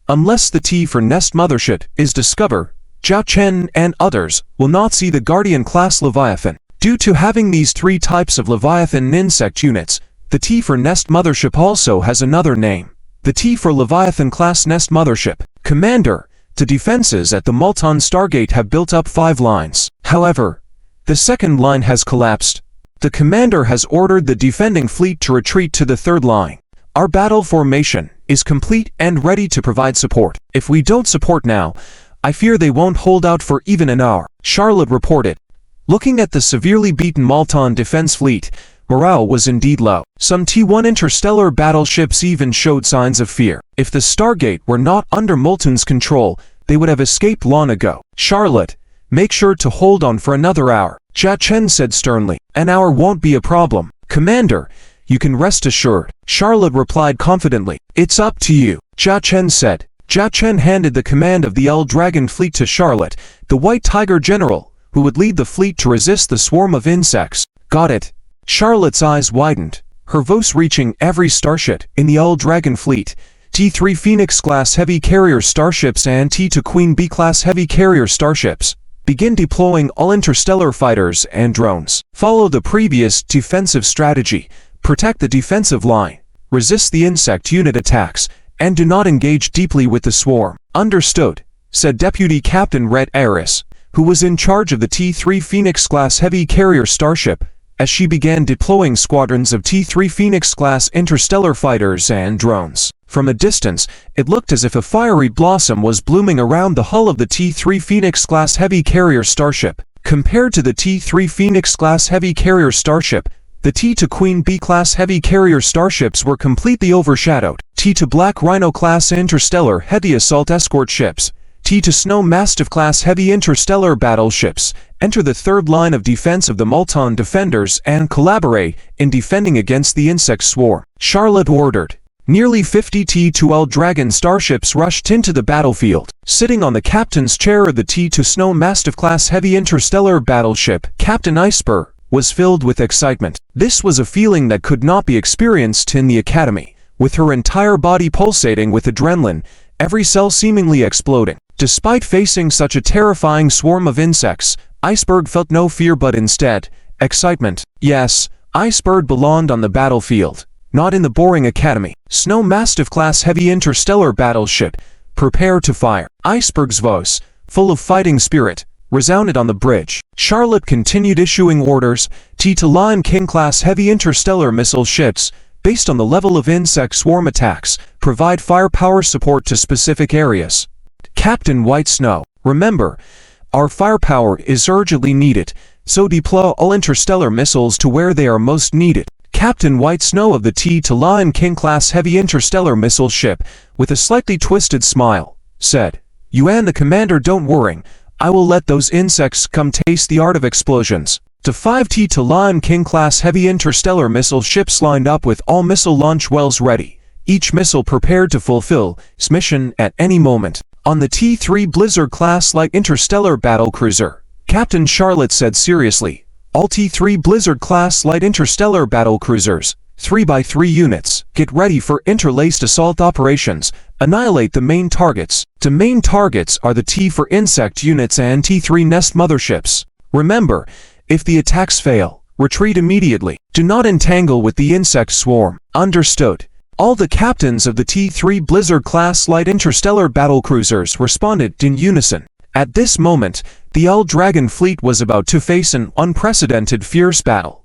unless the T for Nest mothership is discovered, Jia Chen and others will not see the Guardian-class Leviathan. Due to having these 3 types of Leviathan insect units, the T for Nest mothership also has another name. The T for Leviathan-class Nest mothership. Commander, the defenses at the Multan Stargate have built up 5 lines. However, the second line has collapsed. The commander has ordered the defending fleet to retreat to the 3rd line. Our battle formation is complete and ready to provide support. If we don't support now, I fear they won't hold out for even an hour, Charlotte reported. Looking at the severely beaten Multan defense fleet, morale was indeed low. Some T1 interstellar battleships even showed signs of fear. If the Stargate were not under Multan's control, they would have escaped long ago. Charlotte, make sure to hold on for another hour, Jia Chen said sternly. An hour won't be a problem. Commander, you can rest assured, Charlotte replied confidently. It's up to you, Jia Chen said. Jia Chen handed the command of the L-Dragon fleet to Charlotte, the White Tiger general, who would lead the fleet to resist the swarm of insects. Got it. Charlotte's eyes widened, her voice reaching every starship in the L-Dragon fleet. T3 Phoenix-class heavy carrier starships and T2 Queen B-class heavy carrier starships. Begin deploying all interstellar fighters and drones. Follow the previous defensive strategy. Protect the defensive line. Resist the insect unit attacks, and do not engage deeply with the swarm. Understood, said Deputy Captain Red Aris, who was in charge of the T3 Phoenix-class heavy carrier starship, as she began deploying squadrons of T3 Phoenix-class interstellar fighters and drones. From a distance, it looked as if a fiery blossom was blooming around the hull of the T3 Phoenix-class heavy carrier starship. Compared to the T3 Phoenix-class heavy carrier starship, the T2 Queen B-class heavy carrier starships were completely overshadowed. T2 Black Rhino-class interstellar heavy assault escort ships, T2 Snow Mastiff-class heavy interstellar battleships, enter the 3rd line of defense of the Multan defenders and collaborate in defending against the insect swarm, Charlotte ordered. Nearly 50 T2L Dragon starships rushed into the battlefield. Sitting on the captain's chair of the T2 Snow Mastiff-class heavy interstellar battleship, Captain Iceberg was filled with excitement. This was a feeling that could not be experienced in the academy. With her entire body pulsating with adrenaline, every cell seemingly exploding. Despite facing such a terrifying swarm of insects, Iceberg felt no fear but instead, excitement. Yes, Iceberg belonged on the battlefield, not in the boring academy. Snow Mastiff-class heavy interstellar battleship, prepare to fire. Iceberg's voice, full of fighting spirit, resounded on the bridge. Charlotte continued issuing orders. T2 Lion King-class heavy interstellar missile ships, based on the level of insect swarm attacks, provide firepower support to specific areas. Captain White Snow, remember, our firepower is urgently needed, so deploy all interstellar missiles to where they are most needed. Captain White Snow of the T-to-Lion King-class heavy interstellar missile ship, with a slightly twisted smile, said, "Yuan the commander, don't worry, I will let those insects come taste the art of explosions." The 5 T-to-Lion King-class heavy interstellar missile ships lined up with all missile launch wells ready, each missile prepared to fulfill its mission at any moment. On the T-3 Blizzard-class light interstellar battlecruiser, Captain Charlotte said seriously, "All T-3 Blizzard-class light interstellar battlecruisers, 3x3 units, get ready for interlaced assault operations. Annihilate the main targets." The main targets are the T for insect units and T-3 nest motherships. Remember, if the attacks fail, retreat immediately. Do not entangle with the insect swarm. Understood. All the captains of the T-3 Blizzard-class light interstellar battlecruisers responded in unison. At this moment, the L Dragon fleet was about to face an unprecedented fierce battle.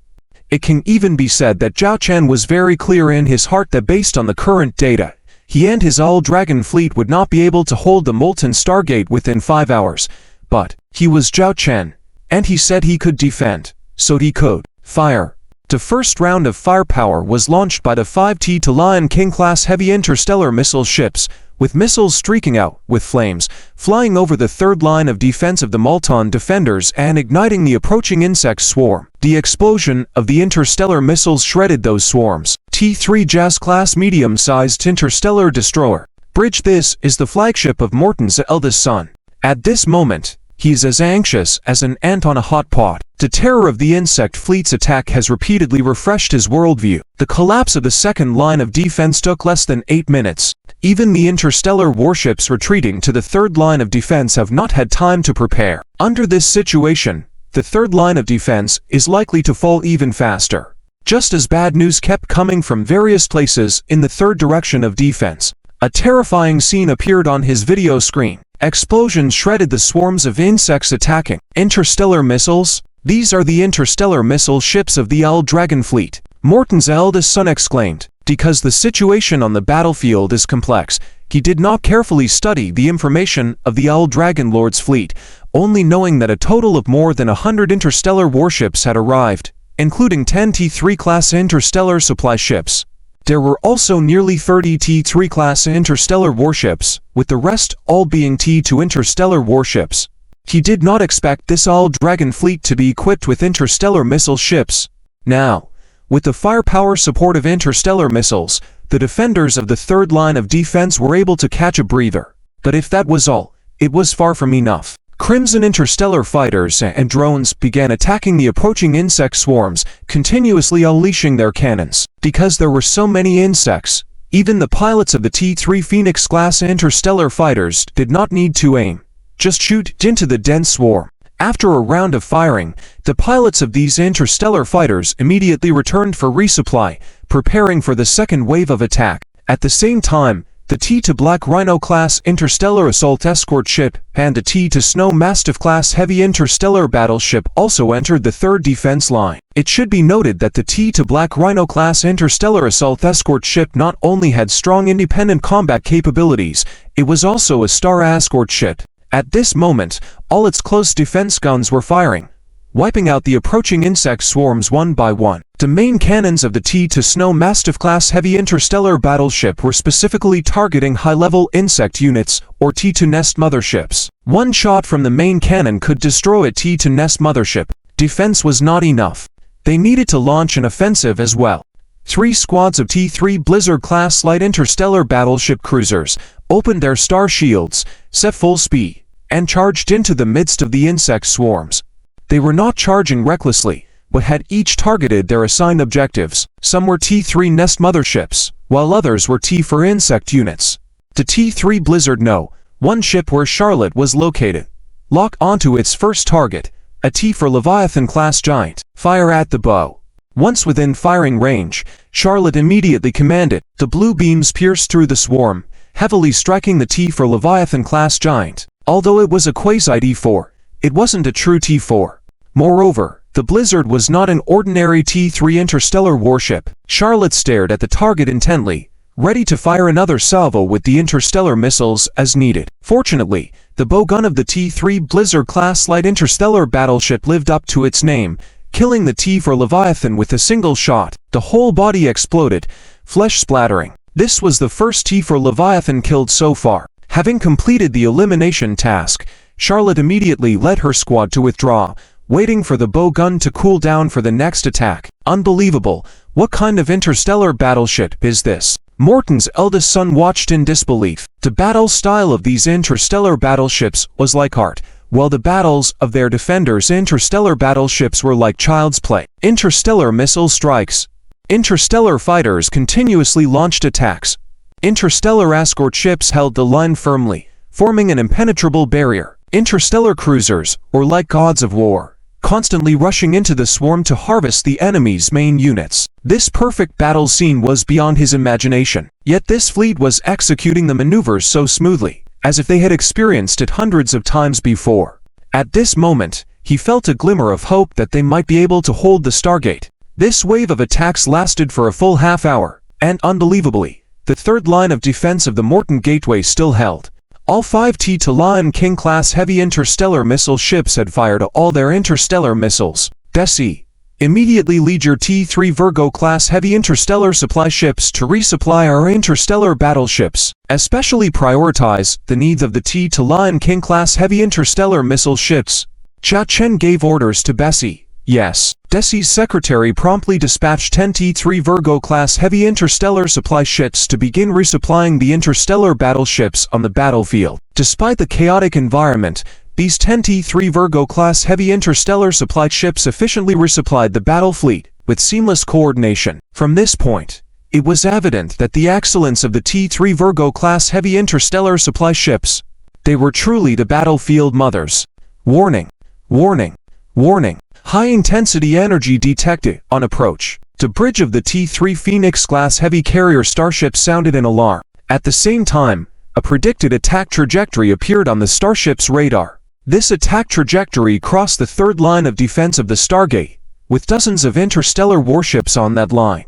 It can even be said that Zhao Chen was very clear in his heart that based on the current data, he and his L Dragon fleet would not be able to hold the Molten Stargate within 5 hours. But he was Zhao Chen, and he said he could defend, so he could fire. The first round of firepower was launched by the 5 T-to-Lion King-class heavy interstellar missile ships, with missiles streaking out with flames, flying over the third line of defense of the Molten defenders and igniting the approaching insect swarm. The explosion of the interstellar missiles shredded those swarms. T-3 Jazz-class medium-sized interstellar destroyer. Bridge. This is the flagship of Morton's eldest son. At this moment, he's as anxious as an ant on a hot pot. The terror of the insect fleet's attack has repeatedly refreshed his worldview. The collapse of the second line of defense took less than 8 minutes. Even the interstellar warships retreating to the third line of defense have not had time to prepare. Under this situation, the third line of defense is likely to fall even faster. Just as bad news kept coming from various places in the third direction of defense, a terrifying scene appeared on his video screen. Explosions shredded the swarms of insects attacking interstellar missiles. These are the interstellar missile ships of the L Dragon fleet. Morton's eldest son exclaimed. Because the situation on the battlefield is complex, he did not carefully study the information of the L Dragon Lord's fleet, only knowing that a total of more than 100 interstellar warships had arrived, including 10 T-3 class interstellar supply ships. There were also nearly 30 T-3 class interstellar warships, with the rest all being T-2 interstellar warships. He did not expect this L Dragon fleet to be equipped with interstellar missile ships. Now, with the firepower support of interstellar missiles, the defenders of the third line of defense were able to catch a breather. But if that was all, it was far from enough. Crimson interstellar fighters and drones began attacking the approaching insect swarms, continuously unleashing their cannons. Because there were so many insects, even the pilots of the T-3 Phoenix-class interstellar fighters did not need to aim. Just shoot into the dense swarm. After a round of firing, the pilots of these interstellar fighters immediately returned for resupply, preparing for the second wave of attack. At the same time, the T-to Black Rhino-class interstellar assault escort ship and the T-to Snow Mastiff-class heavy interstellar battleship also entered the third defense line. It should be noted that the T-to Black Rhino-class interstellar assault escort ship not only had strong independent combat capabilities, it was also a star escort ship. At this moment, all its close defense guns were firing, wiping out the approaching insect swarms one by one. The main cannons of the T-to Snow Mastiff-class heavy interstellar battleship were specifically targeting high-level insect units, or T-to nest motherships. One shot from the main cannon could destroy a T-to nest mothership. Defense was not enough. They needed to launch an offensive as well. 3 squads of T-3 Blizzard-class light interstellar battleship cruisers opened their star shields, set full speed, and charged into the midst of the insect swarms. They were not charging recklessly, but had each targeted their assigned objectives. Some were T-3 nest motherships, while others were T for insect units. The T-3 Blizzard No. 1 ship where Charlotte was located. Lock onto its first target, a T for Leviathan-class giant. Fire at the bow. Once within firing range, Charlotte immediately commanded. The blue beams pierced through the swarm, heavily striking the T for Leviathan-class giant. Although it was a quasi-D4, it wasn't a true T4. Moreover, the Blizzard was not an ordinary T-3 interstellar warship. Charlotte stared at the target intently, ready to fire another salvo with the interstellar missiles as needed. Fortunately, the bowgun of the T-3 Blizzard-class light interstellar battleship lived up to its name, killing the T4 Leviathan with a single shot. The whole body exploded, flesh splattering. This was the first T4 Leviathan killed so far. Having completed the elimination task, Charlotte immediately led her squad to withdraw, waiting for the bow gun to cool down for the next attack. Unbelievable, what kind of interstellar battleship is this? Morton's eldest son watched in disbelief. The battle style of these interstellar battleships was like art, while the battles of their defenders' interstellar battleships were like child's play. Interstellar missile strikes. Interstellar fighters continuously launched attacks. Interstellar escort ships held the line firmly, forming an impenetrable barrier. Interstellar cruisers were like gods of war, constantly rushing into the swarm to harvest the enemy's main units. This perfect battle scene was beyond his imagination. Yet this fleet was executing the maneuvers so smoothly, as if they had experienced it hundreds of times before. At this moment, he felt a glimmer of hope that they might be able to hold the Stargate. This wave of attacks lasted for a full half hour, and unbelievably, the third line of defense of the Morton Gateway still held. All 5 T2 Lion King-class heavy interstellar missile ships had fired all their interstellar missiles. DRIZZLE, immediately lead your T3 Virgo-class heavy interstellar supply ships to resupply our interstellar battleships. Especially prioritize the needs of the T2 Lion King-class heavy interstellar missile ships. Jia Chen gave orders to Bessie. Yes, DRIZZLE's secretary promptly dispatched 10 T3 Virgo-class heavy interstellar supply ships to begin resupplying the interstellar battleships on the battlefield. Despite the chaotic environment, these 10 T3 Virgo-class heavy interstellar supply ships efficiently resupplied the battle fleet with seamless coordination. From this point, it was evident that the excellence of the T3 Virgo-class heavy interstellar supply ships, they were truly the battlefield mothers. Warning! Warning! Warning! High-intensity energy detected on approach. The bridge of the T3 Phoenix-class heavy carrier starship sounded an alarm. At the same time, a predicted attack trajectory appeared on the starship's radar. This attack trajectory crossed the third line of defense of the Stargate, with dozens of interstellar warships on that line,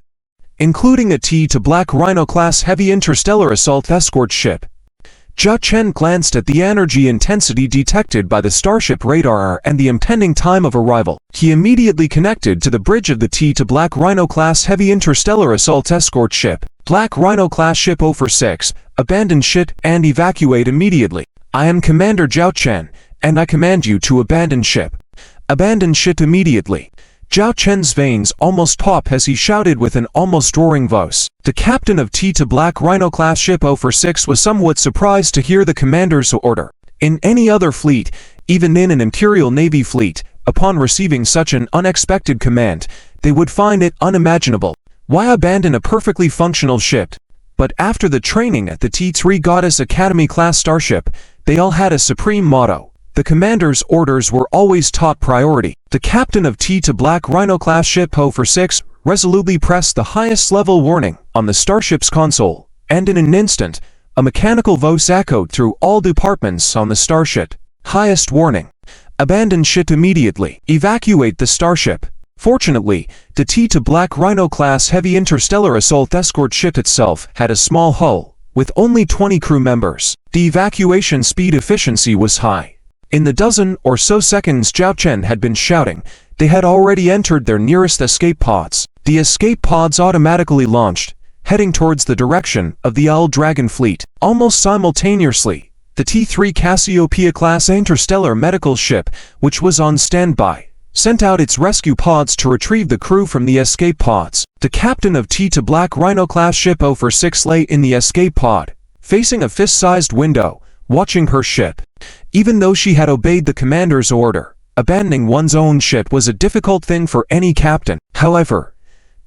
including a T2 Black Rhino-class heavy interstellar assault escort ship. Jia Chen glanced at the energy intensity detected by the starship radar and the impending time of arrival. He immediately connected to the bridge of the T2 Black Rhino-class heavy interstellar assault escort ship. Black Rhino-class ship 046, abandon ship and evacuate immediately. I am Commander Zhao Chen, and I command you to abandon ship. Abandon ship immediately. Zhao Chen's veins almost popped as he shouted with an almost roaring voice. The captain of T2 Black Rhino-class ship 046 was somewhat surprised to hear the commander's order. In any other fleet, even in an Imperial Navy fleet, upon receiving such an unexpected command, they would find it unimaginable. Why abandon a perfectly functional ship? But after the training at the T3 Goddess Academy-class starship, they all had a supreme motto. The commander's orders were always top priority. The captain of T2 Black Rhino-class ship 046 resolutely pressed the highest level warning on the starship's console, and in an instant, a mechanical voice echoed through all departments on the starship. Highest warning. Abandon ship immediately. Evacuate the starship. Fortunately, the T2 Black Rhino-class heavy interstellar assault escort ship itself had a small hull, with only 20 crew members. The evacuation speed efficiency was high. In the dozen or so seconds Zhao Chen had been shouting, they had already entered their nearest escape pods. The escape pods automatically launched, heading towards the direction of the Owl Dragon fleet. Almost simultaneously, the T3 Cassiopeia-class interstellar medical ship, which was on standby, sent out its rescue pods to retrieve the crew from the escape pods. The captain of T2 Black Rhino-class ship 046 lay in the escape pod, facing a fist-sized window, watching her ship. Even though she had obeyed the commander's order, abandoning one's own ship was a difficult thing for any captain. However,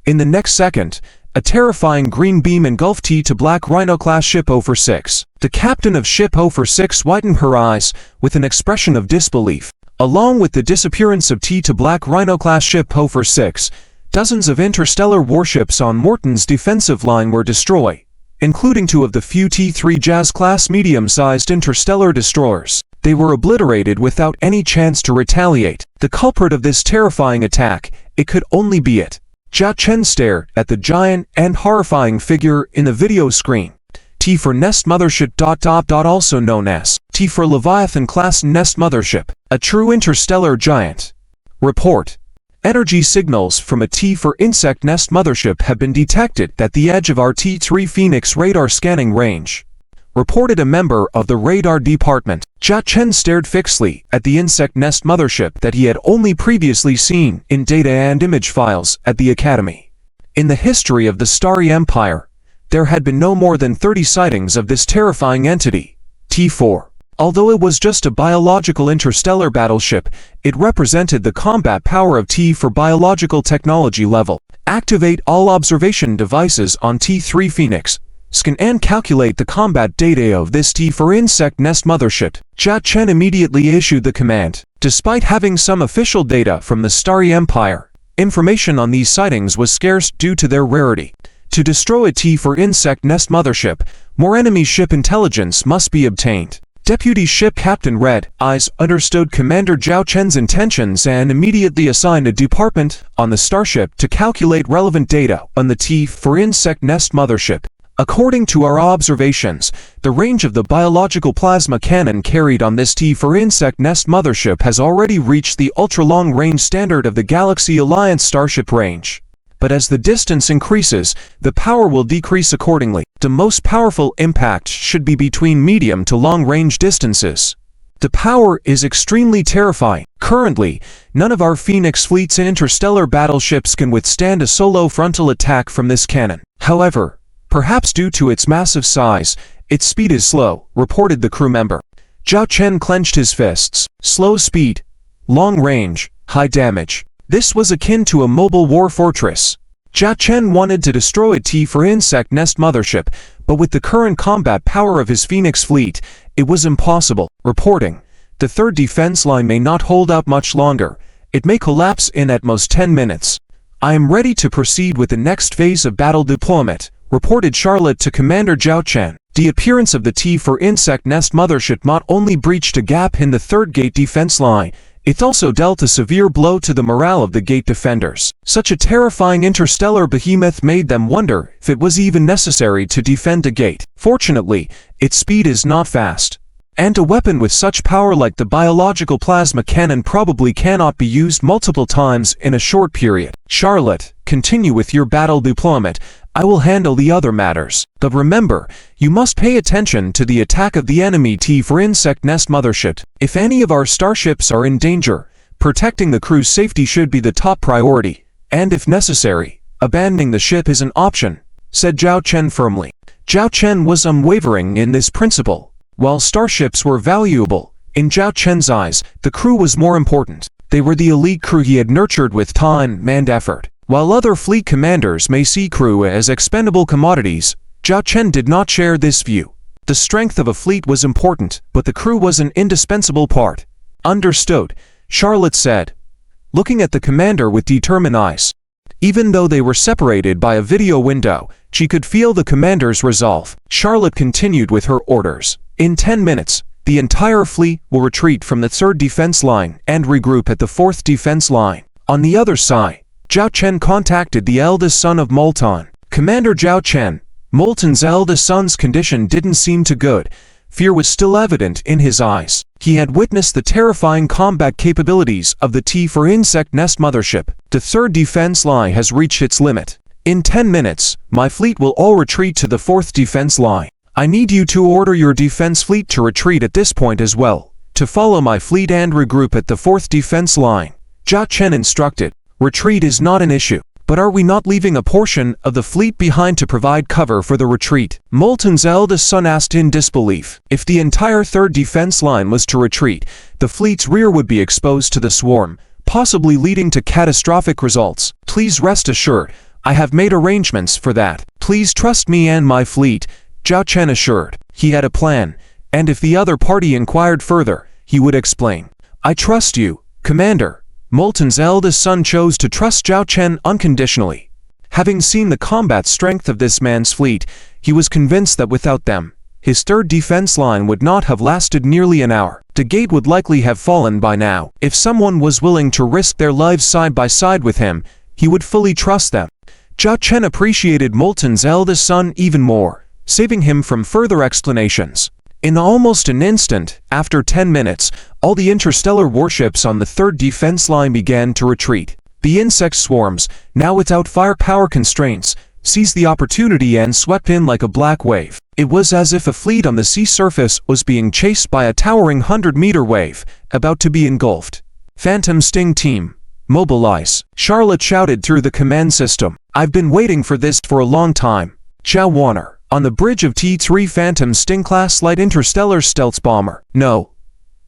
in the next second, a terrifying green beam engulfed T2 Black Rhino-class ship 046. The captain of ship 046 widened her eyes with an expression of disbelief. Along with the disappearance of T2 Black Rhino-class ship 046, dozens of interstellar warships on Morton's defensive line were destroyed, including 2 of the few T3 Jazz-class medium-sized interstellar destroyers. They were obliterated without any chance to retaliate. The culprit of this terrifying attack, it could only be it. Jia Chen stared at the giant and horrifying figure in the video screen. T4 Nest Mothership ... also known as T4 Leviathan-class Nest Mothership, a true interstellar giant. Report. Energy signals from a T4 insect nest mothership have been detected at the edge of our T3 Phoenix radar scanning range, reported a member of the radar department. Jia Chen stared fixedly at the insect nest mothership that he had only previously seen in data and image files at the Academy. In the history of the Starry Empire, there had been no more than 30 sightings of this terrifying entity, T4. Although it was just a biological interstellar battleship, it represented the combat power of T for biological technology level. Activate all observation devices on T3 Phoenix. Scan and calculate the combat data of this T4 insect nest mothership. Jia Chen immediately issued the command. Despite having some official data from the Starry Empire, information on these sightings was scarce due to their rarity. To destroy a T4 insect nest mothership, more enemy ship intelligence must be obtained. Deputy Ship Captain Red Eyes understood Commander Zhao Chen's intentions and immediately assigned a department on the starship to calculate relevant data on the T4 insect nest mothership. According to our observations, the range of the biological plasma cannon carried on this T4 insect nest mothership has already reached the ultra-long-range standard of the Galaxy Alliance starship range. But as the distance increases, the power will decrease accordingly. The most powerful impact should be between medium to long-range distances. The power is extremely terrifying. Currently, none of our Phoenix fleet's interstellar battleships can withstand a solo frontal attack from this cannon. However, perhaps due to its massive size, its speed is slow, reported the crew member. Zhao Chen clenched his fists. Slow speed, long range, high damage. This was akin to a mobile war fortress. Jia Chen wanted to destroy a T4 insect nest mothership, but with the current combat power of his Phoenix fleet, it was impossible. Reporting, the third defense line may not hold up much longer. It may collapse in at most 10 minutes. I am ready to proceed with the next phase of battle deployment, reported Charlotte to Commander Zhao Chen. The appearance of the T4 insect nest mothership not only breached a gap in the third gate defense line, it also dealt a severe blow to the morale of the gate defenders. Such a terrifying interstellar behemoth made them wonder if it was even necessary to defend a gate. Fortunately, its speed is not fast, and a weapon with such power like the biological plasma cannon probably cannot be used multiple times in a short period. Charlotte, continue with your battle deployment. I will handle the other matters. But remember, you must pay attention to the attack of the enemy T4 insect nest mothership. If any of our starships are in danger, protecting the crew's safety should be the top priority, and if necessary, abandoning the ship is an option, said Zhao Chen firmly. Zhao Chen was unwavering in this principle. While starships were valuable, in Zhao Chen's eyes, the crew was more important. They were the elite crew he had nurtured with time and effort. While other fleet commanders may see crew as expendable commodities, Zhao Chen did not share this view. The strength of a fleet was important, but the crew was an indispensable part. Understood, Charlotte said, looking at the commander with determined eyes. Even though they were separated by a video window, she could feel the commander's resolve. Charlotte continued with her orders. In 10 minutes, the entire fleet will retreat from the third defense line and regroup at the fourth defense line. On the other side, Zhao Chen contacted the eldest son of Molton. Commander Zhao Chen, Molton's eldest son's condition didn't seem too good. Fear was still evident in his eyes. He had witnessed the terrifying combat capabilities of the T4 insect nest mothership. The third defense line has reached its limit. In 10 minutes, my fleet will all retreat to the fourth defense line. I need you to order your defense fleet to retreat at this point as well, to follow my fleet and regroup at the fourth defense line. Zhao Chen instructed. Retreat is not an issue, but are we not leaving a portion of the fleet behind to provide cover for the retreat? Molton's eldest son asked in disbelief. If the entire third defense line was to retreat, the fleet's rear would be exposed to the swarm, possibly leading to catastrophic results. Please rest assured, I have made arrangements for that. Please trust me and my fleet, Zhao Chen assured. He had a plan, and if the other party inquired further, he would explain. I trust you, Commander. Molton's eldest son chose to trust Zhao Chen unconditionally. Having seen the combat strength of this man's fleet, he was convinced that without them, his third defense line would not have lasted nearly an hour. The gate would likely have fallen by now. If someone was willing to risk their lives side by side with him, he would fully trust them. Zhao Chen appreciated Molton's eldest son even more, saving him from further explanations. In almost an instant, after 10 minutes, all the interstellar warships on the third defense line began to retreat. The insect swarms, now without firepower constraints, seized the opportunity and swept in like a black wave. It was as if a fleet on the sea surface was being chased by a towering 100-meter wave, about to be engulfed. Phantom Sting Team, mobilize, Charlotte shouted through the command system. I've been waiting for this for a long time. Zhao Warner, on the bridge of T-3 Phantom Sting-class light interstellar stealth bomber. No.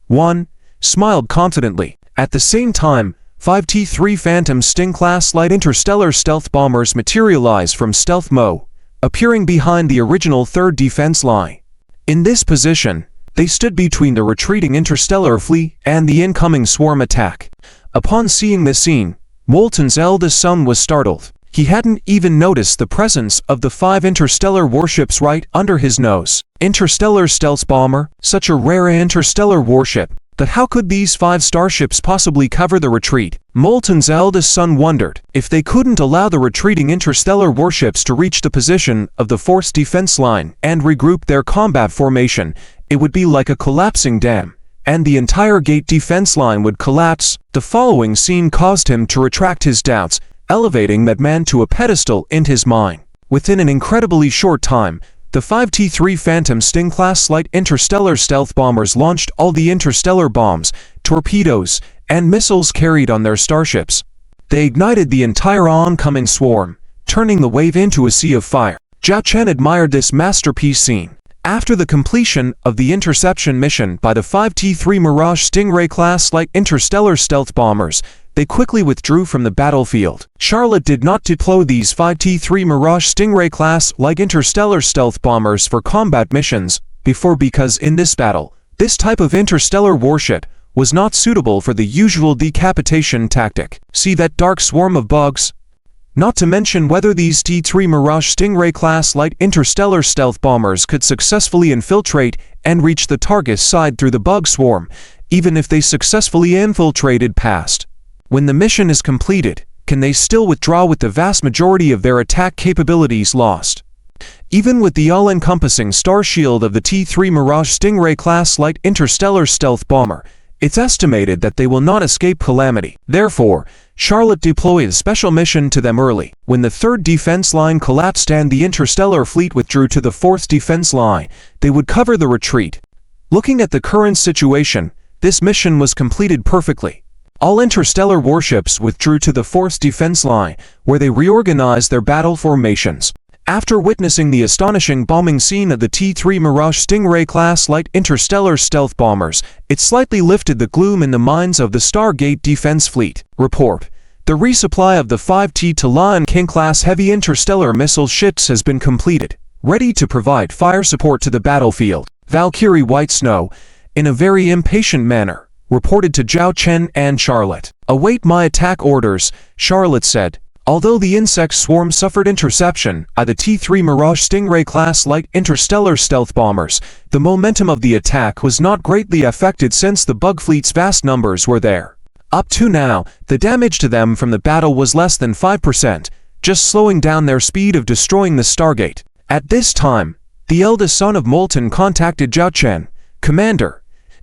1. Smiled confidently. At the same time, 5 T-3 Phantom Sting-class light interstellar stealth bombers materialized from stealth mode, appearing behind the original third defense line. In this position, they stood between the retreating interstellar fleet and the incoming swarm attack. Upon seeing this scene, Molten's eldest son was startled. He hadn't even noticed the presence of the 5 interstellar warships right under his nose. Interstellar stealth bomber, such a rare interstellar warship. But how could these 5 starships possibly cover the retreat? Molten's eldest son wondered. If they couldn't allow the retreating interstellar warships to reach the position of the force defense line and regroup their combat formation, it would be like a collapsing dam, and the entire gate defense line would collapse. The following scene caused him to retract his doubts, elevating that man to a pedestal in his mind. Within an incredibly short time, the 5 T-3 Phantom Sting-class light interstellar stealth bombers launched all the interstellar bombs, torpedoes, and missiles carried on their starships. They ignited the entire oncoming swarm, turning the wave into a sea of fire. Zhao Chen admired this masterpiece scene. After the completion of the interception mission by the 5 T-3 Mirage Stingray-class light interstellar stealth bombers, they quickly withdrew from the battlefield. Charlotte did not deploy these 5 T-3 Mirage Stingray-class light interstellar stealth bombers for combat missions before because in this battle, this type of interstellar warship was not suitable for the usual decapitation tactic. See that dark swarm of bugs? Not to mention whether these T-3 Mirage Stingray-class light interstellar stealth bombers could successfully infiltrate and reach the target side through the bug swarm, even if they successfully infiltrated past. When the mission is completed, can they still withdraw with the vast majority of their attack capabilities lost? Even with the all-encompassing star shield of the T-3 Mirage Stingray-class light interstellar stealth bomber, it's estimated that they will not escape calamity. Therefore, Charlotte deployed a special mission to them early. When the third defense line collapsed and the interstellar fleet withdrew to the fourth defense line, they would cover the retreat. Looking at the current situation, this mission was completed perfectly. All interstellar warships withdrew to the fourth defense line, where they reorganized their battle formations. After witnessing the astonishing bombing scene of the T-3 Mirage Stingray-class light interstellar stealth bombers, it slightly lifted the gloom in the minds of the Stargate Defense Fleet. Report: the resupply of the 5T Lion King-class heavy interstellar missile ships has been completed, ready to provide fire support to the battlefield. Valkyrie White Snow, in a very impatient manner, reported to Zhao Chen and Charlotte. Await my attack orders, Charlotte said. Although the insect swarm suffered interception by the T-3 Mirage Stingray-class light interstellar stealth bombers, the momentum of the attack was not greatly affected since the bug fleet's vast numbers were there. Up to now, the damage to them from the battle was less than 5%, just slowing down their speed of destroying the Stargate. At this time, the eldest son of Molten contacted Zhao Chen. Commander,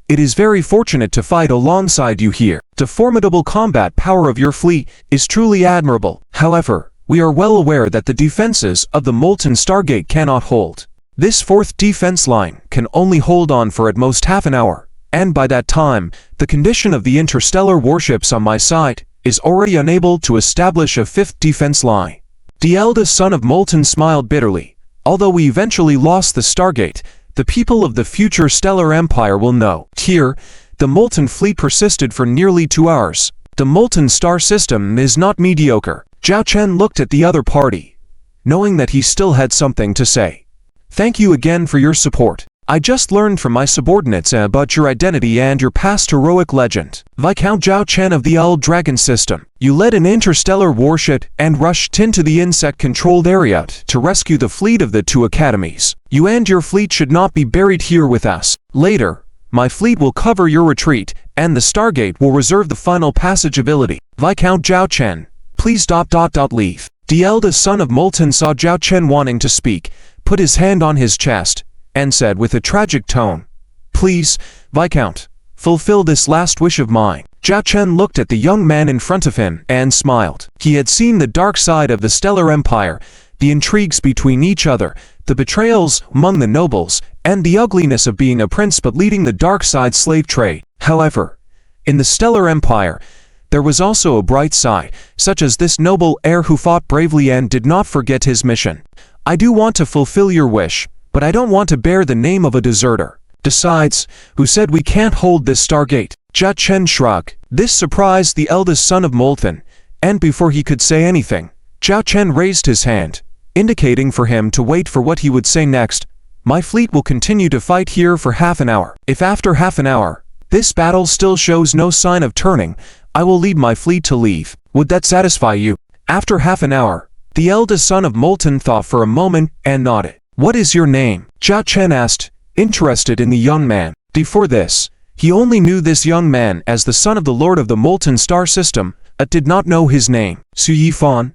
it is very fortunate to fight alongside you here. The formidable combat power of your fleet is truly admirable. However, we are well aware that the defenses of the Molten Stargate cannot hold. This fourth defense line can only hold on for at most half an hour, and by that time, the condition of the interstellar warships on my side is already unable to establish a fifth defense line. The eldest son of Molten smiled bitterly. Although we eventually lost the Stargate, the people of the future stellar empire will know. Here, the Molten fleet persisted for nearly 2 hours. The Molten star system is not mediocre. Zhao Chen looked at the other party, knowing that he still had something to say. Thank you again for your support. I just learned from my subordinates about your identity and your past heroic legend. Viscount Zhao Chen of the Old Dragon System. You led an interstellar warship and rushed into the insect-controlled area to rescue the fleet of the 2 academies. You and your fleet should not be buried here with us. Later, my fleet will cover your retreat, and the Stargate will reserve the final passage ability. Viscount Zhao Chen, please ... leave. The eldest son of Molten saw Zhao Chen wanting to speak, put his hand on his chest, and said with a tragic tone, Please, Viscount, fulfill this last wish of mine." Zhao Chen looked at the young man in front of him and smiled. He had seen the dark side of the Stellar Empire, the intrigues between each other, the betrayals among the nobles, and the ugliness of being a prince but leading the dark side slave trade. However, in the Stellar Empire, there was also a bright side, such as this noble heir who fought bravely and did not forget his mission. "I do want to fulfill your wish, but I don't want to bear the name of a deserter. Besides, who said we can't hold this Stargate?" Zhao Chen shrugged. This surprised the eldest son of Molten, and before he could say anything, Zhao Chen raised his hand, indicating for him to wait for what he would say next. "My fleet will continue to fight here for half an hour. If after half an hour, this battle still shows no sign of turning, I will lead my fleet to leave. Would that satisfy you?" After half an hour, the eldest son of Molten thought for a moment and nodded. "What is your name?" Zhao Chen asked, interested in the young man. Before this, he only knew this young man as the son of the Lord of the Molten Star System, but did not know his name. "Su Yifan,"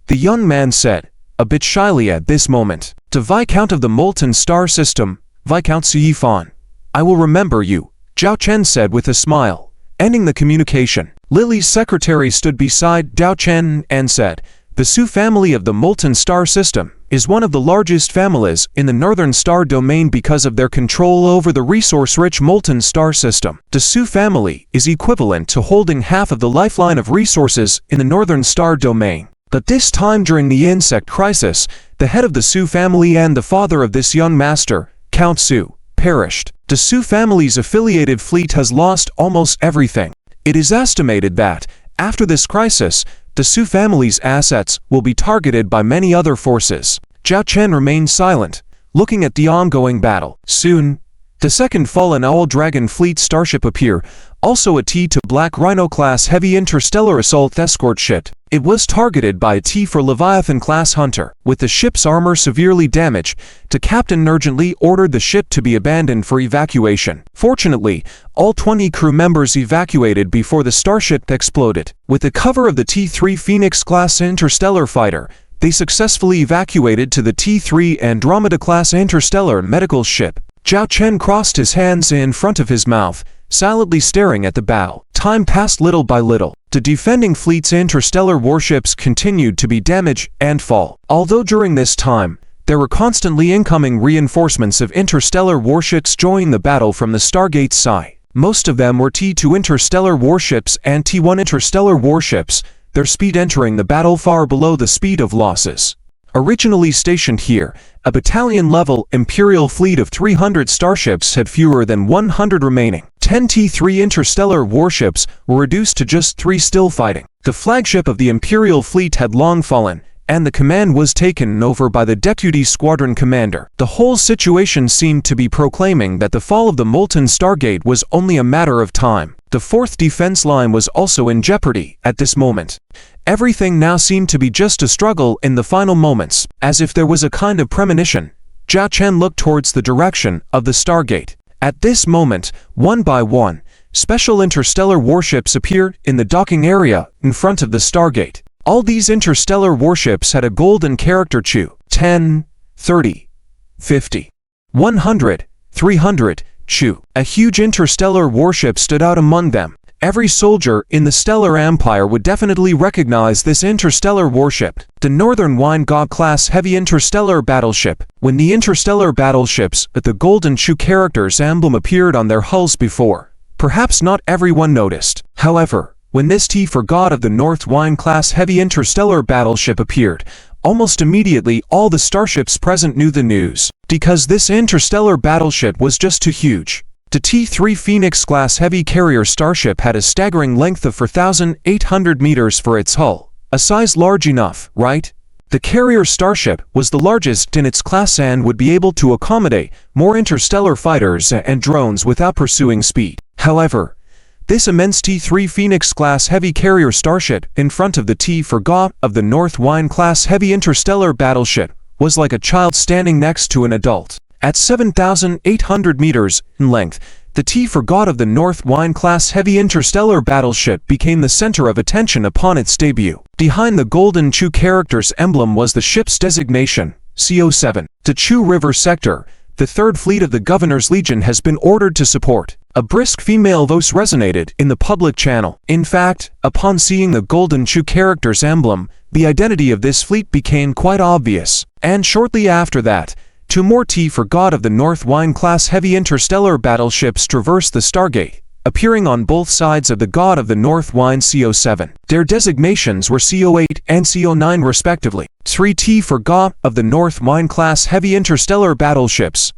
the young man said, a bit shyly at this moment. "To Viscount of the Molten Star System, Viscount Su Yifan. I will remember you," Zhao Chen said with a smile, ending the communication. Lily's secretary stood beside Zhao Chen and said, "The Su family of the Molten Star System is one of the largest families in the Northern Star Domain because of their control over the resource-rich Molten Star System. The Su family is equivalent to holding half of the lifeline of resources in the Northern Star Domain. But this time during the insect crisis, the head of the Su family and the father of this young master, Count Su, perished. The Su family's affiliated fleet has lost almost everything. It is estimated that, after this crisis, the Su family's assets will be targeted by many other forces." Zhao Chen remained silent, looking at the ongoing battle. Soon, the second Fallen Owl Dragon Fleet starship appeared, also a T-2 Black Rhino-class heavy interstellar assault escort ship. It was targeted by a T-4 Leviathan-class hunter. With the ship's armor severely damaged, the captain urgently ordered the ship to be abandoned for evacuation. Fortunately, all 20 crew members evacuated before the starship exploded. With the cover of the T-3 Phoenix-class interstellar fighter, they successfully evacuated to the T-3 Andromeda-class interstellar medical ship. Zhao Chen crossed his hands in front of his mouth, silently staring at the battle. Time passed little by little. The defending fleet's interstellar warships continued to be damaged and fall. Although during this time, there were constantly incoming reinforcements of interstellar warships joining the battle from the Stargate's side. Most of them were T-2 interstellar warships and T-1 interstellar warships, their speed entering the battle far below the speed of losses. Originally stationed here, a battalion-level Imperial fleet of 300 starships had fewer than 100 remaining. 10 T-3 interstellar warships were reduced to just 3 still fighting. The flagship of the Imperial fleet had long fallen, and the command was taken over by the Deputy Squadron Commander. The whole situation seemed to be proclaiming that the fall of the Molten Stargate was only a matter of time. The 4th defense line was also in jeopardy at this moment. Everything now seemed to be just a struggle in the final moments. As if there was a kind of premonition, Zhao Chen looked towards the direction of the Stargate. At this moment, one by one, special interstellar warships appeared in the docking area in front of the Stargate. All these interstellar warships had a golden character Chu. 10, 30, 50, 100, 300, Chu. A huge interstellar warship stood out among them. Every soldier in the Stellar Empire would definitely recognize this interstellar warship, the Northern Wine God-class heavy interstellar battleship. When the interstellar battleships with the Golden Chu character's emblem appeared on their hulls before, perhaps not everyone noticed. However, when this T-4 God of the North Wine-class heavy interstellar battleship appeared, almost immediately all the starships present knew the news, because this interstellar battleship was just too huge. The T-3 Phoenix-class heavy carrier starship had a staggering length of 4,800 meters for its hull, a size large enough, right? The carrier starship was the largest in its class and would be able to accommodate more interstellar fighters and drones without pursuing speed. However, this immense T-3 Phoenix-class heavy carrier starship in front of the T-4 God of the North Wine-class heavy interstellar battleship was like a child standing next to an adult. At 7,800 meters in length, the T-4 God of the North Wine-class heavy interstellar battleship became the center of attention upon its debut. Behind the Golden Chu character's emblem was the ship's designation, CO7. The Chu River sector, the Third Fleet of the Governor's Legion has been ordered to support. A brisk female voice resonated in the public channel. In fact, upon seeing the Golden Chew character's emblem, the identity of this fleet became quite obvious. And shortly after that, two more T for God of the North Wine-class heavy interstellar battleships traversed the Stargate, appearing on both sides of the God of the North Wine CO7. Their designations were CO8 and CO9 respectively. 3T for God of the North Wine-class heavy interstellar battleships.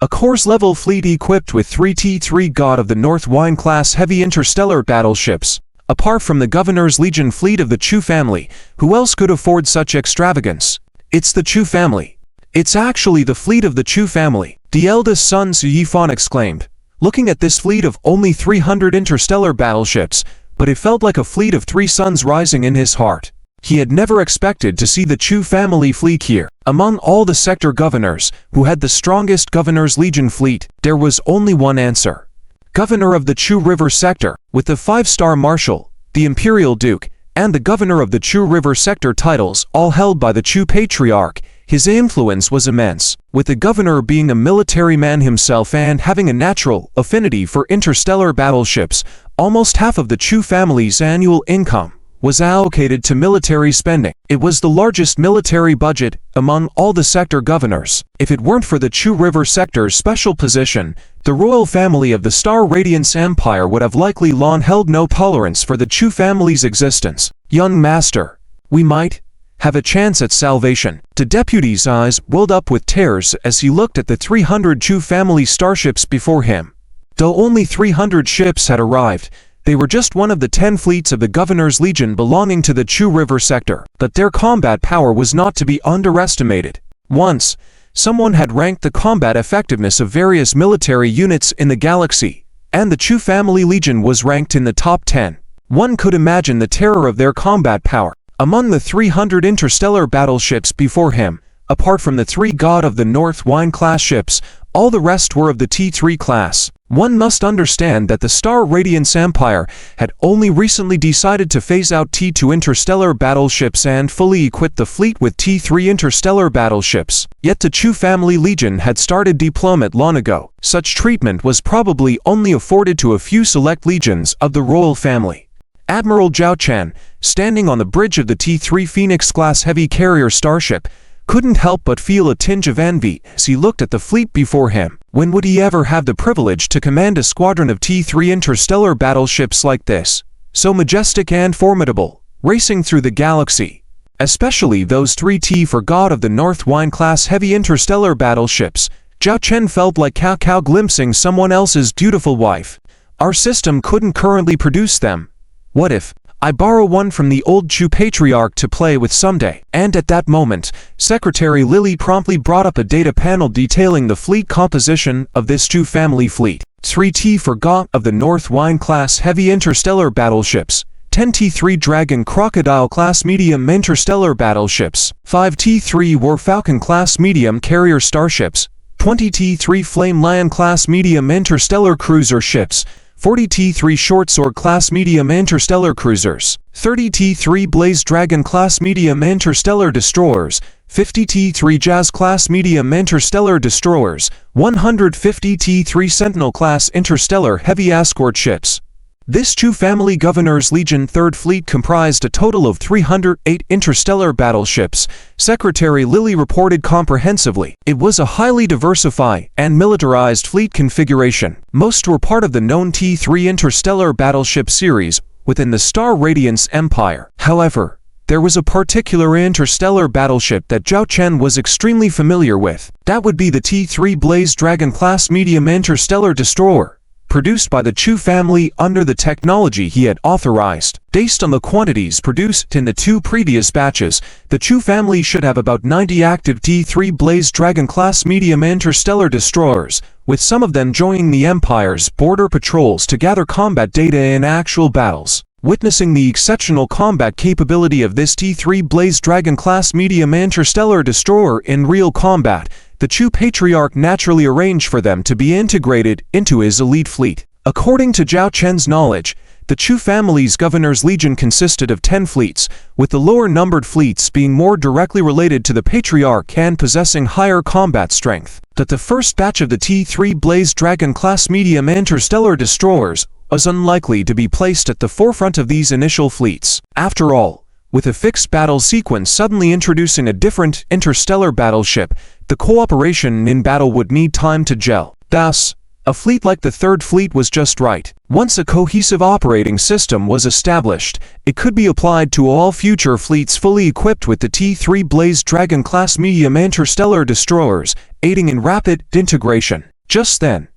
A course-level fleet equipped with 3T3 God of the North Wine-class heavy interstellar battleships. Apart from the Governor's Legion fleet of the Chew family, who else could afford such extravagance? It's the Chew family. It's actually the fleet of the Chew family, the eldest son Su Yifan exclaimed, looking at this fleet of only 300 interstellar battleships, but it felt like a fleet of three suns rising in his heart. He had never expected to see the Chew family fleet here. Among all the sector governors, who had the strongest Governor's Legion fleet, there was only one answer. Governor of the Chew River sector, with the 5-star Marshal, the Imperial Duke, and the Governor of the Chew River sector titles, all held by the Chew Patriarch. His influence was immense, with the governor being a military man himself and having a natural affinity for interstellar battleships. Almost half of the Chew family's annual income was allocated to military spending. It was the largest military budget among all the sector governors. If it weren't for the Chew River sector's special position, the royal family of the Star Radiance Empire would have likely long held no tolerance for the Chew family's existence. Young master, we might have a chance at salvation. The deputy's eyes welled up with tears as he looked at the 300 Chew family starships before him. Though only 300 ships had arrived, they were just one of the 10 fleets of the Governor's Legion belonging to the Chew River sector. But their combat power was not to be underestimated. Once, someone had ranked the combat effectiveness of various military units in the galaxy, and the Chew family Legion was ranked in the top 10. One could imagine the terror of their combat power. Among the 300 interstellar battleships before him, apart from the 3 God of the North Wine-class ships, all the rest were of the T3 class. One must understand that the Star Radiance Empire had only recently decided to phase out T2 interstellar battleships and fully equip the fleet with T3 interstellar battleships. Yet the Chew family Legion had started deployment long ago. Such treatment was probably only afforded to a few select legions of the royal family. Admiral Zhao Chen, standing on the bridge of the T3 Phoenix-class heavy carrier starship, couldn't help but feel a tinge of envy as he looked at the fleet before him. When would he ever have the privilege to command a squadron of T3 interstellar battleships like this, so majestic and formidable, racing through the galaxy? Especially those 3T for God of the North Wine-class heavy interstellar battleships. Zhao Chen felt like Cao glimpsing someone else's dutiful wife. Our system couldn't currently produce them. What if I borrow one from the old Chew Patriarch to play with someday? And at that moment, Secretary Lily promptly brought up a data panel detailing the fleet composition of this Chew family fleet. 3T for God of the North Wine-class heavy interstellar battleships, 10 T3 Dragon Crocodile-class medium interstellar battleships, 5 T3 War Falcon-class medium carrier starships, 20 T3 Flame Lion-class medium interstellar cruiser ships, 40 T3 Short Sword-class medium interstellar cruisers, 30 T3 Blaze Dragon-class medium interstellar destroyers, 50 T3 Jazz-class medium interstellar destroyers, 150 T3 Sentinel-class interstellar heavy escort ships. This Chew family Governor's Legion Third Fleet comprised a total of 308 interstellar battleships, Secretary Lily reported comprehensively. It was a highly diversified and militarized fleet configuration. Most were part of the known T3 interstellar battleship series within the Star Radiance Empire. However, there was a particular interstellar battleship that Zhao Chen was extremely familiar with. That would be the T3 Blaze Dragon-class medium interstellar destroyer, produced by the Chew family under the technology he had authorized. Based on the quantities produced in the 2 previous batches, the Chew family should have about 90 active T3 Blaze Dragon-class medium interstellar destroyers, with some of them joining the Empire's border patrols to gather combat data in actual battles. Witnessing the exceptional combat capability of this T3 Blaze Dragon-class medium interstellar destroyer in real combat, the Chew Patriarch naturally arranged for them to be integrated into his elite fleet. According to Zhao Chen's knowledge, The Chu family's Governor's Legion consisted of 10 fleets, with the lower-numbered fleets being more directly related to the Patriarch and possessing higher combat strength. That the first batch of the T3 Blaze Dragon-class medium interstellar destroyers was unlikely to be placed at the forefront of these initial fleets. After all, with a fixed battle sequence suddenly introducing a different interstellar battleship, the cooperation in battle would need time to gel. Thus, a fleet like the Third Fleet was just right. Once a cohesive operating system was established, it could be applied to all future fleets fully equipped with the T3 Blaze Dragon-class medium interstellar destroyers, aiding in rapid integration. Just then,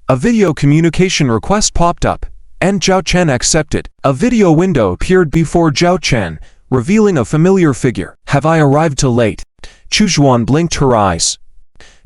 a video communication request popped up, and Zhao Chen accepted. A video window appeared before Zhao Chen, revealing a familiar figure. "Have I arrived too late?" Chu Zhuan blinked her eyes.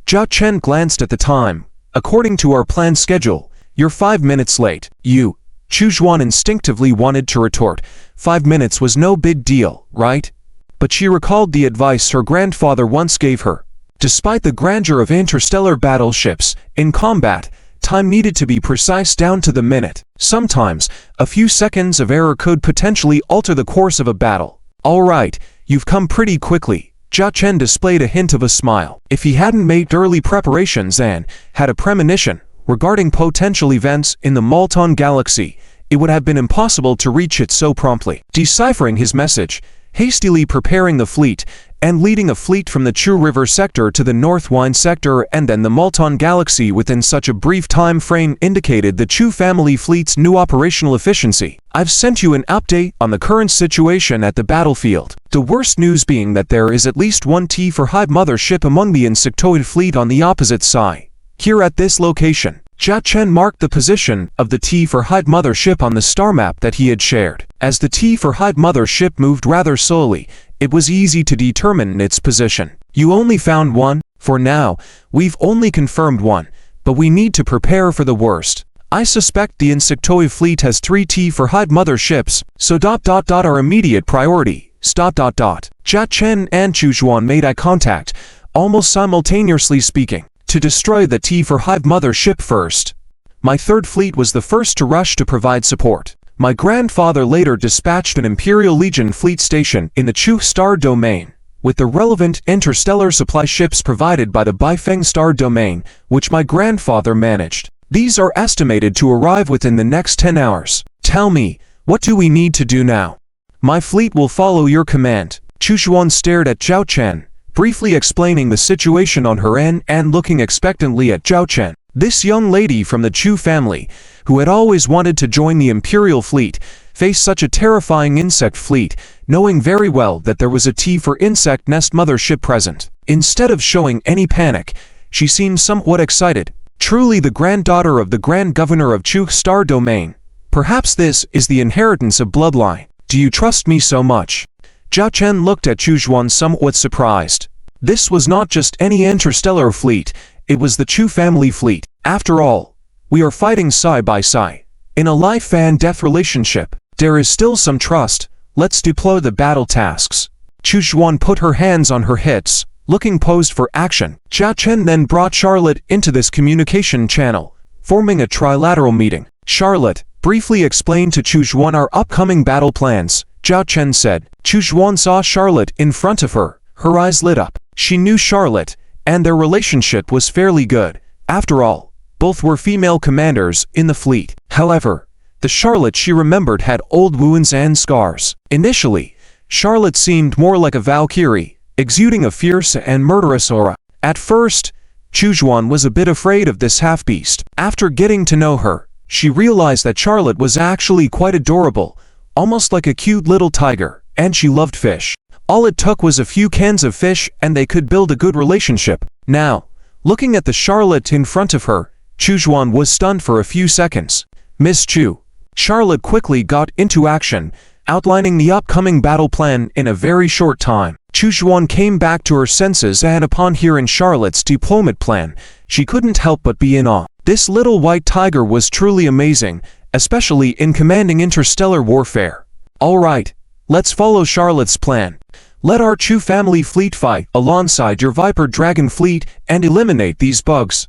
Zhao Chen glanced at the time. "According to our planned schedule, you're 5 minutes late." "You?" Chu Zhuan instinctively wanted to retort. 5 minutes was no big deal, right? But she recalled the advice her grandfather once gave her. Despite the grandeur of interstellar battleships, in combat, time needed to be precise down to the minute. Sometimes, a few seconds of error could potentially alter the course of a battle. "All right, you've come pretty quickly." Zhao Chen displayed a hint of a smile. If he hadn't made early preparations and had a premonition regarding potential events in the Malton Galaxy, it would have been impossible to reach it so promptly. Deciphering his message, hastily preparing the fleet, and leading a fleet from the Chu River sector to the North Wine sector and then the Malton Galaxy within such a brief time frame indicated the Chu family fleet's new operational efficiency. "I've sent you an update on the current situation at the battlefield. The worst news being that there is at least one T4 mothership among the insectoid fleet on the opposite side. Here at this location." Zhao Chen marked the position of the T4 mothership on the star map that he had shared. As the T4 mothership moved rather slowly, it was easy to determine its position. "You only found one? For now, we've only confirmed one, but we need to prepare for the worst. I suspect the insectoid fleet has 3 T4 motherships, so our immediate priority, Zhao Chen and Chu Zhuan made eye contact, almost simultaneously speaking. "To destroy the T4 mothership first. My Third Fleet was the first to rush to provide support. My grandfather later dispatched an Imperial Legion fleet station in the Chu Star Domain, with the relevant interstellar supply ships provided by the Baifeng Star Domain, which my grandfather managed. These are estimated to arrive within the next 10 hours. Tell me, what do we need to do now?" "My fleet will follow your command." Chu Zhuan stared at Zhao Chen, briefly explaining the situation on her end and looking expectantly at Zhao Chen. This young lady from the Chu family, who had always wanted to join the Imperial fleet, faced such a terrifying insect fleet, knowing very well that there was a T4 insect nest mothership present. Instead of showing any panic, she seemed somewhat excited. Truly the granddaughter of the Grand Governor of Chu Star Domain. Perhaps this is the inheritance of bloodline. "Do you trust me so much?" Zhao Chen looked at Chu Zhuan somewhat surprised. This was not just any interstellar fleet, it was the Chu family fleet. After all, we are fighting side by side. In a life and death relationship, there is still some trust. Let's deploy the battle tasks. Chu Zhuan put her hands on her hips, looking posed for action. Zhao Chen then brought Charlotte into this communication channel, forming a trilateral meeting. Charlotte briefly explained to Chu Zhuan our upcoming battle plans. Zhao Chen said. Chu Zhuan saw Charlotte in front of her. Her eyes lit up. She knew Charlotte, and their relationship was fairly good. After all, both were female commanders in the fleet. However, the Charlotte she remembered had old wounds and scars. Initially, Charlotte seemed more like a Valkyrie, exuding a fierce and murderous aura. At first, Chu Zhuan was a bit afraid of this half-beast. After getting to know her, she realized that Charlotte was actually quite adorable, almost like a cute little tiger, and she loved fish. All it took was a few cans of fish and they could build a good relationship. Now, looking at the Charlotte in front of her, Chu Zhuan was stunned for a few seconds. "Miss Chu." Charlotte quickly got into action, outlining the upcoming battle plan in a very short time. Chu Zhuan came back to her senses and upon hearing Charlotte's deployment plan, she couldn't help but be in awe. This little white tiger was truly amazing, especially in commanding interstellar warfare. "All right, let's follow Charlotte's plan. Let our Chu family fleet fight alongside your Viper Dragon fleet and eliminate these bugs,"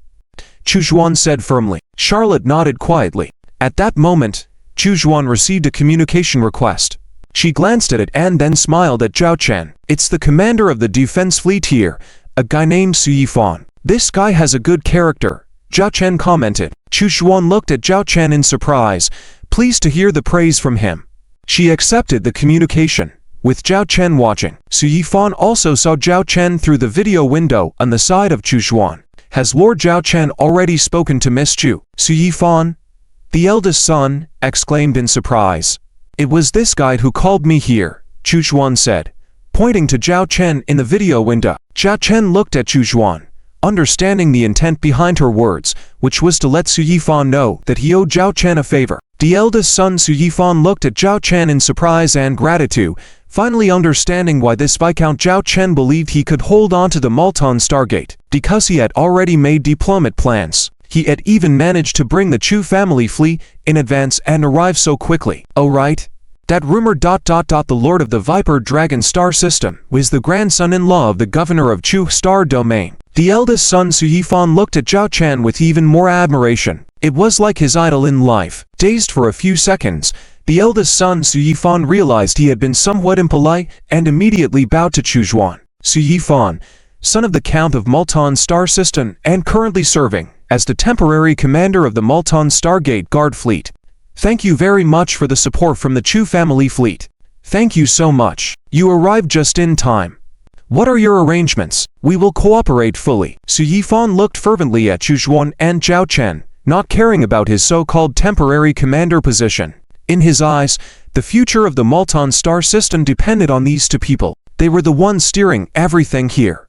Chu Zhuan said firmly. Charlotte nodded quietly. At that moment, Chujuan received a communication request. She glanced at it and then smiled at Zhao Chen. It's the commander of the defense fleet here, a guy named Su Yifan. This guy has a good character, Zhao Chen commented. Chujuan looked at Zhao Chen in surprise, pleased to hear the praise from him. She accepted the communication. With Zhao Chen watching, Su Yifan also saw Zhao Chen through the video window on the side of Chujuan. Has Lord Zhao Chen already spoken to Miss Chu? Su Yifan, the eldest son, exclaimed in surprise. It was this guy who called me here, Chujuan said, pointing to Zhao Chen in the video window. Zhao Chen looked at Chujuan, understanding the intent behind her words, which was to let Su Yifan know that he owed Zhao Chen a favor. The eldest son Su Yifan looked at Zhao Chen in surprise and gratitude, finally understanding why this Viscount Zhao Chen believed he could hold on to the Multan Stargate, because he had already made deployment plans. He had even managed to bring the Chu family fleet in advance and arrive so quickly. Oh right. That rumor ... The Lord of the Viper Dragon Star System was the grandson-in-law of the governor of Chu Star Domain. The eldest son Su Yifan looked at Zhao Chen with even more admiration. It was like his idol in life. Dazed for a few seconds, the eldest son Su Yifan realized he had been somewhat impolite and immediately bowed to Chujuan. Su Yifan, son of the Count of Multan Star System and currently serving as the temporary commander of the Multan Stargate Guard Fleet. Thank you very much for the support from the Chu family fleet. Thank you so much. You arrived just in time. What are your arrangements? We will cooperate fully. Su Yifan looked fervently at Chujuan and Zhao Chen, not caring about his so-called temporary commander position. In his eyes, the future of the Multan Star System depended on these two people. They were the ones steering everything here.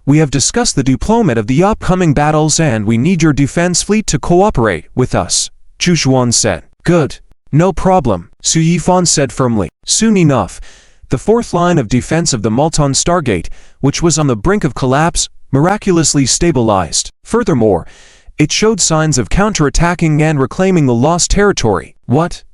We have discussed the deployment of the upcoming battles and we need your defense fleet to cooperate with us, Chujuan said. Good. No problem, Su Yifan said firmly. Soon enough, the fourth line of defense of the Multan Stargate, which was on the brink of collapse, miraculously stabilized. Furthermore, it showed signs of counterattacking and reclaiming the lost territory. What?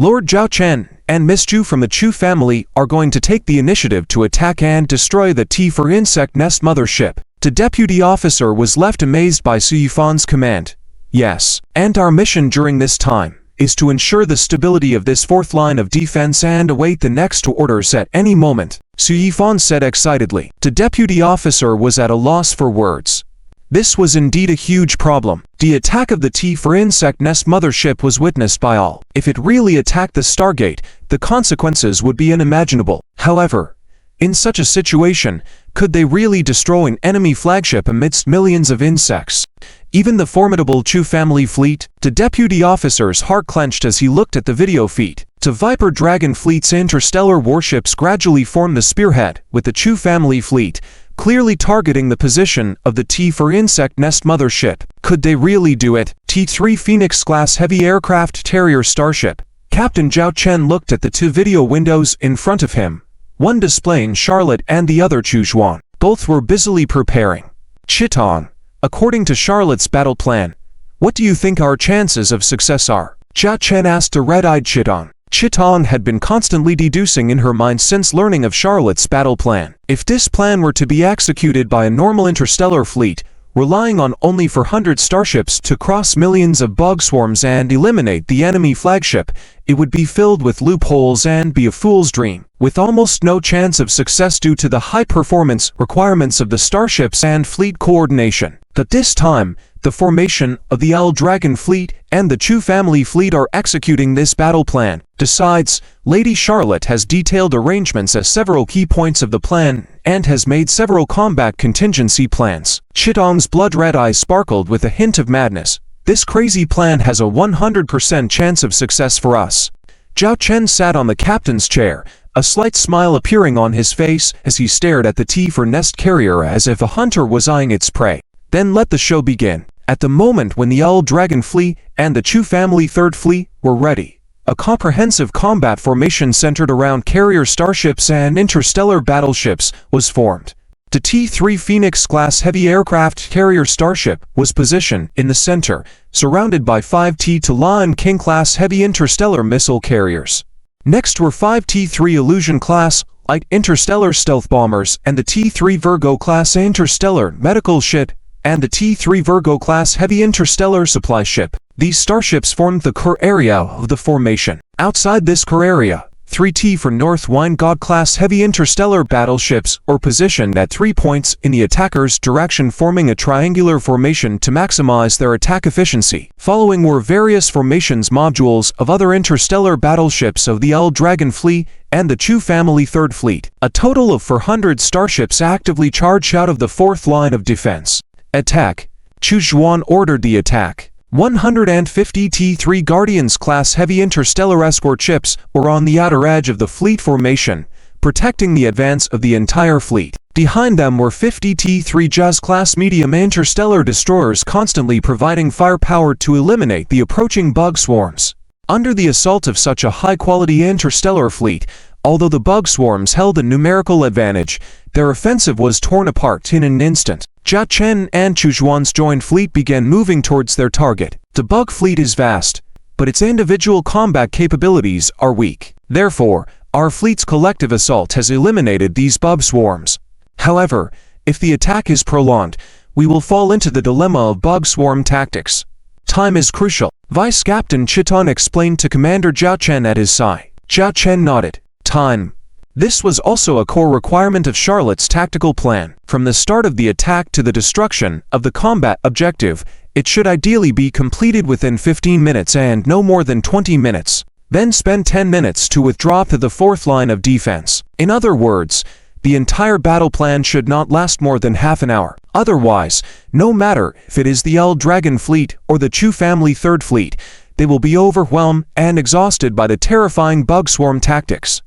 Lord Zhao Chen and Miss Chu from the Chu family are going to take the initiative to attack and destroy the T4 insect nest mothership. The deputy officer was left amazed by Su Yifan's command. Yes, and our mission during this time is to ensure the stability of this fourth line of defense and await the next orders at any moment, Su Yifan said excitedly. The deputy officer was at a loss for words. This was indeed a huge problem. The attack of the T4 insect nest mothership was witnessed by all. If it really attacked the Stargate, the consequences would be unimaginable. However, in such a situation, could they really destroy an enemy flagship amidst millions of insects? Even the formidable Chu family fleet? The deputy officer's heart clenched as he looked at the video feed. The Viper Dragon fleet's interstellar warships gradually formed the spearhead, with the Chu family fleet clearly targeting the position of the T4 insect nest mothership. Could they really do it? T3 Phoenix-class heavy aircraft carrier starship. Captain Zhao Chen looked at the two video windows in front of him, one displaying Charlotte and the other Chujuan. Both were busily preparing. Chitong, according to Charlotte's battle plan, what do you think our chances of success are? Zhao Chen asked a red-eyed Chitong. Chitong had been constantly deducing in her mind since learning of Charlotte's battle plan. If this plan were to be executed by a normal interstellar fleet, relying on only 400 starships to cross millions of bug swarms and eliminate the enemy flagship, it would be filled with loopholes and be a fool's dream, with almost no chance of success due to the high performance requirements of the starships and fleet coordination. At this time, the formation of the L Dragon fleet and the Chu family fleet are executing this battle plan. Besides, Lady Charlotte has detailed arrangements at several key points of the plan and has made several combat contingency plans. Chitong's blood-red eyes sparkled with a hint of madness. This crazy plan has a 100% chance of success for us. Zhao Chen sat on the captain's chair, a slight smile appearing on his face as he stared at the T4 nest carrier as if a hunter was eyeing its prey. Then let the show begin. At the moment when the L Dragon fleet and the Chu family third fleet were ready, a comprehensive combat formation centered around carrier starships and interstellar battleships was formed. The T3 Phoenix-class heavy aircraft carrier starship was positioned in the center, surrounded by 5 T-La and King-class heavy interstellar missile carriers. Next were 5 T3 Illusion-class light interstellar stealth bombers and the T3 Virgo-class interstellar medical ship and the T3 Virgo-class heavy interstellar supply ship. These starships formed the core area of the formation. Outside this core area, 3T for North Weingott-class heavy interstellar battleships were positioned at 3 points in the attacker's direction, forming a triangular formation to maximize their attack efficiency. Following were various formations modules of other interstellar battleships of the L Dragon Fleet and the Chu family Third Fleet. A total of 400 starships actively charged out of the fourth line of defense. Attack. Chu Zhuan ordered the attack. 150 T-3 Guardians-class heavy interstellar escort ships were on the outer edge of the fleet formation, protecting the advance of the entire fleet. Behind them were 50 T-3 DRIZZLE-class medium interstellar destroyers, constantly providing firepower to eliminate the approaching bug swarms. Under the assault of such a high-quality interstellar fleet, although the bug swarms held a numerical advantage, their offensive was torn apart in an instant. Jia Chen and Chu Zhuan's joint fleet began moving towards their target. The bug fleet is vast, but its individual combat capabilities are weak. Therefore, our fleet's collective assault has eliminated these bug swarms. However, if the attack is prolonged, we will fall into the dilemma of bug swarm tactics. Time is crucial, Vice Captain Chiton explained to Commander Jia Chen at his side. Jia Chen nodded. Time. This was also a core requirement of Charlotte's tactical plan. From the start of the attack to the destruction of the combat objective, it should ideally be completed within 15 minutes and no more than 20 minutes. Then spend 10 minutes to withdraw to the fourth line of defense. In other words, the entire battle plan should not last more than half an hour. Otherwise, no matter if it is the L Dragon Fleet or the Chu family Third Fleet, they will be overwhelmed and exhausted by the terrifying bug swarm tactics.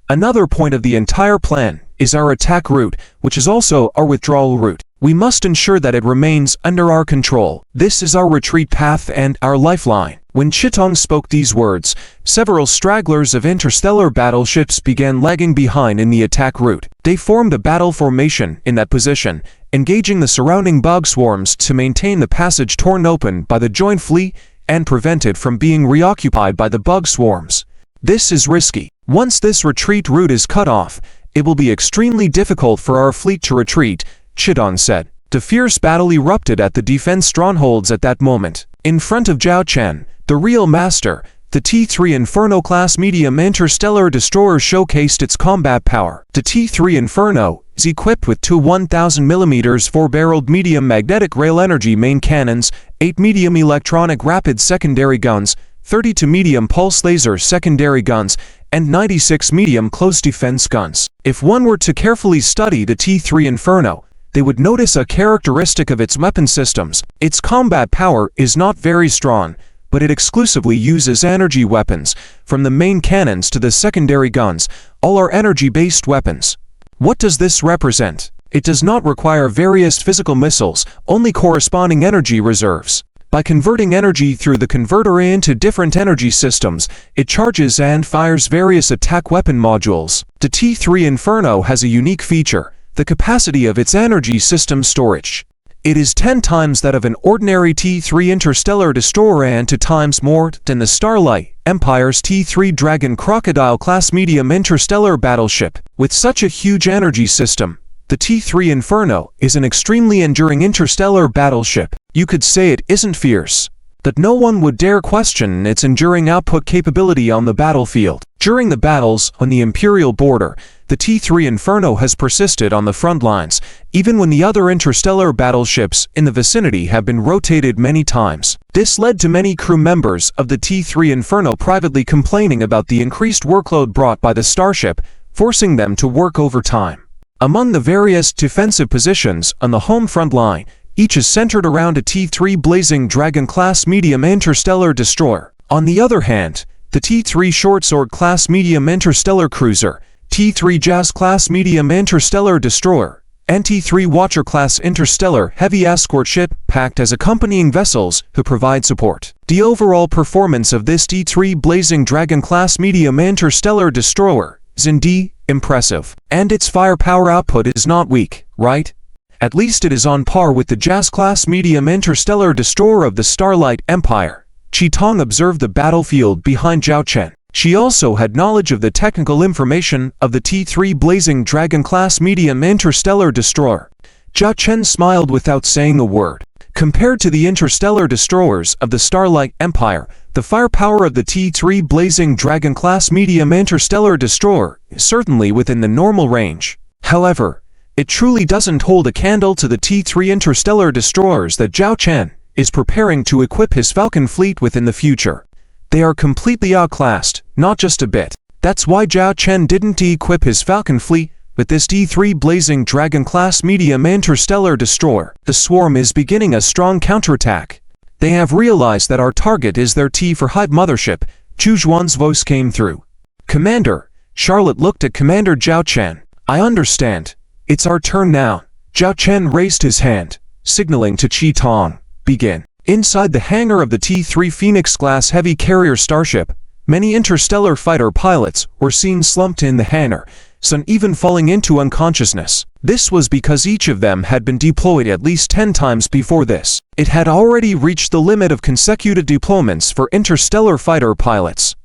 Another point of the entire plan is our attack route, which is also our withdrawal route. We must ensure that it remains under our control. This is our retreat path and our lifeline. When Chitong spoke these words, several stragglers of interstellar battleships began lagging behind in the attack route. They formed a battle formation in that position, engaging the surrounding bug swarms to maintain the passage torn open by the joint fleet and prevent it from being reoccupied by the bug swarms. This is risky. Once this retreat route is cut off, it will be extremely difficult for our fleet to retreat, Chidon said. The fierce battle erupted at the defense strongholds at that moment. In front of Zhao Chen, the real master, the T-3 Inferno-class medium interstellar destroyer showcased its combat power. The T-3 Inferno is equipped with two 1,000mm 4-barreled medium magnetic rail energy main cannons, 8 medium electronic rapid secondary guns, 32 medium pulse laser secondary guns, and 96 medium close defense guns. If one were to carefully study the T-3 Inferno, they would notice a characteristic of its weapon systems. Its combat power is not very strong, but it exclusively uses energy weapons. From the main cannons to the secondary guns, all are energy-based weapons. What does this represent? It does not require various physical missiles, only corresponding energy reserves. By converting energy through the converter into different energy systems, it charges and fires various attack weapon modules. The T-3 Inferno has a unique feature, the capacity of its energy system storage. It is 10 times that of an ordinary T-3 interstellar destroyer and 2 times more than the Starlight Empire's T-3 Dragon Crocodile-class medium interstellar battleship. With such a huge energy system, the T-3 Inferno is an extremely enduring interstellar battleship. You could say it isn't fierce, that no one would dare question its enduring output capability on the battlefield. During the battles on the Imperial border, the T-3 Inferno has persisted on the front lines, even when the other interstellar battleships in the vicinity have been rotated many times. This led to many crew members of the T-3 Inferno privately complaining about the increased workload brought by the starship, forcing them to work overtime. Among the various defensive positions on the home front line, each is centered around a T-3 Blazing Dragon-class medium interstellar destroyer. On the other hand, the T-3 Shortsword-class medium interstellar cruiser, T-3 Jazz-class medium interstellar destroyer, and T-3 Watcher-class interstellar heavy escort ship packed as accompanying vessels who provide support. The overall performance of this T-3 Blazing Dragon-class medium interstellar destroyer is indeed impressive. And its firepower output is not weak, right? At least it is on par with the Jazz-class medium interstellar destroyer of the Starlight Empire. Qitong observed the battlefield behind Zhao Chen. She also had knowledge of the technical information of the T-3 Blazing Dragon-class medium interstellar destroyer. Zhao Chen smiled without saying a word. Compared to the interstellar destroyers of the Starlight Empire, the firepower of the T-3 Blazing Dragon-class medium interstellar destroyer is certainly within the normal range. However, it truly doesn't hold a candle to the T-3 interstellar destroyers that Zhao Chen is preparing to equip his Falcon fleet with in the future. They are completely outclassed, not just a bit. That's why Zhao Chen didn't equip his Falcon fleet with this T-3 Blazing Dragon-class medium interstellar destroyer. The swarm is beginning a strong counterattack. They have realized that our target is their T for Hive mothership. Chu Zhuan's voice came through. Commander, Charlotte looked at Commander Zhao Chen. I understand. It's our turn now. Zhao Chen raised his hand, signaling to Qi Tong. Begin. Inside the hangar of the T-3 Phoenix-class heavy carrier starship, many interstellar fighter pilots were seen slumped in the hangar, some even falling into unconsciousness. This was because each of them had been deployed at least 10 times before this. It had already reached the limit of consecutive deployments for interstellar fighter pilots.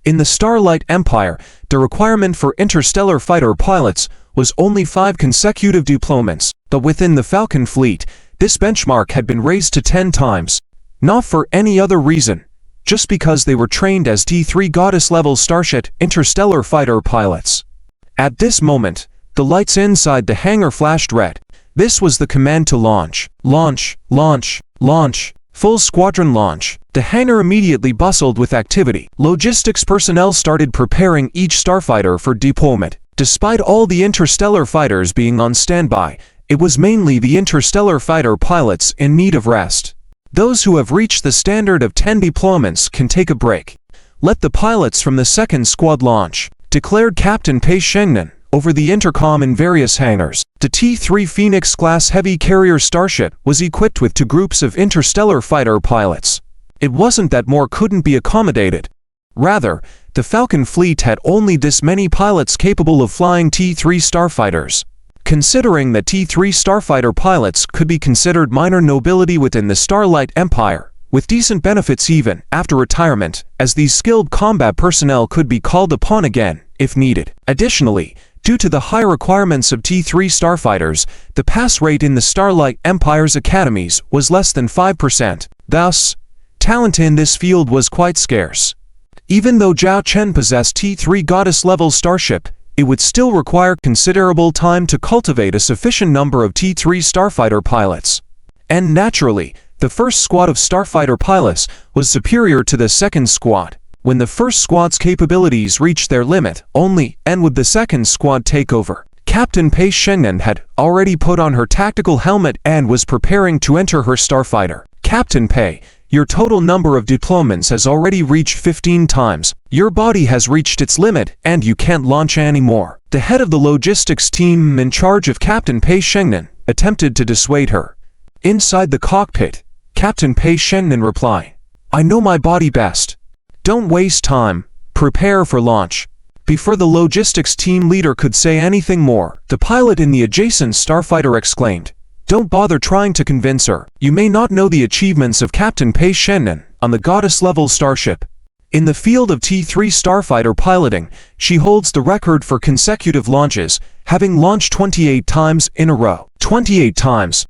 In the Starlight Empire, the requirement for interstellar fighter pilots was only 5 consecutive deployments, but within the Falcon fleet, this benchmark had been raised to 10 times. Not for any other reason, just because they were trained as T-3 Goddess-level Starship interstellar fighter pilots. At this moment, the lights inside the hangar flashed red. This was the command to launch. Launch, launch, launch. Full squadron launch. The hangar immediately bustled with activity. Logistics personnel started preparing each starfighter for deployment. Despite all the interstellar fighters being on standby, it was mainly the interstellar fighter pilots in need of rest. Those who have reached the standard of 10 deployments can take a break. Let the pilots from the second squad launch, declared Captain Pei Shengnan over the intercom in various hangars. The T-3 Phoenix-class heavy carrier starship was equipped with 2 groups of interstellar fighter pilots. It wasn't that more couldn't be accommodated. Rather, the Falcon fleet had only this many pilots capable of flying T-3 starfighters. Considering that T-3 starfighter pilots could be considered minor nobility within the Starlight Empire, with decent benefits even after retirement, as these skilled combat personnel could be called upon again, if needed. Additionally, due to the high requirements of T-3 starfighters, the pass rate in the Starlight Empire's academies was less than 5%. Thus, talent in this field was quite scarce. Even though Zhao Chen possessed T-3 Goddess-level starship, it would still require considerable time to cultivate a sufficient number of T-3 starfighter pilots. And naturally, the first squad of starfighter pilots was superior to the second squad. When the first squad's capabilities reached their limit, only and would the second squad take over. Captain Pei Shengnan had already put on her tactical helmet and was preparing to enter her starfighter. Captain Pei, your total number of deployments has already reached 15 times. Your body has reached its limit and you can't launch anymore. The head of the logistics team in charge of Captain Pei Shengnan attempted to dissuade her. Inside the cockpit, Captain Pei Shengnan replied, I know my body best. Don't waste time. Prepare for launch. Before the logistics team leader could say anything more, the pilot in the adjacent starfighter exclaimed, Don't bother trying to convince her. You may not know the achievements of Captain Pei Shengnan on the goddess-level starship. In the field of T-3 starfighter piloting, she holds the record for consecutive launches, having launched 28 times in a row. 28 times.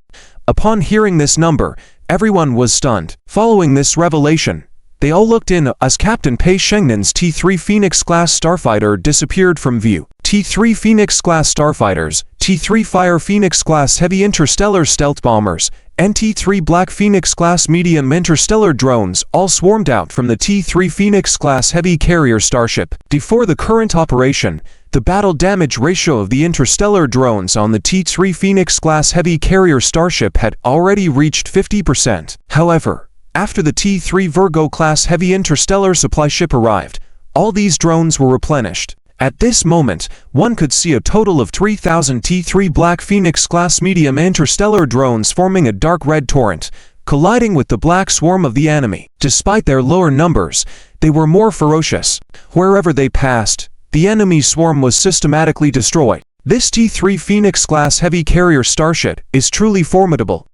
Upon hearing this number, everyone was stunned. Following this revelation, they all looked in as Captain Pei Shengnan's T-3 Phoenix-class starfighter disappeared from view. T-3 Phoenix-class starfighters, T-3 Fire Phoenix-class heavy interstellar stealth bombers, and T-3 Black Phoenix-class medium interstellar drones all swarmed out from the T-3 Phoenix-class heavy carrier starship. Before the current operation, the battle damage ratio of the interstellar drones on the T-3 Phoenix-class heavy carrier starship had already reached 50%. However, after the T-3 Virgo-class heavy interstellar supply ship arrived, all these drones were replenished. At this moment, one could see a total of 3,000 T-3 Black Phoenix-class medium interstellar drones forming a dark red torrent, colliding with the black swarm of the enemy. Despite their lower numbers, they were more ferocious. Wherever they passed, the enemy swarm was systematically destroyed. This T-3 Phoenix-class heavy carrier starship is truly formidable,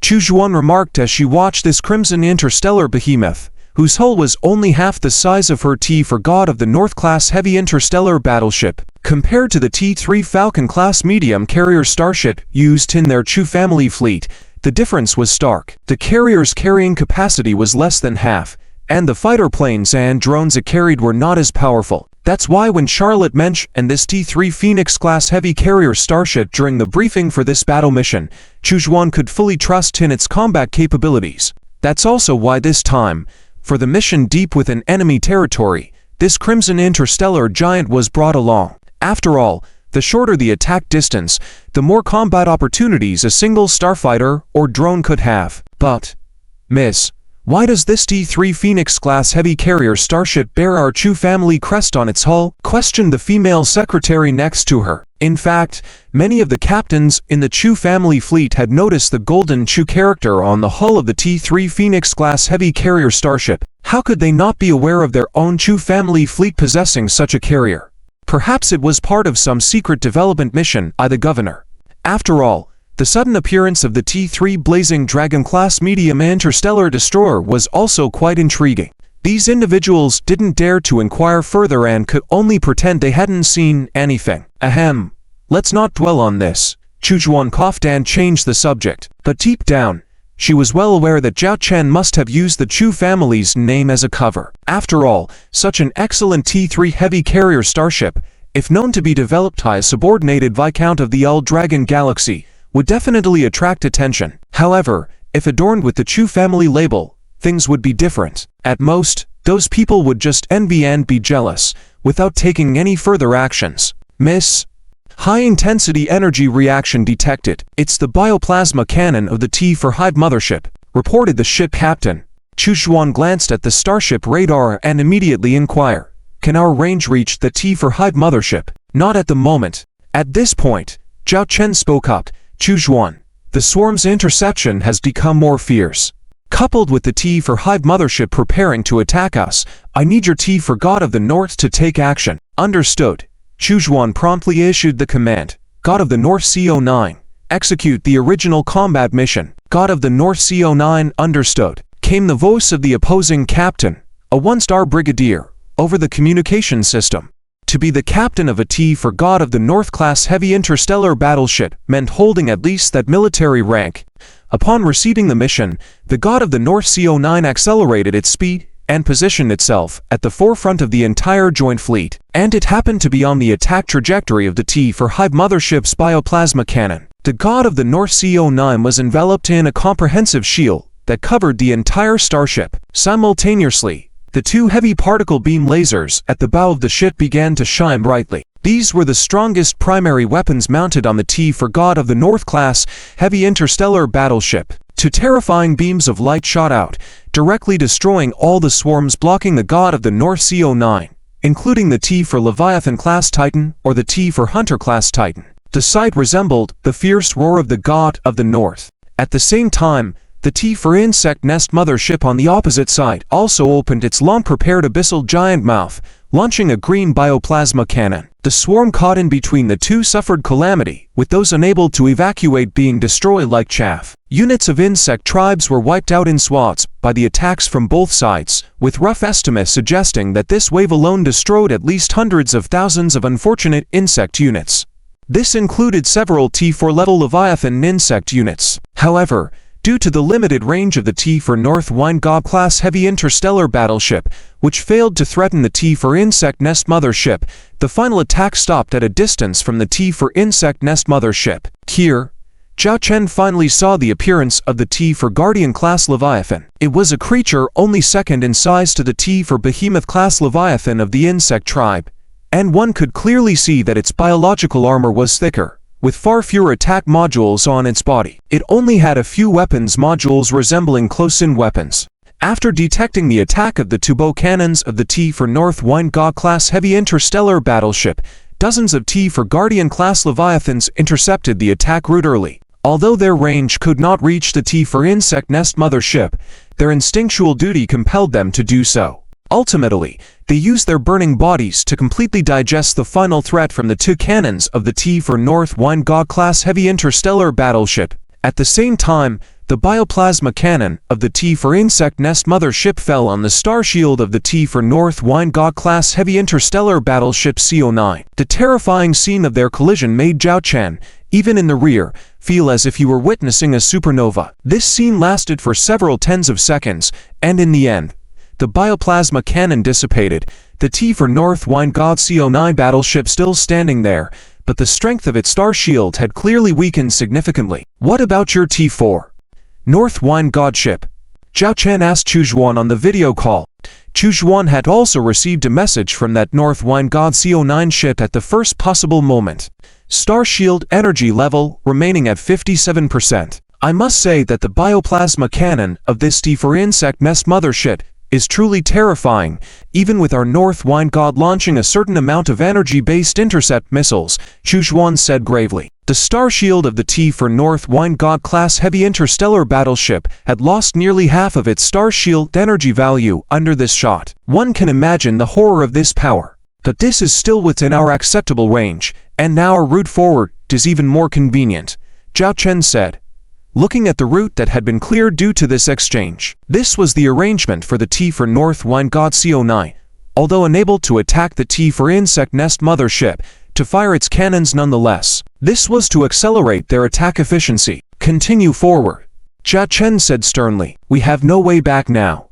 Chu Zhuan remarked as she watched this crimson interstellar behemoth, whose hull was only half the size of her T for God of the North-class heavy interstellar battleship. Compared to the T-3 Falcon-class medium carrier starship used in their Chu family fleet, the difference was stark. The carrier's carrying capacity was less than half, and the fighter planes and drones it carried were not as powerful. That's why when Charlotte mentioned this T-3 Phoenix-class heavy carrier starship during the briefing for this battle mission, Chujuan could fully trust in its combat capabilities. That's also why this time, for the mission deep within enemy territory, this Crimson Interstellar Giant was brought along. After all, the shorter the attack distance, the more combat opportunities a single starfighter or drone could have. But, Miss, why does this T-3 Phoenix-class heavy carrier starship bear our Chu family crest on its hull? Questioned the female secretary next to her. In fact, many of the captains in the Chu family fleet had noticed the golden Chu character on the hull of the T-3 Phoenix-class heavy carrier starship. How could they not be aware of their own Chu family fleet possessing such a carrier? Perhaps it was part of some secret development mission by the governor. After all, the sudden appearance of the T-3 Blazing Dragon-class medium interstellar destroyer was also quite intriguing. These individuals didn't dare to inquire further and could only pretend they hadn't seen anything. Ahem. Let's not dwell on this. Chujuan coughed and changed the subject. But deep down, she was well aware that Zhao Chen must have used the Chu family's name as a cover. After all, such an excellent T-3 heavy carrier starship, if known to be developed by a subordinated Viscount of the Old Dragon Galaxy, would definitely attract attention. However, if adorned with the Chu family label, things would be different. At most, those people would just envy and be jealous, without taking any further actions. Miss, high-intensity energy reaction detected. It's the bioplasma cannon of the T-4 mothership, reported the ship captain. Chujuan glanced at the starship radar and immediately inquired, can our range reach the T-4 mothership? Not at the moment. At this point, Zhao Chen spoke up. Chujuan, the swarm's interception has become more fierce. Coupled with the T-4 mothership preparing to attack us, I need your T-4 God of the North to take action. Understood. Chujuan promptly issued the command. God of the North CO9, execute the original combat mission. God of the North CO9, understood. Came the voice of the opposing captain, a one-star brigadier, over the communication system. To be the captain of a T-4 God of the North-class heavy interstellar battleship meant holding at least that military rank. Upon receiving the mission, the God of the North CO9 accelerated its speed and positioned itself at the forefront of the entire joint fleet, and it happened to be on the attack trajectory of the T-4 mothership's bioplasma cannon. The God of the North CO9 was enveloped in a comprehensive shield that covered the entire starship. Simultaneously, the two heavy particle beam lasers at the bow of the ship began to shine brightly. These were the strongest primary weapons mounted on the T-4 God of the North-class heavy interstellar battleship. Two terrifying beams of light shot out, directly destroying all the swarms blocking the God of the North CO9, including the T-4 Leviathan-class Titan or the T-4 Hunter-class Titan. The sight resembled the fierce roar of the God of the North. At the same time, the T-4 insect nest mothership on the opposite side also opened its long-prepared abyssal giant mouth, launching a green bioplasma cannon. The swarm caught in between the two suffered calamity, with those unable to evacuate being destroyed like chaff. Units of insect tribes were wiped out in swaths by the attacks from both sides, with rough estimates suggesting that this wave alone destroyed at least hundreds of thousands of unfortunate insect units. This included several T-4-level Leviathan insect units. However, due to the limited range of the T-4 North Wine-God-class heavy interstellar battleship, which failed to threaten the T-4 insect nest mothership, the final attack stopped at a distance from the T-4 insect nest mothership. Here, Zhao Chen finally saw the appearance of the T-4 Guardian-class Leviathan. It was a creature only second in size to the T-4 Behemoth-class Leviathan of the insect tribe, and one could clearly see that its biological armor was thicker, with far fewer attack modules on its body. It only had a few weapons modules resembling close-in weapons. After detecting the attack of the turbo cannons of the T-4 North Wine-God-class heavy interstellar battleship, dozens of T-4 Guardian-class Leviathans intercepted the attack route early. Although their range could not reach the T-4 insect nest mothership, their instinctual duty compelled them to do so. Ultimately, they used their burning bodies to completely digest the final threat from the two cannons of the T-4 North Wine-God-class heavy interstellar battleship. At the same time, the bioplasma cannon of the T-4 insect nest mothership fell on the star shield of the T-4 North Wine-God-class heavy interstellar battleship CO9. The terrifying scene of their collision made Zhao Chen even in the rear, feel as if you were witnessing a supernova. This scene lasted for several tens of seconds, and in the end, the bioplasma cannon dissipated, the T for North Wine God CO9 battleship still standing there, but the strength of its star shield had clearly weakened significantly. What about your T4 North Wine God ship? Zhao Chen asked Chuzhuan on the video call. Chuzhuan had also received a message from that North Wine God CO9 ship at the first possible moment. Star shield energy level remaining at 57%. I must say that the bioplasma cannon of this T4 insect nest mothership is truly terrifying, even with our North Wine God launching a certain amount of energy-based intercept missiles, Chuzhuan said gravely. The star shield of the T for North Wine God class heavy interstellar battleship had lost nearly half of its star shield energy value under this shot. One can imagine the horror of this power. But this is still within our acceptable range, and now our route forward is even more convenient, Zhao Chen said, looking at the route that had been cleared due to this exchange. This was the arrangement for the T for North Wine God CO9, although unable to attack the T for insect nest mothership, to fire its cannons nonetheless. This was to accelerate their attack efficiency. Continue forward, Zhao Chen said sternly. We have no way back now,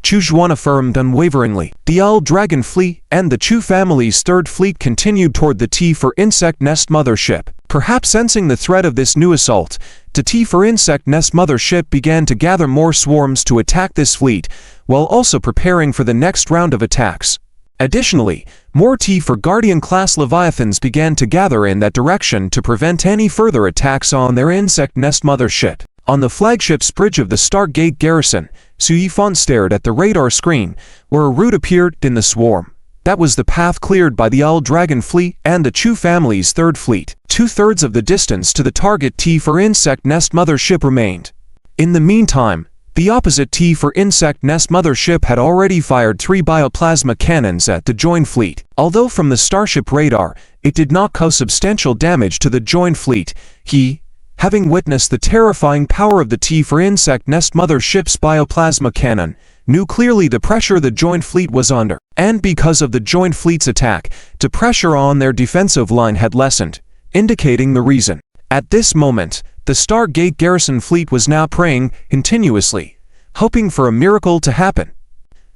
Chuzhuan affirmed unwaveringly. The Owl Dragon Fleet and the Chu family's third fleet continued toward the T for insect nest mothership. Perhaps sensing the threat of this new assault, the T for insect nest mothership began to gather more swarms to attack this fleet, while also preparing for the next round of attacks. Additionally, more T for Guardian-class Leviathans began to gather in that direction to prevent any further attacks on their insect nest mothership. On the flagship's bridge of the Stargate garrison, Su Yifan stared at the radar screen, where a route appeared in the swarm. That was the path cleared by the Owl Dragon Fleet and the Chu family's third fleet. 2/3 of the distance to the target T for insect nest mothership remained. In the meantime, the opposite T for insect nest mothership had already fired 3 bioplasma cannons at the joint fleet. Although from the starship radar, it did not cause substantial damage to the joint fleet, he, having witnessed the terrifying power of the T for insect nest mothership's bioplasma cannon, knew clearly the pressure the joint fleet was under. And because of the joint fleet's attack, the pressure on their defensive line had lessened, indicating the reason. At this moment, the Stargate garrison fleet was now praying continuously, hoping for a miracle to happen.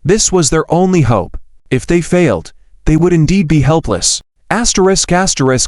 This was their only hope. If they failed, they would indeed be helpless.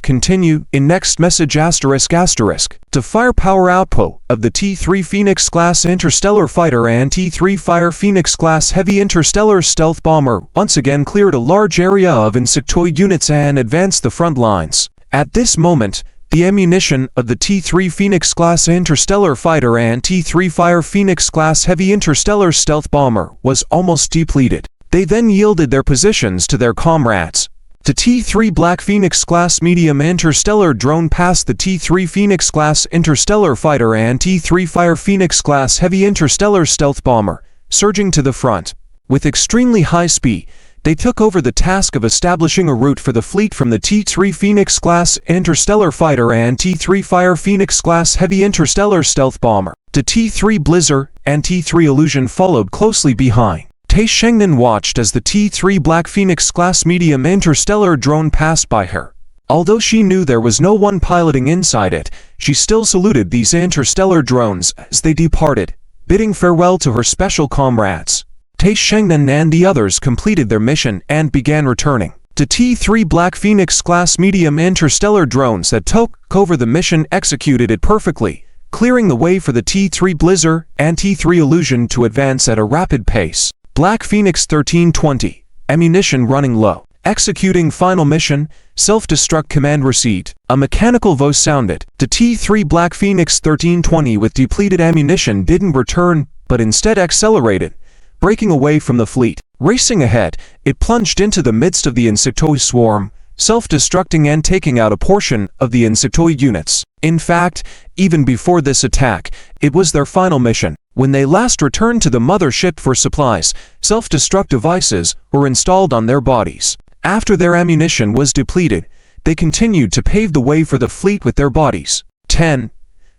Continue in next message The firepower output of the T3 Phoenix class interstellar fighter and T3 Fire Phoenix class heavy interstellar stealth bomber once again cleared a large area of insectoid units and advanced the front lines. At this moment, the ammunition of the T3 Phoenix class interstellar fighter and T3 Fire Phoenix class heavy interstellar stealth bomber was almost depleted. They then yielded their positions to their comrades. The T3 Black Phoenix class medium interstellar drone passed the T3 Phoenix class interstellar fighter and T3 Fire Phoenix class heavy interstellar stealth bomber, surging to the front. With extremely high speed, they took over the task of establishing a route for the fleet from the T3 Phoenix class interstellar fighter and T3 Fire Phoenix class heavy interstellar stealth bomber. The T3 Blizzard and T3 Illusion followed closely behind. Tai Shengnan watched as the T3 Black Phoenix class medium interstellar drone passed by her. Although she knew there was no one piloting inside it, she still saluted these interstellar drones as they departed, bidding farewell to her special comrades. Tai Shengnan and the others completed their mission and began returning. The T3 Black Phoenix class medium interstellar drones that took over the mission executed it perfectly, clearing the way for the T3 Blizzard and T3 Illusion to advance at a rapid pace. Black Phoenix 1320, ammunition running low. Executing final mission, self-destruct command received. A mechanical voice sounded. The T3 Black Phoenix 1320 with depleted ammunition didn't return, but instead accelerated, breaking away from the fleet. Racing ahead, it plunged into the midst of the insectoid swarm, self-destructing and taking out a portion of the insectoid units. In fact, even before this attack, it was their final mission. When they last returned to the mothership for supplies, self-destruct devices were installed on their bodies. After their ammunition was depleted, they continued to pave the way for the fleet with their bodies. 10,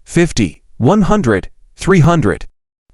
50, 100, 300.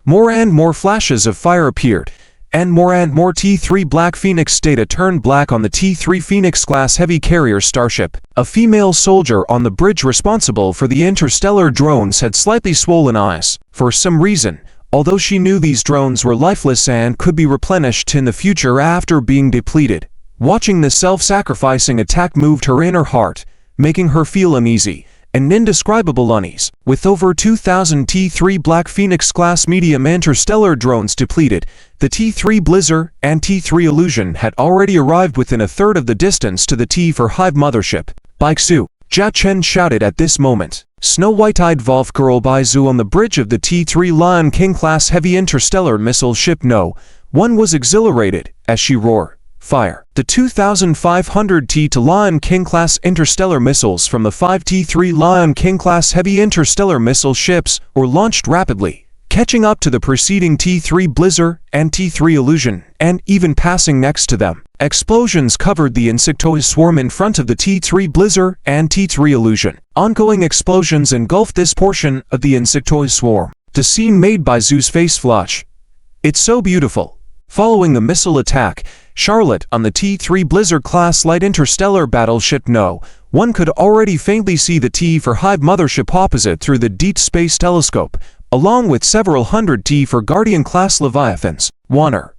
More and more flashes of fire appeared, and more T-3 Black Phoenix data turned black on the T-3 Phoenix-class heavy carrier starship. A female soldier on the bridge responsible for the interstellar drones had slightly swollen eyes. For some reason, although she knew these drones were lifeless and could be replenished in the future after being depleted, watching the self-sacrificing attack moved her inner heart, making her feel uneasy and indescribable unease. With over 2,000 T-3 Black Phoenix-class medium interstellar drones depleted, the T-3 Blizzard and T-3 Illusion had already arrived within a third of the distance to the T-4 Hive mothership. Baizu, Jia Chen shouted at this moment. Snow-white-eyed Volf girl Baizu on the bridge of the T-3 Lion King-class heavy interstellar missile ship No. 1 was exhilarated as she roared. Fire. The 2,500 T-2 Lion King-class interstellar missiles from the 5 T-3 Lion King-class heavy interstellar missile ships were launched rapidly, catching up to the preceding T-3 Blizzard and T-3 Illusion, and even passing next to them. Explosions covered the insectoid swarm in front of the T-3 Blizzard and T-3 Illusion. Ongoing explosions engulfed this portion of the insectoid swarm. The scene made Baizu's face flush. It's so beautiful. Following the missile attack, Charlotte on the T-3 Blizzard-class light interstellar battleship No. 1 could already faintly see the T-4 Hive mothership opposite through the Deep Space Telescope, along with several hundred T-4 Guardian-class Leviathans. Warner.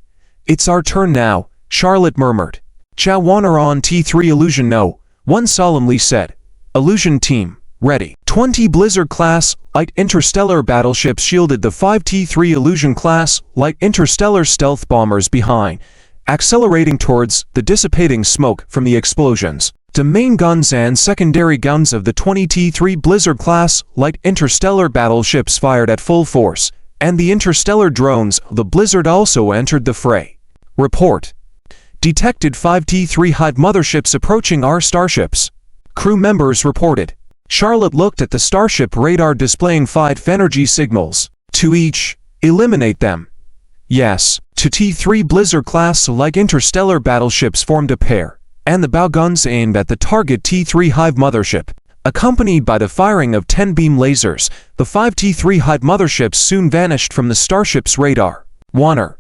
It's our turn now, Charlotte murmured. Jia Warner on T-3 Illusion No. 1 solemnly said. Illusion team, ready. 20 Blizzard-class light interstellar battleships shielded the 5 T-3 Illusion-class light interstellar stealth bombers behind, accelerating towards the dissipating smoke from the explosions. The main guns and secondary guns of the 20 T-3 Blizzard-class light interstellar battleships fired at full force, and the interstellar drones of the Blizzard also entered the fray. Report. Detected 5 T-3 Hive motherships approaching our starships. Crew members reported. Charlotte looked at the starship radar displaying 5 energy signals. To each, eliminate them. Yes. Two T-3 Blizzard-class like interstellar battleships formed a pair, and the bow guns aimed at the target T-3 Hive mothership. Accompanied by the firing of 10 beam lasers, the 5 T-3 Hive motherships soon vanished from the starship's radar. Warner.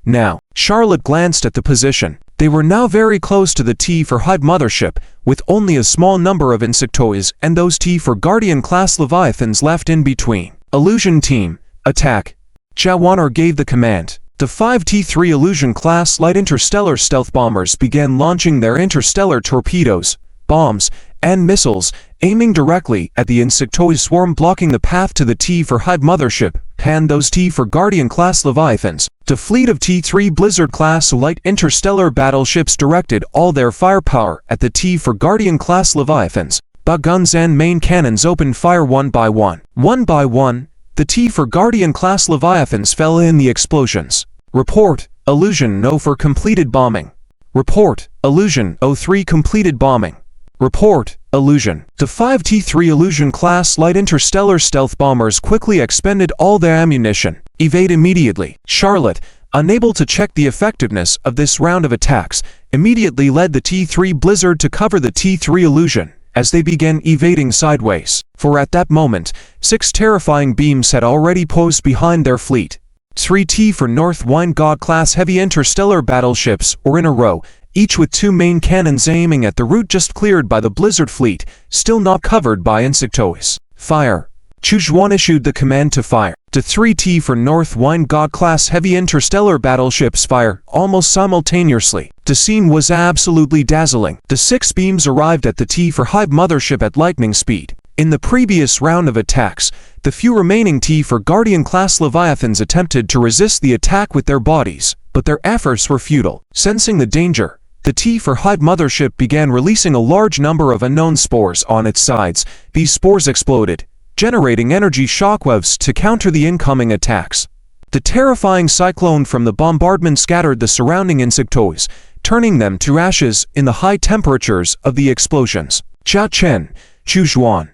Now, Charlotte glanced at the position. They were now very close to the T-4 Hive mothership, with only a small number of insectoids and those T-4 Guardian-class Leviathans left in between. Illusion team, attack. Jia Warner gave the command. The 5 T-3 Illusion-class light interstellar stealth bombers began launching their interstellar torpedoes, bombs, and missiles, aiming directly at the insectoid swarm blocking the path to the T-4 Hive mothership, and those T-4 Guardian-class Leviathans. The fleet of T-3 Blizzard-class light interstellar battleships directed all their firepower at the T-4 Guardian-class Leviathans. Bow guns and main cannons opened fire one by one. One by one, the T-4 Guardian-class Leviathans fell in the explosions. Report. Illusion No. 4 completed bombing. Report. Illusion O3 completed bombing. Report. Illusion. The 5 T-3 Illusion-class light interstellar stealth bombers quickly expended all their ammunition. Evade immediately. Charlotte, unable to check the effectiveness of this round of attacks, immediately led the T-3 Blizzard to cover the T-3 Illusion as they began evading sideways. For at that moment, 6 terrifying beams had already posed behind their fleet. 3 T-4 North Wind God-class heavy interstellar battleships were in a row, each with 2 main cannons aiming at the route just cleared by the Blizzard fleet, still not covered by insectoids. Fire. Chujuan issued the command to fire. The 3 T-4 North Wind God-class heavy interstellar battleships fired almost simultaneously. The scene was absolutely dazzling. The 6 beams arrived at the T-4 Hive mothership at lightning speed. In the previous round of attacks, the few remaining T-4 Guardian-class Leviathans attempted to resist the attack with their bodies, but their efforts were futile. Sensing the danger, the T-4 Hive mothership began releasing a large number of unknown spores on its sides. These spores exploded, generating energy shockwaves to counter the incoming attacks. The terrifying cyclone from the bombardment scattered the surrounding insectoids, turning them to ashes in the high temperatures of the explosions. Jia Chen, Chujuan,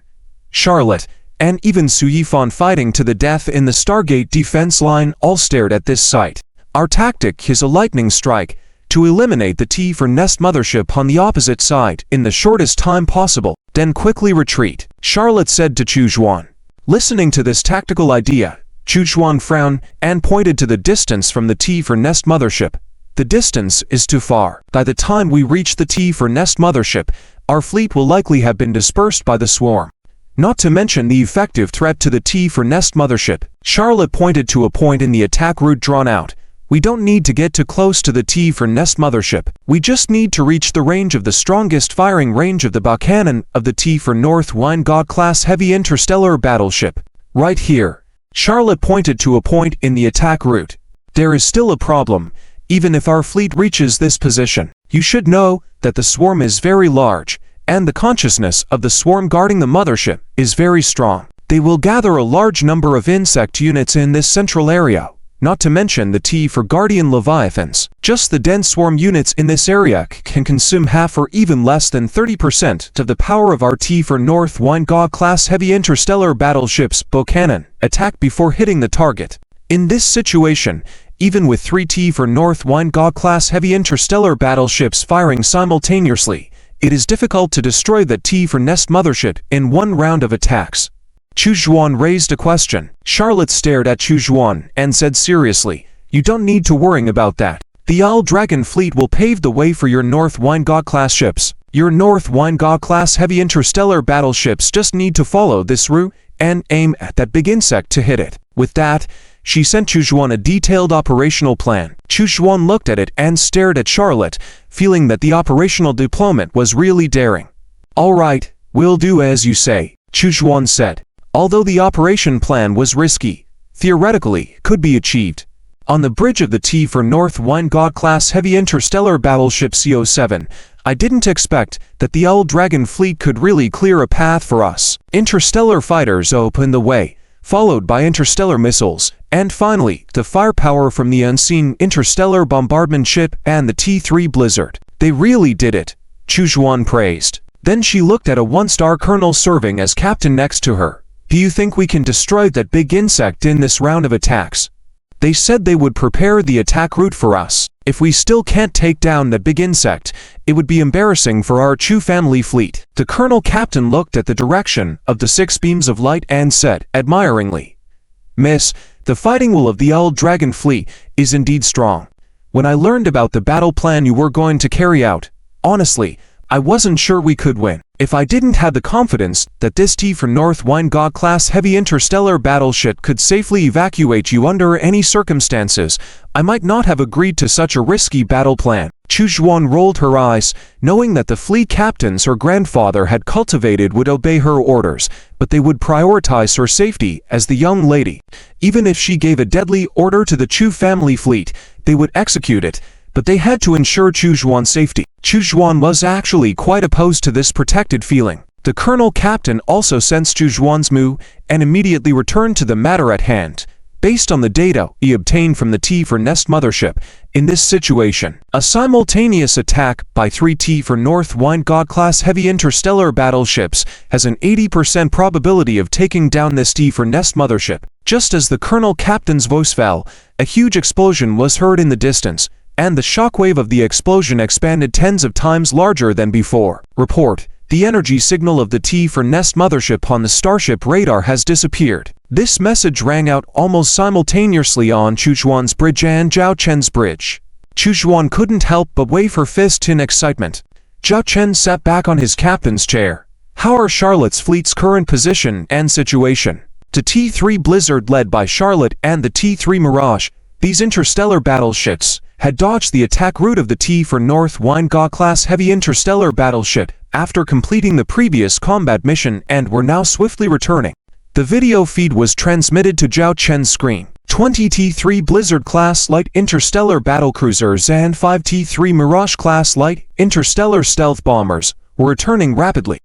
Charlotte, and even Su Yifan fighting to the death in the Stargate defense line all stared at this sight. Our tactic is a lightning strike, to eliminate the T-4 Nest mothership on the opposite side in the shortest time possible, then quickly retreat, Charlotte said to Chujuan. Listening to this tactical idea, Chuchuan frowned and pointed to the distance from the T for Nest mothership. The distance is too far. By the time we reach the T for Nest mothership, our fleet will likely have been dispersed by the swarm. Not to mention the effective threat to the T for Nest mothership. Charlotte pointed to a point in the attack route drawn out. We don't need to get too close to the T for Nest mothership. We just need to reach the range of the strongest firing range of the bow cannon of the T for North Winegod class heavy interstellar battleship. Right here. Charlotte pointed to a point in the attack route. There is still a problem, even if our fleet reaches this position. You should know that the swarm is very large, and the consciousness of the swarm guarding the mothership is very strong. They will gather a large number of insect units in this central area, not to mention the T for Guardian Leviathans. Just the dense swarm units in this area can consume half or even less than 30% of the power of our T for North Winegod class heavy interstellar battleship's bow cannon attack before hitting the target. In this situation, even with 3 T for North Winegod class heavy interstellar battleships firing simultaneously, it is difficult to destroy the T for Nest mothership in one round of attacks. Chuchuan raised a question. Charlotte stared at Chuchuan and said seriously, "You don't need to worry about that. The All Dragon fleet will pave the way for your North Winegod class ships. Your North Winegod class heavy interstellar battleships just need to follow this route and aim at that big insect to hit it." With that, she sent Chuchuan a detailed operational plan. Chuchuan looked at it and stared at Charlotte, feeling that the operational deployment was really daring. "All right, we'll do as you say," Chuchuan said. Although the operation plan was risky, theoretically it could be achieved. On the bridge of the T for North Winegod class heavy interstellar battleship CO7, I didn't expect that the Owl Dragon fleet could really clear a path for us. Interstellar fighters opened the way, followed by interstellar missiles, and finally, the firepower from the unseen interstellar bombardment ship and the T-3 Blizzard. They really did it, Chuchuan praised. Then she looked at a one-star colonel serving as captain next to her. "Do you think we can destroy that big insect in this round of attacks? They said they would prepare the attack route for us. If we still can't take down that big insect, it would be embarrassing for our Chu family fleet." The colonel captain looked at the direction of the 6 beams of light and said, admiringly, "Miss, the fighting will of the Owl Dragon fleet is indeed strong. When I learned about the battle plan you were going to carry out, honestly, I wasn't sure we could win. If I didn't have the confidence that this T for North Winegod class heavy interstellar battleship could safely evacuate you under any circumstances, I might not have agreed to such a risky battle plan." Chuchuan rolled her eyes, knowing that the fleet captains her grandfather had cultivated would obey her orders, but they would prioritize her safety as the young lady. Even if she gave a deadly order to the Chu family fleet, they would execute it, but they had to ensure Chuchuan's safety. Chuchuan was actually quite opposed to this protected feeling. The colonel captain also sensed Chuchuan's move and immediately returned to the matter at hand. Based on the data he obtained from the T for Nest mothership, in this situation, a simultaneous attack by 3 T for North Winegod class heavy interstellar battleships has an 80% probability of taking down this T for Nest mothership. Just as the colonel captain's voice fell, a huge explosion was heard in the distance, and the shockwave of the explosion expanded tens of times larger than before. Report: the energy signal of the T for Nest mothership on the Starship radar has disappeared. This message rang out almost simultaneously on Chuchuan's bridge and Zhao Chen's bridge. Chuchuan couldn't help but wave her fist in excitement. Zhao Chen sat back on his captain's chair. How are Charlotte's fleet's current position and situation? The T-3 Blizzard led by Charlotte and the T-3 Mirage, these interstellar battleships, had dodged the attack route of the T for North Winegod class heavy interstellar battleship after completing the previous combat mission and were now swiftly returning. The video feed was transmitted to Zhao Chen's screen. 20 T-3 Blizzard class light interstellar battlecruisers and 5 T-3 Mirage class light interstellar stealth bombers were returning rapidly.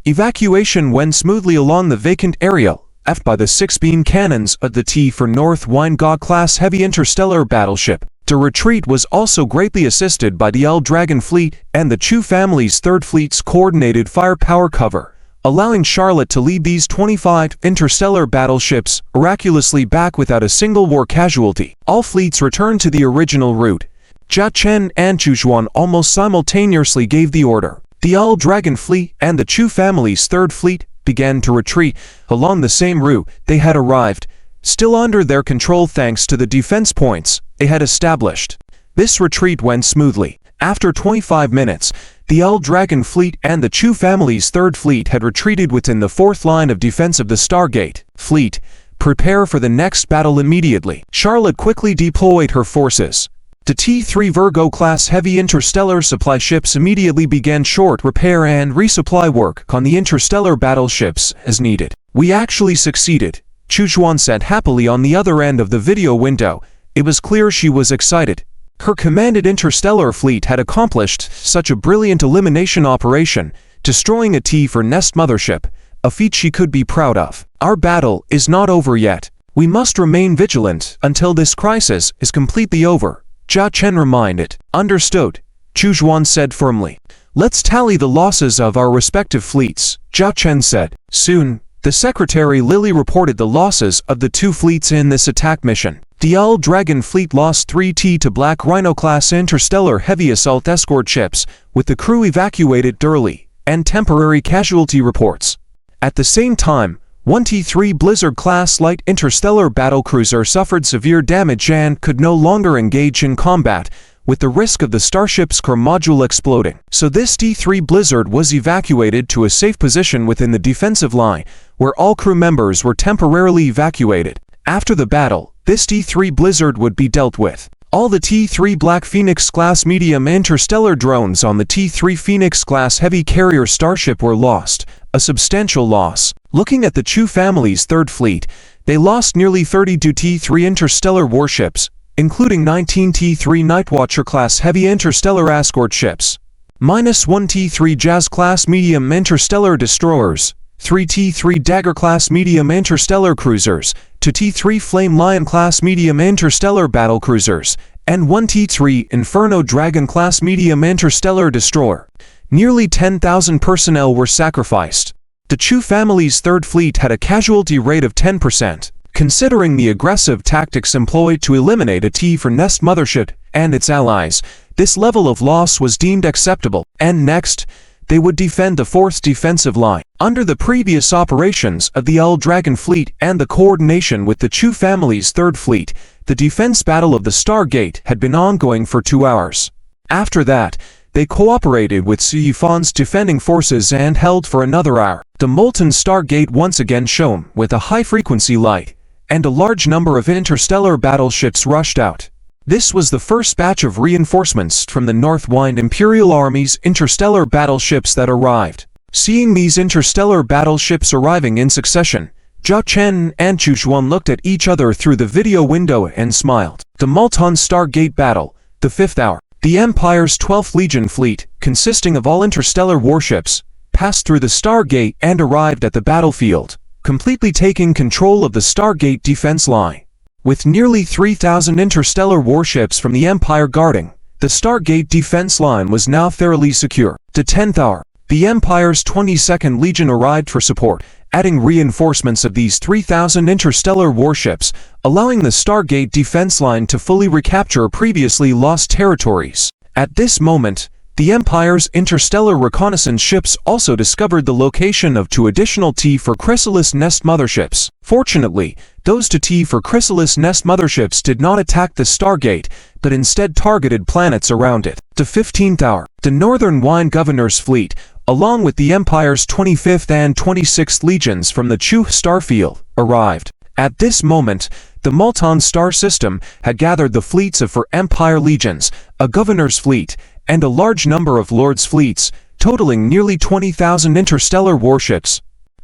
Evacuation went smoothly along the vacant area left by the 6-beam cannons of the T for North Winegod class heavy interstellar battleship. The retreat was also greatly assisted by the L Dragon fleet and the Chu family's 3rd Fleet's coordinated firepower cover, allowing Charlotte to lead these 25 interstellar battleships miraculously back without a single war casualty. All fleets returned to the original route. Zhao Chen and Chuchuan almost simultaneously gave the order. The L Dragon fleet and the Chu family's 3rd Fleet began to retreat along the same route they had arrived. still under their control thanks to the defense points they had established. This retreat went smoothly. After 25 minutes, the L Dragon fleet and the Chu family's third fleet had retreated within the fourth line of defense of the Stargate. Fleet, prepare for the next battle immediately. Charlotte quickly deployed her forces. The T-3 Virgo-class heavy interstellar supply ships immediately began short repair and resupply work on the interstellar battleships as needed. "We actually succeeded," Chu Xuan said happily on the other end of the video window. It was clear she was excited. Her commanded interstellar fleet had accomplished such a brilliant elimination operation, destroying a T-4 Nest mothership, a feat she could be proud of. "Our battle is not over yet. We must remain vigilant until this crisis is completely over," Jia Chen reminded. "Understood," Chu Xuan said firmly. "Let's tally the losses of our respective fleets," Jia Chen said. Soon, the Secretary Lily reported the losses of the two fleets in this attack mission. The L Dragon fleet lost 3 T to Black Rhino-class interstellar heavy assault escort ships, with the crew evacuated early, and temporary casualty reports. At the same time, 1 T-3 Blizzard-class light interstellar battlecruiser suffered severe damage and could no longer engage in combat, with the risk of the starship's core module exploding. So this T-3 Blizzard was evacuated to a safe position within the defensive line, where all crew members were temporarily evacuated. After the battle, this T-3 Blizzard would be dealt with. All the T-3 Black Phoenix-class medium interstellar drones on the T-3 Phoenix-class heavy carrier starship were lost, a substantial loss. Looking at the Chu family's third fleet, they lost nearly 32 T-3 interstellar warships, including 19 T-3 Nightwatcher-class heavy interstellar escort ships, -1 T-3 Jazz-class medium interstellar destroyers, 3 T-3 Dagger-class medium interstellar cruisers, 2 T-3 Flame Lion-class medium interstellar battlecruisers, and 1 T-3 Inferno Dragon-class medium interstellar destroyer. Nearly 10,000 personnel were sacrificed. The Chu family's third fleet had a casualty rate of 10%. Considering the aggressive tactics employed to eliminate a T-4 Nest mothership and its allies, this level of loss was deemed acceptable. And next, they would defend the fourth defensive line. Under the previous operations of the L Dragon fleet and the coordination with the Chu family's third fleet, the defense battle of the Stargate had been ongoing for 2 hours. After that, they cooperated with Su Yifan's defending forces and held for another hour. The molten Stargate once again shone with a high-frequency light, and a large number of interstellar battleships rushed out. This was the first batch of reinforcements from the North Wind Imperial Army's interstellar battleships that arrived. Seeing these interstellar battleships arriving in succession, Jia Chen and Chu Xuan looked at each other through the video window and smiled. The Molten Stargate battle, the 5th hour. The Empire's 12th Legion fleet, consisting of all interstellar warships, passed through the Stargate and arrived at the battlefield, completely taking control of the Stargate defense line. With nearly 3,000 interstellar warships from the Empire guarding, the Stargate defense line was now thoroughly secure. The 10th hour, the Empire's 22nd Legion arrived for support, adding reinforcements of these 3,000 interstellar warships, allowing the Stargate defense line to fully recapture previously lost territories. At this moment, the Empire's interstellar reconnaissance ships also discovered the location of 2 additional T-4 Chrysalis Nest motherships. Fortunately, those 2 T-4 Chrysalis Nest motherships did not attack the Stargate, but instead targeted planets around it. The 15th hour, the Northern Wine Governor's fleet, along with the Empire's 25th and 26th Legions from the Chu Starfield, arrived. At this moment, the Molten Star System had gathered the fleets of 4 Empire Legions, a Governor's fleet, and a large number of Lord's fleets, totaling nearly 20,000 interstellar warships.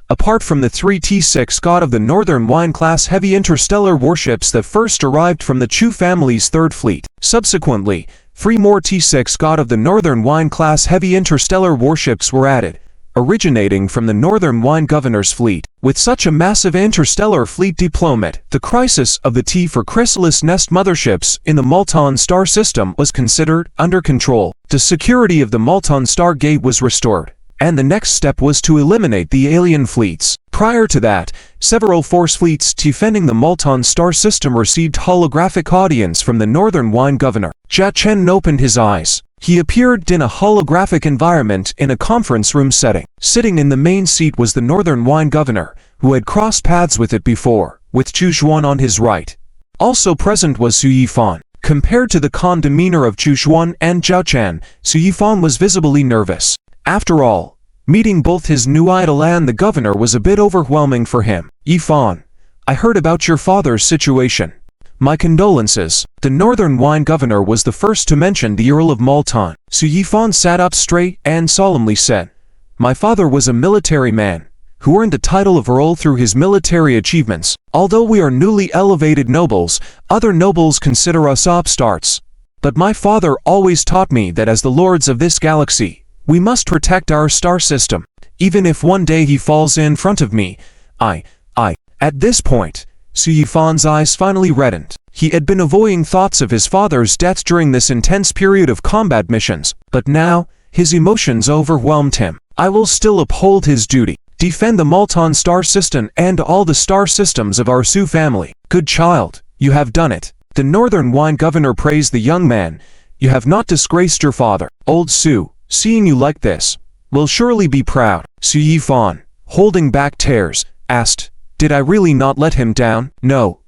Apart from the 3 T-6 God of the Northern Wine-class heavy interstellar warships that first arrived from the Chu family's third fleet. Subsequently, 3 more T-6 God of the Northern Wine-class heavy interstellar warships were added, originating from the Northern Wine Governor's fleet. With such a massive interstellar fleet deployment, the crisis of the T-4 Chrysalis Nest motherships in the Molten Star System was considered under control. The security of the Molten Stargate was restored, and the next step was to eliminate the alien fleets. Prior to that, several force fleets defending the Molten Star System received holographic audience from the Northern Wine Governor. Jia Chen opened his eyes. He appeared in a holographic environment in a conference room setting. Sitting in the main seat was the Northern Wine Governor, who had crossed paths with it before. with Chu Xuan on his right. Also present was Su Yifan. Compared to the calm demeanor of Chu Xuan and Zhao Chen, Su Yifan was visibly nervous. After all, meeting both his new idol and the governor was a bit overwhelming for him. Yifan, I heard about your father's situation. My condolences. The Northern Wine Governor was the first to mention the Earl of Malton. Su Yifan sat up straight and solemnly said, My father was a military man, who earned the title of Earl through his military achievements. Although we are newly elevated nobles, other nobles consider us upstarts. But my father always taught me that as the lords of this galaxy, we must protect our star system. Even if one day he falls in front of me, At this point, Su Yifan's eyes finally reddened. He had been avoiding thoughts of his father's death during this intense period of combat missions, but now, his emotions overwhelmed him. I will still uphold his duty, defend the Malton star system and all the star systems of our Su family. Good child, you have done it. The Northern Wine Governor praised the young man. You have not disgraced your father. Old Su, seeing you like this, will surely be proud. Su Yifan, holding back tears, asked, Did I really not let him down? No.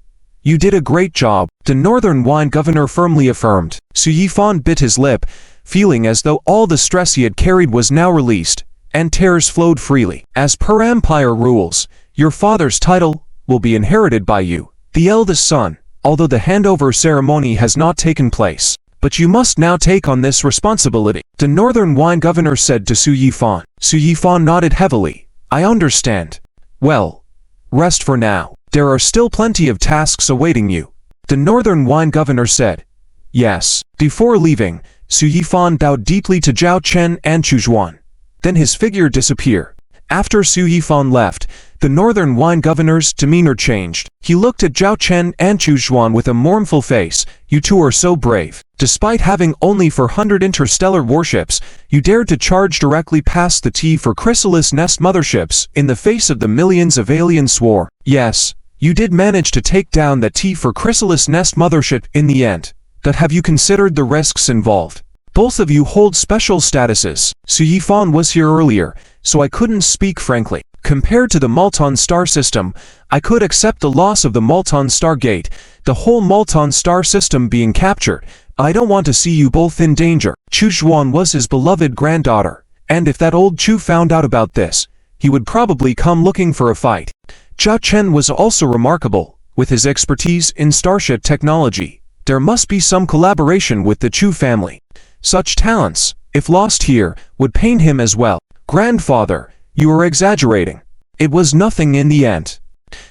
You did a great job, the Northern Wine Governor firmly affirmed. Su Yifan bit his lip, feeling as though all the stress he had carried was now released, and tears flowed freely. As per Empire rules, your father's title will be inherited by you, the eldest son, although the handover ceremony has not taken place. But you must now take on this responsibility, the Northern Wine Governor said to Su Yifan. Su Yifan nodded heavily. I understand. Well, rest for now. There are still plenty of tasks awaiting you. The Northern Wine Governor said. Yes. Before leaving, Su Yifan bowed deeply to Zhao Chen and Chu Xuan. Then his figure disappeared. After Su Yifan left, the Northern Wine Governor's demeanor changed. He looked at Zhao Chen and Chu Xuan with a mournful face. You two are so brave. Despite having only 400 interstellar warships, you dared to charge directly past the T for Chrysalis Nest motherships in the face of the millions of alien swarm. Yes, you did manage to take down that T for Chrysalis Nest mothership in the end. But have you considered the risks involved? Both of you hold special statuses. Su Yifan was here earlier, so I couldn't speak frankly. Compared to the Malton star system, I could accept the loss of the Malton Stargate, the whole Malton star system being captured. I don't want to see you both in danger. Chu Xuan was his beloved granddaughter, and if that old Chu found out about this, he would probably come looking for a fight. Zhao Chen was also remarkable, with his expertise in starship technology. There must be some collaboration with the Chu family. Such talents, if lost here, would pain him as well. Grandfather, you are exaggerating. It was nothing in the end.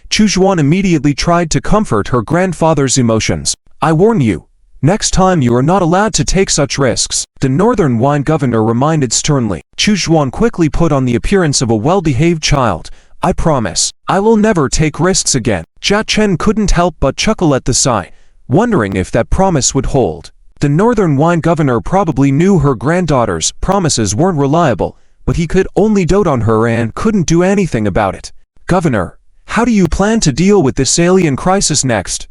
Chu Xuan immediately tried to comfort her grandfather's emotions. I warn you, next time you are not allowed to take such risks, the Northern Wine Governor reminded sternly. Chu Xuan quickly put on the appearance of a well-behaved child. I promise, I will never take risks again. Zhao Chen couldn't help but chuckle at the sigh, wondering if that promise would hold. The Northern Wine Governor probably knew her granddaughter's promises weren't reliable, but he could only dote on her and couldn't do anything about it. Governor, how do you plan to deal with this alien crisis next?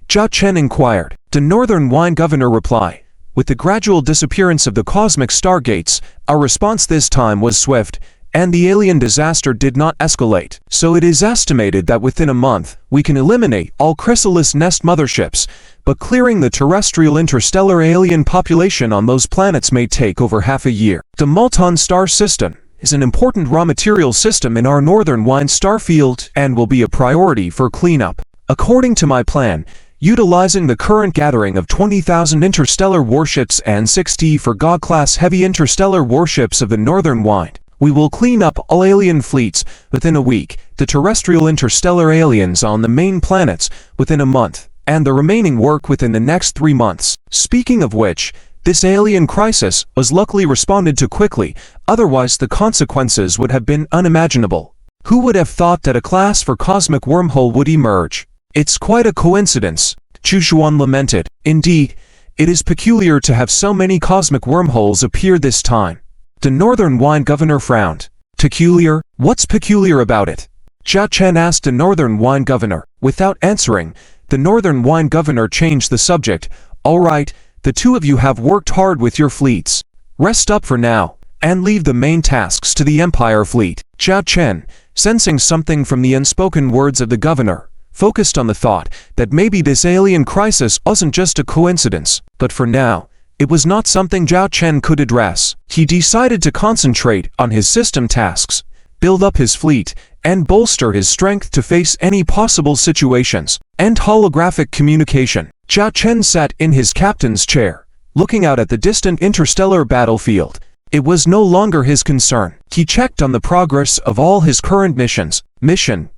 Zhao Chen inquired. The Northern Wine Governor replied. With the gradual disappearance of the cosmic stargates, our response this time was swift, and the alien disaster did not escalate. So it is estimated that within a month, we can eliminate all Chrysalis Nest motherships, but clearing the terrestrial interstellar alien population on those planets may take over half a year. The Malton star system is an important raw material system in our Northern Wine star field and will be a priority for cleanup. According to my plan, utilizing the current gathering of 20,000 interstellar warships and 60 for God-class heavy interstellar warships of the Northern Wine, we will clean up all alien fleets within a week, the terrestrial interstellar aliens on the main planets within a month, and the remaining work within the next 3 months. Speaking of which, this alien crisis was luckily responded to quickly, otherwise the consequences would have been unimaginable. Who would have thought that a class for cosmic wormhole would emerge? It's quite a coincidence, Chu Xuan lamented. Indeed, it is peculiar to have so many cosmic wormholes appear this time. The Northern Wine Governor frowned. Peculiar? What's peculiar about it? Zhao Chen asked the Northern Wine Governor. Without answering, the Northern Wine Governor changed the subject. All right, the two of you have worked hard with your fleets. Rest up for now, and leave the main tasks to the Empire fleet. Zhao Chen, sensing something from the unspoken words of the governor, focused on the thought that maybe this alien crisis wasn't just a coincidence. But for now, it was not something Zhao Chen could address. He decided to concentrate on his system tasks, build up his fleet, and bolster his strength to face any possible situations. End holographic communication. Zhao Chen sat in his captain's chair, looking out at the distant interstellar battlefield. It was no longer his concern. He checked on the progress of all his current missions. Mission: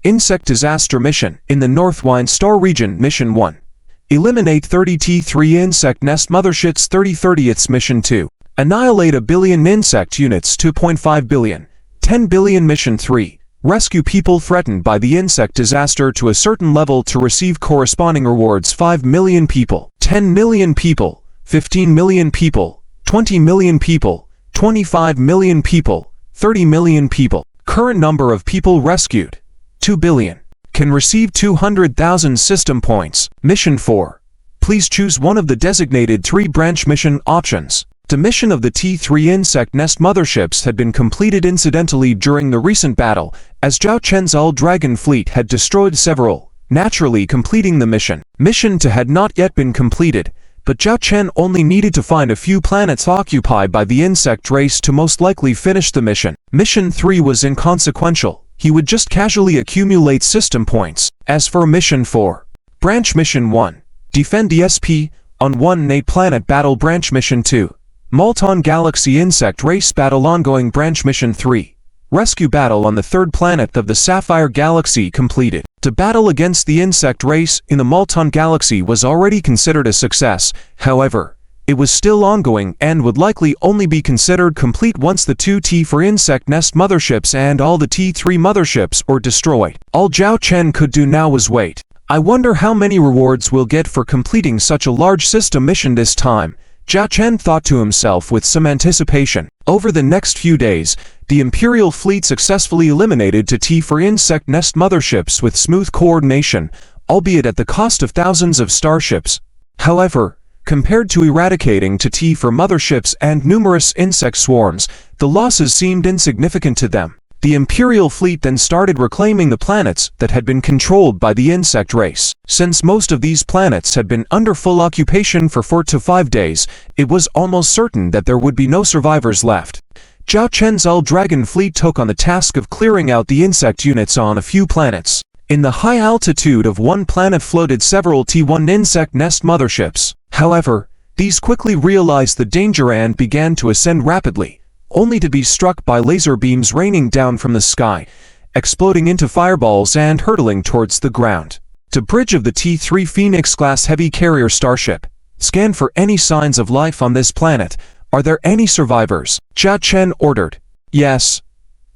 Insect Disaster Mission in the Northwind Star Region. Mission 1. Eliminate 30 T3 insect nest motherships. 30/30th Mission 2. Annihilate a billion insect units. 2.5 billion. 10 billion. Mission 3. Rescue people threatened by the insect disaster to a certain level to receive corresponding rewards. 5 million people. 10 million people. 15 million people. 20 million people. 25 million people. 30 million people. Current number of people rescued: 2 billion. Can receive 200,000 system points. Mission 4. Please choose one of the designated 3 branch mission options. The mission of the T3 insect nest motherships had been completed incidentally during the recent battle, as Zhao Chen's all-dragon fleet had destroyed several, naturally completing the mission. Mission 2 had not yet been completed, but Zhao Chen only needed to find a few planets occupied by the insect race to most likely finish the mission. Mission 3 was inconsequential. He would just casually accumulate system points. As for Mission 4, Branch Mission 1, Defend ESP on 1 planet battle. Branch Mission 2, Molton Galaxy Insect Race Battle. Ongoing. Branch Mission 3, Rescue Battle on the 3rd planet of the Sapphire Galaxy. Completed. The battle against the insect race in the Molton Galaxy was already considered a success. However, it was still ongoing and would likely only be considered complete once the 2 T4 insect nest motherships and all the T3 motherships were destroyed. All Zhao Chen could do now was wait. I wonder how many rewards we'll get for completing such a large system mission this time, Zhao Chen thought to himself with some anticipation. Over the next few days, the Imperial fleet successfully eliminated T4 insect nest motherships with smooth coordination, albeit at the cost of thousands of starships. However, compared to eradicating T4 motherships and numerous insect swarms, the losses seemed insignificant to them. The Imperial fleet then started reclaiming the planets that had been controlled by the insect race. Since most of these planets had been under full occupation for 4 to 5 days, it was almost certain that there would be no survivors left. Zhao Chen's all-dragon fleet took on the task of clearing out the insect units on a few planets. In the high altitude of one planet floated several T1 insect nest motherships. However, these quickly realized the danger and began to ascend rapidly, only to be struck by laser beams raining down from the sky, exploding into fireballs and hurtling towards the ground. The bridge of the T3 Phoenix-class heavy carrier starship. Scan for any signs of life on this planet. Are there any survivors? Zhao Chen ordered. Yes.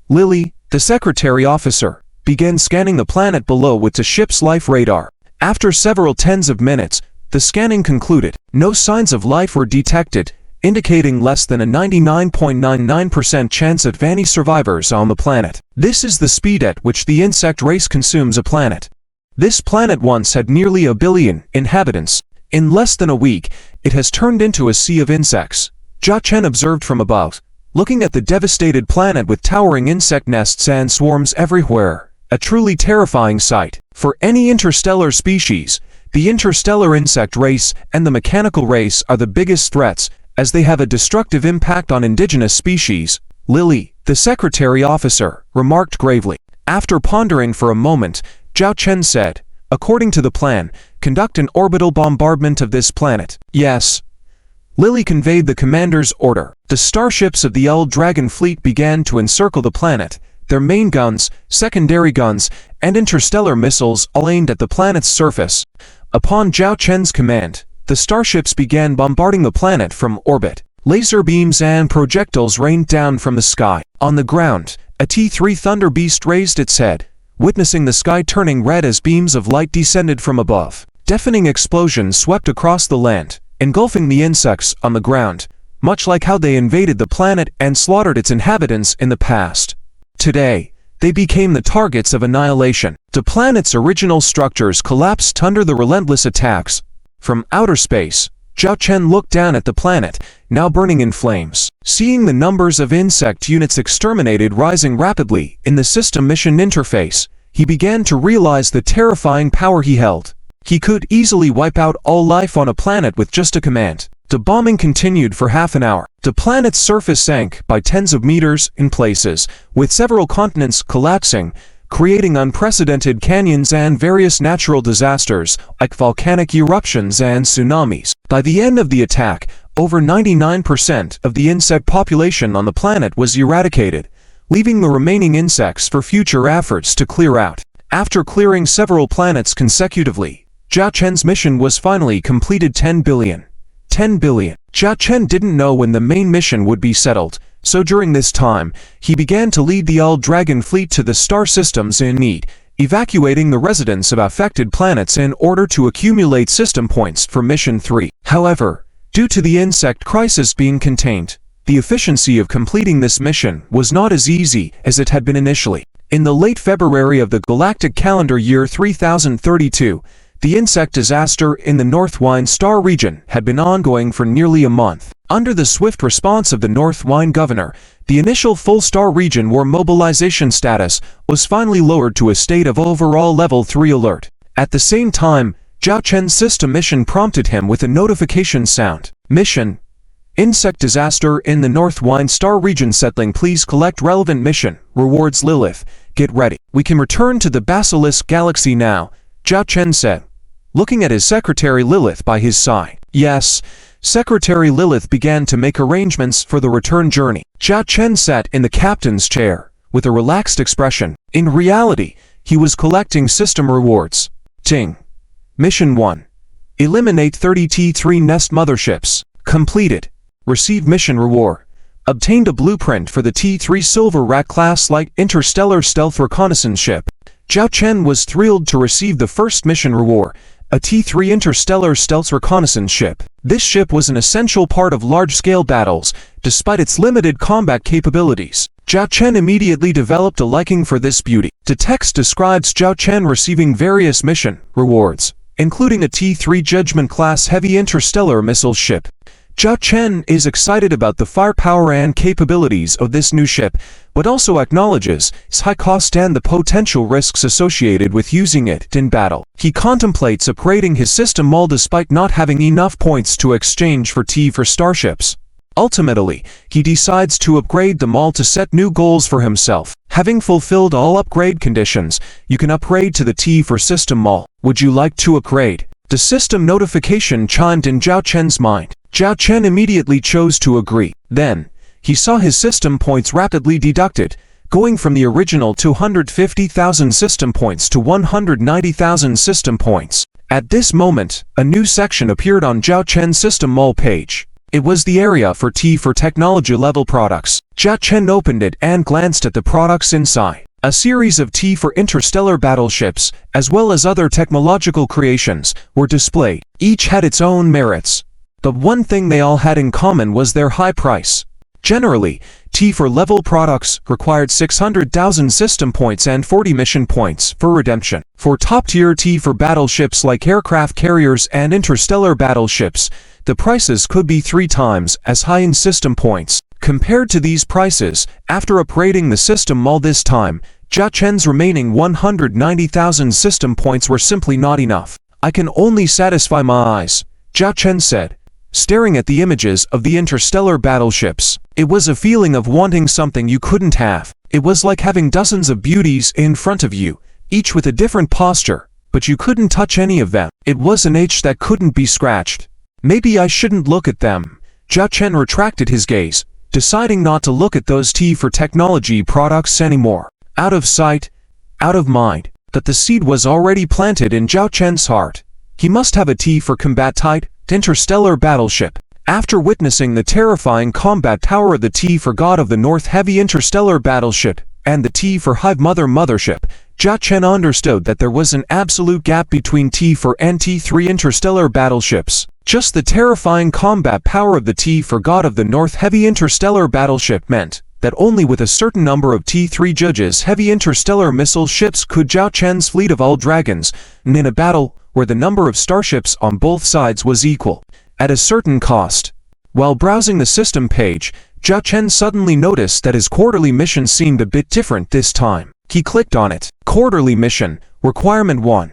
Lily, the secretary officer, began scanning the planet below with the ship's life radar. After several tens of minutes, the scanning concluded. No signs of life were detected, indicating less than a 99.99% chance of any survivors on the planet. This is the speed at which the insect race consumes a planet. This planet once had nearly 1 billion inhabitants. In less than a week, it has turned into a sea of insects. Zhao Chen observed from above, looking at the devastated planet with towering insect nests and swarms everywhere. A truly terrifying sight. For any interstellar species, the interstellar insect race and the mechanical race are the biggest threats, as they have a destructive impact on indigenous species. Lily, the secretary officer, remarked gravely. After pondering for a moment, Zhao Chen said, according to the plan, conduct an orbital bombardment of this planet. Yes. Lily conveyed the commander's order. The starships of the L-Dragon fleet began to encircle the planet, their main guns, secondary guns, and interstellar missiles all aimed at the planet's surface. Upon Zhao Chen's command, the starships began bombarding the planet from orbit. Laser beams and projectiles rained down from the sky. On the ground, a T3 Thunder Beast raised its head, witnessing the sky turning red as beams of light descended from above. Deafening explosions swept across the land, engulfing the insects on the ground, much like how they invaded the planet and slaughtered its inhabitants in the past. Today, they became the targets of annihilation. The planet's original structures collapsed under the relentless attacks. From outer space, Zhao Chen looked down at the planet, now burning in flames. Seeing the numbers of insect units exterminated rising rapidly in the system mission interface, he began to realize the terrifying power he held. He could easily wipe out all life on a planet with just a command. The bombing continued for half an hour. The planet's surface sank by tens of meters in places, with several continents collapsing, creating unprecedented canyons and various natural disasters, like volcanic eruptions and tsunamis. By the end of the attack, over 99% of the insect population on the planet was eradicated, leaving the remaining insects for future efforts to clear out. After clearing several planets consecutively, Zhao Chen's mission was finally completed. 10 billion. Zhao Chen didn't know when the main mission would be settled, so during this time, he began to lead the All-Dragon fleet to the star systems in need, evacuating the residents of affected planets in order to accumulate system points for Mission 3. However, due to the insect crisis being contained, the efficiency of completing this mission was not as easy as it had been initially. In the late February of the Galactic calendar year 3032, the insect disaster in the Northwind Star region had been ongoing for nearly a month. Under the swift response of the Northwind governor, the initial full star region war mobilization status was finally lowered to a state of overall level 3 alert. At the same time, Zhao Chen's system mission prompted him with a notification sound. Mission: Insect disaster in the Northwind Star region settling. Please collect relevant mission rewards. Lilith, get ready. We can return to the Basilisk Galaxy now, Zhao Chen said, looking at his secretary Lilith by his side. Yes, Secretary Lilith began to make arrangements for the return journey. Zhao Chen sat in the captain's chair, with a relaxed expression. In reality, he was collecting system rewards. Ting. Mission 1. Eliminate 30 T3 Nest motherships. Completed. Receive mission reward. Obtained a blueprint for the T3 Silver Rat class light interstellar stealth reconnaissance ship. Zhao Chen was thrilled to receive the first mission reward, a T3 interstellar stealth reconnaissance ship. This ship was an essential part of large-scale battles, despite its limited combat capabilities. Zhao Chen immediately developed a liking for this beauty. The text describes Zhao Chen receiving various mission rewards, including a T3 Judgment-class heavy interstellar missile ship. Zhao Chen is excited about the firepower and capabilities of this new ship, but also acknowledges its high cost and the potential risks associated with using it in battle. He contemplates upgrading his system mall despite not having enough points to exchange for T for starships. Ultimately, he decides to upgrade the mall to set new goals for himself. Having fulfilled all upgrade conditions, you can upgrade to the T for system mall. Would you like to upgrade? The system notification chimed in Zhao Chen's mind. Zhao Chen immediately chose to agree. Then, he saw his system points rapidly deducted, going from the original 250,000 system points to 190,000 system points. At this moment, a new section appeared on Zhao Chen's system mall page. It was the area for T for technology level products. Zhao Chen opened it and glanced at the products inside. A series of T for interstellar battleships, as well as other technological creations, were displayed. Each had its own merits. The one thing they all had in common was their high price. Generally, T for level products required 600,000 system points and 40 mission points for redemption. For top-tier T for battleships like aircraft carriers and interstellar battleships, the prices could be 3 times as high in system points. Compared to these prices, after upgrading the system mall this time, Zhao Chen's remaining 190,000 system points were simply not enough. I can only satisfy my eyes, Zhao Chen said, staring at the images of the interstellar battleships. It was a feeling of wanting something you couldn't have. It was like having dozens of beauties in front of you, each with a different posture, but you couldn't touch any of them. It was an itch that couldn't be scratched. Maybe I shouldn't look at them. Zhao Chen retracted his gaze, deciding not to look at those T for technology products anymore. Out of sight, out of mind. That the seed was already planted in Zhao Chen's heart. He must have a T for combat type interstellar battleship. After witnessing the terrifying combat tower of the T for God of the North heavy interstellar battleship and the T for Hive Mother mothership, Zhao Chen understood that there was an absolute gap between T for and T3 interstellar battleships. Just the terrifying combat power of the T for God of the North heavy interstellar battleship meant that only with a certain number of T3 judges heavy interstellar missile ships could Zhao Chen's fleet of all dragons, and in a battle where the number of starships on both sides was equal, at a certain cost. While browsing the system page, Zhao Chen suddenly noticed that his quarterly mission seemed a bit different this time. He clicked on it. Quarterly mission. Requirement 1.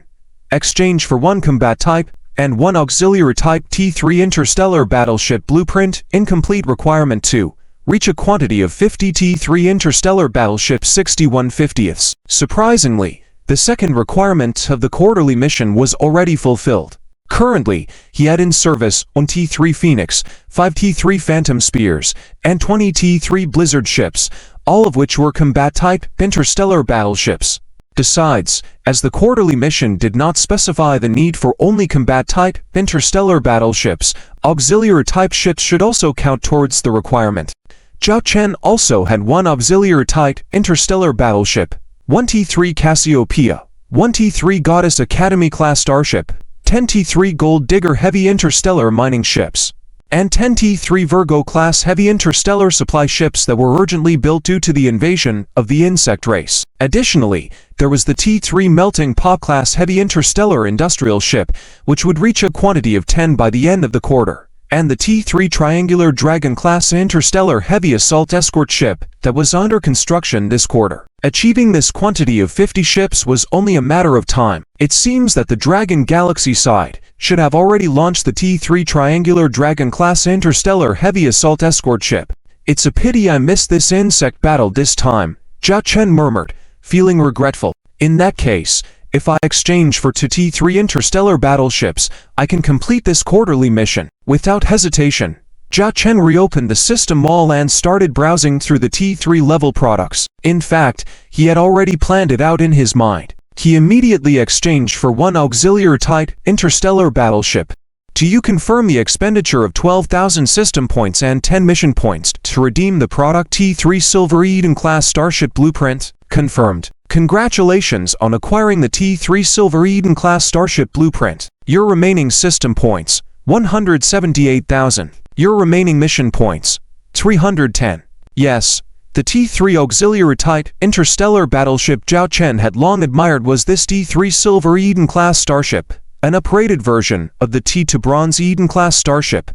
Exchange for 1 combat type and 1 auxiliary type T3 interstellar battleship blueprint. Incomplete. Requirement 2. Reach a quantity of 50 T3 interstellar battleships 61/50ths. Surprisingly, the second requirement of the quarterly mission was already fulfilled. Currently, he had in service 1 T3 Phoenix, 5 T3 Phantom Spears, and 20 T3 Blizzard ships, all of which were combat-type interstellar battleships. Besides, as the quarterly mission did not specify the need for only combat-type interstellar battleships, auxiliary-type ships should also count towards the requirement. Zhao Chen also had 1 auxiliary-type interstellar battleship, 1 T3 Cassiopeia, 1 T3 Goddess Academy-class starship, 10 T3 Gold Digger heavy interstellar mining ships, and 10 T3 Virgo-class heavy interstellar supply ships that were urgently built due to the invasion of the insect race. Additionally, there was the T3 Melting Pot-class heavy interstellar industrial ship, which would reach a quantity of 10 by the end of the quarter, and the T3 Triangular Dragon-class interstellar heavy assault escort ship that was under construction this quarter. Achieving this quantity of 50 ships was only a matter of time. It seems that the Dragon Galaxy side should have already launched the T3 Triangular Dragon-class interstellar heavy assault escort ship. It's a pity I missed this insect battle this time, Zhao Chen murmured, feeling regretful. In that case, if I exchange for 2 T3 interstellar battleships, I can complete this quarterly mission. Without hesitation, Zhao Chen reopened the system mall and started browsing through the T3 level products. In fact, he had already planned it out in his mind. He immediately exchanged for 1 auxiliary-type interstellar battleship. Do you confirm the expenditure of 12,000 system points and 10 mission points to redeem the product T3 Silver Eden-class starship blueprint? Confirmed. Congratulations on acquiring the T3 Silver Eden-class starship blueprint. Your remaining system points, 178,000. Your remaining mission points, 310. Yes, the T3 auxiliary-type interstellar battleship Zhao Chen had long admired was this T3 Silver Eden-class starship, an upgraded version of the T2 Bronze Eden-class starship.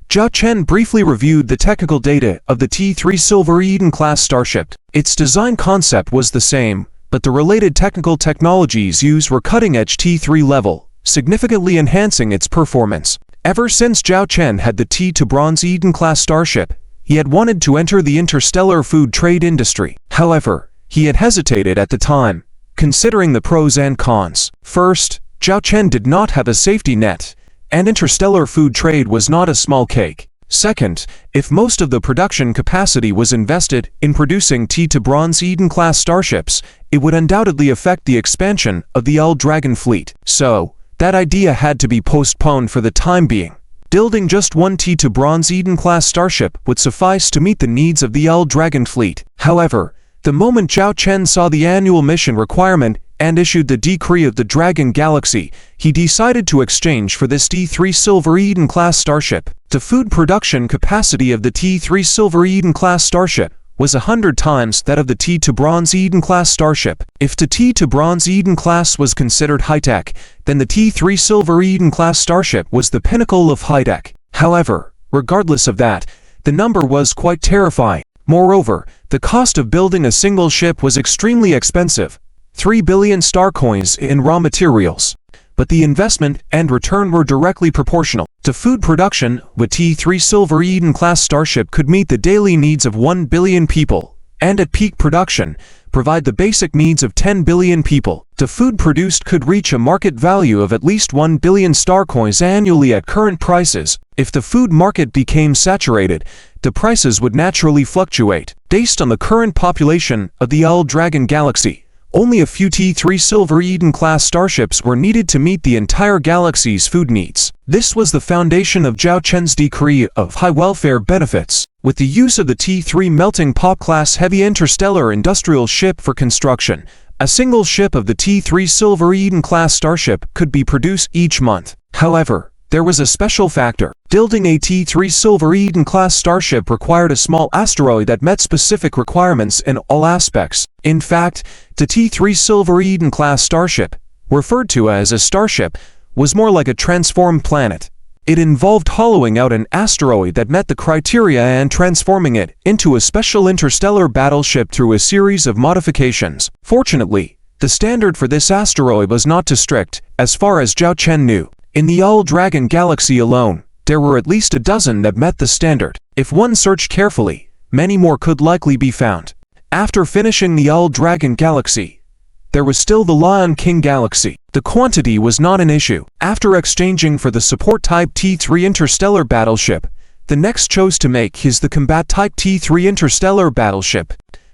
Zhao Chen briefly reviewed the technical data of the T3 Silver Eden-class starship. Its design concept was the same, but the related technical technologies used were cutting-edge T3 level, significantly enhancing its performance. Ever since Zhao Chen had the T2 Bronze Eden-class starship, he had wanted to enter the interstellar food trade industry. However, he had hesitated at the time, considering the pros and cons. First, Zhao Chen did not have a safety net, and interstellar food trade was not a small cake. Second, if most of the production capacity was invested in producing T2 Bronze Eden-class starships, it would undoubtedly affect the expansion of the L Dragon fleet. So, that idea had to be postponed for the time being. Building just 1 T2 Bronze Eden-class starship would suffice to meet the needs of the L Dragon fleet. However, the moment Zhao Chen saw the annual mission requirement and issued the decree of the Dragon Galaxy, he decided to exchange for this T3 Silver Eden-class starship. The food production capacity of the T3 Silver Eden-class starship was 100 times that of the T2 Bronze Eden-class starship. If the T2 Bronze Eden-class was considered high-tech, then the T3 Silver Eden-class starship was the pinnacle of high-tech. However, regardless of that, the number was quite terrifying. Moreover, the cost of building a single ship was extremely expensive, 3 billion star coins in raw materials. But the investment and return were directly proportional. To food production, the T3 Silver Eden-class starship could meet the daily needs of 1 billion people, and at peak production, provide the basic needs of 10 billion people. The food produced could reach a market value of at least 1 billion star coins annually at current prices. If the food market became saturated, the prices would naturally fluctuate. Based on the current population of the L Dragon Galaxy, only a few T3 Silver Eden-class starships were needed to meet the entire galaxy's food needs. This was the foundation of Zhao Chen's decree of high welfare benefits. With the use of the T3 Melting Pot-class heavy interstellar industrial ship for construction, a single ship of the T3 Silver Eden-class starship could be produced each month. However, there was a special factor. Building a T3 Silver Eden-class starship required a small asteroid that met specific requirements in all aspects. In fact, the T3 Silver Eden-class starship, referred to as a starship, was more like a transformed planet. It involved hollowing out an asteroid that met the criteria and transforming it into a special interstellar battleship through a series of modifications. Fortunately, the standard for this asteroid was not too strict, as far as Zhao Chen knew. In the Owl Dragon galaxy alone, there were at least a dozen that met the standard. If one searched carefully, many more could likely be found. After finishing the Owl Dragon galaxy, there was still the Lion King galaxy. The quantity was not an issue. After exchanging for the support type T3 interstellar battleship, the next chose to make his the combat type T3 interstellar battleship.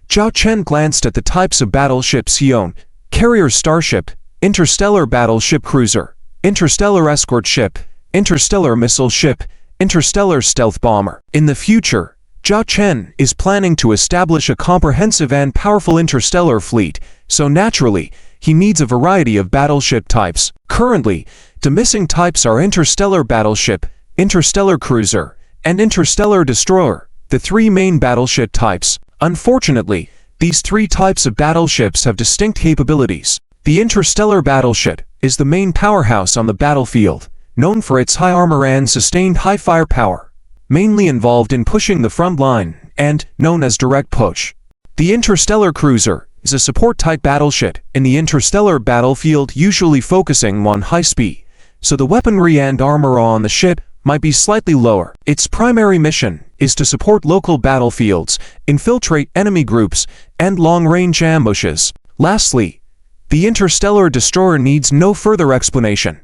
Zhao Chen glanced at the types of battleships he owned: carrier starship, interstellar battleship cruiser, interstellar escort ship, interstellar missile ship, interstellar stealth bomber. In the future, Zhao Chen is planning to establish a comprehensive and powerful interstellar fleet, so naturally, he needs a variety of battleship types. Currently, the missing types are interstellar battleship, interstellar cruiser, and interstellar destroyer, the three main battleship types. Unfortunately, these three types of battleships have distinct capabilities. The interstellar battleship is the main powerhouse on the battlefield, known for its high armor and sustained high firepower, mainly involved in pushing the front line, and known as direct push. The interstellar cruiser is a support-type battleship in the interstellar battlefield, usually focusing on high speed, so the weaponry and armor on the ship might be slightly lower. Its primary mission is to support local battlefields, infiltrate enemy groups, and long-range ambushes. Lastly, the interstellar destroyer needs no further explanation.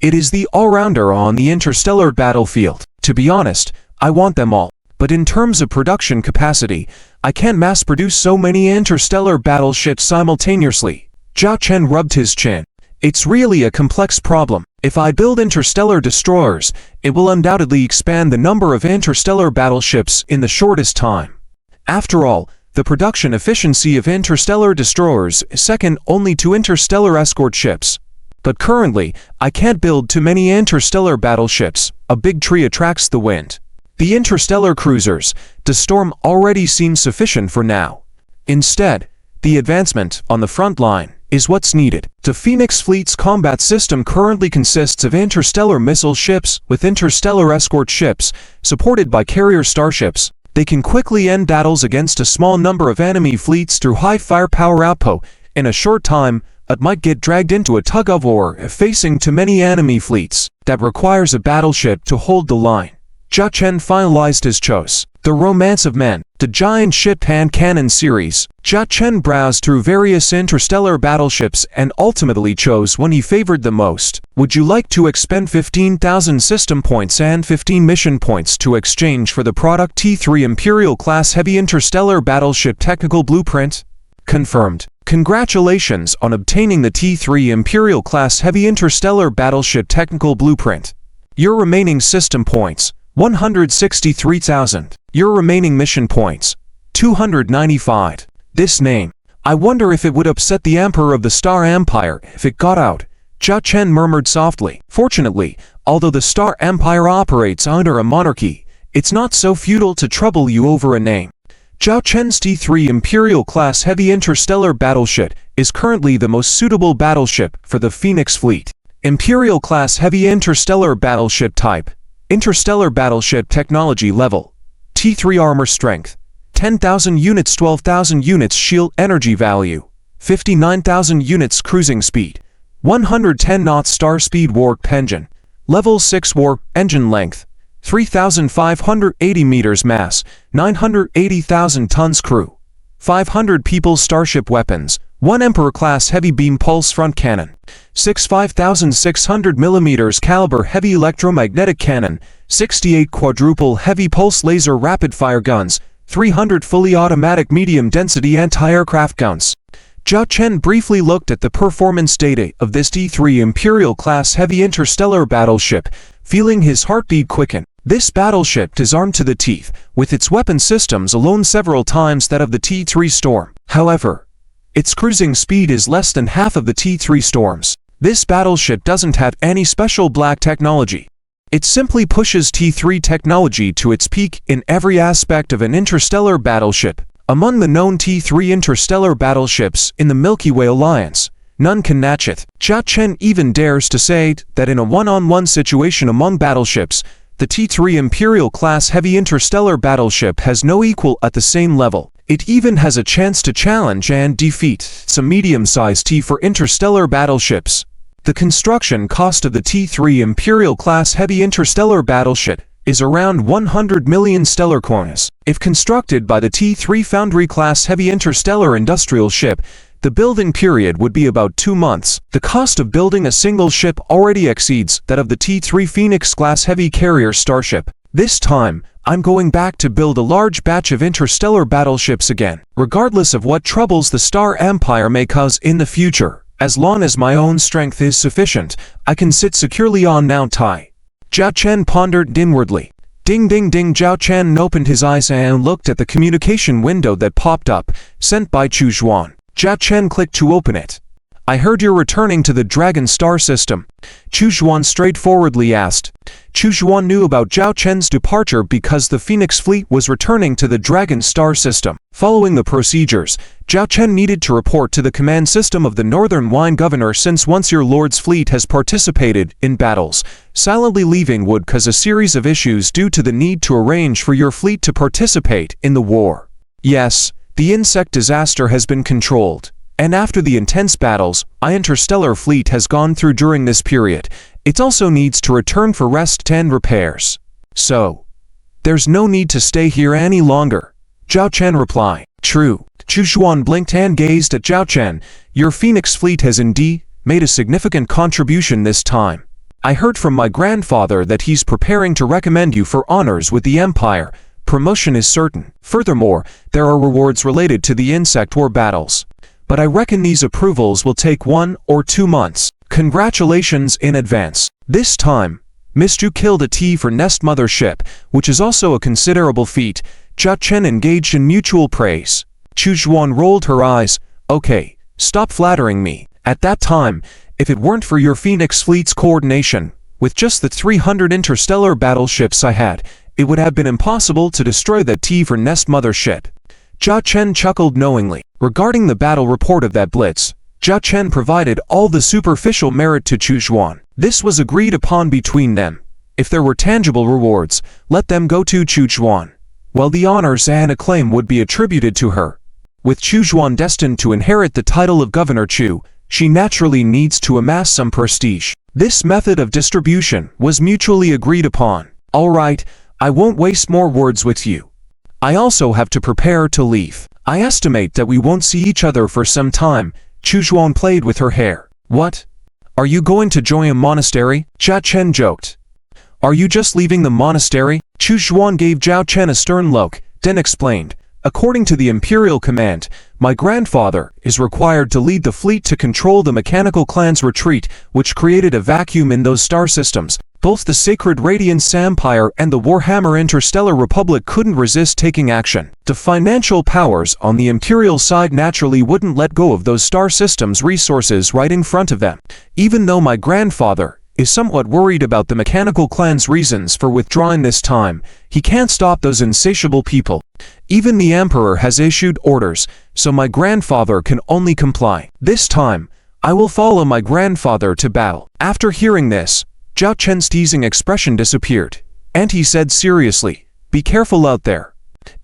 It is the all-rounder on the interstellar battlefield. To be honest, I want them all. But in terms of production capacity, I can't mass-produce so many interstellar battleships simultaneously. Zhao Chen rubbed his chin. It's really a complex problem. If I build interstellar destroyers, it will undoubtedly expand the number of interstellar battleships in the shortest time. After all, the production efficiency of interstellar destroyers is second only to interstellar escort ships. But currently, I can't build too many interstellar battleships. A big tree attracts the wind. The interstellar cruisers, the Storm, already seems sufficient for now. Instead, the advancement on the front line is what's needed. The Phoenix Fleet's combat system currently consists of interstellar missile ships with interstellar escort ships, supported by carrier starships. They can quickly end battles against a small number of enemy fleets through high firepower output. In a short time, it might get dragged into a tug-of-war facing too many enemy fleets. That requires a battleship to hold the line. Zhao Chen finalized his choice. The Romance of Men, the giant ship hand cannon series. Zhao Chen browsed through various interstellar battleships and ultimately chose one he favored the most. Would you like to expend 15,000 system points and 15 mission points to exchange for the product T3 Imperial Class Heavy Interstellar Battleship Technical Blueprint? Confirmed. Congratulations on obtaining the T3 Imperial Class Heavy Interstellar Battleship Technical Blueprint. Your remaining system points, 163,000. Your remaining mission points, 295. This name. I wonder if it would upset the Emperor of the Star Empire if it got out. Zhao Chen murmured softly. Fortunately, although the Star Empire operates under a monarchy, it's not so futile to trouble you over a name. Zhao Chen's T3 Imperial Class Heavy Interstellar Battleship is currently the most suitable battleship for the Phoenix Fleet. Imperial Class Heavy Interstellar Battleship Type. Interstellar Battleship Technology Level. T3 Armor Strength. 10,000 units, 12,000 units Shield Energy Value. 59,000 units Cruising Speed. 110 knots Star Speed Warp Engine. Level 6 Warp Engine Length. 3,580 meters Mass. 980,000 tons Crew. 500 people Starship Weapons. 1 Emperor-class heavy beam pulse front cannon, 5,600 mm caliber heavy electromagnetic cannon, 68 quadruple heavy pulse laser rapid-fire guns, 300 fully automatic medium-density anti-aircraft guns. Zhao Chen briefly looked at the performance data of this T3 Imperial-class heavy interstellar battleship, feeling his heartbeat quicken. This battleship is armed to the teeth, with its weapon systems alone several times that of the T3 Storm. However, its cruising speed is less than half of the T3 Storm's. This battleship doesn't have any special black technology. It simply pushes T3 technology to its peak in every aspect of an interstellar battleship. Among the known T3 interstellar battleships in the Milky Way Alliance, none can match it. Zhao Chen even dares to say that in a one-on-one situation among battleships, the T3 Imperial-class heavy interstellar battleship has no equal at the same level. It even has a chance to challenge and defeat some medium-sized T4 interstellar battleships. The construction cost of the T3 Imperial-class heavy interstellar battleship is around 100 million stellar coins. If constructed by the T3 Foundry-class heavy interstellar industrial ship, the building period would be about 2 months. The cost of building a single ship already exceeds that of the T3 Phoenix-class heavy carrier starship. This time, I'm going back to build a large batch of interstellar battleships again. Regardless of what troubles the Star Empire may cause in the future, as long as my own strength is sufficient, I can sit securely on Mount Tai. Zhao Chen pondered inwardly. Ding ding ding. Zhao Chen opened his eyes and looked at the communication window that popped up, sent by Chu Zhuan. Zhao Chen clicked to open it. I heard you're returning to the Dragon Star system. Chu Zhuan straightforwardly asked. Chu Zhuan knew about Zhao Chen's departure because the Phoenix fleet was returning to the Dragon Star system. Following the procedures, Zhao Chen needed to report to the command system of the Northern Wine Governor, since once your lord's fleet has participated in battles, silently leaving would cause a series of issues due to the need to arrange for your fleet to participate in the war. Yes, the insect disaster has been controlled, and after the intense battles our interstellar fleet has gone through during this period, it also needs to return for rest and repairs. So, there's no need to stay here any longer. Zhao Chen replied. True. Chu Zhuan blinked and gazed at Zhao Chen. Your Phoenix fleet has indeed made a significant contribution this time. I heard from my grandfather that he's preparing to recommend you for honors with the Empire. Promotion is certain. Furthermore, there are rewards related to the insect war battles. But I reckon these approvals will take 1 or 2 months. Congratulations in advance. This time, Mr. killed a T for Nest Mother ship, which is also a considerable feat. Zhao Chen engaged in mutual praise. Chu Zhuan rolled her eyes. Okay, stop flattering me. At that time, if it weren't for your Phoenix fleet's coordination, with just the 300 interstellar battleships I had, it would have been impossible to destroy that T for Nest Mother ship. Zhao Chen chuckled knowingly. Regarding the battle report of that blitz, Zhao Chen provided all the superficial merit to Chu Zhuan. This was agreed upon between them. If there were tangible rewards, let them go to Chu Zhuan, while the honors and acclaim would be attributed to her. With Chu Zhuan destined to inherit the title of Governor Chu, she naturally needs to amass some prestige. This method of distribution was mutually agreed upon. All right, I won't waste more words with you. I also have to prepare to leave. I estimate that we won't see each other for some time. Chu Zhuan played with her hair. What? Are you going to join a monastery? Zhao Chen joked. Are you just leaving the monastery? Chu Zhuan gave Zhao Chen a stern look, then explained. According to the Imperial Command, my grandfather is required to lead the fleet to control the mechanical clan's retreat, which created a vacuum in those star systems. Both the Sacred Radiance Empire and the Warhammer Interstellar Republic couldn't resist taking action. The financial powers on the Imperial side naturally wouldn't let go of those star systems' resources right in front of them. Even though my grandfather is somewhat worried about the mechanical clan's reasons for withdrawing this time, he can't stop those insatiable people. Even the Emperor has issued orders, so my grandfather can only comply. This time, I will follow my grandfather to battle. After hearing this, Zhao Chen's teasing expression disappeared, and he said seriously, be careful out there.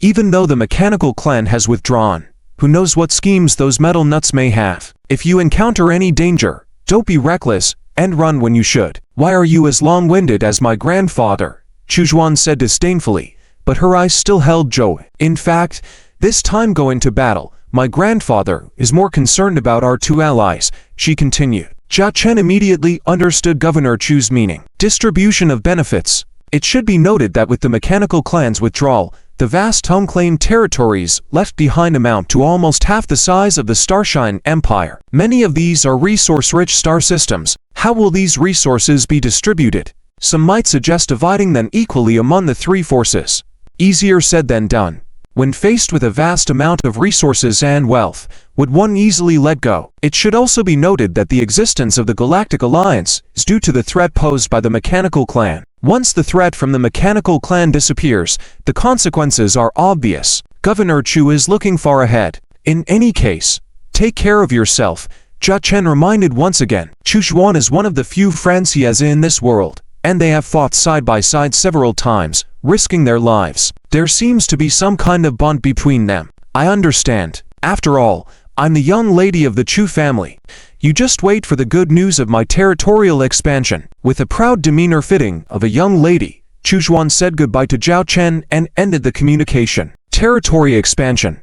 Even though the mechanical clan has withdrawn, who knows what schemes those metal nuts may have. If you encounter any danger, don't be reckless, and run when you should. Why are you as long-winded as my grandfather? Chu Zhuan said disdainfully, but her eyes still held joy. In fact, this time going to battle, my grandfather is more concerned about our 2 allies, she continued. Zhao Chen immediately understood Governor Chu's meaning. Distribution of benefits. It should be noted that with the mechanical clan's withdrawal, the vast home-claimed territories left behind amount to almost half the size of the Starshine Empire. Many of these are resource-rich star systems. How will these resources be distributed? Some might suggest dividing them equally among the 3 forces. Easier said than done. When faced with a vast amount of resources and wealth, would one easily let go? It should also be noted that the existence of the Galactic Alliance is due to the threat posed by the Mechanical Clan. Once the threat from the Mechanical Clan disappears, the consequences are obvious. Governor Chu is looking far ahead. In any case, take care of yourself. Zhao Chen reminded once again. Chu Xuan is one of the few friends he has in this world, and they have fought side by side several times, risking their lives. There seems to be some kind of bond between them. I understand. After all, I'm the young lady of the Chu family. You just wait for the good news of my territorial expansion. With a proud demeanor fitting of a young lady, Chu Xuan said goodbye to Zhao Chen and ended the communication. Territory expansion.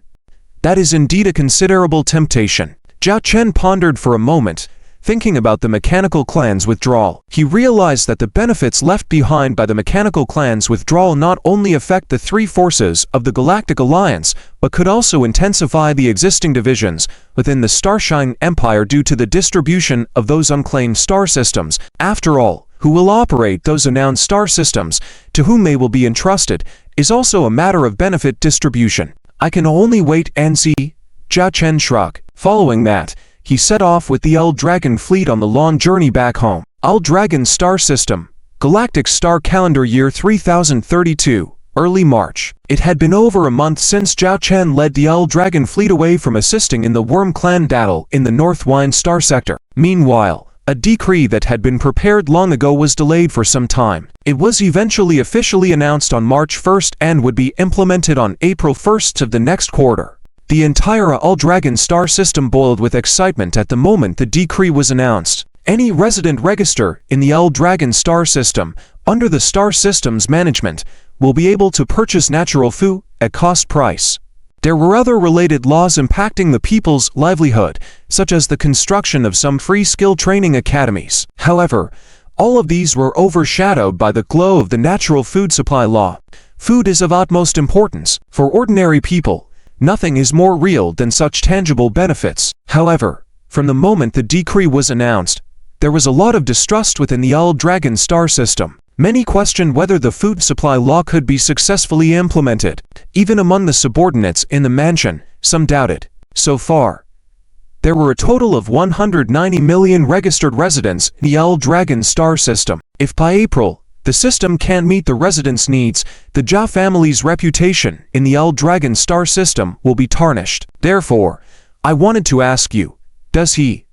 That is indeed a considerable temptation. Zhao Chen pondered for a moment, thinking about the mechanical clan's withdrawal. He realized that the benefits left behind by the mechanical clan's withdrawal not only affect the three forces of the Galactic Alliance, but could also intensify the existing divisions within the Starshine Empire due to the distribution of those unclaimed star systems. After all, who will operate those announced star systems, to whom they will be entrusted, is also a matter of benefit distribution. I can only wait and see. Zhao Chen shrugged. Following that, he set off with the Dragon fleet on the long journey back home. Dragon Star System, Galactic Star Calendar Year 3032, early March. It had been over a month since Zhao Chen led the Dragon fleet away from assisting in the Worm Clan battle in the North Wind Star Sector. Meanwhile, a decree that had been prepared long ago was delayed for some time. It was eventually officially announced on March 1st and would be implemented on April 1st of the next quarter. The entire Dragon star system boiled with excitement at the moment the decree was announced. Any resident register in the Dragon star system, under the star system's management, will be able to purchase natural food at cost price. There were other related laws impacting the people's livelihood, such as the construction of some free skill training academies. However, all of these were overshadowed by the glow of the natural food supply law. Food is of utmost importance. For ordinary people, nothing is more real than such tangible benefits. However, from the moment the decree was announced, there was a lot of distrust within the Dragon star system. Many questioned whether the food supply law could be successfully implemented. Even among the subordinates in the mansion, some doubted. So far, there were a total of 190 million registered residents in the Dragon star system. If by April, the system can't meet the residents' needs, the Zhao family's reputation in the Dragon star system will be tarnished. Therefore, I wanted to ask you, does he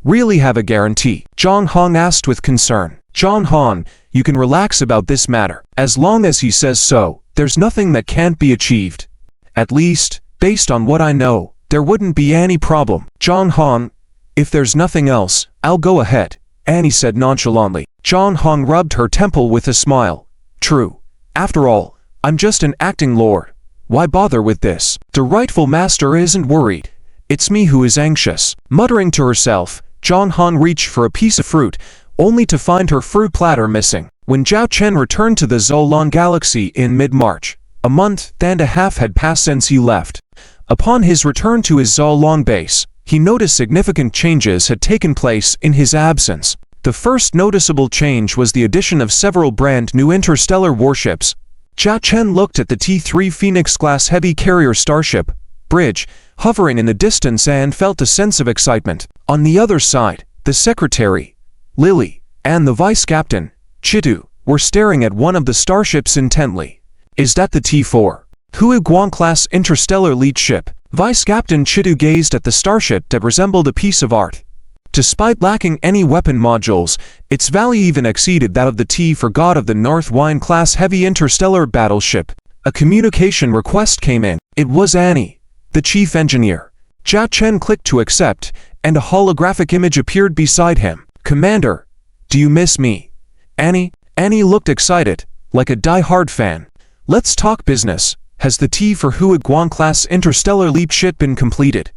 really have a guarantee? Zhang Hong asked with concern. Zhang Hong, you can relax about this matter. As long as he says so, there's nothing that can't be achieved. At least, based on what I know, there wouldn't be any problem. Zhang Hong, if there's nothing else, I'll go ahead, Annie said nonchalantly. Zhang Hong rubbed her temple with a smile. True. After all, I'm just an acting lord. Why bother with this? The rightful master isn't worried. It's me who is anxious. Muttering to herself, Zhang Hong reached for a piece of fruit, only to find her fruit platter missing. When Zhao Chen returned to the Zolong Galaxy in mid-March, a month and a half had passed since he left. Upon his return to his Zolong base, he noticed significant changes had taken place in his absence. The first noticeable change was the addition of several brand new interstellar warships. Zhao Chen looked at the T-3 Phoenix-class heavy carrier starship, Bridge, hovering in the distance and felt a sense of excitement. On the other side, the secretary, Lily, and the vice-captain, Chitu, were staring at one of the starships intently. Is that the T-4 Hui Guang-class interstellar lead ship? Vice-captain Chitu gazed at the starship that resembled a piece of art. Despite lacking any weapon modules, its value even exceeded that of the T-4 God of the North Wind-class heavy interstellar battleship. A communication request came in. It was Annie, the chief engineer. Zhao Chen clicked to accept, and a holographic image appeared beside him. Commander, do you miss me? Annie looked excited, like a die-hard fan. Let's talk business. Has the T-4 Hui Guang-class interstellar leap ship been completed?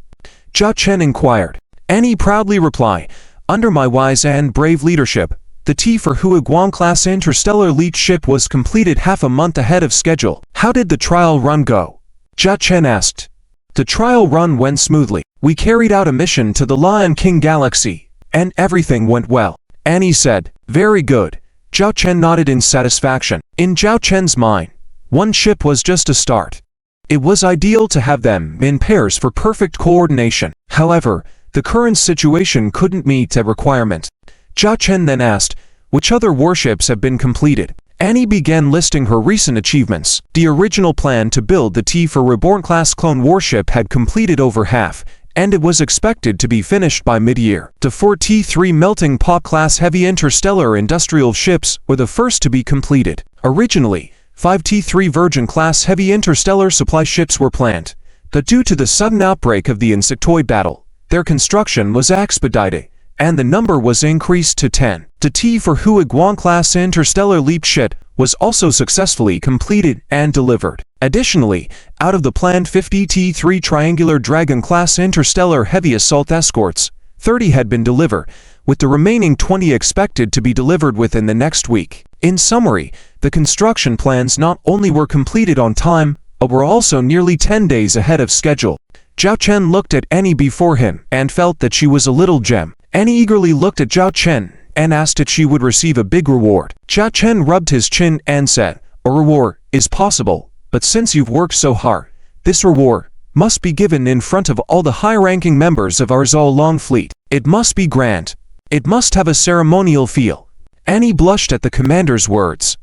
Zhao Chen inquired. Annie proudly replied, under my wise and brave leadership, the T-4 Hui Guang-class interstellar leap ship was completed half a month ahead of schedule. How did the trial run go? Zhao Chen asked. The trial run went smoothly. We carried out a mission to the Lion King Galaxy, and everything went well. Annie said. Very good. Zhao Chen nodded in satisfaction. In Zhao Chen's mind, one ship was just a start. It was ideal to have them in pairs for perfect coordination. However, the current situation couldn't meet that requirement. Zhao Chen then asked, which other warships have been completed? Annie began listing her recent achievements. The original plan to build the T-4 Reborn-class clone warship had completed over half, and it was expected to be finished by mid-year. The 4 T3 melting pot class heavy interstellar industrial ships were the first to be completed. Originally, 5 T3 Virgin class heavy interstellar supply ships were planned, but due to the sudden outbreak of the insectoid battle, their construction was expedited, and the number was increased to 10. The T for Huiguan class interstellar leap ship was also successfully completed and delivered. Additionally, out of the planned 50 T3 Triangular Dragon class interstellar heavy assault escorts, 30 had been delivered, with the remaining 20 expected to be delivered within the next week. In summary, the construction plans not only were completed on time, but were also nearly 10 days ahead of schedule. Zhao Chen looked at Annie before him and felt that she was a little gem. Annie eagerly looked at Zhao Chen and asked if she would receive a big reward. Zhao Chen rubbed his chin and said, "A reward is possible, but since you've worked so hard, this reward must be given in front of all the high-ranking members of our DRIZZLE fleet. It must be grand. It must have a ceremonial feel." Annie blushed at the commander's words.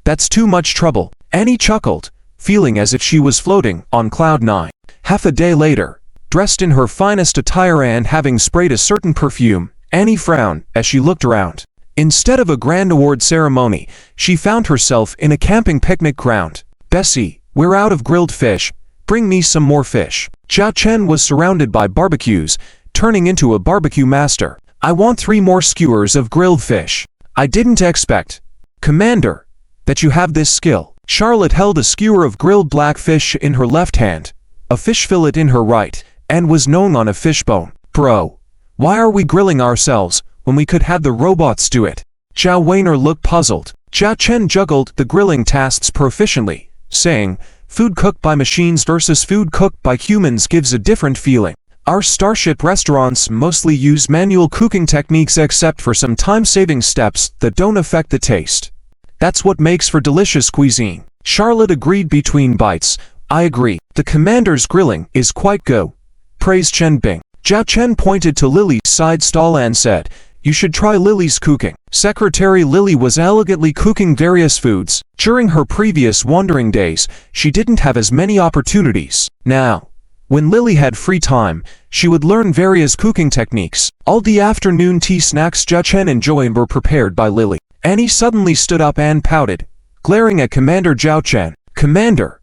"That's too much trouble." Annie chuckled, feeling as if she was floating on cloud 9. Half a day later, dressed in her finest attire and having sprayed a certain perfume, Annie frowned as she looked around. Instead of a grand award ceremony, she found herself in a camping picnic ground. "Bessie, we're out of grilled fish. Bring me some more fish." Zhao Chen was surrounded by barbecues, turning into a barbecue master. "I want 3 more skewers of grilled fish." "I didn't expect, Commander, that you have this skill." Charlotte held a skewer of grilled blackfish in her left hand, a fish fillet in her right, and was gnawing on a fishbone. "Bro, why are we grilling ourselves when we could have the robots do it?" Zhao Weiner looked puzzled. Zhao Chen juggled the grilling tasks proficiently, saying, "Food cooked by machines versus food cooked by humans gives a different feeling. Our Starship restaurants mostly use manual cooking techniques except for some time-saving steps that don't affect the taste. That's what makes for delicious cuisine." Charlotte agreed between bites. "I agree. The commander's grilling is quite good," praised Chen Bing. Zhao Chen pointed to Lily's side stall and said, "You should try Lily's cooking." Secretary Lily was elegantly cooking various foods. During her previous wandering days, she didn't have as many opportunities. Now, when Lily had free time, she would learn various cooking techniques. All the afternoon tea snacks Zhao Chen enjoyed were prepared by Lily. Annie suddenly stood up and pouted, glaring at Commander Zhao Chen. "Commander,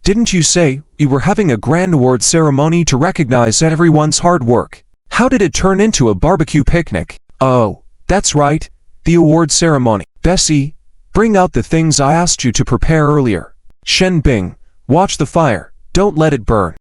didn't you say we were having a grand award ceremony to recognize everyone's hard work? How did it turn into a barbecue picnic?" "Oh, that's right, the award ceremony. Bessie, bring out the things I asked you to prepare earlier." "Shen Bing, watch the fire, don't let it burn."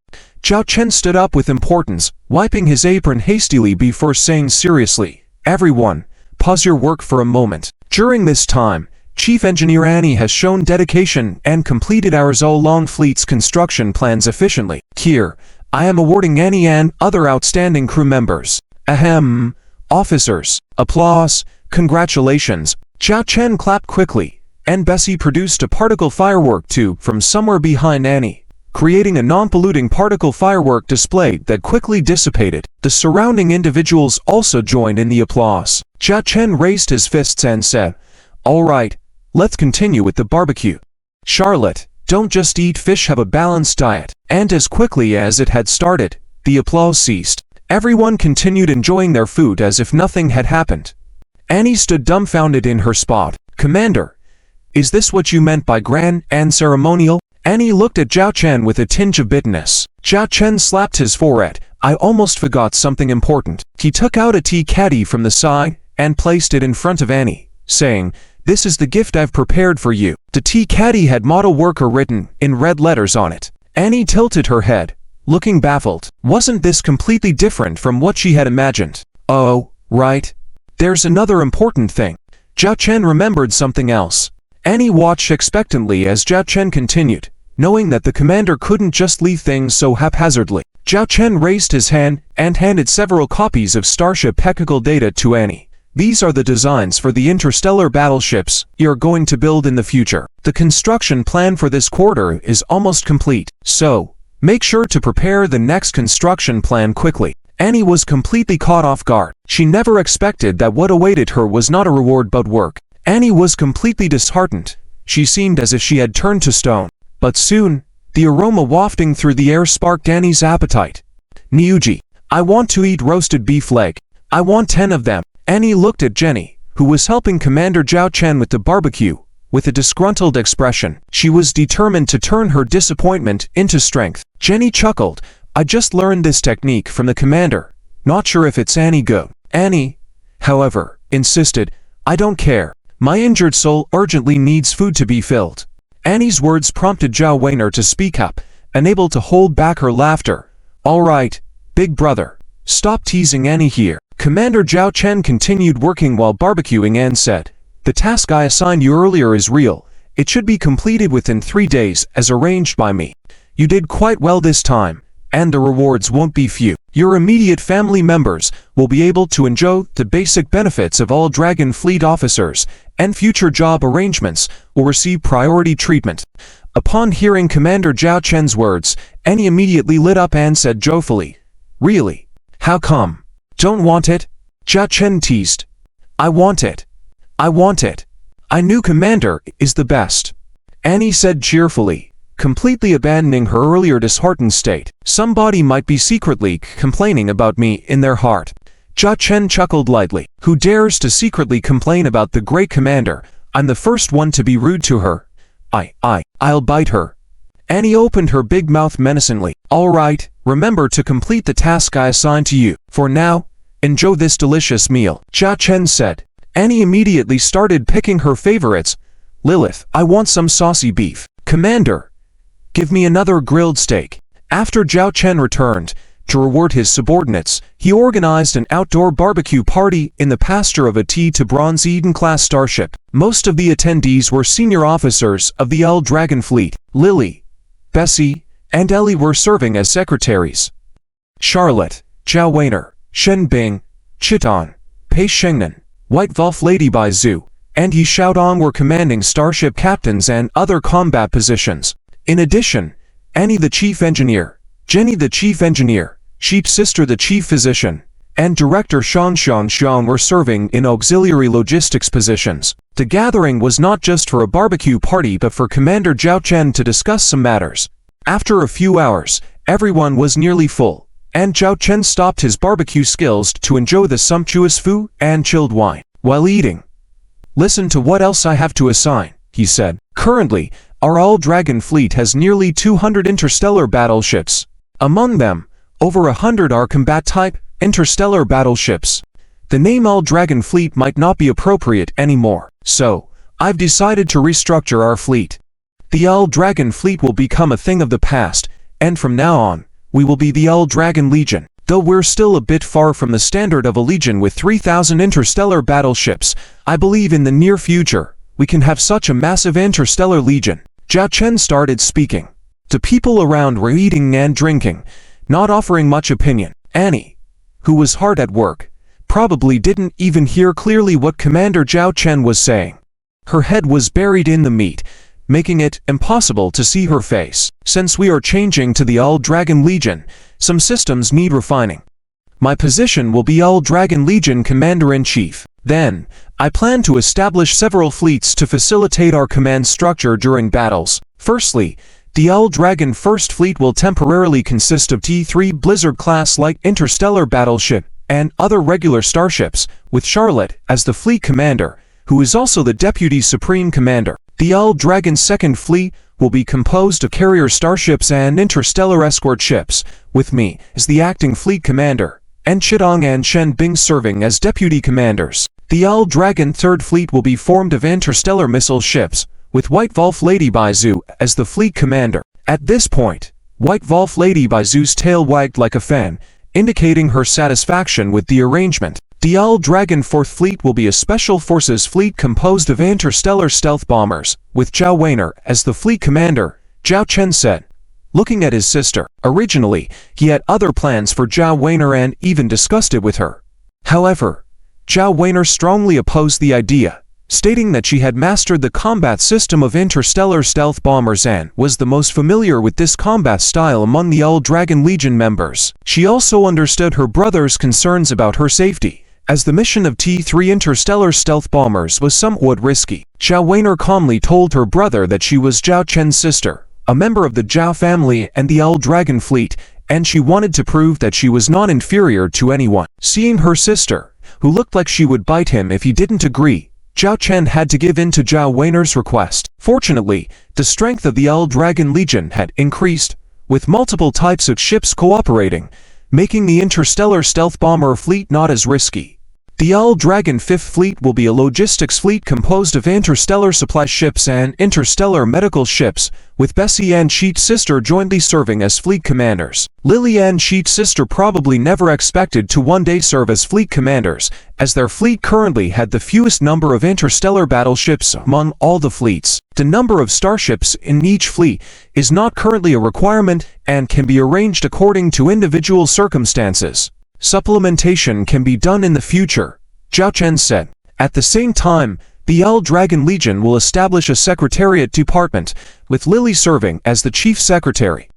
Zhao Chen stood up with importance, wiping his apron hastily before saying seriously, "Everyone, pause your work for a moment." During this time, Chief Engineer Annie has shown dedication and completed our DRIZZLE fleet's construction plans efficiently. Here, I am awarding Annie and other outstanding crew members. Ahem, officers. Applause, congratulations. Zhao Chen clapped quickly, and Bessie produced a particle firework tube from somewhere behind Annie, creating a non-polluting particle firework display that quickly dissipated. The surrounding individuals also joined in the applause. Zhao Chen raised his fists and said, "All right, let's continue with the barbecue. Charlotte, don't just eat fish, have a balanced diet." And as quickly as it had started, the applause ceased. Everyone continued enjoying their food as if nothing had happened. Annie stood dumbfounded in her spot. "Commander, is this what you meant by grand and ceremonial?" Annie looked at Zhao Chen with a tinge of bitterness. Zhao Chen slapped his forehead. "I almost forgot something important." He took out a tea caddy from the side and placed it in front of Annie, saying, "This is the gift I've prepared for you." The tea caddy had "Model Worker" written in red letters on it. Annie tilted her head, looking baffled. Wasn't this completely different from what she had imagined? "Oh, right. There's another important thing." Zhao Chen remembered something else. Annie watched expectantly as Zhao Chen continued, knowing that the commander couldn't just leave things so haphazardly. Zhao Chen raised his hand and handed several copies of Starship technical data to Annie. "These are the designs for the interstellar battleships you're going to build in the future. The construction plan for this quarter is almost complete, so make sure to prepare the next construction plan quickly." Annie was completely caught off guard. She never expected that what awaited her was not a reward but work. Annie was completely disheartened. She seemed as if she had turned to stone. But soon, the aroma wafting through the air sparked Annie's appetite. "Niuji, I want to eat roasted beef leg. I want 10 of them. Annie looked at Jenny, who was helping Commander Zhao Chen with the barbecue, with a disgruntled expression. She was determined to turn her disappointment into strength. Jenny chuckled. I just learned this technique from the commander. Not sure if it's any good. Annie, however, insisted, I don't care. My injured soul urgently needs food to be filled. Annie's words prompted Zhao Weiner to speak up, unable to hold back her laughter. All right, big brother, stop teasing Annie here. Commander Zhao Chen continued working while barbecuing and said, the task I assigned you earlier is real. It should be completed within 3 days, as arranged by me. You did quite well this time, and the rewards won't be few. Your immediate family members will be able to enjoy the basic benefits of all Dragon Fleet officers, and future job arrangements will receive priority treatment. Upon hearing Commander Zhao Chen's words, Annie immediately lit up and said joyfully, really? How come? Don't want it? Zhao Chen teased. I want it. I want it. I knew Commander is the best. Annie said cheerfully, completely abandoning her earlier disheartened state. Somebody might be secretly complaining about me in their heart. Zhao Chen chuckled lightly. Who dares to secretly complain about the great commander? I'm the first one to be rude to her. I'll bite her. Annie opened her big mouth menacingly. All right, remember to complete the task I assigned to you. For now, enjoy this delicious meal, Zhao Chen said. Annie immediately started picking her favorites. Lilith, I want some saucy beef. Commander, give me another grilled steak. After Zhao Chen returned, to reward his subordinates, he organized an outdoor barbecue party in the pasture of a T to Bronze Eden-class starship. Most of the attendees were senior officers of the L Dragon Fleet. Lily, Bessie, and Ellie were serving as secretaries. Charlotte, Zhao Weiner, Shen Bing, Chiton, Pei Shengnan, White Wolf Lady Bai Zhu, and Yi Xiaodong were commanding starship captains and other combat positions. In addition, Annie the chief engineer, Jenny the chief engineer, Sheep's sister the chief physician, and director Xiang were serving in auxiliary logistics positions. The gathering was not just for a barbecue party but for Commander Zhao Chen to discuss some matters. After a few hours, everyone was nearly full, and Zhao Chen stopped his barbecue skills to enjoy the sumptuous food and chilled wine. While eating, listen to what else I have to assign, he said. Currently, our all-Dragon fleet has nearly 200 interstellar battleships. Among them, over 100 are combat-type interstellar battleships. The name all-Dragon fleet might not be appropriate anymore, so I've decided to restructure our fleet. The all-Dragon fleet will become a thing of the past, and from now on, we will be the all-Dragon Legion. Though we're still a bit far from the standard of a legion with 3,000 interstellar battleships, I believe in the near future, we can have such a massive interstellar legion. Zhao Chen started speaking. The people around were eating and drinking, not offering much opinion. Annie, who was hard at work, probably didn't even hear clearly what Commander Zhao Chen was saying. Her head was buried in the meat, making it impossible to see her face. Since we are changing to the All-Dragon Legion, some systems need refining. My position will be All-Dragon Legion Commander-in-Chief. Then, I plan to establish several fleets to facilitate our command structure during battles. Firstly, the All-Dragon First Fleet will temporarily consist of T3 Blizzard-class light interstellar battleship and other regular starships, with Charlotte as the fleet commander, who is also the Deputy Supreme Commander. The All-Dragon Second Fleet will be composed of carrier starships and interstellar escort ships, with me as the acting fleet commander, and Chidong and Shen Bing serving as deputy commanders. The All-Dragon Third Fleet will be formed of interstellar missile ships, with White Wolf Lady Bai Zhu as the fleet commander. At this point, White Wolf Lady Bai Zhu's tail wagged like a fan, indicating her satisfaction with the arrangement. The All-Dragon Fourth Fleet will be a special forces fleet composed of interstellar stealth bombers, with Zhao Weiner as the fleet commander, Zhao Chen said, looking at his sister. Originally, he had other plans for Zhao Weiner and even discussed it with her. However, Zhao Weiner strongly opposed the idea, stating that she had mastered the combat system of interstellar stealth bombers and was the most familiar with this combat style among the All-Dragon Legion members. She also understood her brother's concerns about her safety, as the mission of T3 interstellar stealth bombers was somewhat risky. Zhao Weiner calmly told her brother that she was Zhao Chen's sister, a member of the Zhao family and the All-Dragon Fleet, and she wanted to prove that she was not inferior to anyone. Seeing her sister, who looked like she would bite him if he didn't agree, Zhao Chen had to give in to Zhao Weiner's request. Fortunately, the strength of the Dragon Legion had increased, with multiple types of ships cooperating, making the interstellar stealth bomber fleet not as risky. The Dragon 5th Fleet will be a logistics fleet composed of interstellar supply ships and interstellar medical ships, with Bessie and Sheet's sister jointly serving as fleet commanders. Lily and Sheet's sister probably never expected to one day serve as fleet commanders, as their fleet currently had the fewest number of interstellar battleships among all the fleets. The number of starships in each fleet is not currently a requirement and can be arranged according to individual circumstances. Supplementation can be done in the future, Zhao Chen said. At the same time, the Dragon Legion will establish a secretariat department, with Lily serving as the chief secretary.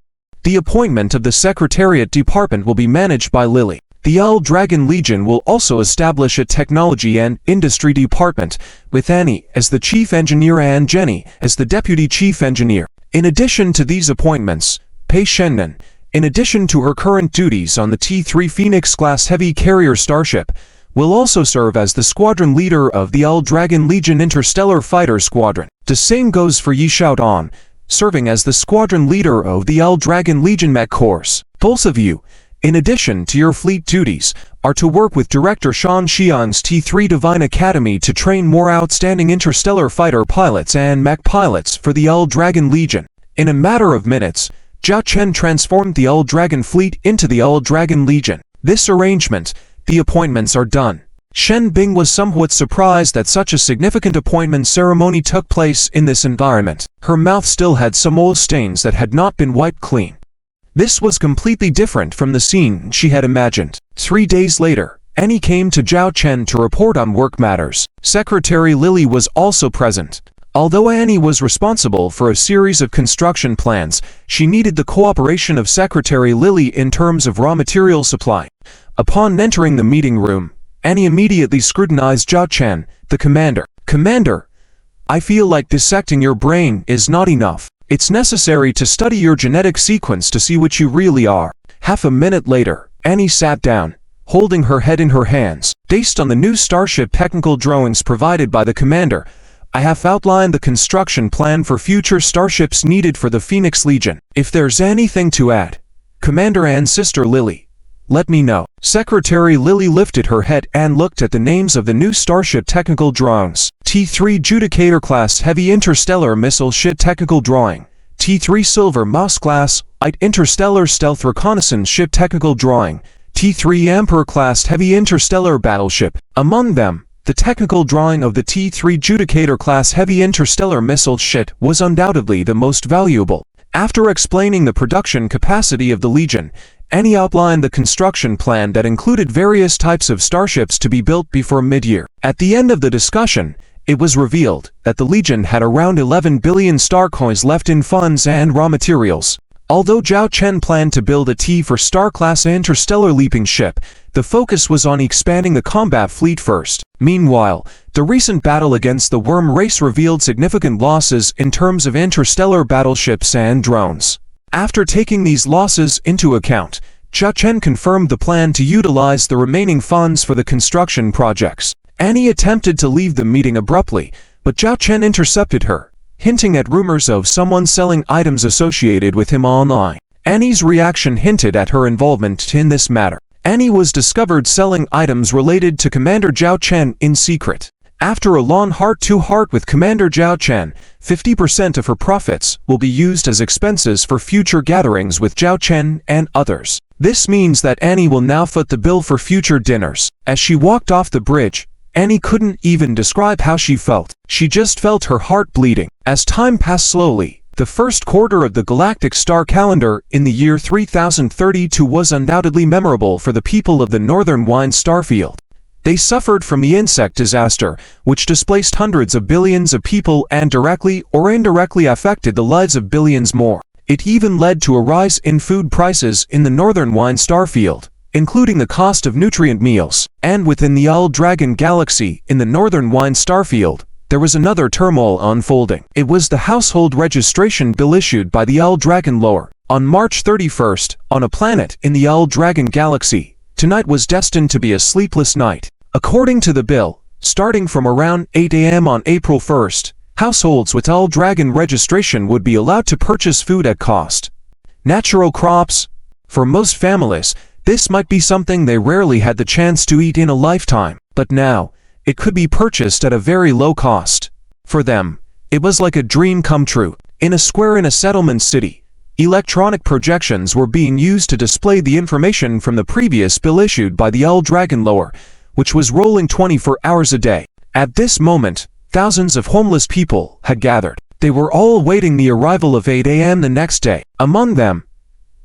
The appointment of the secretariat department will be managed by Lily. The Dragon Legion will also establish a technology and industry department, with Annie as the chief engineer and Jenny as the deputy chief engineer. In addition to these appointments, Pei Shennan, in addition to her current duties on the T3 Phoenix-class heavy carrier starship, will also serve as the squadron leader of the Dragon Legion Interstellar Fighter Squadron. The same goes for Yi Xiaodan, serving as the squadron leader of the Dragon Legion Mech Corps. Both of you, in addition to your fleet duties, are to work with Director Shan Xian's T3 Divine Academy to train more outstanding interstellar fighter pilots and mech pilots for the Dragon Legion. In a matter of minutes, Zhao Chen transformed the Dragon fleet into the Dragon Legion. This arrangement, the appointments are done. Shen Bing was somewhat surprised that such a significant appointment ceremony took place in this environment. Her mouth still had some oil stains that had not been wiped clean. This was completely different from the scene she had imagined. 3 days later, Annie came to Zhao Chen to report on work matters. Secretary Lily was also present. Although Annie was responsible for a series of construction plans, she needed the cooperation of Secretary Lily in terms of raw material supply. Upon entering the meeting room, Annie immediately scrutinized Zhao Chen, the commander. "Commander, I feel like dissecting your brain is not enough. It's necessary to study your genetic sequence to see what you really are." Half a minute later, Annie sat down, holding her head in her hands. "Based on the new starship technical drawings provided by the commander, I have outlined the construction plan for future starships needed for the Phoenix Legion. If there's anything to add, Commander and Sister Lily, let me know." Secretary Lily lifted her head and looked at the names of the new starship technical drawings. T3 Judicator Class Heavy Interstellar Missile Ship Technical Drawing. T3 Silver Mouse Class Light Interstellar Stealth Reconnaissance Ship Technical Drawing. T3 Emperor Class Heavy Interstellar Battleship. Among them, the technical drawing of the T3 Judicator Class Heavy Interstellar Missile Ship was undoubtedly the most valuable. After explaining the production capacity of the Legion, Annie outlined the construction plan that included various types of starships to be built before mid-year. At the end of the discussion, it was revealed that the Legion had around 11 billion star coins left in funds and raw materials. Although Zhao Chen planned to build a T4 Star-class interstellar leaping ship, the focus was on expanding the combat fleet first. Meanwhile, the recent battle against the Worm race revealed significant losses in terms of interstellar battleships and drones. After taking these losses into account, Zhao Chen confirmed the plan to utilize the remaining funds for the construction projects. Annie attempted to leave the meeting abruptly, but Zhao Chen intercepted her, hinting at rumors of someone selling items associated with him online. Annie's reaction hinted at her involvement in this matter. Annie was discovered selling items related to Commander Zhao Chen in secret. After a long heart-to-heart with Commander Zhao Chen, 50% of her profits will be used as expenses for future gatherings with Zhao Chen and others. This means that Annie will now foot the bill for future dinners. As she walked off the bridge, Annie couldn't even describe how she felt. She just felt her heart bleeding. As time passed slowly, the first quarter of the galactic star calendar in the year 3032 was undoubtedly memorable for the people of the northern Wine starfield. They suffered from the insect disaster, which displaced hundreds of billions of people and directly or indirectly affected the lives of billions more. It even led to a rise in food prices in the northern Wine starfield, including the cost of nutrient meals. And within the Dragon galaxy in the northern Wine starfield, there was another turmoil unfolding. It was the household registration bill issued by the Dragon lower. On March 31st, on a planet in the Owl Dragon Galaxy, tonight was destined to be a sleepless night. According to the bill, starting from around 8 a.m. on April 1st, households with Owl Dragon registration would be allowed to purchase food at cost. Natural crops. For most families, this might be something they rarely had the chance to eat in a lifetime, but now, it could be purchased at a very low cost. For them, it was like a dream come true. In a square in a settlement city, electronic projections were being used to display the information from the previous bill issued by the Owl Dragon Lower, which was rolling 24 hours a day. At this moment, thousands of homeless people had gathered. They were all awaiting the arrival of 8 a.m. the next day. Among them,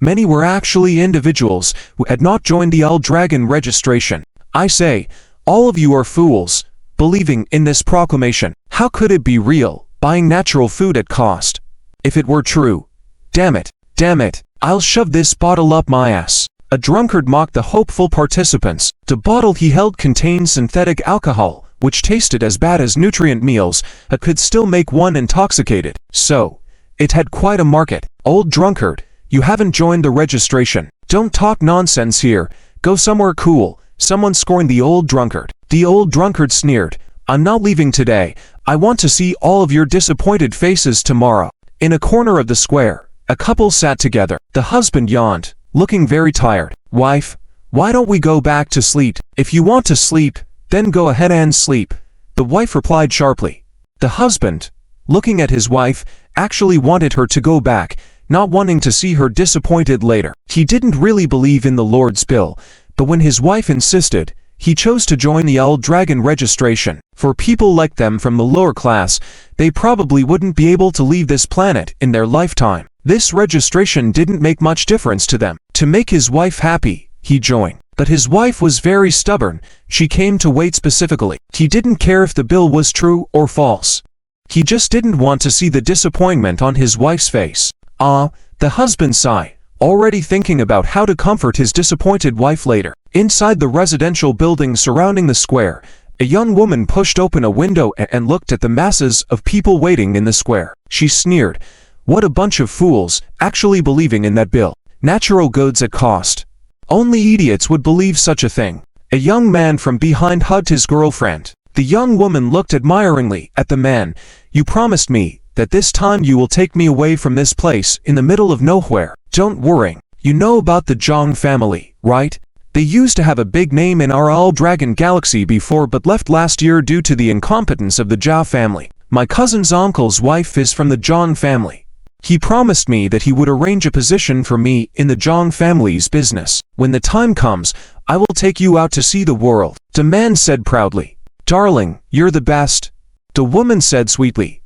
many were actually individuals who had not joined the Owl Dragon registration. I say, all of you are fools, believing in this proclamation. How could it be real, buying natural food at cost? If it were true, damn it, I'll shove this bottle up my ass. A drunkard mocked the hopeful participants. The bottle he held contained synthetic alcohol, which tasted as bad as nutrient meals, but could still make one intoxicated. So, it had quite a market. Old drunkard, you haven't joined the registration. Don't talk nonsense here, go somewhere cool. Someone scorned the old drunkard. The old drunkard sneered, I'm not leaving today, I want to see all of your disappointed faces tomorrow. In a corner of the square, a couple sat together. The husband yawned, looking very tired. Wife, why don't we go back to sleep? If you want to sleep, then go ahead and sleep, the wife replied sharply. The husband, looking at his wife, actually wanted her to go back, not wanting to see her disappointed later. He didn't really believe in the Lord's bill, but when his wife insisted, he chose to join the Owl Dragon registration. For people like them from the lower class, they probably wouldn't be able to leave this planet in their lifetime. This registration didn't make much difference to them. To make his wife happy, he joined. But his wife was very stubborn. She came to wait specifically. He didn't care if the bill was true or false. He just didn't want to see the disappointment on his wife's face. The husband sighed, already thinking about how to comfort his disappointed wife later. Inside the residential building surrounding the square, a young woman pushed open a window and looked at the masses of people waiting in the square. She sneered, what a bunch of fools, actually believing in that bill. Natural goods at cost. Only idiots would believe such a thing. A young man from behind hugged his girlfriend. The young woman looked admiringly at the man. You promised me that this time you will take me away from this place in the middle of nowhere. Don't worry. You know about the Zhang family, right? They used to have a big name in our Owl Dragon Galaxy before but left last year due to the incompetence of the Zhao family. My cousin's uncle's wife is from the Zhang family. He promised me that he would arrange a position for me in the Zhang family's business. When the time comes, I will take you out to see the world. The man said proudly. Darling, you're the best. The woman said sweetly,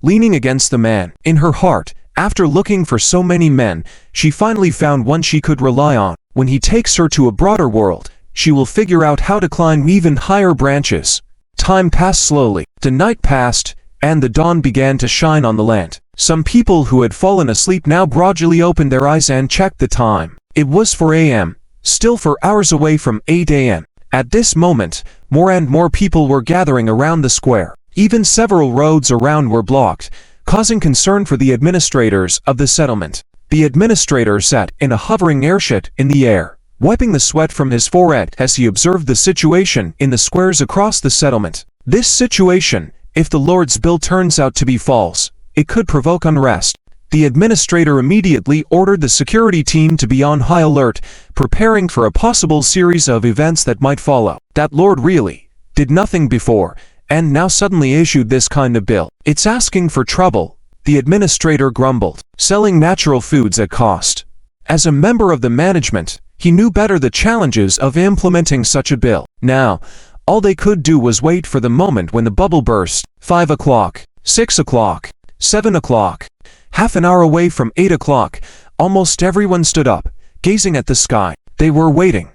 leaning against the man. In her heart, after looking for so many men, she finally found one she could rely on. When he takes her to a broader world, she will figure out how to climb even higher branches. Time passed slowly. The night passed, and the dawn began to shine on the land. Some people who had fallen asleep now gradually opened their eyes and checked the time. It was 4 a.m., still 4 hours away from 8 a.m. At this moment, more and more people were gathering around the square. Even several roads around were blocked, causing concern for the administrators of the settlement. The administrator sat in a hovering airship in the air, wiping the sweat from his forehead as he observed the situation in the squares across the settlement. This situation, if the Lord's bill turns out to be false, it could provoke unrest. The administrator immediately ordered the security team to be on high alert, preparing for a possible series of events that might follow. That Lord really did nothing before, and now suddenly issued this kind of bill. It's asking for trouble, the administrator grumbled. Selling natural foods at cost. As a member of the management, he knew better the challenges of implementing such a bill. Now, all they could do was wait for the moment when the bubble burst. 5 o'clock, 6 o'clock, 7 o'clock. Half an hour away from 8 o'clock, almost everyone stood up, gazing at the sky. They were waiting.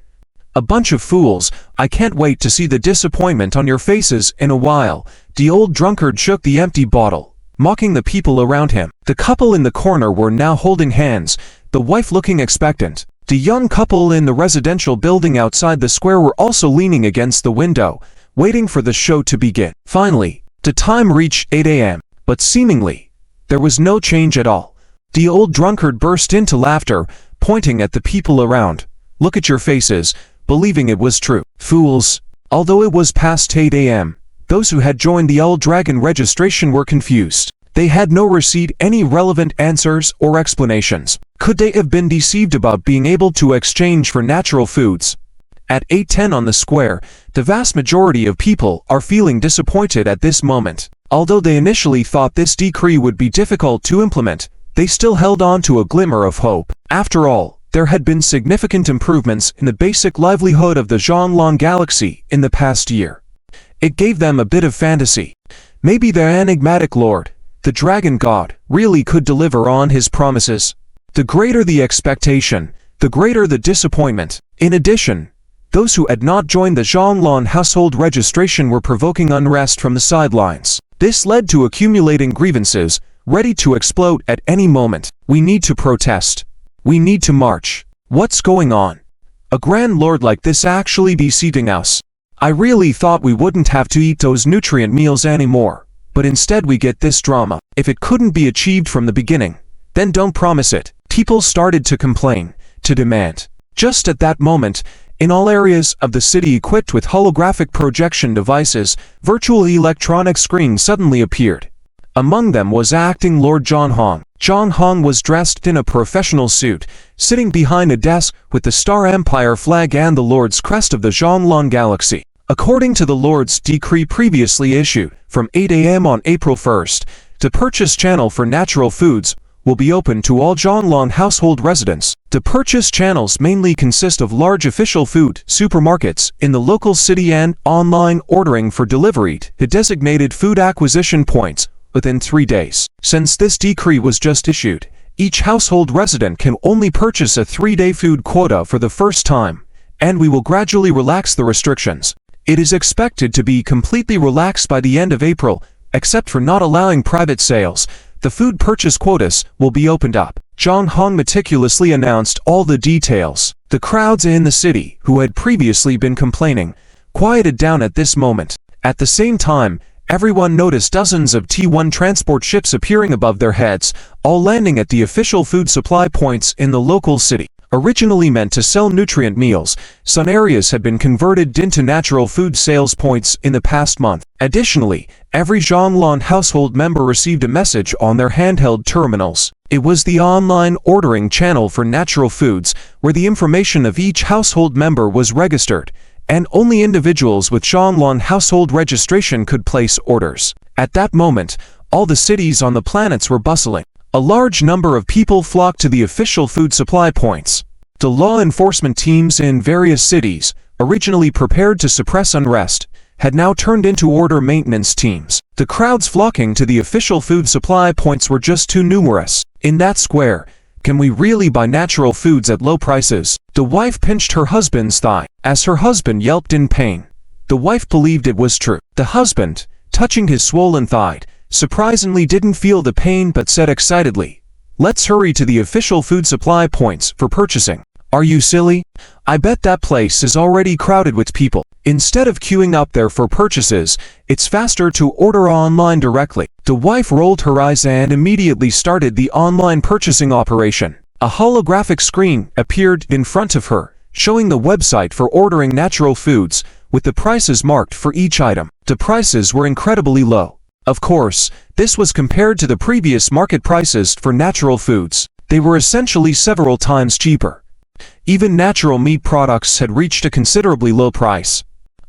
A bunch of fools, I can't wait to see the disappointment on your faces in a while. The old drunkard shook the empty bottle, mocking the people around him. The couple in the corner were now holding hands, the wife looking expectant. The young couple in the residential building outside the square were also leaning against the window, waiting for the show to begin. Finally, the time reached 8 a.m., but seemingly, there was no change at all. The old drunkard burst into laughter, pointing at the people around. "Look at your faces," believing it was true. Fools. Although it was past 8 a.m., those who had joined the Old Dragon registration were confused. They had no receipt, any relevant answers or explanations. Could they have been deceived about being able to exchange for natural foods? At 8:10 on the square, the vast majority of people are feeling disappointed at this moment. Although they initially thought this decree would be difficult to implement, they still held on to a glimmer of hope. After all, there had been significant improvements in the basic livelihood of the Zhonglong galaxy in the past year. It gave them a bit of fantasy. Maybe their enigmatic lord, the dragon god, really could deliver on his promises. The greater the expectation, the greater the disappointment. In addition, those who had not joined the Zhonglong household registration were provoking unrest from the sidelines. This led to accumulating grievances, ready to explode at any moment. "We need to protest. We need to march. What's going on? A grand lord like this actually besieging us. I really thought we wouldn't have to eat those nutrient meals anymore, but instead we get this drama. If it couldn't be achieved from the beginning, then don't promise it." People started to complain, to demand. Just at that moment, in all areas of the city equipped with holographic projection devices, virtual electronic screens suddenly appeared. Among them was acting Lord Zhang Hong. Zhang Hong was dressed in a professional suit, sitting behind a desk with the Star Empire flag and the Lord's crest of the Zhonglong galaxy. According to the Lord's decree previously issued, from 8 a.m. on April 1st, the purchase channel for natural foods will be open to all Zhonglong household residents. The purchase channels mainly consist of large official food supermarkets in the local city and online ordering for delivery to designated food acquisition points within 3 days. Since this decree was just issued, each household resident can only purchase a 3-day food quota for the first time, and we will gradually relax the restrictions. It is expected to be completely relaxed by the end of April, except for not allowing private sales. The food purchase quotas will be opened up. Zhang Hong meticulously announced all the details. The crowds in the city, who had previously been complaining, quieted down at this moment. At the same time, everyone noticed dozens of T1 transport ships appearing above their heads, all landing at the official food supply points in the local city. Originally meant to sell nutrient meals, some areas had been converted into natural food sales points in the past month. Additionally, every Zhonglong household member received a message on their handheld terminals. It was the online ordering channel for natural foods, where the information of each household member was registered, and only individuals with Zhonglong household registration could place orders. At that moment, all the cities on the planets were bustling. A large number of people flocked to the official food supply points. The law enforcement teams in various cities, originally prepared to suppress unrest, had now turned into order maintenance teams. The crowds flocking to the official food supply points were just too numerous. In that square, can we really buy natural foods at low prices? The wife pinched her husband's thigh. As her husband yelped in pain, the wife believed it was true. The husband, touching his swollen thigh, surprisingly didn't feel the pain but said excitedly, "Let's hurry to the official food supply points for purchasing." "Are you silly? I bet that place is already crowded with people. Instead of queuing up there for purchases, it's faster to order online directly." The wife rolled her eyes and immediately started the online purchasing operation. A holographic screen appeared in front of her, showing the website for ordering natural foods, with the prices marked for each item. The prices were incredibly low. Of course, this was compared to the previous market prices for natural foods. They were essentially several times cheaper. Even natural meat products had reached a considerably low price.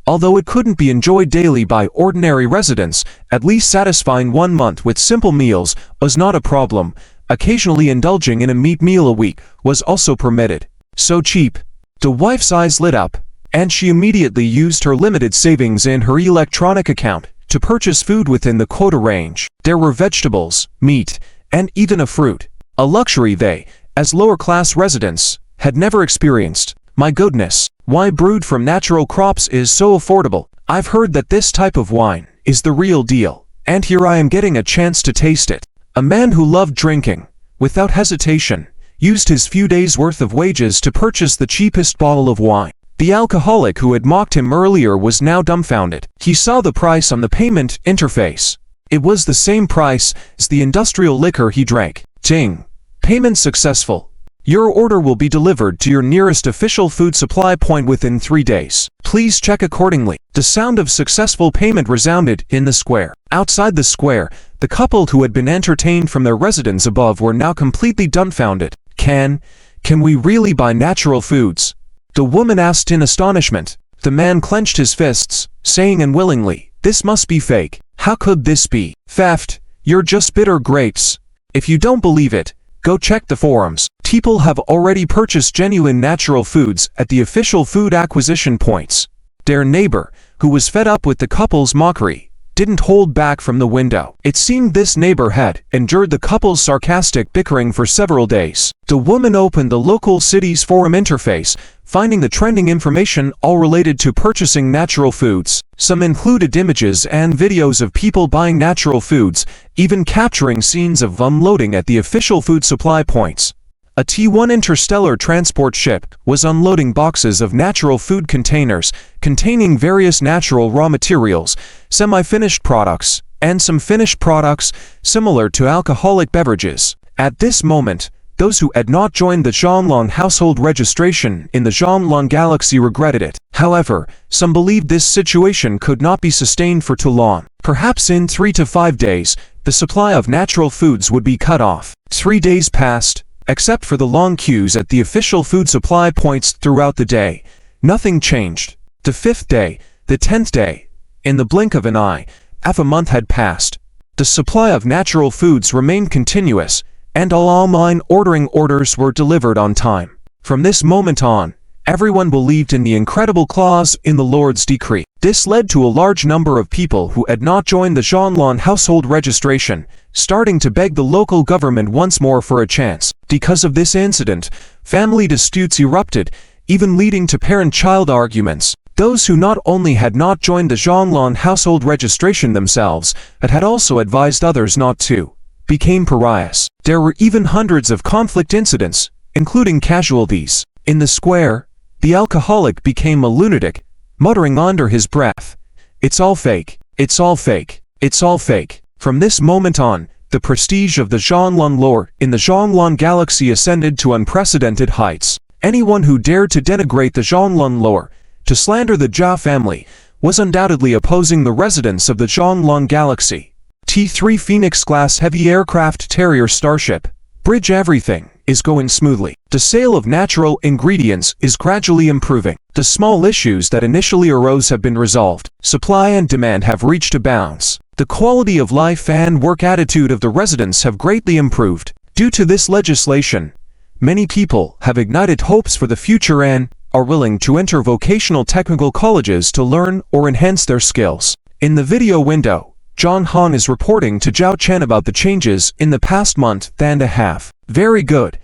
Although it couldn't be enjoyed daily by ordinary residents, at least satisfying 1 month with simple meals was not a problem. Occasionally indulging in a meat meal a week was also permitted. So cheap. The wife's eyes lit up, and she immediately used her limited savings in her electronic account to purchase food within the quota range. There were vegetables, meat, and even a fruit. A luxury they, as lower-class residents, had never experienced. My goodness, why brewed from natural crops is so affordable. I've heard that this type of wine is the real deal, and here I am getting a chance to taste it. A man who loved drinking, without hesitation, used his few days' worth of wages to purchase the cheapest bottle of wine. The alcoholic who had mocked him earlier was now dumbfounded. He saw the price on the payment interface. It was the same price as the industrial liquor he drank. Ting! Payment successful. Your order will be delivered to your nearest official food supply point within 3 days. Please check accordingly. The sound of successful payment resounded in the square. Outside the square, the couple who had been entertained from their residence above were now completely dumbfounded. Can we really buy natural foods? The woman asked in astonishment. The man clenched his fists, saying unwillingly, "This must be fake. How could this be? Theft. You're just bitter grapes. If you don't believe it, go check the forums. People have already purchased genuine natural foods at the official food acquisition points." Their neighbor, who was fed up with the couple's mockery, didn't hold back from the window. It seemed this neighbor had endured the couple's sarcastic bickering for several days. The woman opened the local city's forum interface, finding the trending information all related to purchasing natural foods. Some included images and videos of people buying natural foods, even capturing scenes of unloading at the official food supply points. A T-1 interstellar transport ship was unloading boxes of natural food containers containing various natural raw materials, semi-finished products, and some finished products similar to alcoholic beverages. At this moment, those who had not joined the Zhonglong household registration in the Zhonglong galaxy regretted it. However, some believed this situation could not be sustained for too long. Perhaps in 3 to 5 days, the supply of natural foods would be cut off. 3 days passed. Except for the long queues at the official food supply points throughout the day, nothing changed. The 5th day, the 10th day, in the blink of an eye, half a month had passed. The supply of natural foods remained continuous, and all online ordering orders were delivered on time. From this moment on, everyone believed in the incredible clause in the Lord's decree. This led to a large number of people who had not joined the Zhonglong household registration, starting to beg the local government once more for a chance. Because of this incident, family disputes erupted, even leading to parent-child arguments. Those who not only had not joined the Zhonglong household registration themselves, but had also advised others not to, became pariahs. There were even hundreds of conflict incidents, including casualties. In the square, the alcoholic became a lunatic, muttering under his breath, "It's all fake. It's all fake. It's all fake." From this moment on, the prestige of the Zhonglong lore in the Zhonglong galaxy ascended to unprecedented heights. Anyone who dared to denigrate the Zhonglong lore, to slander the Jia family, was undoubtedly opposing the residents of the Zhonglong galaxy. T-3 Phoenix-class heavy aircraft carrier starship. Bridge everything is going smoothly. The sale of natural ingredients is gradually improving. The small issues that initially arose have been resolved. Supply and demand have reached a balance. The quality of life and work attitude of the residents have greatly improved. Due to this legislation, many people have ignited hopes for the future and are willing to enter vocational technical colleges to learn or enhance their skills. In the video window, John Han is reporting to Zhao Chen about the changes in the past month and a half. Very good.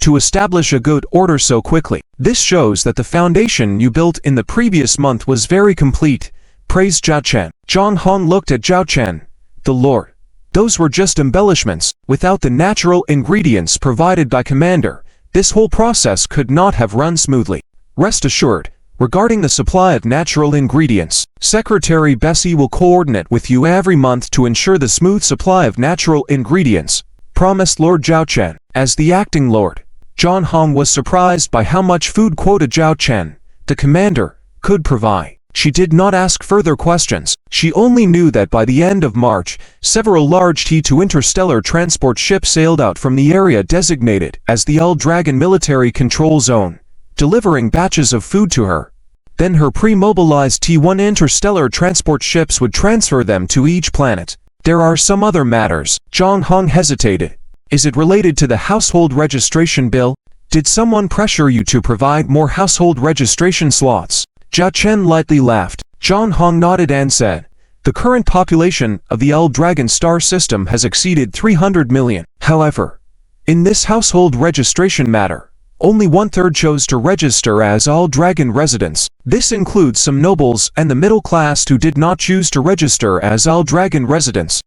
To establish a good order so quickly. This shows that the foundation you built in the previous month was very complete, praised Zhao Chen. John Han looked at Zhao Chen. The Lord. Those were just embellishments. Without the natural ingredients provided by Commander, this whole process could not have run smoothly. Rest assured, regarding the supply of natural ingredients, Secretary Bessie will coordinate with you every month to ensure the smooth supply of natural ingredients, promised Lord Zhao Chen. As the acting lord, John Han was surprised by how much food quota Zhao Chen, the commander, could provide. She did not ask further questions. She only knew that by the end of March, several large T-2 interstellar transport ships sailed out from the area designated as the Old Dragon Military Control Zone, delivering batches of food to her. Then her pre-mobilized T-1 interstellar transport ships would transfer them to each planet. There are some other matters. Zhang Hong hesitated. Is it related to the household registration bill? Did someone pressure you to provide more household registration slots? Zhao Chen lightly laughed. Zhang Hong nodded and said, the current population of the Old Dragon star system has exceeded 300 million. However, in this household registration matter, only 1/3 chose to register as All Dragon residents. This includes some nobles and the middle class who did not choose to register as All Dragon residents.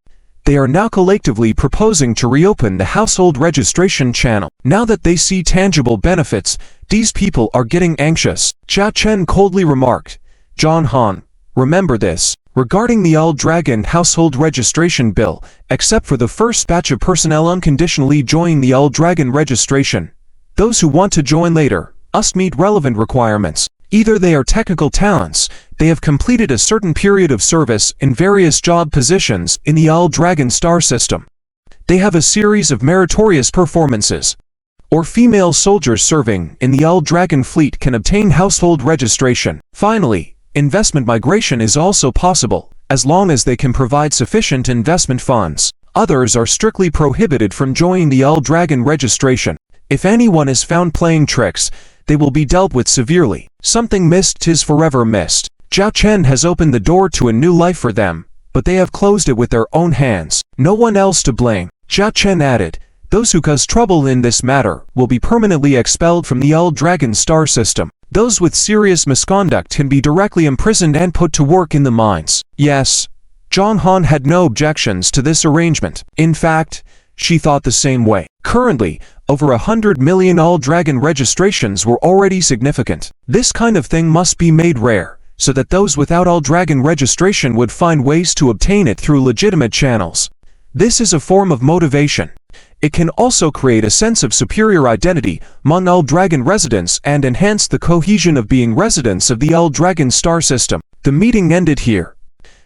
They are now collectively proposing to reopen the household registration channel. Now that they see tangible benefits, these people are getting anxious. Zhao Chen coldly remarked, John Han, remember this. Regarding the All Dragon Household Registration Bill, except for the first batch of personnel unconditionally joining the All Dragon registration, those who want to join later must meet relevant requirements. Either they are technical talents, they have completed a certain period of service in various job positions in the All Dragon star system, they have a series of meritorious performances, or female soldiers serving in the All Dragon fleet can obtain household registration. Finally, investment migration is also possible, as long as they can provide sufficient investment funds. Others are strictly prohibited from joining the All Dragon registration. If anyone is found playing tricks, they will be dealt with severely. Something missed 'tis forever missed. Zhao Chen has opened the door to a new life for them, but they have closed it with their own hands. No one else to blame. Zhao Chen added, those who cause trouble in this matter will be permanently expelled from the All Dragon star system. Those with serious misconduct can be directly imprisoned and put to work in the mines. Yes, Zhang Han had no objections to this arrangement. In fact, she thought the same way. Currently, over 100 million All Dragon registrations were already significant. This kind of thing must be made rare, so that those without All Dragon registration would find ways to obtain it through legitimate channels. This is a form of motivation. It can also create a sense of superior identity among All Dragon residents and enhance the cohesion of being residents of the All Dragon star system. The meeting ended here.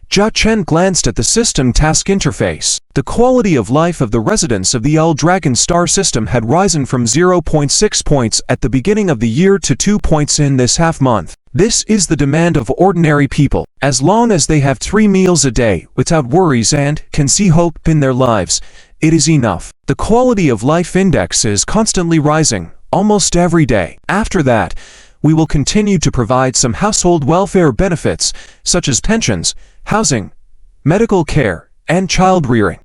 Zhao Chen glanced at the system task interface. The quality of life of the residents of the All Dragon star system had risen from 0.6 points at the beginning of the year to 2 points in this half month. This is the demand of ordinary people. As long as they have 3 meals a day without worries and can see hope in their lives, it is enough. The quality of life index is constantly rising, almost every day. After that, we will continue to provide some household welfare benefits, such as pensions, housing, medical care, and child rearing.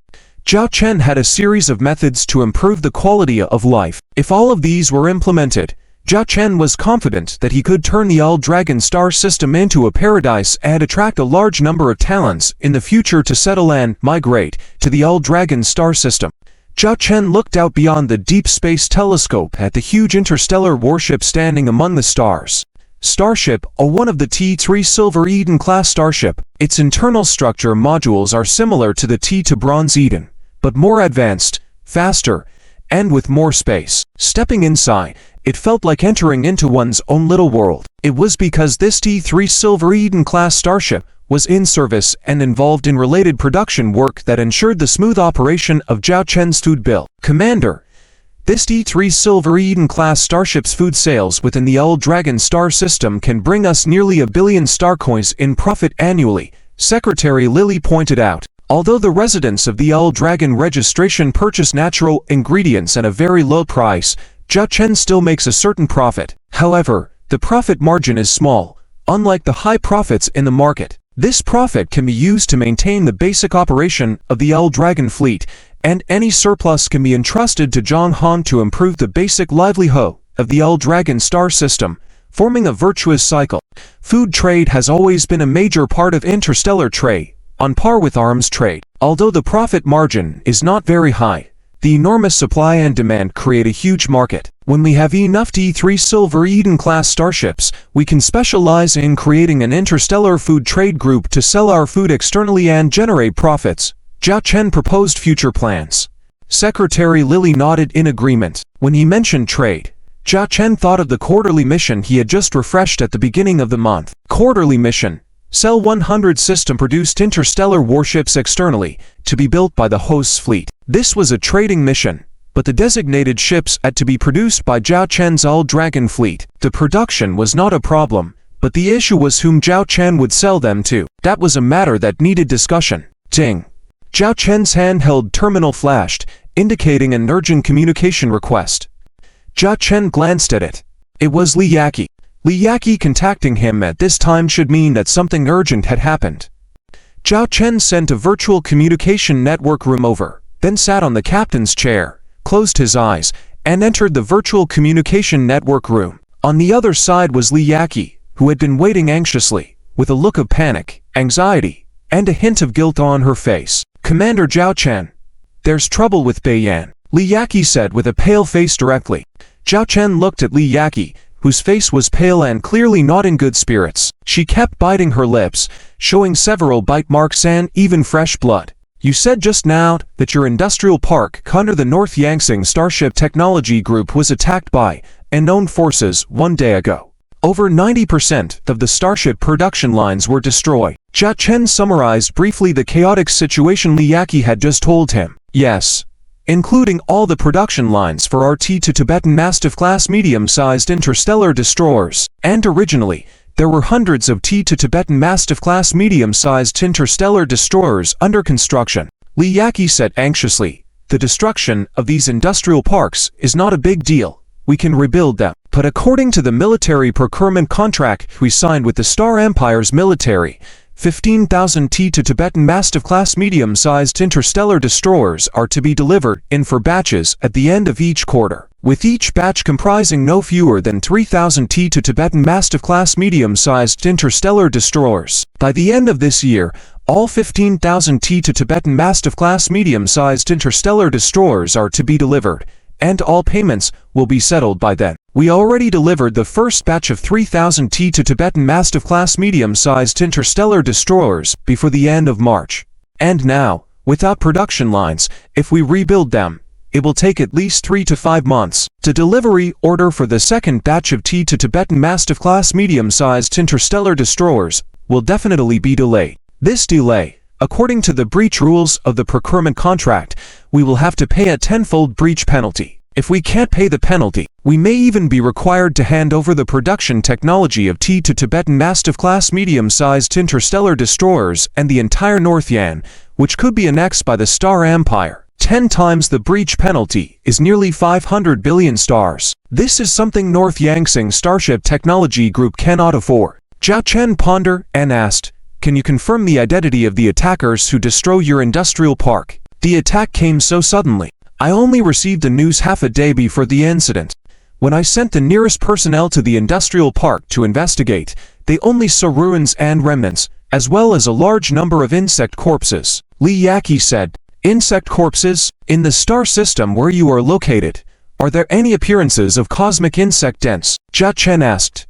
Zhao Chen had a series of methods to improve the quality of life. If all of these were implemented, Zhao Chen was confident that he could turn the All Dragon star system into a paradise and attract a large number of talents in the future to settle and migrate to the All Dragon star system. Zhao Chen looked out beyond the deep space telescope at the huge interstellar warship standing among the stars. Starship, one of the T3 Silver Eden class starship. Its internal structure modules are similar to the T2 Bronze Eden, but more advanced, faster, and with more space. Stepping inside, it felt like entering into one's own little world. It was because this T3 Silver Eden class starship was in service and involved in related production work that ensured the smooth operation of Zhao Chen's food bill. Commander, this T3 Silver Eden class starship's food sales within the All Dragon star system can bring us nearly 1 billion star coins in profit annually, Secretary Lily pointed out. Although the residents of the All Dragon registration purchase natural ingredients at a very low price, Zhao Chen still makes a certain profit. However, the profit margin is small, unlike the high profits in the market. This profit can be used to maintain the basic operation of the All Dragon fleet, and any surplus can be entrusted to Zhang Han to improve the basic livelihood of the All Dragon star system, forming a virtuous cycle. Food trade has always been a major part of interstellar trade, on par with arms trade. Although the profit margin is not very high, the enormous supply and demand create a huge market. When we have enough T3 Silver Eden class starships, we can specialize in creating an interstellar food trade group to sell our food externally and generate profits. Zhao Chen proposed future plans. Secretary Lily nodded in agreement. When he mentioned trade, Zhao Chen thought of the quarterly mission he had just refreshed at the beginning of the month. Quarterly mission. Sell 100 system-produced interstellar warships externally, to be built by the host's fleet. This was a trading mission, but the designated ships had to be produced by Zhao Chen's All Dragon fleet. The production was not a problem, but the issue was whom Zhao Chen would sell them to. That was a matter that needed discussion. Ding! Zhao Chen's handheld terminal flashed, indicating an urgent communication request. Zhao Chen glanced at it. It was Li Yaqi. Li Yaqi contacting him at this time should mean that something urgent had happened. Zhao Chen sent a virtual communication network room over, then sat on the captain's chair, closed his eyes, and entered the virtual communication network room. On the other side was Li Yaqi, who had been waiting anxiously, with a look of panic, anxiety, and a hint of guilt on her face. Commander Zhao Chen, there's trouble with Beiyan, Li Yaqi said with a pale face directly. Zhao Chen looked at Li Yaqi, whose face was pale and clearly not in good spirits. She kept biting her lips, showing several bite marks and even fresh blood. You said just now that your industrial park under the North Yangtze Starship Technology Group was attacked by unknown forces 1 day ago. Over 90% of the Starship production lines were destroyed. Jia Chen summarized briefly the chaotic situation Li Yaqi had just told him. Yes, including all the production lines for RT to Tibetan Mastiff-class medium-sized interstellar destroyers. And originally, there were hundreds of T to Tibetan Mastiff-class medium-sized interstellar destroyers under construction. Li Yaqi said anxiously, the destruction of these industrial parks is not a big deal. We can rebuild them. But according to the military procurement contract we signed with the Star Empire's military, 15,000 T to Tibetan Mastiff-class medium-sized interstellar destroyers are to be delivered in 4 batches at the end of each quarter, with each batch comprising no fewer than 3,000 T to Tibetan Mastiff-class medium-sized interstellar destroyers. By the end of this year, all 15,000 T to Tibetan Mastiff-class medium-sized interstellar destroyers are to be delivered, and all payments will be settled by then. We already delivered the first batch of 3,000 T to Tibetan Mastiff-class medium-sized interstellar destroyers before the end of March. And now, without production lines, if we rebuild them, it will take at least 3 to 5 months. The delivery order for the second batch of T to Tibetan Mastiff-class medium-sized interstellar destroyers will definitely be delayed. This delay, according to the breach rules of the procurement contract, we will have to pay a 10-fold breach penalty. If we can't pay the penalty, we may even be required to hand over the production technology of T to Tibetan Mastiff-class medium-sized interstellar destroyers and the entire North Yan, which could be annexed by the Star Empire. 10 times the breach penalty is nearly 500 billion stars. This is something North Yangtze Starship Technology Group cannot afford. Jia Chen pondered and asked, can you confirm the identity of the attackers who destroyed your industrial park? The attack came so suddenly. I only received the news half a day before the incident. When I sent the nearest personnel to the industrial park to investigate, they only saw ruins and remnants, as well as a large number of insect corpses. Li Yaqi said, insect corpses? In the star system where you are located, are there any appearances of cosmic insect dens? Jia Chen asked.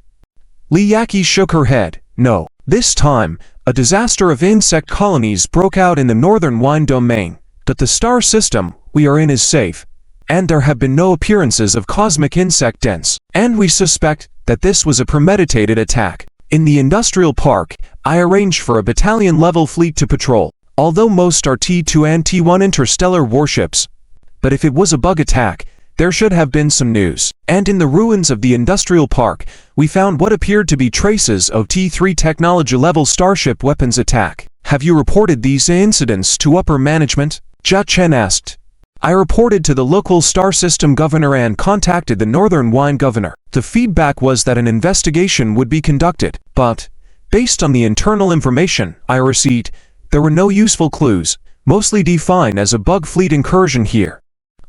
Li Yaqi shook her head. No. This time, a disaster of insect colonies broke out in the northern Wine domain, but the star system we are in is safe, and there have been no appearances of cosmic insect dens, and we suspect that this was a premeditated attack. In the industrial park, I arranged for a battalion-level fleet to patrol, although most are T2 and T1 interstellar warships. But if it was a bug attack, there should have been some news. And in the ruins of the industrial park, we found what appeared to be traces of T3 technology-level starship weapons attack. Have you reported these incidents to upper management? Jia Chen asked. I reported to the local star system governor and contacted the Northern Wine governor. The feedback was that an investigation would be conducted, but, based on the internal information I received, there were no useful clues, mostly defined as a bug fleet incursion here.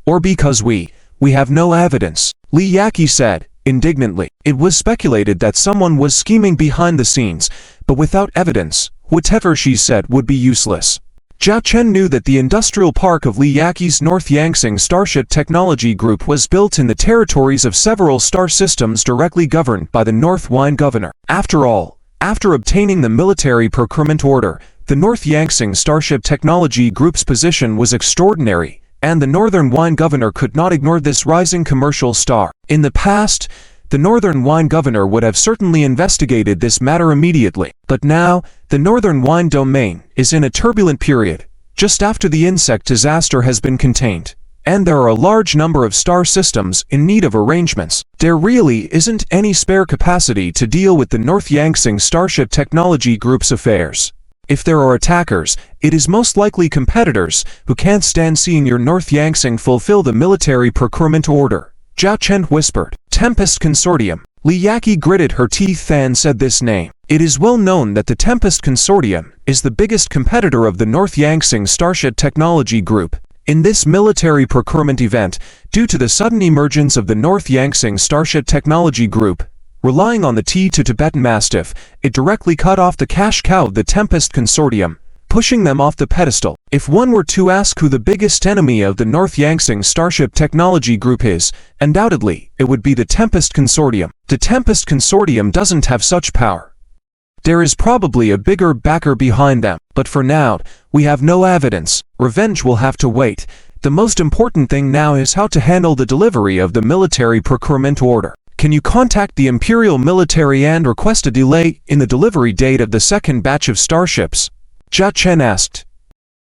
Or because we have no evidence, Li Yaqi said, indignantly. It was speculated that someone was scheming behind the scenes, but without evidence, whatever she said would be useless. Jia Chen knew that the industrial park of Li Yaqi's North Yangtze Starship Technology Group was built in the territories of several star systems directly governed by the North Wine governor. After all, after obtaining the military procurement order, the North Yangtze Starship Technology Group's position was extraordinary, and the Northern Wine governor could not ignore this rising commercial star. In the past, the Northern Wine governor would have certainly investigated this matter immediately. But now, the Northern Wine domain is in a turbulent period, just after the insect disaster has been contained, and there are a large number of star systems in need of arrangements. There really isn't any spare capacity to deal with the North Yangtze Starship Technology Group's affairs. If there are attackers, it is most likely competitors who can't stand seeing your North Yangtze fulfill the military procurement order. Jia Chen whispered. Tempest Consortium. Li Yaqi gritted her teeth and said this name. It is well known that the Tempest Consortium is the biggest competitor of the North Yangtze Starship Technology Group. In this military procurement event, due to the sudden emergence of the North Yangtze Starship Technology Group, relying on the T to Tibetan Mastiff, it directly cut off the cash cow of the Tempest Consortium, pushing them off the pedestal. If one were to ask who the biggest enemy of the North Yangsing Starship Technology Group is, undoubtedly, it would be the Tempest Consortium. The Tempest Consortium doesn't have such power. There is probably a bigger backer behind them, but for now, we have no evidence. Revenge will have to wait. The most important thing now is how to handle the delivery of the military procurement order. Can you contact the Imperial Military and request a delay in the delivery date of the second batch of starships? Jia Chen asked.